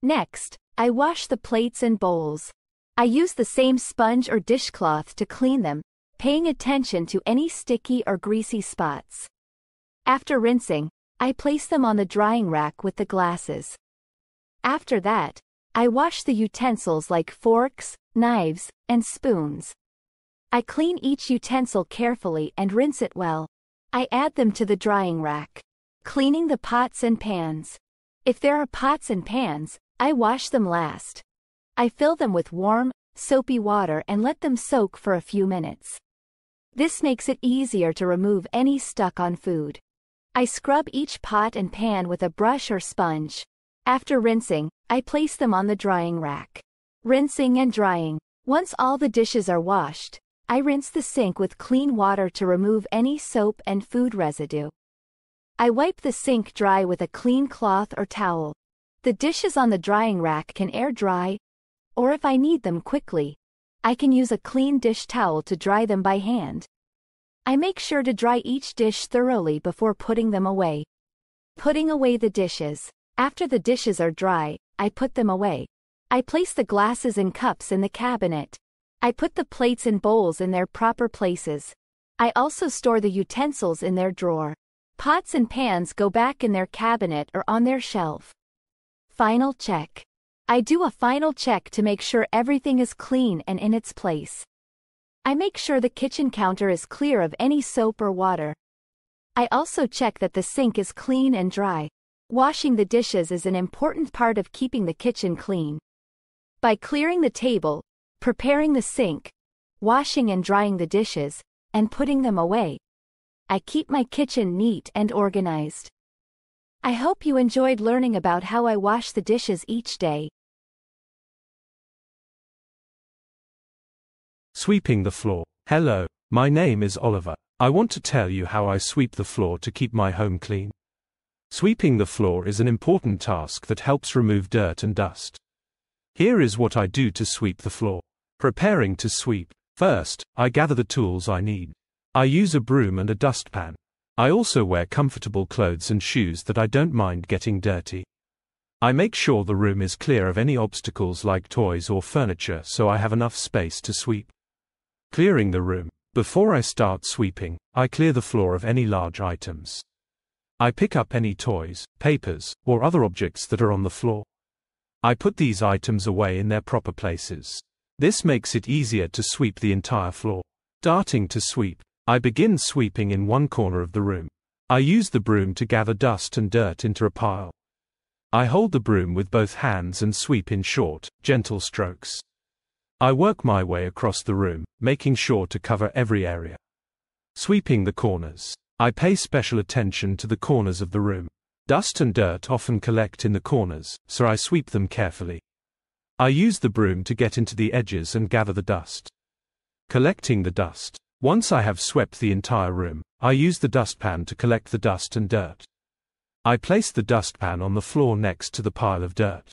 Next, I wash the plates and bowls. I use the same sponge or dishcloth to clean them, paying attention to any sticky or greasy spots. After rinsing, I place them on the drying rack with the glasses. After that, I wash the utensils like forks, knives, and spoons. I clean each utensil carefully and rinse it well. I add them to the drying rack. Cleaning the pots and pans. If there are pots and pans, I wash them last. I fill them with warm, soapy water and let them soak for a few minutes. This makes it easier to remove any stuck on food. I scrub each pot and pan with a brush or sponge. After rinsing, I place them on the drying rack. Rinsing and drying. Once all the dishes are washed, I rinse the sink with clean water to remove any soap and food residue. I wipe the sink dry with a clean cloth or towel. The dishes on the drying rack can air dry, or if I need them quickly, I can use a clean dish towel to dry them by hand. I make sure to dry each dish thoroughly before putting them away. Putting away the dishes. After the dishes are dry, I put them away. I place the glasses and cups in the cabinet. I put the plates and bowls in their proper places. I also store the utensils in their drawer. Pots and pans go back in their cabinet or on their shelf. Final check. I do a final check to make sure everything is clean and in its place. I make sure the kitchen counter is clear of any soap or water. I also check that the sink is clean and dry. Washing the dishes is an important part of keeping the kitchen clean. By clearing the table, preparing the sink, washing and drying the dishes, and putting them away, I keep my kitchen neat and organized. I hope you enjoyed learning about how I wash the dishes each day. Sweeping the floor. Hello, my name is Oliver. I want to tell you how I sweep the floor to keep my home clean. Sweeping the floor is an important task that helps remove dirt and dust. Here is what I do to sweep the floor. Preparing to sweep. First, I gather the tools I need. I use a broom and a dustpan. I also wear comfortable clothes and shoes that I don't mind getting dirty. I make sure the room is clear of any obstacles like toys or furniture so I have enough space to sweep. Clearing the room. Before I start sweeping, I clear the floor of any large items. I pick up any toys, papers, or other objects that are on the floor. I put these items away in their proper places. This makes it easier to sweep the entire floor. Starting to sweep. I begin sweeping in one corner of the room. I use the broom to gather dust and dirt into a pile. I hold the broom with both hands and sweep in short, gentle strokes. I work my way across the room, making sure to cover every area. Sweeping the corners. I pay special attention to the corners of the room. Dust and dirt often collect in the corners, so I sweep them carefully. I use the broom to get into the edges and gather the dust. Collecting the dust. Once I have swept the entire room, I use the dustpan to collect the dust and dirt. I place the dustpan on the floor next to the pile of dirt.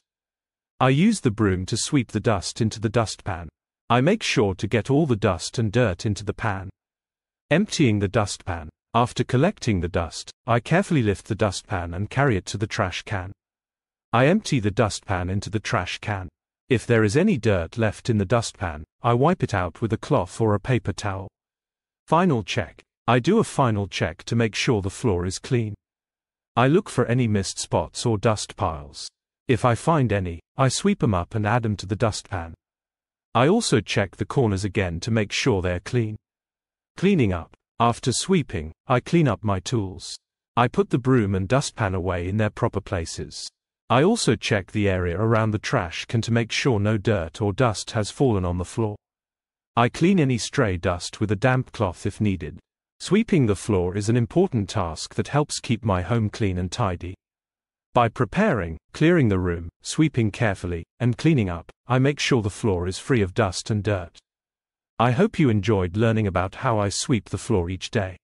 I use the broom to sweep the dust into the dustpan. I make sure to get all the dust and dirt into the pan. Emptying the dustpan. After collecting the dust, I carefully lift the dustpan and carry it to the trash can. I empty the dustpan into the trash can. If there is any dirt left in the dustpan, I wipe it out with a cloth or a paper towel. Final check. I do a final check to make sure the floor is clean. I look for any missed spots or dust piles. If I find any, I sweep them up and add them to the dustpan. I also check the corners again to make sure they're clean. Cleaning up. After sweeping, I clean up my tools. I put the broom and dustpan away in their proper places. I also check the area around the trash can to make sure no dirt or dust has fallen on the floor. I clean any stray dust with a damp cloth if needed. Sweeping the floor is an important task that helps keep my home clean and tidy. By preparing, clearing the room, sweeping carefully, and cleaning up, I make sure the floor is free of dust and dirt. I hope you enjoyed learning about how I sweep the floor each day.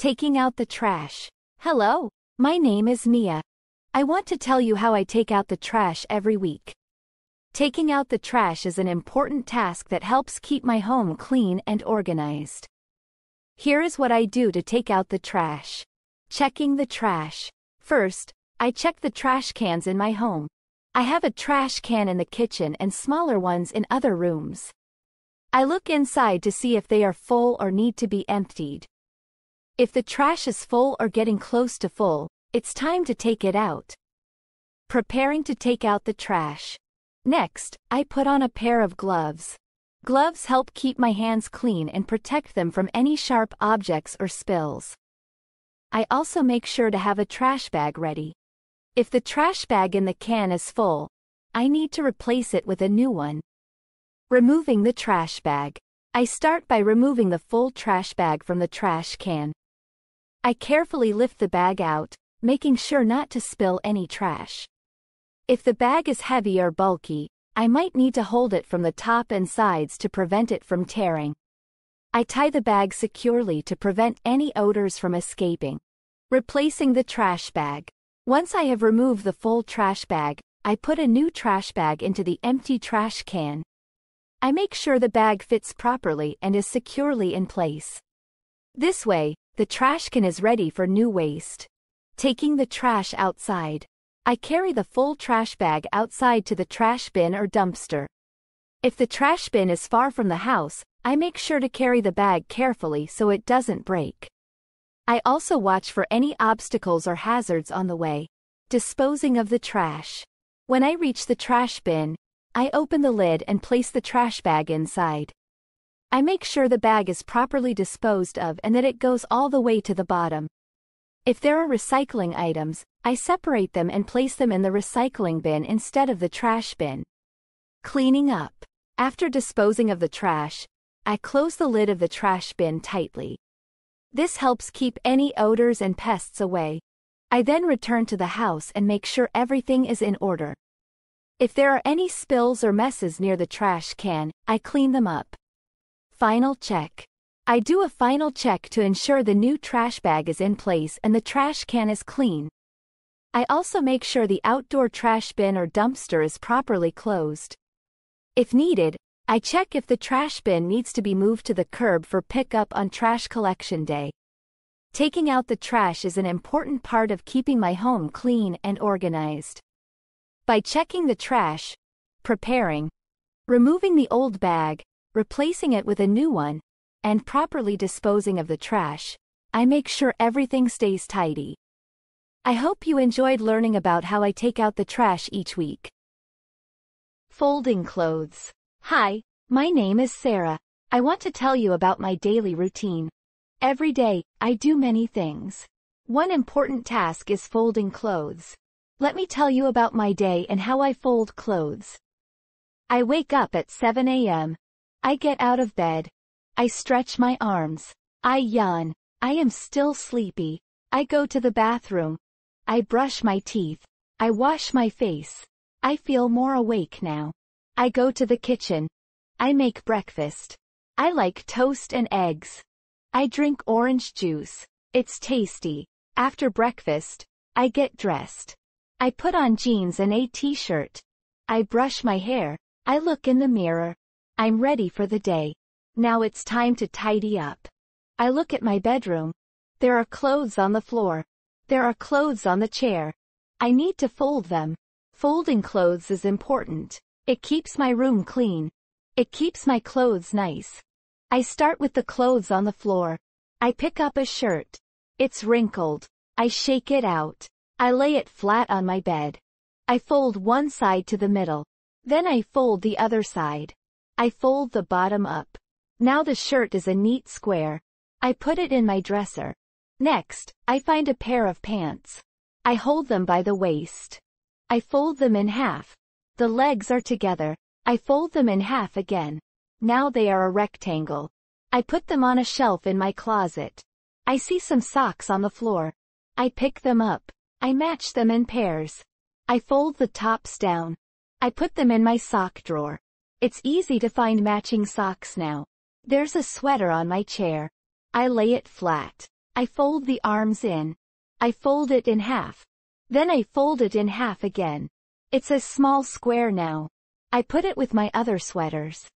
Taking out the trash. Hello, my name is Mia. I want to tell you how I take out the trash every week. Taking out the trash is an important task that helps keep my home clean and organized. Here is what I do to take out the trash. Checking the trash. First, I check the trash cans in my home. I have a trash can in the kitchen and smaller ones in other rooms. I look inside to see if they are full or need to be emptied. If the trash is full or getting close to full, it's time to take it out. Preparing to take out the trash. Next, I put on a pair of gloves. Gloves help keep my hands clean and protect them from any sharp objects or spills. I also make sure to have a trash bag ready. If the trash bag in the can is full, I need to replace it with a new one. Removing the trash bag. I start by removing the full trash bag from the trash can. I carefully lift the bag out, making sure not to spill any trash. If the bag is heavy or bulky, I might need to hold it from the top and sides to prevent it from tearing. I tie the bag securely to prevent any odors from escaping. Replacing the trash bag. Once I have removed the full trash bag, I put a new trash bag into the empty trash can. I make sure the bag fits properly and is securely in place. This way, the trash can is ready for new waste. Taking the trash outside. I carry the full trash bag outside to the trash bin or dumpster. If the trash bin is far from the house, I make sure to carry the bag carefully so it doesn't break. I also watch for any obstacles or hazards on the way. Disposing of the trash. When I reach the trash bin, I open the lid and place the trash bag inside. I make sure the bag is properly disposed of and that it goes all the way to the bottom. If there are recycling items, I separate them and place them in the recycling bin instead of the trash bin. Cleaning up. After disposing of the trash, I close the lid of the trash bin tightly. This helps keep any odors and pests away. I then return to the house and make sure everything is in order. If there are any spills or messes near the trash can, I clean them up. Final check. I do a final check to ensure the new trash bag is in place and the trash can is clean. I also make sure the outdoor trash bin or dumpster is properly closed. If needed, I check if the trash bin needs to be moved to the curb for pickup on trash collection day. Taking out the trash is an important part of keeping my home clean and organized. By checking the trash, preparing, removing the old bag, replacing it with a new one, and properly disposing of the trash, I make sure everything stays tidy. I hope you enjoyed learning about how I take out the trash each week. Folding clothes. Hi, my name is Sarah. I want to tell you about my daily routine. Every day, I do many things. One important task is folding clothes. Let me tell you about my day and how I fold clothes. I wake up at 7 a.m. I get out of bed. I stretch my arms. I yawn. I am still sleepy. I go to the bathroom. I brush my teeth. I wash my face. I feel more awake now. I go to the kitchen. I make breakfast. I like toast and eggs. I drink orange juice. It's tasty. After breakfast, I get dressed. I put on jeans and a t-shirt. I brush my hair. I look in the mirror. I'm ready for the day. Now it's time to tidy up. I look at my bedroom. There are clothes on the floor. There are clothes on the chair. I need to fold them. Folding clothes is important. It keeps my room clean. It keeps my clothes nice. I start with the clothes on the floor. I pick up a shirt. It's wrinkled. I shake it out. I lay it flat on my bed. I fold one side to the middle. Then I fold the other side. I fold the bottom up. Now the shirt is a neat square. I put it in my dresser. Next, I find a pair of pants. I hold them by the waist. I fold them in half. The legs are together. I fold them in half again. Now they are a rectangle. I put them on a shelf in my closet. I see some socks on the floor. I pick them up. I match them in pairs. I fold the tops down. I put them in my sock drawer. It's easy to find matching socks now. There's a sweater on my chair. I lay it flat. I fold the arms in. I fold it in half. Then I fold it in half again. It's a small square now. I put it with my other sweaters.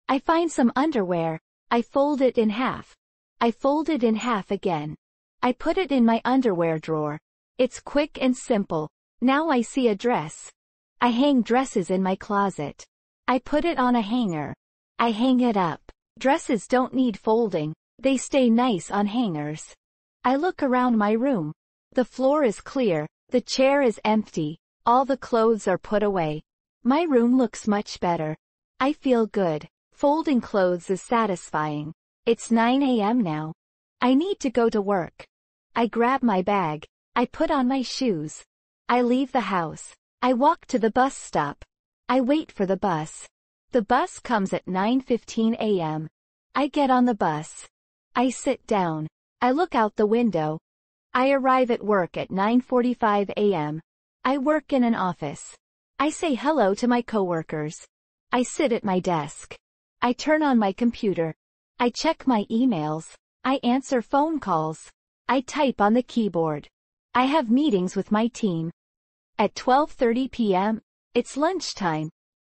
I find some underwear. I fold it in half. I fold it in half again. I put it in my underwear drawer. It's quick and simple. Now I see a dress. I hang dresses in my closet. I put it on a hanger. I hang it up. Dresses don't need folding. They stay nice on hangers. I look around my room. The floor is clear. The chair is empty. All the clothes are put away. My room looks much better. I feel good. Folding clothes is satisfying. It's 9 a.m. now. I need to go to work. I grab my bag. I put on my shoes. I leave the house. I walk to the bus stop. I wait for the bus. The bus comes at 9:15 a.m. I get on the bus. I sit down. I look out the window. I arrive at work at 9:45 a.m. I work in an office. I say hello to my coworkers. I sit at my desk. I turn on my computer. I check my emails. I answer phone calls. I type on the keyboard. I have meetings with my team. At 12:30 p.m., it's lunchtime.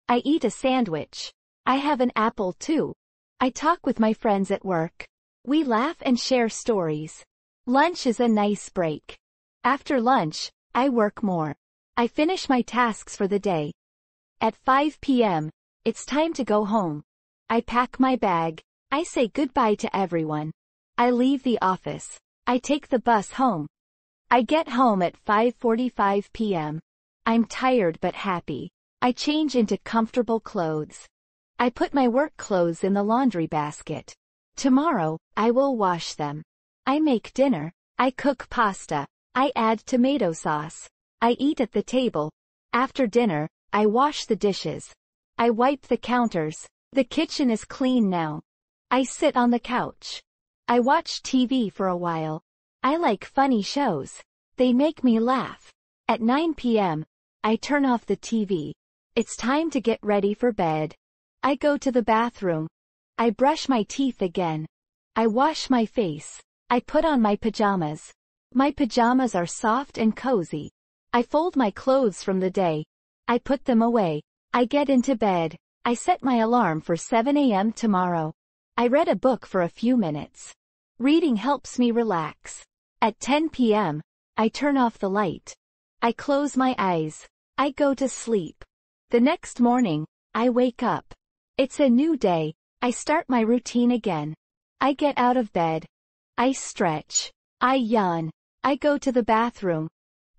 I eat a sandwich. I have an apple too. I talk with my friends at work. We laugh and share stories. Lunch is a nice break. After lunch, I work more. I finish my tasks for the day. At 5 p.m., it's time to go home. I pack my bag. I say goodbye to everyone. I leave the office. I take the bus home. I get home at 5:45 p.m. I'm tired but happy. I change into comfortable clothes. I put my work clothes in the laundry basket. Tomorrow, I will wash them. I make dinner. I cook pasta. I add tomato sauce. I eat at the table. After dinner, I wash the dishes. I wipe the counters. The kitchen is clean now. I sit on the couch. I watch TV for a while. I like funny shows. They make me laugh. At 9 p.m., I turn off the TV. It's time to get ready for bed. I go to the bathroom. I brush my teeth again. I wash my face. I put on my pajamas. My pajamas are soft and cozy. I fold my clothes from the day. I put them away. I get into bed. I set my alarm for 7 a.m. tomorrow. I read a book for a few minutes. Reading helps me relax. At 10 p.m., I turn off the light. I close my eyes. I go to sleep. The next morning, I wake up. It's a new day. I start my routine again. I get out of bed. I stretch. I yawn. I go to the bathroom.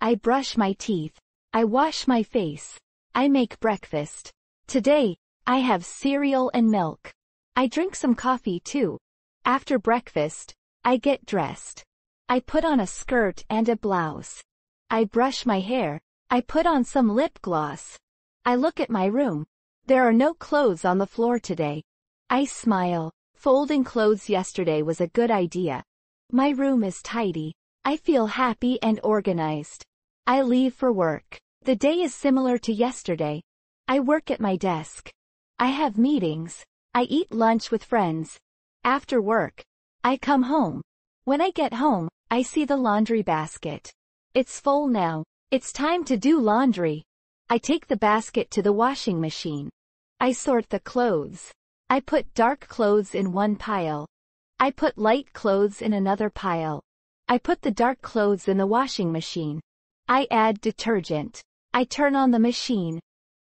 I brush my teeth. I wash my face. I make breakfast. Today, I have cereal and milk. I drink some coffee too. After breakfast, I get dressed. I put on a skirt and a blouse. I brush my hair. I put on some lip gloss. I look at my room. There are no clothes on the floor today. I smile. Folding clothes yesterday was a good idea. My room is tidy. I feel happy and organized. I leave for work. The day is similar to yesterday. I work at my desk. I have meetings. I eat lunch with friends. After work, I come home. When I get home, I see the laundry basket. It's full now. It's time to do laundry. I take the basket to the washing machine. I sort the clothes. I put dark clothes in one pile. I put light clothes in another pile. I put the dark clothes in the washing machine. I add detergent. I turn on the machine.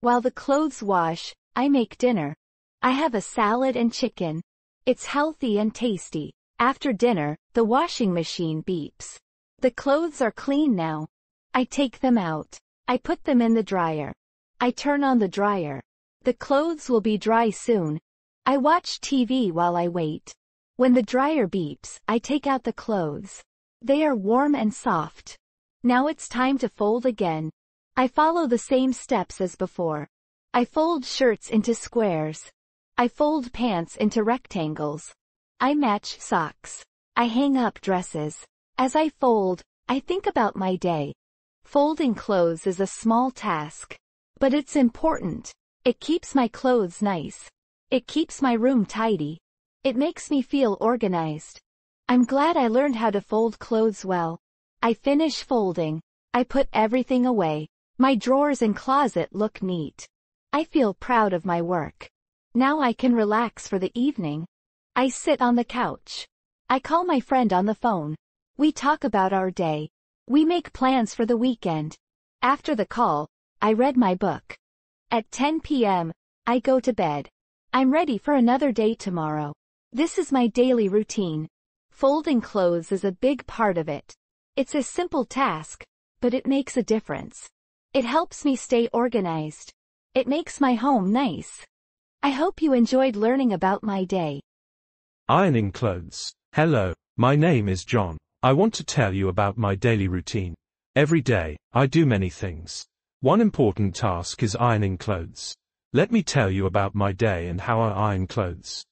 While the clothes wash, I make dinner. I have a salad and chicken. It's healthy and tasty. After dinner, the washing machine beeps. The clothes are clean now. I take them out. I put them in the dryer. I turn on the dryer. The clothes will be dry soon. I watch TV while I wait. When the dryer beeps, I take out the clothes. They are warm and soft. Now it's time to fold again. I follow the same steps as before. I fold shirts into squares. I fold pants into rectangles. I match socks. I hang up dresses. As I fold, I think about my day. Folding clothes is a small task. But it's important. It keeps my clothes nice. It keeps my room tidy. It makes me feel organized. I'm glad I learned how to fold clothes well. I finish folding. I put everything away. My drawers and closet look neat. I feel proud of my work. Now I can relax for the evening. I sit on the couch. I call my friend on the phone. We talk about our day. We make plans for the weekend. After the call, I read my book. At 10 p.m., I go to bed. I'm ready for another day tomorrow. This is my daily routine. Folding clothes is a big part of it. It's a simple task, but it makes a difference. It helps me stay organized. It makes my home nice. I hope you enjoyed learning about my day. Ironing clothes. Hello, my name is John. I want to tell you about my daily routine. Every day, I do many things. One important task is ironing clothes. Let me tell you about my day and how I iron clothes.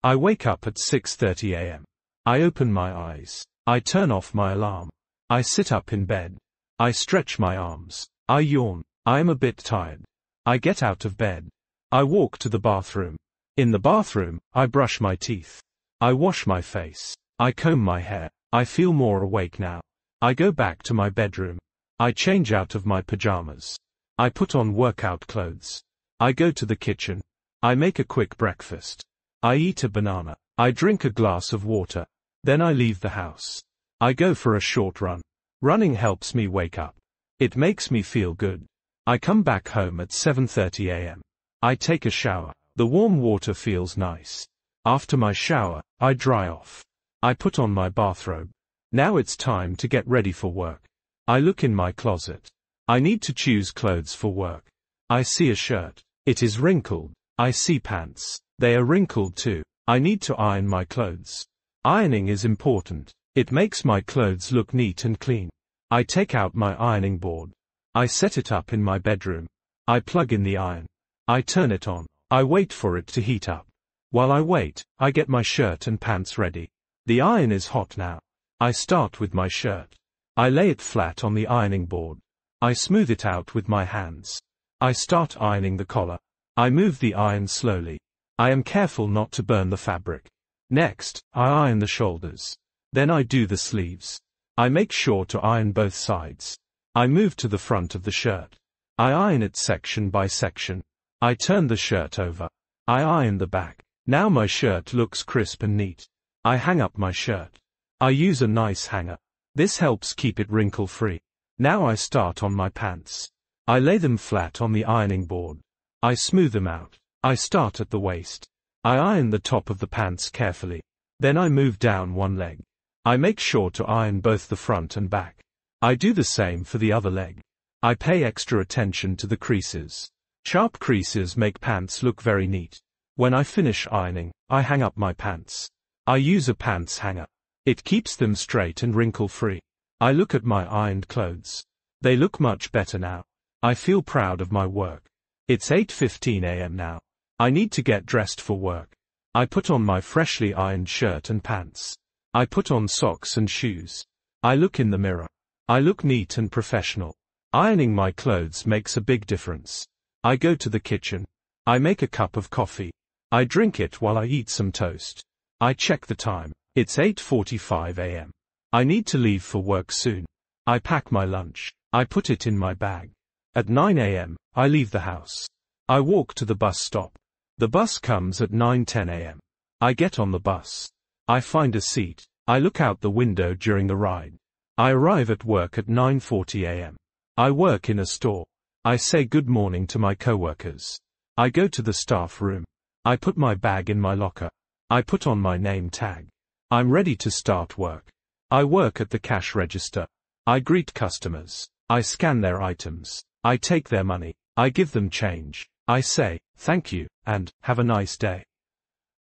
I wake up at 6:30 a.m. I open my eyes. I turn off my alarm. I sit up in bed. I stretch my arms. I yawn. I am a bit tired. I get out of bed. I walk to the bathroom. In the bathroom, I brush my teeth. I wash my face. I comb my hair. I feel more awake now. I go back to my bedroom. I change out of my pajamas. I put on workout clothes. I go to the kitchen. I make a quick breakfast. I eat a banana. I drink a glass of water. Then I leave the house. I go for a short run. Running helps me wake up. It makes me feel good. I come back home at 7:30 a.m. I take a shower. The warm water feels nice. After my shower, I dry off. I put on my bathrobe. Now it's time to get ready for work. I look in my closet. I need to choose clothes for work. I see a shirt. It is wrinkled. I see pants. They are wrinkled too. I need to iron my clothes. Ironing is important. It makes my clothes look neat and clean. I take out my ironing board. I set it up in my bedroom. I plug in the iron. I turn it on. I wait for it to heat up. While I wait, I get my shirt and pants ready. The iron is hot now. I start with my shirt. I lay it flat on the ironing board. I smooth it out with my hands. I start ironing the collar. I move the iron slowly. I am careful not to burn the fabric. Next, I iron the shoulders. Then I do the sleeves. I make sure to iron both sides. I move to the front of the shirt. I iron it section by section. I turn the shirt over. I iron the back. Now my shirt looks crisp and neat. I hang up my shirt. I use a nice hanger. This helps keep it wrinkle-free. Now I start on my pants. I lay them flat on the ironing board. I smooth them out. I start at the waist. I iron the top of the pants carefully. Then I move down one leg. I make sure to iron both the front and back. I do the same for the other leg. I pay extra attention to the creases. Sharp creases make pants look very neat. When I finish ironing, I hang up my pants. I use a pants hanger. It keeps them straight and wrinkle-free. I look at my ironed clothes. They look much better now. I feel proud of my work. It's 8:15 a.m. now. I need to get dressed for work. I put on my freshly ironed shirt and pants. I put on socks and shoes. I look in the mirror. I look neat and professional. Ironing my clothes makes a big difference. I go to the kitchen. I make a cup of coffee. I drink it while I eat some toast. I check the time. It's 8:45 a.m. I need to leave for work soon. I pack my lunch. I put it in my bag. At 9 a.m., I leave the house. I walk to the bus stop. The bus comes at 9:10 a.m. I get on the bus. I find a seat. I look out the window during the ride. I arrive at work at 9:40 a.m. I work in a store. I say good morning to my coworkers. I go to the staff room. I put my bag in my locker. I put on my name tag. I'm ready to start work. I work at the cash register. I greet customers. I scan their items. I take their money. I give them change. I say, thank you, and have a nice day.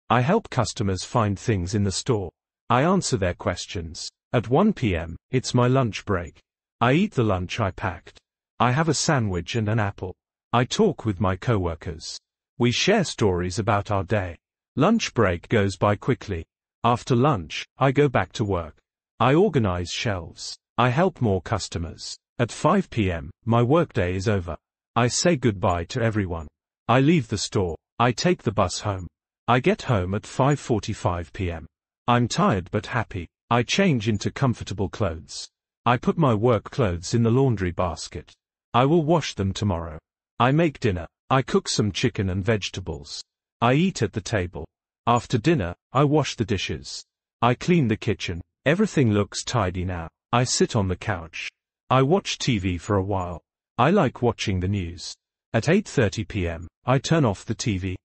I help customers find things in the store. I answer their questions. At 1 p.m., it's my lunch break. I eat the lunch I packed. I have a sandwich and an apple. I talk with my coworkers. We share stories about our day. Lunch break goes by quickly. After lunch, I go back to work. I organize shelves. I help more customers. At 5 p.m., my workday is over. I say goodbye to everyone. I leave the store. I take the bus home. I get home at 5:45 p.m. I'm tired but happy. I change into comfortable clothes. I put my work clothes in the laundry basket. I will wash them tomorrow. I make dinner. I cook some chicken and vegetables. I eat at the table. After dinner, I wash the dishes. I clean the kitchen. Everything looks tidy now. I sit on the couch. I watch TV for a while. I like watching the news. At 8:30 p.m., I turn off the TV.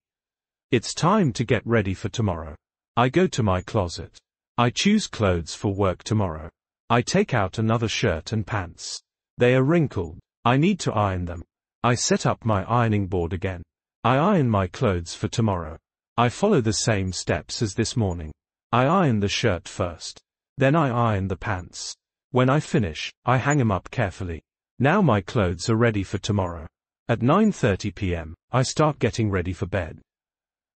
It's time to get ready for tomorrow. I go to my closet. I choose clothes for work tomorrow. I take out another shirt and pants. They are wrinkled. I need to iron them. I set up my ironing board again. I iron my clothes for tomorrow. I follow the same steps as this morning. I iron the shirt first. Then I iron the pants. When I finish, I hang them up carefully. Now my clothes are ready for tomorrow. At 9:30 p.m., I start getting ready for bed.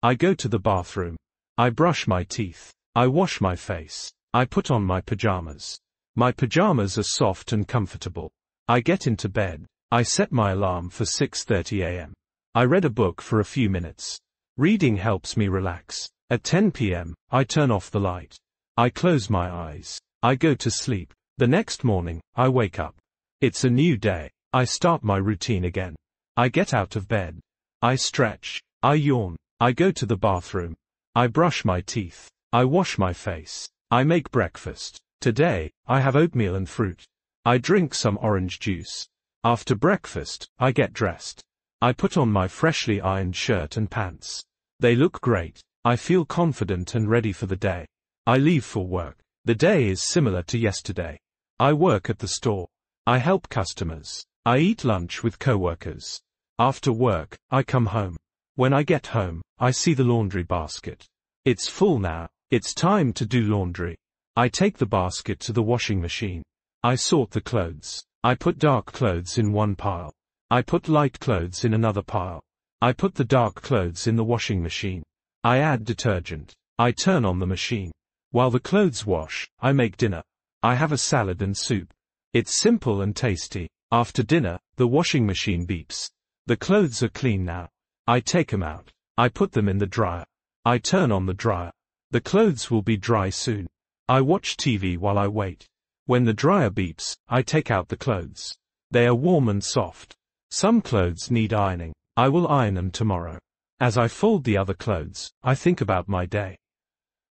I go to the bathroom. I brush my teeth. I wash my face. I put on my pajamas. My pajamas are soft and comfortable. I get into bed. I set my alarm for 6:30 a.m. I read a book for a few minutes. Reading helps me relax. At 10 p.m., I turn off the light. I close my eyes. I go to sleep. The next morning, I wake up. It's a new day. I start my routine again. I get out of bed. I stretch. I yawn. I go to the bathroom. I brush my teeth. I wash my face. I make breakfast. Today, I have oatmeal and fruit. I drink some orange juice. After breakfast, I get dressed. I put on my freshly ironed shirt and pants. They look great. I feel confident and ready for the day. I leave for work. The day is similar to yesterday. I work at the store. I help customers. I eat lunch with coworkers. After work, I come home. When I get home, I see the laundry basket. It's full now. It's time to do laundry. I take the basket to the washing machine. I sort the clothes. I put dark clothes in one pile. I put light clothes in another pile. I put the dark clothes in the washing machine. I add detergent. I turn on the machine. While the clothes wash, I make dinner. I have a salad and soup. It's simple and tasty. After dinner, the washing machine beeps. The clothes are clean now. I take them out. I put them in the dryer. I turn on the dryer. The clothes will be dry soon. I watch TV while I wait. When the dryer beeps, I take out the clothes. They are warm and soft. Some clothes need ironing. I will iron them tomorrow. As I fold the other clothes, I think about my day.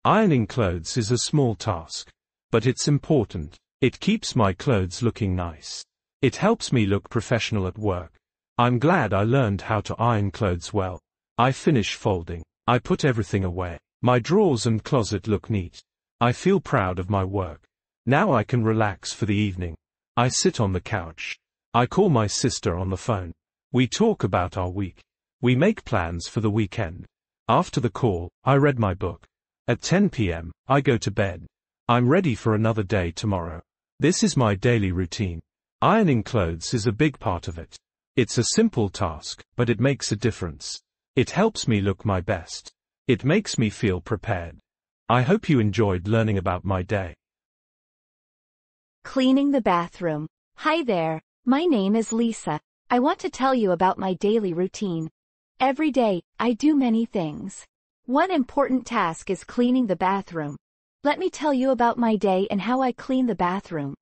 Ironing clothes is a small task. But it's important. It keeps my clothes looking nice. It helps me look professional at work. I'm glad I learned how to iron clothes well. I finish folding. I put everything away. My drawers and closet look neat. I feel proud of my work. Now I can relax for the evening. I sit on the couch. I call my sister on the phone. We talk about our week. We make plans for the weekend. After the call, I read my book. At 10 p.m., I go to bed. I'm ready for another day tomorrow. This is my daily routine. Ironing clothes is a big part of it. It's a simple task, but it makes a difference. It helps me look my best. It makes me feel prepared. I hope you enjoyed learning about my day. Cleaning the bathroom. Hi there, my name is Lisa. I want to tell you about my daily routine. Every day, I do many things. One important task is cleaning the bathroom. Let me tell you about my day and how I clean the bathroom.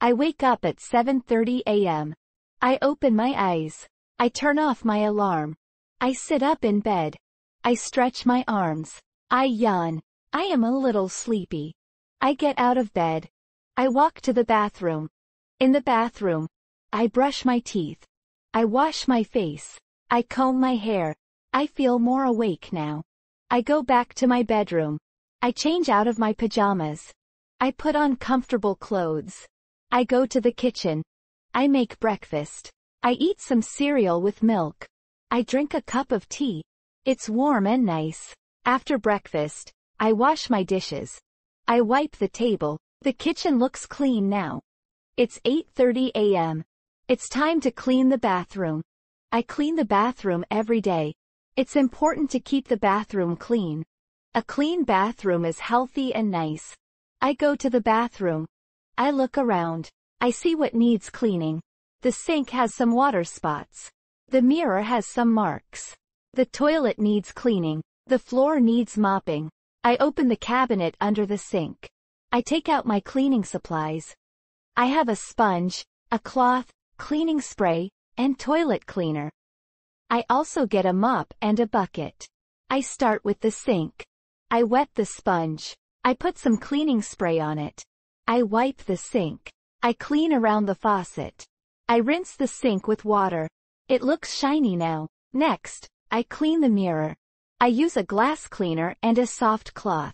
I wake up at 7:30 a.m. I open my eyes. I turn off my alarm. I sit up in bed. I stretch my arms. I yawn. I am a little sleepy. I get out of bed. I walk to the bathroom. In the bathroom, I brush my teeth. I wash my face. I comb my hair. I feel more awake now. I go back to my bedroom. I change out of my pajamas. I put on comfortable clothes. I go to the kitchen. I make breakfast. I eat some cereal with milk. I drink a cup of tea. It's warm and nice. After breakfast, I wash my dishes. I wipe the table. The kitchen looks clean now. It's 8:30 a.m. It's time to clean the bathroom. I clean the bathroom every day. It's important to keep the bathroom clean. A clean bathroom is healthy and nice. I go to the bathroom. I look around. I see what needs cleaning. The sink has some water spots. The mirror has some marks. The toilet needs cleaning. The floor needs mopping. I open the cabinet under the sink. I take out my cleaning supplies. I have a sponge, a cloth, cleaning spray, and toilet cleaner. I also get a mop and a bucket. I start with the sink. I wet the sponge. I put some cleaning spray on it. I wipe the sink. I clean around the faucet. I rinse the sink with water. It looks shiny now. Next, I clean the mirror. I use a glass cleaner and a soft cloth.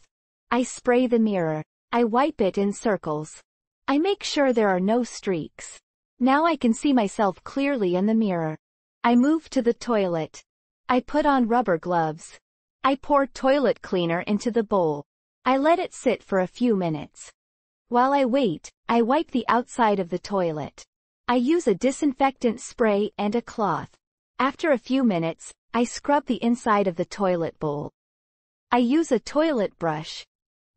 I spray the mirror. I wipe it in circles. I make sure there are no streaks. Now I can see myself clearly in the mirror. I move to the toilet. I put on rubber gloves. I pour toilet cleaner into the bowl. I let it sit for a few minutes. While I wait, I wipe the outside of the toilet. I use a disinfectant spray and a cloth. After a few minutes, I scrub the inside of the toilet bowl. I use a toilet brush.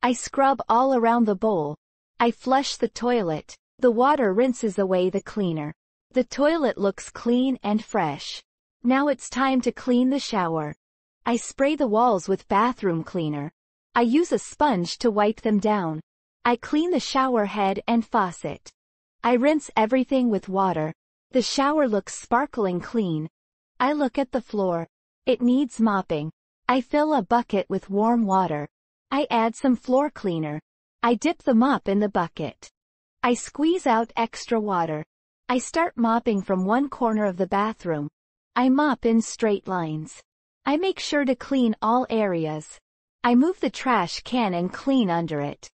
I scrub all around the bowl. I flush the toilet. The water rinses away the cleaner. The toilet looks clean and fresh. Now it's time to clean the shower. I spray the walls with bathroom cleaner. I use a sponge to wipe them down. I clean the shower head and faucet. I rinse everything with water. The shower looks sparkling clean. I look at the floor. It needs mopping. I fill a bucket with warm water. I add some floor cleaner. I dip the mop in the bucket. I squeeze out extra water. I start mopping from one corner of the bathroom. I mop in straight lines. I make sure to clean all areas. I move the trash can and clean under it.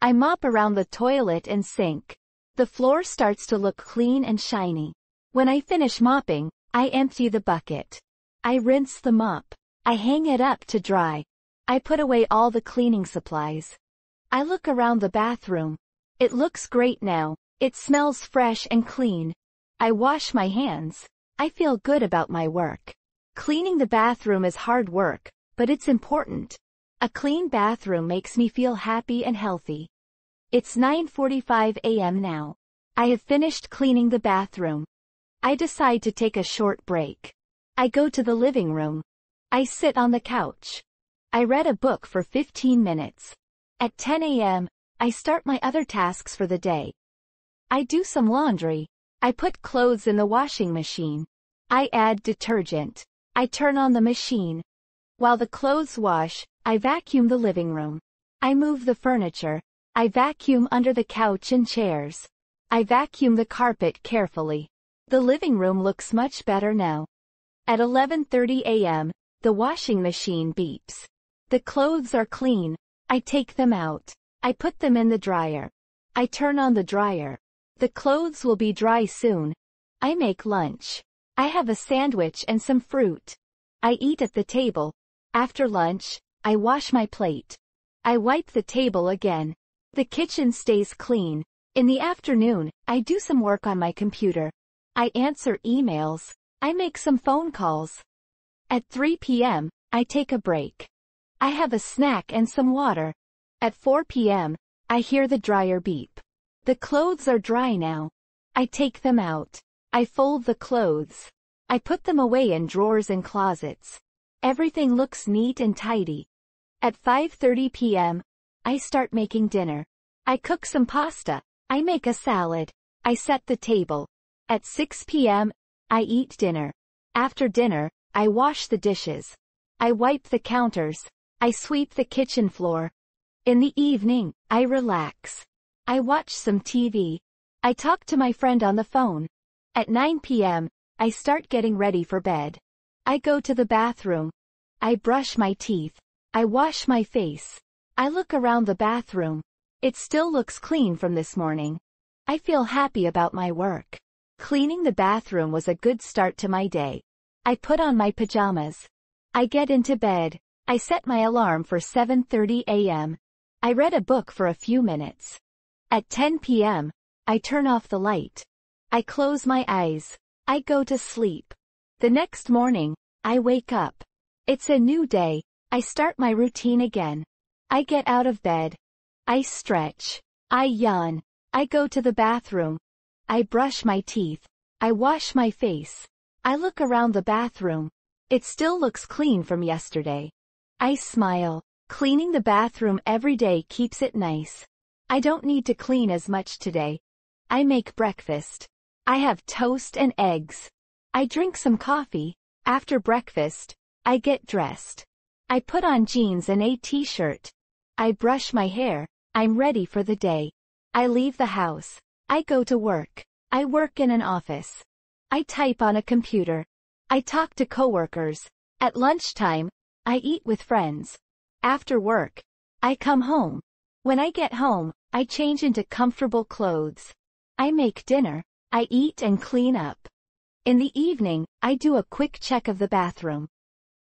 I mop around the toilet and sink. The floor starts to look clean and shiny. When I finish mopping, I empty the bucket. I rinse the mop. I hang it up to dry. I put away all the cleaning supplies. I look around the bathroom. It looks great now. It smells fresh and clean. I wash my hands. I feel good about my work. Cleaning the bathroom is hard work, but it's important. A clean bathroom makes me feel happy and healthy. It's 9:45 a.m. now. I have finished cleaning the bathroom. I decide to take a short break. I go to the living room. I sit on the couch. I read a book for 15 minutes. At 10 a.m., I start my other tasks for the day. I do some laundry. I put clothes in the washing machine. I add detergent. I turn on the machine. While the clothes wash, I vacuum the living room. I move the furniture. I vacuum under the couch and chairs. I vacuum the carpet carefully. The living room looks much better now. At 11:30 a.m., the washing machine beeps. The clothes are clean. I take them out. I put them in the dryer. I turn on the dryer. The clothes will be dry soon. I make lunch. I have a sandwich and some fruit. I eat at the table. After lunch, I wash my plate. I wipe the table again. The kitchen stays clean. In the afternoon, I do some work on my computer. I answer emails. I make some phone calls. At 3 p.m., I take a break. I have a snack and some water. At 4 p.m., I hear the dryer beep. The clothes are dry now. I take them out. I fold the clothes. I put them away in drawers and closets. Everything looks neat and tidy. At 5:30 p.m., I start making dinner. I cook some pasta. I make a salad. I set the table. At 6 p.m., I eat dinner. After dinner, I wash the dishes. I wipe the counters. I sweep the kitchen floor. In the evening, I relax. I watch some TV. I talk to my friend on the phone. At 9 p.m., I start getting ready for bed. I go to the bathroom. I brush my teeth. I wash my face. I look around the bathroom. It still looks clean from this morning. I feel happy about my work. Cleaning the bathroom was a good start to my day. I put on my pajamas. I get into bed. I set my alarm for 7:30 a.m. I read a book for a few minutes. At 10 p.m., I turn off the light. I close my eyes. I go to sleep. The next morning, I wake up. It's a new day. I start my routine again. I get out of bed. I stretch. I yawn. I go to the bathroom. I brush my teeth. I wash my face. I look around the bathroom. It still looks clean from yesterday. I smile. Cleaning the bathroom every day keeps it nice. I don't need to clean as much today. I make breakfast. I have toast and eggs. I drink some coffee. After breakfast, I get dressed. I put on jeans and a t-shirt. I brush my hair. I'm ready for the day. I leave the house. I go to work. I work in an office. I type on a computer. I talk to coworkers. At lunchtime, I eat with friends. After work, I come home. When I get home, I change into comfortable clothes. I make dinner. I eat and clean up. In the evening, I do a quick check of the bathroom.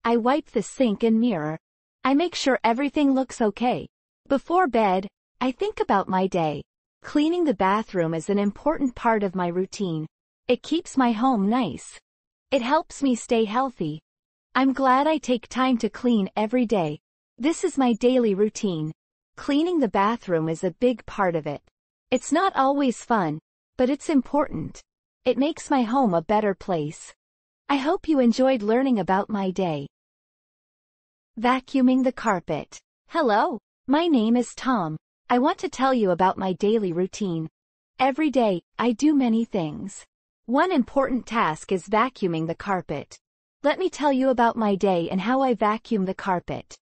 I wipe the sink and mirror. I make sure everything looks okay. Before bed, I think about my day. Cleaning the bathroom is an important part of my routine. It keeps my home nice. It helps me stay healthy. I'm glad I take time to clean every day. This is my daily routine. Cleaning the bathroom is a big part of it. It's not always fun, but it's important. It makes my home a better place. I hope you enjoyed learning about my day. Vacuuming the carpet. Hello, my name is Tom. I want to tell you about my daily routine. Every day, I do many things. One important task is vacuuming the carpet. Let me tell you about my day and how I vacuum the carpet.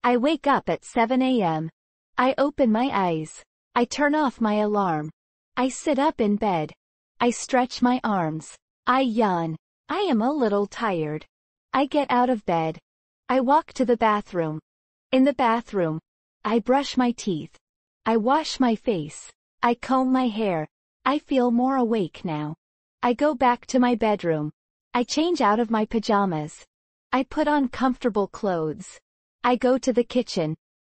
I wake up at 7 a.m. I open my eyes. I turn off my alarm. I sit up in bed. I stretch my arms. I yawn. I am a little tired. I get out of bed. I walk to the bathroom. In the bathroom, I brush my teeth. I wash my face. I comb my hair. I feel more awake now. I go back to my bedroom. I change out of my pajamas. I put on comfortable clothes. I go to the kitchen.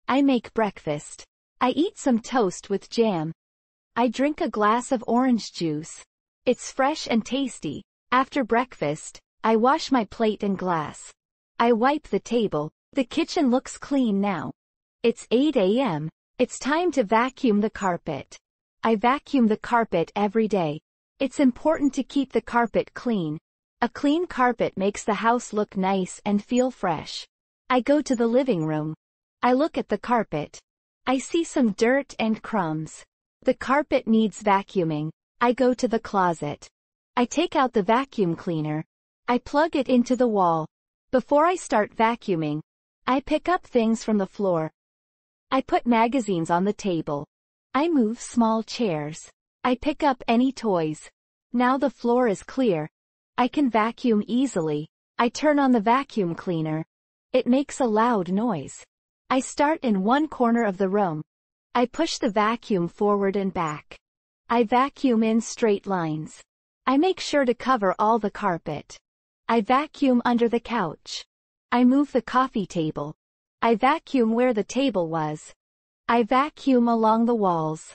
I make breakfast. I eat some toast with jam. I drink a glass of orange juice. It's fresh and tasty. After breakfast, I wash my plate and glass. I wipe the table. The kitchen looks clean now. It's 8 a.m. It's time to vacuum the carpet. I vacuum the carpet every day. It's important to keep the carpet clean. A clean carpet makes the house look nice and feel fresh. I go to the living room. I look at the carpet. I see some dirt and crumbs. The carpet needs vacuuming. I go to the closet. I take out the vacuum cleaner. I plug it into the wall. Before I start vacuuming, I pick up things from the floor. I put magazines on the table. I move small chairs. I pick up any toys. Now the floor is clear. I can vacuum easily. I turn on the vacuum cleaner. It makes a loud noise. I start in one corner of the room. I push the vacuum forward and back. I vacuum in straight lines. I make sure to cover all the carpet. I vacuum under the couch. I move the coffee table. I vacuum where the table was. I vacuum along the walls.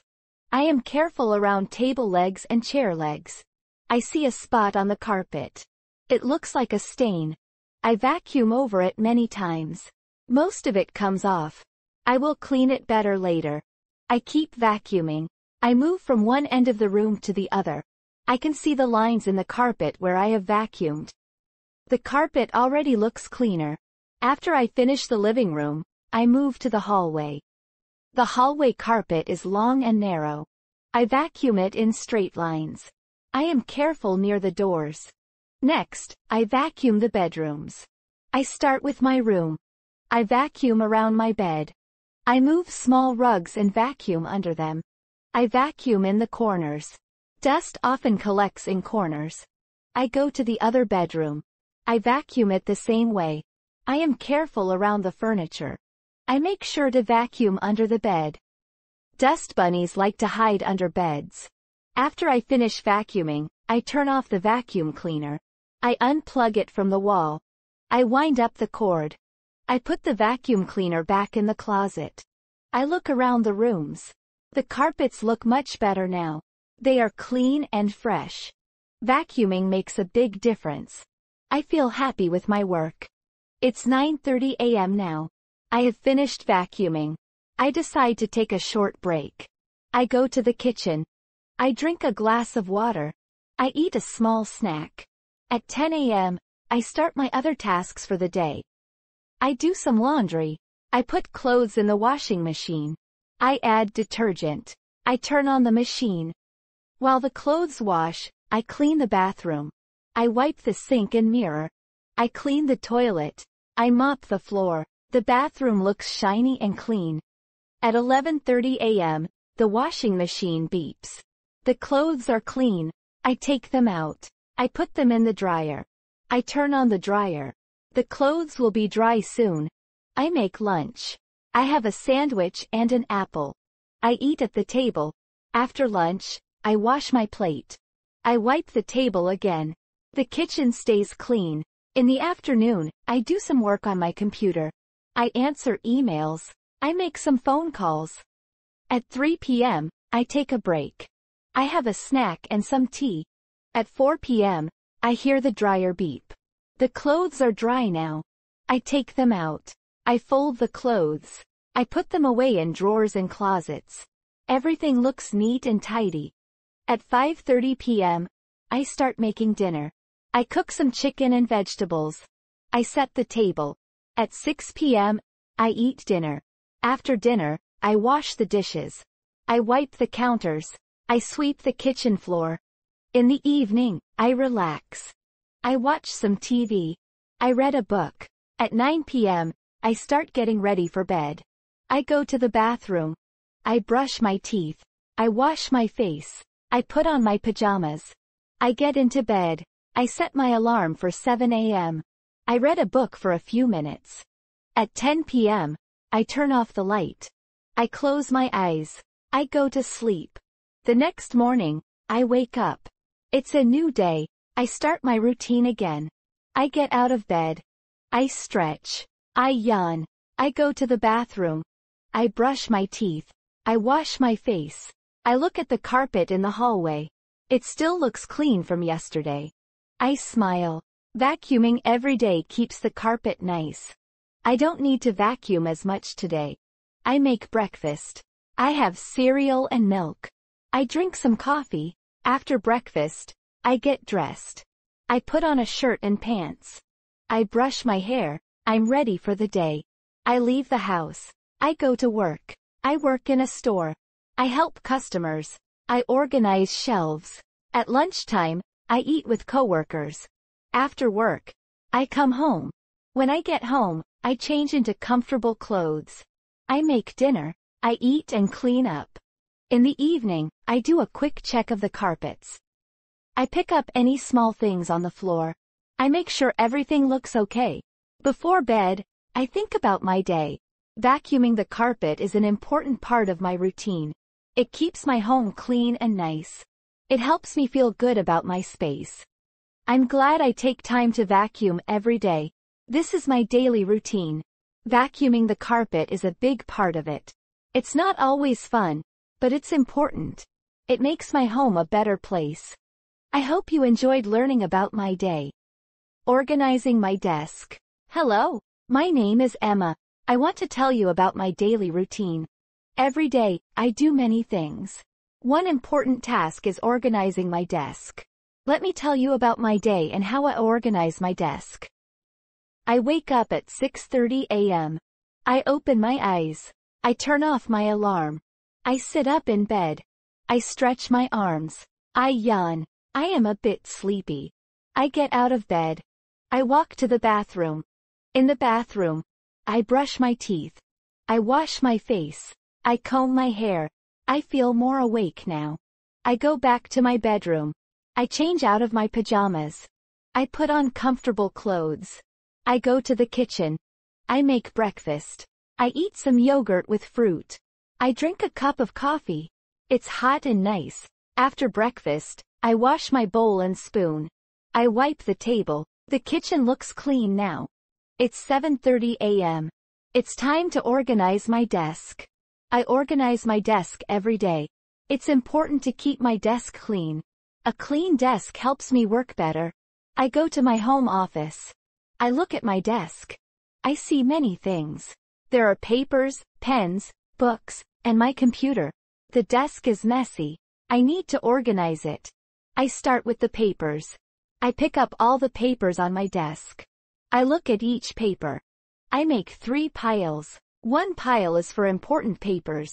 I am careful around table legs and chair legs. I see a spot on the carpet. It looks like a stain. I vacuum over it many times. Most of it comes off. I will clean it better later. I keep vacuuming. I move from one end of the room to the other. I can see the lines in the carpet where I have vacuumed. The carpet already looks cleaner. After I finish the living room, I move to the hallway. The hallway carpet is long and narrow. I vacuum it in straight lines. I am careful near the doors. Next, I vacuum the bedrooms. I start with my room. I vacuum around my bed. I move small rugs and vacuum under them. I vacuum in the corners. Dust often collects in corners. I go to the other bedroom. I vacuum it the same way. I am careful around the furniture. I make sure to vacuum under the bed. Dust bunnies like to hide under beds. After I finish vacuuming, I turn off the vacuum cleaner. I unplug it from the wall. I wind up the cord. I put the vacuum cleaner back in the closet. I look around the rooms. The carpets look much better now. They are clean and fresh. Vacuuming makes a big difference. I feel happy with my work. It's 9:30 a.m. now. I have finished vacuuming. I decide to take a short break. I go to the kitchen. I drink a glass of water. I eat a small snack. At 10 a.m., I start my other tasks for the day. I do some laundry. I put clothes in the washing machine. I add detergent. I turn on the machine. While the clothes wash, I clean the bathroom. I wipe the sink and mirror. I clean the toilet. I mop the floor. The bathroom looks shiny and clean. At 11:30 a.m., the washing machine beeps. The clothes are clean. I take them out. I put them in the dryer. I turn on the dryer. The clothes will be dry soon. I make lunch. I have a sandwich and an apple. I eat at the table. After lunch, I wash my plate. I wipe the table again. The kitchen stays clean. In the afternoon, I do some work on my computer. I answer emails. I make some phone calls. At 3 p.m., I take a break. I have a snack and some tea. At 4 p.m., I hear the dryer beep. The clothes are dry now. I take them out. I fold the clothes. I put them away in drawers and closets. Everything looks neat and tidy. At 5:30 p.m., I start making dinner. I cook some chicken and vegetables. I set the table. At 6 p.m., I eat dinner. After dinner, I wash the dishes. I wipe the counters. I sweep the kitchen floor. In the evening, I relax. I watch some TV. I read a book. At 9 p.m., I start getting ready for bed. I go to the bathroom. I brush my teeth. I wash my face. I put on my pajamas. I get into bed. I set my alarm for 7 a.m. I read a book for a few minutes. At 10 p.m., I turn off the light. I close my eyes. I go to sleep. The next morning, I wake up. It's a new day. I start my routine again. I get out of bed. I stretch. I yawn. I go to the bathroom. I brush my teeth. I wash my face. I look at the carpet in the hallway. It still looks clean from yesterday. I smile. Vacuuming every day keeps the carpet nice. I don't need to vacuum as much today. I make breakfast. I have cereal and milk. I drink some coffee. After breakfast, I get dressed. I put on a shirt and pants. I brush my hair. I'm ready for the day. I leave the house. I go to work. I work in a store. I help customers. I organize shelves. At lunchtime, I eat with coworkers. After work, I come home. When I get home, I change into comfortable clothes. I make dinner. I eat and clean up. In the evening, I do a quick check of the carpets. I pick up any small things on the floor. I make sure everything looks okay. Before bed, I think about my day. Vacuuming the carpet is an important part of my routine. It keeps my home clean and nice. It helps me feel good about my space. I'm glad I take time to vacuum every day. This is my daily routine. Vacuuming the carpet is a big part of it. It's not always fun, but it's important. It makes my home a better place. I hope you enjoyed learning about my day. Organizing my desk. Hello, my name is Emma. I want to tell you about my daily routine. Every day, I do many things. One important task is organizing my desk. Let me tell you about my day and how I organize my desk. I wake up at 6:30 a.m. I open my eyes. I turn off my alarm. I sit up in bed. I stretch my arms. I yawn. I am a bit sleepy. I get out of bed. I walk to the bathroom. In the bathroom, I brush my teeth. I wash my face. I comb my hair. I feel more awake now. I go back to my bedroom. I change out of my pajamas. I put on comfortable clothes. I go to the kitchen. I make breakfast. I eat some yogurt with fruit. I drink a cup of coffee. It's hot and nice. After breakfast, I wash my bowl and spoon. I wipe the table. The kitchen looks clean now. It's 7:30 a.m. It's time to organize my desk. I organize my desk every day. It's important to keep my desk clean. A clean desk helps me work better. I go to my home office. I look at my desk. I see many things. There are papers, pens, books, and my computer. The desk is messy. I need to organize it. I start with the papers. I pick up all the papers on my desk. I look at each paper. I make 3 piles. One pile is for important papers.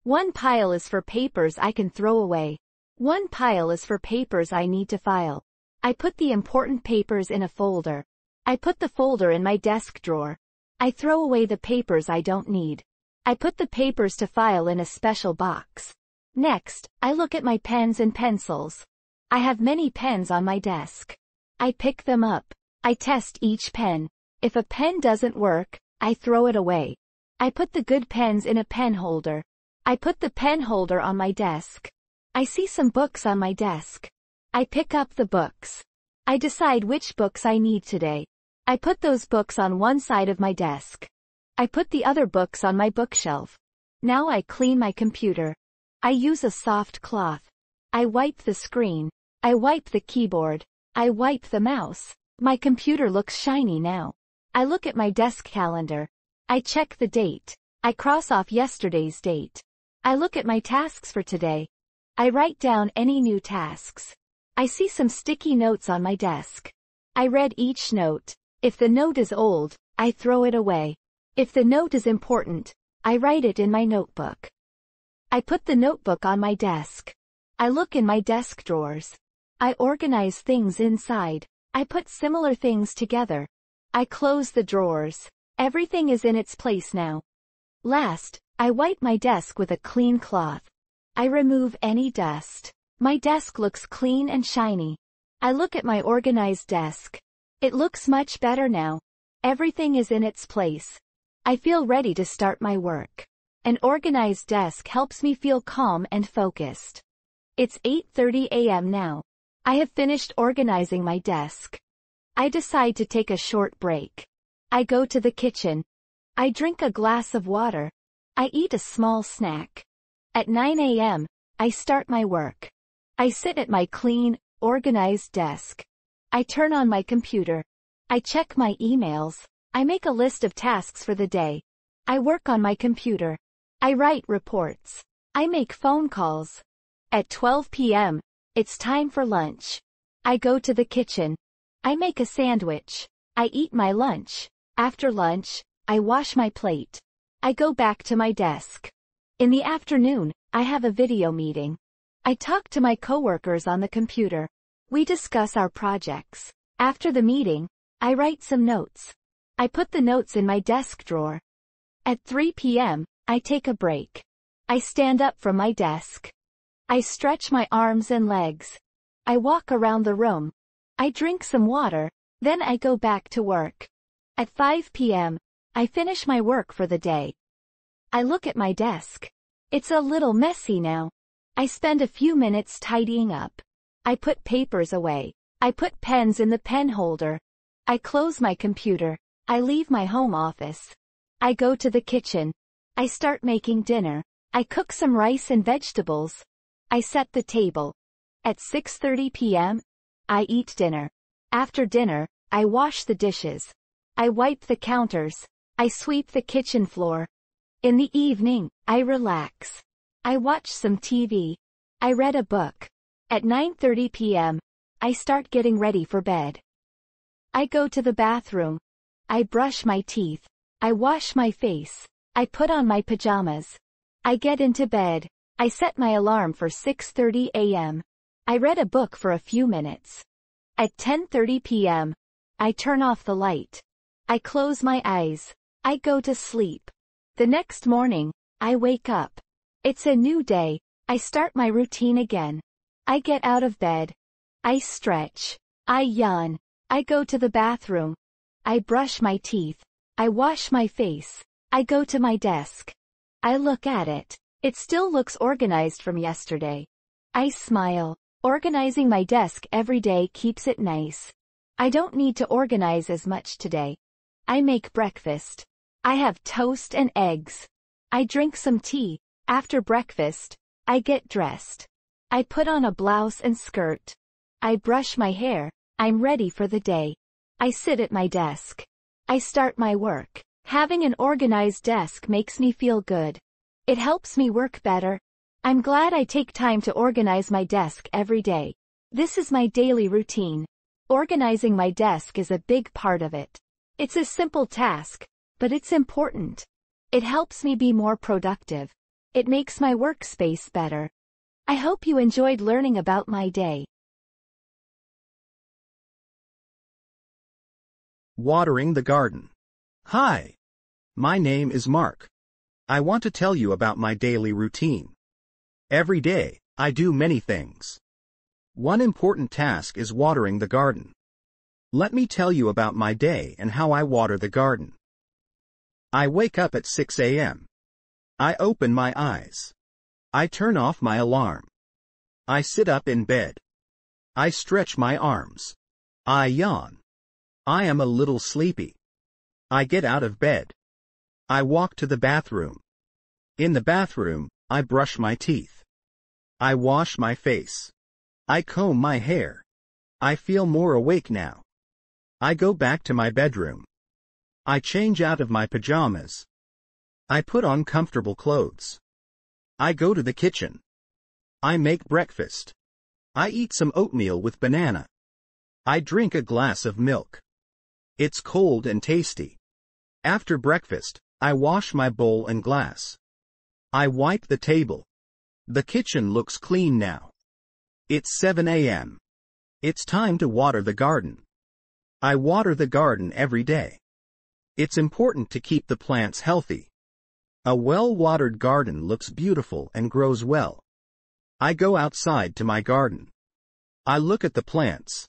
One pile is for papers I can throw away. One pile is for papers I need to file. I put the important papers in a folder. I put the folder in my desk drawer. I throw away the papers I don't need. I put the papers to file in a special box. Next, I look at my pens and pencils. I have many pens on my desk. I pick them up. I test each pen. If a pen doesn't work, I throw it away. I put the good pens in a pen holder. I put the pen holder on my desk. I see some books on my desk. I pick up the books. I decide which books I need today. I put those books on one side of my desk. I put the other books on my bookshelf. Now I clean my computer. I use a soft cloth. I wipe the screen. I wipe the keyboard. I wipe the mouse. My computer looks shiny now. I look at my desk calendar. I check the date. I cross off yesterday's date. I look at my tasks for today. I write down any new tasks. I see some sticky notes on my desk. I read each note. If the note is old, I throw it away. If the note is important, I write it in my notebook. I put the notebook on my desk. I look in my desk drawers. I organize things inside. I put similar things together. I close the drawers. Everything is in its place now. Last, I wipe my desk with a clean cloth. I remove any dust. My desk looks clean and shiny. I look at my organized desk. It looks much better now. Everything is in its place. I feel ready to start my work. An organized desk helps me feel calm and focused. It's 8:30 a.m. now. I have finished organizing my desk. I decide to take a short break. I go to the kitchen. I drink a glass of water. I eat a small snack. At 9 a.m., I start my work. I sit at my clean, organized desk. I turn on my computer. I check my emails. I make a list of tasks for the day. I work on my computer. I write reports. I make phone calls. At 12 p.m., it's time for lunch. I go to the kitchen. I make a sandwich. I eat my lunch. After lunch, I wash my plate. I go back to my desk. In the afternoon, I have a video meeting. I talk to my coworkers on the computer. We discuss our projects. After the meeting, I write some notes. I put the notes in my desk drawer. At 3 p.m., I take a break. I stand up from my desk. I stretch my arms and legs. I walk around the room. I drink some water, then I go back to work. At 5 p.m., I finish my work for the day. I look at my desk. It's a little messy now. I spend a few minutes tidying up. I put papers away. I put pens in the pen holder. I close my computer. I leave my home office. I go to the kitchen. I start making dinner. I cook some rice and vegetables. I set the table. At 6:30 p.m., I eat dinner. After dinner, I wash the dishes. I wipe the counters. I sweep the kitchen floor. In the evening, I relax. I watch some TV. I read a book. At 9:30 p.m., I start getting ready for bed. I go to the bathroom. I brush my teeth. I wash my face. I put on my pajamas. I get into bed. I set my alarm for 6:30 a.m. I read a book for a few minutes. At 10:30 p.m., I turn off the light. I close my eyes. I go to sleep. The next morning, I wake up. It's a new day. I start my routine again. I get out of bed. I stretch. I yawn. I go to the bathroom. I brush my teeth. I wash my face. I go to my desk. I look at it. It still looks organized from yesterday. I smile. Organizing my desk every day keeps it nice. I don't need to organize as much today. I make breakfast. I have toast and eggs. I drink some tea. After breakfast, I get dressed. I put on a blouse and skirt. I brush my hair. I'm ready for the day. I sit at my desk. I start my work. Having an organized desk makes me feel good. It helps me work better. I'm glad I take time to organize my desk every day. This is my daily routine. Organizing my desk is a big part of it. It's a simple task, but it's important. It helps me be more productive. It makes my workspace better. I hope you enjoyed learning about my day. Watering the garden. Hi. My name is Mark. I want to tell you about my daily routine. Every day, I do many things. One important task is watering the garden. Let me tell you about my day and how I water the garden. I wake up at 6 a.m. I open my eyes. I turn off my alarm. I sit up in bed. I stretch my arms. I yawn. I am a little sleepy. I get out of bed. I walk to the bathroom. In the bathroom, I brush my teeth. I wash my face. I comb my hair. I feel more awake now. I go back to my bedroom. I change out of my pajamas. I put on comfortable clothes. I go to the kitchen. I make breakfast. I eat some oatmeal with banana. I drink a glass of milk. It's cold and tasty. After breakfast, I wash my bowl and glass. I wipe the table. The kitchen looks clean now. It's 7 a.m. It's time to water the garden. I water the garden every day. It's important to keep the plants healthy. A well-watered garden looks beautiful and grows well. I go outside to my garden. I look at the plants.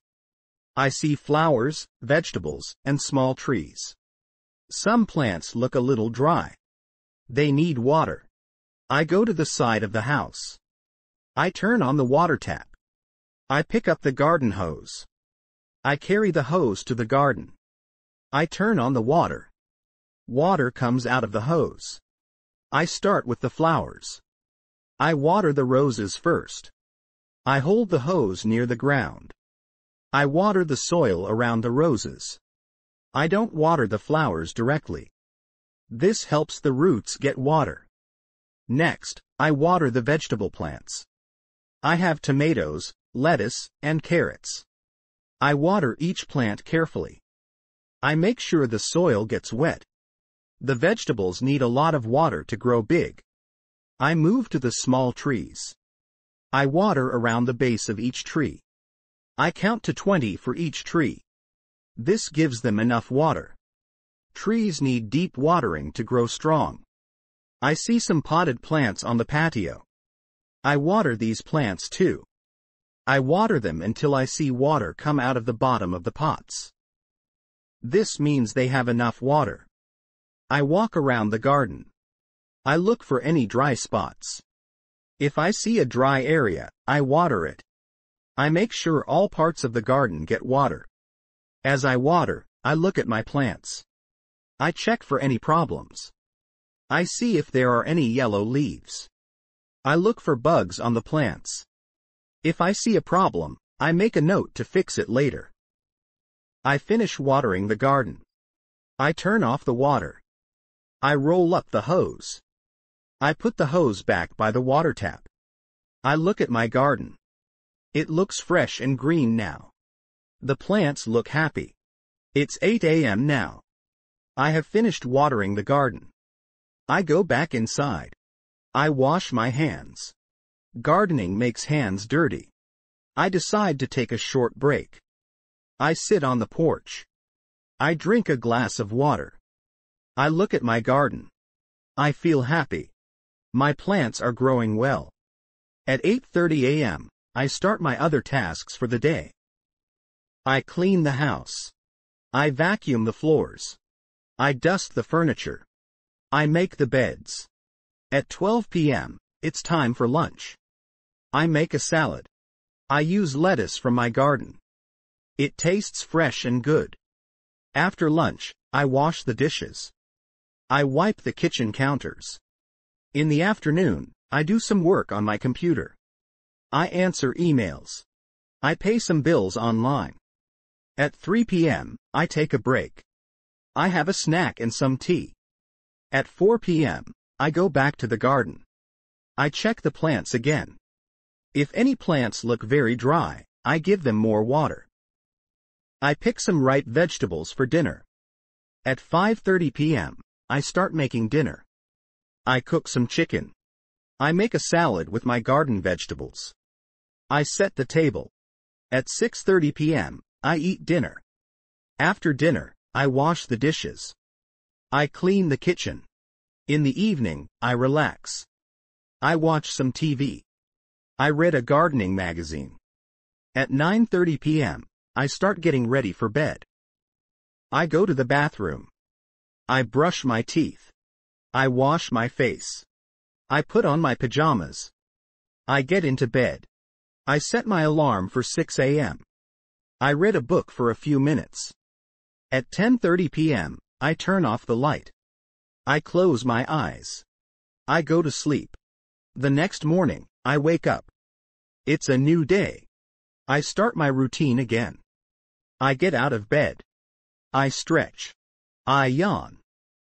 I see flowers, vegetables, and small trees. Some plants look a little dry. They need water. I go to the side of the house. I turn on the water tap. I pick up the garden hose. I carry the hose to the garden. I turn on the water. Water comes out of the hose. I start with the flowers. I water the roses first. I hold the hose near the ground. I water the soil around the roses. I don't water the flowers directly. This helps the roots get water. Next, I water the vegetable plants. I have tomatoes, lettuce, and carrots. I water each plant carefully. I make sure the soil gets wet. The vegetables need a lot of water to grow big. I move to the small trees. I water around the base of each tree. I count to 20 for each tree. This gives them enough water. Trees need deep watering to grow strong. I see some potted plants on the patio. I water these plants too. I water them until I see water come out of the bottom of the pots. This means they have enough water. I walk around the garden. I look for any dry spots. If I see a dry area, I water it. I make sure all parts of the garden get water. As I water, I look at my plants. I check for any problems. I see if there are any yellow leaves. I look for bugs on the plants. If I see a problem, I make a note to fix it later. I finish watering the garden. I turn off the water. I roll up the hose. I put the hose back by the water tap. I look at my garden. It looks fresh and green now. The plants look happy. It's 8 a.m. now. I have finished watering the garden. I go back inside. I wash my hands. Gardening makes hands dirty. I decide to take a short break. I sit on the porch. I drink a glass of water. I look at my garden. I feel happy. My plants are growing well. At 8:30 a.m., I start my other tasks for the day. I clean the house. I vacuum the floors. I dust the furniture. I make the beds. At 12 p.m., it's time for lunch. I make a salad. I use lettuce from my garden. It tastes fresh and good. After lunch, I wash the dishes. I wipe the kitchen counters. In the afternoon, I do some work on my computer. I answer emails. I pay some bills online. At 3 p.m., I take a break. I have a snack and some tea. At 4 p.m., I go back to the garden. I check the plants again. If any plants look very dry, I give them more water. I pick some ripe vegetables for dinner. At 5:30 p.m., I start making dinner. I cook some chicken. I make a salad with my garden vegetables. I set the table. At 6:30 p.m., I eat dinner. After dinner, I wash the dishes. I clean the kitchen. In the evening, I relax. I watch some TV. I read a gardening magazine. At 9:30 p.m., I start getting ready for bed. I go to the bathroom. I brush my teeth. I wash my face. I put on my pajamas. I get into bed. I set my alarm for 6 a.m. I read a book for a few minutes. At 10:30 p.m., I turn off the light. I close my eyes. I go to sleep. The next morning, I wake up. It's a new day. I start my routine again. I get out of bed. I stretch. I yawn.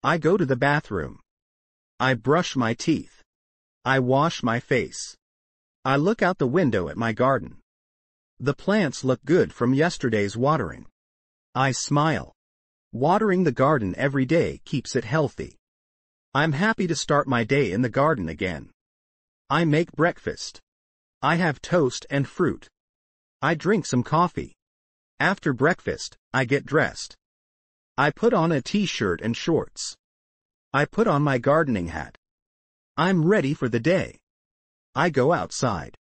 I go to the bathroom. I brush my teeth. I wash my face. I look out the window at my garden. The plants look good from yesterday's watering. I smile. Watering the garden every day keeps it healthy. I'm happy to start my day in the garden again. I make breakfast. I have toast and fruit. I drink some coffee. After breakfast, I get dressed. I put on a t-shirt and shorts. I put on my gardening hat. I'm ready for the day. I go outside.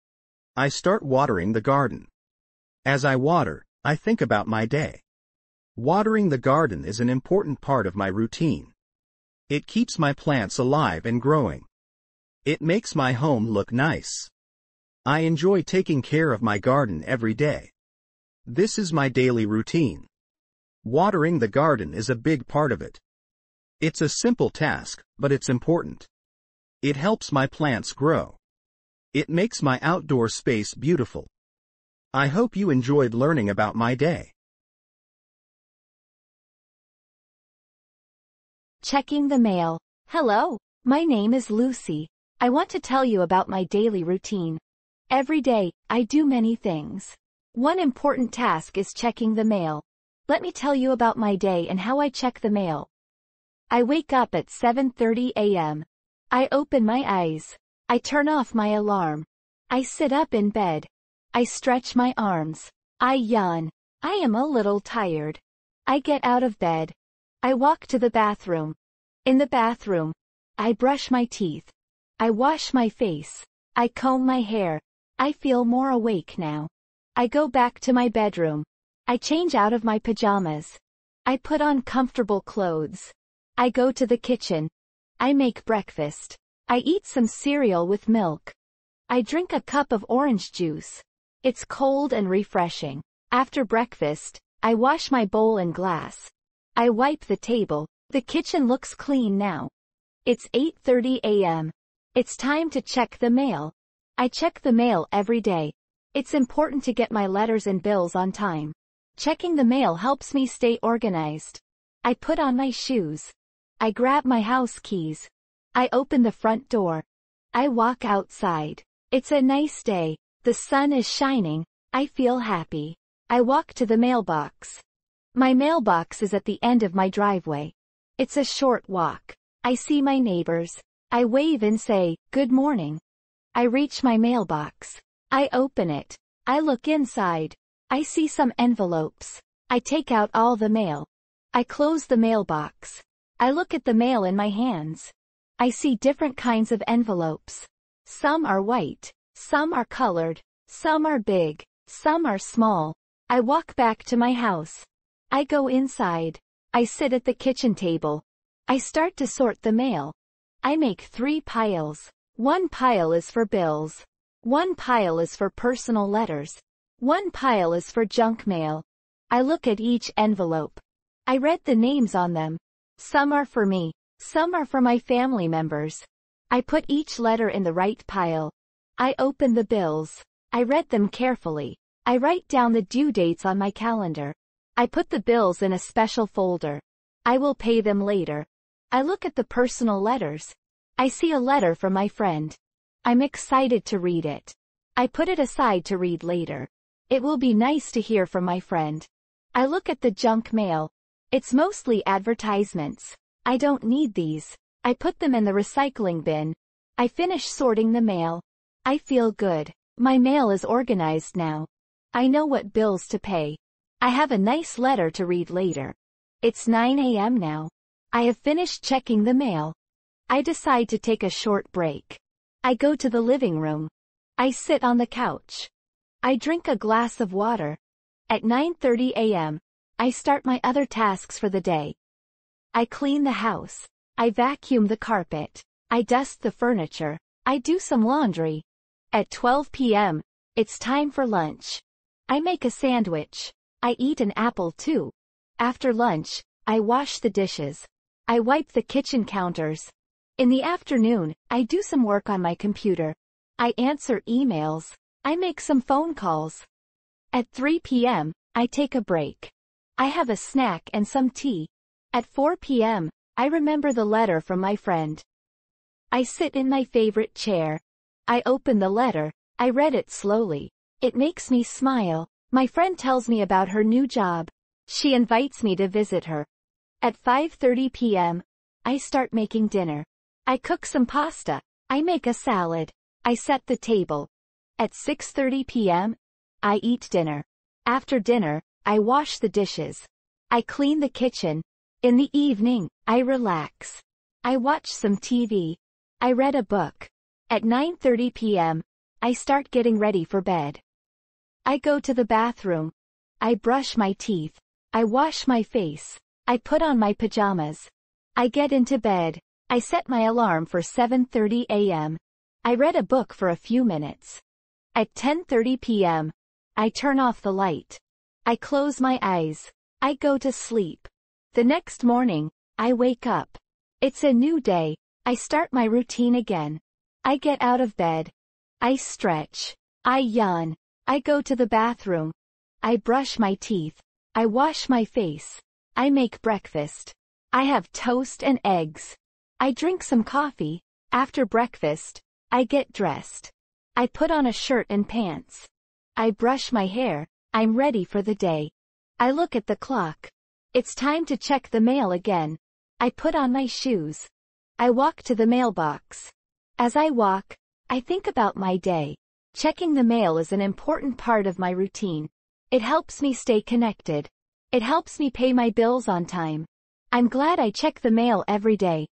I start watering the garden. As I water, I think about my day. Watering the garden is an important part of my routine. It keeps my plants alive and growing. It makes my home look nice. I enjoy taking care of my garden every day. This is my daily routine. Watering the garden is a big part of it. It's a simple task, but it's important. It helps my plants grow. It makes my outdoor space beautiful. I hope you enjoyed learning about my day. Checking the mail. Hello, my name is Lucy. I want to tell you about my daily routine. Every day, I do many things. One important task is checking the mail. Let me tell you about my day and how I check the mail. I wake up at 7:30 a.m. I open my eyes. I turn off my alarm. I sit up in bed. I stretch my arms. I yawn. I am a little tired. I get out of bed. I walk to the bathroom. In the bathroom, I brush my teeth. I wash my face. I comb my hair. I feel more awake now. I go back to my bedroom. I change out of my pajamas. I put on comfortable clothes. I go to the kitchen. I make breakfast. I eat some cereal with milk. I drink a cup of orange juice. It's cold and refreshing. After breakfast, I wash my bowl and glass. I wipe the table. The kitchen looks clean now. It's 8:30 a.m. It's time to check the mail. I check the mail every day. It's important to get my letters and bills on time. Checking the mail helps me stay organized. I put on my shoes. I grab my house keys. I open the front door. I walk outside. It's a nice day. The sun is shining. I feel happy. I walk to the mailbox. My mailbox is at the end of my driveway. It's a short walk. I see my neighbors. I wave and say, "Good morning." I reach my mailbox. I open it. I look inside. I see some envelopes. I take out all the mail. I close the mailbox. I look at the mail in my hands. I see different kinds of envelopes. Some are white. Some are colored. Some are big. Some are small. I walk back to my house. I go inside. I sit at the kitchen table. I start to sort the mail. I make 3 piles. One pile is for bills. One pile is for personal letters. One pile is for junk mail. I look at each envelope. I read the names on them. Some are for me. Some are for my family members. I put each letter in the right pile. I open the bills. I read them carefully. I write down the due dates on my calendar. I put the bills in a special folder. I will pay them later. I look at the personal letters. I see a letter from my friend. I'm excited to read it. I put it aside to read later. It will be nice to hear from my friend. I look at the junk mail. It's mostly advertisements. I don't need these. I put them in the recycling bin. I finish sorting the mail. I feel good. My mail is organized now. I know what bills to pay. I have a nice letter to read later. It's 9 a.m. now. I have finished checking the mail. I decide to take a short break. I go to the living room. I sit on the couch. I drink a glass of water. At 9:30 a.m., I start my other tasks for the day. I clean the house. I vacuum the carpet. I dust the furniture. I do some laundry. At 12 p.m., it's time for lunch. I make a sandwich. I eat an apple too. After lunch, I wash the dishes. I wipe the kitchen counters. In the afternoon, I do some work on my computer. I answer emails. I make some phone calls. At 3 p.m., I take a break. I have a snack and some tea. At 4 p.m., I remember the letter from my friend. I sit in my favorite chair. I open the letter. I read it slowly. It makes me smile. My friend tells me about her new job. She invites me to visit her. At 5:30 p.m., I start making dinner. I cook some pasta. I make a salad. I set the table. At 6:30 p.m., I eat dinner. After dinner, I wash the dishes. I clean the kitchen. In the evening, I relax. I watch some TV. I read a book. At 9:30 p.m., I start getting ready for bed. I go to the bathroom. I brush my teeth. I wash my face. I put on my pajamas. I get into bed. I set my alarm for 7:30 a.m. I read a book for a few minutes. At 10:30 p.m., I turn off the light. I close my eyes. I go to sleep. The next morning, I wake up. It's a new day. I start my routine again. I get out of bed. I stretch. I yawn. I go to the bathroom. I brush my teeth. I wash my face. I make breakfast. I have toast and eggs. I drink some coffee. After breakfast, I get dressed. I put on a shirt and pants. I brush my hair. I'm ready for the day. I look at the clock. It's time to check the mail again. I put on my shoes. I walk to the mailbox. As I walk, I think about my day. Checking the mail is an important part of my routine. It helps me stay connected. It helps me pay my bills on time. I'm glad I check the mail every day.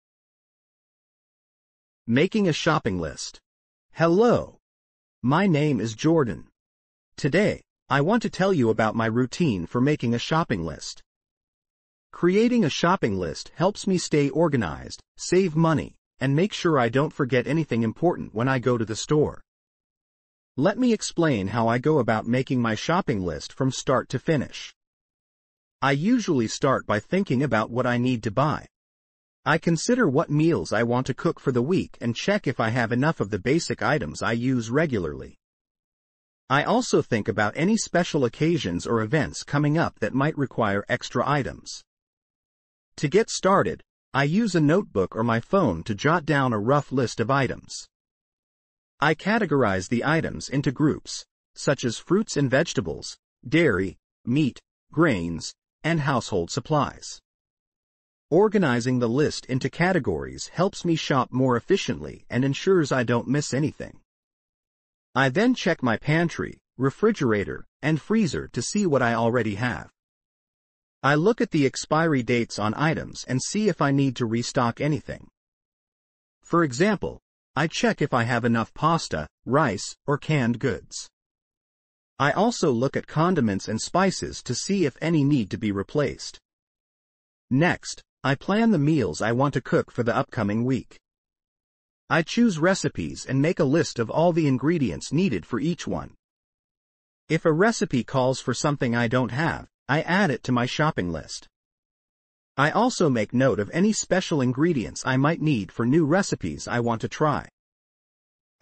Making a shopping list. Hello. My name is Jordan. Today, I want to tell you about my routine for making a shopping list. Creating a shopping list helps me stay organized, save money, and make sure I don't forget anything important when I go to the store. Let me explain how I go about making my shopping list from start to finish. I usually start by thinking about what I need to buy. I consider what meals I want to cook for the week and check if I have enough of the basic items I use regularly. I also think about any special occasions or events coming up that might require extra items. To get started, I use a notebook or my phone to jot down a rough list of items. I categorize the items into groups, such as fruits and vegetables, dairy, meat, grains, and household supplies. Organizing the list into categories helps me shop more efficiently and ensures I don't miss anything. I then check my pantry, refrigerator, and freezer to see what I already have. I look at the expiry dates on items and see if I need to restock anything. For example, I check if I have enough pasta, rice, or canned goods. I also look at condiments and spices to see if any need to be replaced. Next, I plan the meals I want to cook for the upcoming week. I choose recipes and make a list of all the ingredients needed for each one. If a recipe calls for something I don't have, I add it to my shopping list. I also make note of any special ingredients I might need for new recipes I want to try.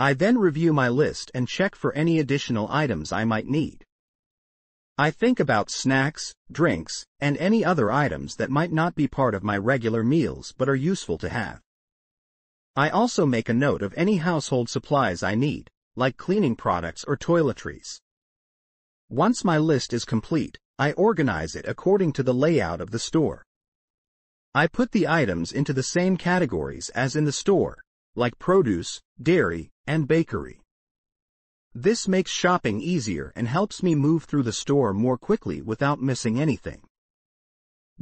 I then review my list and check for any additional items I might need. I think about snacks, drinks, and any other items that might not be part of my regular meals but are useful to have. I also make a note of any household supplies I need, like cleaning products or toiletries. Once my list is complete, I organize it according to the layout of the store. I put the items into the same categories as in the store, like produce, dairy, and bakery. This makes shopping easier and helps me move through the store more quickly without missing anything.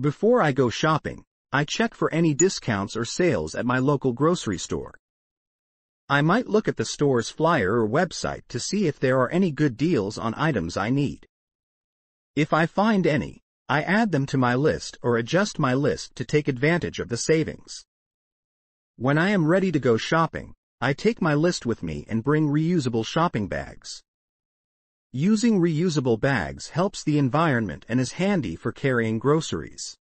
Before I go shopping, I check for any discounts or sales at my local grocery store. I might look at the store's flyer or website to see if there are any good deals on items I need. If I find any, I add them to my list or adjust my list to take advantage of the savings. When I am ready to go shopping, I take my list with me and bring reusable shopping bags. Using reusable bags helps the environment and is handy for carrying groceries.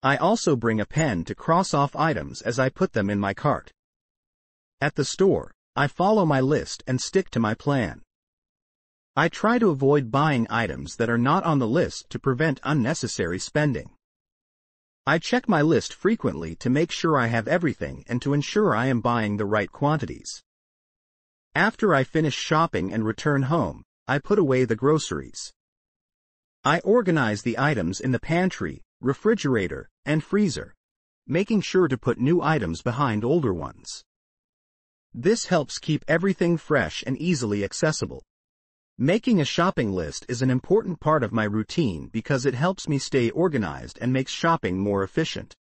I also bring a pen to cross off items as I put them in my cart. At the store, I follow my list and stick to my plan. I try to avoid buying items that are not on the list to prevent unnecessary spending. I check my list frequently to make sure I have everything and to ensure I am buying the right quantities. After I finish shopping and return home, I put away the groceries. I organize the items in the pantry, refrigerator, and freezer, making sure to put new items behind older ones. This helps keep everything fresh and easily accessible. Making a shopping list is an important part of my routine because it helps me stay organized and makes shopping more efficient.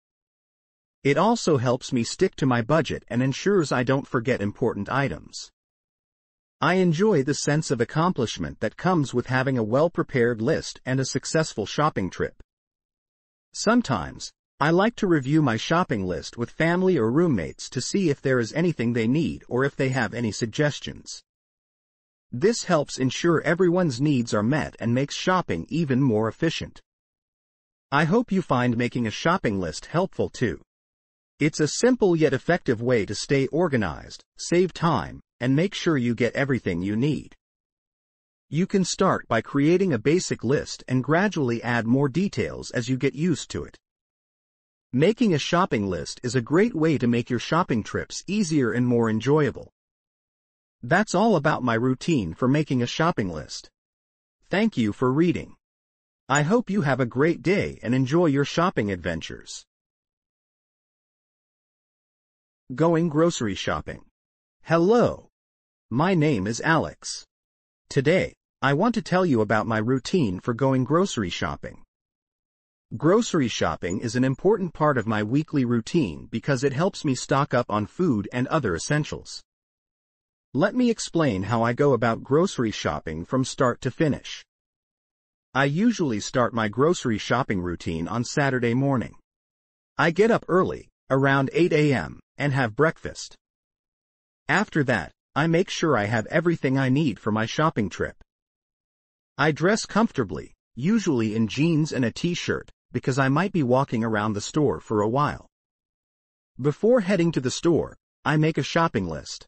It also helps me stick to my budget and ensures I don't forget important items. I enjoy the sense of accomplishment that comes with having a well-prepared list and a successful shopping trip. Sometimes, I like to review my shopping list with family or roommates to see if there is anything they need or if they have any suggestions. This helps ensure everyone's needs are met and makes shopping even more efficient. I hope you find making a shopping list helpful too. It's a simple yet effective way to stay organized, save time, and make sure you get everything you need. You can start by creating a basic list and gradually add more details as you get used to it. Making a shopping list is a great way to make your shopping trips easier and more enjoyable. That's all about my routine for making a shopping list. Thank you for reading. I hope you have a great day and enjoy your shopping adventures. Going grocery shopping. Hello. My name is Alex. Today, I want to tell you about my routine for going grocery shopping. Grocery shopping is an important part of my weekly routine because it helps me stock up on food and other essentials. Let me explain how I go about grocery shopping from start to finish. I usually start my grocery shopping routine on Saturday morning. I get up early, around 8 a.m., and have breakfast. After that, I make sure I have everything I need for my shopping trip. I dress comfortably, usually in jeans and a t-shirt, because I might be walking around the store for a while. Before heading to the store, I make a shopping list.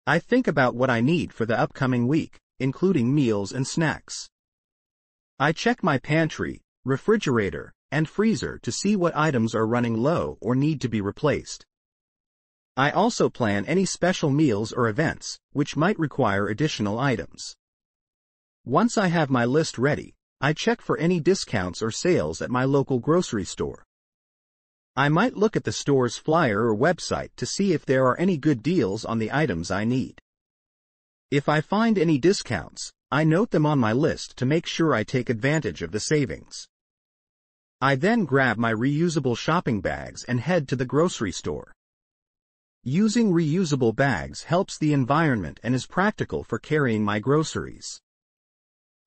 I think about what I need for the upcoming week, including meals and snacks. I check my pantry, refrigerator, and freezer to see what items are running low or need to be replaced. I also plan any special meals or events, which might require additional items. Once I have my list ready, I check for any discounts or sales at my local grocery store. I might look at the store's flyer or website to see if there are any good deals on the items I need. If I find any discounts, I note them on my list to make sure I take advantage of the savings. I then grab my reusable shopping bags and head to the grocery store. Using reusable bags helps the environment and is practical for carrying my groceries.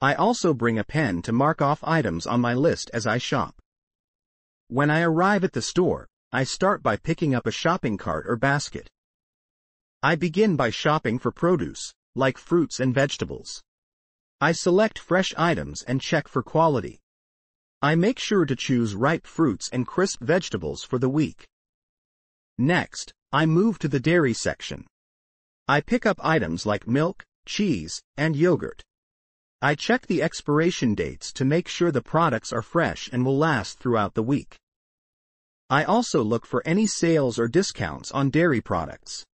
I also bring a pen to mark off items on my list as I shop. When I arrive at the store, I start by picking up a shopping cart or basket. I begin by shopping for produce, like fruits and vegetables. I select fresh items and check for quality. I make sure to choose ripe fruits and crisp vegetables for the week. Next, I move to the dairy section. I pick up items like milk, cheese, and yogurt. I check the expiration dates to make sure the products are fresh and will last throughout the week. I also look for any sales or discounts on dairy products.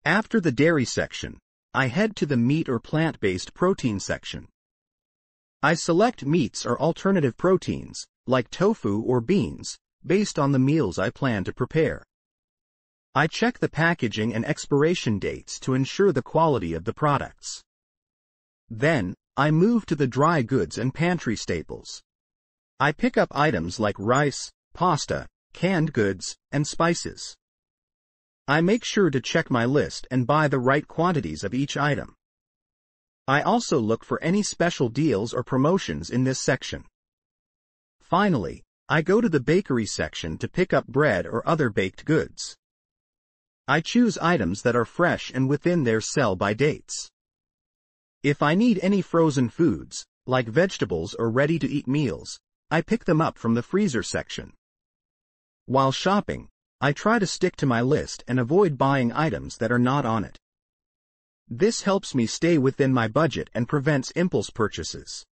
After the dairy section, I head to the meat or plant-based protein section. I select meats or alternative proteins, like tofu or beans, based on the meals I plan to prepare. I check the packaging and expiration dates to ensure the quality of the products. Then, I move to the dry goods and pantry staples. I pick up items like rice, pasta, canned goods, and spices. I make sure to check my list and buy the right quantities of each item. I also look for any special deals or promotions in this section. Finally, I go to the bakery section to pick up bread or other baked goods. I choose items that are fresh and within their sell-by dates. If I need any frozen foods, like vegetables or ready-to-eat meals, I pick them up from the freezer section. While shopping, I try to stick to my list and avoid buying items that are not on it. This helps me stay within my budget and prevents impulse purchases.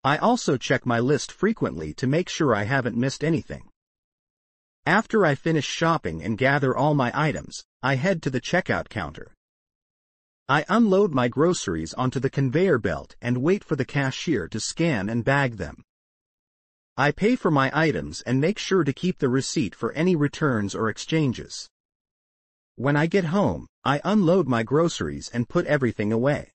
I also check my list frequently to make sure I haven't missed anything. After I finish shopping and gather all my items, I head to the checkout counter. I unload my groceries onto the conveyor belt and wait for the cashier to scan and bag them. I pay for my items and make sure to keep the receipt for any returns or exchanges. When I get home, I unload my groceries and put everything away.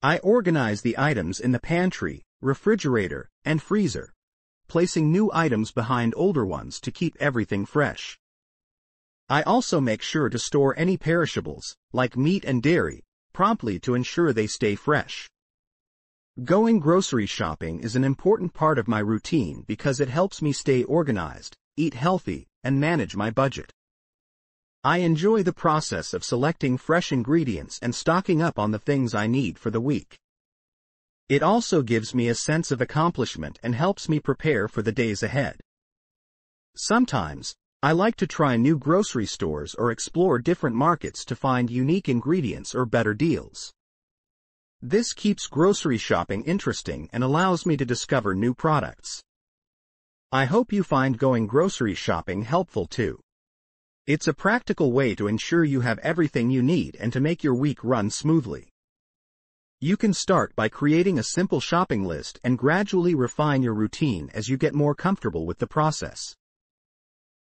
I organize the items in the pantry, refrigerator, and freezer, placing new items behind older ones to keep everything fresh. I also make sure to store any perishables, like meat and dairy, promptly to ensure they stay fresh. Going grocery shopping is an important part of my routine because it helps me stay organized, eat healthy, and manage my budget. I enjoy the process of selecting fresh ingredients and stocking up on the things I need for the week. It also gives me a sense of accomplishment and helps me prepare for the days ahead. Sometimes, I like to try new grocery stores or explore different markets to find unique ingredients or better deals. This keeps grocery shopping interesting and allows me to discover new products. I hope you find going grocery shopping helpful too. It's a practical way to ensure you have everything you need and to make your week run smoothly. You can start by creating a simple shopping list and gradually refine your routine as you get more comfortable with the process.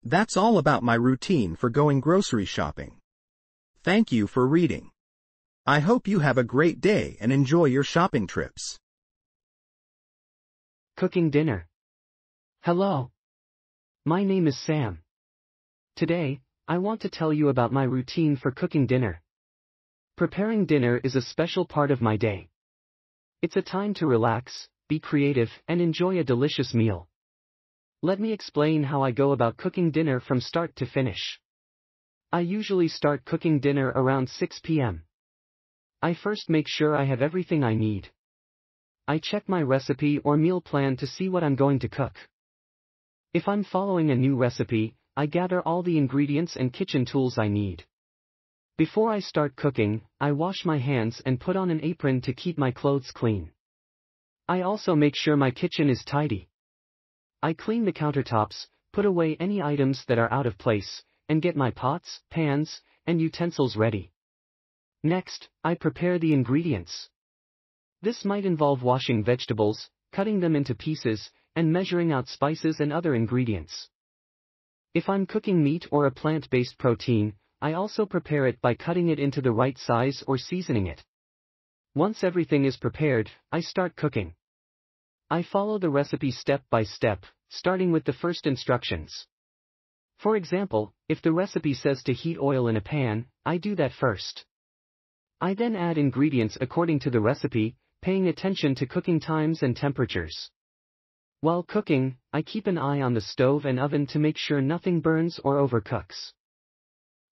That's all about my routine for going grocery shopping. Thank you for reading. I hope you have a great day and enjoy your shopping trips. Cooking dinner. Hello. My name is Sam. Today, I want to tell you about my routine for cooking dinner. Preparing dinner is a special part of my day. It's a time to relax, be creative, and enjoy a delicious meal. Let me explain how I go about cooking dinner from start to finish. I usually start cooking dinner around 6 p.m. I first make sure I have everything I need. I check my recipe or meal plan to see what I'm going to cook. If I'm following a new recipe, I gather all the ingredients and kitchen tools I need. Before I start cooking, I wash my hands and put on an apron to keep my clothes clean. I also make sure my kitchen is tidy. I clean the countertops, put away any items that are out of place, and get my pots, pans, and utensils ready. Next, I prepare the ingredients. This might involve washing vegetables, cutting them into pieces, and measuring out spices and other ingredients. If I'm cooking meat or a plant-based protein, I also prepare it by cutting it into the right size or seasoning it. Once everything is prepared, I start cooking. I follow the recipe step by step, starting with the first instructions. For example, if the recipe says to heat oil in a pan, I do that first. I then add ingredients according to the recipe, paying attention to cooking times and temperatures. While cooking, I keep an eye on the stove and oven to make sure nothing burns or overcooks.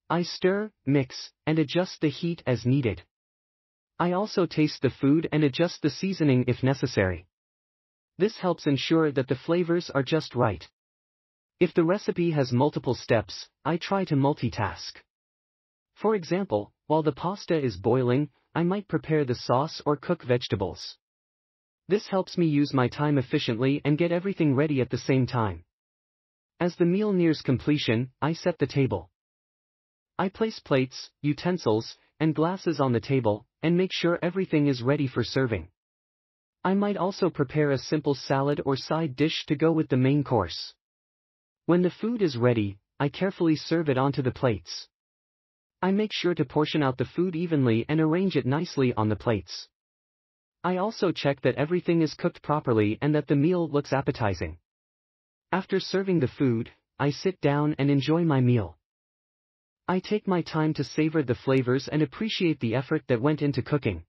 I stir, mix, and adjust the heat as needed. I also taste the food and adjust the seasoning if necessary. This helps ensure that the flavors are just right. If the recipe has multiple steps, I try to multitask. For example, while the pasta is boiling, I might prepare the sauce or cook vegetables. This helps me use my time efficiently and get everything ready at the same time. As the meal nears completion, I set the table. I place plates, utensils, and glasses on the table, and make sure everything is ready for serving. I might also prepare a simple salad or side dish to go with the main course. When the food is ready, I carefully serve it onto the plates. I make sure to portion out the food evenly and arrange it nicely on the plates. I also check that everything is cooked properly and that the meal looks appetizing. After serving the food, I sit down and enjoy my meal. I take my time to savor the flavors and appreciate the effort that went into cooking.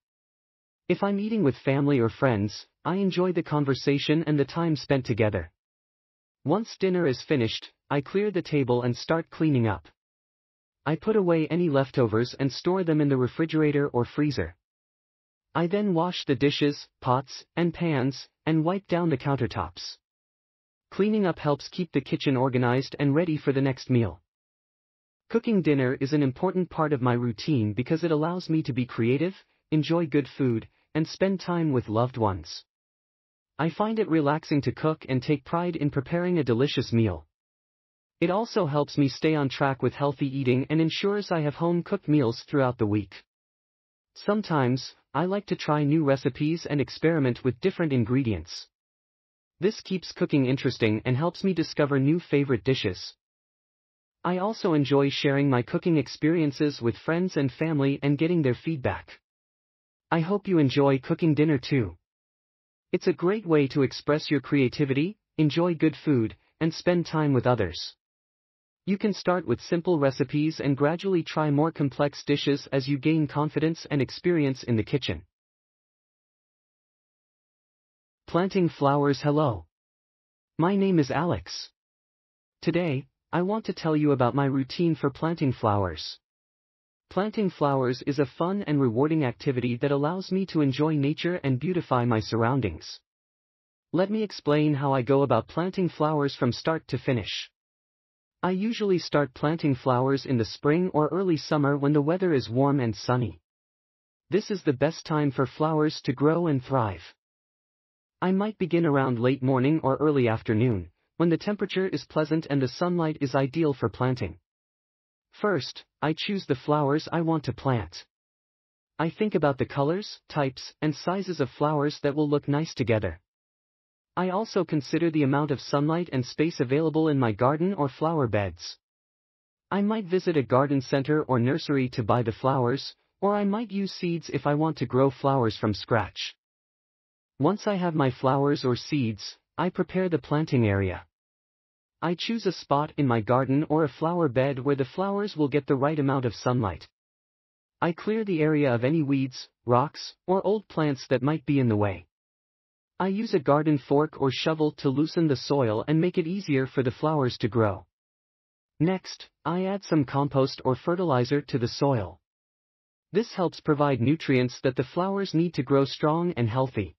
If I'm eating with family or friends, I enjoy the conversation and the time spent together. Once dinner is finished, I clear the table and start cleaning up. I put away any leftovers and store them in the refrigerator or freezer. I then wash the dishes, pots, and pans, and wipe down the countertops. Cleaning up helps keep the kitchen organized and ready for the next meal. Cooking dinner is an important part of my routine because it allows me to be creative, enjoy good food, and spend time with loved ones. I find it relaxing to cook and take pride in preparing a delicious meal. It also helps me stay on track with healthy eating and ensures I have home-cooked meals throughout the week. Sometimes, I like to try new recipes and experiment with different ingredients. This keeps cooking interesting and helps me discover new favorite dishes. I also enjoy sharing my cooking experiences with friends and family and getting their feedback. I hope you enjoy cooking dinner too. It's a great way to express your creativity, enjoy good food, and spend time with others. You can start with simple recipes and gradually try more complex dishes as you gain confidence and experience in the kitchen. Planting flowers. Hello. My name is Alex. Today, I want to tell you about my routine for planting flowers. Planting flowers is a fun and rewarding activity that allows me to enjoy nature and beautify my surroundings. Let me explain how I go about planting flowers from start to finish. I usually start planting flowers in the spring or early summer when the weather is warm and sunny. This is the best time for flowers to grow and thrive. I might begin around late morning or early afternoon, when the temperature is pleasant and the sunlight is ideal for planting. First, I choose the flowers I want to plant. I think about the colors, types, and sizes of flowers that will look nice together. I also consider the amount of sunlight and space available in my garden or flower beds. I might visit a garden center or nursery to buy the flowers, or I might use seeds if I want to grow flowers from scratch. Once I have my flowers or seeds, I prepare the planting area. I choose a spot in my garden or a flower bed where the flowers will get the right amount of sunlight. I clear the area of any weeds, rocks, or old plants that might be in the way. I use a garden fork or shovel to loosen the soil and make it easier for the flowers to grow. Next, I add some compost or fertilizer to the soil. This helps provide nutrients that the flowers need to grow strong and healthy.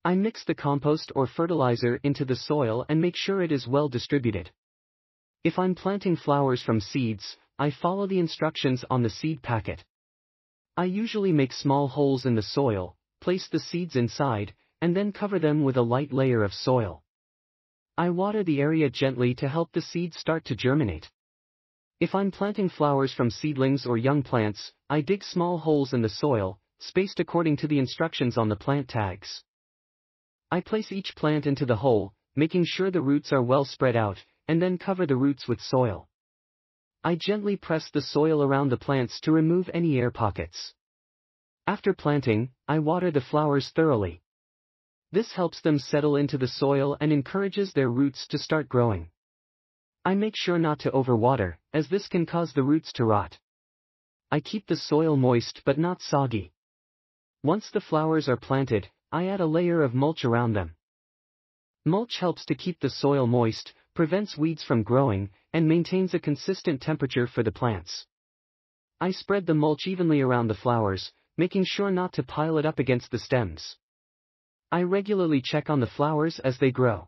I mix the compost or fertilizer into the soil and make sure it is well distributed. If I'm planting flowers from seeds, I follow the instructions on the seed packet. I usually make small holes in the soil, place the seeds inside, and then cover them with a light layer of soil. I water the area gently to help the seeds start to germinate. If I'm planting flowers from seedlings or young plants, I dig small holes in the soil, spaced according to the instructions on the plant tags. I place each plant into the hole, making sure the roots are well spread out, and then cover the roots with soil. I gently press the soil around the plants to remove any air pockets. After planting, I water the flowers thoroughly. This helps them settle into the soil and encourages their roots to start growing. I make sure not to overwater, as this can cause the roots to rot. I keep the soil moist but not soggy. Once the flowers are planted, I add a layer of mulch around them. Mulch helps to keep the soil moist, prevents weeds from growing, and maintains a consistent temperature for the plants. I spread the mulch evenly around the flowers, making sure not to pile it up against the stems. I regularly check on the flowers as they grow.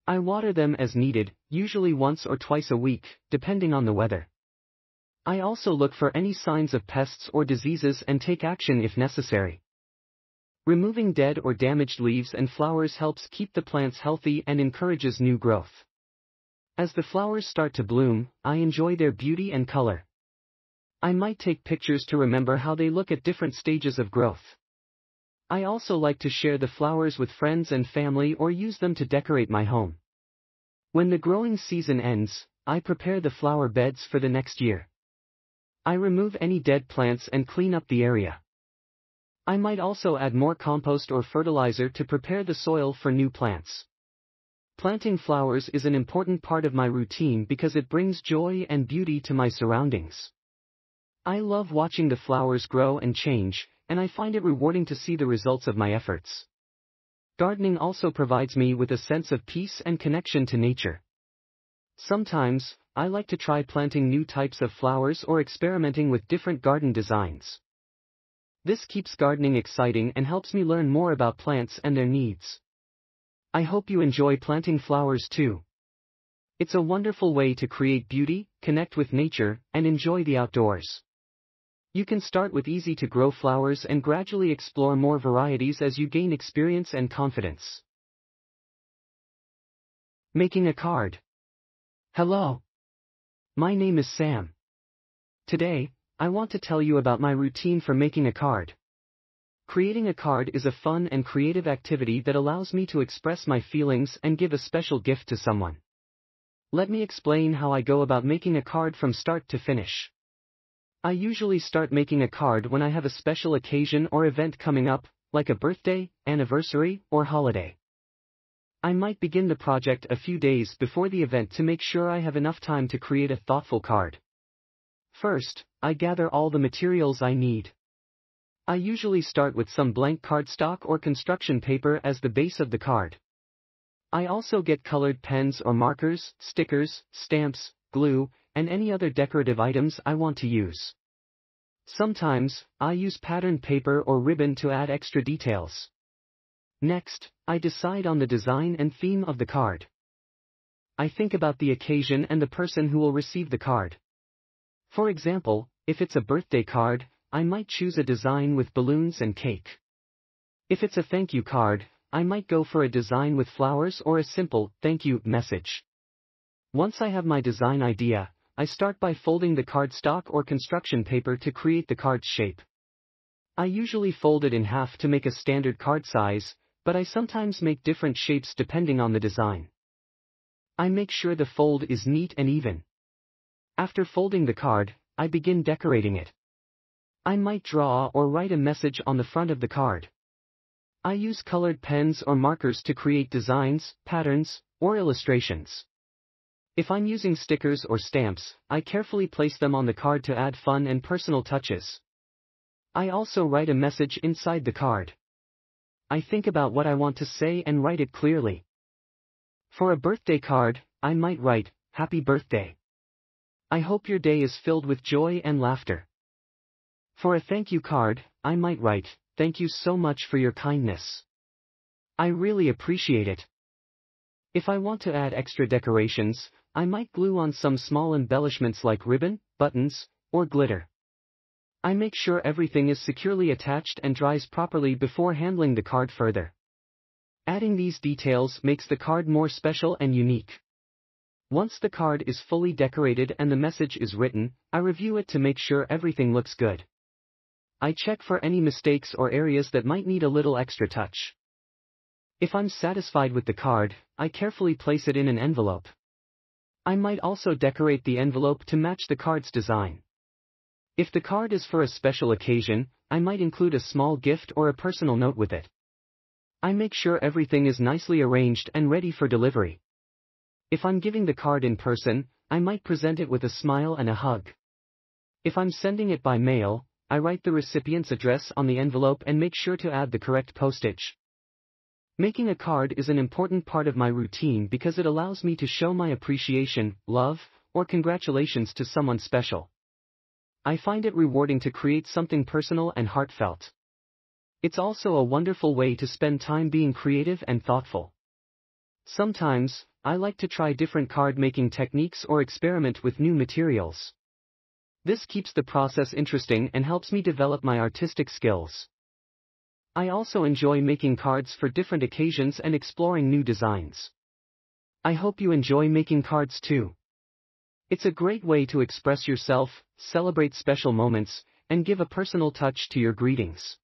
I water them as needed, usually once or twice a week, depending on the weather. I also look for any signs of pests or diseases and take action if necessary. Removing dead or damaged leaves and flowers helps keep the plants healthy and encourages new growth. As the flowers start to bloom, I enjoy their beauty and color. I might take pictures to remember how they look at different stages of growth. I also like to share the flowers with friends and family or use them to decorate my home. When the growing season ends, I prepare the flower beds for the next year. I remove any dead plants and clean up the area. I might also add more compost or fertilizer to prepare the soil for new plants. Planting flowers is an important part of my routine because it brings joy and beauty to my surroundings. I love watching the flowers grow and change, and I find it rewarding to see the results of my efforts. Gardening also provides me with a sense of peace and connection to nature. Sometimes, I like to try planting new types of flowers or experimenting with different garden designs. This keeps gardening exciting and helps me learn more about plants and their needs. I hope you enjoy planting flowers too. It's a wonderful way to create beauty, connect with nature, and enjoy the outdoors. You can start with easy-to-grow flowers and gradually explore more varieties as you gain experience and confidence. Making a card. Hello. My name is Sam. Today, I want to tell you about my routine for making a card. Creating a card is a fun and creative activity that allows me to express my feelings and give a special gift to someone. Let me explain how I go about making a card from start to finish. I usually start making a card when I have a special occasion or event coming up, like a birthday, anniversary, or holiday. I might begin the project a few days before the event to make sure I have enough time to create a thoughtful card. First, I gather all the materials I need. I usually start with some blank cardstock or construction paper as the base of the card. I also get colored pens or markers, stickers, stamps, glue, and any other decorative items I want to use. Sometimes, I use patterned paper or ribbon to add extra details. Next, I decide on the design and theme of the card. I think about the occasion and the person who will receive the card. For example, if it's a birthday card, I might choose a design with balloons and cake. If it's a thank you card, I might go for a design with flowers or a simple, thank you, message. Once I have my design idea, I start by folding the cardstock or construction paper to create the card's shape. I usually fold it in half to make a standard card size, but I sometimes make different shapes depending on the design. I make sure the fold is neat and even. After folding the card, I begin decorating it. I might draw or write a message on the front of the card. I use colored pens or markers to create designs, patterns, or illustrations. If I'm using stickers or stamps, I carefully place them on the card to add fun and personal touches. I also write a message inside the card. I think about what I want to say and write it clearly. For a birthday card, I might write, "Happy birthday. I hope your day is filled with joy and laughter." For a thank you card, I might write, "Thank you so much for your kindness. I really appreciate it." If I want to add extra decorations, I might glue on some small embellishments like ribbon, buttons, or glitter. I make sure everything is securely attached and dries properly before handling the card further. Adding these details makes the card more special and unique. Once the card is fully decorated and the message is written, I review it to make sure everything looks good. I check for any mistakes or areas that might need a little extra touch. If I'm satisfied with the card, I carefully place it in an envelope. I might also decorate the envelope to match the card's design. If the card is for a special occasion, I might include a small gift or a personal note with it. I make sure everything is nicely arranged and ready for delivery. If I'm giving the card in person, I might present it with a smile and a hug. If I'm sending it by mail, I write the recipient's address on the envelope and make sure to add the correct postage. Making a card is an important part of my routine because it allows me to show my appreciation, love, or congratulations to someone special. I find it rewarding to create something personal and heartfelt. It's also a wonderful way to spend time being creative and thoughtful. Sometimes, I like to try different card-making techniques or experiment with new materials. This keeps the process interesting and helps me develop my artistic skills. I also enjoy making cards for different occasions and exploring new designs. I hope you enjoy making cards too. It's a great way to express yourself, celebrate special moments, and give a personal touch to your greetings.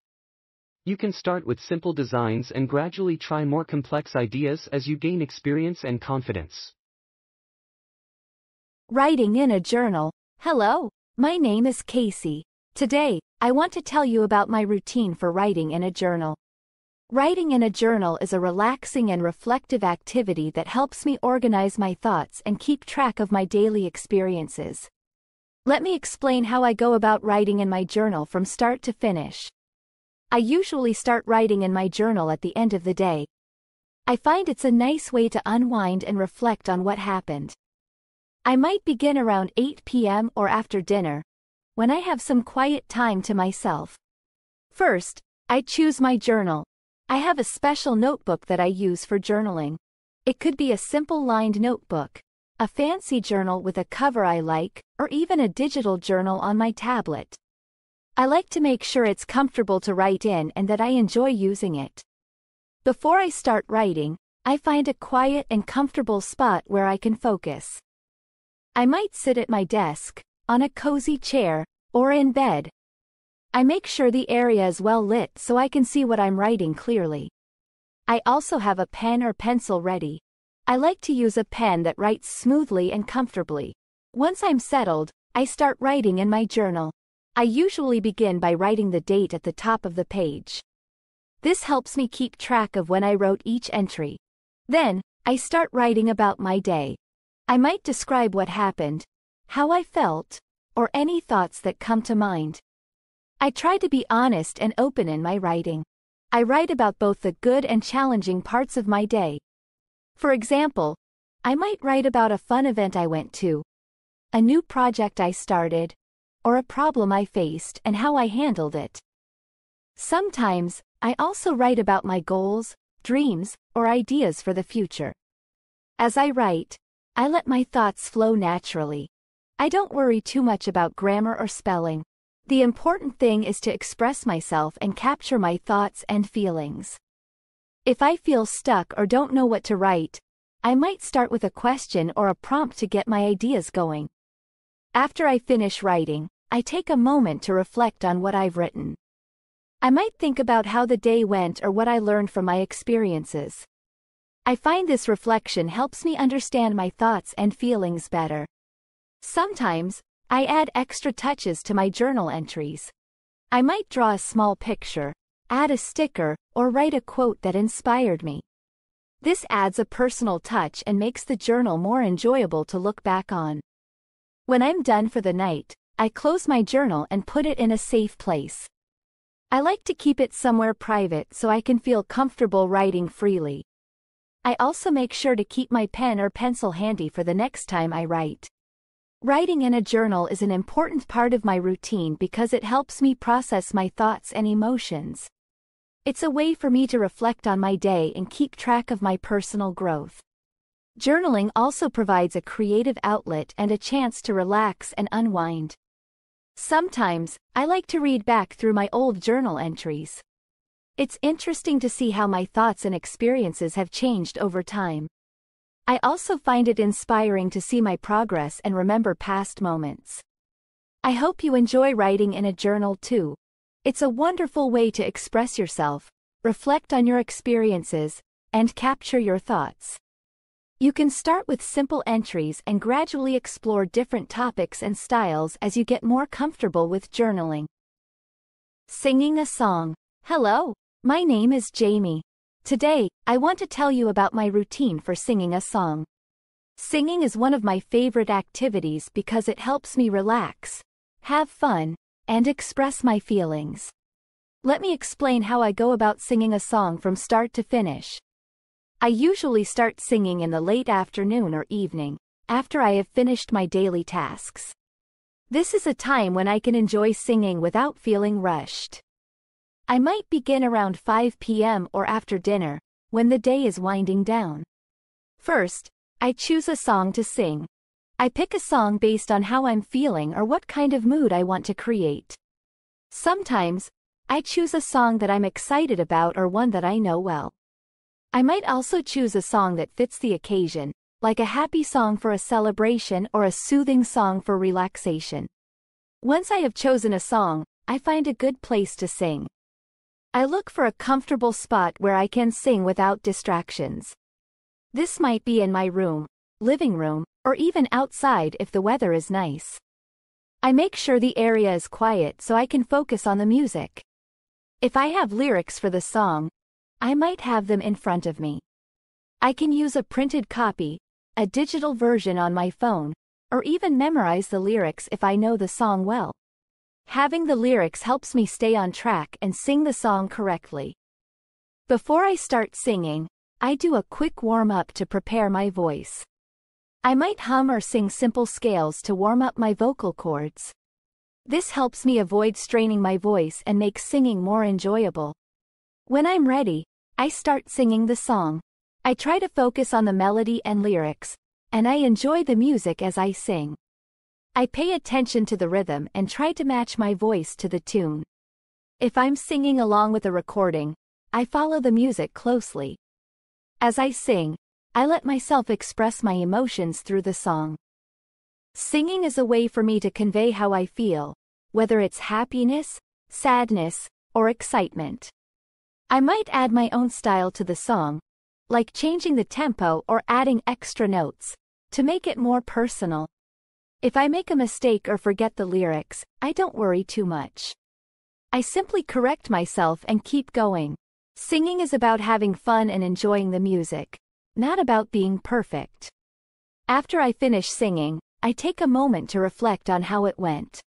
You can start with simple designs and gradually try more complex ideas as you gain experience and confidence. Writing in a journal. Hello, my name is Casey. Today, I want to tell you about my routine for writing in a journal. Writing in a journal is a relaxing and reflective activity that helps me organize my thoughts and keep track of my daily experiences. Let me explain how I go about writing in my journal from start to finish. I usually start writing in my journal at the end of the day. I find it's a nice way to unwind and reflect on what happened. I might begin around 8 p.m. or after dinner, when I have some quiet time to myself. First, I choose my journal. I have a special notebook that I use for journaling. It could be a simple lined notebook, a fancy journal with a cover I like, or even a digital journal on my tablet. I like to make sure it's comfortable to write in and that I enjoy using it. Before I start writing, I find a quiet and comfortable spot where I can focus. I might sit at my desk, on a cozy chair, or in bed. I make sure the area is well lit so I can see what I'm writing clearly. I also have a pen or pencil ready. I like to use a pen that writes smoothly and comfortably. Once I'm settled, I start writing in my journal. I usually begin by writing the date at the top of the page. This helps me keep track of when I wrote each entry. Then, I start writing about my day. I might describe what happened, how I felt, or any thoughts that come to mind. I try to be honest and open in my writing. I write about both the good and challenging parts of my day. For example, I might write about a fun event I went to, a new project I started, or a problem I faced and how I handled it. Sometimes, I also write about my goals, dreams, or ideas for the future. As I write, I let my thoughts flow naturally. I don't worry too much about grammar or spelling. The important thing is to express myself and capture my thoughts and feelings. If I feel stuck or don't know what to write, I might start with a question or a prompt to get my ideas going. After I finish writing, I take a moment to reflect on what I've written. I might think about how the day went or what I learned from my experiences. I find this reflection helps me understand my thoughts and feelings better. Sometimes, I add extra touches to my journal entries. I might draw a small picture, add a sticker, or write a quote that inspired me. This adds a personal touch and makes the journal more enjoyable to look back on. When I'm done for the night, I close my journal and put it in a safe place. I like to keep it somewhere private so I can feel comfortable writing freely. I also make sure to keep my pen or pencil handy for the next time I write. Writing in a journal is an important part of my routine because it helps me process my thoughts and emotions. It's a way for me to reflect on my day and keep track of my personal growth. Journaling also provides a creative outlet and a chance to relax and unwind. Sometimes, I like to read back through my old journal entries. It's interesting to see how my thoughts and experiences have changed over time. I also find it inspiring to see my progress and remember past moments. I hope you enjoy writing in a journal too. It's a wonderful way to express yourself, reflect on your experiences, and capture your thoughts. You can start with simple entries and gradually explore different topics and styles as you get more comfortable with journaling. Singing a song. Hello, my name is Jamie. Today, I want to tell you about my routine for singing a song. Singing is one of my favorite activities because it helps me relax, have fun, and express my feelings. Let me explain how I go about singing a song from start to finish. I usually start singing in the late afternoon or evening, after I have finished my daily tasks. This is a time when I can enjoy singing without feeling rushed. I might begin around 5 p.m. or after dinner, when the day is winding down. First, I choose a song to sing. I pick a song based on how I'm feeling or what kind of mood I want to create. Sometimes, I choose a song that I'm excited about or one that I know well. I might also choose a song that fits the occasion, like a happy song for a celebration or a soothing song for relaxation. Once I have chosen a song, I find a good place to sing. I look for a comfortable spot where I can sing without distractions. This might be in my room, living room, or even outside if the weather is nice. I make sure the area is quiet so I can focus on the music. If I have lyrics for the song, I might have them in front of me. I can use a printed copy, a digital version on my phone, or even memorize the lyrics if I know the song well. Having the lyrics helps me stay on track and sing the song correctly. Before I start singing, I do a quick warm-up to prepare my voice. I might hum or sing simple scales to warm up my vocal cords. This helps me avoid straining my voice and makes singing more enjoyable. When I'm ready, I start singing the song. I try to focus on the melody and lyrics, and I enjoy the music as I sing. I pay attention to the rhythm and try to match my voice to the tune. If I'm singing along with a recording, I follow the music closely. As I sing, I let myself express my emotions through the song. Singing is a way for me to convey how I feel, whether it's happiness, sadness, or excitement. I might add my own style to the song, like changing the tempo or adding extra notes, to make it more personal. If I make a mistake or forget the lyrics, I don't worry too much. I simply correct myself and keep going. Singing is about having fun and enjoying the music, not about being perfect. After I finish singing, I take a moment to reflect on how it went.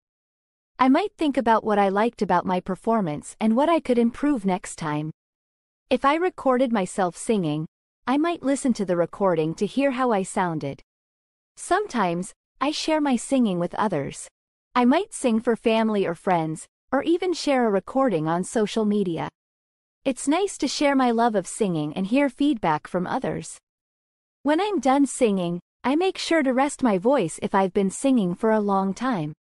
I might think about what I liked about my performance and what I could improve next time. If I recorded myself singing, I might listen to the recording to hear how I sounded. Sometimes, I share my singing with others. I might sing for family or friends, or even share a recording on social media. It's nice to share my love of singing and hear feedback from others. When I'm done singing, I make sure to rest my voice if I've been singing for a long time.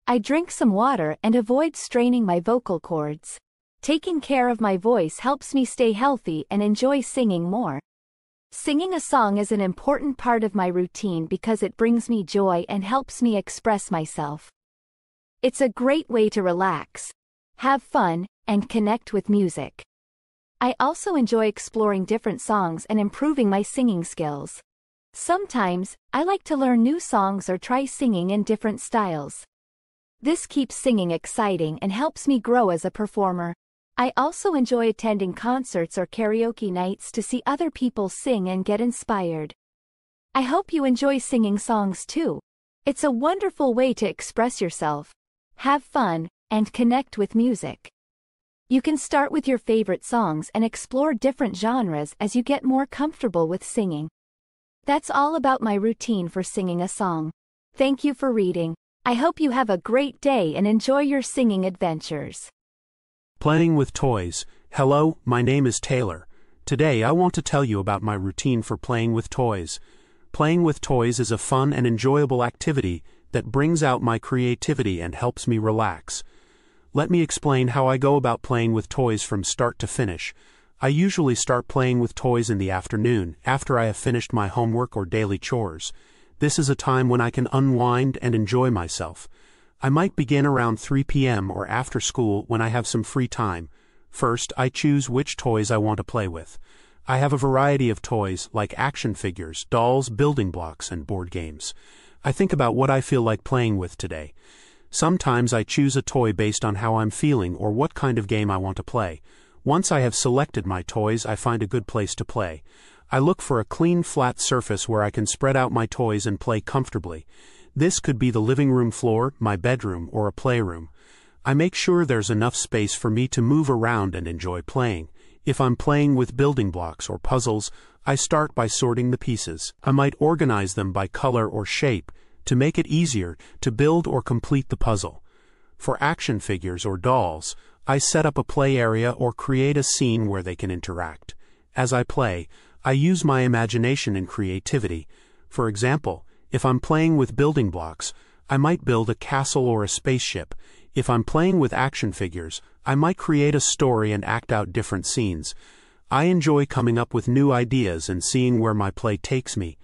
I drink some water and avoid straining my vocal cords. Taking care of my voice helps me stay healthy and enjoy singing more. Singing a song is an important part of my routine because it brings me joy and helps me express myself. It's a great way to relax, have fun, and connect with music. I also enjoy exploring different songs and improving my singing skills. Sometimes, I like to learn new songs or try singing in different styles. This keeps singing exciting and helps me grow as a performer. I also enjoy attending concerts or karaoke nights to see other people sing and get inspired. I hope you enjoy singing songs too. It's a wonderful way to express yourself, have fun, and connect with music. You can start with your favorite songs and explore different genres as you get more comfortable with singing. That's all about my routine for singing a song. Thank you for reading. I hope you have a great day and enjoy your singing adventures. Playing with toys. Hello, my name is Taylor. Today I want to tell you about my routine for playing with toys. Playing with toys is a fun and enjoyable activity that brings out my creativity and helps me relax. Let me explain how I go about playing with toys from start to finish. I usually start playing with toys in the afternoon, after I have finished my homework or daily chores. This is a time when I can unwind and enjoy myself. I might begin around 3 p.m. or after school when I have some free time. First, I choose which toys I want to play with. I have a variety of toys like action figures, dolls, building blocks, and board games. I think about what I feel like playing with today. Sometimes I choose a toy based on how I'm feeling or what kind of game I want to play. Once I have selected my toys, I find a good place to play. I look for a clean, flat surface where I can spread out my toys and play comfortably. This could be the living room floor, my bedroom, or a playroom. I make sure there's enough space for me to move around and enjoy playing. If I'm playing with building blocks or puzzles, I start by sorting the pieces. I might organize them by color or shape to make it easier to build or complete the puzzle. For action figures or dolls, I set up a play area or create a scene where they can interact. As I play, I use my imagination and creativity. For example, if I'm playing with building blocks, I might build a castle or a spaceship. If I'm playing with action figures, I might create a story and act out different scenes. I enjoy coming up with new ideas and seeing where my play takes me.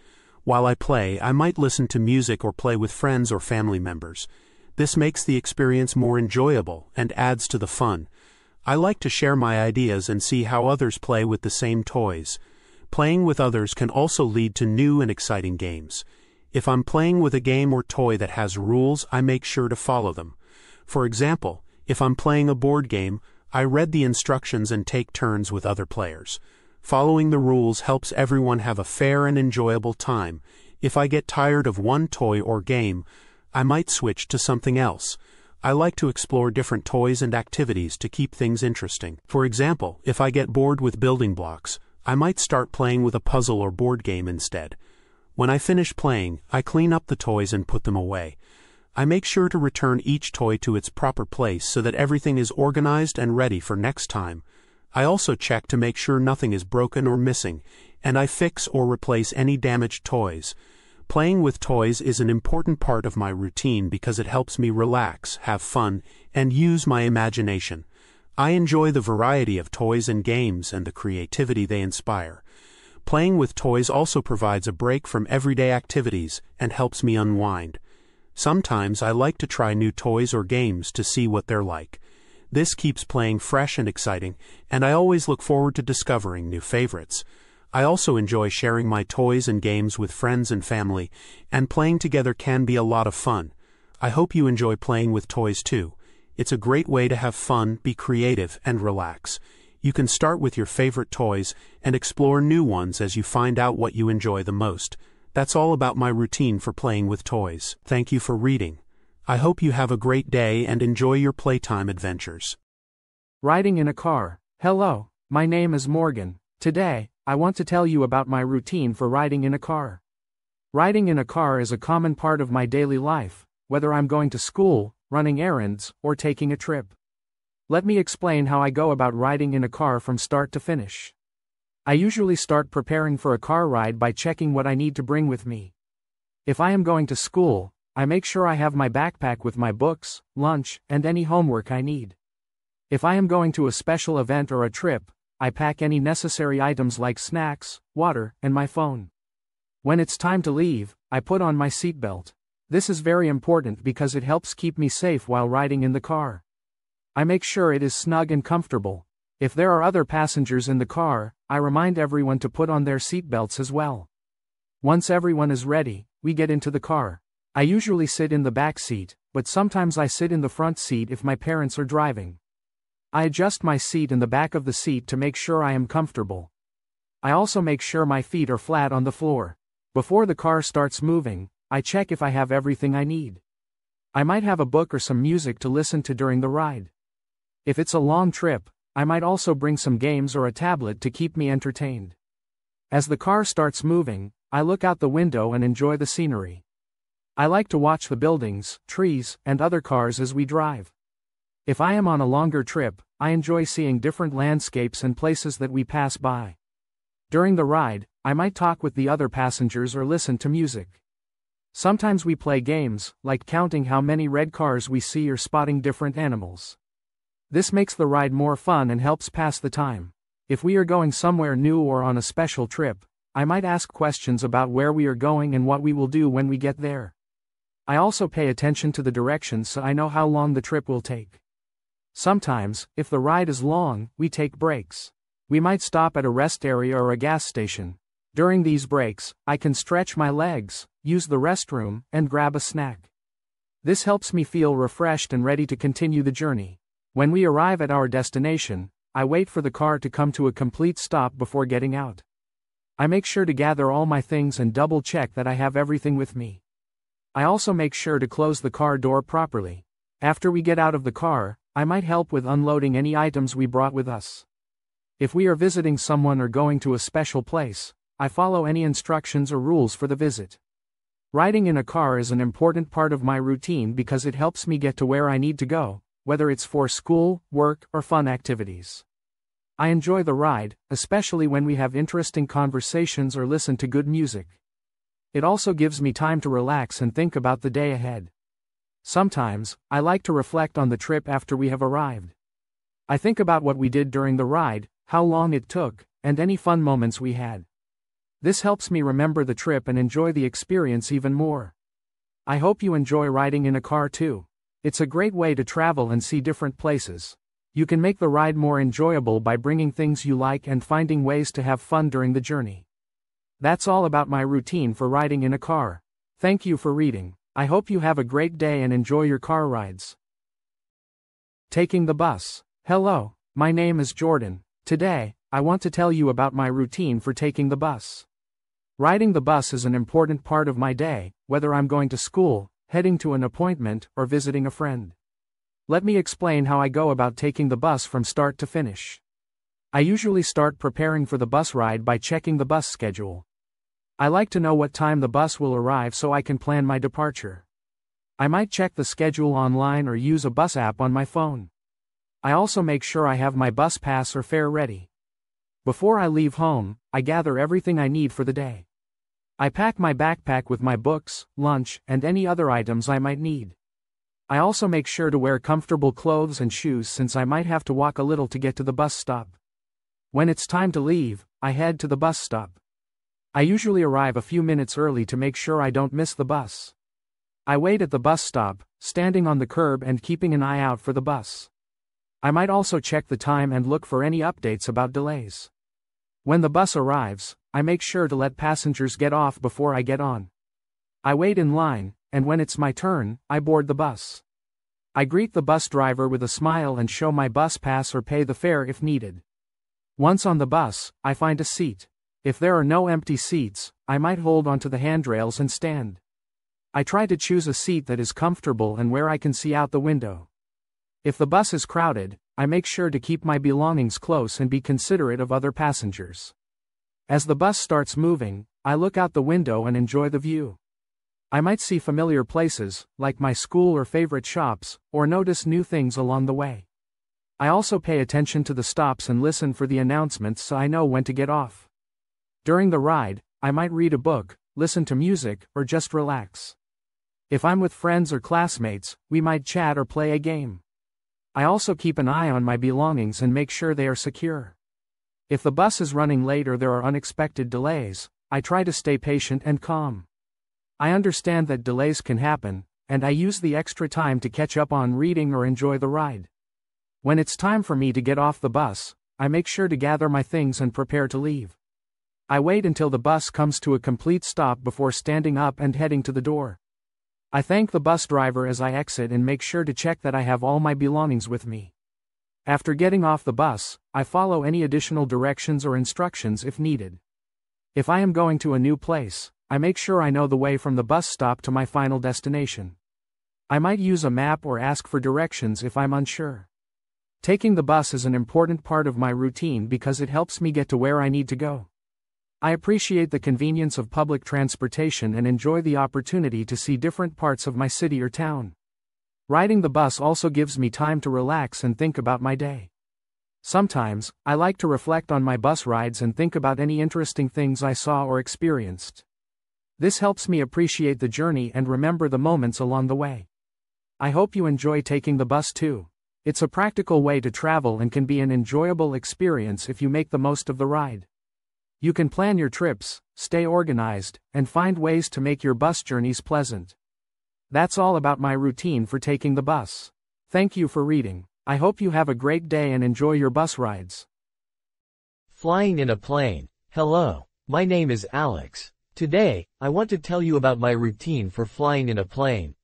While I play, I might listen to music or play with friends or family members. This makes the experience more enjoyable and adds to the fun. I like to share my ideas and see how others play with the same toys. Playing with others can also lead to new and exciting games. If I'm playing with a game or toy that has rules, I make sure to follow them. For example, if I'm playing a board game, I read the instructions and take turns with other players. Following the rules helps everyone have a fair and enjoyable time. If I get tired of one toy or game, I might switch to something else. I like to explore different toys and activities to keep things interesting. For example, if I get bored with building blocks, I might start playing with a puzzle or board game instead. When I finish playing, I clean up the toys and put them away. I make sure to return each toy to its proper place so that everything is organized and ready for next time. I also check to make sure nothing is broken or missing, and I fix or replace any damaged toys. Playing with toys is an important part of my routine because it helps me relax, have fun, and use my imagination. I enjoy the variety of toys and games and the creativity they inspire. Playing with toys also provides a break from everyday activities and helps me unwind. Sometimes I like to try new toys or games to see what they're like. This keeps playing fresh and exciting, and I always look forward to discovering new favorites. I also enjoy sharing my toys and games with friends and family, and playing together can be a lot of fun. I hope you enjoy playing with toys too. It's a great way to have fun, be creative, and relax. You can start with your favorite toys and explore new ones as you find out what you enjoy the most. That's all about my routine for playing with toys. Thank you for reading. I hope you have a great day and enjoy your playtime adventures. Riding in a car. Hello, my name is Morgan. Today, I want to tell you about my routine for riding in a car. Riding in a car is a common part of my daily life, whether I'm going to school, running errands, or taking a trip. Let me explain how I go about riding in a car from start to finish. I usually start preparing for a car ride by checking what I need to bring with me. If I am going to school, I make sure I have my backpack with my books, lunch, and any homework I need. If I am going to a special event or a trip, I pack any necessary items like snacks, water, and my phone. When it's time to leave, I put on my seatbelt. This is very important because it helps keep me safe while riding in the car. I make sure it is snug and comfortable. If there are other passengers in the car, I remind everyone to put on their seatbelts as well. Once everyone is ready, we get into the car. I usually sit in the back seat, but sometimes I sit in the front seat if my parents are driving. I adjust my seat in the back of the seat to make sure I am comfortable. I also make sure my feet are flat on the floor. Before the car starts moving, I check if I have everything I need. I might have a book or some music to listen to during the ride. If it's a long trip, I might also bring some games or a tablet to keep me entertained. As the car starts moving, I look out the window and enjoy the scenery. I like to watch the buildings, trees, and other cars as we drive. If I am on a longer trip, I enjoy seeing different landscapes and places that we pass by. During the ride, I might talk with the other passengers or listen to music. Sometimes we play games, like counting how many red cars we see or spotting different animals. This makes the ride more fun and helps pass the time. If we are going somewhere new or on a special trip, I might ask questions about where we are going and what we will do when we get there. I also pay attention to the directions so I know how long the trip will take. Sometimes, if the ride is long, we take breaks. We might stop at a rest area or a gas station. During these breaks, I can stretch my legs, use the restroom, and grab a snack. This helps me feel refreshed and ready to continue the journey. When we arrive at our destination, I wait for the car to come to a complete stop before getting out. I make sure to gather all my things and double check that I have everything with me. I also make sure to close the car door properly. After we get out of the car, I might help with unloading any items we brought with us. If we are visiting someone or going to a special place, I follow any instructions or rules for the visit. Riding in a car is an important part of my routine because it helps me get to where I need to go, whether it's for school, work, or fun activities. I enjoy the ride, especially when we have interesting conversations or listen to good music. It also gives me time to relax and think about the day ahead. Sometimes, I like to reflect on the trip after we have arrived. I think about what we did during the ride, how long it took, and any fun moments we had. This helps me remember the trip and enjoy the experience even more. I hope you enjoy riding in a car too. It's a great way to travel and see different places. You can make the ride more enjoyable by bringing things you like and finding ways to have fun during the journey. That's all about my routine for riding in a car. Thank you for reading. I hope you have a great day and enjoy your car rides. Taking the bus. Hello, my name is Jordan. Today, I want to tell you about my routine for taking the bus. Riding the bus is an important part of my day, whether I'm going to school, heading to an appointment, or visiting a friend. Let me explain how I go about taking the bus from start to finish. I usually start preparing for the bus ride by checking the bus schedule. I like to know what time the bus will arrive so I can plan my departure. I might check the schedule online or use a bus app on my phone. I also make sure I have my bus pass or fare ready. Before I leave home, I gather everything I need for the day. I pack my backpack with my books, lunch, and any other items I might need. I also make sure to wear comfortable clothes and shoes since I might have to walk a little to get to the bus stop. When it's time to leave, I head to the bus stop. I usually arrive a few minutes early to make sure I don't miss the bus. I wait at the bus stop, standing on the curb and keeping an eye out for the bus. I might also check the time and look for any updates about delays. When the bus arrives, I make sure to let passengers get off before I get on. I wait in line, and when it's my turn, I board the bus. I greet the bus driver with a smile and show my bus pass or pay the fare if needed. Once on the bus, I find a seat. If there are no empty seats, I might hold onto the handrails and stand. I try to choose a seat that is comfortable and where I can see out the window. If the bus is crowded, I make sure to keep my belongings close and be considerate of other passengers. As the bus starts moving, I look out the window and enjoy the view. I might see familiar places, like my school or favorite shops, or notice new things along the way. I also pay attention to the stops and listen for the announcements so I know when to get off. During the ride, I might read a book, listen to music, or just relax. If I'm with friends or classmates, we might chat or play a game. I also keep an eye on my belongings and make sure they are secure. If the bus is running late or there are unexpected delays, I try to stay patient and calm. I understand that delays can happen, and I use the extra time to catch up on reading or enjoy the ride. When it's time for me to get off the bus, I make sure to gather my things and prepare to leave. I wait until the bus comes to a complete stop before standing up and heading to the door. I thank the bus driver as I exit and make sure to check that I have all my belongings with me. After getting off the bus, I follow any additional directions or instructions if needed. If I am going to a new place, I make sure I know the way from the bus stop to my final destination. I might use a map or ask for directions if I'm unsure. Taking the bus is an important part of my routine because it helps me get to where I need to go. I appreciate the convenience of public transportation and enjoy the opportunity to see different parts of my city or town. Riding the bus also gives me time to relax and think about my day. Sometimes, I like to reflect on my bus rides and think about any interesting things I saw or experienced. This helps me appreciate the journey and remember the moments along the way. I hope you enjoy taking the bus too. It's a practical way to travel and can be an enjoyable experience if you make the most of the ride. You can plan your trips, stay organized, and find ways to make your bus journeys pleasant. That's all about my routine for taking the bus. Thank you for reading. I hope you have a great day and enjoy your bus rides. Flying in a plane. Hello, my name is Alex. Today, I want to tell you about my routine for flying in a plane.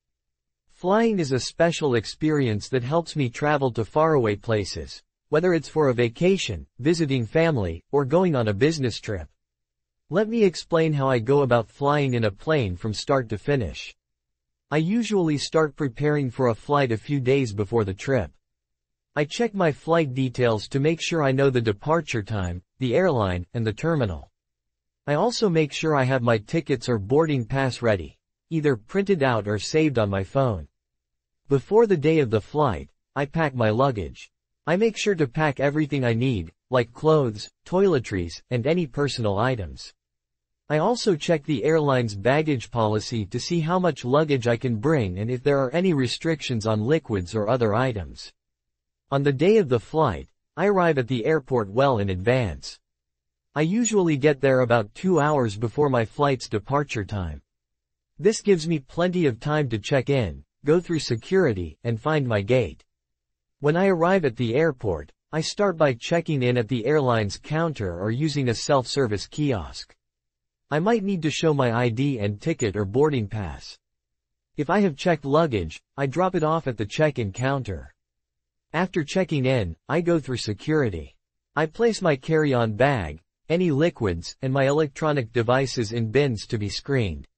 Flying is a special experience that helps me travel to faraway places, whether it's for a vacation, visiting family, or going on a business trip. Let me explain how I go about flying in a plane from start to finish. I usually start preparing for a flight a few days before the trip. I check my flight details to make sure I know the departure time, the airline, and the terminal. I also make sure I have my tickets or boarding pass ready, either printed out or saved on my phone. Before the day of the flight, I pack my luggage. I make sure to pack everything I need, like clothes, toiletries, and any personal items. I also check the airline's baggage policy to see how much luggage I can bring and if there are any restrictions on liquids or other items. On the day of the flight, I arrive at the airport well in advance. I usually get there about 2 hours before my flight's departure time. This gives me plenty of time to check in, go through security, and find my gate. When I arrive at the airport, I start by checking in at the airline's counter or using a self-service kiosk. I might need to show my ID and ticket or boarding pass. If I have checked luggage, I drop it off at the check-in counter. After checking in, I go through security. I place my carry-on bag, any liquids, and my electronic devices in bins to be screened.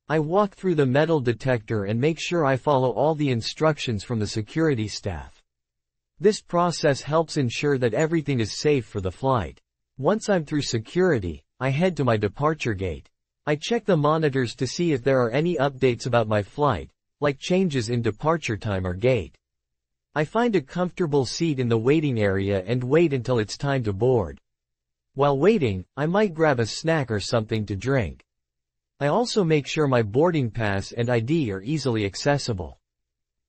I walk through the metal detector and make sure I follow all the instructions from the security staff. This process helps ensure that everything is safe for the flight. Once I'm through security, I head to my departure gate. I check the monitors to see if there are any updates about my flight, like changes in departure time or gate. I find a comfortable seat in the waiting area and wait until it's time to board. While waiting, I might grab a snack or something to drink. I also make sure my boarding pass and ID are easily accessible.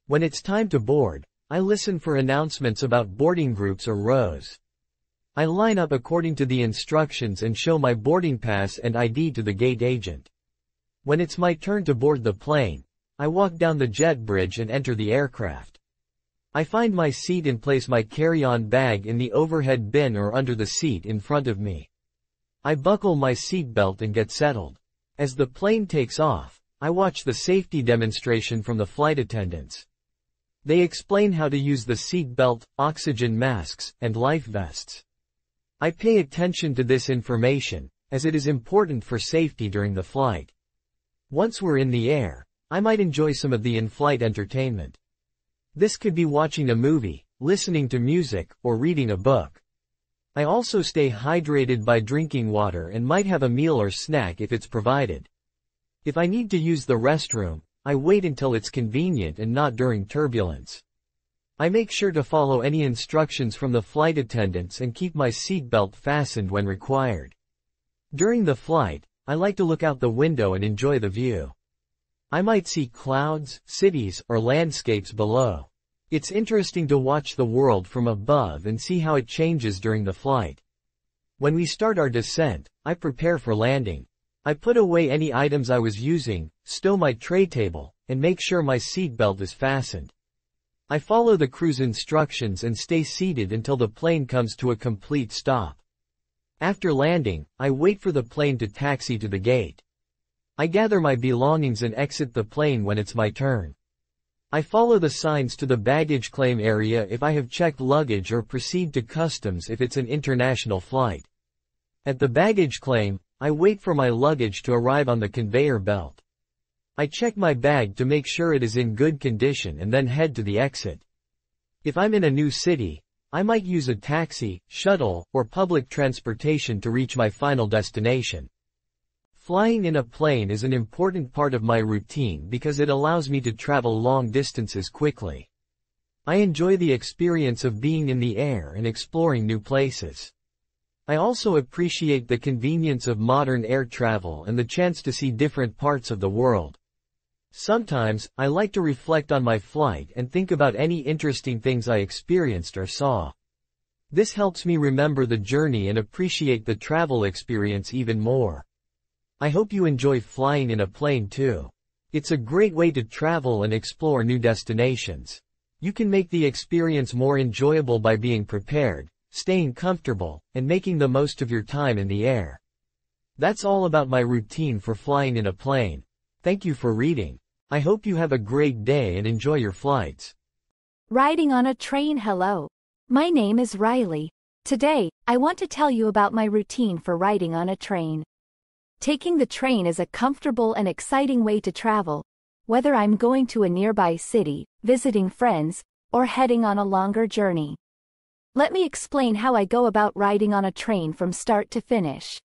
When it's time to board, I listen for announcements about boarding groups or rows. I line up according to the instructions and show my boarding pass and ID to the gate agent. When it's my turn to board the plane, I walk down the jet bridge and enter the aircraft. I find my seat and place my carry-on bag in the overhead bin or under the seat in front of me. I buckle my seatbelt and get settled. As the plane takes off, I watch the safety demonstration from the flight attendants. They explain how to use the seatbelt, oxygen masks, and life vests. I pay attention to this information, as it is important for safety during the flight. Once we're in the air, I might enjoy some of the in-flight entertainment. This could be watching a movie, listening to music, or reading a book. I also stay hydrated by drinking water and might have a meal or snack if it's provided. If I need to use the restroom, I wait until it's convenient and not during turbulence. I make sure to follow any instructions from the flight attendants and keep my seatbelt fastened when required. During the flight, I like to look out the window and enjoy the view. I might see clouds, cities, or landscapes below. It's interesting to watch the world from above and see how it changes during the flight. When we start our descent, I prepare for landing. I put away any items I was using, stow my tray table, and make sure my seatbelt is fastened. I follow the crew's instructions and stay seated until the plane comes to a complete stop. After landing, I wait for the plane to taxi to the gate. I gather my belongings and exit the plane when it's my turn. I follow the signs to the baggage claim area if I have checked luggage or proceed to customs if it's an international flight. At the baggage claim, I wait for my luggage to arrive on the conveyor belt. I check my bag to make sure it is in good condition and then head to the exit. If I'm in a new city, I might use a taxi, shuttle, or public transportation to reach my final destination. Flying in a plane is an important part of my routine because it allows me to travel long distances quickly. I enjoy the experience of being in the air and exploring new places. I also appreciate the convenience of modern air travel and the chance to see different parts of the world. Sometimes, I like to reflect on my flight and think about any interesting things I experienced or saw. This helps me remember the journey and appreciate the travel experience even more. I hope you enjoy flying in a plane too. It's a great way to travel and explore new destinations. You can make the experience more enjoyable by being prepared, staying comfortable, and making the most of your time in the air. That's all about my routine for flying in a plane. Thank you for reading. I hope you have a great day and enjoy your flights. Riding on a train. Hello. My name is Riley. Today, I want to tell you about my routine for riding on a train. Taking the train is a comfortable and exciting way to travel, whether I'm going to a nearby city, visiting friends, or heading on a longer journey. Let me explain how I go about riding on a train from start to finish.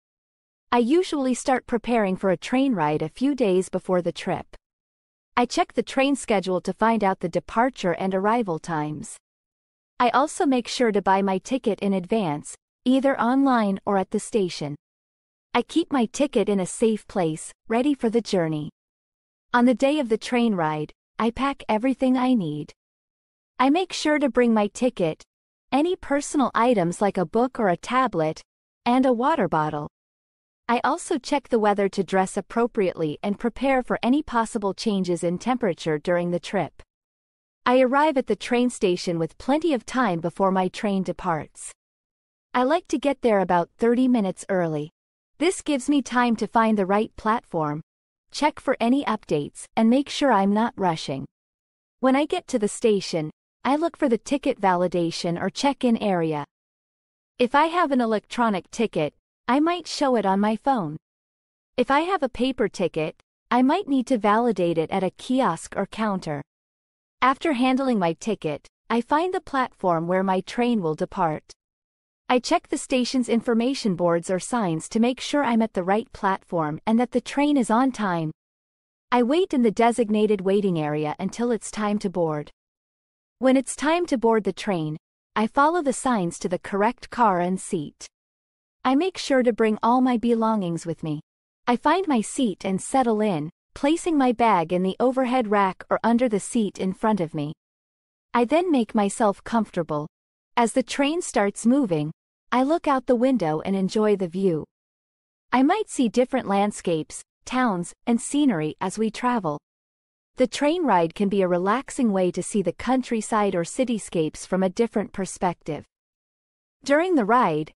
I usually start preparing for a train ride a few days before the trip. I check the train schedule to find out the departure and arrival times. I also make sure to buy my ticket in advance, either online or at the station. I keep my ticket in a safe place, ready for the journey. On the day of the train ride, I pack everything I need. I make sure to bring my ticket, any personal items like a book or a tablet, and a water bottle. I also check the weather to dress appropriately and prepare for any possible changes in temperature during the trip. I arrive at the train station with plenty of time before my train departs. I like to get there about 30 minutes early. This gives me time to find the right platform, check for any updates, and make sure I'm not rushing. When I get to the station, I look for the ticket validation or check-in area. If I have an electronic ticket, I might show it on my phone. If I have a paper ticket, I might need to validate it at a kiosk or counter. After handling my ticket, I find the platform where my train will depart. I check the station's information boards or signs to make sure I'm at the right platform and that the train is on time. I wait in the designated waiting area until it's time to board. When it's time to board the train, I follow the signs to the correct car and seat. I make sure to bring all my belongings with me. I find my seat and settle in, placing my bag in the overhead rack or under the seat in front of me. I then make myself comfortable. As the train starts moving, I look out the window and enjoy the view. I might see different landscapes, towns, and scenery as we travel. The train ride can be a relaxing way to see the countryside or cityscapes from a different perspective. During the ride,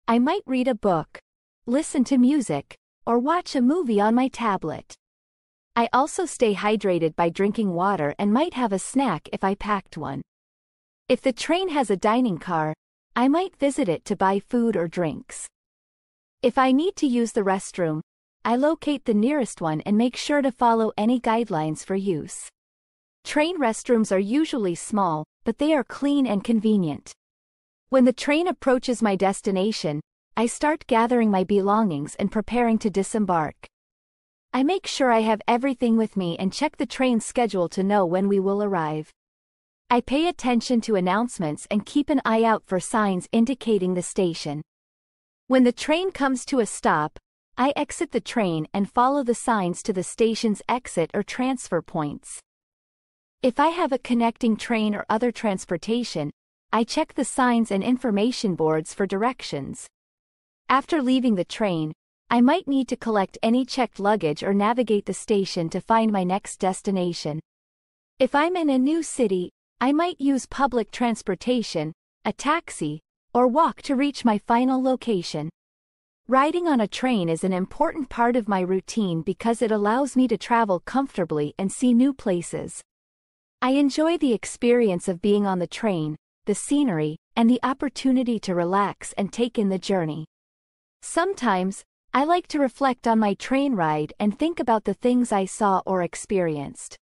I might read a book, listen to music, or watch a movie on my tablet. I also stay hydrated by drinking water and might have a snack if I packed one. If the train has a dining car, I might visit it to buy food or drinks. If I need to use the restroom, I locate the nearest one and make sure to follow any guidelines for use. Train restrooms are usually small, but they are clean and convenient. When the train approaches my destination, I start gathering my belongings and preparing to disembark. I make sure I have everything with me and check the train schedule to know when we will arrive. I pay attention to announcements and keep an eye out for signs indicating the station. When the train comes to a stop, I exit the train and follow the signs to the station's exit or transfer points. If I have a connecting train or other transportation, I check the signs and information boards for directions. After leaving the train, I might need to collect any checked luggage or navigate the station to find my next destination. If I'm in a new city, I might use public transportation, a taxi, or walk to reach my final location. Riding on a train is an important part of my routine because it allows me to travel comfortably and see new places. I enjoy the experience of being on the train, the scenery, and the opportunity to relax and take in the journey. Sometimes, I like to reflect on my train ride and think about the things I saw or experienced.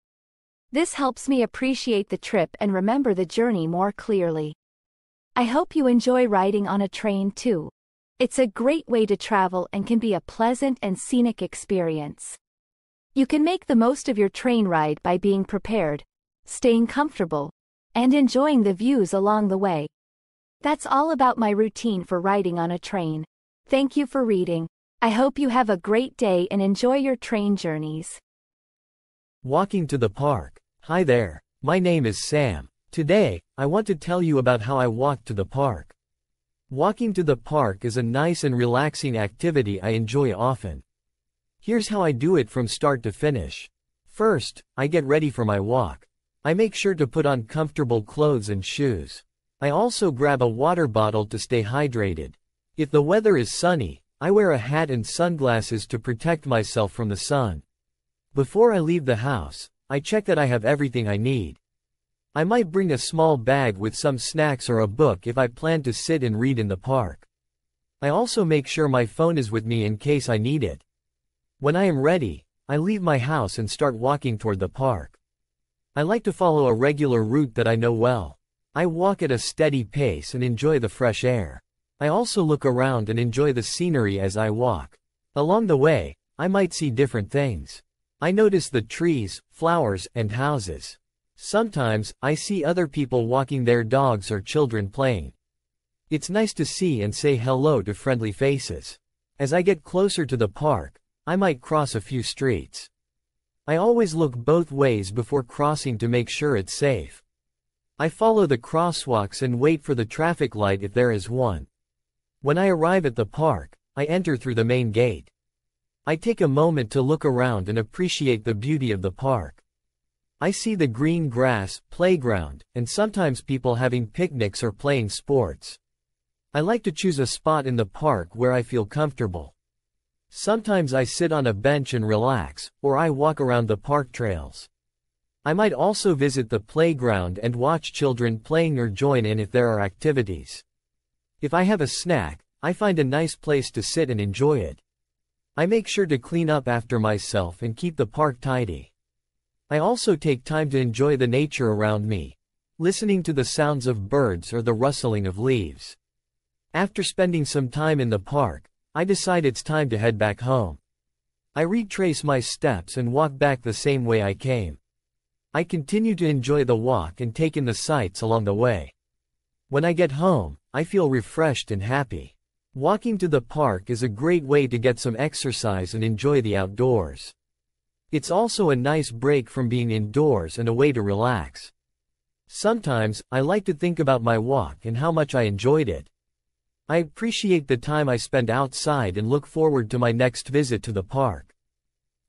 This helps me appreciate the trip and remember the journey more clearly. I hope you enjoy riding on a train too. It's a great way to travel and can be a pleasant and scenic experience. You can make the most of your train ride by being prepared, staying comfortable, and enjoying the views along the way. That's all about my routine for riding on a train. Thank you for reading. I hope you have a great day and enjoy your train journeys. Walking to the park. Hi there, my name is Sam. Today, I want to tell you about how I walked to the park. Walking to the park is a nice and relaxing activity I enjoy often. Here's how I do it from start to finish. First, I get ready for my walk. I make sure to put on comfortable clothes and shoes. I also grab a water bottle to stay hydrated. If the weather is sunny, I wear a hat and sunglasses to protect myself from the sun. Before I leave the house, I check that I have everything I need. I might bring a small bag with some snacks or a book if I plan to sit and read in the park. I also make sure my phone is with me in case I need it. When I am ready, I leave my house and start walking toward the park. I like to follow a regular route that I know well. I walk at a steady pace and enjoy the fresh air. I also look around and enjoy the scenery as I walk. Along the way, I might see different things. I notice the trees, flowers, and houses. Sometimes, I see other people walking their dogs or children playing. It's nice to see and say hello to friendly faces. As I get closer to the park, I might cross a few streets. I always look both ways before crossing to make sure it's safe. I follow the crosswalks and wait for the traffic light if there is one. When I arrive at the park, I enter through the main gate. I take a moment to look around and appreciate the beauty of the park. I see the green grass, playground, and sometimes people having picnics or playing sports. I like to choose a spot in the park where I feel comfortable. Sometimes I sit on a bench and relax, or I walk around the park trails. I might also visit the playground and watch children playing or join in if there are activities. If I have a snack, I find a nice place to sit and enjoy it. I make sure to clean up after myself and keep the park tidy. I also take time to enjoy the nature around me, listening to the sounds of birds or the rustling of leaves. After spending some time in the park, I decide it's time to head back home. I retrace my steps and walk back the same way I came. I continue to enjoy the walk and take in the sights along the way. When I get home, I feel refreshed and happy. Walking to the park is a great way to get some exercise and enjoy the outdoors. It's also a nice break from being indoors and a way to relax. Sometimes, I like to think about my walk and how much I enjoyed it. I appreciate the time I spent outside and look forward to my next visit to the park.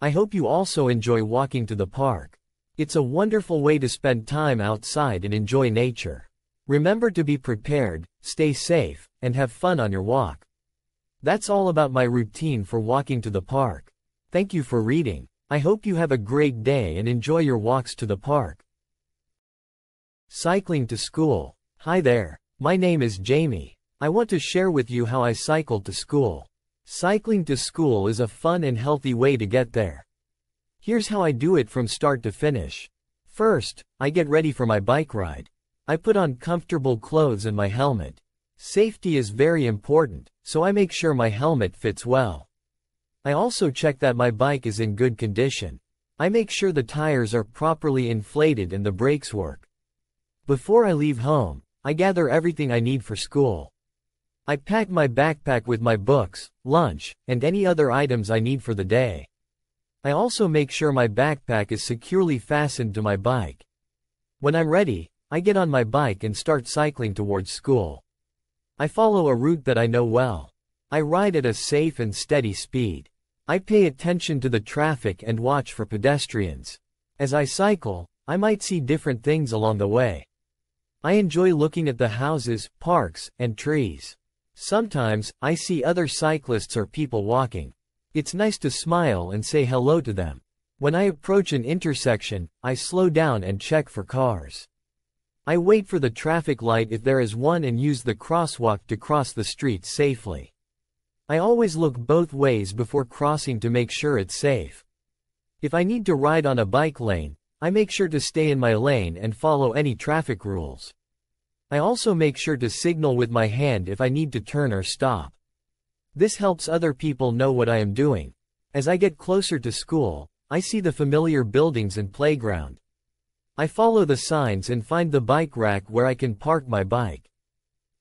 I hope you also enjoy walking to the park. It's a wonderful way to spend time outside and enjoy nature. Remember to be prepared, stay safe, and have fun on your walk. That's all about my routine for walking to the park. Thank you for reading. I hope you have a great day and enjoy your walks to the park. Cycling to school. Hi there, my name is Jamie. I want to share with you how I cycled to school. Cycling to school is a fun and healthy way to get there. Here's how I do it from start to finish. First, I get ready for my bike ride. I put on comfortable clothes and my helmet. Safety is very important, so I make sure my helmet fits well. I also check that my bike is in good condition. I make sure the tires are properly inflated and the brakes work. Before I leave home, I gather everything I need for school. I pack my backpack with my books, lunch, and any other items I need for the day. I also make sure my backpack is securely fastened to my bike. When I'm ready, I get on my bike and start cycling towards school. I follow a route that I know well. I ride at a safe and steady speed. I pay attention to the traffic and watch for pedestrians. As I cycle, I might see different things along the way. I enjoy looking at the houses, parks, and trees. Sometimes, I see other cyclists or people walking. It's nice to smile and say hello to them. When I approach an intersection, I slow down and check for cars. I wait for the traffic light if there is one and use the crosswalk to cross the street safely. I always look both ways before crossing to make sure it's safe. If I need to ride on a bike lane, I make sure to stay in my lane and follow any traffic rules. I also make sure to signal with my hand if I need to turn or stop. This helps other people know what I am doing. As I get closer to school, I see the familiar buildings and playground. I follow the signs and find the bike rack where I can park my bike.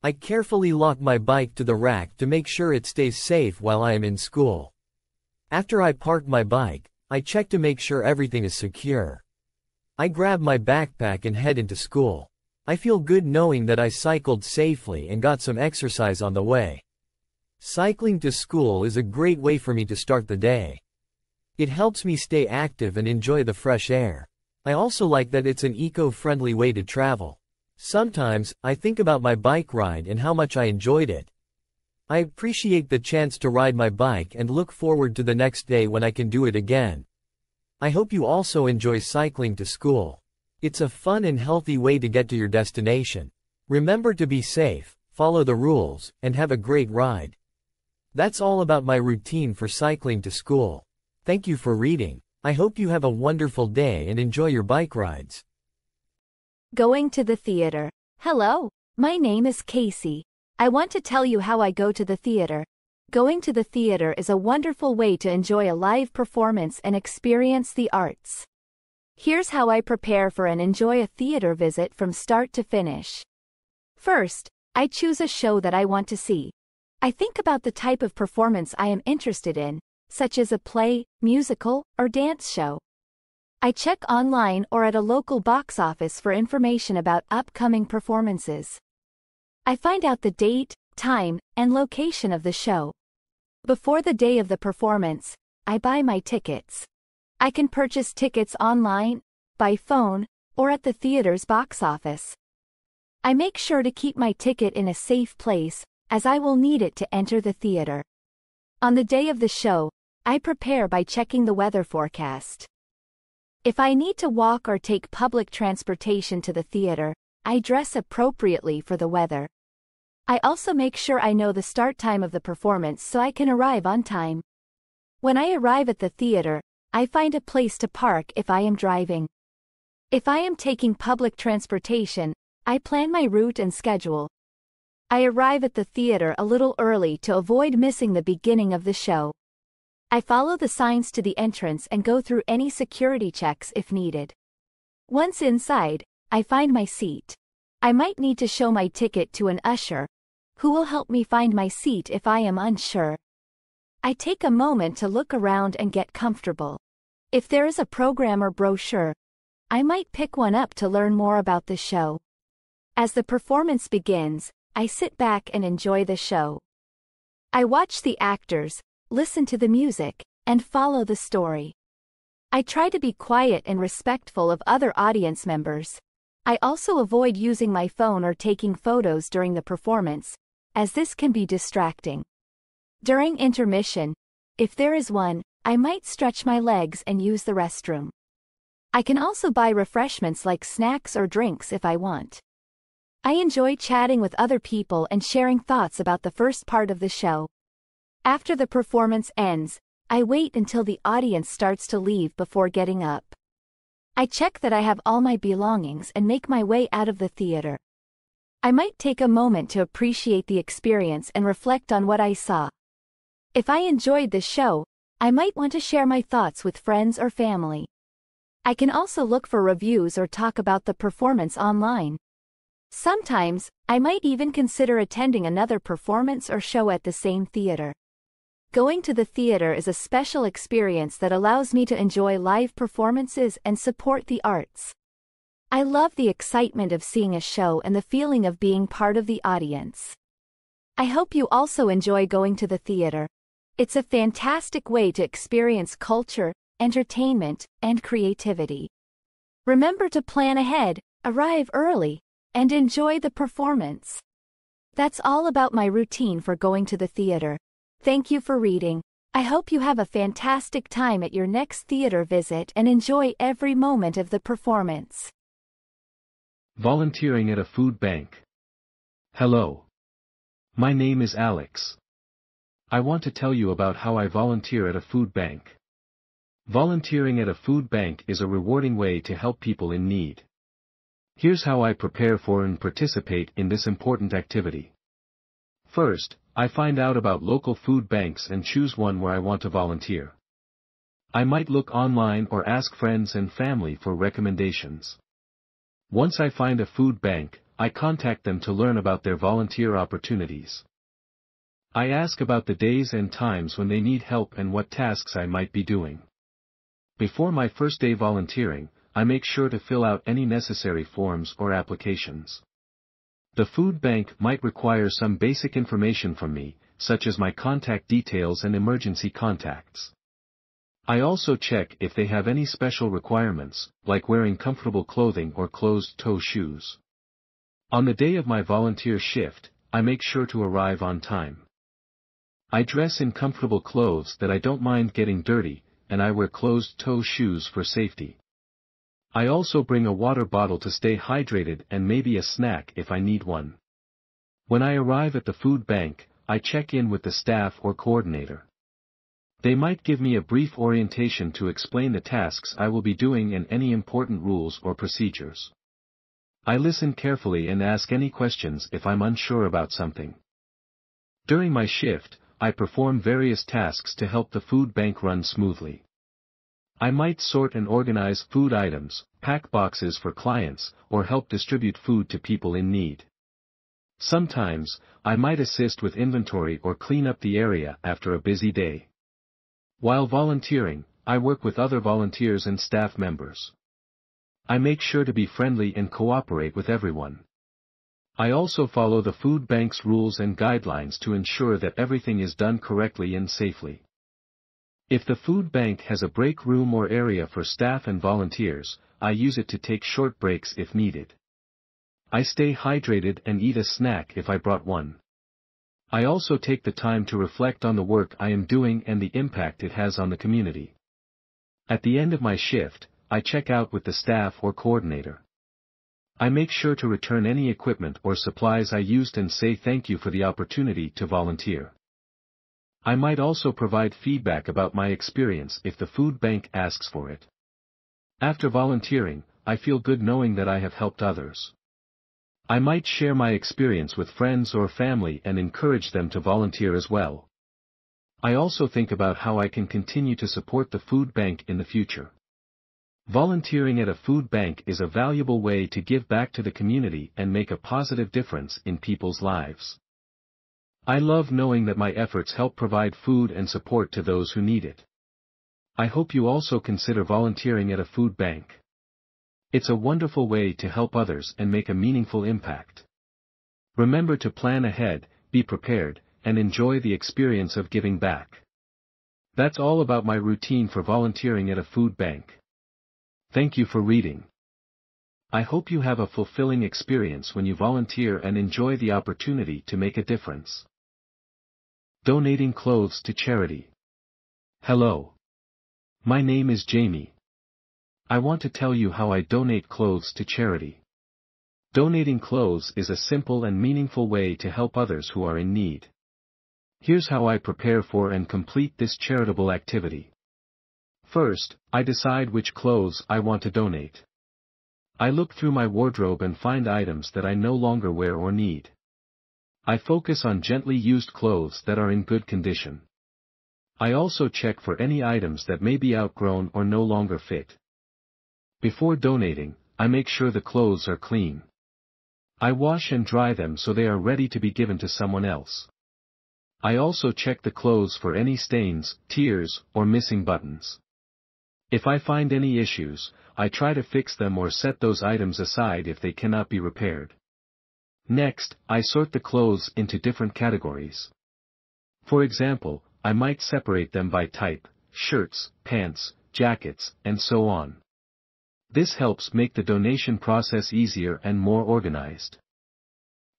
I carefully lock my bike to the rack to make sure it stays safe while I am in school. After I park my bike, I check to make sure everything is secure. I grab my backpack and head into school. I feel good knowing that I cycled safely and got some exercise on the way. Cycling to school is a great way for me to start the day. It helps me stay active and enjoy the fresh air. I also like that it's an eco-friendly way to travel. Sometimes, I think about my bike ride and how much I enjoyed it. I appreciate the chance to ride my bike and look forward to the next day when I can do it again. I hope you also enjoy cycling to school. It's a fun and healthy way to get to your destination. Remember to be safe, follow the rules, and have a great ride. That's all about my routine for cycling to school. Thank you for reading. I hope you have a wonderful day and enjoy your bike rides. Going to the theater. Hello, my name is Casey. I want to tell you how I go to the theater. Going to the theater is a wonderful way to enjoy a live performance and experience the arts. Here's how I prepare for and enjoy a theater visit from start to finish. First, I choose a show that I want to see. I think about the type of performance I am interested in, such as a play, musical, or dance show. I check online or at a local box office for information about upcoming performances. I find out the date, time, and location of the show. Before the day of the performance, I buy my tickets. I can purchase tickets online, by phone, or at the theater's box office. I make sure to keep my ticket in a safe place, as I will need it to enter the theater. On the day of the show, I prepare by checking the weather forecast. If I need to walk or take public transportation to the theater, I dress appropriately for the weather. I also make sure I know the start time of the performance so I can arrive on time. When I arrive at the theater, I find a place to park if I am driving. If I am taking public transportation, I plan my route and schedule. I arrive at the theater a little early to avoid missing the beginning of the show. I follow the signs to the entrance and go through any security checks if needed. Once inside, I find my seat. I might need to show my ticket to an usher, who will help me find my seat if I am unsure. I take a moment to look around and get comfortable. If there is a program or brochure, I might pick one up to learn more about the show. As the performance begins, I sit back and enjoy the show. I watch the actors, listen to the music, and follow the story. I try to be quiet and respectful of other audience members. I also avoid using my phone or taking photos during the performance, as this can be distracting. During intermission, if there is one, I might stretch my legs and use the restroom. I can also buy refreshments like snacks or drinks if I want. I enjoy chatting with other people and sharing thoughts about the first part of the show. After the performance ends, I wait until the audience starts to leave before getting up. I check that I have all my belongings and make my way out of the theater. I might take a moment to appreciate the experience and reflect on what I saw. If I enjoyed the show, I might want to share my thoughts with friends or family. I can also look for reviews or talk about the performance online. Sometimes, I might even consider attending another performance or show at the same theater. Going to the theater is a special experience that allows me to enjoy live performances and support the arts. I love the excitement of seeing a show and the feeling of being part of the audience. I hope you also enjoy going to the theater. It's a fantastic way to experience culture, entertainment, and creativity. Remember to plan ahead, arrive early, and enjoy the performance. That's all about my routine for going to the theater. Thank you for reading. I hope you have a fantastic time at your next theater visit and enjoy every moment of the performance. Volunteering at a food bank. Hello. My name is Alex. I want to tell you about how I volunteer at a food bank. Volunteering at a food bank is a rewarding way to help people in need. Here's how I prepare for and participate in this important activity. First, I find out about local food banks and choose one where I want to volunteer. I might look online or ask friends and family for recommendations. Once I find a food bank, I contact them to learn about their volunteer opportunities. I ask about the days and times when they need help and what tasks I might be doing. Before my first day volunteering, I make sure to fill out any necessary forms or applications. The food bank might require some basic information from me, such as my contact details and emergency contacts. I also check if they have any special requirements, like wearing comfortable clothing or closed-toe shoes. On the day of my volunteer shift, I make sure to arrive on time. I dress in comfortable clothes that I don't mind getting dirty, and I wear closed-toe shoes for safety. I also bring a water bottle to stay hydrated and maybe a snack if I need one. When I arrive at the food bank, I check in with the staff or coordinator. They might give me a brief orientation to explain the tasks I will be doing and any important rules or procedures. I listen carefully and ask any questions if I'm unsure about something. During my shift, I perform various tasks to help the food bank run smoothly. I might sort and organize food items, pack boxes for clients, or help distribute food to people in need. Sometimes, I might assist with inventory or clean up the area after a busy day. While volunteering, I work with other volunteers and staff members. I make sure to be friendly and cooperate with everyone. I also follow the food bank's rules and guidelines to ensure that everything is done correctly and safely. If the food bank has a break room or area for staff and volunteers, I use it to take short breaks if needed. I stay hydrated and eat a snack if I brought one. I also take the time to reflect on the work I am doing and the impact it has on the community. At the end of my shift, I check out with the staff or coordinator. I make sure to return any equipment or supplies I used and say thank you for the opportunity to volunteer. I might also provide feedback about my experience if the food bank asks for it. After volunteering, I feel good knowing that I have helped others. I might share my experience with friends or family and encourage them to volunteer as well. I also think about how I can continue to support the food bank in the future. Volunteering at a food bank is a valuable way to give back to the community and make a positive difference in people's lives. I love knowing that my efforts help provide food and support to those who need it. I hope you also consider volunteering at a food bank. It's a wonderful way to help others and make a meaningful impact. Remember to plan ahead, be prepared, and enjoy the experience of giving back. That's all about my routine for volunteering at a food bank. Thank you for reading. I hope you have a fulfilling experience when you volunteer and enjoy the opportunity to make a difference. Donating clothes to charity. Hello. My name is Jamie. I want to tell you how I donate clothes to charity. Donating clothes is a simple and meaningful way to help others who are in need. Here's how I prepare for and complete this charitable activity. First, I decide which clothes I want to donate. I look through my wardrobe and find items that I no longer wear or need. I focus on gently used clothes that are in good condition. I also check for any items that may be outgrown or no longer fit. Before donating, I make sure the clothes are clean. I wash and dry them so they are ready to be given to someone else. I also check the clothes for any stains, tears, or missing buttons. If I find any issues, I try to fix them or set those items aside if they cannot be repaired. Next, I sort the clothes into different categories. For example, I might separate them by type, shirts, pants, jackets, and so on. This helps make the donation process easier and more organized.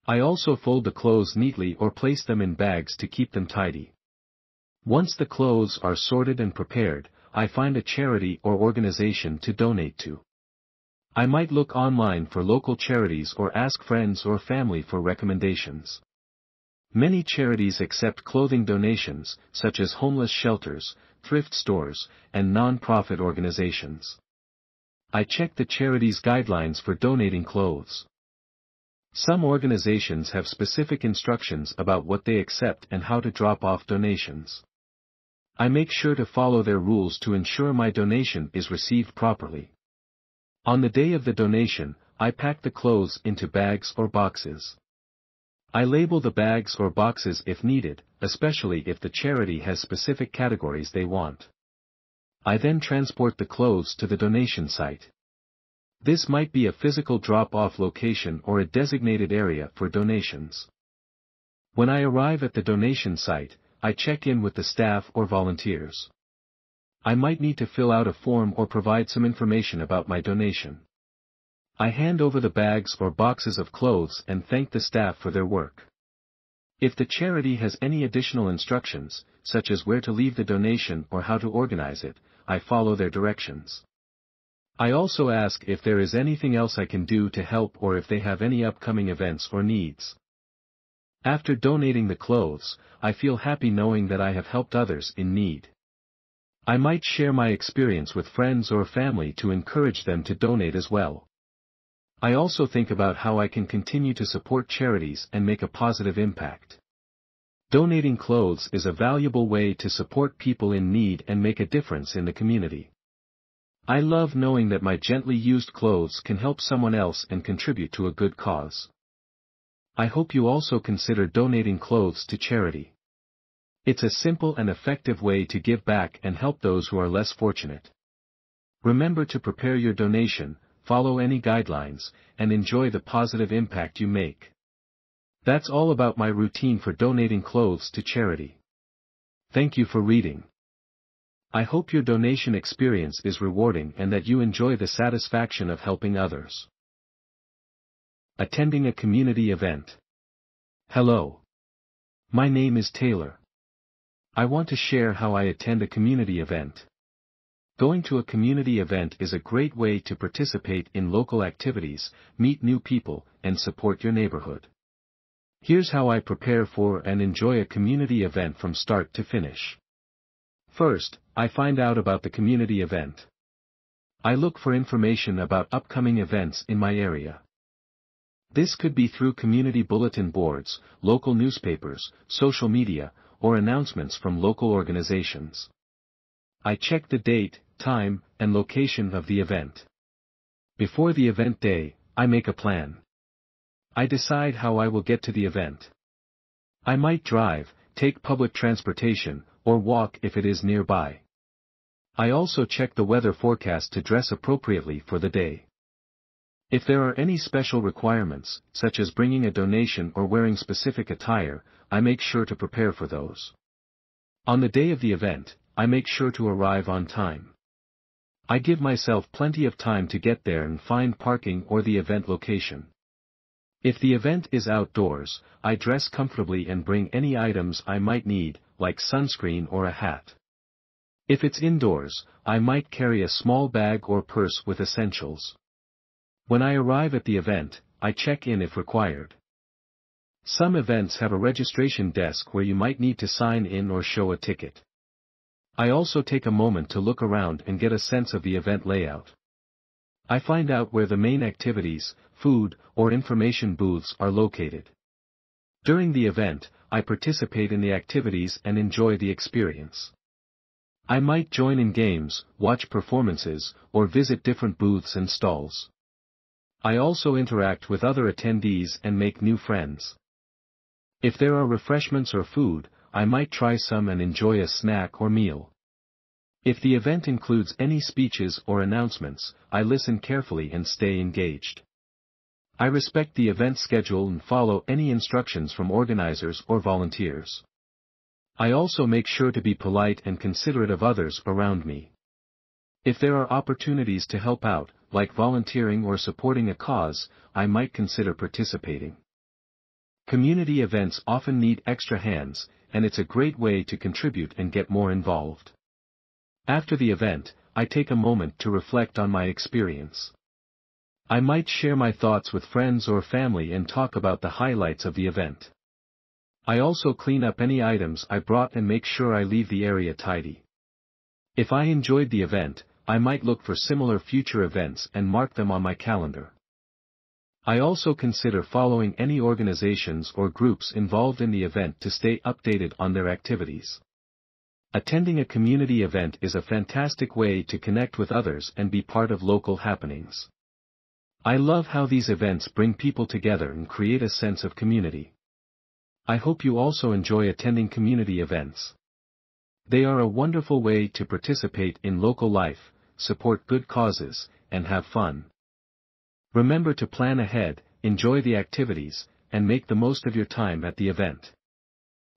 I also fold the clothes neatly or place them in bags to keep them tidy. Once the clothes are sorted and prepared, I find a charity or organization to donate to. I might look online for local charities or ask friends or family for recommendations. Many charities accept clothing donations, such as homeless shelters, thrift stores, and non-profit organizations. I check the charity's guidelines for donating clothes. Some organizations have specific instructions about what they accept and how to drop off donations. I make sure to follow their rules to ensure my donation is received properly. On the day of the donation, I pack the clothes into bags or boxes. I label the bags or boxes if needed, especially if the charity has specific categories they want. I then transport the clothes to the donation site. This might be a physical drop-off location or a designated area for donations. When I arrive at the donation site, I check in with the staff or volunteers. I might need to fill out a form or provide some information about my donation. I hand over the bags or boxes of clothes and thank the staff for their work. If the charity has any additional instructions, such as where to leave the donation or how to organize it, I follow their directions. I also ask if there is anything else I can do to help or if they have any upcoming events or needs. After donating the clothes, I feel happy knowing that I have helped others in need. I might share my experience with friends or family to encourage them to donate as well. I also think about how I can continue to support charities and make a positive impact. Donating clothes is a valuable way to support people in need and make a difference in the community. I love knowing that my gently used clothes can help someone else and contribute to a good cause. I hope you also consider donating clothes to charity. It's a simple and effective way to give back and help those who are less fortunate. Remember to prepare your donation, follow any guidelines, and enjoy the positive impact you make. That's all about my routine for donating clothes to charity. Thank you for reading. I hope your donation experience is rewarding and that you enjoy the satisfaction of helping others. Attending a community event. Hello. My name is Taylor. I want to share how I attend a community event. Going to a community event is a great way to participate in local activities, meet new people, and support your neighborhood. Here's how I prepare for and enjoy a community event from start to finish. First, I find out about the community event. I look for information about upcoming events in my area. This could be through community bulletin boards, local newspapers, social media, or announcements from local organizations. I check the date, time, and location of the event. Before the event day, I make a plan. I decide how I will get to the event. I might drive, take public transportation, or walk if it is nearby. I also check the weather forecast to dress appropriately for the day. If there are any special requirements, such as bringing a donation or wearing specific attire, I make sure to prepare for those. On the day of the event, I make sure to arrive on time. I give myself plenty of time to get there and find parking or the event location. If the event is outdoors, I dress comfortably and bring any items I might need, like sunscreen or a hat. If it's indoors, I might carry a small bag or purse with essentials. When I arrive at the event, I check in if required. Some events have a registration desk where you might need to sign in or show a ticket. I also take a moment to look around and get a sense of the event layout. I find out where the main activities, food, or information booths are located. During the event, I participate in the activities and enjoy the experience. I might join in games, watch performances, or visit different booths and stalls. I also interact with other attendees and make new friends. If there are refreshments or food, I might try some and enjoy a snack or meal. If the event includes any speeches or announcements, I listen carefully and stay engaged. I respect the event schedule and follow any instructions from organizers or volunteers. I also make sure to be polite and considerate of others around me. If there are opportunities to help out, like volunteering or supporting a cause, I might consider participating. Community events often need extra hands, and it's a great way to contribute and get more involved. After the event, I take a moment to reflect on my experience. I might share my thoughts with friends or family and talk about the highlights of the event. I also clean up any items I brought and make sure I leave the area tidy. If I enjoyed the event, I might look for similar future events and mark them on my calendar. I also consider following any organizations or groups involved in the event to stay updated on their activities. Attending a community event is a fantastic way to connect with others and be part of local happenings. I love how these events bring people together and create a sense of community. I hope you also enjoy attending community events. They are a wonderful way to participate in local life, support good causes, and have fun. Remember to plan ahead, enjoy the activities, and make the most of your time at the event.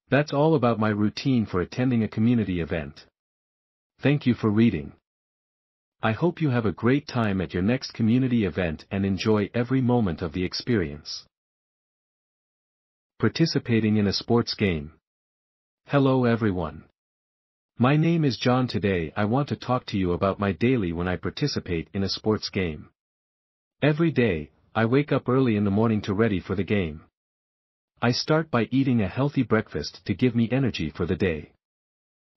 That's all about my routine for attending a community event. Thank you for reading. I hope you have a great time at your next community event and enjoy every moment of the experience. Participating in a sports game. Hello everyone. My name is John. Today I want to talk to you about my daily when I participate in a sports game. Every day, I wake up early in the morning to ready for the game. I start by eating a healthy breakfast to give me energy for the day.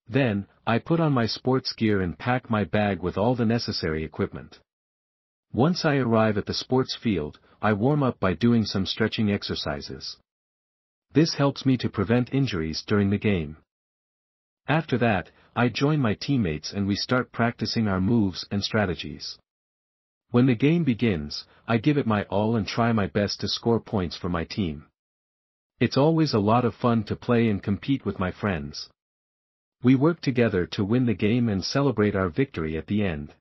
Then, I put on my sports gear and pack my bag with all the necessary equipment. Once I arrive at the sports field, I warm up by doing some stretching exercises. This helps me to prevent injuries during the game. After that, I join my teammates and we start practicing our moves and strategies. When the game begins, I give it my all and try my best to score points for my team. It's always a lot of fun to play and compete with my friends. We work together to win the game and celebrate our victory at the end.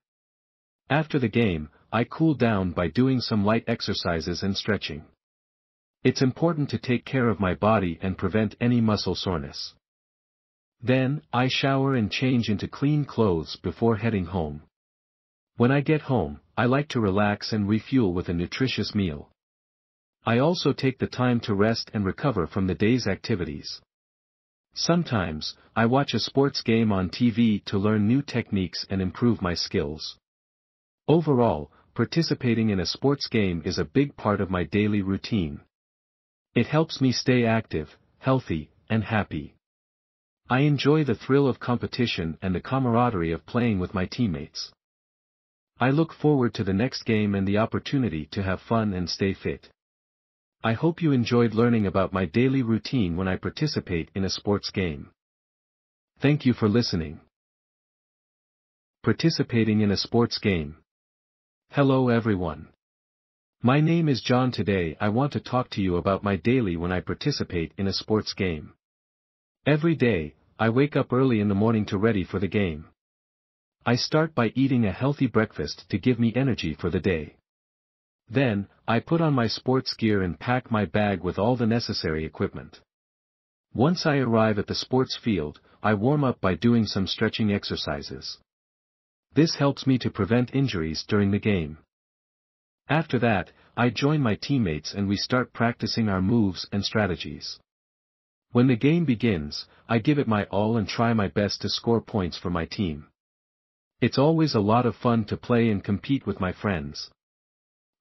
After the game, I cool down by doing some light exercises and stretching. It's important to take care of my body and prevent any muscle soreness. Then, I shower and change into clean clothes before heading home. When I get home, I like to relax and refuel with a nutritious meal. I also take the time to rest and recover from the day's activities. Sometimes, I watch a sports game on TV to learn new techniques and improve my skills. Overall, participating in a sports game is a big part of my daily routine. It helps me stay active, healthy, and happy. I enjoy the thrill of competition and the camaraderie of playing with my teammates. I look forward to the next game and the opportunity to have fun and stay fit. I hope you enjoyed learning about my daily routine when I participate in a sports game. Thank you for listening. Participating in a sports game. Hello everyone. My name is John. Today I want to talk to you about my daily when I participate in a sports game. Every day, I wake up early in the morning to ready for the game. I start by eating a healthy breakfast to give me energy for the day. Then, I put on my sports gear and pack my bag with all the necessary equipment. Once I arrive at the sports field, I warm up by doing some stretching exercises. This helps me to prevent injuries during the game. After that, I join my teammates and we start practicing our moves and strategies. When the game begins, I give it my all and try my best to score points for my team. It's always a lot of fun to play and compete with my friends.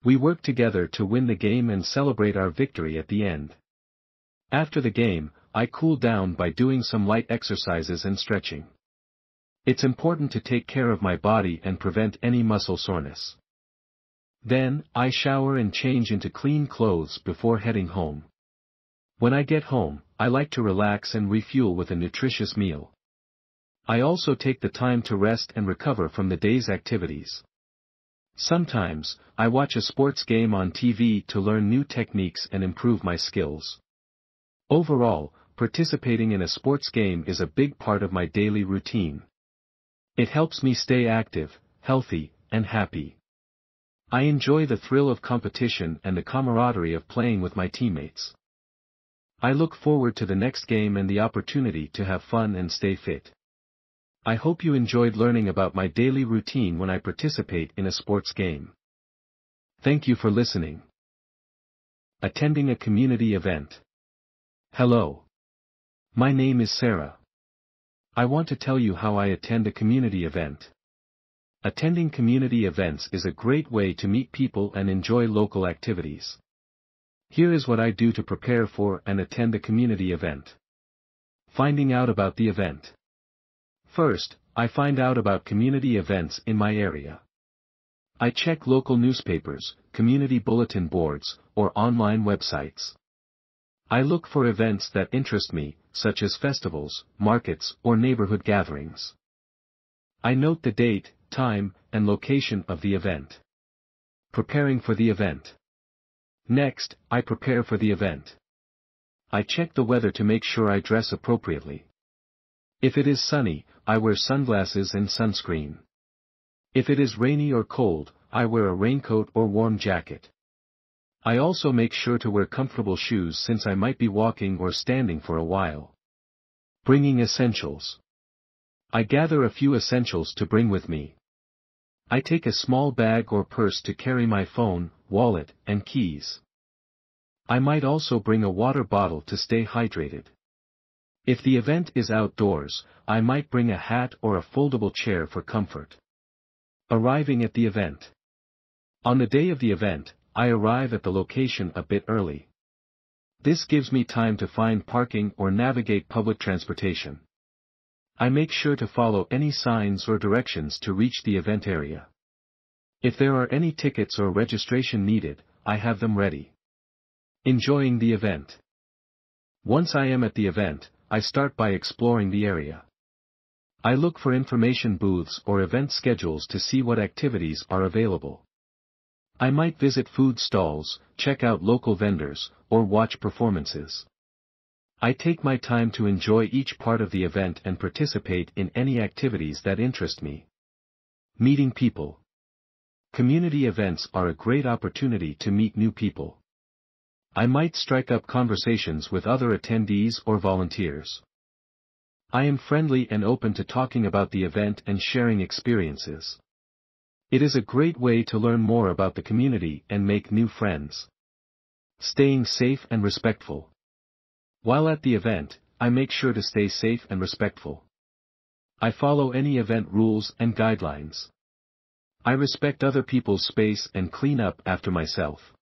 We work together to win the game and celebrate our victory at the end. After the game, I cool down by doing some light exercises and stretching. It's important to take care of my body and prevent any muscle soreness. Then, I shower and change into clean clothes before heading home. When I get home, I like to relax and refuel with a nutritious meal. I also take the time to rest and recover from the day's activities. Sometimes, I watch a sports game on TV to learn new techniques and improve my skills. Overall, participating in a sports game is a big part of my daily routine. It helps me stay active, healthy, and happy. I enjoy the thrill of competition and the camaraderie of playing with my teammates. I look forward to the next game and the opportunity to have fun and stay fit. I hope you enjoyed learning about my daily routine when I participate in a sports game. Thank you for listening. Attending a community event. Hello. My name is Sarah. I want to tell you how I attend a community event. Attending community events is a great way to meet people and enjoy local activities. Here is what I do to prepare for and attend a community event. Finding out about the event. First, I find out about community events in my area. I check local newspapers, community bulletin boards, or online websites. I look for events that interest me, such as festivals, markets, or neighborhood gatherings. I note the date, time, and location of the event. Preparing for the event. Next, I prepare for the event. I check the weather to make sure I dress appropriately. If it is sunny, I wear sunglasses and sunscreen. If it is rainy or cold, I wear a raincoat or warm jacket. I also make sure to wear comfortable shoes since I might be walking or standing for a while. Bringing essentials. I gather a few essentials to bring with me. I take a small bag or purse to carry my phone, wallet, and keys. I might also bring a water bottle to stay hydrated. If the event is outdoors, I might bring a hat or a foldable chair for comfort. Arriving at the event. On the day of the event, I arrive at the location a bit early. This gives me time to find parking or navigate public transportation. I make sure to follow any signs or directions to reach the event area. If there are any tickets or registration needed, I have them ready. Enjoying the event. Once I am at the event, I start by exploring the area. I look for information booths or event schedules to see what activities are available. I might visit food stalls, check out local vendors, or watch performances. I take my time to enjoy each part of the event and participate in any activities that interest me. Meeting people. Community events are a great opportunity to meet new people. I might strike up conversations with other attendees or volunteers. I am friendly and open to talking about the event and sharing experiences. It is a great way to learn more about the community and make new friends. Staying safe and respectful. While at the event, I make sure to stay safe and respectful. I follow any event rules and guidelines. I respect other people's space and clean up after myself.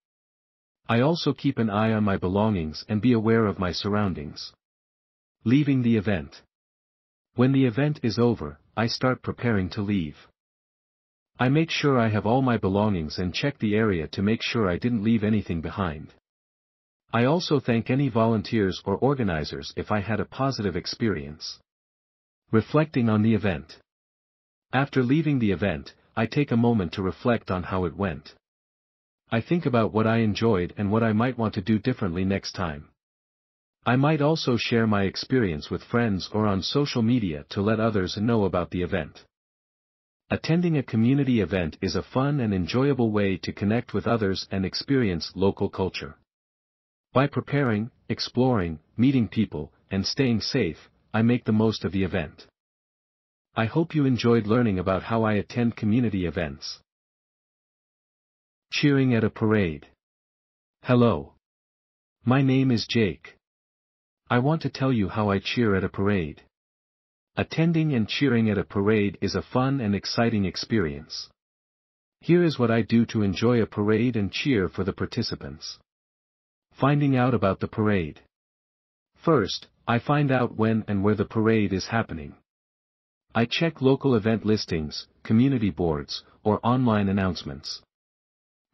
I also keep an eye on my belongings and be aware of my surroundings. Leaving the event. When the event is over, I start preparing to leave. I make sure I have all my belongings and check the area to make sure I didn't leave anything behind. I also thank any volunteers or organizers if I had a positive experience. Reflecting on the event. After leaving the event, I take a moment to reflect on how it went. I think about what I enjoyed and what I might want to do differently next time. I might also share my experience with friends or on social media to let others know about the event. Attending a community event is a fun and enjoyable way to connect with others and experience local culture. By preparing, exploring, meeting people, and staying safe, I make the most of the event. I hope you enjoyed learning about how I attend community events. Cheering at a parade. Hello. My name is Jake. I want to tell you how I cheer at a parade. Attending and cheering at a parade is a fun and exciting experience. Here is what I do to enjoy a parade and cheer for the participants. Finding out about the parade. First, I find out when and where the parade is happening. I check local event listings, community boards, or online announcements.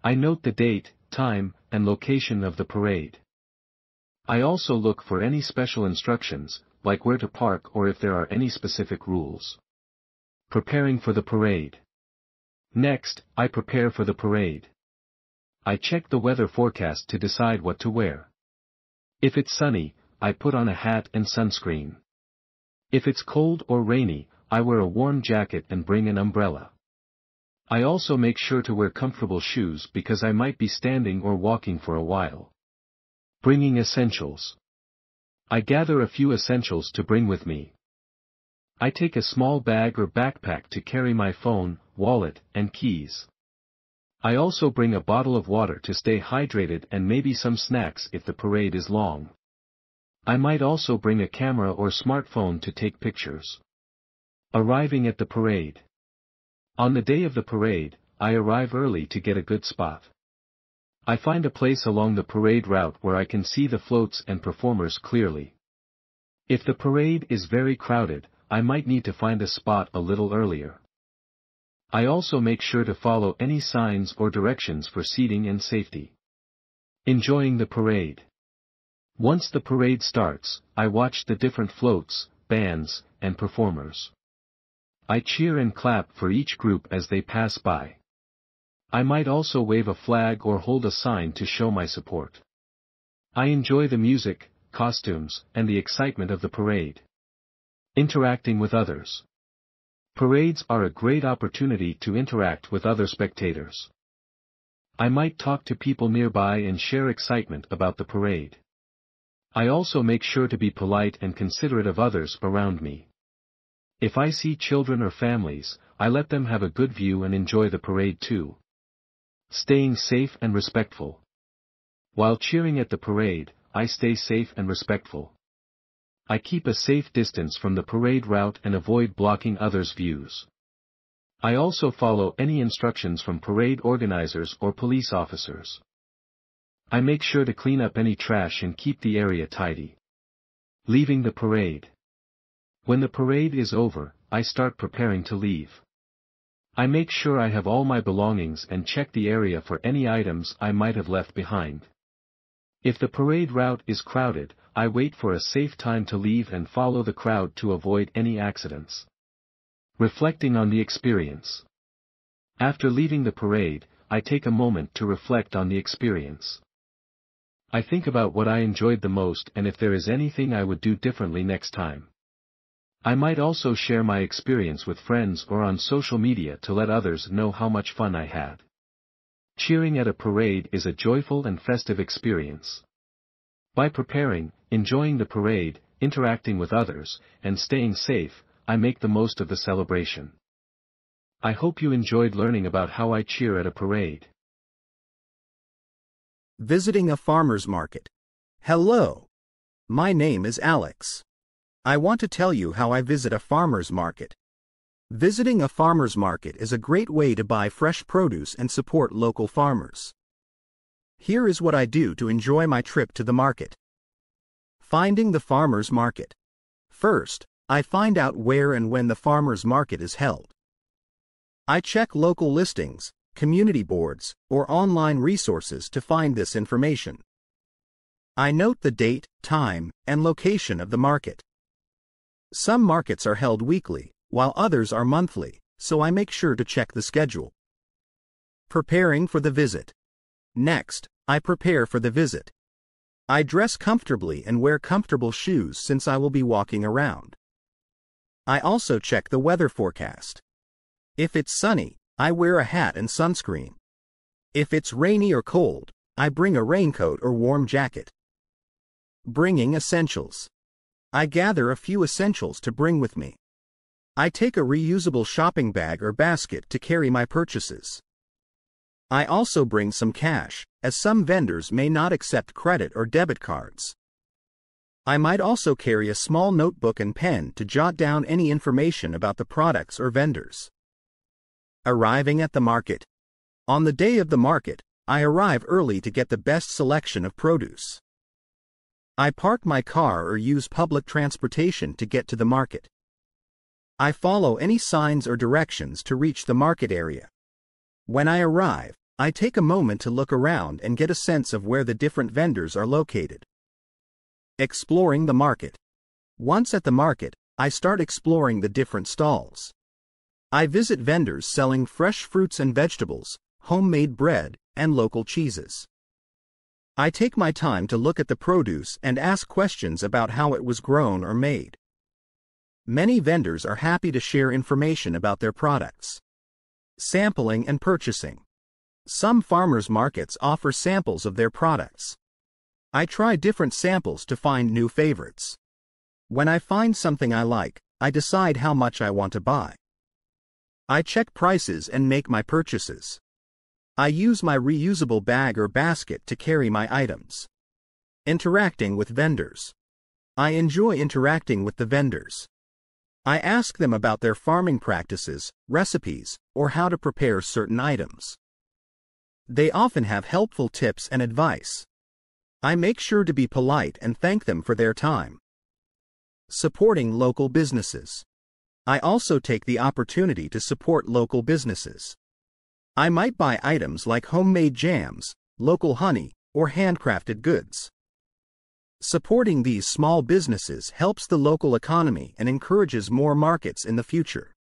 I note the date, time, and location of the parade. I also look for any special instructions, like where to park or if there are any specific rules. Preparing for the parade. Next, I prepare for the parade. I check the weather forecast to decide what to wear. If it's sunny, I put on a hat and sunscreen. If it's cold or rainy, I wear a warm jacket and bring an umbrella. I also make sure to wear comfortable shoes because I might be standing or walking for a while. Bringing essentials. I gather a few essentials to bring with me. I take a small bag or backpack to carry my phone, wallet, and keys. I also bring a bottle of water to stay hydrated and maybe some snacks if the parade is long. I might also bring a camera or smartphone to take pictures. Arriving at the parade. On the day of the parade, I arrive early to get a good spot. I find a place along the parade route where I can see the floats and performers clearly. If the parade is very crowded, I might need to find a spot a little earlier. I also make sure to follow any signs or directions for seating and safety. Enjoying the parade. Once the parade starts, I watch the different floats, bands, and performers. I cheer and clap for each group as they pass by. I might also wave a flag or hold a sign to show my support. I enjoy the music, costumes, and the excitement of the parade. Interacting with others. Parades are a great opportunity to interact with other spectators. I might talk to people nearby and share excitement about the parade. I also make sure to be polite and considerate of others around me. If I see children or families, I let them have a good view and enjoy the parade too. Staying safe and respectful. While cheering at the parade, I stay safe and respectful. I keep a safe distance from the parade route and avoid blocking others' views. I also follow any instructions from parade organizers or police officers. I make sure to clean up any trash and keep the area tidy. Leaving the parade. When the parade is over, I start preparing to leave. I make sure I have all my belongings and check the area for any items I might have left behind. If the parade route is crowded, I wait for a safe time to leave and follow the crowd to avoid any accidents. Reflecting on the experience. After leaving the parade, I take a moment to reflect on the experience. I think about what I enjoyed the most and if there is anything I would do differently next time. I might also share my experience with friends or on social media to let others know how much fun I had. Cheering at a parade is a joyful and festive experience. By preparing, enjoying the parade, interacting with others, and staying safe, I make the most of the celebration. I hope you enjoyed learning about how I cheer at a parade. Visiting a farmer's market. Hello. My name is Alex. I want to tell you how I visit a farmer's market. Visiting a farmer's market is a great way to buy fresh produce and support local farmers. Here is what I do to enjoy my trip to the market. Finding the farmer's market. First, I find out where and when the farmer's market is held. I check local listings, community boards, or online resources to find this information. I note the date, time, and location of the market. Some markets are held weekly, while others are monthly, so I make sure to check the schedule. Preparing for the visit. Next, I prepare for the visit. I dress comfortably and wear comfortable shoes since I will be walking around. I also check the weather forecast. If it's sunny, I wear a hat and sunscreen. If it's rainy or cold, I bring a raincoat or warm jacket. Bringing essentials. I gather a few essentials to bring with me. I take a reusable shopping bag or basket to carry my purchases. I also bring some cash, as some vendors may not accept credit or debit cards. I might also carry a small notebook and pen to jot down any information about the products or vendors. Arriving at the market. On the day of the market, I arrive early to get the best selection of produce. I park my car or use public transportation to get to the market. I follow any signs or directions to reach the market area. When I arrive, I take a moment to look around and get a sense of where the different vendors are located. Exploring the market. Once at the market, I start exploring the different stalls. I visit vendors selling fresh fruits and vegetables, homemade bread, and local cheeses. I take my time to look at the produce and ask questions about how it was grown or made. Many vendors are happy to share information about their products. Sampling and purchasing. Some farmers' markets offer samples of their products. I try different samples to find new favorites. When I find something I like, I decide how much I want to buy. I check prices and make my purchases. I use my reusable bag or basket to carry my items. Interacting with vendors. I enjoy interacting with the vendors. I ask them about their farming practices, recipes, or how to prepare certain items. They often have helpful tips and advice. I make sure to be polite and thank them for their time. Supporting local businesses. I also take the opportunity to support local businesses. I might buy items like homemade jams, local honey, or handcrafted goods. Supporting these small businesses helps the local economy and encourages more markets in the future.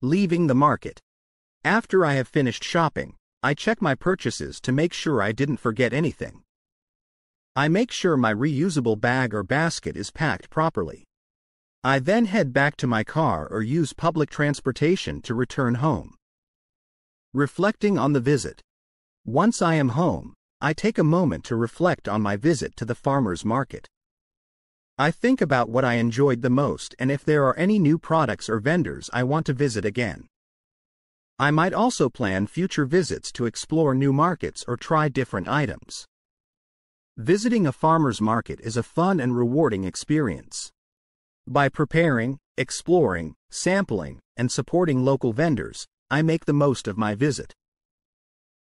Leaving the market. After I have finished shopping, I check my purchases to make sure I didn't forget anything. I make sure my reusable bag or basket is packed properly. I then head back to my car or use public transportation to return home. Reflecting on the visit. Once I am home, I take a moment to reflect on my visit to the farmer's market. I think about what I enjoyed the most and if there are any new products or vendors I want to visit again. I might also plan future visits to explore new markets or try different items. Visiting a farmer's market is a fun and rewarding experience. By preparing, exploring, sampling, and supporting local vendors, I make the most of my visit.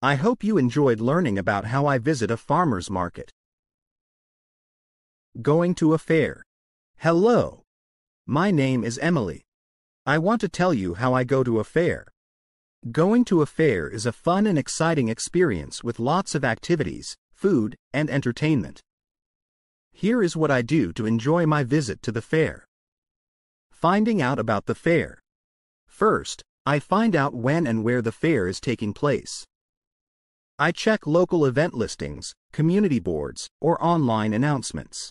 I hope you enjoyed learning about how I visit a farmer's market. Going to a fair. Hello. My name is Emily. I want to tell you how I go to a fair. Going to a fair is a fun and exciting experience with lots of activities, food, and entertainment. Here is what I do to enjoy my visit to the fair. Finding out about the fair. First, I find out when and where the fair is taking place. I check local event listings, community boards, or online announcements.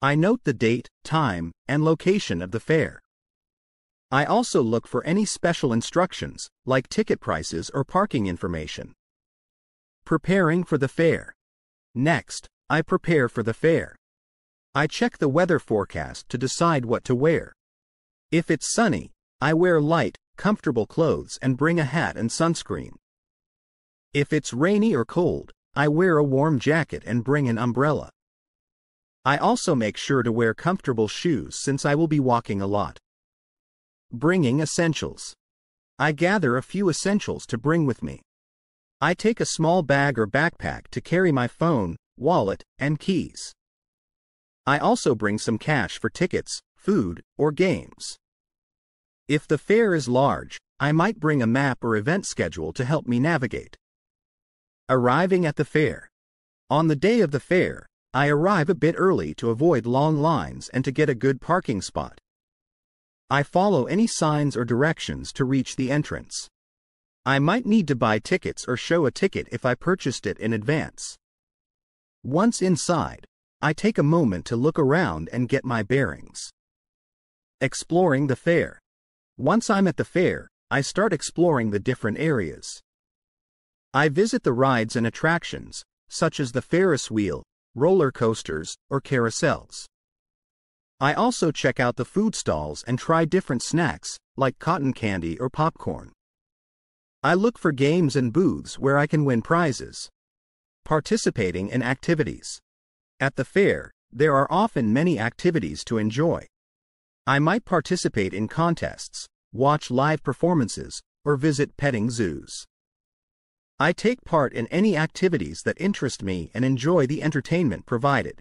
I note the date, time, and location of the fair. I also look for any special instructions, like ticket prices or parking information. Preparing for the fair. Next, I prepare for the fair. I check the weather forecast to decide what to wear. If it's sunny, I wear light, comfortable clothes and bring a hat and sunscreen. If it's rainy or cold, I wear a warm jacket and bring an umbrella. I also make sure to wear comfortable shoes since I will be walking a lot. Bringing essentials. I gather a few essentials to bring with me. I take a small bag or backpack to carry my phone, wallet, and keys. I also bring some cash for tickets, food, or games. If the fair is large, I might bring a map or event schedule to help me navigate. Arriving at the fair. On the day of the fair, I arrive a bit early to avoid long lines and to get a good parking spot. I follow any signs or directions to reach the entrance. I might need to buy tickets or show a ticket if I purchased it in advance. Once inside, I take a moment to look around and get my bearings. Exploring the fair. Once I'm at the fair, I start exploring the different areas. I visit the rides and attractions, such as the Ferris wheel, roller coasters, or carousels. I also check out the food stalls and try different snacks, like cotton candy or popcorn. I look for games and booths where I can win prizes. Participating in activities. At the fair, there are often many activities to enjoy. I might participate in contests, watch live performances, or visit petting zoos. I take part in any activities that interest me and enjoy the entertainment provided.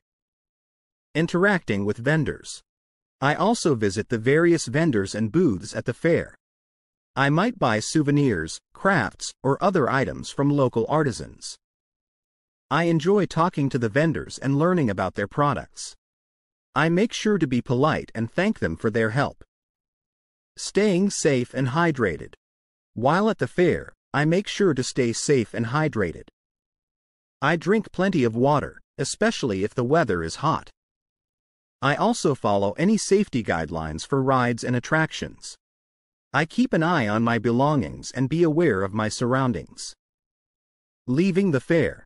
Interacting with vendors. I also visit the various vendors and booths at the fair. I might buy souvenirs, crafts, or other items from local artisans. I enjoy talking to the vendors and learning about their products. I make sure to be polite and thank them for their help. Staying safe and hydrated. While at the fair, I make sure to stay safe and hydrated. I drink plenty of water, especially if the weather is hot. I also follow any safety guidelines for rides and attractions. I keep an eye on my belongings and be aware of my surroundings. Leaving the fair.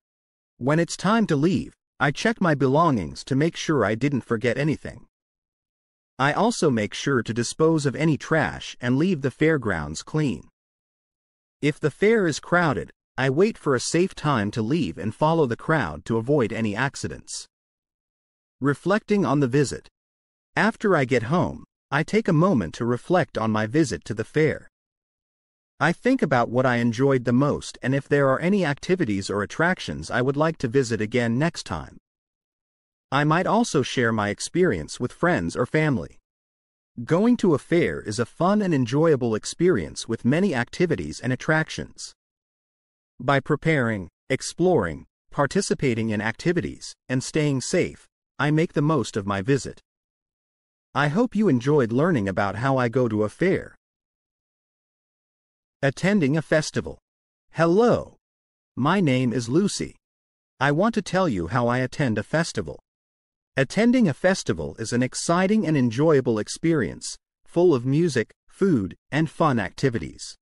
When it's time to leave, I check my belongings to make sure I didn't forget anything. I also make sure to dispose of any trash and leave the fairgrounds clean. If the fair is crowded, I wait for a safe time to leave and follow the crowd to avoid any accidents. Reflecting on the visit. After I get home, I take a moment to reflect on my visit to the fair. I think about what I enjoyed the most and if there are any activities or attractions I would like to visit again next time. I might also share my experience with friends or family. Going to a fair is a fun and enjoyable experience with many activities and attractions. By preparing, exploring, participating in activities, and staying safe, I make the most of my visit. I hope you enjoyed learning about how I go to a fair. Attending a festival. Hello. My name is Lucy. I want to tell you how I attend a festival. Attending a festival is an exciting and enjoyable experience, full of music, food, and fun activities.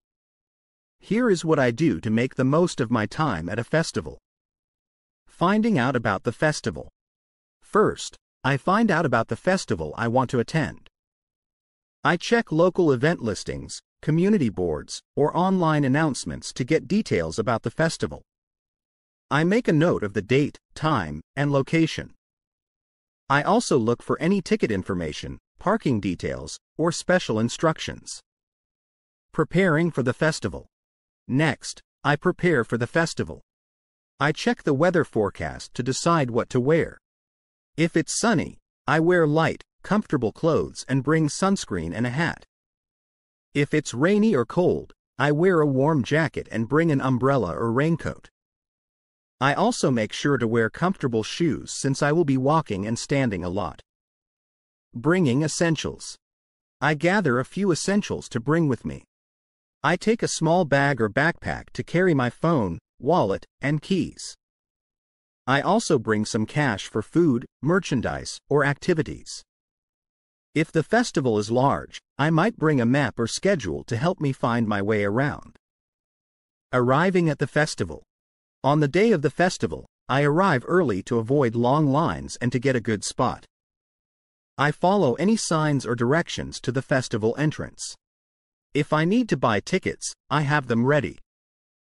Here is what I do to make the most of my time at a festival. Finding out about the festival. First, I find out about the festival I want to attend. I check local event listings, community boards, or online announcements to get details about the festival. I make a note of the date, time, and location. I also look for any ticket information, parking details, or special instructions. Preparing for the festival. Next, I prepare for the festival. I check the weather forecast to decide what to wear. If it's sunny, I wear light, comfortable clothes and bring sunscreen and a hat. If it's rainy or cold, I wear a warm jacket and bring an umbrella or raincoat. I also make sure to wear comfortable shoes since I will be walking and standing a lot. Bringing essentials. I gather a few essentials to bring with me. I take a small bag or backpack to carry my phone, wallet, and keys. I also bring some cash for food, merchandise, or activities. If the festival is large, I might bring a map or schedule to help me find my way around. Arriving at the festival. On the day of the festival, I arrive early to avoid long lines and to get a good spot. I follow any signs or directions to the festival entrance. If I need to buy tickets, I have them ready.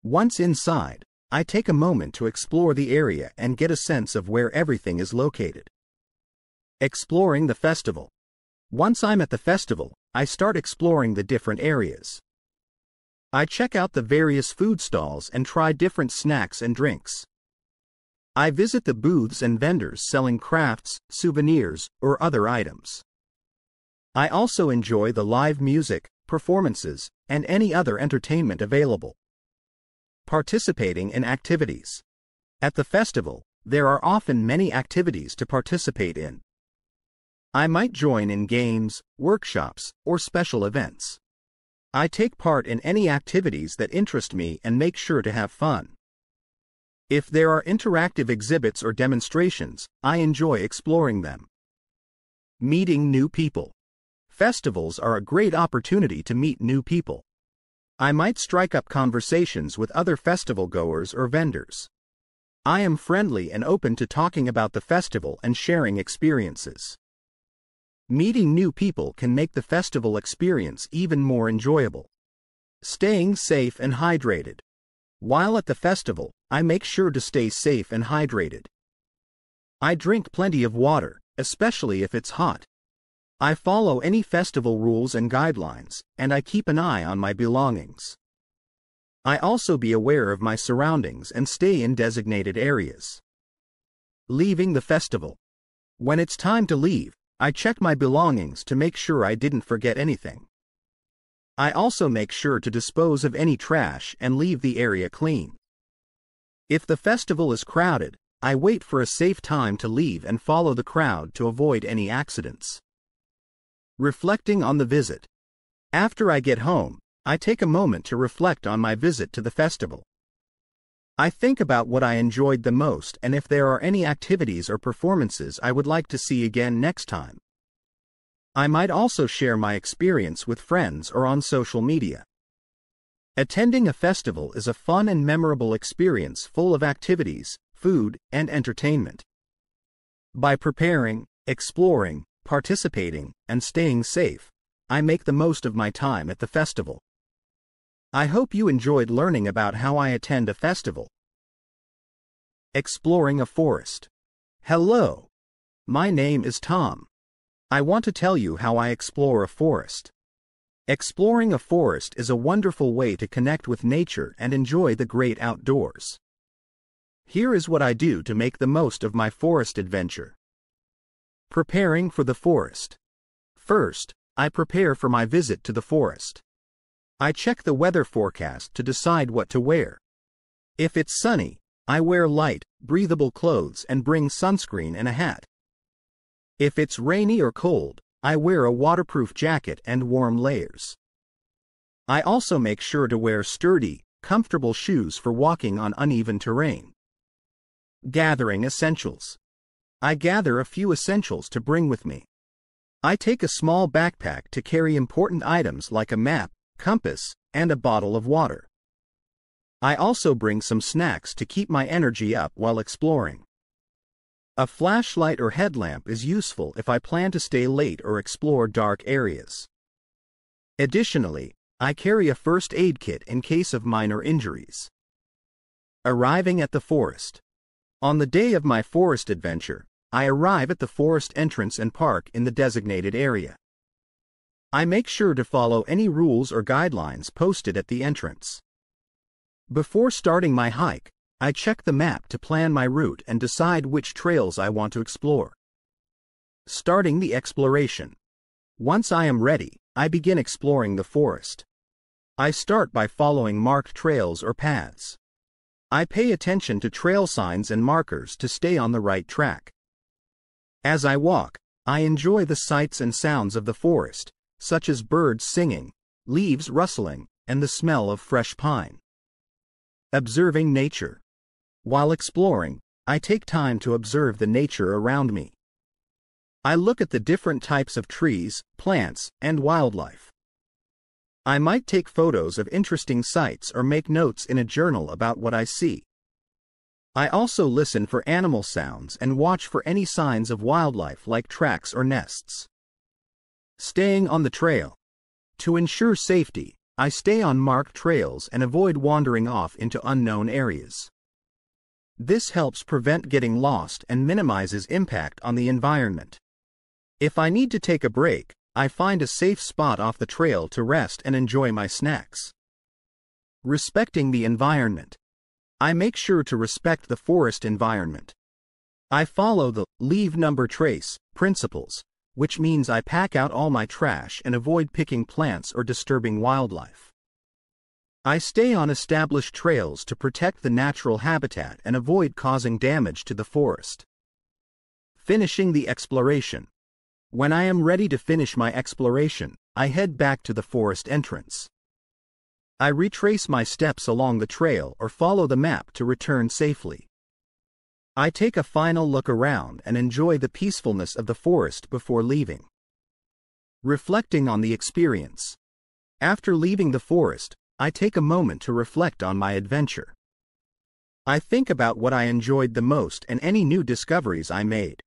Once inside, I take a moment to explore the area and get a sense of where everything is located. Exploring the festival. Once I'm at the festival, I start exploring the different areas. I check out the various food stalls and try different snacks and drinks. I visit the booths and vendors selling crafts, souvenirs, or other items. I also enjoy the live music, performances, and any other entertainment available. Participating in activities. At the festival, there are often many activities to participate in. I might join in games, workshops, or special events. I take part in any activities that interest me and make sure to have fun. If there are interactive exhibits or demonstrations, I enjoy exploring them. Meeting new people. Festivals are a great opportunity to meet new people. I might strike up conversations with other festival goers or vendors. I am friendly and open to talking about the festival and sharing experiences. Meeting new people can make the festival experience even more enjoyable. Staying safe and hydrated. While at the festival, I make sure to stay safe and hydrated. I drink plenty of water, especially if it's hot. I follow any festival rules and guidelines, and I keep an eye on my belongings. I also be aware of my surroundings and stay in designated areas. Leaving the festival. When it's time to leave, I check my belongings to make sure I didn't forget anything. I also make sure to dispose of any trash and leave the area clean. If the festival is crowded, I wait for a safe time to leave and follow the crowd to avoid any accidents. Reflecting on the visit. After I get home, I take a moment to reflect on my visit to the festival. I think about what I enjoyed the most and if there are any activities or performances I would like to see again next time. I might also share my experience with friends or on social media. Attending a festival is a fun and memorable experience full of activities, food, and entertainment. By preparing, exploring, participating, and staying safe, I make the most of my time at the festival. I hope you enjoyed learning about how I attend a festival. Exploring a forest. Hello. My name is Tom. I want to tell you how I explore a forest. Exploring a forest is a wonderful way to connect with nature and enjoy the great outdoors. Here is what I do to make the most of my forest adventure. Preparing for the forest. First, I prepare for my visit to the forest. I check the weather forecast to decide what to wear. If it's sunny, I wear light, breathable clothes and bring sunscreen and a hat. If it's rainy or cold, I wear a waterproof jacket and warm layers. I also make sure to wear sturdy, comfortable shoes for walking on uneven terrain. Gathering essentials. I gather a few essentials to bring with me. I take a small backpack to carry important items like a map, compass, and a bottle of water. I also bring some snacks to keep my energy up while exploring. A flashlight or headlamp is useful if I plan to stay late or explore dark areas. Additionally, I carry a first aid kit in case of minor injuries. Arriving at the forest. On the day of my forest adventure, I arrive at the forest entrance and park in the designated area. I make sure to follow any rules or guidelines posted at the entrance. Before starting my hike, I check the map to plan my route and decide which trails I want to explore. Starting the exploration. Once I am ready, I begin exploring the forest. I start by following marked trails or paths. I pay attention to trail signs and markers to stay on the right track. As I walk, I enjoy the sights and sounds of the forest, such as birds singing, leaves rustling, and the smell of fresh pine. Observing nature. While exploring, I take time to observe the nature around me. I look at the different types of trees, plants, and wildlife. I might take photos of interesting sights or make notes in a journal about what I see. I also listen for animal sounds and watch for any signs of wildlife like tracks or nests. Staying on the trail. To ensure safety, I stay on marked trails and avoid wandering off into unknown areas. This helps prevent getting lost and minimizes impact on the environment. If I need to take a break, I find a safe spot off the trail to rest and enjoy my snacks. Respecting the environment. I make sure to respect the forest environment. I follow the leave number trace principles, which means I pack out all my trash and avoid picking plants or disturbing wildlife. I stay on established trails to protect the natural habitat and avoid causing damage to the forest. Finishing the exploration. When I am ready to finish my exploration, I head back to the forest entrance. I retrace my steps along the trail or follow the map to return safely. I take a final look around and enjoy the peacefulness of the forest before leaving. Reflecting on the experience. After leaving the forest, I take a moment to reflect on my adventure. I think about what I enjoyed the most and any new discoveries I made.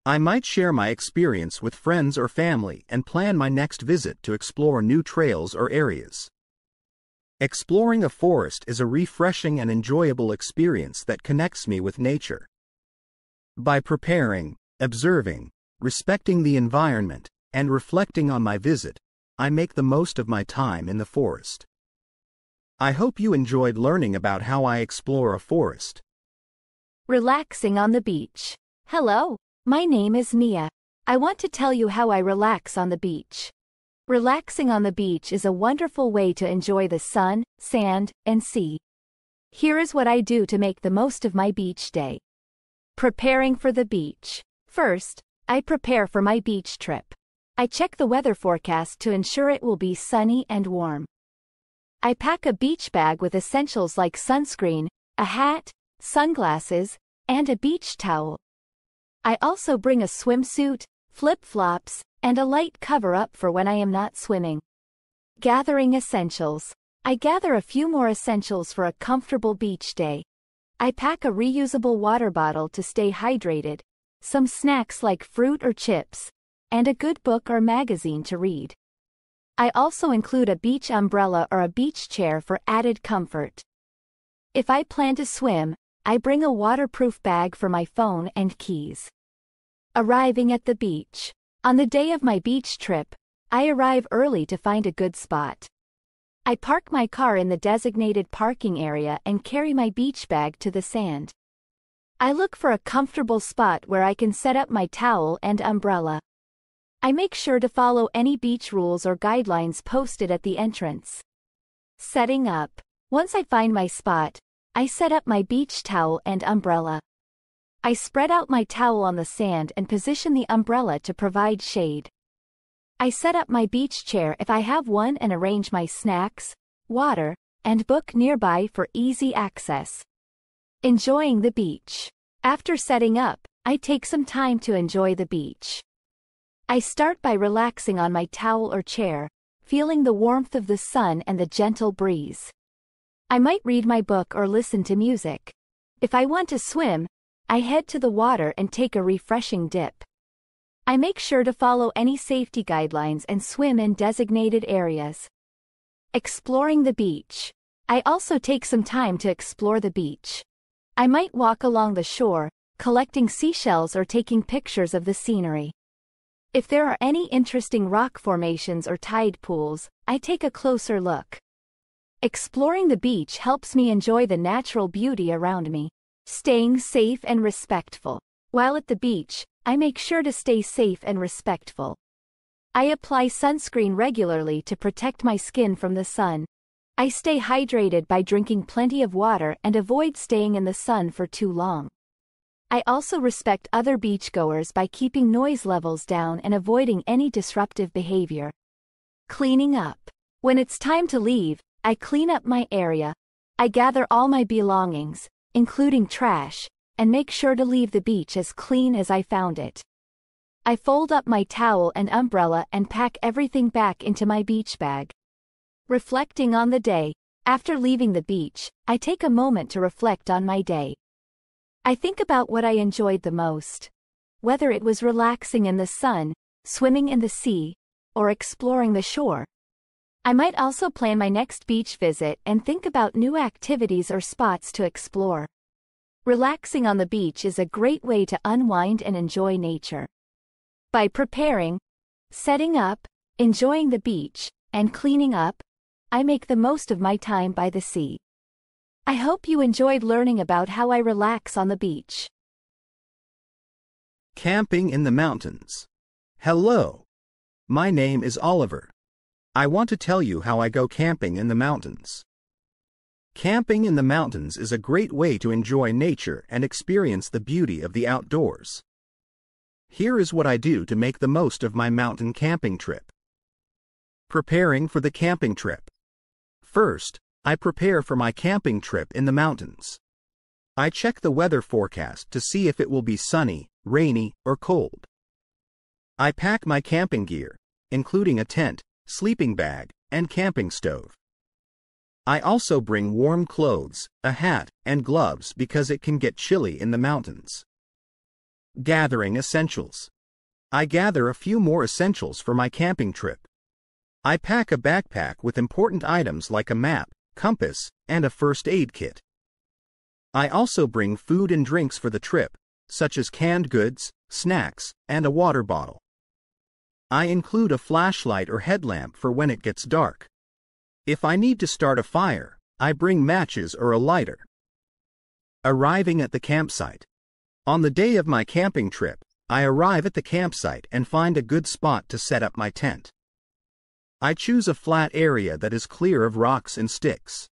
I might share my experience with friends or family and plan my next visit to explore new trails or areas. Exploring a forest is a refreshing and enjoyable experience that connects me with nature. By preparing, observing, respecting the environment, and reflecting on my visit, I make the most of my time in the forest. I hope you enjoyed learning about how I explore a forest. Relaxing on the beach. Hello, my name is Mia. I want to tell you how I relax on the beach. Relaxing on the beach is a wonderful way to enjoy the sun, sand, and sea. Here is what I do to make the most of my beach day. Preparing for the beach. First, I prepare for my beach trip. I check the weather forecast to ensure it will be sunny and warm. I pack a beach bag with essentials like sunscreen, a hat, sunglasses, and a beach towel. I also bring a swimsuit, flip-flops, and a light cover-up for when I am not swimming. Gathering essentials. I gather a few more essentials for a comfortable beach day. I pack a reusable water bottle to stay hydrated, some snacks like fruit or chips, and a good book or magazine to read. I also include a beach umbrella or a beach chair for added comfort. If I plan to swim, I bring a waterproof bag for my phone and keys. Arriving at the beach. On the day of my beach trip, I arrive early to find a good spot. I park my car in the designated parking area and carry my beach bag to the sand. I look for a comfortable spot where I can set up my towel and umbrella. I make sure to follow any beach rules or guidelines posted at the entrance. Setting up. Once I find my spot, I set up my beach towel and umbrella. I spread out my towel on the sand and position the umbrella to provide shade. I set up my beach chair if I have one and arrange my snacks, water, and book nearby for easy access. Enjoying the beach. After setting up, I take some time to enjoy the beach. I start by relaxing on my towel or chair, feeling the warmth of the sun and the gentle breeze. I might read my book or listen to music. If I want to swim, I head to the water and take a refreshing dip. I make sure to follow any safety guidelines and swim in designated areas. Exploring the beach. I also take some time to explore the beach. I might walk along the shore, collecting seashells or taking pictures of the scenery. If there are any interesting rock formations or tide pools, I take a closer look. Exploring the beach helps me enjoy the natural beauty around me. Staying safe and respectful. While at the beach, I make sure to stay safe and respectful. I apply sunscreen regularly to protect my skin from the sun. I stay hydrated by drinking plenty of water and avoid staying in the sun for too long. I also respect other beachgoers by keeping noise levels down and avoiding any disruptive behavior. Cleaning up. When it's time to leave, I clean up my area. I gather all my belongings, including trash, and make sure to leave the beach as clean as I found it. I fold up my towel and umbrella and pack everything back into my beach bag. Reflecting on the day. After leaving the beach, I take a moment to reflect on my day. I think about what I enjoyed the most. Whether it was relaxing in the sun, swimming in the sea, or exploring the shore. I might also plan my next beach visit and think about new activities or spots to explore. Relaxing on the beach is a great way to unwind and enjoy nature. By preparing, setting up, enjoying the beach, and cleaning up, I make the most of my time by the sea. I hope you enjoyed learning about how I relax on the beach. Camping in the mountains. Hello. My name is Oliver. I want to tell you how I go camping in the mountains. Camping in the mountains is a great way to enjoy nature and experience the beauty of the outdoors. Here is what I do to make the most of my mountain camping trip. Preparing for the camping trip. First, I prepare for my camping trip in the mountains. I check the weather forecast to see if it will be sunny, rainy, or cold. I pack my camping gear, including a tent, sleeping bag, and camping stove. I also bring warm clothes, a hat, and gloves because it can get chilly in the mountains. Gathering essentials. I gather a few more essentials for my camping trip. I pack a backpack with important items like a map, compass, and a first aid kit. I also bring food and drinks for the trip, such as canned goods, snacks, and a water bottle. I include a flashlight or headlamp for when it gets dark. If I need to start a fire, I bring matches or a lighter. Arriving at the campsite. On the day of my camping trip, I arrive at the campsite and find a good spot to set up my tent. I choose a flat area that is clear of rocks and sticks.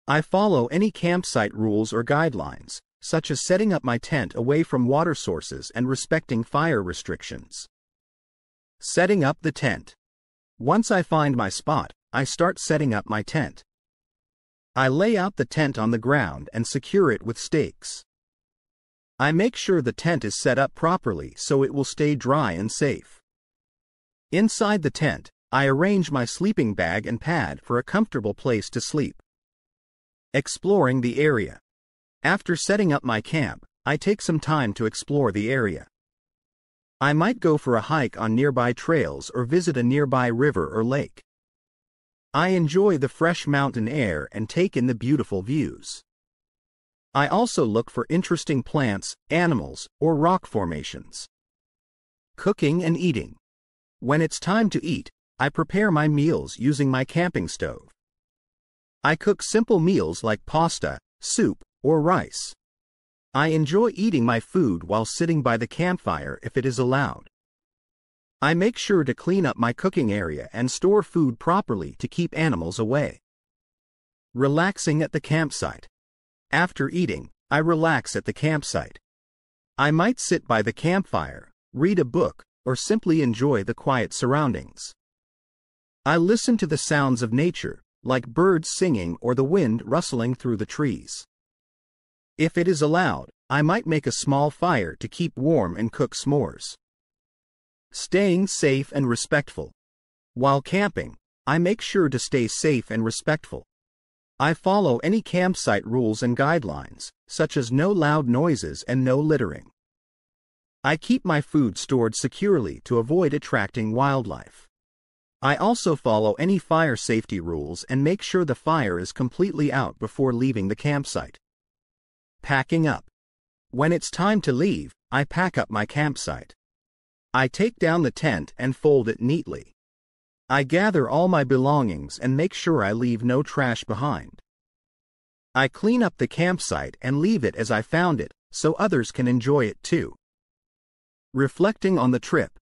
I follow any campsite rules or guidelines, such as setting up my tent away from water sources and respecting fire restrictions. Setting up the tent. Once I find my spot, I start setting up my tent. I lay out the tent on the ground and secure it with stakes. I make sure the tent is set up properly so it will stay dry and safe. Inside the tent, I arrange my sleeping bag and pad for a comfortable place to sleep. Exploring the area. After setting up my camp, I take some time to explore the area. I might go for a hike on nearby trails or visit a nearby river or lake. I enjoy the fresh mountain air and take in the beautiful views. I also look for interesting plants, animals, or rock formations. Cooking and eating. When it's time to eat, I prepare my meals using my camping stove. I cook simple meals like pasta, soup, or rice. I enjoy eating my food while sitting by the campfire if it is allowed. I make sure to clean up my cooking area and store food properly to keep animals away. Relaxing at the campsite. After eating, I relax at the campsite. I might sit by the campfire, read a book, or simply enjoy the quiet surroundings. I listen to the sounds of nature, like birds singing or the wind rustling through the trees. If it is allowed, I might make a small fire to keep warm and cook s'mores. Staying safe and respectful. While camping, I make sure to stay safe and respectful. I follow any campsite rules and guidelines, such as no loud noises and no littering. I keep my food stored securely to avoid attracting wildlife. I also follow any fire safety rules and make sure the fire is completely out before leaving the campsite. Packing up. When it's time to leave, I pack up my campsite. I take down the tent and fold it neatly. I gather all my belongings and make sure I leave no trash behind. I clean up the campsite and leave it as I found it, so others can enjoy it too. Reflecting on the trip.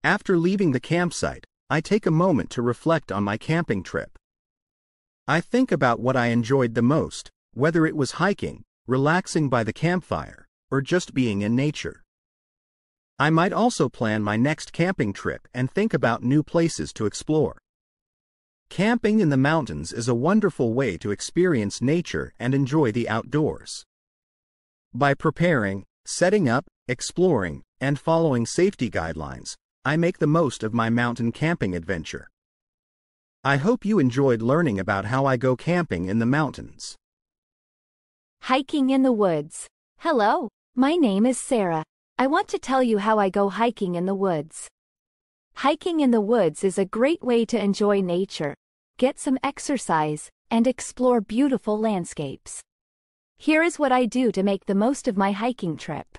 After leaving the campsite, I take a moment to reflect on my camping trip. I think about what I enjoyed the most, whether it was hiking, relaxing by the campfire, or just being in nature. I might also plan my next camping trip and think about new places to explore. Camping in the mountains is a wonderful way to experience nature and enjoy the outdoors. By preparing, setting up, exploring, and following safety guidelines, I make the most of my mountain camping adventure. I hope you enjoyed learning about how I go camping in the mountains. Hiking in the woods. Hello, my name is Sarah. I want to tell you how I go hiking in the woods. Hiking in the woods is a great way to enjoy nature, get some exercise, and explore beautiful landscapes. Here is what I do to make the most of my hiking trip.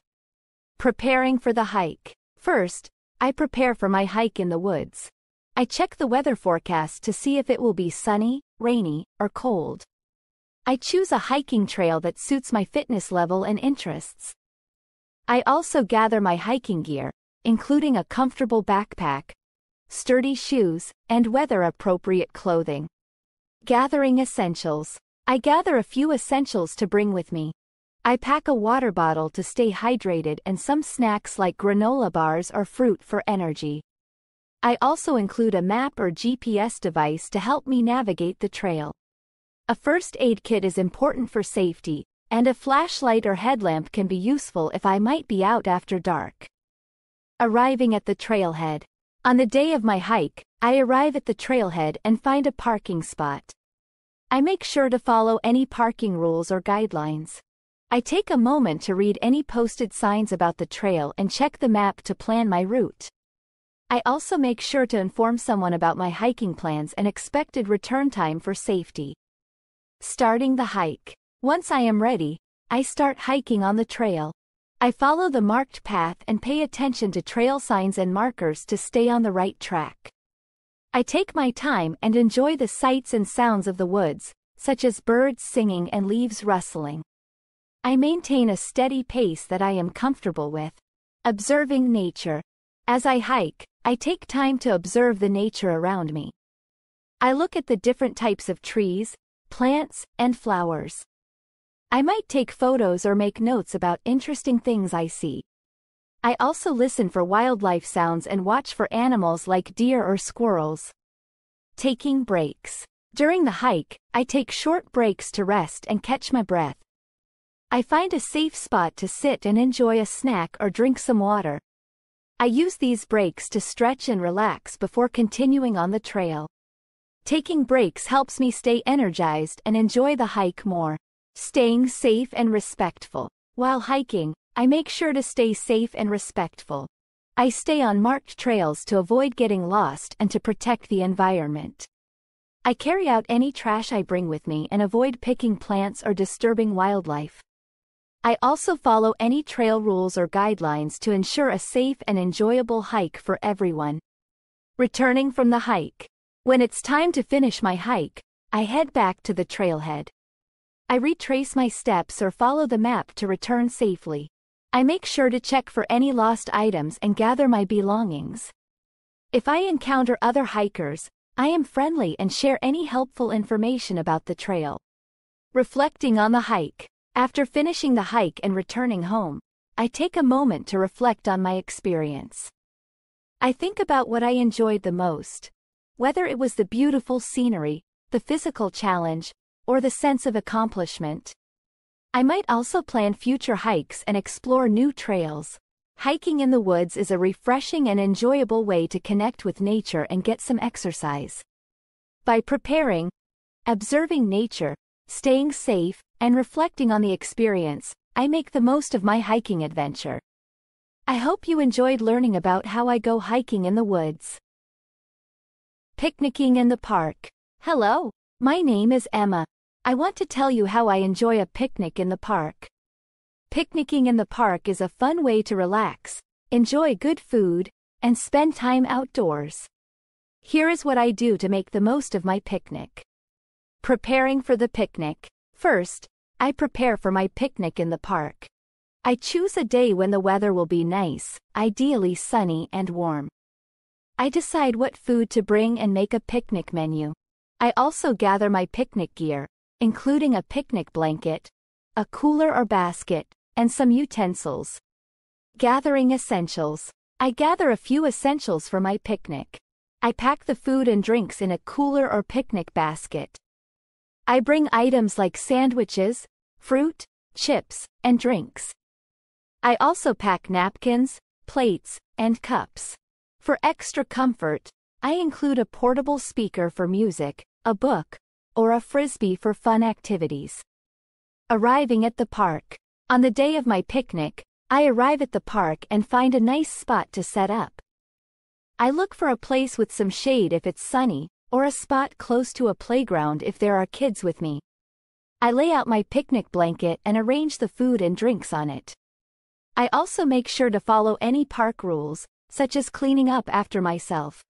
Preparing for the hike. First, I prepare for my hike in the woods. I check the weather forecast to see if it will be sunny, rainy, or cold. I choose a hiking trail that suits my fitness level and interests. I also gather my hiking gear, including a comfortable backpack, sturdy shoes, and weather-appropriate clothing. Gathering essentials. I gather a few essentials to bring with me. I pack a water bottle to stay hydrated and some snacks like granola bars or fruit for energy. I also include a map or GPS device to help me navigate the trail. A first aid kit is important for safety, and a flashlight or headlamp can be useful if I might be out after dark. Arriving at the trailhead. On the day of my hike, I arrive at the trailhead and find a parking spot. I make sure to follow any parking rules or guidelines. I take a moment to read any posted signs about the trail and check the map to plan my route. I also make sure to inform someone about my hiking plans and expected return time for safety. Starting the hike. Once I am ready, I start hiking on the trail. I follow the marked path and pay attention to trail signs and markers to stay on the right track. I take my time and enjoy the sights and sounds of the woods, such as birds singing and leaves rustling. I maintain a steady pace that I am comfortable with. Observing nature. As I hike, I take time to observe the nature around me. I look at the different types of trees, plants, and flowers. I might take photos or make notes about interesting things I see. I also listen for wildlife sounds and watch for animals like deer or squirrels. Taking breaks. During the hike, I take short breaks to rest and catch my breath. I find a safe spot to sit and enjoy a snack or drink some water. I use these breaks to stretch and relax before continuing on the trail. Taking breaks helps me stay energized and enjoy the hike more. Staying safe and respectful. While hiking, I make sure to stay safe and respectful. I stay on marked trails to avoid getting lost and to protect the environment. I carry out any trash I bring with me and avoid picking plants or disturbing wildlife. I also follow any trail rules or guidelines to ensure a safe and enjoyable hike for everyone. Returning from the hike. When it's time to finish my hike, I head back to the trailhead. I retrace my steps or follow the map to return safely. I make sure to check for any lost items and gather my belongings. If I encounter other hikers, I am friendly and share any helpful information about the trail. Reflecting on the hike. After finishing the hike and returning home, I take a moment to reflect on my experience. I think about what I enjoyed the most, whether it was the beautiful scenery, the physical challenge, or the sense of accomplishment. I might also plan future hikes and explore new trails. Hiking in the woods is a refreshing and enjoyable way to connect with nature and get some exercise. By preparing, observing nature, staying safe, and reflecting on the experience, I make the most of my hiking adventure. I hope you enjoyed learning about how I go hiking in the woods. Picnicking in the park. Hello, my name is Emma. I want to tell you how I enjoy a picnic in the park. Picnicking in the park is a fun way to relax, enjoy good food, and spend time outdoors. Here is what I do to make the most of my picnic. Preparing for the picnic. First, I prepare for my picnic in the park. I choose a day when the weather will be nice, ideally sunny and warm. I decide what food to bring and make a picnic menu. I also gather my picnic gear, including a picnic blanket, a cooler or basket, and some utensils. Gathering essentials. I gather a few essentials for my picnic. I pack the food and drinks in a cooler or picnic basket. I bring items like sandwiches, fruit, chips, and drinks. I also pack napkins, plates, and cups. For extra comfort, I include a portable speaker for music, a book, or a frisbee for fun activities. Arriving at the park. On the day of my picnic, I arrive at the park and find a nice spot to set up. I look for a place with some shade if it's sunny, or a spot close to a playground if there are kids with me. I lay out my picnic blanket and arrange the food and drinks on it. I also make sure to follow any park rules, such as cleaning up after myself.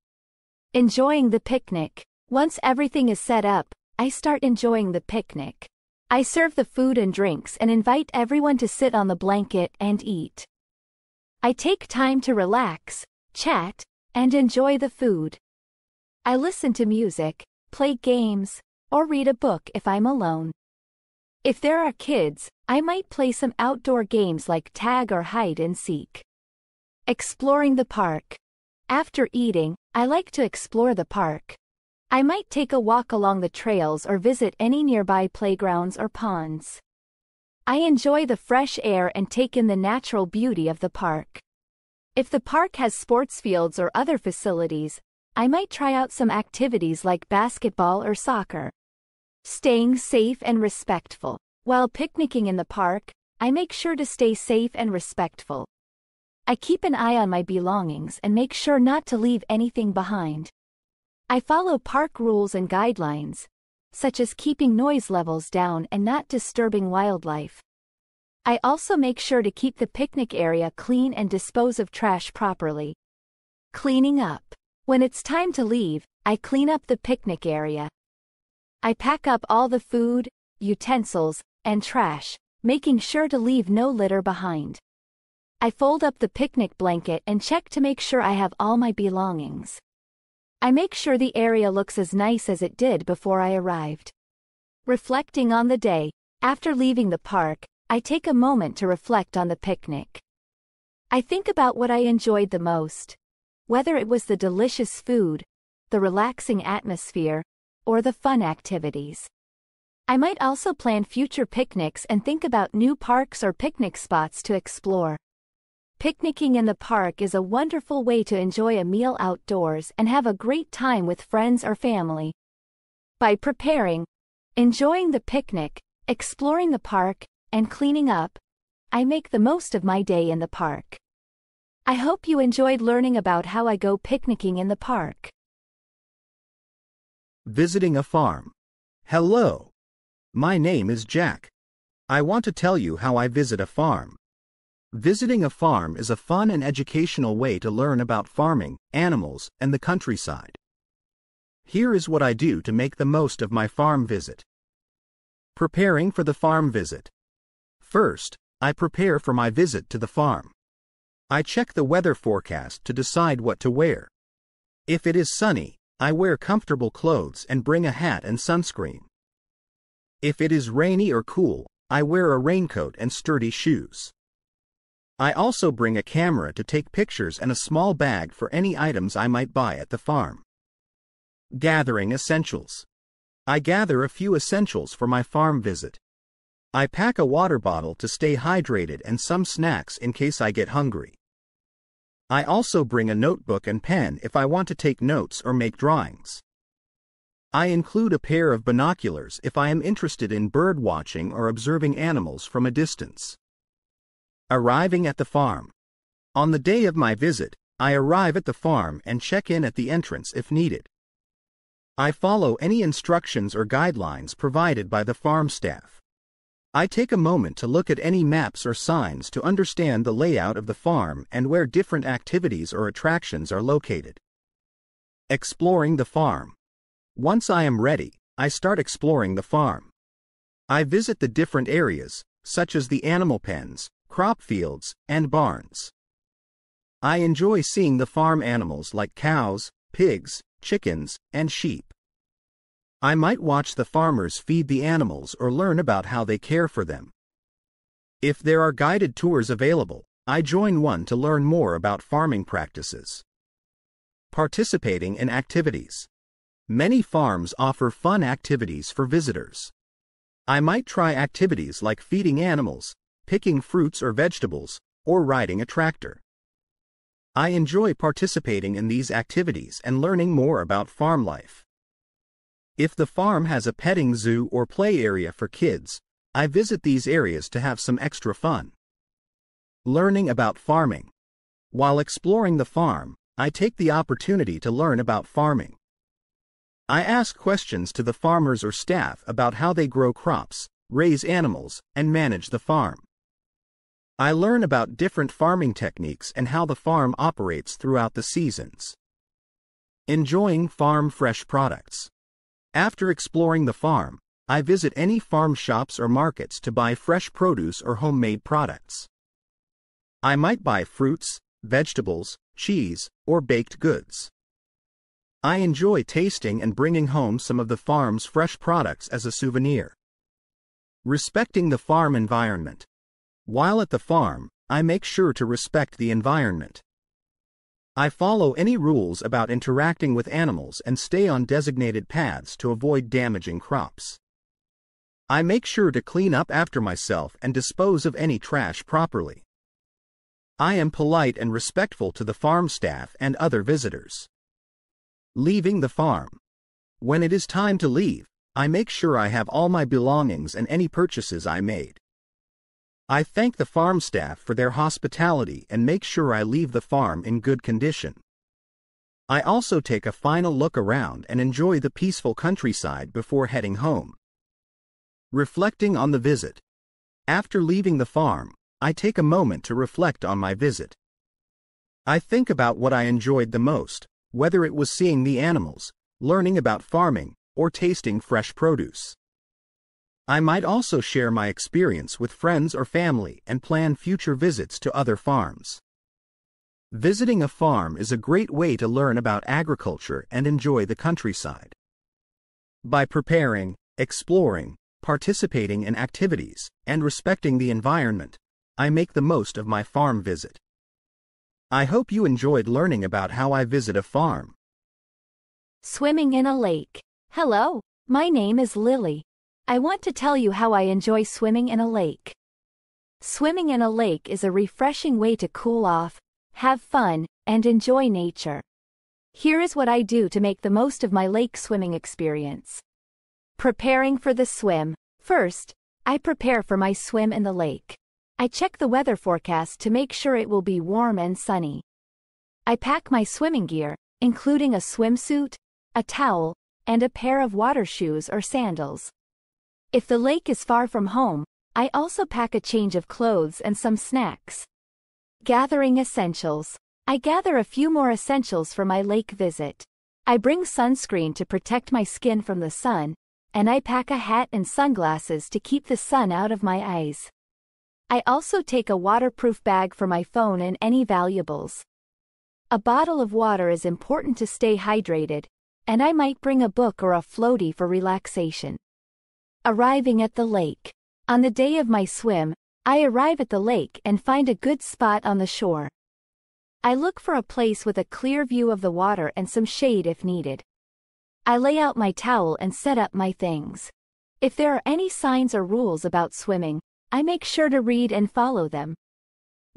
Enjoying the picnic. Once everything is set up, I start enjoying the picnic. I serve the food and drinks and invite everyone to sit on the blanket and eat. I take time to relax, chat, and enjoy the food. I listen to music, play games, or read a book if I'm alone. If there are kids, I might play some outdoor games like tag or hide and seek. Exploring the park. After eating, I like to explore the park. I might take a walk along the trails or visit any nearby playgrounds or ponds. I enjoy the fresh air and take in the natural beauty of the park. If the park has sports fields or other facilities, I might try out some activities like basketball or soccer. Staying safe and respectful. While picnicking in the park, I make sure to stay safe and respectful. I keep an eye on my belongings and make sure not to leave anything behind. I follow park rules and guidelines, such as keeping noise levels down and not disturbing wildlife. I also make sure to keep the picnic area clean and dispose of trash properly. Cleaning up. When it's time to leave, I clean up the picnic area. I pack up all the food, utensils, and trash, making sure to leave no litter behind. I fold up the picnic blanket and check to make sure I have all my belongings. I make sure the area looks as nice as it did before I arrived. Reflecting on the day. After leaving the park, I take a moment to reflect on the picnic. I think about what I enjoyed the most, whether it was the delicious food, the relaxing atmosphere, or the fun activities. I might also plan future picnics and think about new parks or picnic spots to explore. Picnicking in the park is a wonderful way to enjoy a meal outdoors and have a great time with friends or family. By preparing, enjoying the picnic, exploring the park, and cleaning up, I make the most of my day in the park. I hope you enjoyed learning about how I go picnicking in the park. Visiting a farm. Hello. My name is Jack. I want to tell you how I visit a farm. Visiting a farm is a fun and educational way to learn about farming, animals, and the countryside. Here is what I do to make the most of my farm visit. Preparing for the farm visit. First, I prepare for my visit to the farm. I check the weather forecast to decide what to wear. If it is sunny, I wear comfortable clothes and bring a hat and sunscreen. If it is rainy or cool, I wear a raincoat and sturdy shoes. I also bring a camera to take pictures and a small bag for any items I might buy at the farm. Gathering essentials. I gather a few essentials for my farm visit. I pack a water bottle to stay hydrated and some snacks in case I get hungry. I also bring a notebook and pen if I want to take notes or make drawings. I include a pair of binoculars if I am interested in bird watching or observing animals from a distance. Arriving at the farm. On the day of my visit, I arrive at the farm and check in at the entrance if needed. I follow any instructions or guidelines provided by the farm staff. I take a moment to look at any maps or signs to understand the layout of the farm and where different activities or attractions are located. Exploring the farm. Once I am ready, I start exploring the farm. I visit the different areas, such as the animal pens, crop fields, and barns. I enjoy seeing the farm animals like cows, pigs, chickens, and sheep. I might watch the farmers feed the animals or learn about how they care for them. If there are guided tours available, I join one to learn more about farming practices. Participating in activities. Many farms offer fun activities for visitors. I might try activities like feeding animals, picking fruits or vegetables, or riding a tractor. I enjoy participating in these activities and learning more about farm life. If the farm has a petting zoo or play area for kids, I visit these areas to have some extra fun. Learning about farming. While exploring the farm, I take the opportunity to learn about farming. I ask questions to the farmers or staff about how they grow crops, raise animals, and manage the farm. I learn about different farming techniques and how the farm operates throughout the seasons. Enjoying farm fresh products. After exploring the farm, I visit any farm shops or markets to buy fresh produce or homemade products. I might buy fruits, vegetables, cheese, or baked goods. I enjoy tasting and bringing home some of the farm's fresh products as a souvenir. Respecting the farm environment. While at the farm, I make sure to respect the environment. I follow any rules about interacting with animals and stay on designated paths to avoid damaging crops. I make sure to clean up after myself and dispose of any trash properly. I am polite and respectful to the farm staff and other visitors. Leaving the farm. When it is time to leave, I make sure I have all my belongings and any purchases I made. I thank the farm staff for their hospitality and make sure I leave the farm in good condition. I also take a final look around and enjoy the peaceful countryside before heading home. Reflecting on the visit. After leaving the farm, I take a moment to reflect on my visit. I think about what I enjoyed the most, whether it was seeing the animals, learning about farming, or tasting fresh produce. I might also share my experience with friends or family and plan future visits to other farms. Visiting a farm is a great way to learn about agriculture and enjoy the countryside. By preparing, exploring, participating in activities, and respecting the environment, I make the most of my farm visit. I hope you enjoyed learning about how I visit a farm. Swimming in a lake. Hello, my name is Lily. I want to tell you how I enjoy swimming in a lake. Swimming in a lake is a refreshing way to cool off, have fun, and enjoy nature. Here is what I do to make the most of my lake swimming experience. Preparing for the swim. First, I prepare for my swim in the lake. I check the weather forecast to make sure it will be warm and sunny. I pack my swimming gear, including a swimsuit, a towel, and a pair of water shoes or sandals. If the lake is far from home, I also pack a change of clothes and some snacks. Gathering essentials. I gather a few more essentials for my lake visit. I bring sunscreen to protect my skin from the sun, and I pack a hat and sunglasses to keep the sun out of my eyes. I also take a waterproof bag for my phone and any valuables. A bottle of water is important to stay hydrated, and I might bring a book or a floaty for relaxation. Arriving at the lake. On the day of my swim, I arrive at the lake and find a good spot on the shore. I look for a place with a clear view of the water and some shade if needed. I lay out my towel and set up my things. If there are any signs or rules about swimming, I make sure to read and follow them.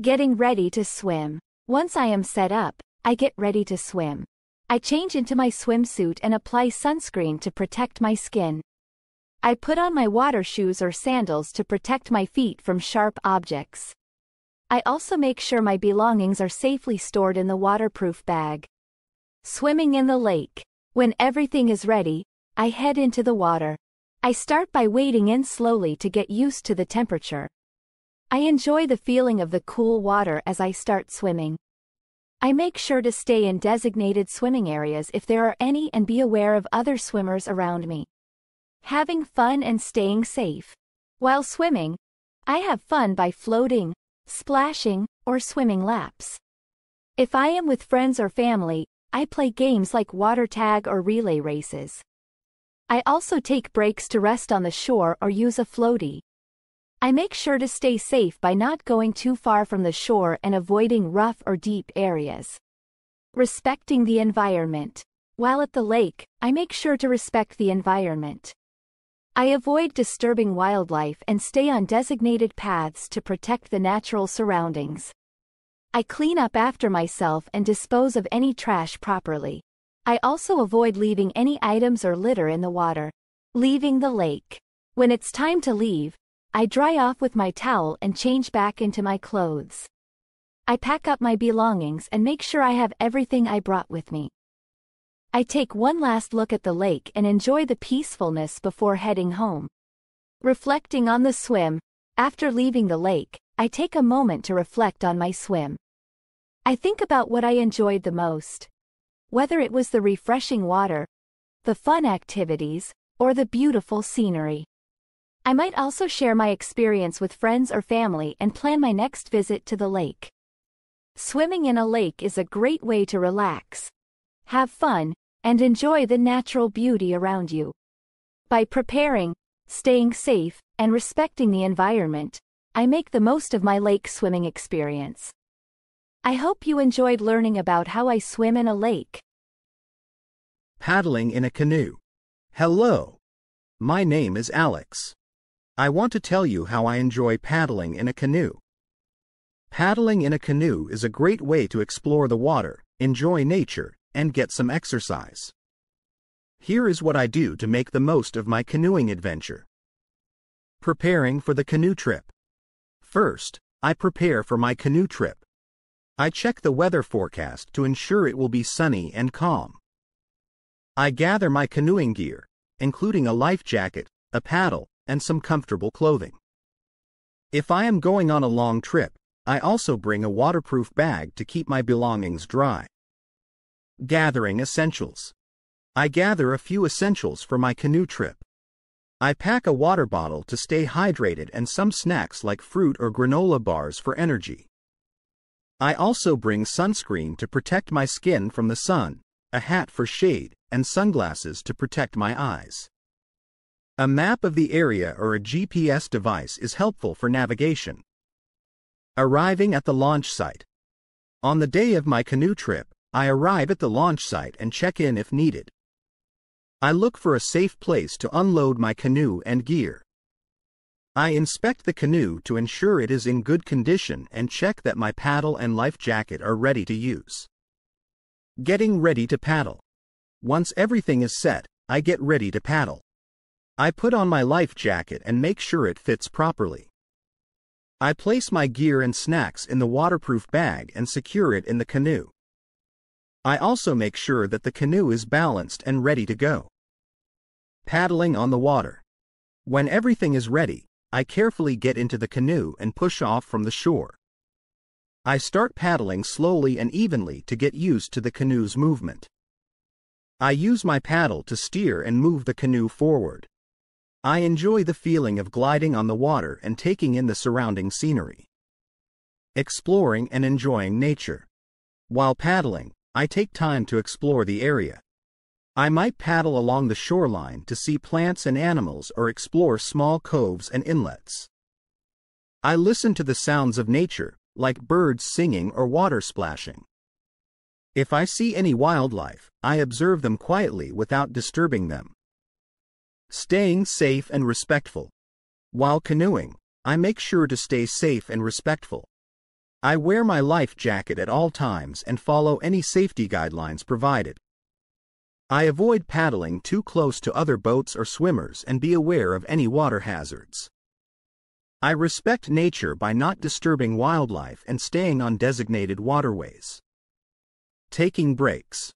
Getting ready to swim. Once I am set up, I get ready to swim. I change into my swimsuit and apply sunscreen to protect my skin. I put on my water shoes or sandals to protect my feet from sharp objects. I also make sure my belongings are safely stored in the waterproof bag. Swimming in the lake. When everything is ready, I head into the water. I start by wading in slowly to get used to the temperature. I enjoy the feeling of the cool water as I start swimming. I make sure to stay in designated swimming areas if there are any and be aware of other swimmers around me. Having fun and staying safe. While swimming, I have fun by floating, splashing, or swimming laps. If I am with friends or family, I play games like water tag or relay races. I also take breaks to rest on the shore or use a floaty. I make sure to stay safe by not going too far from the shore and avoiding rough or deep areas. Respecting the environment. While at the lake, I make sure to respect the environment. I avoid disturbing wildlife and stay on designated paths to protect the natural surroundings. I clean up after myself and dispose of any trash properly. I also avoid leaving any items or litter in the water. Leaving the lake. When it's time to leave, I dry off with my towel and change back into my clothes. I pack up my belongings and make sure I have everything I brought with me. I take one last look at the lake and enjoy the peacefulness before heading home. Reflecting on the swim. After leaving the lake, I take a moment to reflect on my swim. I think about what I enjoyed the most. Whether it was the refreshing water, the fun activities, or the beautiful scenery. I might also share my experience with friends or family and plan my next visit to the lake. Swimming in a lake is a great way to relax, have fun, and enjoy the natural beauty around you. By preparing, staying safe, and respecting the environment, I make the most of my lake swimming experience. I hope you enjoyed learning about how I swim in a lake. Paddling in a canoe. Hello. My name is Alex. I want to tell you how I enjoy paddling in a canoe. Paddling in a canoe is a great way to explore the water, enjoy nature, and get some exercise. Here is what I do to make the most of my canoeing adventure. Preparing for the canoe trip. First, I prepare for my canoe trip. I check the weather forecast to ensure it will be sunny and calm. I gather my canoeing gear, including a life jacket, a paddle, and some comfortable clothing. If I am going on a long trip, I also bring a waterproof bag to keep my belongings dry. Gathering essentials. I gather a few essentials for my canoe trip. I pack a water bottle to stay hydrated and some snacks like fruit or granola bars for energy. I also bring sunscreen to protect my skin from the sun, a hat for shade, and sunglasses to protect my eyes. A map of the area or a GPS device is helpful for navigation. Arriving at the launch site. On the day of my canoe trip, I arrive at the launch site and check in if needed. I look for a safe place to unload my canoe and gear. I inspect the canoe to ensure it is in good condition and check that my paddle and life jacket are ready to use. Getting ready to paddle. Once everything is set, I get ready to paddle. I put on my life jacket and make sure it fits properly. I place my gear and snacks in the waterproof bag and secure it in the canoe. I also make sure that the canoe is balanced and ready to go. Paddling on the water. When everything is ready, I carefully get into the canoe and push off from the shore. I start paddling slowly and evenly to get used to the canoe's movement. I use my paddle to steer and move the canoe forward. I enjoy the feeling of gliding on the water and taking in the surrounding scenery. Exploring and enjoying nature. While paddling, I take time to explore the area. I might paddle along the shoreline to see plants and animals or explore small coves and inlets. I listen to the sounds of nature, like birds singing or water splashing. If I see any wildlife, I observe them quietly without disturbing them. Staying safe and respectful. While canoeing, I make sure to stay safe and respectful. I wear my life jacket at all times and follow any safety guidelines provided. I avoid paddling too close to other boats or swimmers and be aware of any water hazards. I respect nature by not disturbing wildlife and staying on designated waterways. Taking breaks.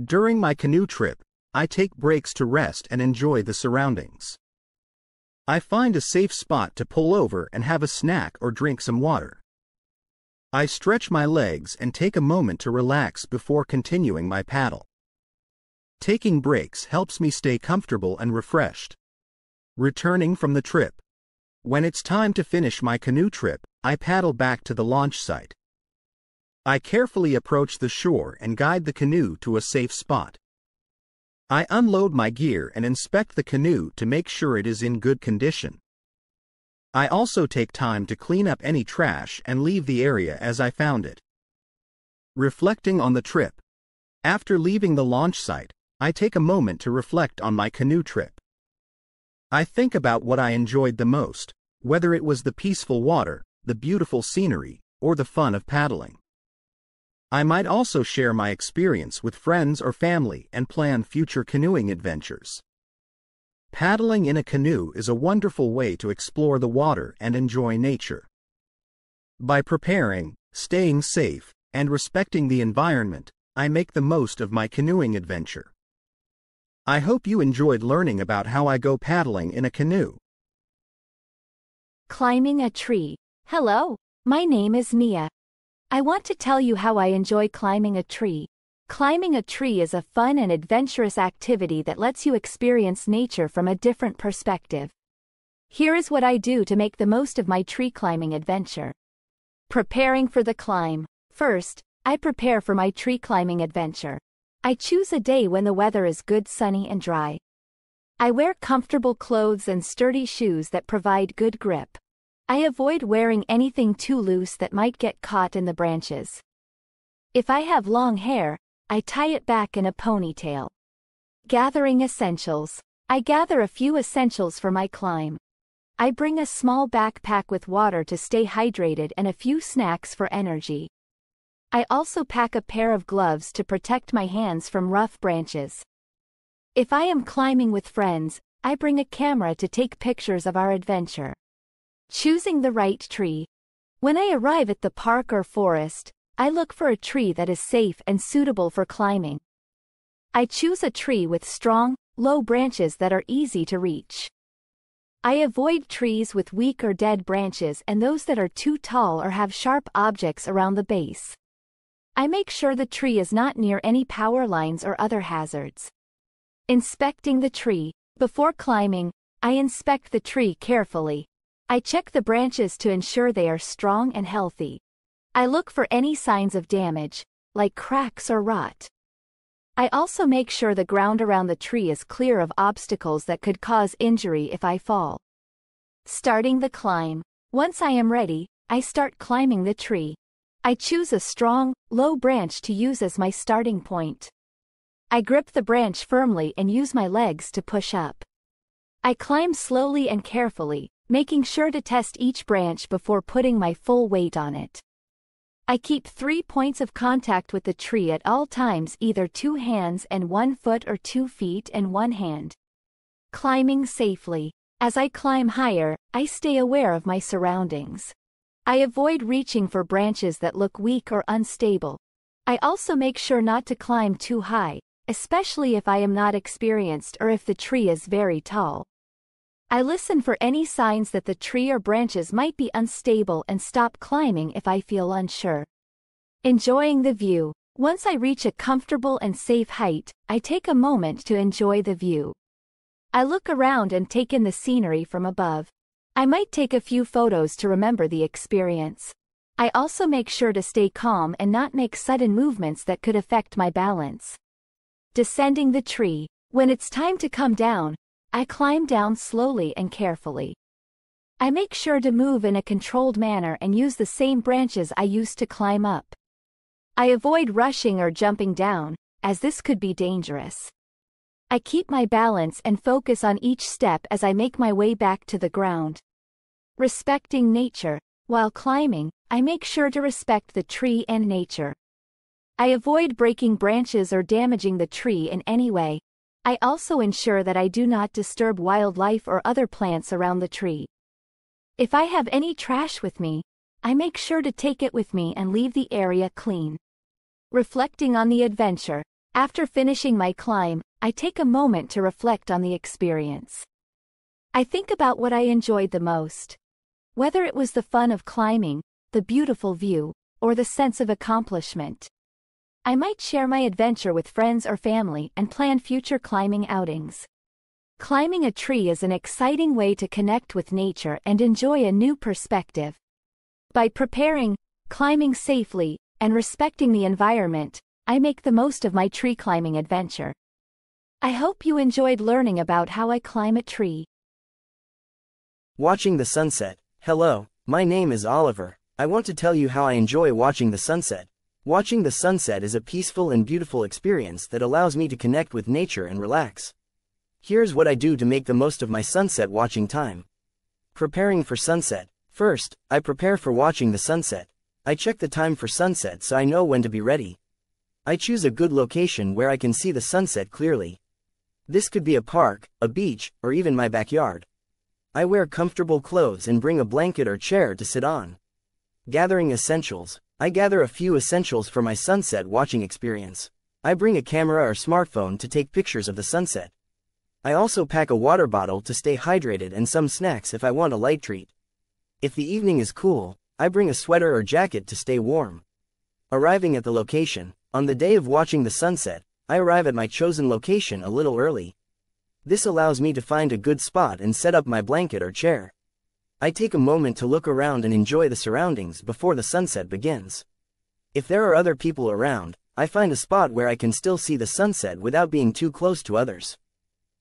During my canoe trip, I take breaks to rest and enjoy the surroundings. I find a safe spot to pull over and have a snack or drink some water. I stretch my legs and take a moment to relax before continuing my paddle. Taking breaks helps me stay comfortable and refreshed. Returning from the trip. When it's time to finish my canoe trip, I paddle back to the launch site. I carefully approach the shore and guide the canoe to a safe spot. I unload my gear and inspect the canoe to make sure it is in good condition. I also take time to clean up any trash and leave the area as I found it. Reflecting on the trip. After leaving the launch site, I take a moment to reflect on my canoe trip. I think about what I enjoyed the most, whether it was the peaceful water, the beautiful scenery, or the fun of paddling. I might also share my experience with friends or family and plan future canoeing adventures. Paddling in a canoe is a wonderful way to explore the water and enjoy nature. By preparing, staying safe, and respecting the environment, I make the most of my canoeing adventure. I hope you enjoyed learning about how I go paddling in a canoe. Climbing a tree. Hello, my name is Mia. I want to tell you how I enjoy climbing a tree. Climbing a tree is a fun and adventurous activity that lets you experience nature from a different perspective. Here is what I do to make the most of my tree climbing adventure. Preparing for the climb. First, I prepare for my tree climbing adventure. I choose a day when the weather is good, sunny and dry. I wear comfortable clothes and sturdy shoes that provide good grip. I avoid wearing anything too loose that might get caught in the branches. If I have long hair, I tie it back in a ponytail. Gathering essentials. I gather a few essentials for my climb. I bring a small backpack with water to stay hydrated and a few snacks for energy. I also pack a pair of gloves to protect my hands from rough branches. If I am climbing with friends, I bring a camera to take pictures of our adventure. Choosing the right tree. When I arrive at the park or forest, I look for a tree that is safe and suitable for climbing. I choose a tree with strong, low branches that are easy to reach. I avoid trees with weak or dead branches and those that are too tall or have sharp objects around the base. I make sure the tree is not near any power lines or other hazards. Inspecting the tree. Before climbing, I inspect the tree carefully. I check the branches to ensure they are strong and healthy. I look for any signs of damage, like cracks or rot. I also make sure the ground around the tree is clear of obstacles that could cause injury if I fall. Starting the climb. Once I am ready, I start climbing the tree. I choose a strong, low branch to use as my starting point. I grip the branch firmly and use my legs to push up. I climb slowly and carefully, making sure to test each branch before putting my full weight on it. I keep 3 points of contact with the tree at all times, either 2 hands and 1 foot or 2 feet and 1 hand. Climbing safely. As I climb higher, I stay aware of my surroundings. I avoid reaching for branches that look weak or unstable. I also make sure not to climb too high, especially if I am not experienced or if the tree is very tall. I listen for any signs that the tree or branches might be unstable and stop climbing if I feel unsure. Enjoying the view. Once I reach a comfortable and safe height, I take a moment to enjoy the view. I look around and take in the scenery from above. I might take a few photos to remember the experience. I also make sure to stay calm and not make sudden movements that could affect my balance. Descending the tree. When it's time to come down, I climb down slowly and carefully. I make sure to move in a controlled manner and use the same branches I used to climb up. I avoid rushing or jumping down, as this could be dangerous. I keep my balance and focus on each step as I make my way back to the ground. Respecting nature. While climbing, I make sure to respect the tree and nature. I avoid breaking branches or damaging the tree in any way. I also ensure that I do not disturb wildlife or other plants around the tree. If I have any trash with me, I make sure to take it with me and leave the area clean. Reflecting on the adventure. After finishing my climb, I take a moment to reflect on the experience. I think about what I enjoyed the most. Whether it was the fun of climbing, the beautiful view, or the sense of accomplishment. I might share my adventure with friends or family and plan future climbing outings. Climbing a tree is an exciting way to connect with nature and enjoy a new perspective. By preparing, climbing safely, and respecting the environment, I make the most of my tree climbing adventure. I hope you enjoyed learning about how I climb a tree. Watching the sunset. Hello, my name is Oliver. I want to tell you how I enjoy watching the sunset. Watching the sunset is a peaceful and beautiful experience that allows me to connect with nature and relax. Here's what I do to make the most of my sunset watching time. Preparing for sunset. First, I prepare for watching the sunset. I check the time for sunset so I know when to be ready. I choose a good location where I can see the sunset clearly. This could be a park, a beach, or even my backyard. I wear comfortable clothes and bring a blanket or chair to sit on. Gathering essentials. I gather a few essentials for my sunset watching experience. I bring a camera or smartphone to take pictures of the sunset. I also pack a water bottle to stay hydrated and some snacks if I want a light treat. If the evening is cool, I bring a sweater or jacket to stay warm. Arriving at the location. On the day of watching the sunset, I arrive at my chosen location a little early. This allows me to find a good spot and set up my blanket or chair. I take a moment to look around and enjoy the surroundings before the sunset begins. If there are other people around, I find a spot where I can still see the sunset without being too close to others.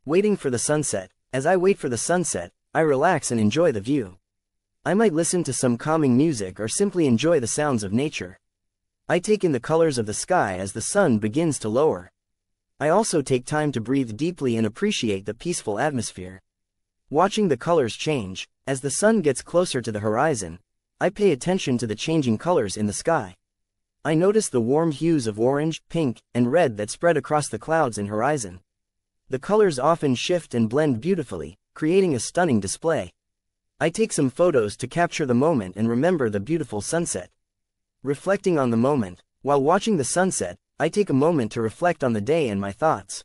Waiting for the sunset. As I wait for the sunset, I relax and enjoy the view. I might listen to some calming music or simply enjoy the sounds of nature. I take in the colors of the sky as the sun begins to lower. I also take time to breathe deeply and appreciate the peaceful atmosphere. Watching the colors change. As the sun gets closer to the horizon, I pay attention to the changing colors in the sky. I notice the warm hues of orange, pink, and red that spread across the clouds and horizon. The colors often shift and blend beautifully, creating a stunning display. I take some photos to capture the moment and remember the beautiful sunset. Reflecting on the moment. While watching the sunset, I take a moment to reflect on the day and my thoughts.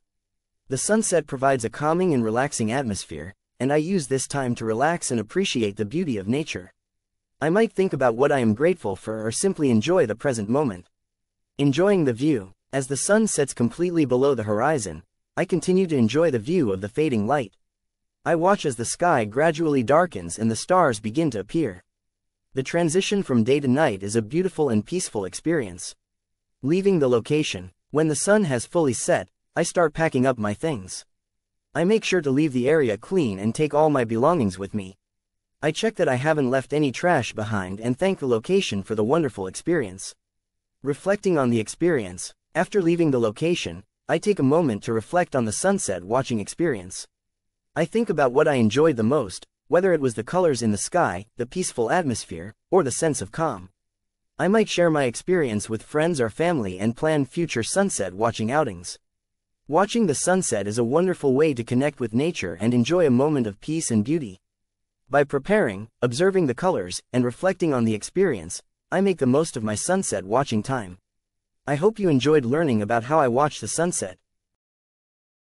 The sunset provides a calming and relaxing atmosphere, and I use this time to relax and appreciate the beauty of nature. I might think about what I am grateful for or simply enjoy the present moment. Enjoying the view. As the sun sets completely below the horizon, I continue to enjoy the view of the fading light. I watch as the sky gradually darkens and the stars begin to appear. The transition from day to night is a beautiful and peaceful experience. Leaving the location. When the sun has fully set, I start packing up my things. I make sure to leave the area clean and take all my belongings with me. I check that I haven't left any trash behind and thank the location for the wonderful experience. Reflecting on the experience. After leaving the location, I take a moment to reflect on the sunset watching experience. I think about what I enjoyed the most, whether it was the colors in the sky, the peaceful atmosphere, or the sense of calm. I might share my experience with friends or family and plan future sunset watching outings. Watching the sunset is a wonderful way to connect with nature and enjoy a moment of peace and beauty. By preparing, observing the colors, and reflecting on the experience, I make the most of my sunset watching time. I hope you enjoyed learning about how I watch the sunset.